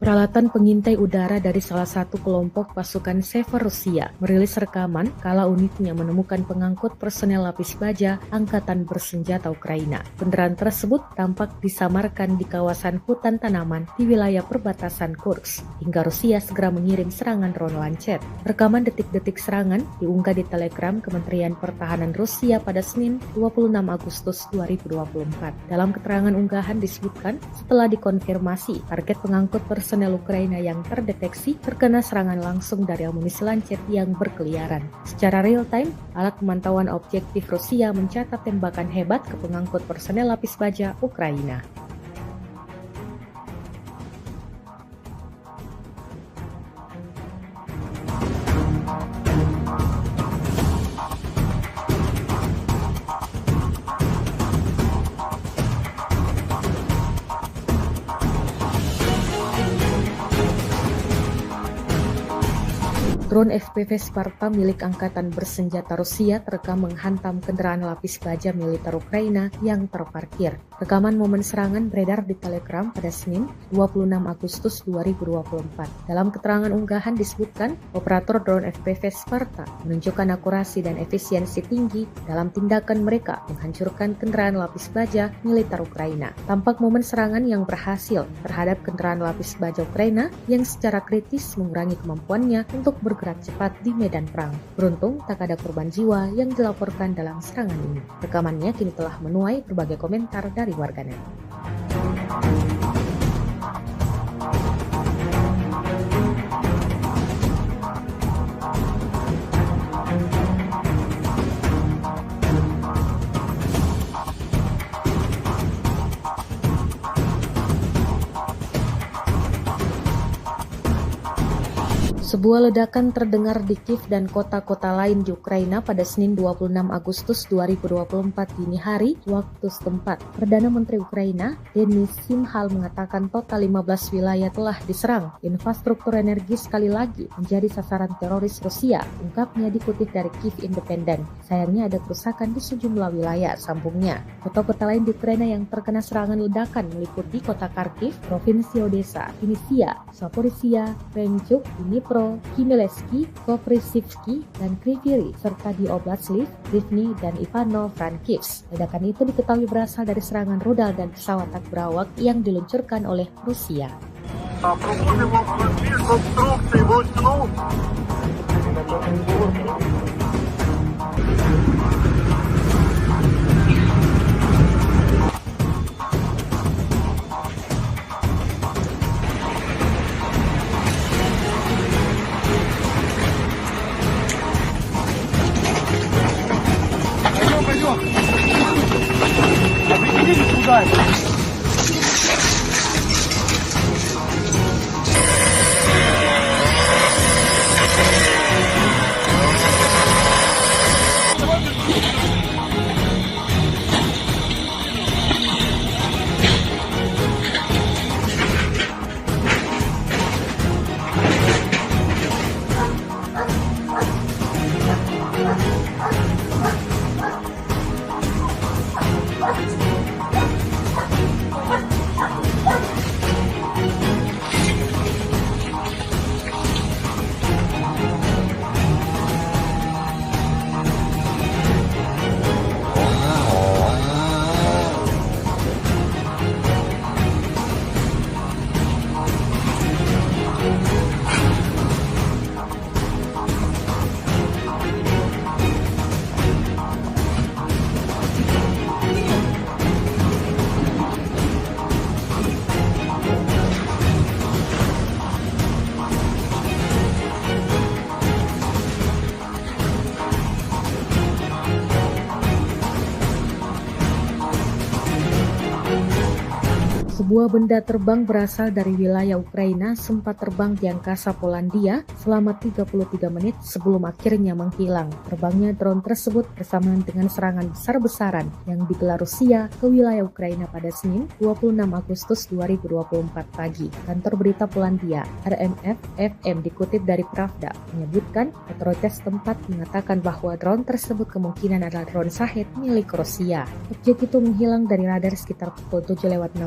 Peralatan pengintai udara dari salah satu kelompok pasukan Sever Rusia merilis rekaman kala unitnya menemukan pengangkut personel lapis baja Angkatan Bersenjata Ukraina. Kendaraan tersebut tampak disamarkan di kawasan hutan tanaman di wilayah perbatasan Kursk, hingga Rusia segera mengirim serangan drone Lancet. Rekaman detik-detik serangan diunggah di Telegram Kementerian Pertahanan Rusia pada Senin 26 Agustus 2024. Dalam keterangan unggahan disebutkan setelah dikonfirmasi target pengangkut personel Ukraina yang terdeteksi terkena serangan langsung dari amunisi Lancet yang berkeliaran. Secara real-time, alat pemantauan objektif Rusia mencatat tembakan hebat ke pengangkut personel lapis baja Ukraina. Drone FPV Sparta milik Angkatan Bersenjata Rusia terekam menghantam kendaraan lapis baja militer Ukraina yang terparkir. Rekaman momen serangan beredar di Telegram pada Senin 26 Agustus 2024. Dalam keterangan unggahan disebutkan, operator drone FPV Sparta menunjukkan akurasi dan efisiensi tinggi dalam tindakan mereka menghancurkan kendaraan lapis baja militer Ukraina. Tampak momen serangan yang berhasil terhadap kendaraan lapis baja Ukraina yang secara kritis mengurangi kemampuannya untuk bergerak cepat di medan perang. Beruntung tak ada korban jiwa yang dilaporkan dalam serangan ini. Rekamannya kini telah menuai berbagai komentar dari warganet. Sebuah ledakan terdengar di Kiev dan kota-kota lain di Ukraina pada Senin 26 Agustus 2024 dini hari waktu setempat. Perdana Menteri Ukraina, Denis Shmyhal mengatakan total 15 wilayah telah diserang. Infrastruktur energi sekali lagi menjadi sasaran teroris Rusia, ungkapnya dikutip dari Kiev Independent. Sayangnya ada kerusakan di sejumlah wilayah, sambungnya. Kota-kota lain di Ukraina yang terkena serangan ledakan meliputi kota Kharkiv, Provinsi Odessa, Vinnytsia, Zaporizhia, Krenchuk, Dnipro, Khmelnytskyi, Koprivsky, dan Kryvyi Rih, serta di Oblast Lviv, Rivne, dan Ivano-Frankivsk. Ledakan itu diketahui berasal dari serangan rudal dan pesawat tak berawak yang diluncurkan oleh Rusia. Sebuah benda terbang berasal dari wilayah Ukraina sempat terbang di angkasa Polandia selama 33 menit sebelum akhirnya menghilang. Terbangnya drone tersebut bersamaan dengan serangan besar-besaran yang digelar Rusia ke wilayah Ukraina pada Senin 26 Agustus 2024 pagi. Kantor berita Polandia, RMF-FM dikutip dari Pravda, menyebutkan otoritas tempat mengatakan bahwa drone tersebut kemungkinan adalah drone Shahed milik Rusia. Objek itu menghilang dari radar sekitar pukul 7:16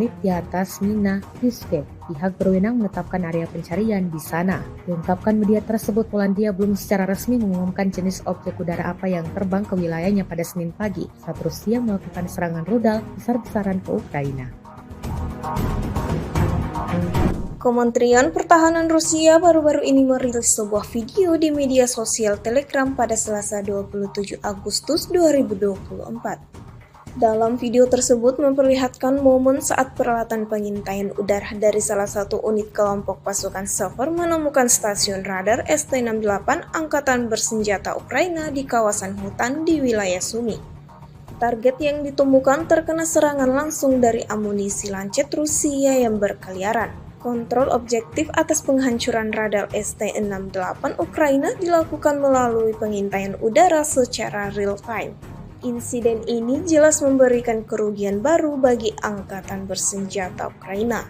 unit di atas Mina Yuske. Pihak berwenang menetapkan area pencarian di sana. Diungkapkan media tersebut, Polandia belum secara resmi mengumumkan jenis objek udara apa yang terbang ke wilayahnya pada Senin pagi saat Rusia melakukan serangan rudal besar-besaran ke Ukraina. Kementerian Pertahanan Rusia baru-baru ini merilis sebuah video di media sosial Telegram pada Selasa 27 Agustus 2024. Dalam video tersebut memperlihatkan momen saat peralatan pengintaian udara dari salah satu unit kelompok pasukan Sever menemukan stasiun radar ST-68 Angkatan Bersenjata Ukraina di kawasan hutan di wilayah Sumy. Target yang ditemukan terkena serangan langsung dari amunisi lancet Rusia yang berkeliaran. Kontrol objektif atas penghancuran radar ST-68 Ukraina dilakukan melalui pengintaian udara secara real-time. Insiden ini jelas memberikan kerugian baru bagi Angkatan Bersenjata Ukraina.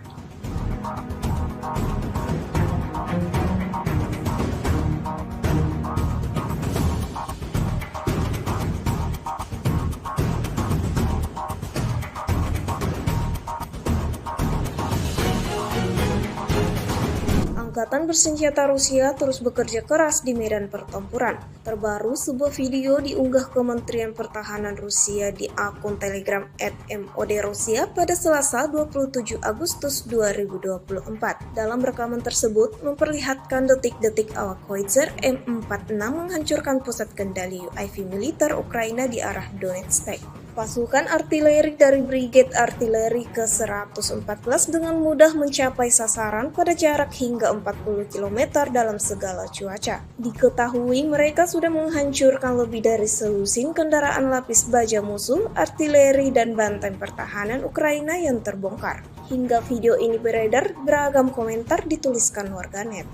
Angkatan Bersenjata Rusia terus bekerja keras di medan pertempuran. Terbaru, sebuah video diunggah Kementerian Pertahanan Rusia di akun Telegram @mod_Rusia pada Selasa 27 Agustus 2024. Dalam rekaman tersebut memperlihatkan detik-detik awak Howitzer M46 menghancurkan pusat kendali UAV militer Ukraina di arah Donetsk. Pasukan artileri dari Brigade Artileri ke-114 dengan mudah mencapai sasaran pada jarak hingga 40 km dalam segala cuaca. Diketahui mereka sudah menghancurkan lebih dari selusin kendaraan lapis baja musuh, artileri, dan benteng pertahanan Ukraina yang terbongkar. Hingga video ini beredar, beragam komentar dituliskan warganet.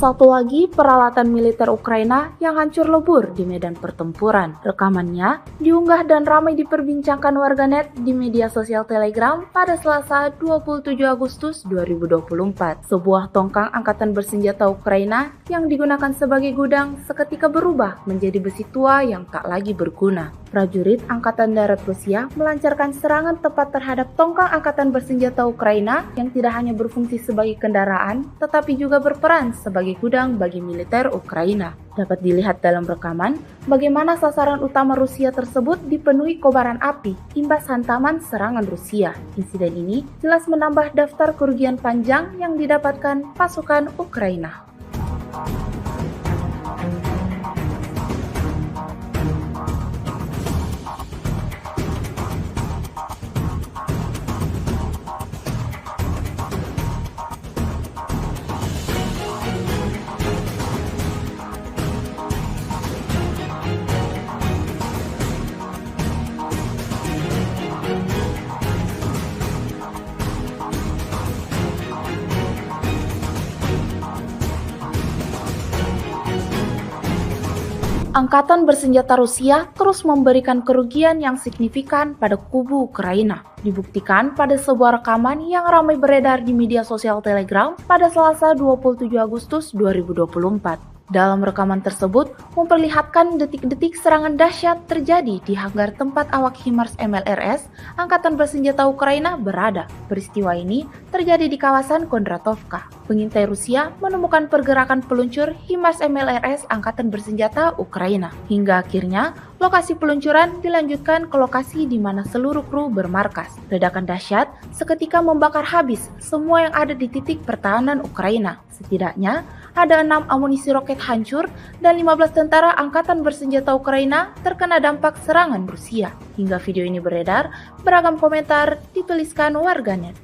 Satu lagi peralatan militer Ukraina yang hancur lebur di medan pertempuran. Rekamannya diunggah dan ramai diperbincangkan warganet di media sosial Telegram pada Selasa 27 Agustus 2024. Sebuah tongkang angkatan bersenjata Ukraina yang digunakan sebagai gudang seketika berubah menjadi besi tua yang tak lagi berguna. Prajurit Angkatan Darat Rusia melancarkan serangan tepat terhadap tongkang angkatan bersenjata Ukraina yang tidak hanya berfungsi sebagai kendaraan, tetapi juga berperan sebagai gudang bagi militer Ukraina. Dapat dilihat dalam rekaman bagaimana sasaran utama Rusia tersebut dipenuhi kobaran api imbas hantaman serangan Rusia. Insiden ini jelas menambah daftar kerugian panjang yang didapatkan pasukan Ukraina. Angkatan bersenjata Rusia terus memberikan kerugian yang signifikan pada kubu Ukraina. Dibuktikan pada sebuah rekaman yang ramai beredar di media sosial Telegram pada Selasa 27 Agustus 2024. Dalam rekaman tersebut memperlihatkan detik-detik serangan dahsyat terjadi di hanggar tempat awak HIMARS MLRS Angkatan Bersenjata Ukraina berada. Peristiwa ini terjadi di kawasan Kondratovka. Pengintai Rusia menemukan pergerakan peluncur HIMARS MLRS Angkatan Bersenjata Ukraina. Hingga akhirnya lokasi peluncuran dilanjutkan ke lokasi di mana seluruh kru bermarkas. Ledakan dahsyat seketika membakar habis semua yang ada di titik pertahanan Ukraina. Setidaknya ada 6 amunisi roket hancur dan 15 tentara Angkatan Bersenjata Ukraina terkena dampak serangan Rusia. Hingga video ini beredar, beragam komentar dituliskan warganet.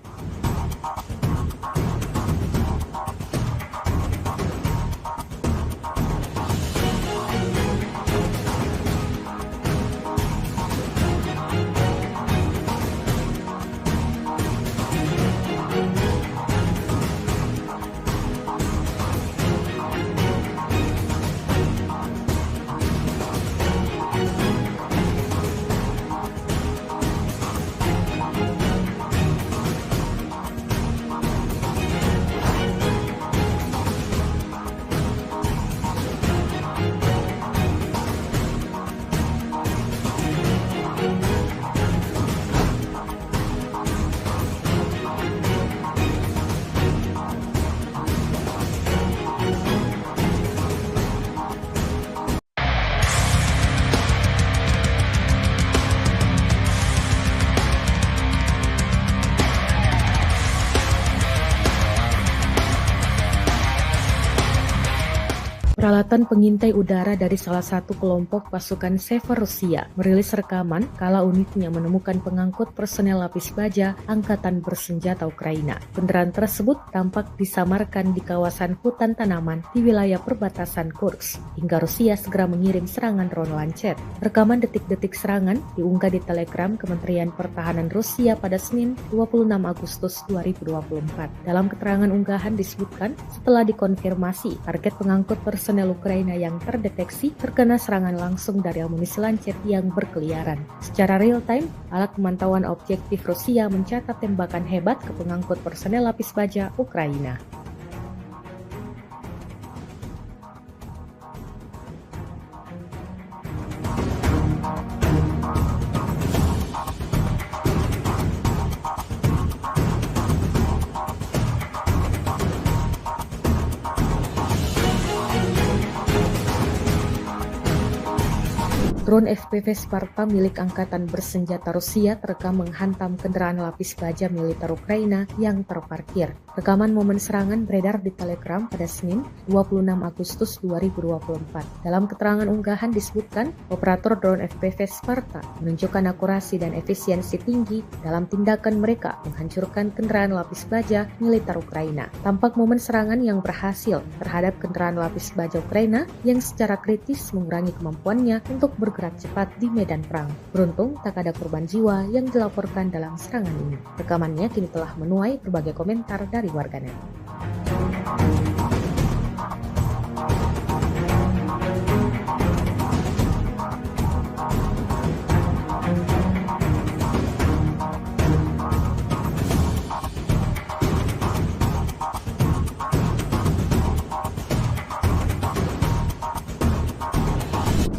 Peralatan pengintai udara dari salah satu kelompok pasukan Sever Rusia merilis rekaman kala unitnya menemukan pengangkut personel lapis baja Angkatan Bersenjata Ukraina. Kendaraan tersebut tampak disamarkan di kawasan hutan tanaman di wilayah perbatasan Kursk, hingga Rusia segera mengirim serangan drone Lancet. Rekaman detik-detik serangan diunggah di Telegram Kementerian Pertahanan Rusia pada Senin 26 Agustus 2024. Dalam keterangan unggahan disebutkan setelah dikonfirmasi target pengangkut personel Ukraina yang terdeteksi terkena serangan langsung dari amunisi Lancet yang berkeliaran. Secara real-time, alat pemantauan objektif Rusia mencatat tembakan hebat ke pengangkut personel lapis baja Ukraina. Drone FPV Sparta milik Angkatan Bersenjata Rusia terekam menghantam kendaraan lapis baja militer Ukraina yang terparkir. Rekaman momen serangan beredar di Telegram pada Senin 26 Agustus 2024. Dalam keterangan unggahan disebutkan, operator drone FPV Sparta menunjukkan akurasi dan efisiensi tinggi dalam tindakan mereka menghancurkan kendaraan lapis baja militer Ukraina. Tampak momen serangan yang berhasil terhadap kendaraan lapis baja Ukraina yang secara kritis mengurangi kemampuannya untuk bergerak cepat di medan perang. Beruntung tak ada korban jiwa yang dilaporkan dalam serangan ini. Rekamannya kini telah menuai berbagai komentar dari warganet.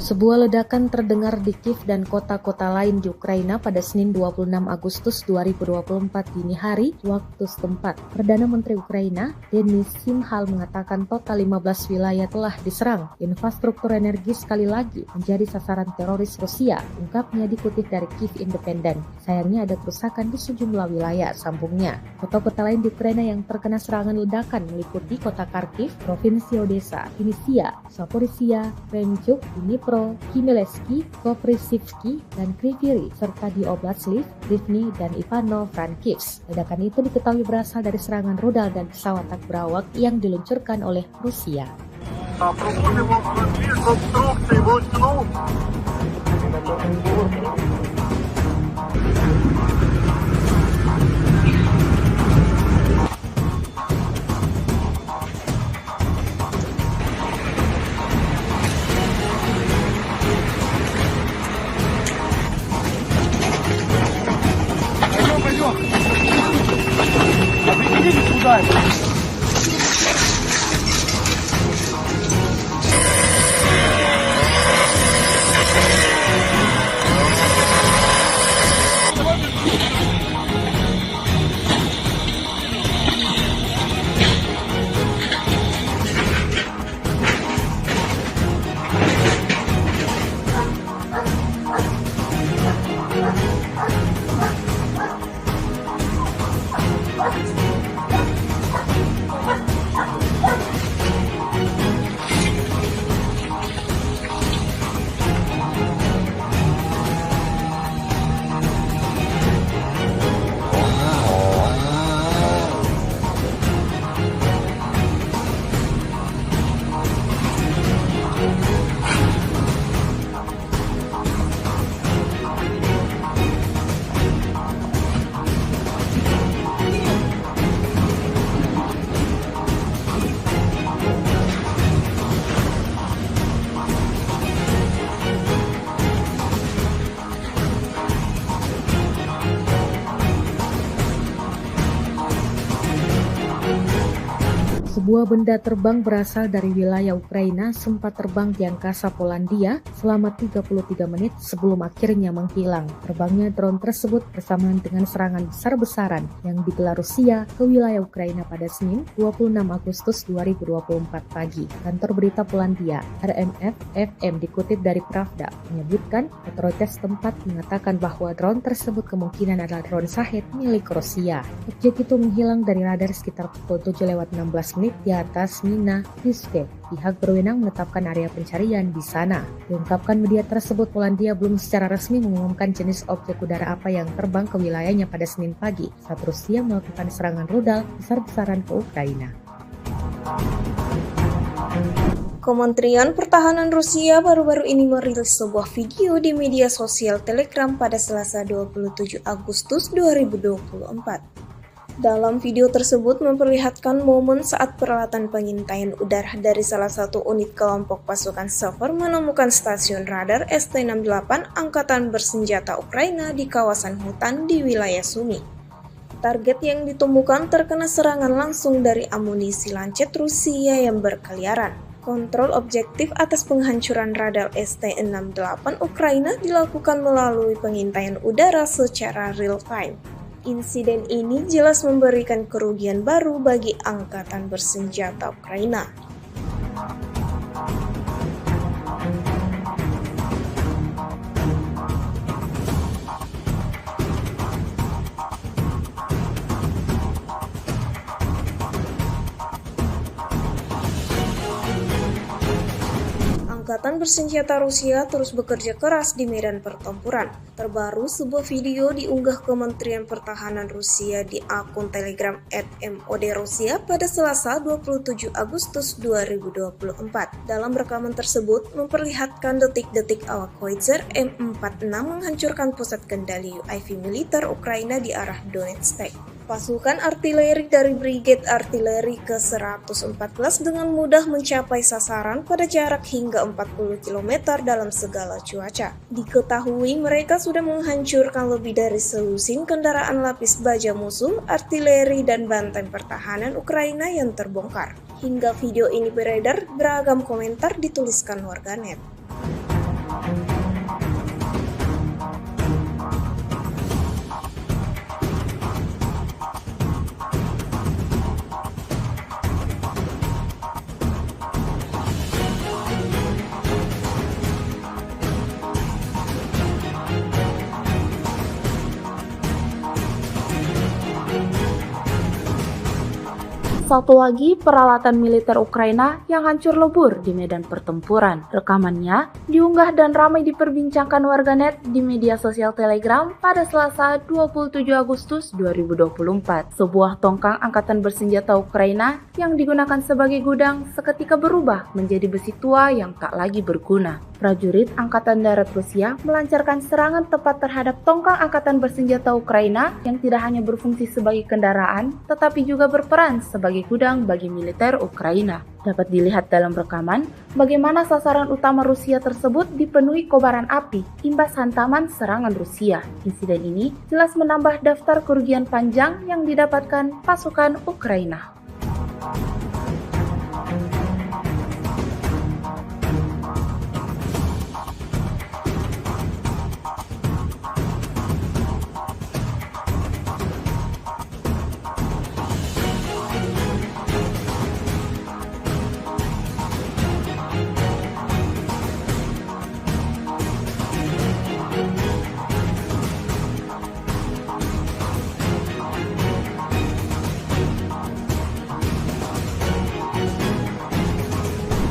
Sebuah ledakan terdengar di Kiev dan kota-kota lain di Ukraina pada Senin 26 Agustus 2024 dini hari waktu setempat. Perdana Menteri Ukraina, Denis Shmyhal mengatakan total 15 wilayah telah diserang. Infrastruktur energi sekali lagi menjadi sasaran teroris Rusia, ungkapnya dikutip dari Kiev Independent. Sayangnya ada kerusakan di sejumlah wilayah, sambungnya. Kota-kota lain di Ukraina yang terkena serangan ledakan meliputi kota Kharkiv, Provinsi Odessa, Vinnytsia, Zaporizhia, Krenchuk, Dnipro, Khmelnytskyi, Koprivsky, dan Kryvyi Rih, serta di Oblast Lviv, Rivne, dan Ivano-Frankivsk. Ledakan itu diketahui berasal dari serangan rudal dan pesawat tak berawak yang diluncurkan oleh Rusia. Sebuah benda terbang berasal dari wilayah Ukraina sempat terbang di angkasa Polandia selama 33 menit sebelum akhirnya menghilang. Terbangnya drone tersebut bersamaan dengan serangan besar-besaran yang digelar Rusia ke wilayah Ukraina pada Senin 26 Agustus 2024 pagi. Kantor berita Polandia, RMF-FM dikutip dari Pravda, menyebutkan otoritas tempat mengatakan bahwa drone tersebut kemungkinan adalah drone Shahed milik Rusia. Objek itu menghilang dari radar sekitar pukul 7:16 di atas Mina Rizke. Pihak berwenang menetapkan area pencarian di sana. Diungkapkan media tersebut, Polandia belum secara resmi mengumumkan jenis objek udara apa yang terbang ke wilayahnya pada Senin pagi saat Rusia melakukan serangan rudal besar-besaran ke Ukraina. Kementerian Pertahanan Rusia baru-baru ini merilis sebuah video di media sosial Telegram pada Selasa 27 Agustus 2024. Dalam video tersebut memperlihatkan momen saat peralatan pengintaian udara dari salah satu unit kelompok pasukan Sever menemukan stasiun radar ST-68 Angkatan Bersenjata Ukraina di kawasan hutan di wilayah Sumy. Target yang ditemukan terkena serangan langsung dari amunisi lancet Rusia yang berkeliaran. Kontrol objektif atas penghancuran radar ST-68 Ukraina dilakukan melalui pengintaian udara secara real-time. Insiden ini jelas memberikan kerugian baru bagi Angkatan Bersenjata Ukraina. Angkatan Bersenjata Rusia terus bekerja keras di medan pertempuran. Terbaru, sebuah video diunggah Kementerian Pertahanan Rusia di akun Telegram @MOD-Rusia pada Selasa 27 Agustus 2024. Dalam rekaman tersebut memperlihatkan detik-detik awak Howitzer M46 menghancurkan pusat kendali UAV militer Ukraina di arah Donetsk. Pasukan artileri dari Brigade Artileri ke-114 dengan mudah mencapai sasaran pada jarak hingga 40 km dalam segala cuaca. Diketahui mereka sudah menghancurkan lebih dari selusin kendaraan lapis baja musuh, artileri, dan benteng pertahanan Ukraina yang terbongkar. Hingga video ini beredar, beragam komentar dituliskan warganet. Satu lagi peralatan militer Ukraina yang hancur lebur di medan pertempuran. Rekamannya diunggah dan ramai diperbincangkan warganet di media sosial Telegram pada Selasa 27 Agustus 2024. Sebuah tongkang angkatan bersenjata Ukraina yang digunakan sebagai gudang seketika berubah menjadi besi tua yang tak lagi berguna. Prajurit Angkatan Darat Rusia melancarkan serangan tepat terhadap tongkang angkatan bersenjata Ukraina yang tidak hanya berfungsi sebagai kendaraan, tetapi juga berperan sebagai gudang bagi militer Ukraina. Dapat dilihat dalam rekaman bagaimana sasaran utama Rusia tersebut dipenuhi kobaran api imbas hantaman serangan Rusia. Insiden ini jelas menambah daftar kerugian panjang yang didapatkan pasukan Ukraina.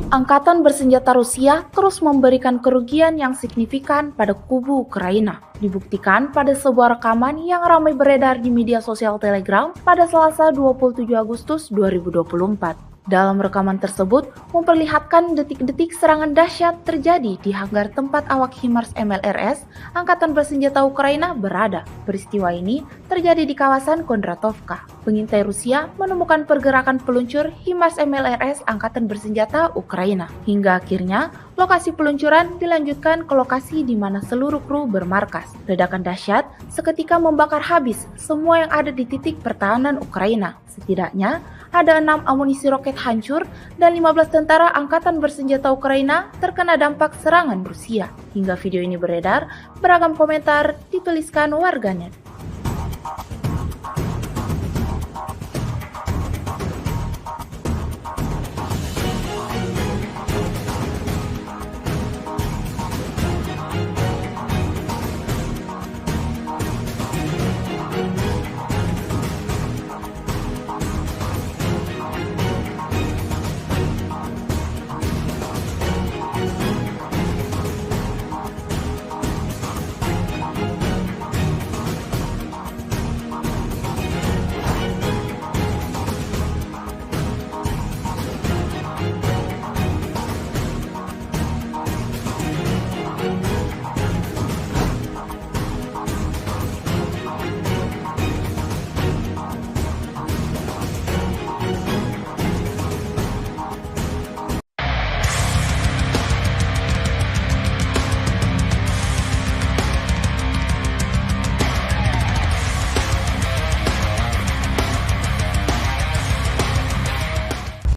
Angkatan bersenjata Rusia terus memberikan kerugian yang signifikan pada kubu Ukraina. Dibuktikan pada sebuah rekaman yang ramai beredar di media sosial Telegram pada Selasa 27 Agustus 2024. Dalam rekaman tersebut memperlihatkan detik-detik serangan dahsyat terjadi di hanggar tempat awak HIMARS MLRS Angkatan Bersenjata Ukraina berada. Peristiwa ini terjadi di kawasan Kondratovka. Pengintai Rusia menemukan pergerakan peluncur HIMARS MLRS Angkatan Bersenjata Ukraina. Hingga akhirnya lokasi peluncuran dilanjutkan ke lokasi di mana seluruh kru bermarkas. Ledakan dahsyat seketika membakar habis semua yang ada di titik pertahanan Ukraina. Setidaknya ada 6 amunisi roket hancur dan 15 tentara angkatan bersenjata Ukraina terkena dampak serangan Rusia. Hingga video ini beredar, beragam komentar dituliskan warganet.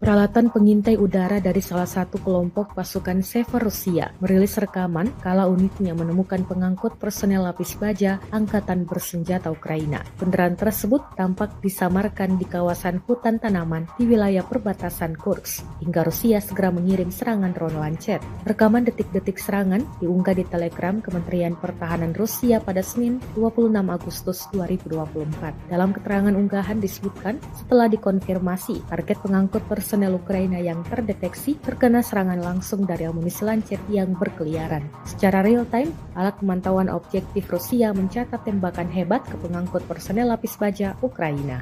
Peralatan pengintai udara dari salah satu kelompok pasukan Sever Rusia merilis rekaman kala unitnya menemukan pengangkut personel lapis baja Angkatan Bersenjata Ukraina. Kendaraan tersebut tampak disamarkan di kawasan hutan tanaman di wilayah perbatasan Kursk, hingga Rusia segera mengirim serangan drone Lancet. Rekaman detik-detik serangan diunggah di Telegram Kementerian Pertahanan Rusia pada Senin 26 Agustus 2024. Dalam keterangan unggahan disebutkan setelah dikonfirmasi target pengangkut personel Ukraina yang terdeteksi terkena serangan langsung dari amunisi Lancet yang berkeliaran. Secara real-time, alat pemantauan objektif Rusia mencatat tembakan hebat ke pengangkut personel lapis baja Ukraina.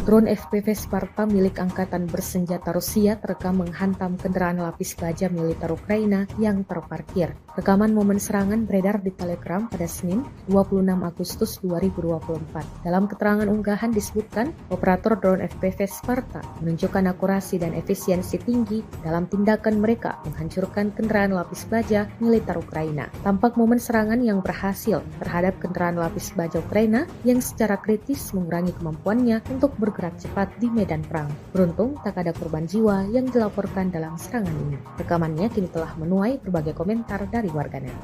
Drone FPV Sparta milik Angkatan Bersenjata Rusia terekam menghantam kendaraan lapis baja militer Ukraina yang terparkir. Rekaman momen serangan beredar di Telegram pada Senin 26 Agustus 2024. Dalam keterangan unggahan disebutkan, operator drone FPV Sparta menunjukkan akurasi dan efisiensi tinggi dalam tindakan mereka menghancurkan kendaraan lapis baja militer Ukraina. Tampak momen serangan yang berhasil terhadap kendaraan lapis baja Ukraina yang secara kritis mengurangi kemampuannya untuk bergerak cepat di medan perang. Beruntung tak ada korban jiwa yang dilaporkan dalam serangan ini. Rekamannya kini telah menuai berbagai komentar dari warganet.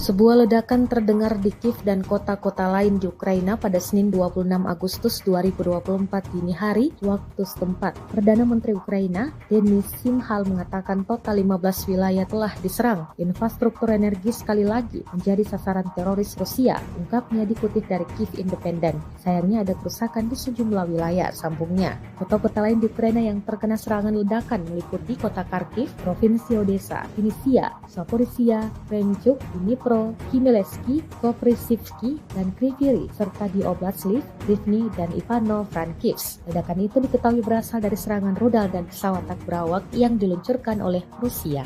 Sebuah ledakan terdengar di Kiev dan kota-kota lain di Ukraina pada Senin 26 Agustus 2024 dini hari waktu setempat. Perdana Menteri Ukraina, Denis Shmyhal mengatakan total 15 wilayah telah diserang. Infrastruktur energi sekali lagi menjadi sasaran teroris Rusia, ungkapnya dikutip dari Kiev Independent. Sayangnya ada kerusakan di sejumlah wilayah, sambungnya. Kota-kota lain di Ukraina yang terkena serangan ledakan meliputi kota Kharkiv, Provinsi Odessa, Vinnytsia, Zaporizhia, Krenchuk, Dnipro, Khmelnytskyi, Koprivsky, dan Kryvyi Rih, serta di Oblast Lviv, Rivne, dan Ivano-Frankivsk. Ledakan itu diketahui berasal dari serangan rudal dan pesawat tak berawak yang diluncurkan oleh Rusia.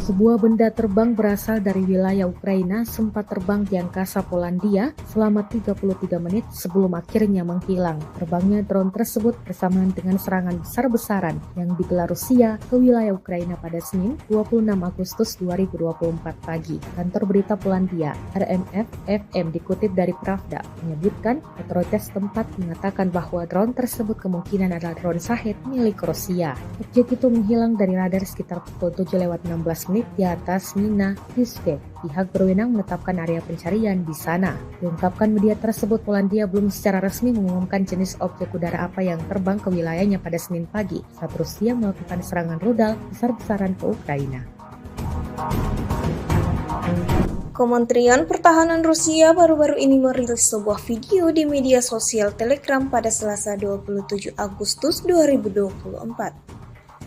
Sebuah benda terbang berasal dari wilayah Ukraina sempat terbang di angkasa Polandia selama 33 menit sebelum akhirnya menghilang. Terbangnya drone tersebut bersamaan dengan serangan besar-besaran yang digelar Rusia ke wilayah Ukraina pada Senin 26 Agustus 2024 pagi. Kantor berita Polandia, RMF-FM dikutip dari Pravda, menyebutkan otoritas tempat mengatakan bahwa drone tersebut kemungkinan adalah drone Shahed milik Rusia. Objek itu menghilang dari radar sekitar pukul 7:16 di atas Mina Rizke. Pihak berwenang menetapkan area pencarian di sana. Diungkapkan media tersebut, Polandia belum secara resmi mengumumkan jenis objek udara apa yang terbang ke wilayahnya pada Senin pagi saat Rusia melakukan serangan rudal besar-besaran ke Ukraina. Kementerian Pertahanan Rusia baru-baru ini merilis sebuah video di media sosial Telegram pada Selasa 27 Agustus 2024.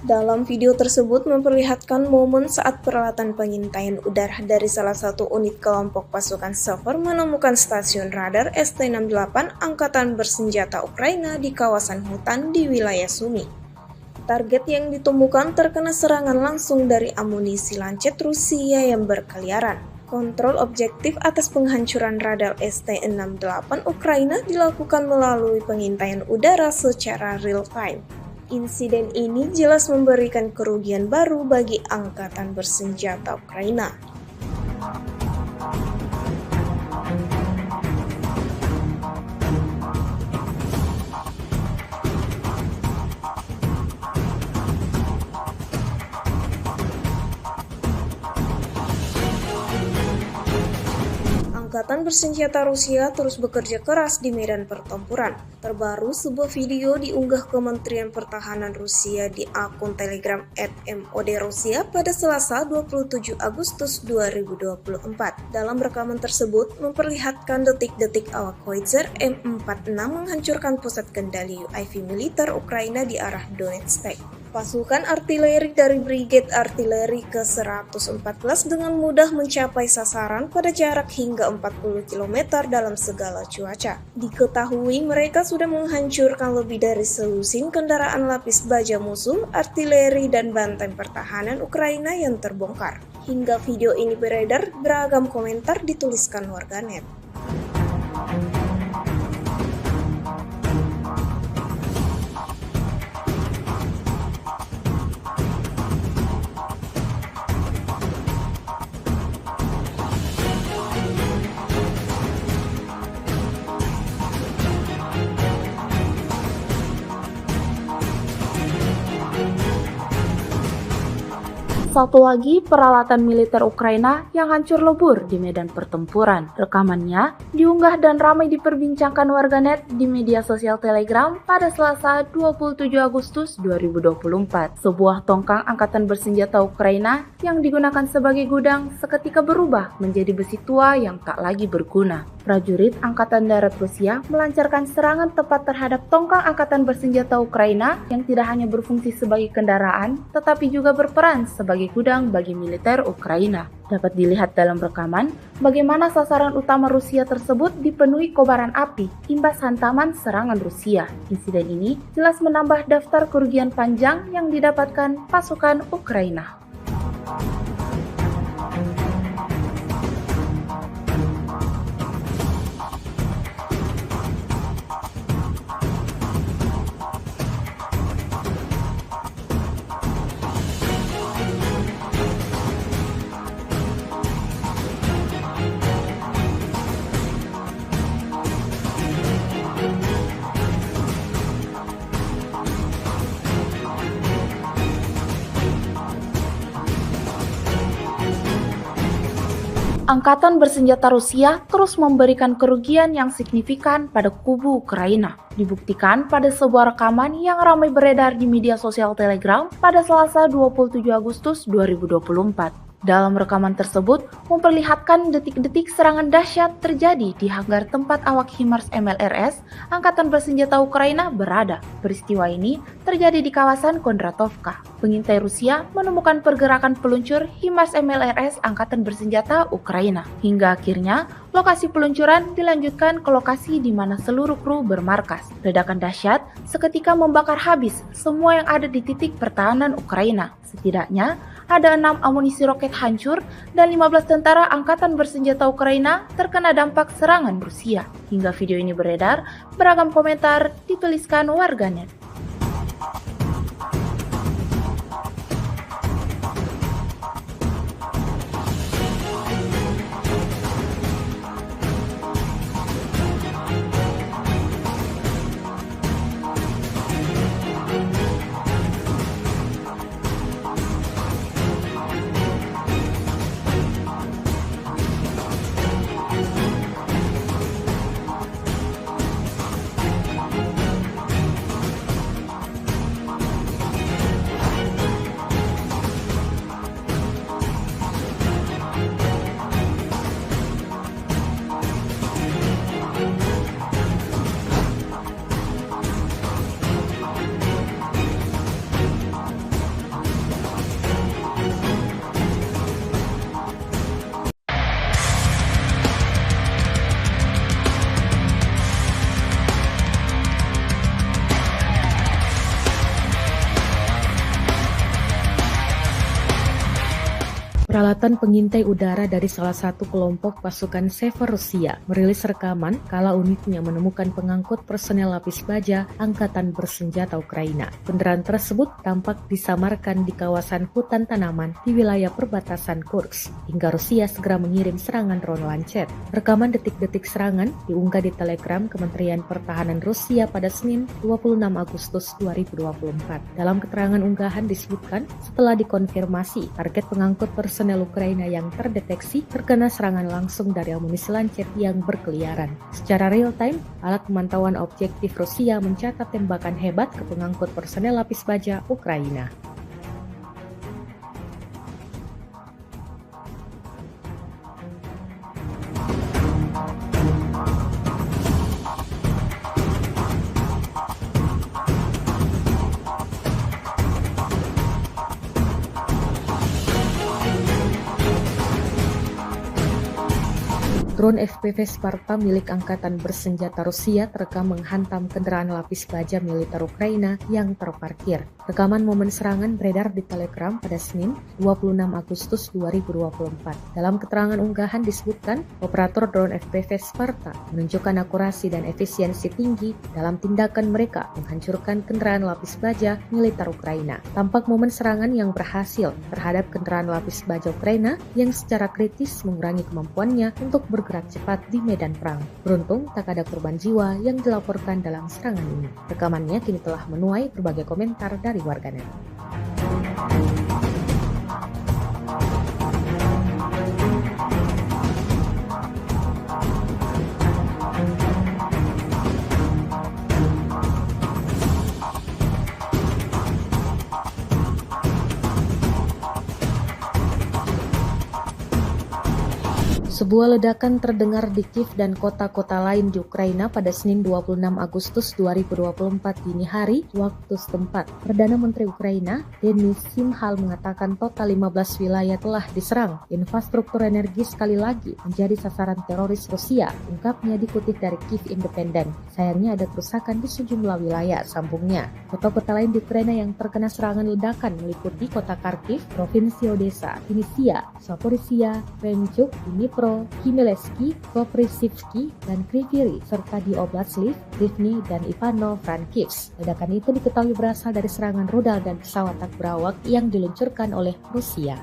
Dalam video tersebut memperlihatkan momen saat peralatan pengintaian udara dari salah satu unit kelompok pasukan Sever menemukan stasiun radar ST-68 Angkatan Bersenjata Ukraina di kawasan hutan di wilayah Sumy. Target yang ditemukan terkena serangan langsung dari amunisi lancet Rusia yang berkeliaran. Kontrol objektif atas penghancuran radar ST-68 Ukraina dilakukan melalui pengintaian udara secara real-time. Insiden ini jelas memberikan kerugian baru bagi Angkatan Bersenjata Ukraina. Angkatan Bersenjata Rusia terus bekerja keras di medan pertempuran. Terbaru, sebuah video diunggah Kementerian Pertahanan Rusia di akun Telegram @MOD-Rusia pada Selasa 27 Agustus 2024. Dalam rekaman tersebut memperlihatkan detik-detik awak Howitzer M46 menghancurkan pusat kendali UAV militer Ukraina di arah Donetsk. Pasukan artileri dari Brigade Artileri ke-114 dengan mudah mencapai sasaran pada jarak hingga 40 km dalam segala cuaca. Diketahui mereka sudah menghancurkan lebih dari selusin kendaraan lapis baja musuh, artileri, dan benteng pertahanan Ukraina yang terbongkar. Hingga video ini beredar, beragam komentar dituliskan warganet. Satu lagi peralatan militer Ukraina yang hancur lebur di medan pertempuran. Rekamannya diunggah dan ramai diperbincangkan warganet di media sosial Telegram pada Selasa 27 Agustus 2024. Sebuah tongkang angkatan bersenjata Ukraina yang digunakan sebagai gudang seketika berubah menjadi besi tua yang tak lagi berguna. Prajurit Angkatan Darat Rusia melancarkan serangan tepat terhadap tongkang angkatan bersenjata Ukraina yang tidak hanya berfungsi sebagai kendaraan, tetapi juga berperan sebagai gudang bagi militer Ukraina. Dapat dilihat dalam rekaman bagaimana sasaran utama Rusia tersebut dipenuhi kobaran api imbas hantaman serangan Rusia. Insiden ini jelas menambah daftar kerugian panjang yang didapatkan pasukan Ukraina. Angkatan bersenjata Rusia terus memberikan kerugian yang signifikan pada kubu Ukraina. Dibuktikan pada sebuah rekaman yang ramai beredar di media sosial Telegram pada Selasa 27 Agustus 2024. Dalam rekaman tersebut memperlihatkan detik-detik serangan dahsyat terjadi di hanggar tempat awak HIMARS MLRS Angkatan Bersenjata Ukraina berada. Peristiwa ini terjadi di kawasan Kondratovka. Pengintai Rusia menemukan pergerakan peluncur HIMARS MLRS Angkatan Bersenjata Ukraina. Hingga akhirnya lokasi peluncuran dilanjutkan ke lokasi di mana seluruh kru bermarkas. Ledakan dahsyat seketika membakar habis semua yang ada di titik pertahanan Ukraina. Setidaknya ada 6 amunisi roket hancur dan 15 tentara angkatan bersenjata Ukraina terkena dampak serangan Rusia. Hingga video ini beredar, beragam komentar dituliskan warganet. Peralatan pengintai udara dari salah satu kelompok pasukan Sever Rusia merilis rekaman kala unitnya menemukan pengangkut personel lapis baja Angkatan Bersenjata Ukraina. Kendaraan tersebut tampak disamarkan di kawasan hutan tanaman di wilayah perbatasan Kursk, hingga Rusia segera mengirim serangan drone Lancet. Rekaman detik-detik serangan diunggah di Telegram Kementerian Pertahanan Rusia pada Senin 26 Agustus 2024. Dalam keterangan unggahan disebutkan setelah dikonfirmasi target pengangkut personel Ukraina yang terdeteksi terkena serangan langsung dari amunisi Lancet yang berkeliaran. Secara real time, alat pemantauan objektif Rusia mencatat tembakan hebat ke pengangkut personel lapis baja Ukraina. Drone FPV Sparta milik Angkatan Bersenjata Rusia terekam menghantam kendaraan lapis baja militer Ukraina yang terparkir. Rekaman momen serangan beredar di Telegram pada Senin 26 Agustus 2024. Dalam keterangan unggahan disebutkan, operator drone FPV Sparta menunjukkan akurasi dan efisiensi tinggi dalam tindakan mereka menghancurkan kendaraan lapis baja militer Ukraina. Tampak momen serangan yang berhasil terhadap kendaraan lapis baja Ukraina yang secara kritis mengurangi kemampuannya untuk bergerak cepat di medan perang. Beruntung tak ada korban jiwa yang dilaporkan dalam serangan ini. Rekamannya kini telah menuai berbagai komentar dari warganet. Sebuah ledakan terdengar di Kiev dan kota-kota lain di Ukraina pada Senin 26 Agustus 2024 dini hari waktu setempat. Perdana Menteri Ukraina, Denis Shmyhal mengatakan total 15 wilayah telah diserang. Infrastruktur energi sekali lagi menjadi sasaran teroris Rusia, ungkapnya dikutip dari Kiev Independent. Sayangnya ada kerusakan di sejumlah wilayah, sambungnya. Kota-kota lain di Ukraina yang terkena serangan ledakan meliputi kota Kharkiv, Provinsi Odessa, Vinnytsia, Zaporizhia, Kremenchuk, Dnipro, Khmelnytskyi, Koprivsky, dan Kryvyi, serta di Oblast Lviv, Rivne, dan Ivano-Frankivsk. Ledakan itu diketahui berasal dari serangan rudal dan pesawat tak berawak yang diluncurkan oleh Rusia.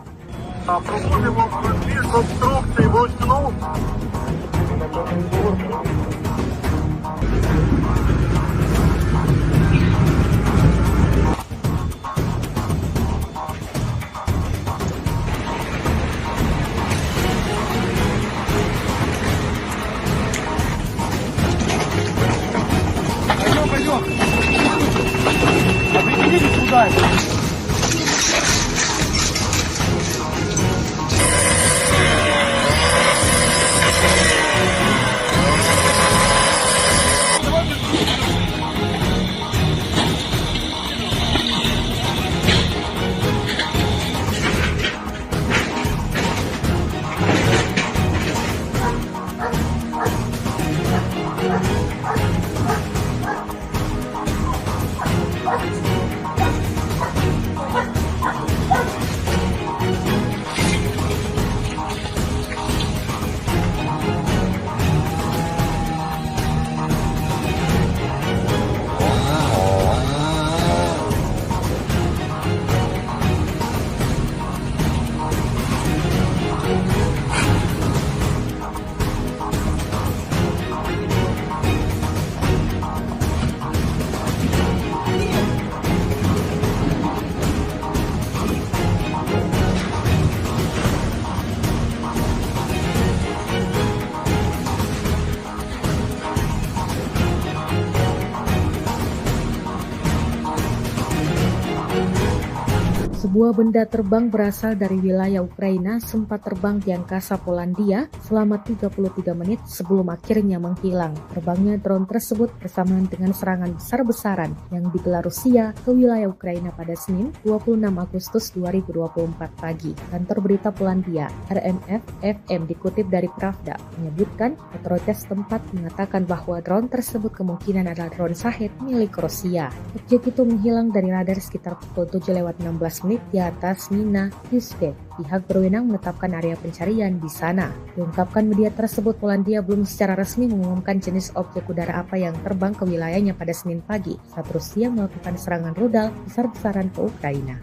Sebuah benda terbang berasal dari wilayah Ukraina sempat terbang di angkasa Polandia selama 33 menit sebelum akhirnya menghilang. Terbangnya drone tersebut bersamaan dengan serangan besar-besaran yang digelar Rusia ke wilayah Ukraina pada Senin 26 Agustus 2024 pagi. Kantor berita Polandia, RMF-FM dikutip dari Pravda, menyebutkan otoritas setempat mengatakan bahwa drone tersebut kemungkinan adalah drone Shahed milik Rusia. Objek itu menghilang dari radar sekitar pukul 7:16 satelit di atas Mina Newsfeed. Pihak berwenang menetapkan area pencarian di sana. Diungkapkan media tersebut, Polandia belum secara resmi mengumumkan jenis objek udara apa yang terbang ke wilayahnya pada Senin pagi saat Rusia melakukan serangan rudal besar-besaran ke Ukraina.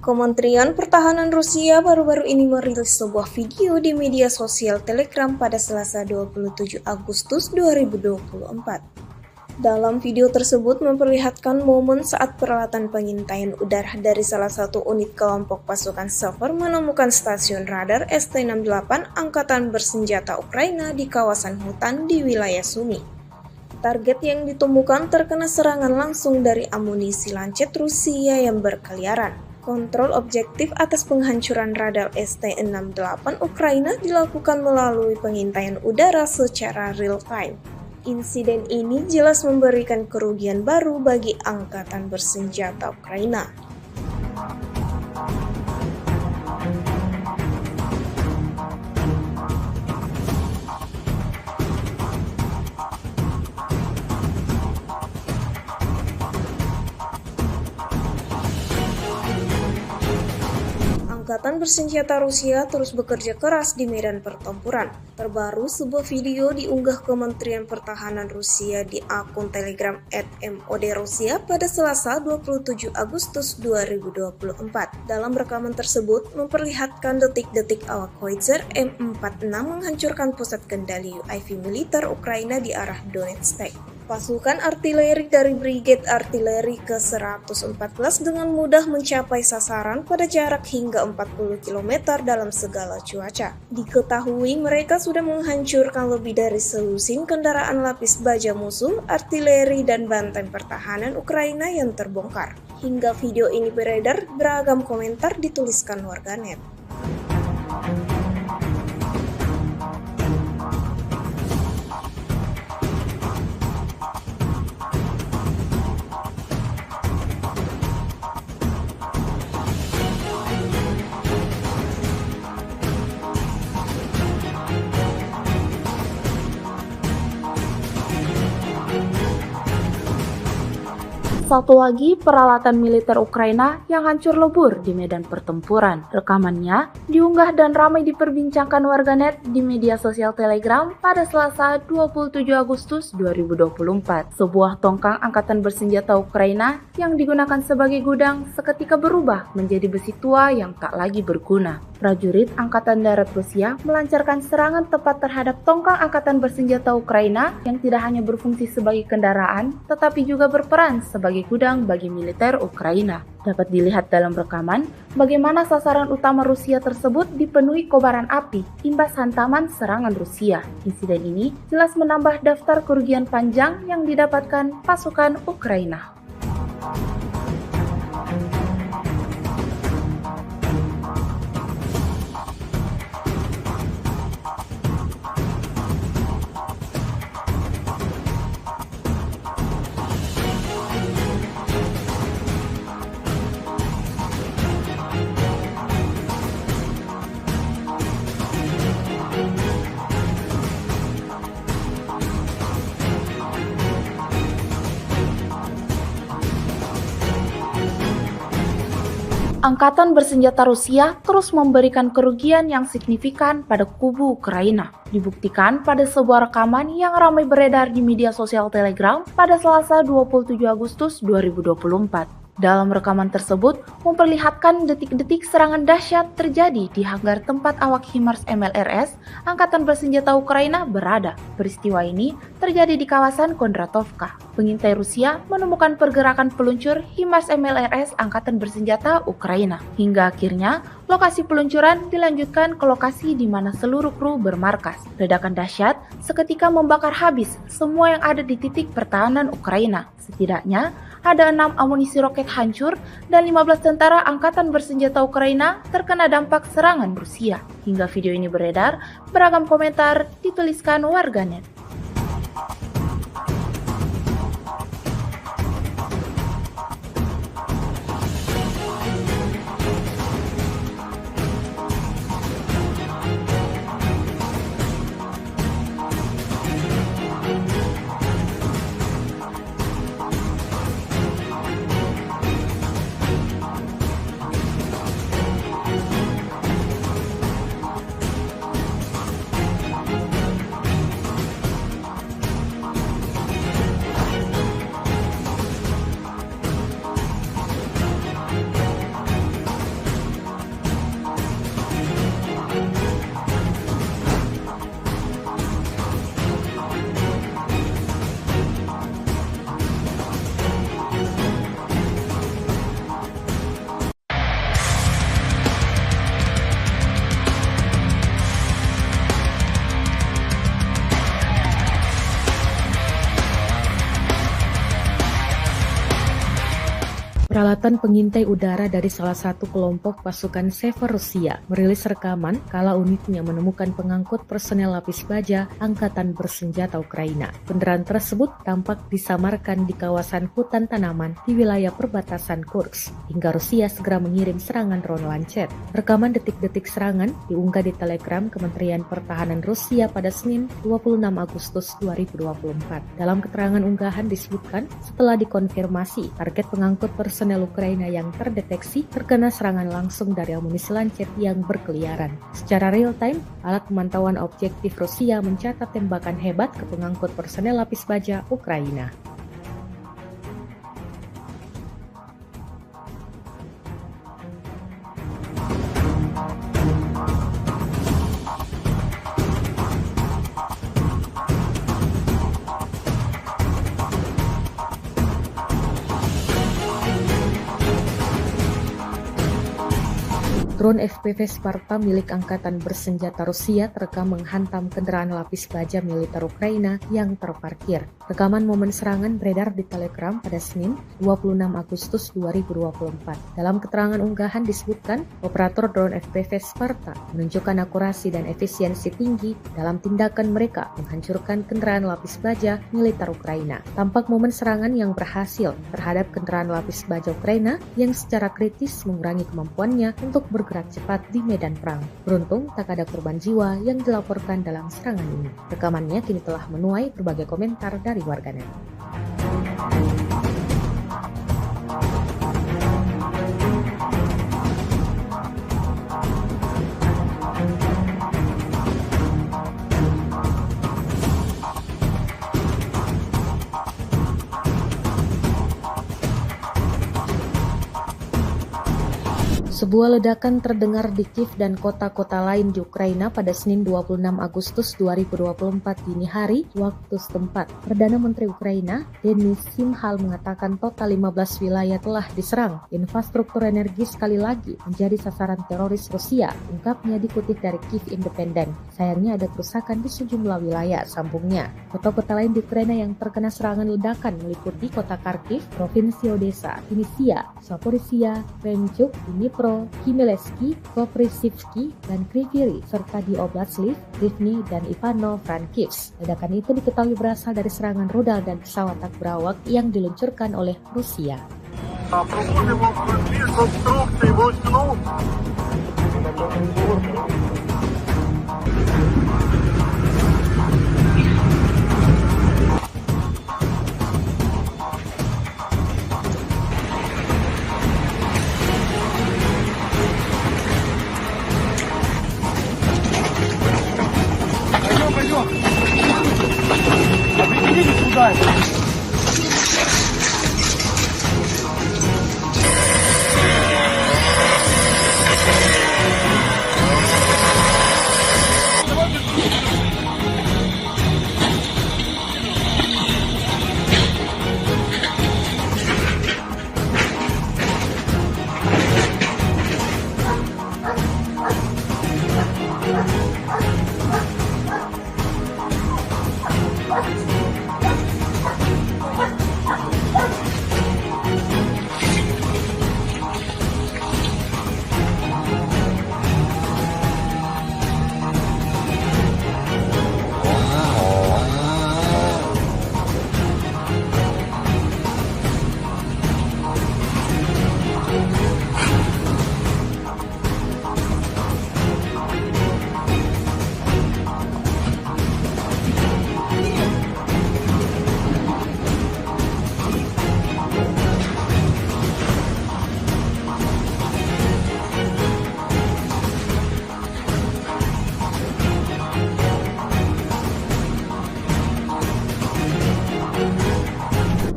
Kementerian Pertahanan Rusia baru-baru ini merilis sebuah video di media sosial Telegram pada Selasa 27 Agustus 2024. Dalam video tersebut memperlihatkan momen saat peralatan pengintaian udara dari salah satu unit kelompok pasukan Sever menemukan stasiun radar ST-68 Angkatan Bersenjata Ukraina di kawasan hutan di wilayah Sumy. Target yang ditemukan terkena serangan langsung dari amunisi lancet Rusia yang berkeliaran. Kontrol objektif atas penghancuran radar ST-68 Ukraina dilakukan melalui pengintaian udara secara real-time. Insiden ini jelas memberikan kerugian baru bagi Angkatan Bersenjata Ukraina. Angkatan Bersenjata Rusia terus bekerja keras di medan pertempuran. Terbaru, sebuah video diunggah Kementerian Pertahanan Rusia di akun Telegram @MOD-Rusia pada Selasa 27 Agustus 2024. Dalam rekaman tersebut memperlihatkan detik-detik awak Howitzer M46 menghancurkan pusat kendali UAV militer Ukraina di arah Donetsk. Pasukan artileri dari Brigade Artileri ke-114 dengan mudah mencapai sasaran pada jarak hingga 40 km dalam segala cuaca. Diketahui mereka sudah menghancurkan lebih dari selusin kendaraan lapis baja musuh, artileri, dan benteng pertahanan Ukraina yang terbongkar. Hingga video ini beredar, beragam komentar dituliskan warganet. Satu lagi peralatan militer Ukraina yang hancur lebur di medan pertempuran. Rekamannya diunggah dan ramai diperbincangkan warganet di media sosial Telegram pada Selasa 27 Agustus 2024. Sebuah tongkang angkatan bersenjata Ukraina yang digunakan sebagai gudang seketika berubah menjadi besi tua yang tak lagi berguna. Prajurit Angkatan Darat Rusia melancarkan serangan tepat terhadap tongkang angkatan bersenjata Ukraina yang tidak hanya berfungsi sebagai kendaraan, tetapi juga berperan sebagai gudang bagi militer Ukraina. Dapat dilihat dalam rekaman bagaimana sasaran utama Rusia tersebut dipenuhi kobaran api imbas hantaman serangan Rusia. Insiden ini jelas menambah daftar kerugian panjang yang didapatkan pasukan Ukraina. Angkatan bersenjata Rusia terus memberikan kerugian yang signifikan pada kubu Ukraina. Dibuktikan pada sebuah rekaman yang ramai beredar di media sosial Telegram pada Selasa 27 Agustus 2024. Dalam rekaman tersebut memperlihatkan detik-detik serangan dahsyat terjadi di hanggar tempat awak HIMARS MLRS Angkatan Bersenjata Ukraina berada. Peristiwa ini terjadi di kawasan Kondratovka. Pengintai Rusia menemukan pergerakan peluncur HIMARS MLRS Angkatan Bersenjata Ukraina. Hingga akhirnya lokasi peluncuran dilanjutkan ke lokasi di mana seluruh kru bermarkas. Ledakan dahsyat seketika membakar habis semua yang ada di titik pertahanan Ukraina. Setidaknya ada 6 amunisi roket hancur dan 15 tentara Angkatan Bersenjata Ukraina terkena dampak serangan Rusia. Hingga video ini beredar, beragam komentar dituliskan warganet. Peralatan pengintai udara dari salah satu kelompok pasukan Sever Rusia merilis rekaman kala unitnya menemukan pengangkut personel lapis baja Angkatan Bersenjata Ukraina. Kendaraan tersebut tampak disamarkan di kawasan hutan tanaman di wilayah perbatasan Kursk, hingga Rusia segera mengirim serangan drone Lancet. Rekaman detik-detik serangan diunggah di Telegram Kementerian Pertahanan Rusia pada Senin 26 Agustus 2024. Dalam keterangan unggahan disebutkan, setelah dikonfirmasi, target pengangkut personel Ukraina yang terdeteksi terkena serangan langsung dari amunisi Lancet yang berkeliaran. Secara real-time, alat pemantauan objektif Rusia mencatat tembakan hebat ke pengangkut personel lapis baja Ukraina. Drone FPV Sparta milik Angkatan Bersenjata Rusia terekam menghantam kendaraan lapis baja militer Ukraina yang terparkir. Rekaman momen serangan beredar di Telegram pada Senin 26 Agustus 2024. Dalam keterangan unggahan disebutkan, operator drone FPV Sparta menunjukkan akurasi dan efisiensi tinggi dalam tindakan mereka menghancurkan kendaraan lapis baja militer Ukraina. Tampak momen serangan yang berhasil terhadap kendaraan lapis baja Ukraina yang secara kritis mengurangi kemampuannya untuk bergerak cepat di medan perang. Beruntung tak ada korban jiwa yang dilaporkan dalam serangan ini. Rekamannya kini telah menuai berbagai komentar dari warganet. Sebuah ledakan terdengar di Kiev dan kota-kota lain di Ukraina pada Senin 26 Agustus 2024 dini hari waktu setempat. Perdana Menteri Ukraina, Denis Shmyhal mengatakan total 15 wilayah telah diserang. Infrastruktur energi sekali lagi menjadi sasaran teroris Rusia, ungkapnya dikutip dari Kiev Independent. Sayangnya ada kerusakan di sejumlah wilayah, sambungnya. Kota-kota lain di Ukraina yang terkena serangan ledakan meliputi kota Kharkiv, Provinsi Odessa, Vinnytsia, Zaporizhia, Krenchuk, Dnipro, Khmelnytskyi, Koprivsky, dan Kryvyi, serta di Oblast Lviv, Rivne, dan Ivano-Frankivsk. Ledakan itu diketahui berasal dari serangan rudal dan pesawat tak berawak yang diluncurkan oleh Rusia.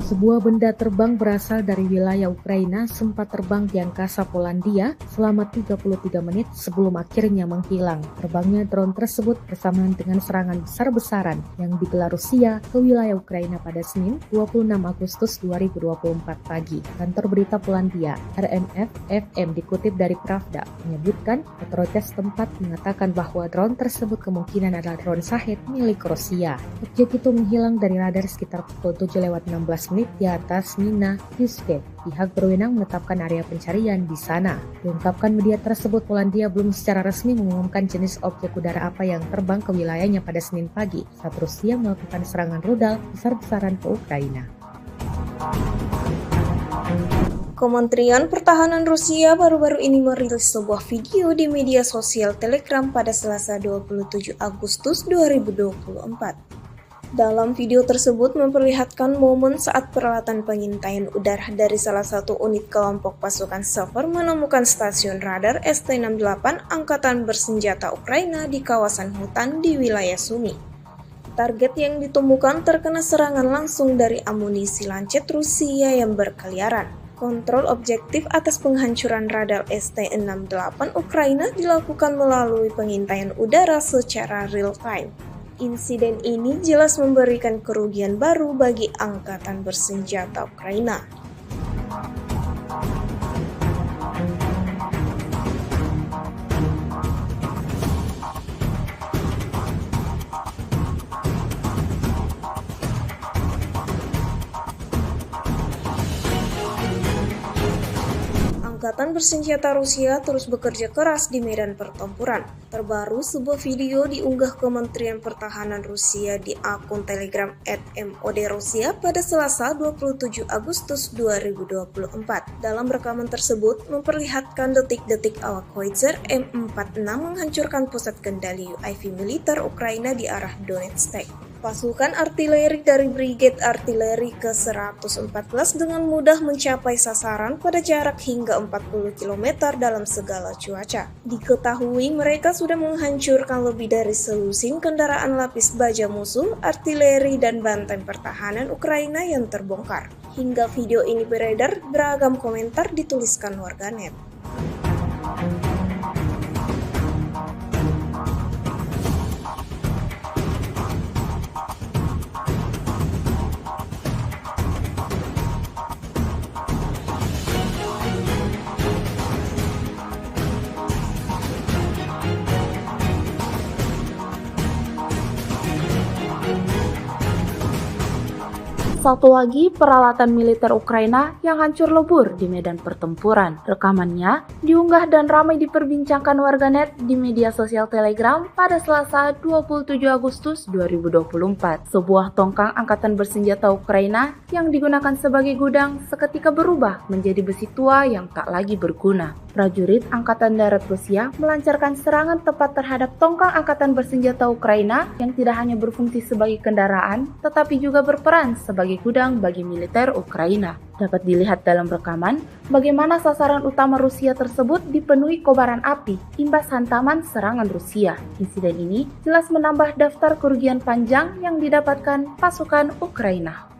Sebuah benda terbang berasal dari wilayah Ukraina sempat terbang di angkasa Polandia selama 33 menit sebelum akhirnya menghilang. Terbangnya drone tersebut bersamaan dengan serangan besar-besaran yang digelar Rusia ke wilayah Ukraina pada Senin 26 Agustus 2024 pagi. Kantor berita Polandia, RMF-FM dikutip dari Pravda, menyebutkan otoritas setempat mengatakan bahwa drone tersebut kemungkinan adalah drone Shahed milik Rusia. Objek itu menghilang dari radar sekitar pukul 7:16 satelit di atas Mina Yuskek. Pihak berwenang menetapkan area pencarian di sana. Diungkapkan media tersebut, Polandia belum secara resmi mengumumkan jenis objek udara apa yang terbang ke wilayahnya pada Senin pagi saat Rusia melakukan serangan rudal besar-besaran ke Ukraina. Kementerian Pertahanan Rusia baru-baru ini merilis sebuah video di media sosial Telegram pada Selasa 27 Agustus 2024. Dalam video tersebut memperlihatkan momen saat peralatan pengintaian udara dari salah satu unit kelompok pasukan Sever menemukan stasiun radar ST-68 Angkatan Bersenjata Ukraina di kawasan hutan di wilayah Sumy. Target yang ditemukan terkena serangan langsung dari amunisi lancet Rusia yang berkeliaran. Kontrol objektif atas penghancuran radar ST-68 Ukraina dilakukan melalui pengintaian udara secara real-time. Insiden ini jelas memberikan kerugian baru bagi Angkatan Bersenjata Ukraina. Angkatan Bersenjata Rusia terus bekerja keras di medan pertempuran. Terbaru, sebuah video diunggah Kementerian Pertahanan Rusia di akun Telegram @MOD-Rusia pada Selasa 27 Agustus 2024. Dalam rekaman tersebut memperlihatkan detik-detik awak Howitzer M46 menghancurkan pusat kendali UAV militer Ukraina di arah Donetsk. Pasukan artileri dari Brigade Artileri ke-114 dengan mudah mencapai sasaran pada jarak hingga 40 km dalam segala cuaca. Diketahui mereka sudah menghancurkan lebih dari selusin kendaraan lapis baja musuh, artileri, dan benteng pertahanan Ukraina yang terbongkar. Hingga video ini beredar, beragam komentar dituliskan warganet. Satu lagi peralatan militer Ukraina yang hancur lebur di medan pertempuran. Rekamannya diunggah dan ramai diperbincangkan warganet di media sosial Telegram pada Selasa 27 Agustus 2024. Sebuah tongkang angkatan bersenjata Ukraina yang digunakan sebagai gudang seketika berubah menjadi besi tua yang tak lagi berguna. Prajurit Angkatan Darat Rusia melancarkan serangan tepat terhadap tongkang angkatan bersenjata Ukraina yang tidak hanya berfungsi sebagai kendaraan, tetapi juga berperan sebagai gudang bagi militer Ukraina. Dapat dilihat dalam rekaman bagaimana sasaran utama Rusia tersebut dipenuhi kobaran api imbas hantaman serangan Rusia. Insiden ini jelas menambah daftar kerugian panjang yang didapatkan pasukan Ukraina.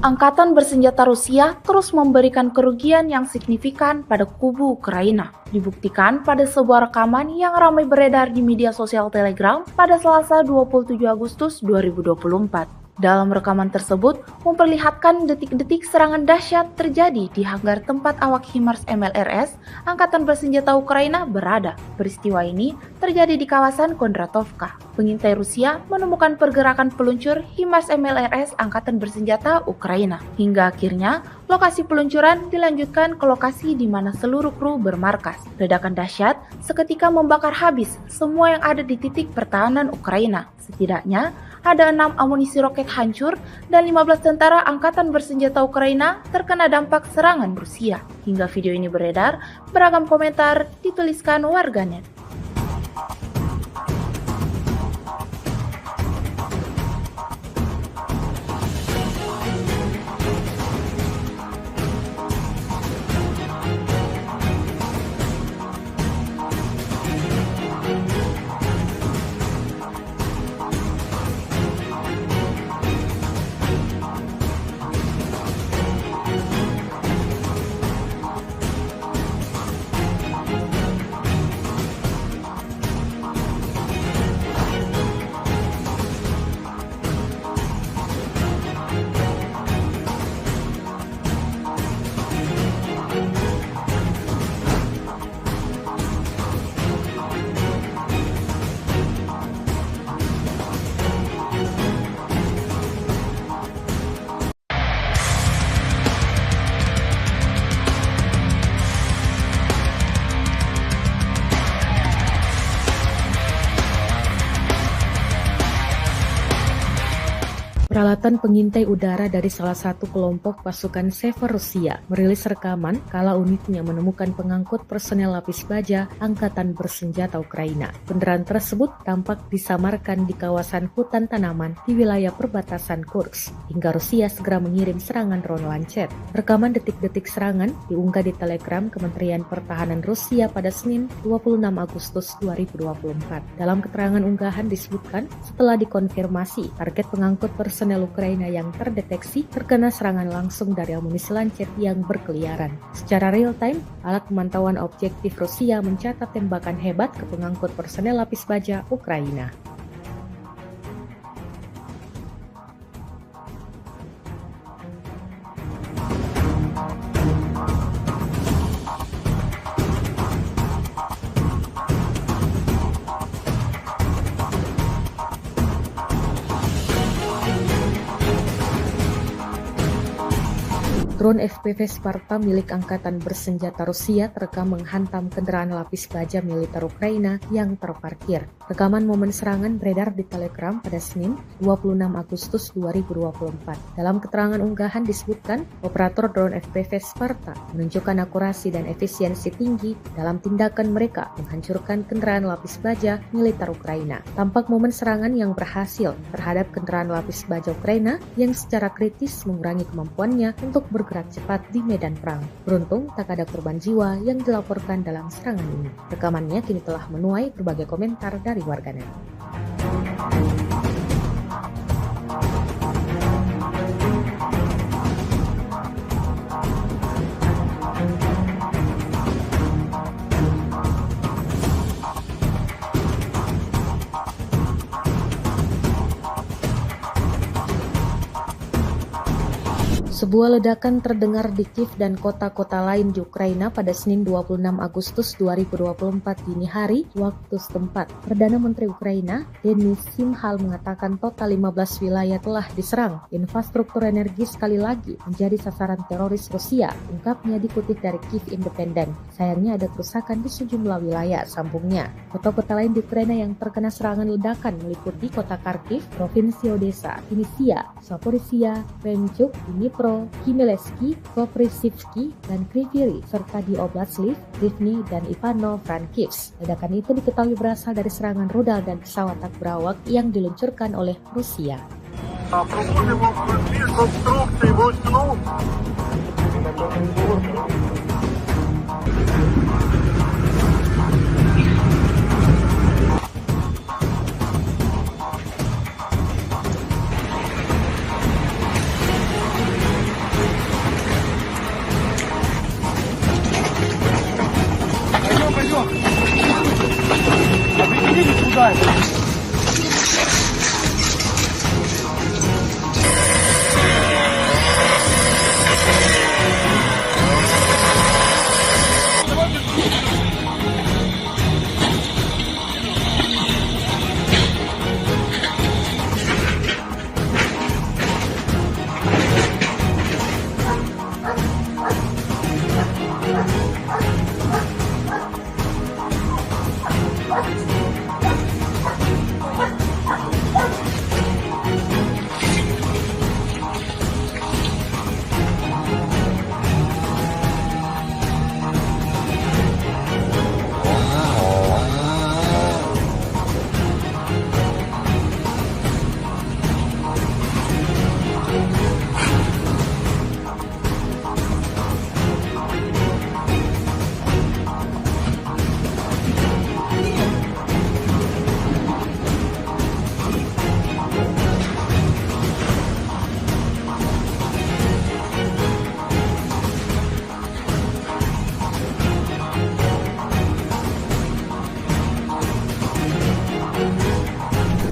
Angkatan bersenjata Rusia terus memberikan kerugian yang signifikan pada kubu Ukraina. Dibuktikan pada sebuah rekaman yang ramai beredar di media sosial Telegram pada Selasa 27 Agustus 2024. Dalam rekaman tersebut memperlihatkan detik-detik serangan dahsyat terjadi di hanggar tempat awak HIMARS MLRS Angkatan Bersenjata Ukraina berada. Peristiwa ini terjadi di kawasan Kondratovka. Pengintai Rusia menemukan pergerakan peluncur HIMARS MLRS Angkatan Bersenjata Ukraina. Hingga akhirnya lokasi peluncuran dilanjutkan ke lokasi di mana seluruh kru bermarkas. Ledakan dahsyat seketika membakar habis semua yang ada di titik pertahanan Ukraina. Setidaknya ada 6 amunisi roket hancur dan 15 tentara Angkatan Bersenjata Ukraina terkena dampak serangan Rusia. Hingga video ini beredar, beragam komentar dituliskan warganet. Peralatan pengintai udara dari salah satu kelompok pasukan Sever Rusia merilis rekaman kala unitnya menemukan pengangkut personel lapis baja Angkatan Bersenjata Ukraina. Kendaraan tersebut tampak disamarkan di kawasan hutan tanaman di wilayah perbatasan Kursk, hingga Rusia segera mengirim serangan drone Lancet. Rekaman detik-detik serangan diunggah di Telegram Kementerian Pertahanan Rusia pada Senin 26 Agustus 2024. Dalam keterangan unggahan disebutkan, setelah dikonfirmasi, target pengangkut personel Ukraina yang terdeteksi terkena serangan langsung dari amunisi Lancet yang berkeliaran. Secara real-time, alat pemantauan objektif Rusia mencatat tembakan hebat ke pengangkut personel lapis baja Ukraina. Drone FPV Sparta milik Angkatan Bersenjata Rusia terekam menghantam kendaraan lapis baja militer Ukraina yang terparkir. Rekaman momen serangan beredar di Telegram pada Senin 26 Agustus 2024. Dalam keterangan unggahan disebutkan, operator drone FPV Sparta menunjukkan akurasi dan efisiensi tinggi dalam tindakan mereka menghancurkan kendaraan lapis baja militer Ukraina. Tampak momen serangan yang berhasil terhadap kendaraan lapis baja Ukraina yang secara kritis mengurangi kemampuannya untuk bergerak cepat di medan perang. Beruntung tak ada korban jiwa yang dilaporkan dalam serangan ini. Rekamannya kini telah menuai berbagai komentar dari warganet. Sebuah ledakan terdengar di Kiev dan kota-kota lain di Ukraina pada Senin 26 Agustus 2024 dini hari waktu setempat. Perdana Menteri Ukraina, Denis Shmyhal mengatakan total 15 wilayah telah diserang. Infrastruktur energi sekali lagi menjadi sasaran teroris Rusia, ungkapnya dikutip dari Kiev Independent. Sayangnya ada kerusakan di sejumlah wilayah, sambungnya. Kota-kota lain di Ukraina yang terkena serangan ledakan meliputi kota Kharkiv, Provinsi Odessa, Vinnytsia, Zaporizhia, Krenchuk, Dnipro, Khmelnytskyi, Koprivsky, dan Kryvyi, serta di Oblast Lviv, Rivne, dan Ivano-Frankivsk. Ledakan itu diketahui berasal dari serangan rudal dan pesawat tak berawak yang diluncurkan oleh Rusia.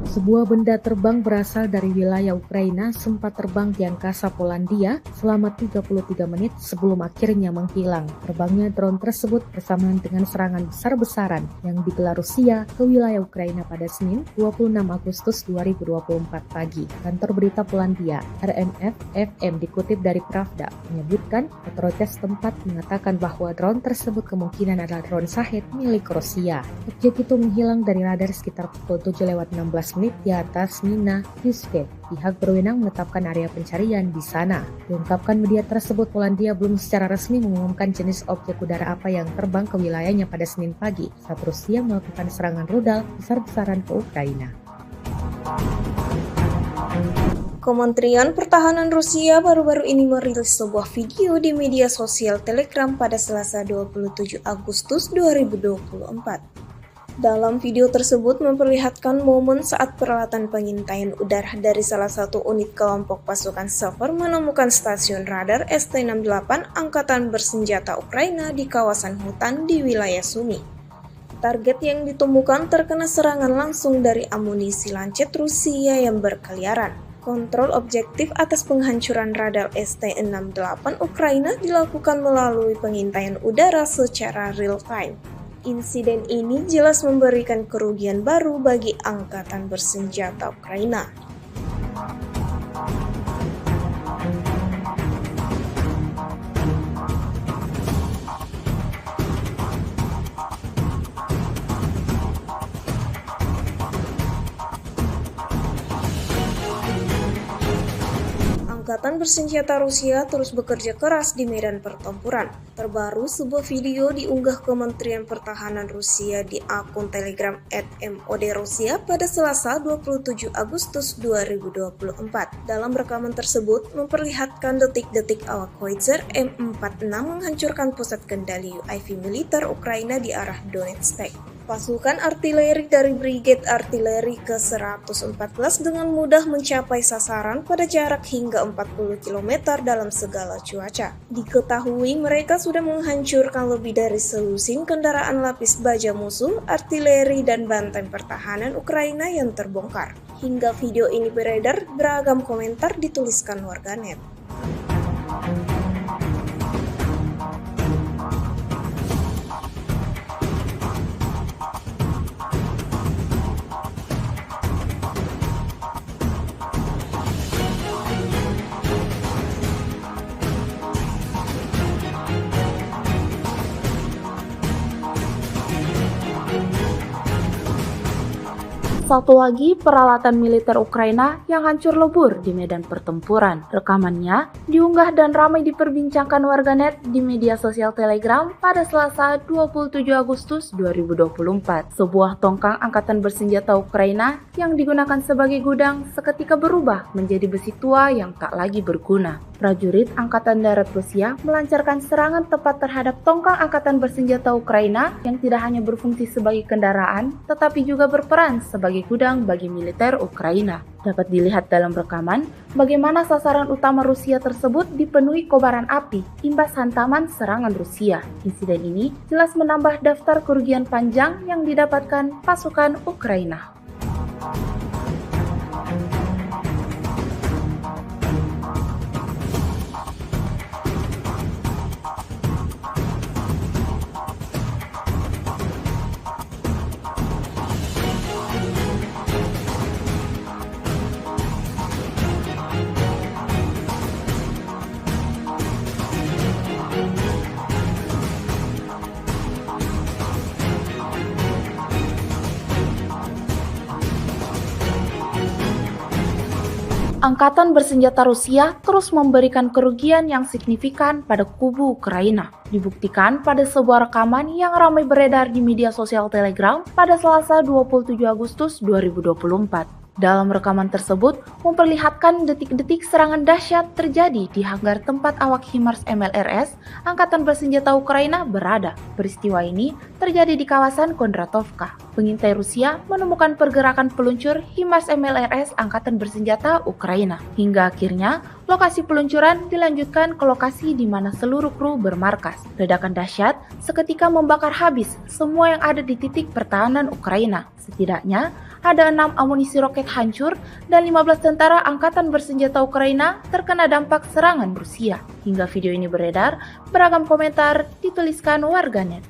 Sebuah benda terbang berasal dari wilayah Ukraina sempat terbang di angkasa Polandia selama 33 menit sebelum akhirnya menghilang. Terbangnya drone tersebut bersamaan dengan serangan besar-besaran yang digelar Rusia ke wilayah Ukraina pada Senin 26 Agustus 2024 pagi. Kantor berita Polandia, RMF-FM dikutip dari Pravda, menyebutkan otoritas setempat mengatakan bahwa drone tersebut kemungkinan adalah drone Shahed milik Rusia. Objek itu menghilang dari radar sekitar pukul 7:16 unit di atas Mina Yuske. Pihak berwenang menetapkan area pencarian di sana. Diungkapkan media tersebut, Polandia belum secara resmi mengumumkan jenis objek udara apa yang terbang ke wilayahnya pada Senin pagi saat Rusia melakukan serangan rudal besar-besaran ke Ukraina. Kementerian Pertahanan Rusia baru-baru ini merilis sebuah video di media sosial Telegram pada Selasa 27 Agustus 2024. Dalam video tersebut memperlihatkan momen saat peralatan pengintaian udara dari salah satu unit kelompok pasukan Sever menemukan stasiun radar ST-68 Angkatan Bersenjata Ukraina di kawasan hutan di wilayah Sumy. Target yang ditemukan terkena serangan langsung dari amunisi lancet Rusia yang berkeliaran. Kontrol objektif atas penghancuran radar ST-68 Ukraina dilakukan melalui pengintaian udara secara real-time. Insiden ini jelas memberikan kerugian baru bagi Angkatan Bersenjata Ukraina. Angkatan Bersenjata Rusia terus bekerja keras di medan pertempuran. Terbaru, sebuah video diunggah Kementerian Pertahanan Rusia di akun Telegram @mod_Rusia pada Selasa 27 Agustus 2024. Dalam rekaman tersebut memperlihatkan detik-detik awak Howitzer M46 menghancurkan pusat kendali UAV militer Ukraina di arah Donetsk. Pasukan artileri dari Brigade Artileri ke-114 dengan mudah mencapai sasaran pada jarak hingga 40 km dalam segala cuaca. Diketahui mereka sudah menghancurkan lebih dari selusin kendaraan lapis baja musuh, artileri, dan benteng pertahanan Ukraina yang terbongkar. Hingga video ini beredar, beragam komentar dituliskan warganet. Satu lagi peralatan militer Ukraina yang hancur lebur di medan pertempuran. Rekamannya diunggah dan ramai diperbincangkan warganet di media sosial Telegram pada Selasa 27 Agustus 2024. Sebuah tongkang angkatan bersenjata Ukraina yang digunakan sebagai gudang seketika berubah menjadi besi tua yang tak lagi berguna. Prajurit Angkatan Darat Rusia melancarkan serangan tepat terhadap tongkang angkatan bersenjata Ukraina yang tidak hanya berfungsi sebagai kendaraan, tetapi juga berperan sebagai gudang bagi militer Ukraina. Dapat dilihat dalam rekaman bagaimana sasaran utama Rusia tersebut dipenuhi kobaran api imbas hantaman serangan Rusia. Insiden ini jelas menambah daftar kerugian panjang yang didapatkan pasukan Ukraina. Angkatan bersenjata Rusia terus memberikan kerugian yang signifikan pada kubu Ukraina. Dibuktikan pada sebuah rekaman yang ramai beredar di media sosial Telegram pada Selasa 27 Agustus 2024. Dalam rekaman tersebut memperlihatkan detik-detik serangan dahsyat terjadi di hanggar tempat awak HIMARS MLRS Angkatan Bersenjata Ukraina berada. Peristiwa ini terjadi di kawasan Kondratovka. Pengintai Rusia menemukan pergerakan peluncur HIMARS MLRS Angkatan Bersenjata Ukraina. Hingga akhirnya lokasi peluncuran dilanjutkan ke lokasi di mana seluruh kru bermarkas. Ledakan dahsyat seketika membakar habis semua yang ada di titik pertahanan Ukraina. Setidaknya ada 6 amunisi roket hancur dan 15 tentara Angkatan Bersenjata Ukraina terkena dampak serangan Rusia. Hingga video ini beredar, beragam komentar dituliskan warganet.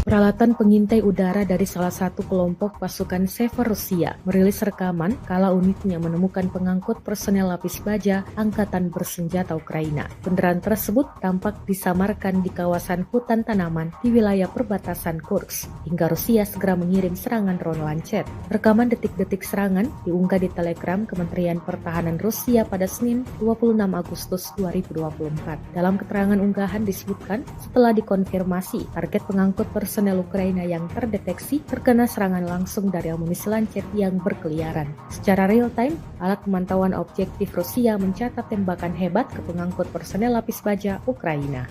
Peralatan pengintai udara dari salah satu kelompok pasukan Sever Rusia merilis rekaman kala unitnya menemukan pengangkut personel lapis baja Angkatan Bersenjata Ukraina. Kendaraan tersebut tampak disamarkan di kawasan hutan tanaman di wilayah perbatasan Kursk, hingga Rusia segera mengirim serangan drone Lancet. Rekaman detik-detik serangan diunggah di Telegram Kementerian Pertahanan Rusia pada Senin 26 Agustus 2024. Dalam keterangan unggahan disebutkan setelah dikonfirmasi target pengangkut personel Ukraina yang terdeteksi terkena serangan langsung dari amunisi Lancet yang berkeliaran. Secara real-time, alat pemantauan objektif Rusia mencatat tembakan hebat ke pengangkut personel lapis baja Ukraina.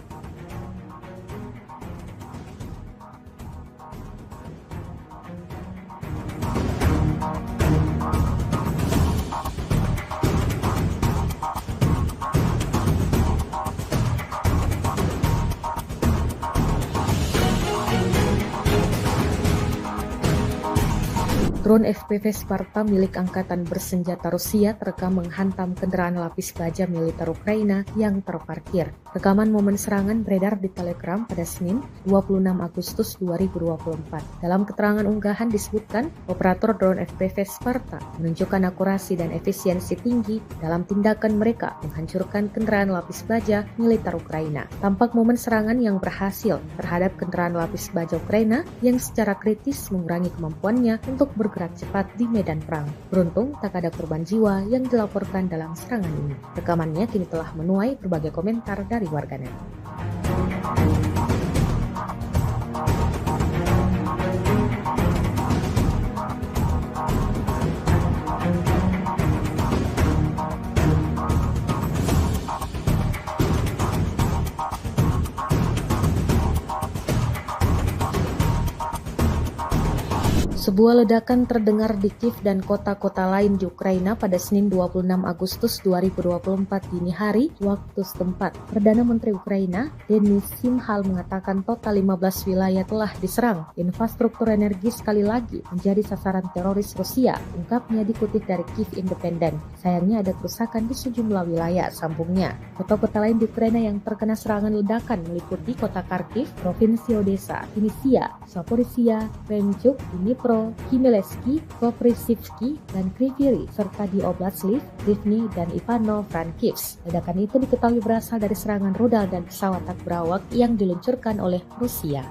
Drone FPV Sparta milik Angkatan Bersenjata Rusia terekam menghantam kendaraan lapis baja militer Ukraina yang terparkir. Rekaman momen serangan beredar di Telegram pada Senin 26 Agustus 2024. Dalam keterangan unggahan disebutkan, operator drone FPV Sparta menunjukkan akurasi dan efisiensi tinggi dalam tindakan mereka menghancurkan kendaraan lapis baja militer Ukraina. Tampak momen serangan yang berhasil terhadap kendaraan lapis baja Ukraina yang secara kritis mengurangi kemampuannya untuk bergerak cepat di medan perang. Beruntung tak ada korban jiwa yang dilaporkan dalam serangan ini. Rekamannya kini telah menuai berbagai komentar dari warganet. Sebuah ledakan terdengar di Kiev dan kota-kota lain di Ukraina pada Senin 26 Agustus 2024 dini hari waktu setempat. Perdana Menteri Ukraina, Denis Shmyhal mengatakan total 15 wilayah telah diserang. Infrastruktur energi sekali lagi menjadi sasaran teroris Rusia, ungkapnya dikutip dari Kiev Independent. Sayangnya ada kerusakan di sejumlah wilayah, sambungnya. Kota-kota lain di Ukraina yang terkena serangan ledakan meliputi kota Kharkiv, Provinsi Odessa, Vinnytsia, Zaporizhia, Kremchuk, Dnipro, Khmelnytskyi, Koprivsky, dan Kryvyi Rih, serta di Oblast Lviv, Rivne, dan Ivano-Frankivsk. Ledakan itu diketahui berasal dari serangan rudal dan pesawat tak berawak yang diluncurkan oleh Rusia.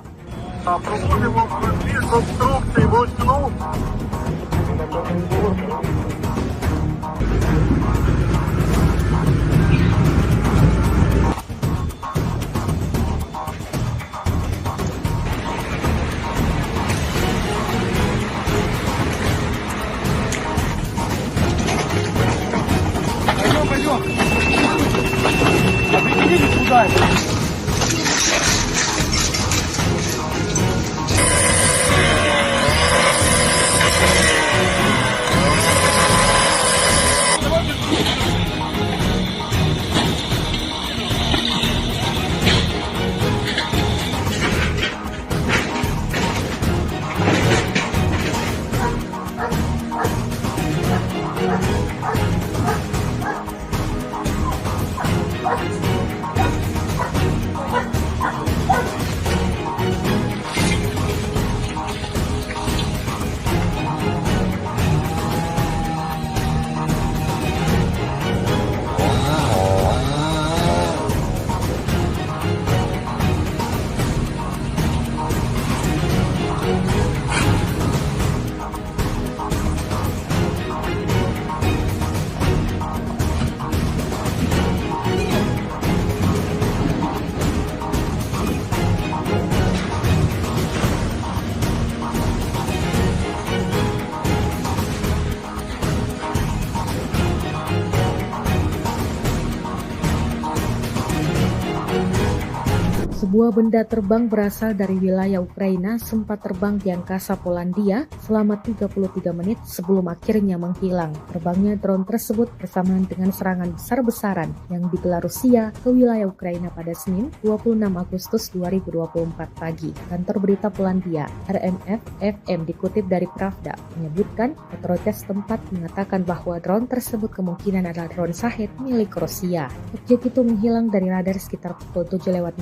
Sebuah benda terbang berasal dari wilayah Ukraina sempat terbang di angkasa Polandia selama 33 menit sebelum akhirnya menghilang. Terbangnya drone tersebut bersamaan dengan serangan besar-besaran yang digelar Rusia ke wilayah Ukraina pada Senin 26 Agustus 2024 pagi. Kantor berita Polandia, RMF-FM dikutip dari Pravda, menyebutkan otoritas setempat mengatakan bahwa drone tersebut kemungkinan adalah drone Shahed milik Rusia. Objek itu menghilang dari radar sekitar pukul 7:16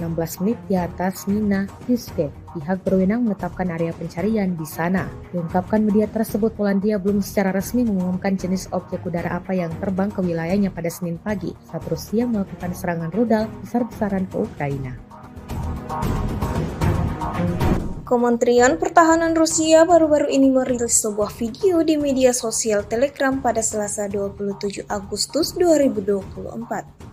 satelit di atas Mina Yuske. Pihak berwenang menetapkan area pencarian di sana. Diungkapkan media tersebut, Polandia belum secara resmi mengumumkan jenis objek udara apa yang terbang ke wilayahnya pada Senin pagi saat Rusia melakukan serangan rudal besar-besaran ke Ukraina. Kementerian Pertahanan Rusia baru-baru ini merilis sebuah video di media sosial Telegram pada Selasa 27 Agustus 2024.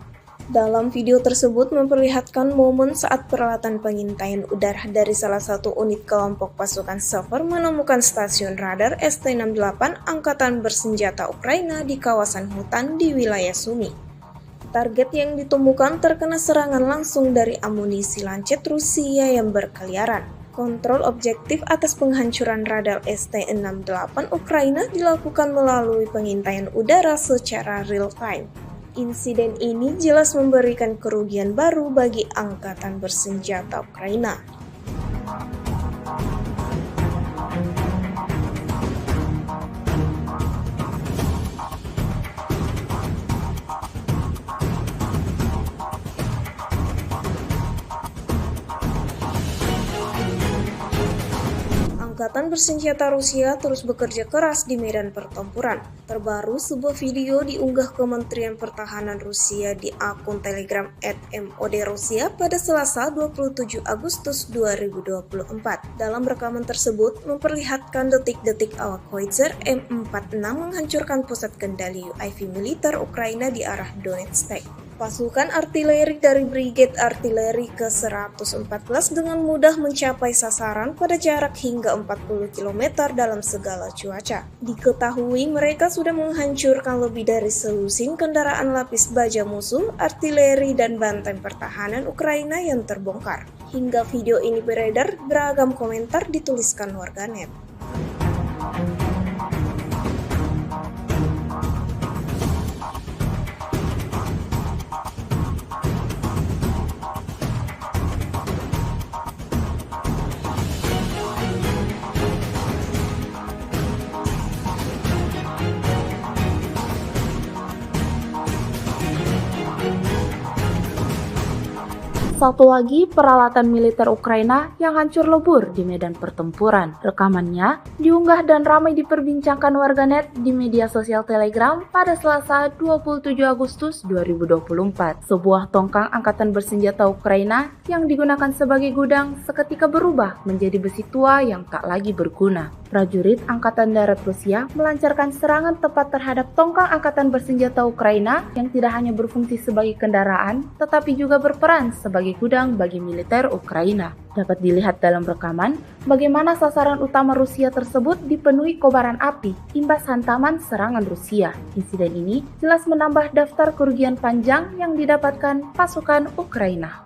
Dalam video tersebut memperlihatkan momen saat peralatan pengintaian udara dari salah satu unit kelompok pasukan Sever menemukan stasiun radar ST-68 Angkatan Bersenjata Ukraina di kawasan hutan di wilayah Sumy. Target yang ditemukan terkena serangan langsung dari amunisi lancet Rusia yang berkeliaran. Kontrol objektif atas penghancuran radar ST-68 Ukraina dilakukan melalui pengintaian udara secara real-time. Insiden ini jelas memberikan kerugian baru bagi Angkatan Bersenjata Ukraina. Angkatan Bersenjata Rusia terus bekerja keras di medan pertempuran. Terbaru, sebuah video diunggah Kementerian Pertahanan Rusia di akun Telegram @MOD-Rusia pada Selasa 27 Agustus 2024. Dalam rekaman tersebut memperlihatkan detik-detik awak Howitzer M46 menghancurkan pusat kendali UAV militer Ukraina di arah Donetsk. Pasukan artileri dari Brigade Artileri ke-114 dengan mudah mencapai sasaran pada jarak hingga 40 km dalam segala cuaca. Diketahui mereka sudah menghancurkan lebih dari selusin kendaraan lapis baja musuh, artileri, dan benteng pertahanan Ukraina yang terbongkar. Hingga video ini beredar, beragam komentar dituliskan warganet. Satu lagi peralatan militer Ukraina yang hancur lebur di medan pertempuran. Rekamannya diunggah dan ramai diperbincangkan warganet di media sosial Telegram pada Selasa 27 Agustus 2024. Sebuah tongkang angkatan bersenjata Ukraina yang digunakan sebagai gudang seketika berubah menjadi besi tua yang tak lagi berguna. Prajurit Angkatan Darat Rusia melancarkan serangan tepat terhadap tongkang angkatan bersenjata Ukraina yang tidak hanya berfungsi sebagai kendaraan, tetapi juga berperan sebagai gudang bagi militer Ukraina. Dapat dilihat dalam rekaman bagaimana sasaran utama Rusia tersebut dipenuhi kobaran api imbas hantaman serangan Rusia. Insiden ini jelas menambah daftar kerugian panjang yang didapatkan pasukan Ukraina.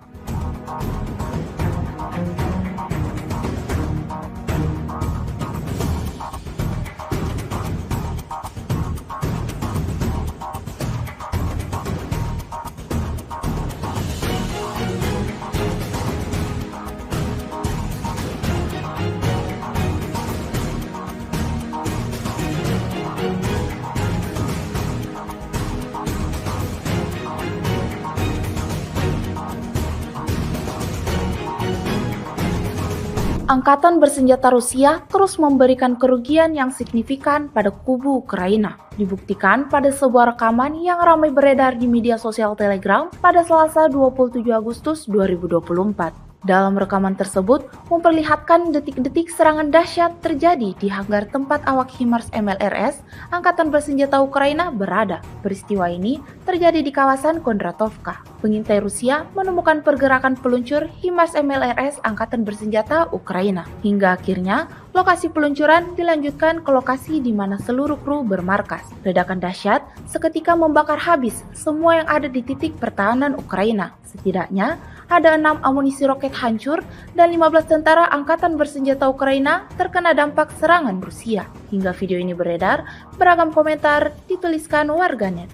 Angkatan bersenjata Rusia terus memberikan kerugian yang signifikan pada kubu Ukraina. Dibuktikan pada sebuah rekaman yang ramai beredar di media sosial Telegram pada Selasa 27 Agustus 2024. Dalam rekaman tersebut memperlihatkan detik-detik serangan dahsyat terjadi di hanggar tempat awak HIMARS MLRS Angkatan Bersenjata Ukraina berada. Peristiwa ini terjadi di kawasan Kondratovka. Pengintai Rusia menemukan pergerakan peluncur HIMARS MLRS Angkatan Bersenjata Ukraina. Hingga akhirnya lokasi peluncuran dilanjutkan ke lokasi di mana seluruh kru bermarkas. Ledakan dahsyat seketika membakar habis semua yang ada di titik pertahanan Ukraina. Setidaknya ada 6 amunisi roket hancur dan 15 tentara Angkatan Bersenjata Ukraina terkena dampak serangan Rusia. Hingga video ini beredar, beragam komentar dituliskan warganet.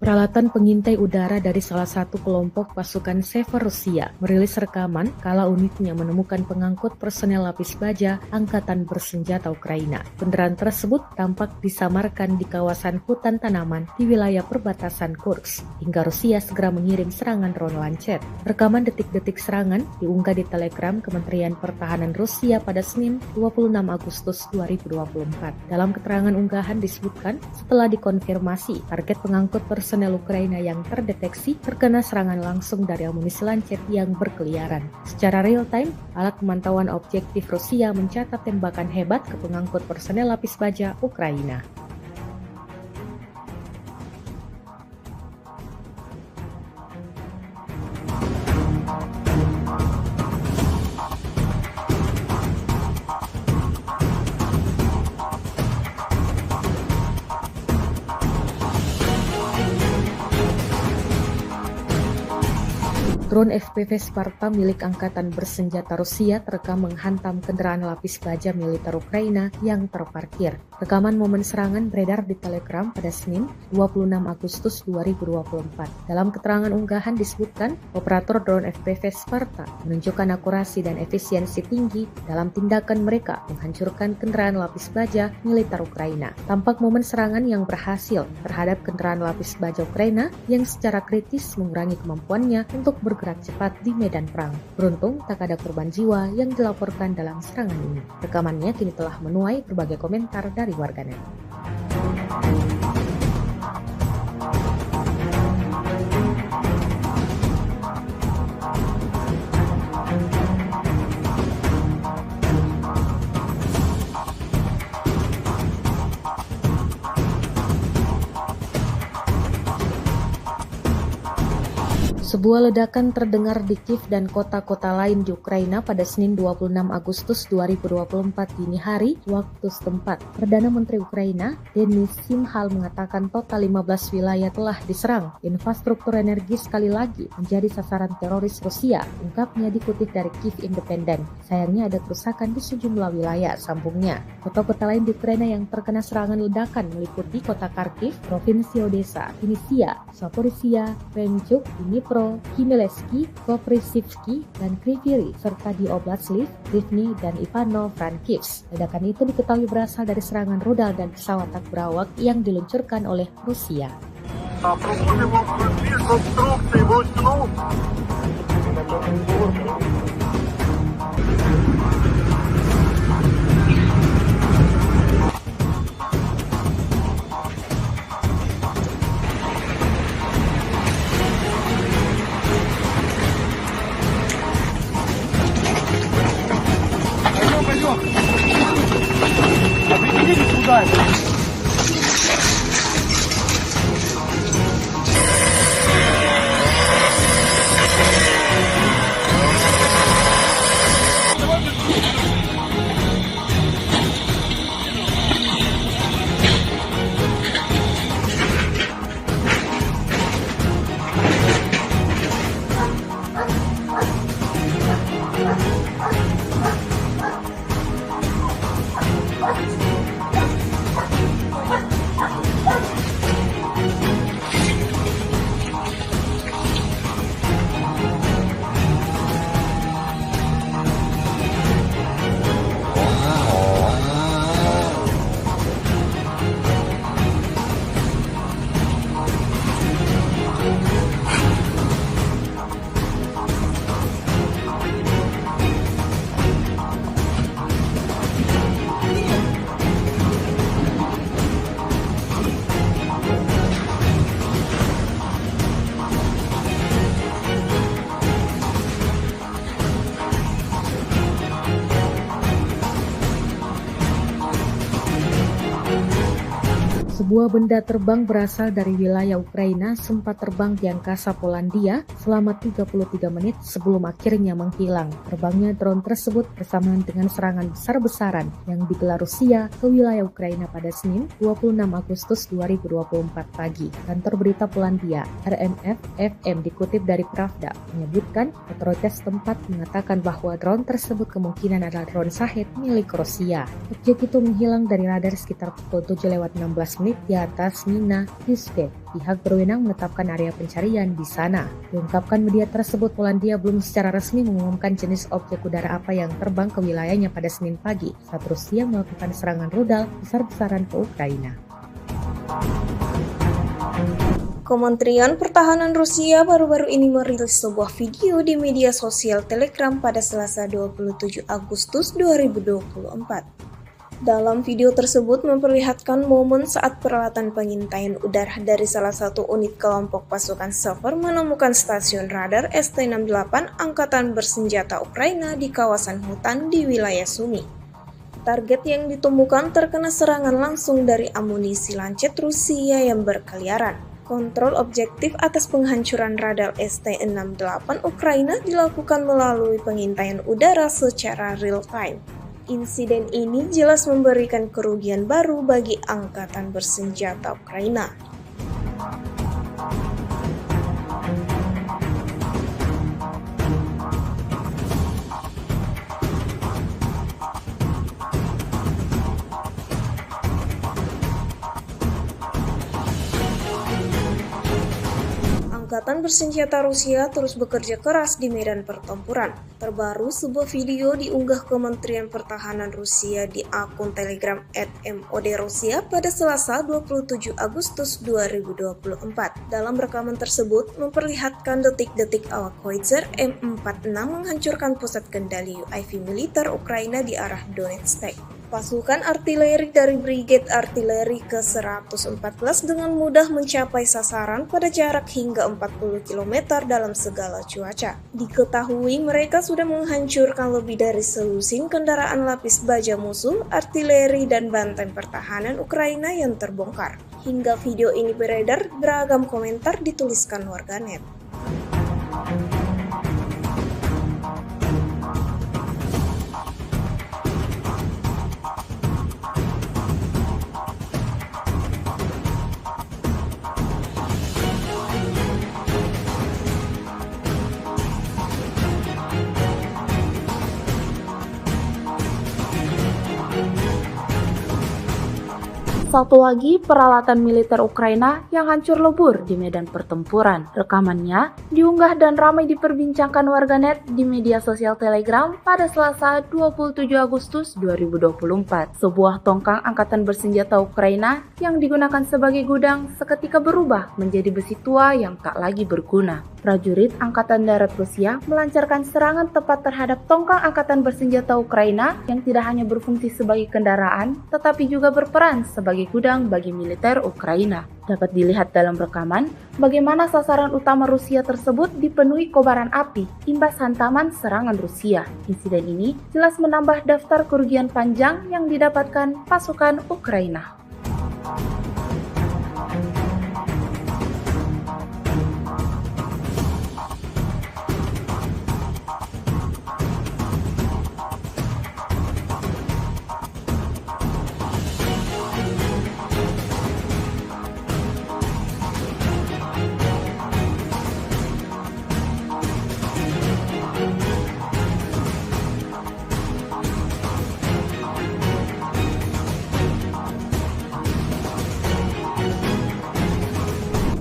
Peralatan pengintai udara dari salah satu kelompok pasukan Sever Rusia merilis rekaman kala unitnya menemukan pengangkut personel lapis baja Angkatan Bersenjata Ukraina. Kendaraan tersebut tampak disamarkan di kawasan hutan tanaman di wilayah perbatasan Kursk, hingga Rusia segera mengirim serangan drone Lancet. Rekaman detik-detik serangan diunggah di Telegram Kementerian Pertahanan Rusia pada Senin 26 Agustus 2024. Dalam keterangan unggahan disebutkan setelah dikonfirmasi target pengangkut personel Ukraina yang terdeteksi terkena serangan langsung dari amunisi Lancet yang berkeliaran. Secara real-time, alat pemantauan objektif Rusia mencatat tembakan hebat ke pengangkut personel lapis baja Ukraina. Drone FPV Sparta milik Angkatan Bersenjata Rusia terekam menghantam kendaraan lapis baja militer Ukraina yang terparkir. Rekaman momen serangan beredar di Telegram pada Senin 26 Agustus 2024. Dalam keterangan unggahan disebutkan, operator drone FPV Sparta menunjukkan akurasi dan efisiensi tinggi dalam tindakan mereka menghancurkan kendaraan lapis baja militer Ukraina. Tampak momen serangan yang berhasil terhadap kendaraan lapis baja Ukraina yang secara kritis mengurangi kemampuannya untuk bergerak cepat di medan perang. Beruntung tak ada korban jiwa yang dilaporkan dalam serangan ini. Rekamannya kini telah menuai berbagai komentar dari warganet. Sebuah ledakan terdengar di Kiev dan kota-kota lain di Ukraina pada Senin 26 Agustus 2024 dini hari waktu setempat. Perdana Menteri Ukraina, Denis Shmyhal mengatakan total 15 wilayah telah diserang. Infrastruktur energi sekali lagi menjadi sasaran teroris Rusia, ungkapnya dikutip dari Kiev Independent. Sayangnya ada kerusakan di sejumlah wilayah, sambungnya. Kota-kota lain di Ukraina yang terkena serangan ledakan meliputi kota Kharkiv, Provinsi Odessa, Vinnytsia, Zaporizhia, Kremenchuk, Dnipro, Khmelnytskyi, Koprivsky, dan Kryvyi Rih, serta di Oblast Lviv, Rivne, dan Ivano-Frankivsk. Ledakan itu diketahui berasal dari serangan rudal dan pesawat tak berawak yang diluncurkan oleh Rusia. Sebuah benda terbang berasal dari wilayah Ukraina sempat terbang di angkasa Polandia selama 33 menit sebelum akhirnya menghilang. Terbangnya drone tersebut bersamaan dengan serangan besar-besaran yang digelar Rusia ke wilayah Ukraina pada Senin 26 Agustus 2024 pagi. Kantor berita Polandia, RMF-FM dikutip dari Pravda, menyebutkan otoritas tempat mengatakan bahwa drone tersebut kemungkinan adalah drone Shahed milik Rusia. Objek itu menghilang dari radar sekitar pukul 7:16 di atas Mina Husted. Pihak berwenang menetapkan area pencarian di sana. Diungkapkan media tersebut, Polandia belum secara resmi mengumumkan jenis objek udara apa yang terbang ke wilayahnya pada Senin pagi saat Rusia melakukan serangan rudal besar-besaran ke Ukraina. Kementerian Pertahanan Rusia baru-baru ini merilis sebuah video di media sosial Telegram pada Selasa 27 Agustus 2024. Dalam video tersebut memperlihatkan momen saat peralatan pengintaian udara dari salah satu unit kelompok pasukan Sever menemukan stasiun radar ST-68 Angkatan Bersenjata Ukraina di kawasan hutan di wilayah Sumy. Target yang ditemukan terkena serangan langsung dari amunisi lancet Rusia yang berkeliaran. Kontrol objektif atas penghancuran radar ST-68 Ukraina dilakukan melalui pengintaian udara secara real-time. Insiden ini jelas memberikan kerugian baru bagi Angkatan Bersenjata Ukraina. Angkatan Bersenjata Rusia terus bekerja keras di medan pertempuran. Terbaru, sebuah video diunggah Kementerian Pertahanan Rusia di akun Telegram @MOD-Rusia pada Selasa 27 Agustus 2024. Dalam rekaman tersebut memperlihatkan detik-detik awak Howitzer M46 menghancurkan pusat kendali UAV militer Ukraina di arah Donetsk. Pasukan artileri dari Brigade Artileri ke-114 dengan mudah mencapai sasaran pada jarak hingga 40 km dalam segala cuaca. Diketahui mereka sudah menghancurkan lebih dari selusin kendaraan lapis baja musuh, artileri, dan benteng pertahanan Ukraina yang terbongkar. Hingga video ini beredar, beragam komentar dituliskan warganet. Satu lagi peralatan militer Ukraina yang hancur lebur di medan pertempuran. Rekamannya diunggah dan ramai diperbincangkan warganet di media sosial Telegram pada Selasa 27 Agustus 2024. Sebuah tongkang angkatan bersenjata Ukraina yang digunakan sebagai gudang seketika berubah menjadi besi tua yang tak lagi berguna. Prajurit Angkatan Darat Rusia melancarkan serangan tepat terhadap tongkang angkatan bersenjata Ukraina yang tidak hanya berfungsi sebagai kendaraan, tetapi juga berperan sebagai gudang bagi militer Ukraina. Dapat dilihat dalam rekaman bagaimana sasaran utama Rusia tersebut dipenuhi kobaran api imbas hantaman serangan Rusia. Insiden ini jelas menambah daftar kerugian panjang yang didapatkan pasukan Ukraina.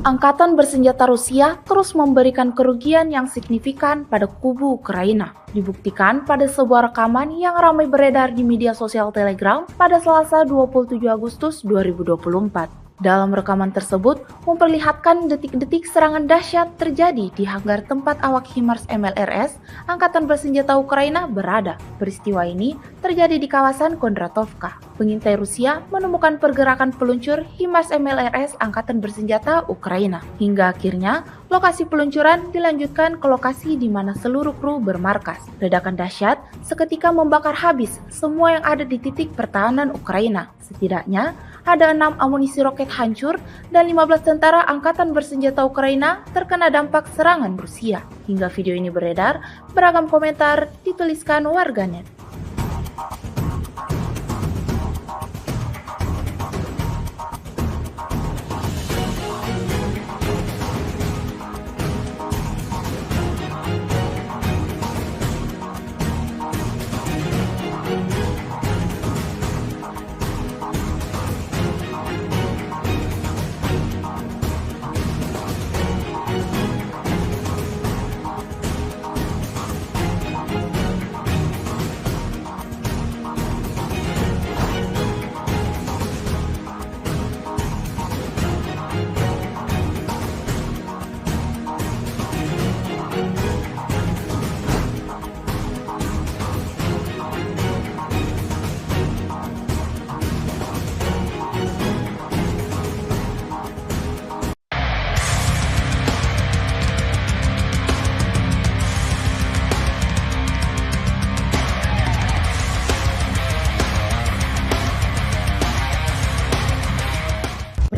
Angkatan bersenjata Rusia terus memberikan kerugian yang signifikan pada kubu Ukraina. Dibuktikan pada sebuah rekaman yang ramai beredar di media sosial Telegram pada Selasa 27 Agustus 2024. Dalam rekaman tersebut memperlihatkan detik-detik serangan dahsyat terjadi di hanggar tempat awak HIMARS MLRS Angkatan Bersenjata Ukraina berada. Peristiwa ini terjadi di kawasan Kondratovka. Pengintai Rusia menemukan pergerakan peluncur HIMARS MLRS Angkatan Bersenjata Ukraina. Hingga akhirnya lokasi peluncuran dilanjutkan ke lokasi di mana seluruh kru bermarkas. Ledakan dahsyat seketika membakar habis semua yang ada di titik pertahanan Ukraina. Setidaknya ada 6 amunisi roket hancur dan 15 tentara angkatan bersenjata Ukraina terkena dampak serangan Rusia. Hingga video ini beredar, beragam komentar dituliskan warganet.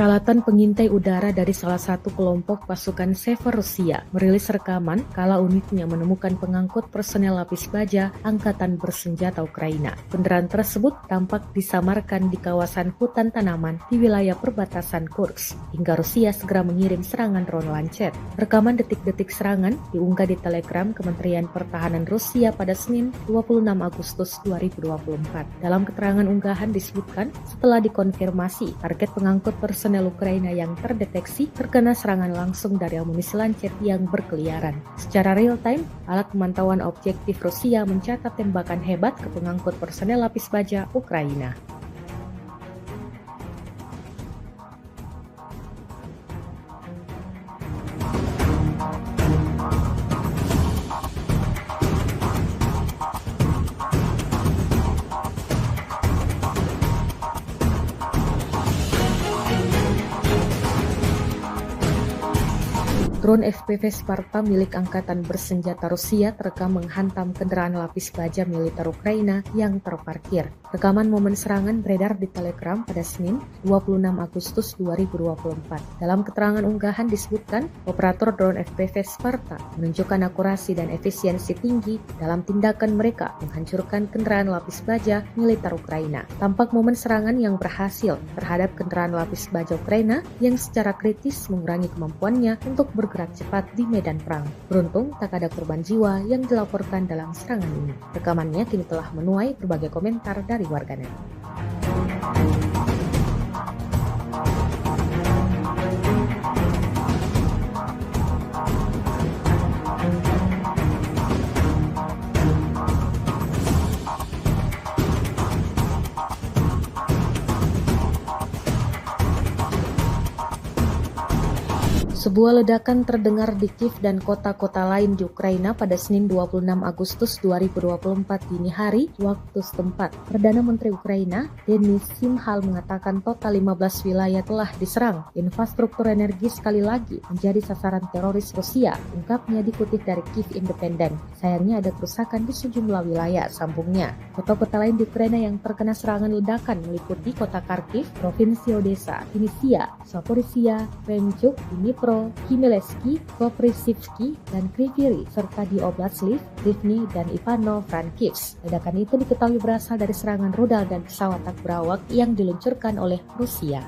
Peralatan pengintai udara dari salah satu kelompok pasukan Sever Rusia merilis rekaman kala unitnya menemukan pengangkut personel lapis baja Angkatan Bersenjata Ukraina. Kendaraan tersebut tampak disamarkan di kawasan hutan tanaman di wilayah perbatasan Kursk, hingga Rusia segera mengirim serangan drone Lancet. Rekaman detik-detik serangan diunggah di Telegram Kementerian Pertahanan Rusia pada Senin 26 Agustus 2024. Dalam keterangan unggahan disebutkan setelah dikonfirmasi target pengangkut personel Ukraina yang terdeteksi terkena serangan langsung dari amunisi Lancet yang berkeliaran. Secara real-time, alat pemantauan objektif Rusia mencatat tembakan hebat ke pengangkut personel lapis baja Ukraina. Drone FPV Sparta milik Angkatan Bersenjata Rusia terekam menghantam kendaraan lapis baja militer Ukraina yang terparkir. Rekaman momen serangan beredar di Telegram pada Senin 26 Agustus 2024. Dalam keterangan unggahan disebutkan, operator drone FPV Sparta menunjukkan akurasi dan efisiensi tinggi dalam tindakan mereka menghancurkan kendaraan lapis baja militer Ukraina. Tampak momen serangan yang berhasil terhadap kendaraan lapis baja Ukraina yang secara kritis mengurangi kemampuannya untuk bergerak cepat di medan perang. Beruntung tak ada korban jiwa yang dilaporkan dalam serangan ini. Rekamannya kini telah menuai berbagai komentar dari warganet. Sebuah ledakan terdengar di Kiev dan kota-kota lain di Ukraina pada Senin 26 Agustus 2024 dini hari waktu setempat. Perdana Menteri Ukraina, Denis Shmyhal mengatakan total 15 wilayah telah diserang. Infrastruktur energi sekali lagi menjadi sasaran teroris Rusia, ungkapnya dikutip dari Kiev Independent. Sayangnya ada kerusakan di sejumlah wilayah, sambungnya. Kota-kota lain di Ukraina yang terkena serangan ledakan meliputi kota Kharkiv, Provinsi Odessa, Vinnytsia, Zaporizhia, Kremenchuk, Dnipro, Khmelnytskyi, Koprivsky, dan Kryvyi Rih, serta di Oblast Lviv, Rivne, dan Ivano-Frankivsk. Ledakan itu diketahui berasal dari serangan rudal dan pesawat tak berawak yang diluncurkan oleh Rusia.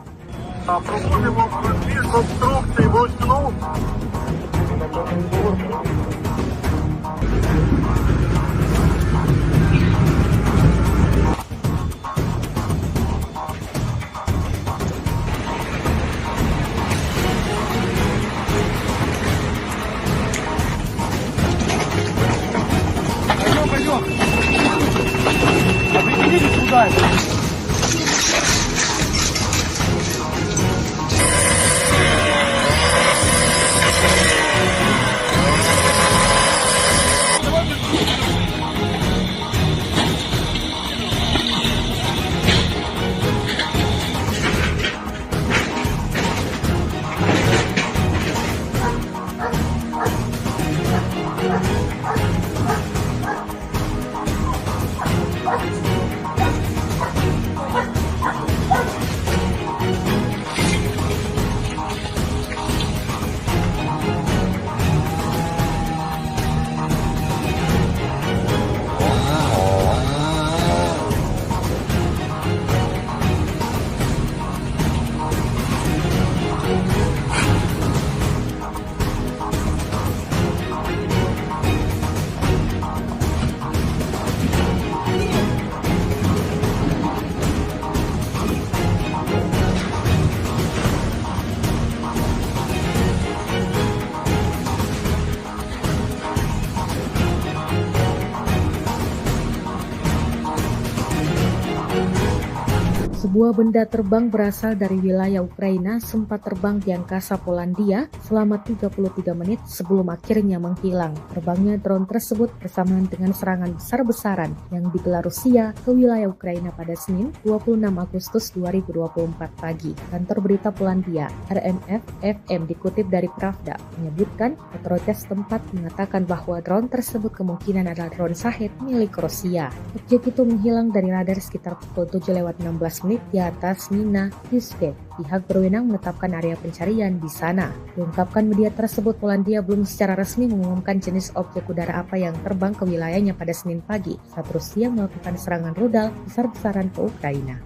Sebuah benda terbang berasal dari wilayah Ukraina sempat terbang di angkasa Polandia selama 33 menit sebelum akhirnya menghilang. Terbangnya drone tersebut bersamaan dengan serangan besar-besaran yang digelar Rusia ke wilayah Ukraina pada Senin 26 Agustus 2024 pagi. Kantor berita Polandia, RMF-FM dikutip dari Pravda, menyebutkan otoritas tempat mengatakan bahwa drone tersebut kemungkinan adalah drone Shahed milik Rusia. Objek itu menghilang dari radar sekitar pukul 7:16 di atas Mina Yusbek. Pihak berwenang menetapkan area pencarian di sana. Diungkapkan media tersebut, Polandia belum secara resmi mengumumkan jenis objek udara apa yang terbang ke wilayahnya pada Senin pagi saat Rusia melakukan serangan rudal besar-besaran ke Ukraina.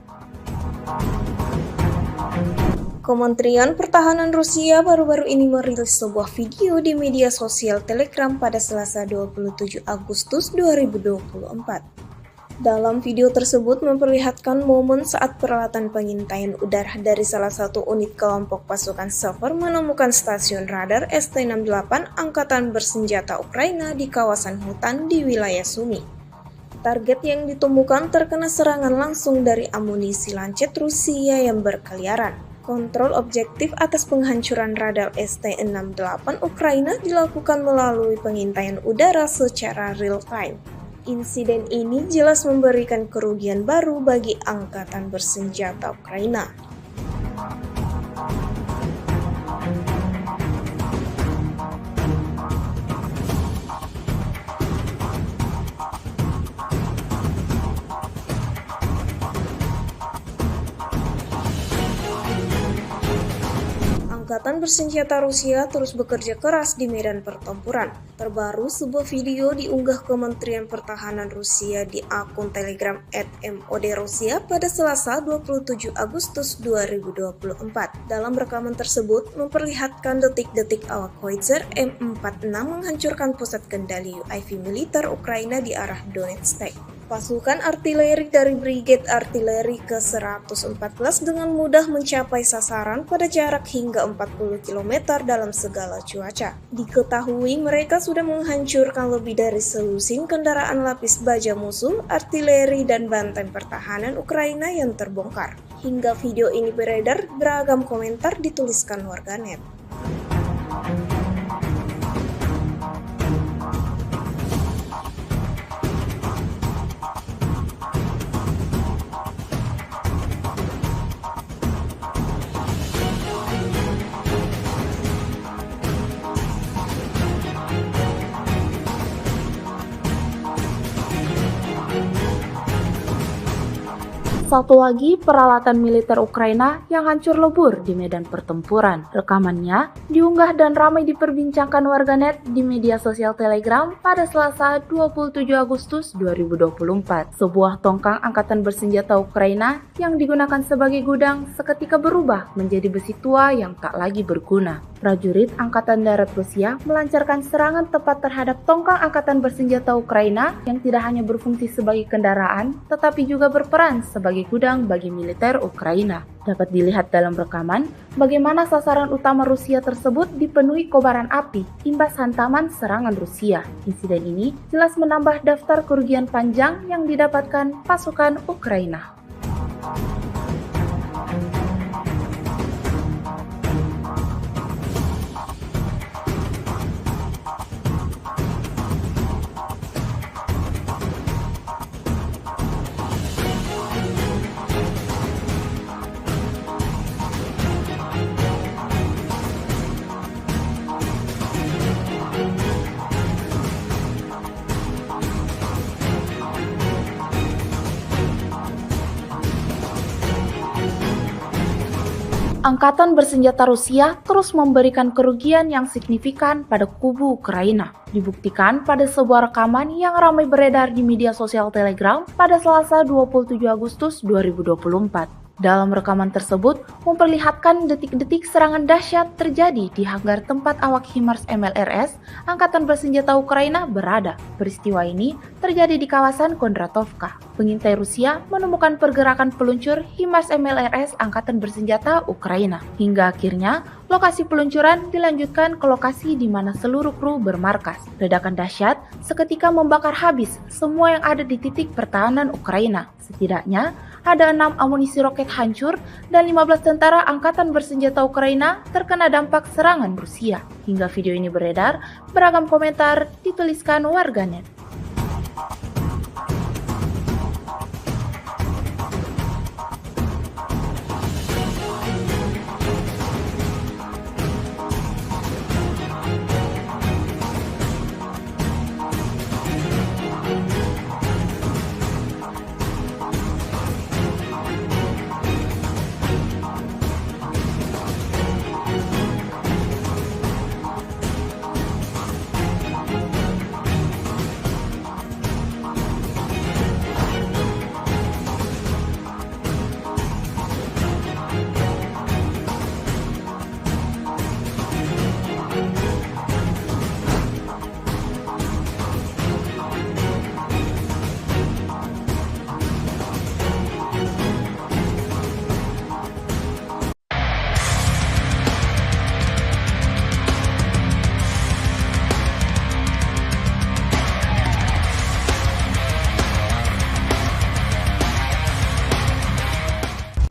Kementerian Pertahanan Rusia baru-baru ini merilis sebuah video di media sosial Telegram pada Selasa 27 Agustus 2024. Dalam video tersebut memperlihatkan momen saat peralatan pengintaian udara dari salah satu unit kelompok pasukan Sever menemukan stasiun radar ST-68 Angkatan Bersenjata Ukraina di kawasan hutan di wilayah Sumy. Target yang ditemukan terkena serangan langsung dari amunisi lancet Rusia yang berkeliaran. Kontrol objektif atas penghancuran radar ST-68 Ukraina dilakukan melalui pengintaian udara secara real-time. Insiden ini jelas memberikan kerugian baru bagi Angkatan Bersenjata Ukraina. Angkatan Bersenjata Rusia terus bekerja keras di medan pertempuran. Terbaru, sebuah video diunggah Kementerian Pertahanan Rusia di akun Telegram @modrusia pada Selasa 27 Agustus 2024. Dalam rekaman tersebut memperlihatkan detik-detik awak Howitzer M46 menghancurkan pusat kendali UAV militer Ukraina di arah Donetsk. Pasukan artileri dari Brigade Artileri ke-114 dengan mudah mencapai sasaran pada jarak hingga 40 km dalam segala cuaca. Diketahui mereka sudah menghancurkan lebih dari selusin kendaraan lapis baja musuh, artileri, dan benteng pertahanan Ukraina yang terbongkar. Hingga video ini beredar, beragam komentar dituliskan warganet. Satu lagi peralatan militer Ukraina yang hancur lebur di medan pertempuran. Rekamannya diunggah dan ramai diperbincangkan warganet di media sosial Telegram pada Selasa 27 Agustus 2024. Sebuah tongkang angkatan bersenjata Ukraina yang digunakan sebagai gudang seketika berubah menjadi besi tua yang tak lagi berguna. Prajurit Angkatan Darat Rusia melancarkan serangan tepat terhadap tongkang angkatan bersenjata Ukraina yang tidak hanya berfungsi sebagai kendaraan, tetapi juga berperan sebagai gudang bagi militer Ukraina. Dapat dilihat dalam rekaman bagaimana sasaran utama Rusia tersebut dipenuhi kobaran api imbas hantaman serangan Rusia. Insiden ini jelas menambah daftar kerugian panjang yang didapatkan pasukan Ukraina. Angkatan bersenjata Rusia terus memberikan kerugian yang signifikan pada kubu Ukraina. Dibuktikan pada sebuah rekaman yang ramai beredar di media sosial Telegram pada Selasa 27 Agustus 2024. Dalam rekaman tersebut memperlihatkan detik-detik serangan dahsyat terjadi di hanggar tempat awak HIMARS MLRS Angkatan Bersenjata Ukraina berada. Peristiwa ini terjadi di kawasan Kondratovka. Pengintai Rusia menemukan pergerakan peluncur HIMARS MLRS Angkatan Bersenjata Ukraina. Hingga akhirnya lokasi peluncuran dilanjutkan ke lokasi di mana seluruh kru bermarkas. Ledakan dahsyat seketika membakar habis semua yang ada di titik pertahanan Ukraina. Setidaknya ada 6 amunisi roket hancur dan 15 tentara Angkatan Bersenjata Ukraina terkena dampak serangan Rusia. Hingga video ini beredar, beragam komentar dituliskan warganet.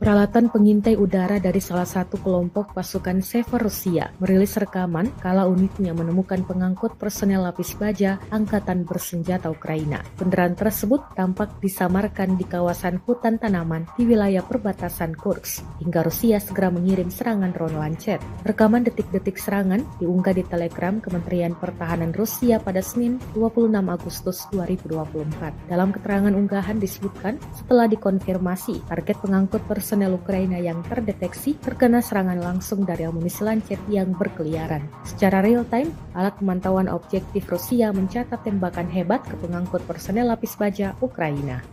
Peralatan pengintai udara dari salah satu kelompok pasukan Sever Rusia merilis rekaman kala unitnya menemukan pengangkut personel lapis baja Angkatan Bersenjata Ukraina. Kendaraan tersebut tampak disamarkan di kawasan hutan tanaman di wilayah perbatasan Kursk, hingga Rusia segera mengirim serangan drone lancet. Rekaman detik-detik serangan diunggah di Telegram Kementerian Pertahanan Rusia pada Senin 26 Agustus 2024. Dalam keterangan unggahan disebutkan, setelah dikonfirmasi, target pengangkut personel Ukraina yang terdeteksi terkena serangan langsung dari amunisi lancet yang berkeliaran. Secara real-time, alat pemantauan objektif Rusia mencatat tembakan hebat ke pengangkut personel lapis baja Ukraina.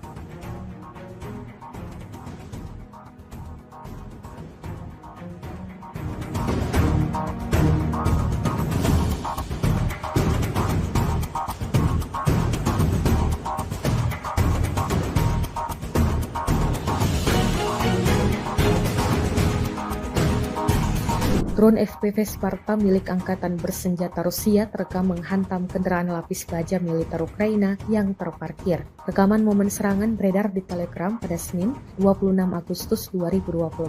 Drone FPV Sparta milik Angkatan Bersenjata Rusia terekam menghantam kendaraan lapis baja militer Ukraina yang terparkir. Rekaman momen serangan beredar di Telegram pada Senin 26 Agustus 2024.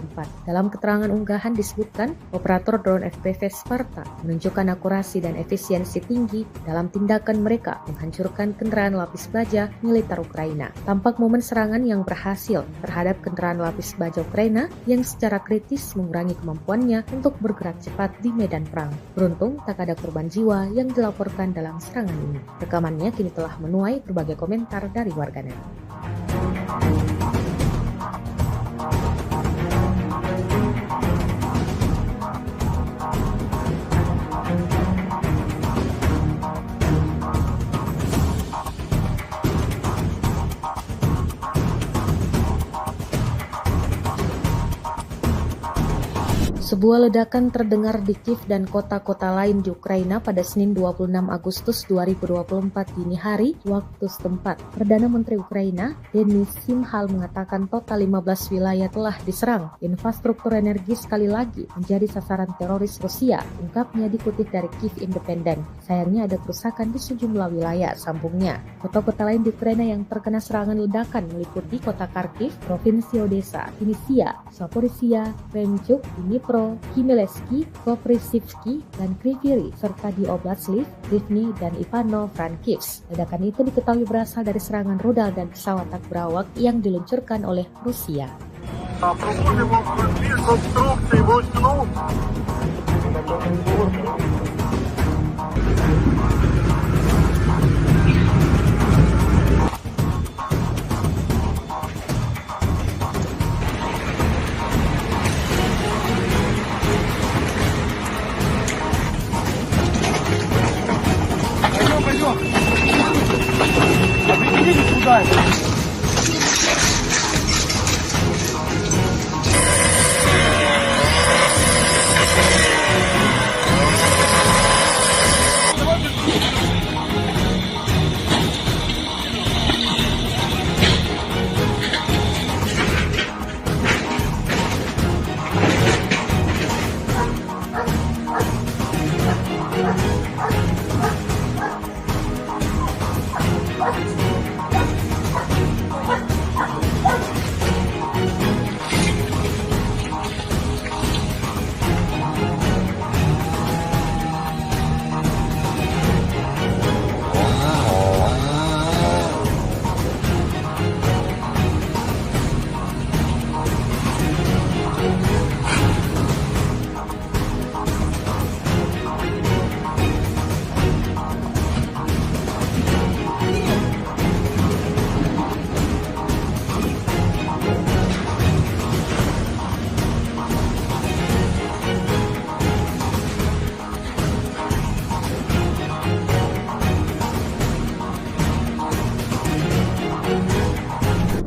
Dalam keterangan unggahan disebutkan, operator drone FPV Sparta menunjukkan akurasi dan efisiensi tinggi dalam tindakan mereka menghancurkan kendaraan lapis baja militer Ukraina. Tampak momen serangan yang berhasil terhadap kendaraan lapis baja Ukraina yang secara kritis mengurangi kemampuannya untuk bergerak cepat di medan perang. Beruntung tak ada korban jiwa yang dilaporkan dalam serangan ini. Rekamannya kini telah menuai berbagai komentar dari warganet. Sebuah ledakan terdengar di Kiev dan kota-kota lain di Ukraina pada Senin 26 Agustus 2024 dini hari waktu setempat. Perdana Menteri Ukraina, Denis Shmyhal mengatakan total 15 wilayah telah diserang. Infrastruktur energi sekali lagi menjadi sasaran teroris Rusia, ungkapnya dikutip dari Kiev Independent. Sayangnya ada kerusakan di sejumlah wilayah, sambungnya. Kota-kota lain di Ukraina yang terkena serangan ledakan meliputi kota Kharkiv, Provinsi Odessa, Vinnytsia, Zaporizhia, Kremenchuk, Dnipro, Khmelnytskyi, Koprivsky, dan Kryvyi Rih, serta di Oblast Lviv, Rivne, dan Ivano-Frankivsk. Ledakan itu diketahui berasal dari serangan rudal dan pesawat tak berawak yang diluncurkan oleh Rusia.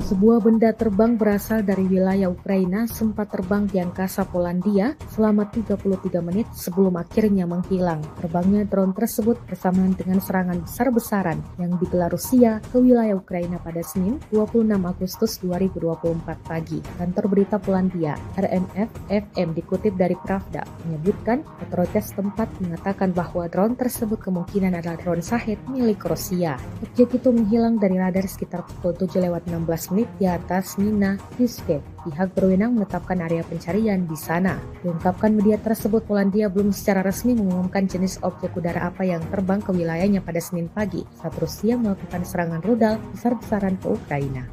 Sebuah benda terbang berasal dari wilayah Ukraina sempat terbang di angkasa Polandia selama 33 menit sebelum akhirnya menghilang. Terbangnya drone tersebut bersamaan dengan serangan besar-besaran yang digelar Rusia ke wilayah Ukraina pada Senin 26 Agustus 2024 pagi. Kantor berita Polandia, RMF-FM dikutip dari Pravda, menyebutkan otoritas tempat mengatakan bahwa drone tersebut kemungkinan adalah drone Shahed milik Rusia. Objek itu menghilang dari radar sekitar pukul 7:16 di atas Mina Yuskep. Pihak berwenang menetapkan area pencarian di sana. Diungkapkan media tersebut, Polandia belum secara resmi mengumumkan jenis objek udara apa yang terbang ke wilayahnya pada Senin pagi saat Rusia melakukan serangan rudal besar-besaran ke Ukraina.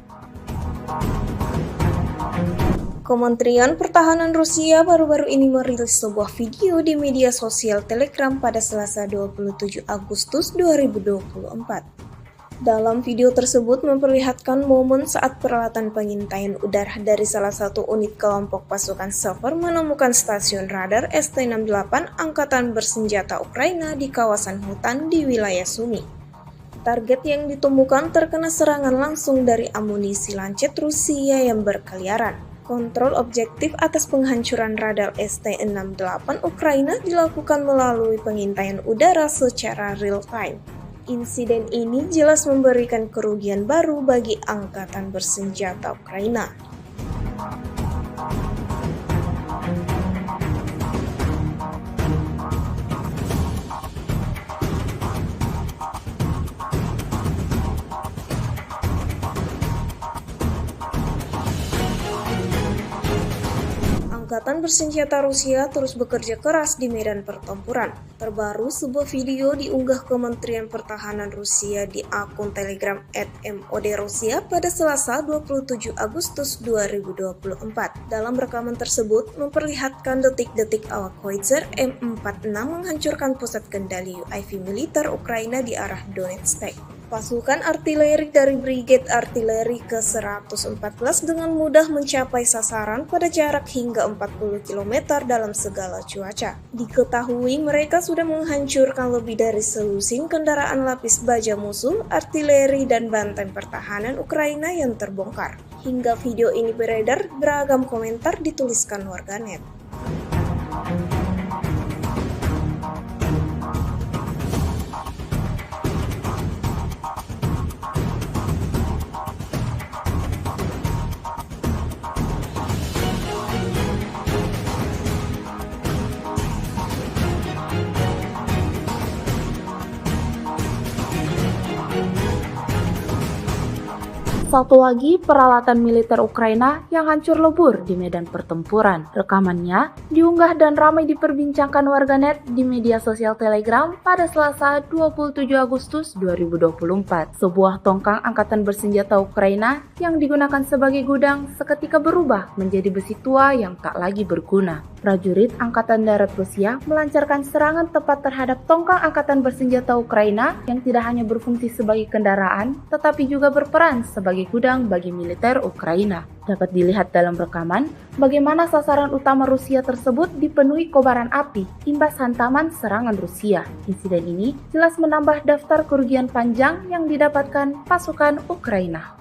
Kementerian Pertahanan Rusia baru-baru ini merilis sebuah video di media sosial Telegram pada Selasa 27 Agustus 2024. Dalam video tersebut memperlihatkan momen saat peralatan pengintaian udara dari salah satu unit kelompok pasukan Sever menemukan stasiun radar ST-68 Angkatan Bersenjata Ukraina di kawasan hutan di wilayah Sumy. Target yang ditemukan terkena serangan langsung dari amunisi lancet Rusia yang berkeliaran. Kontrol objektif atas penghancuran radar ST-68 Ukraina dilakukan melalui pengintaian udara secara real-time. Insiden ini jelas memberikan kerugian baru bagi Angkatan Bersenjata Ukraina. Angkatan Bersenjata Rusia terus bekerja keras di medan pertempuran. Terbaru, sebuah video diunggah Kementerian Pertahanan Rusia di akun Telegram @modrusia pada Selasa 27 Agustus 2024. Dalam rekaman tersebut memperlihatkan detik-detik awak Howitzer M46 menghancurkan pusat kendali UAV militer Ukraina di arah Donetsk. Pasukan artileri dari Brigade Artileri ke-114 dengan mudah mencapai sasaran pada jarak hingga 40 km dalam segala cuaca. Diketahui mereka sudah menghancurkan lebih dari selusin kendaraan lapis baja musuh, artileri, dan benteng pertahanan Ukraina yang terbongkar. Hingga video ini beredar, beragam komentar dituliskan warganet. Satu lagi peralatan militer Ukraina yang hancur lebur di medan pertempuran. Rekamannya diunggah dan ramai diperbincangkan warganet di media sosial Telegram pada Selasa 27 Agustus 2024. Sebuah tongkang angkatan bersenjata Ukraina yang digunakan sebagai gudang seketika berubah menjadi besi tua yang tak lagi berguna. Prajurit Angkatan Darat Rusia melancarkan serangan tepat terhadap tongkang angkatan bersenjata Ukraina yang tidak hanya berfungsi sebagai kendaraan, tetapi juga berperan sebagai gudang bagi militer Ukraina. Dapat dilihat dalam rekaman bagaimana sasaran utama Rusia tersebut dipenuhi kobaran api imbas hantaman serangan Rusia. Insiden ini jelas menambah daftar kerugian panjang yang didapatkan pasukan Ukraina.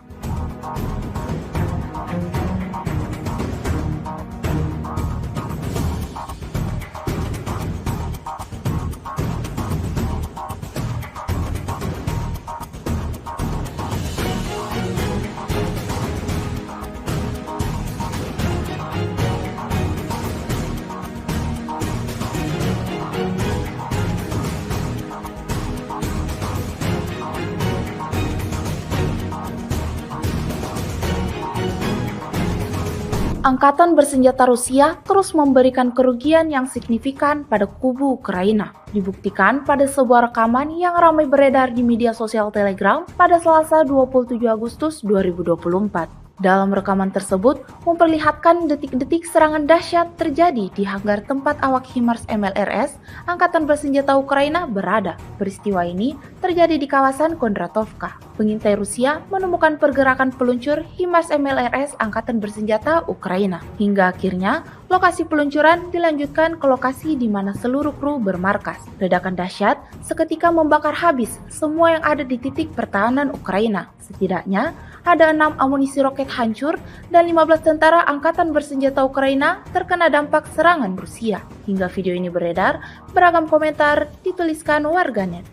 Angkatan bersenjata Rusia terus memberikan kerugian yang signifikan pada kubu Ukraina. Dibuktikan pada sebuah rekaman yang ramai beredar di media sosial Telegram pada Selasa 27 Agustus 2024. Dalam rekaman tersebut memperlihatkan detik-detik serangan dahsyat terjadi di hanggar tempat awak HIMARS MLRS Angkatan Bersenjata Ukraina berada. Peristiwa ini terjadi di kawasan Kondratovka. Pengintai Rusia menemukan pergerakan peluncur HIMARS MLRS Angkatan Bersenjata Ukraina. Hingga akhirnya lokasi peluncuran dilanjutkan ke lokasi di mana seluruh kru bermarkas. Ledakan dahsyat seketika membakar habis semua yang ada di titik pertahanan Ukraina. Setidaknya ada 6 amunisi roket hancur dan 15 tentara Angkatan Bersenjata Ukraina terkena dampak serangan Rusia. Hingga video ini beredar, beragam komentar dituliskan warganet.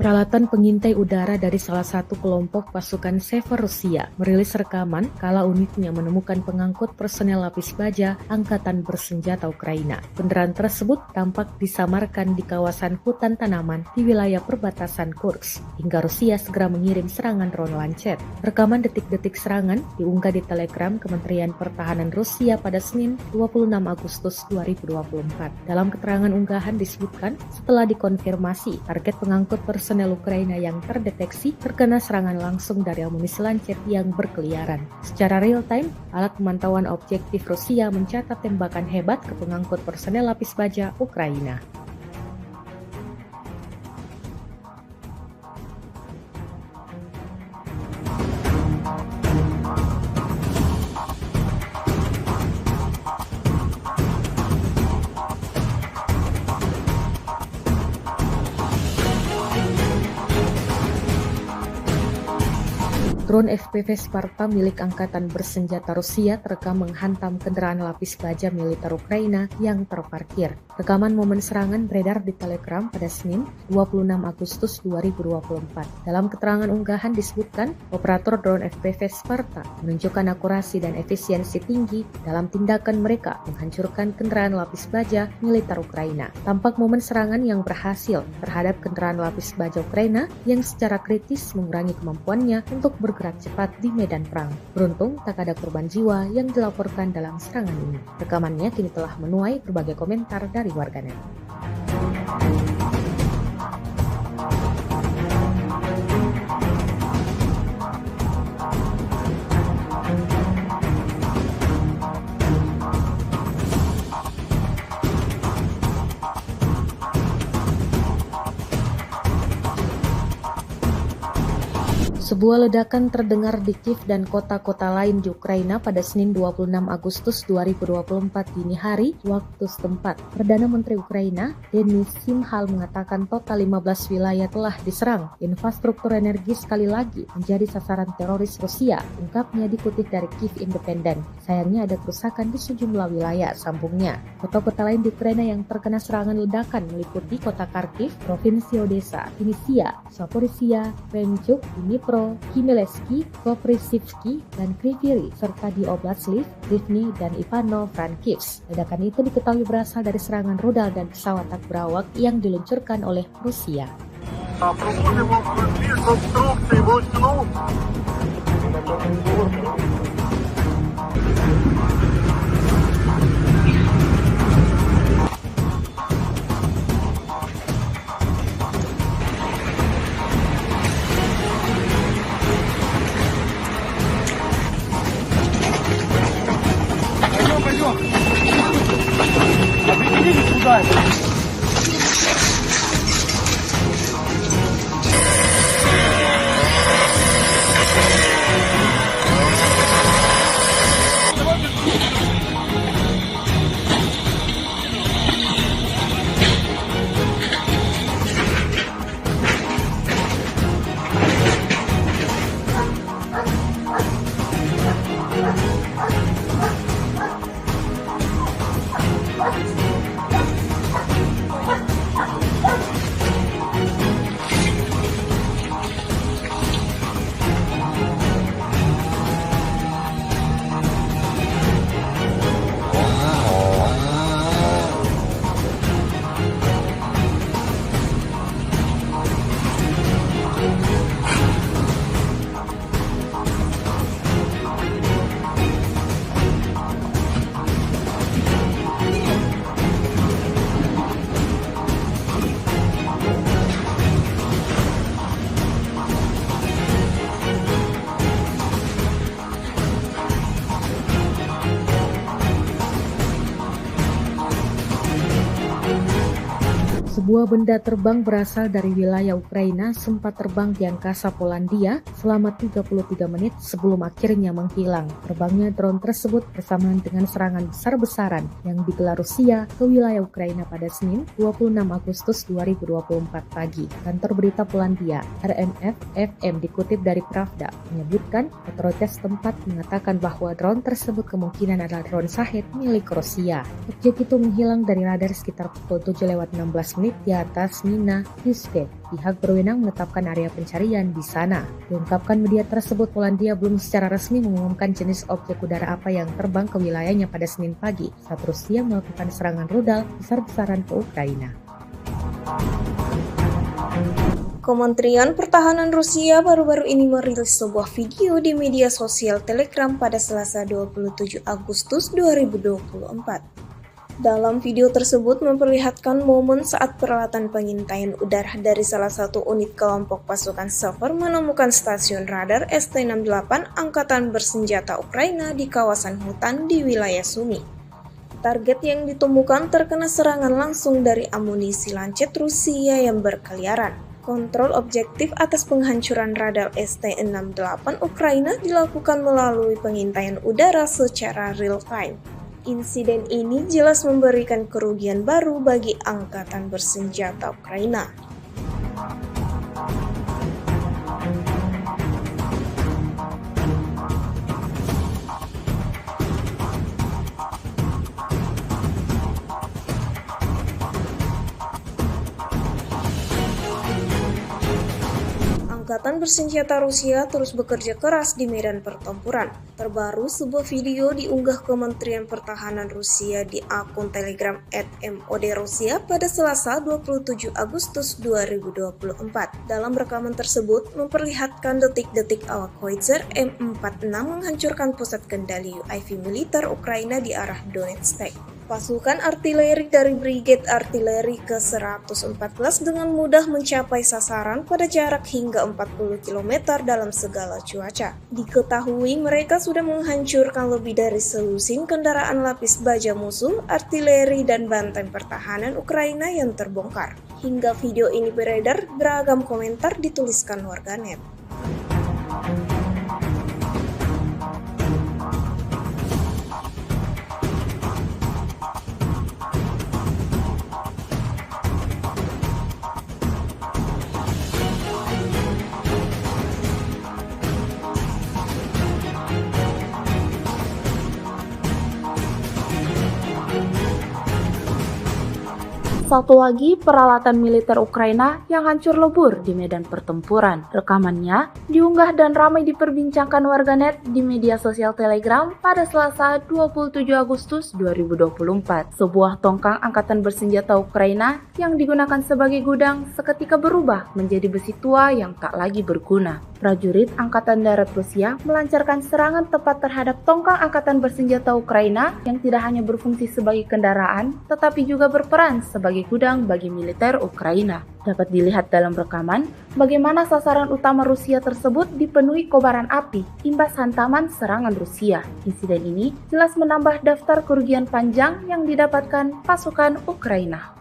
Peralatan pengintai udara dari salah satu kelompok pasukan Sever Rusia merilis rekaman kala unitnya menemukan pengangkut personel lapis baja Angkatan Bersenjata Ukraina. Kendaraan tersebut tampak disamarkan di kawasan hutan tanaman di wilayah perbatasan Kursk, hingga Rusia segera mengirim serangan drone lancet. Rekaman detik-detik serangan diunggah di Telegram Kementerian Pertahanan Rusia pada Senin 26 Agustus 2024. Dalam keterangan unggahan disebutkan, setelah dikonfirmasi, target pengangkut personel Ukraina yang terdeteksi terkena serangan langsung dari amunisi lancet yang berkeliaran. Secara real-time, alat pemantauan objektif Rusia mencatat tembakan hebat ke pengangkut personel lapis baja Ukraina. Drone FPV Sparta milik Angkatan Bersenjata Rusia terekam menghantam kendaraan lapis baja militer Ukraina yang terparkir. Rekaman momen serangan beredar di Telegram pada Senin 26 Agustus 2024. Dalam keterangan unggahan disebutkan, operator drone FPV Sparta menunjukkan akurasi dan efisiensi tinggi dalam tindakan mereka menghancurkan kendaraan lapis baja militer Ukraina. Tampak momen serangan yang berhasil terhadap kendaraan lapis baja Ukraina yang secara kritis mengurangi kemampuannya untuk bergerak cepat di medan perang. Beruntung tak ada korban jiwa yang dilaporkan dalam serangan ini. Rekamannya kini telah menuai berbagai komentar dari warganet. Sebuah ledakan terdengar di Kiev dan kota-kota lain di Ukraina pada Senin 26 Agustus 2024 dini hari waktu setempat. Perdana Menteri Ukraina, Denis Shmyhal mengatakan total 15 wilayah telah diserang. Infrastruktur energi sekali lagi menjadi sasaran teroris Rusia, ungkapnya dikutip dari Kiev Independent. Sayangnya ada kerusakan di sejumlah wilayah, sambungnya. Kota-kota lain di Ukraina yang terkena serangan ledakan meliputi kota Kharkiv, Provinsi Odessa, Vinnytsia, Zaporizhia, Kremenchuk, Dnipro, Khmelnytskyi, Koprivsky, dan Kryvyi Rih, serta di Oblast Lviv, Rivne, dan Ivano-Frankivsk. Ledakan itu diketahui berasal dari serangan rudal dan pesawat tak berawak yang diluncurkan oleh Rusia. Sebuah benda terbang berasal dari wilayah Ukraina sempat terbang di angkasa Polandia selama 33 menit sebelum akhirnya menghilang. Terbangnya drone tersebut bersamaan dengan serangan besar-besaran yang digelar Rusia ke wilayah Ukraina pada Senin 26 Agustus 2024 pagi. Kantor berita Polandia, RMF-FM dikutip dari Pravda, menyebutkan otoritas tempat mengatakan bahwa drone tersebut kemungkinan adalah drone Shahed milik Rusia. Objek itu menghilang dari radar sekitar pukul 7:16 menit di atas Mina Yuskek. Pihak berwenang menetapkan area pencarian di sana. Diungkapkan media tersebut, Polandia belum secara resmi mengumumkan jenis objek udara apa yang terbang ke wilayahnya pada Senin pagi saat Rusia melakukan serangan rudal besar-besaran ke Ukraina. Kementerian Pertahanan Rusia baru-baru ini merilis sebuah video di media sosial Telegram pada Selasa 27 Agustus 2024. Dalam video tersebut memperlihatkan momen saat peralatan pengintaian udara dari salah satu unit kelompok pasukan Sever menemukan stasiun radar ST-68 Angkatan Bersenjata Ukraina di kawasan hutan di wilayah Sumy. Target yang ditemukan terkena serangan langsung dari amunisi lancet Rusia yang berkeliaran. Kontrol objektif atas penghancuran radar ST-68 Ukraina dilakukan melalui pengintaian udara secara real-time. Insiden ini jelas memberikan kerugian baru bagi Angkatan Bersenjata Ukraina. Angkatan Bersenjata Rusia terus bekerja keras di medan pertempuran. Terbaru, sebuah video diunggah Kementerian Pertahanan Rusia di akun Telegram @MOD-Rusia pada Selasa 27 Agustus 2024. Dalam rekaman tersebut memperlihatkan detik-detik awak Howitzer M46 menghancurkan pusat kendali UAV militer Ukraina di arah Donetsk. Pasukan artileri dari Brigade Artileri ke-114 dengan mudah mencapai sasaran pada jarak hingga 40 km dalam segala cuaca. Diketahui mereka sudah menghancurkan lebih dari selusin kendaraan lapis baja musuh, artileri, dan benteng pertahanan Ukraina yang terbongkar. Hingga video ini beredar, beragam komentar dituliskan warganet. Satu lagi peralatan militer Ukraina yang hancur lebur di medan pertempuran. Rekamannya diunggah dan ramai diperbincangkan warganet di media sosial Telegram pada Selasa 27 Agustus 2024. Sebuah tongkang angkatan bersenjata Ukraina yang digunakan sebagai gudang seketika berubah menjadi besi tua yang tak lagi berguna. Prajurit Angkatan Darat Rusia melancarkan serangan tepat terhadap tongkang angkatan bersenjata Ukraina yang tidak hanya berfungsi sebagai kendaraan, tetapi juga berperan sebagai gudang bagi militer Ukraina. Dapat dilihat dalam rekaman bagaimana sasaran utama Rusia tersebut dipenuhi kobaran api imbas hantaman serangan Rusia. Insiden ini jelas menambah daftar kerugian panjang yang didapatkan pasukan Ukraina.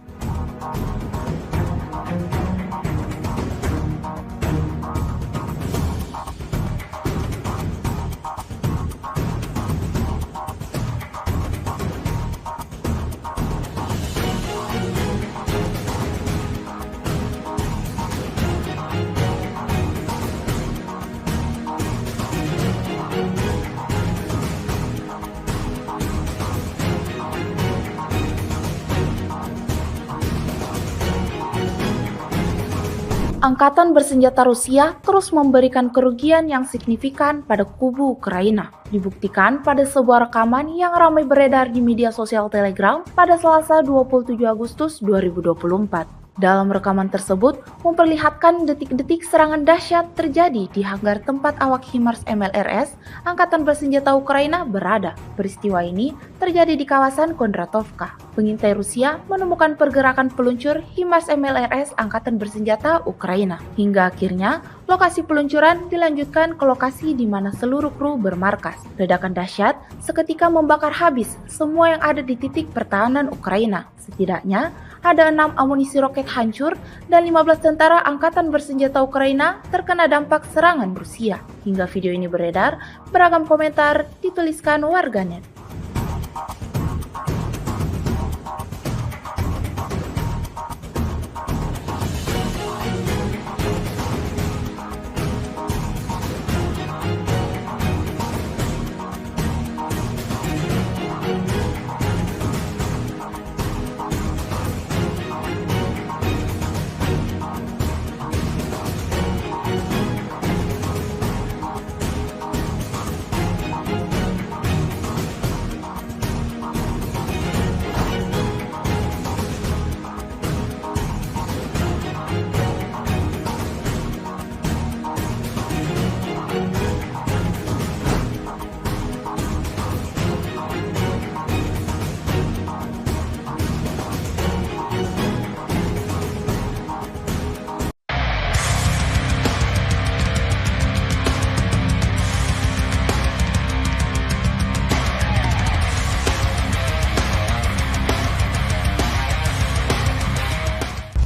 Angkatan bersenjata Rusia terus memberikan kerugian yang signifikan pada kubu Ukraina. Dibuktikan pada sebuah rekaman yang ramai beredar di media sosial Telegram pada Selasa 27 Agustus 2024. Dalam rekaman tersebut memperlihatkan detik-detik serangan dahsyat terjadi di hanggar tempat awak HIMARS MLRS Angkatan Bersenjata Ukraina berada. Peristiwa ini terjadi di kawasan Kondratovka. Pengintai Rusia menemukan pergerakan peluncur HIMARS MLRS Angkatan Bersenjata Ukraina. Hingga akhirnya lokasi peluncuran dilanjutkan ke lokasi di mana seluruh kru bermarkas. Ledakan dahsyat seketika membakar habis semua yang ada di titik pertahanan Ukraina. Setidaknya ada 6 amunisi roket hancur dan 15 tentara angkatan bersenjata Ukraina terkena dampak serangan Rusia. Hingga video ini beredar, beragam komentar dituliskan warganet.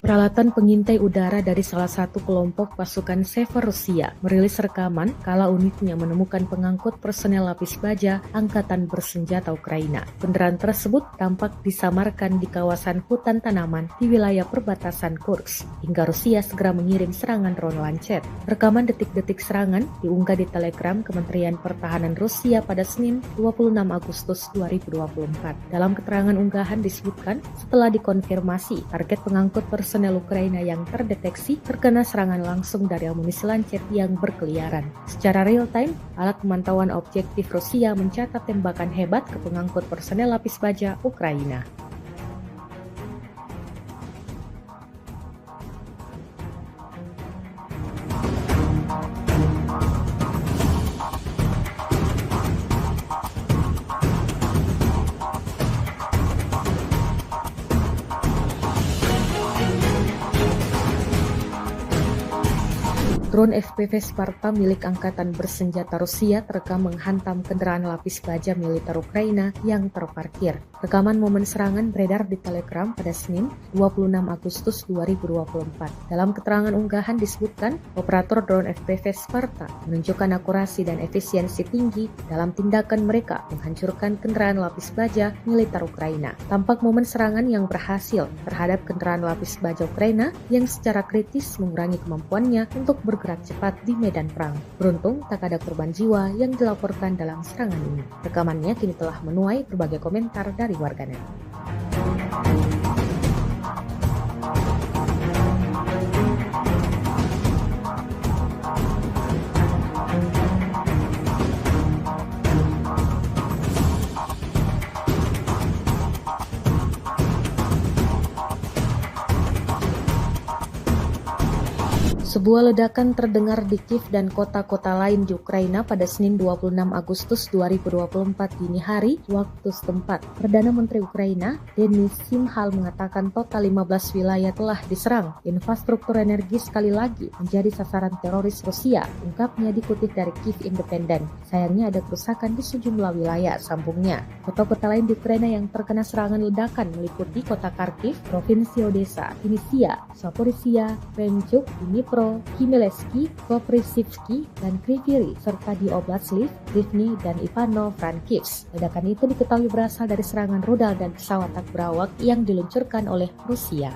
Peralatan pengintai udara dari salah satu kelompok pasukan Sever Rusia merilis rekaman kala unitnya menemukan pengangkut personel lapis baja Angkatan Bersenjata Ukraina. Kendaraan tersebut tampak disamarkan di kawasan hutan tanaman di wilayah perbatasan Kursk, hingga Rusia segera mengirim serangan drone Lancet. Rekaman detik-detik serangan diunggah di Telegram Kementerian Pertahanan Rusia pada Senin 26 Agustus 2024. Dalam keterangan unggahan disebutkan, setelah dikonfirmasi, target pengangkut personel Ukraina yang terdeteksi terkena serangan langsung dari amunisi Lancet yang berkeliaran. Secara real-time, alat pemantauan objektif Rusia mencatat tembakan hebat ke pengangkut personel lapis baja Ukraina. Drone FPV Sparta milik Angkatan Bersenjata Rusia terekam menghantam kendaraan lapis baja militer Ukraina yang terparkir. Rekaman momen serangan beredar di Telegram pada Senin 26 Agustus 2024. Dalam keterangan unggahan disebutkan, operator drone FPV Sparta menunjukkan akurasi dan efisiensi tinggi dalam tindakan mereka menghancurkan kendaraan lapis baja militer Ukraina. Tampak momen serangan yang berhasil terhadap kendaraan lapis baja Ukraina yang secara kritis mengurangi kemampuannya untuk bergerak cepat di medan perang. Beruntung tak ada korban jiwa yang dilaporkan dalam serangan ini. Rekamannya kini telah menuai berbagai komentar dari warganet. Sebuah ledakan terdengar di Kiev dan kota-kota lain di Ukraina pada Senin 26 Agustus 2024 dini hari waktu setempat. Perdana Menteri Ukraina, Denis Shmyhal mengatakan total 15 wilayah telah diserang. Infrastruktur energi sekali lagi menjadi sasaran teroris Rusia, ungkapnya dikutip dari Kiev Independent. Sayangnya ada kerusakan di sejumlah wilayah, sambungnya. Kota-kota lain di Ukraina yang terkena serangan ledakan meliputi kota Kharkiv, Provinsi Odessa, Vinnytsia, Zaporizhia, Kremchuk, Dnipro, Khmelnytskyi, Koprivsky, dan Kryvyi, serta di Oblast Lviv, Rivne, dan Ivano-Frankivsk. Ledakan itu diketahui berasal dari serangan rudal dan pesawat tak berawak yang diluncurkan oleh Rusia.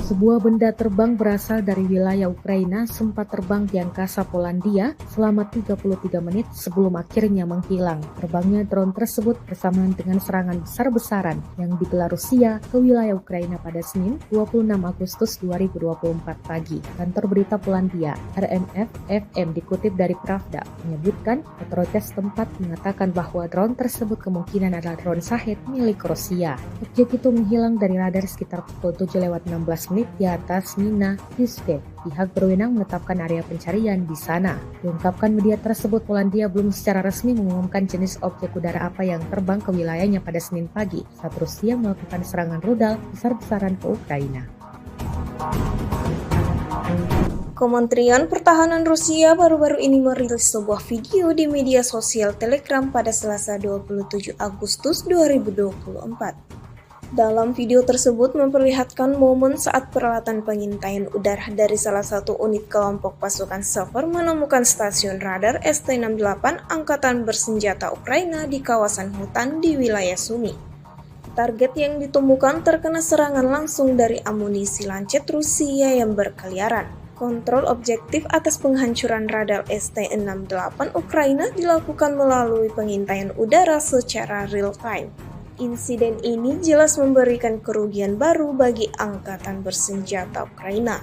Sebuah benda terbang berasal dari wilayah Ukraina sempat terbang di angkasa Polandia selama 33 menit sebelum akhirnya menghilang. Terbangnya drone tersebut bersamaan dengan serangan besar-besaran yang digelar Rusia ke wilayah Ukraina pada Senin 26 Agustus 2024 pagi. Kantor berita Polandia, RMF-FM dikutip dari Pravda, menyebutkan otoritas tempat mengatakan bahwa drone tersebut kemungkinan adalah drone Shahed milik Rusia. Objek itu menghilang dari radar sekitar pukul 7:16 resmi di atas Mina Yuskek. Pihak berwenang menetapkan area pencarian di sana. Diungkapkan media tersebut, Polandia belum secara resmi mengumumkan jenis objek udara apa yang terbang ke wilayahnya pada Senin pagi saat Rusia melakukan serangan rudal besar-besaran ke Ukraina. Kementerian Pertahanan Rusia baru-baru ini merilis sebuah video di media sosial Telegram pada Selasa 27 Agustus 2024. Dalam video tersebut memperlihatkan momen saat peralatan pengintaian udara dari salah satu unit kelompok pasukan Sever menemukan stasiun radar ST-68 Angkatan Bersenjata Ukraina di kawasan hutan di wilayah Sumy. Target yang ditemukan terkena serangan langsung dari amunisi lancet Rusia yang berkeliaran. Kontrol objektif atas penghancuran radar ST-68 Ukraina dilakukan melalui pengintaian udara secara real-time. Insiden ini jelas memberikan kerugian baru bagi Angkatan Bersenjata Ukraina.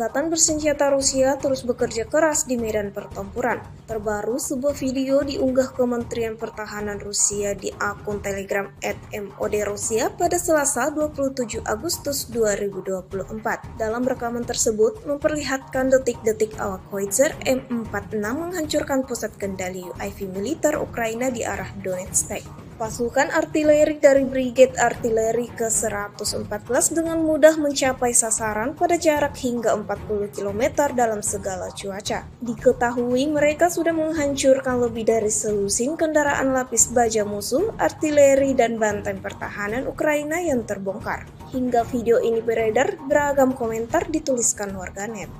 Angkatan Bersenjata Rusia terus bekerja keras di medan pertempuran. Terbaru, sebuah video diunggah Kementerian Pertahanan Rusia di akun Telegram @MOD-Rusia pada Selasa 27 Agustus 2024. Dalam rekaman tersebut memperlihatkan detik-detik awak Howitzer M46 menghancurkan pusat kendali UAV militer Ukraina di arah Donetsk. Pasukan artileri dari Brigade Artileri ke-114 dengan mudah mencapai sasaran pada jarak hingga 40 km dalam segala cuaca. Diketahui mereka sudah menghancurkan lebih dari selusin kendaraan lapis baja musuh, artileri, dan benteng pertahanan Ukraina yang terbongkar. Hingga video ini beredar, beragam komentar dituliskan warganet.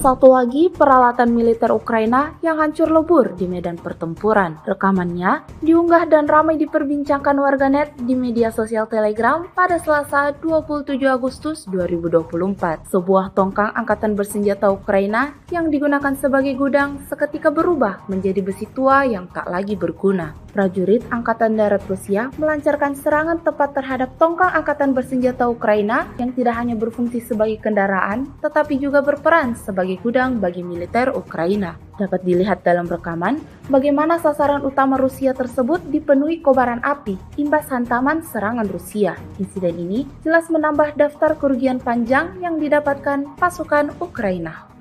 Satu lagi peralatan militer Ukraina yang hancur lebur di medan pertempuran. Rekamannya diunggah dan ramai diperbincangkan warganet di media sosial Telegram pada Selasa 27 Agustus 2024. Sebuah tongkang angkatan bersenjata Ukraina yang digunakan sebagai gudang seketika berubah menjadi besi tua yang tak lagi berguna. Prajurit Angkatan Darat Rusia melancarkan serangan tepat terhadap tongkang angkatan bersenjata Ukraina yang tidak hanya berfungsi sebagai kendaraan, tetapi juga berperan sebagai gudang bagi militer Ukraina. Dapat dilihat dalam rekaman bagaimana sasaran utama Rusia tersebut dipenuhi kobaran api imbas hantaman serangan Rusia. Insiden ini jelas menambah daftar kerugian panjang yang didapatkan pasukan Ukraina.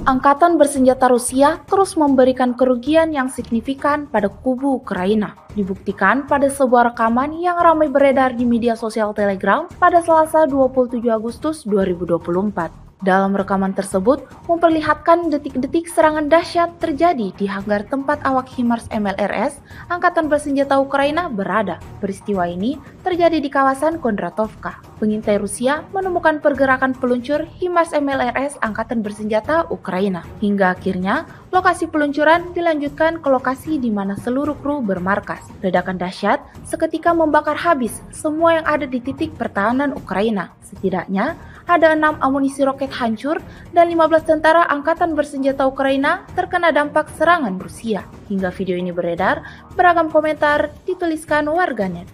Angkatan bersenjata Rusia terus memberikan kerugian yang signifikan pada kubu Ukraina. Dibuktikan pada sebuah rekaman yang ramai beredar di media sosial Telegram pada Selasa 27 Agustus 2024. Dalam rekaman tersebut memperlihatkan detik-detik serangan dahsyat terjadi di hanggar tempat awak HIMARS MLRS Angkatan Bersenjata Ukraina berada. Peristiwa ini terjadi di kawasan Kondratovka. Pengintai Rusia menemukan pergerakan peluncur HIMARS MLRS Angkatan Bersenjata Ukraina. Hingga akhirnya lokasi peluncuran dilanjutkan ke lokasi di mana seluruh kru bermarkas. Ledakan dahsyat seketika membakar habis semua yang ada di titik pertahanan Ukraina. Setidaknya ada 6 amunisi roket hancur dan 15 tentara Angkatan Bersenjata Ukraina terkena dampak serangan Rusia. Hingga video ini beredar, beragam komentar dituliskan warganet.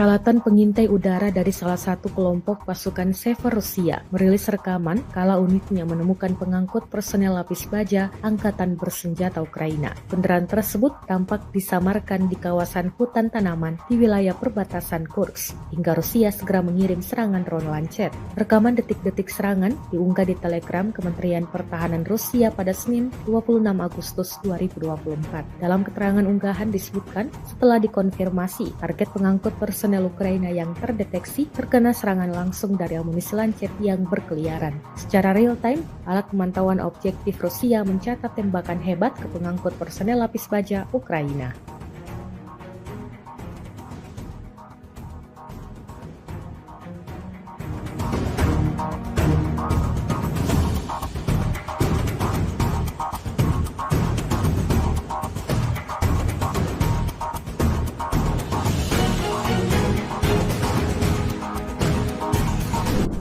Peralatan pengintai udara dari salah satu kelompok pasukan Sever Rusia merilis rekaman kala unitnya menemukan pengangkut personel lapis baja Angkatan Bersenjata Ukraina. Kendaraan tersebut tampak disamarkan di kawasan hutan tanaman di wilayah perbatasan Kursk, hingga Rusia segera mengirim serangan drone Lancet. Rekaman detik-detik serangan diunggah di Telegram Kementerian Pertahanan Rusia pada Senin 26 Agustus 2024. Dalam keterangan unggahan disebutkan setelah dikonfirmasi target pengangkut personel Ukraina yang terdeteksi terkena serangan langsung dari amunisi Lancet yang berkeliaran. Secara real-time, alat pemantauan objektif Rusia mencatat tembakan hebat ke pengangkut personel lapis baja Ukraina.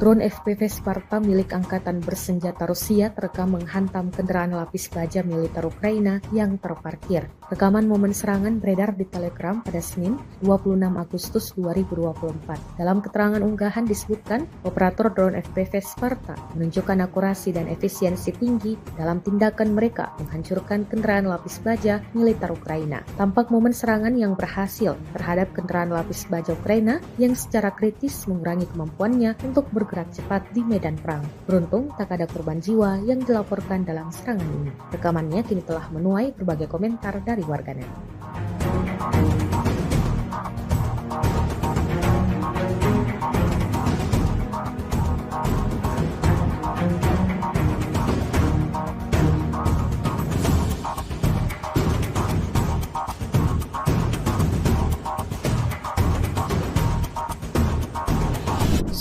Drone FPV Sparta milik Angkatan Bersenjata Rusia terekam menghantam kendaraan lapis baja militer Ukraina yang terparkir. Rekaman momen serangan beredar di Telegram pada Senin 26 Agustus 2024. Dalam keterangan unggahan disebutkan, operator drone FPV Sparta menunjukkan akurasi dan efisiensi tinggi dalam tindakan mereka menghancurkan kendaraan lapis baja militer Ukraina. Tampak momen serangan yang berhasil terhadap kendaraan lapis baja Ukraina yang secara kritis mengurangi kemampuannya untuk bergerak cepat di medan perang. Beruntung tak ada korban jiwa yang dilaporkan dalam serangan ini. Rekamannya kini telah menuai berbagai komentar dari warganet.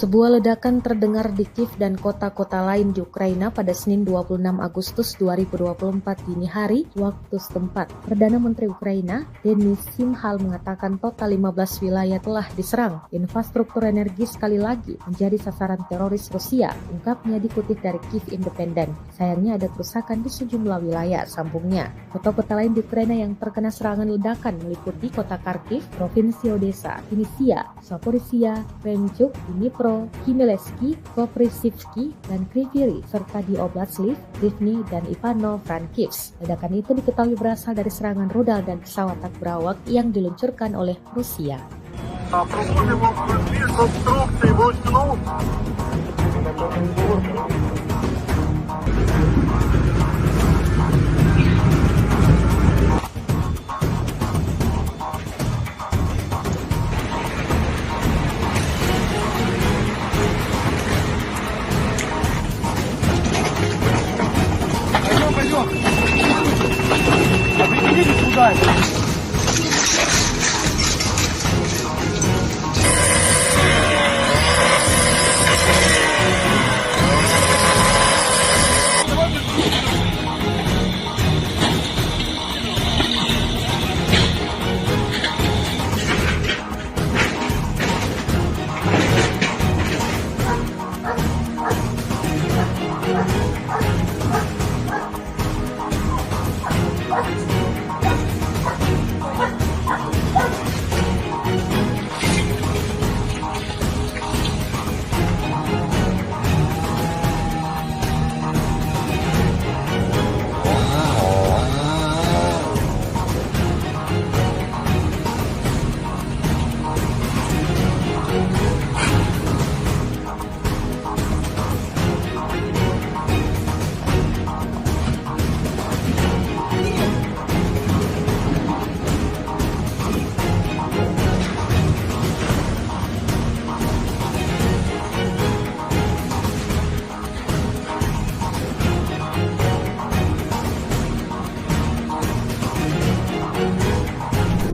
Sebuah ledakan terdengar di Kiev dan kota-kota lain di Ukraina pada Senin 26 Agustus 2024 dini hari waktu setempat. Perdana Menteri Ukraina, Denis Shmyhal mengatakan total 15 wilayah telah diserang. Infrastruktur energi sekali lagi menjadi sasaran teroris Rusia, ungkapnya dikutip dari Kiev Independent. Sayangnya ada kerusakan di sejumlah wilayah, sambungnya. Kota-kota lain di Ukraina yang terkena serangan ledakan meliputi kota Kharkiv, Provinsi Odessa, Vinnytsia, Zaporizhia, Kremenchuk, Dnipro, Khmelnytskyi, Koprivsky, dan Kryvyi, serta di Oblast Lviv, Rivne, dan Ivano-Frankivsk. Ledakan itu diketahui berasal dari serangan rudal dan pesawat tak berawak yang diluncurkan oleh Rusia.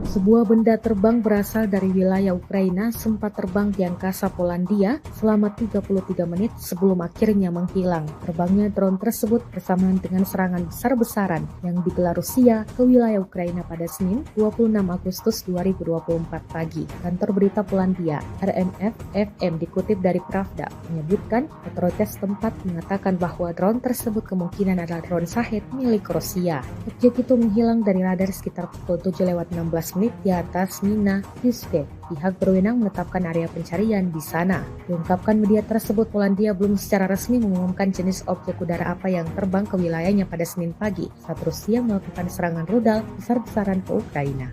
Sebuah benda terbang berasal dari wilayah Ukraina sempat terbang di angkasa Polandia selama 33 menit sebelum akhirnya menghilang. Terbangnya drone tersebut bersamaan dengan serangan besar-besaran yang digelar Rusia ke wilayah Ukraina pada Senin 26 Agustus 2024 pagi. Kantor berita Polandia, RMF-FM dikutip dari Pravda, menyebutkan otoritas setempat mengatakan bahwa drone tersebut kemungkinan adalah drone Shahed milik Rusia. Objek itu menghilang dari radar sekitar pukul 7:16 di atas Mina Yusuf. Pihak berwenang menetapkan area pencarian di sana. Diungkapkan media tersebut, Polandia belum secara resmi mengumumkan jenis objek udara apa yang terbang ke wilayahnya pada Senin pagi saat Rusia melakukan serangan rudal besar-besaran ke Ukraina.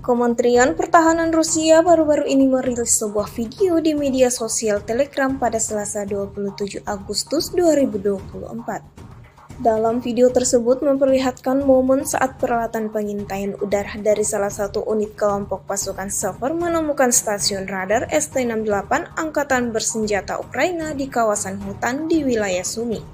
Kementerian Pertahanan Rusia baru-baru ini merilis sebuah video di media sosial Telegram pada Selasa 27 Agustus 2024. Dalam video tersebut memperlihatkan momen saat peralatan pengintaian udara dari salah satu unit kelompok pasukan Sever menemukan stasiun radar ST-68 Angkatan Bersenjata Ukraina di kawasan hutan di wilayah Sumy.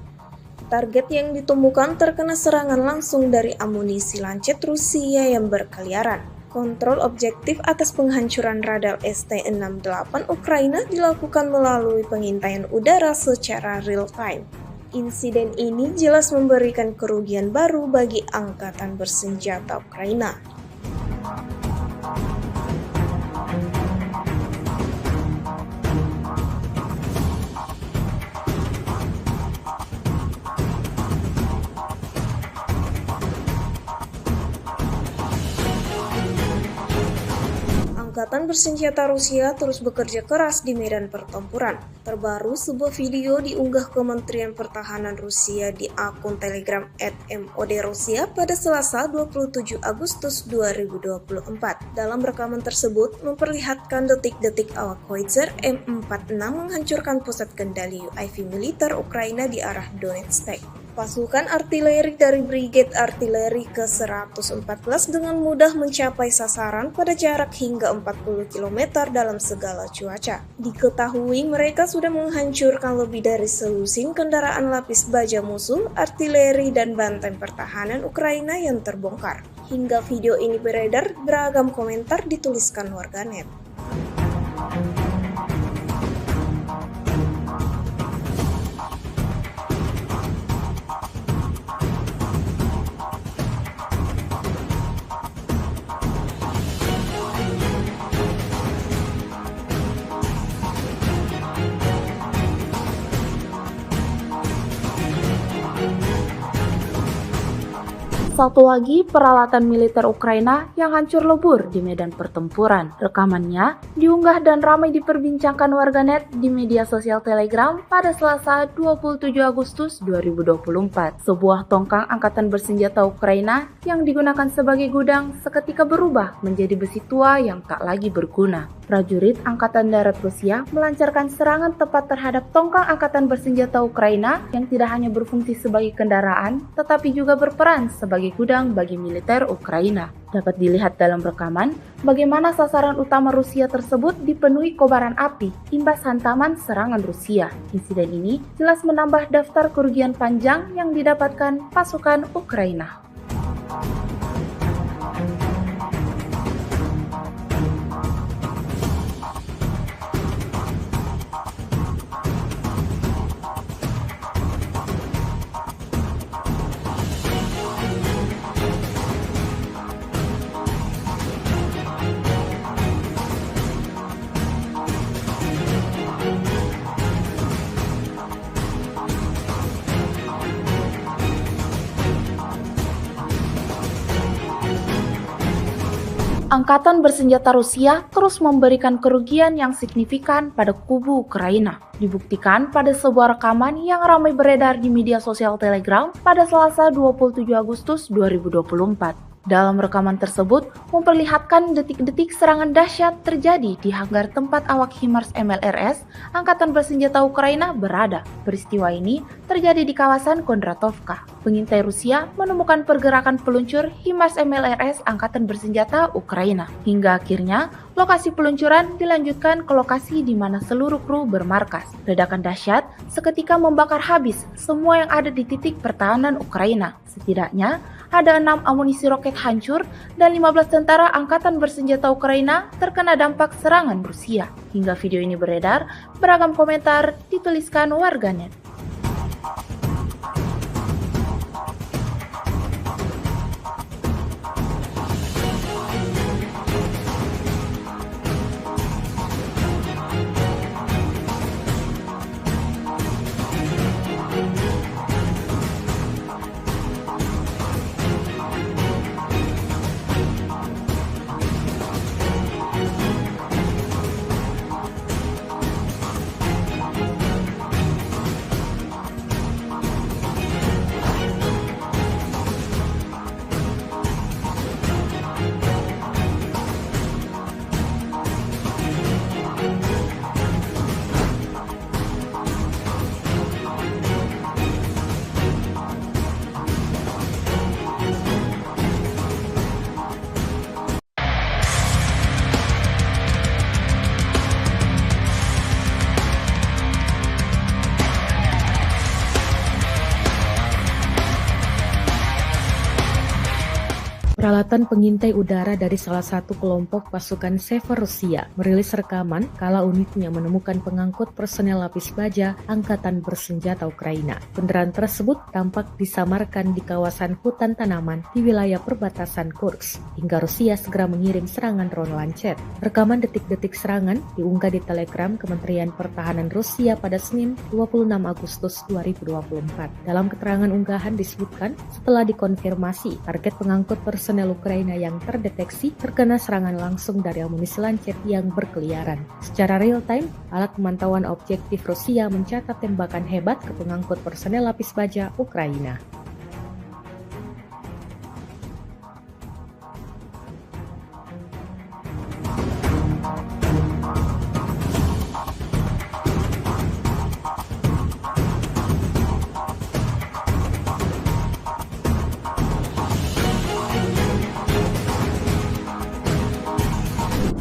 Target yang ditemukan terkena serangan langsung dari amunisi lancet Rusia yang berkeliaran. Kontrol objektif atas penghancuran radar ST-68 Ukraina dilakukan melalui pengintaian udara secara real-time. Insiden ini jelas memberikan kerugian baru bagi Angkatan Bersenjata Ukraina. Angkatan Bersenjata Rusia terus bekerja keras di medan pertempuran. Terbaru, sebuah video diunggah Kementerian Pertahanan Rusia di akun Telegram @MOD-Rusia pada Selasa 27 Agustus 2024. Dalam rekaman tersebut memperlihatkan detik-detik awak Howitzer M46 menghancurkan pusat kendali UAV militer Ukraina di arah Donetsk. Pasukan artileri dari Brigade Artileri ke-114 dengan mudah mencapai sasaran pada jarak hingga 40 km dalam segala cuaca. Diketahui mereka sudah menghancurkan lebih dari selusin kendaraan lapis baja musuh, artileri, dan benteng pertahanan Ukraina yang terbongkar. Hingga video ini beredar, beragam komentar dituliskan warganet. Satu lagi peralatan militer Ukraina yang hancur lebur di medan pertempuran. Rekamannya diunggah dan ramai diperbincangkan warganet di media sosial Telegram pada Selasa 27 Agustus 2024. Sebuah tongkang angkatan bersenjata Ukraina yang digunakan sebagai gudang seketika berubah menjadi besi tua yang tak lagi berguna. Prajurit Angkatan Darat Rusia melancarkan serangan tepat terhadap tongkang angkatan bersenjata Ukraina yang tidak hanya berfungsi sebagai kendaraan, tetapi juga berperan sebagai gudang bagi militer Ukraina. Dapat dilihat dalam rekaman bagaimana sasaran utama Rusia tersebut dipenuhi kobaran api imbas hantaman serangan Rusia. Insiden ini jelas menambah daftar kerugian panjang yang didapatkan pasukan Ukraina. Angkatan bersenjata Rusia terus memberikan kerugian yang signifikan pada kubu Ukraina. Dibuktikan pada sebuah rekaman yang ramai beredar di media sosial Telegram pada Selasa 27 Agustus 2024. Dalam rekaman tersebut memperlihatkan detik-detik serangan dahsyat terjadi di hanggar tempat awak HIMARS MLRS Angkatan Bersenjata Ukraina berada. Peristiwa ini terjadi di kawasan Kondratovka. Pengintai Rusia menemukan pergerakan peluncur HIMARS MLRS Angkatan Bersenjata Ukraina. Hingga akhirnya lokasi peluncuran dilanjutkan ke lokasi di mana seluruh kru bermarkas. Ledakan dahsyat seketika membakar habis semua yang ada di titik pertahanan Ukraina. Setidaknya ada 6 amunisi roket hancur dan 15 tentara Angkatan Bersenjata Ukraina terkena dampak serangan Rusia. Hingga video ini beredar, beragam komentar dituliskan warganet. Peralatan pengintai udara dari salah satu kelompok pasukan Sever Rusia merilis rekaman kala unitnya menemukan pengangkut personel lapis baja Angkatan Bersenjata Ukraina. Kendaraan tersebut tampak disamarkan di kawasan hutan tanaman di wilayah perbatasan Kursk, hingga Rusia segera mengirim serangan drone Lancet. Rekaman detik-detik serangan diunggah di Telegram Kementerian Pertahanan Rusia pada Senin 26 Agustus 2024. Dalam keterangan unggahan disebutkan setelah dikonfirmasi target pengangkut personel Ukraina yang terdeteksi terkena serangan langsung dari amunisi Lancet yang berkeliaran. Secara real-time, alat pemantauan objektif Rusia mencatat tembakan hebat ke pengangkut personel lapis baja Ukraina.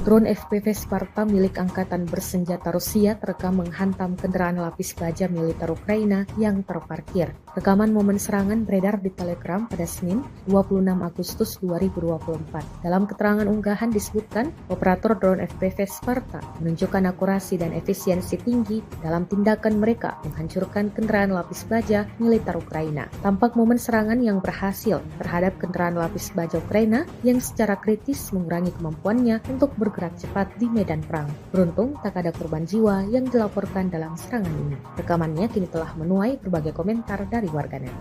Drone FPV Sparta milik Angkatan Bersenjata Rusia terekam menghantam kendaraan lapis baja militer Ukraina yang terparkir. Rekaman momen serangan beredar di Telegram pada Senin 26 Agustus 2024. Dalam keterangan unggahan disebutkan, operator drone FPV Sparta menunjukkan akurasi dan efisiensi tinggi dalam tindakan mereka menghancurkan kendaraan lapis baja militer Ukraina. Tampak momen serangan yang berhasil terhadap kendaraan lapis baja Ukraina yang secara kritis mengurangi kemampuannya untuk bergerak cepat di medan perang. Beruntung tak ada korban jiwa yang dilaporkan dalam serangan ini. Rekamannya kini telah menuai berbagai komentar dari warganet.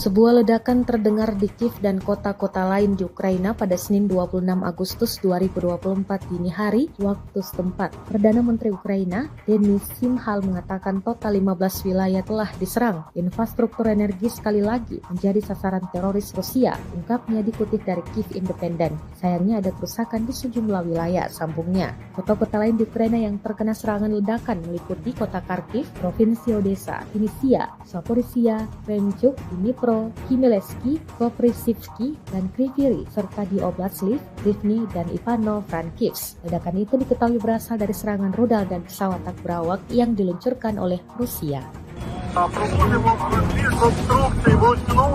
Sebuah ledakan terdengar di Kiev dan kota-kota lain di Ukraina pada Senin 26 Agustus 2024 dini hari waktu setempat. Perdana Menteri Ukraina, Denis Shmyhal mengatakan total 15 wilayah telah diserang. Infrastruktur energi sekali lagi menjadi sasaran teroris Rusia, ungkapnya dikutip dari Kiev Independent. Sayangnya ada kerusakan di sejumlah wilayah, sambungnya. Kota-kota lain di Ukraina yang terkena serangan ledakan meliputi kota Kharkiv, Provinsi Odessa, Vinnytsia, Zaporizhia, Kremenchuk, Dnipro, Khmelnytskyi, Koprivsky, dan Kryvyi, serta di Oblast Lviv, Rivne, dan Ivano-Frankivsk. Ledakan itu diketahui berasal dari serangan rudal dan pesawat tak berawak yang diluncurkan oleh Rusia. Проводимо конструкції вручну.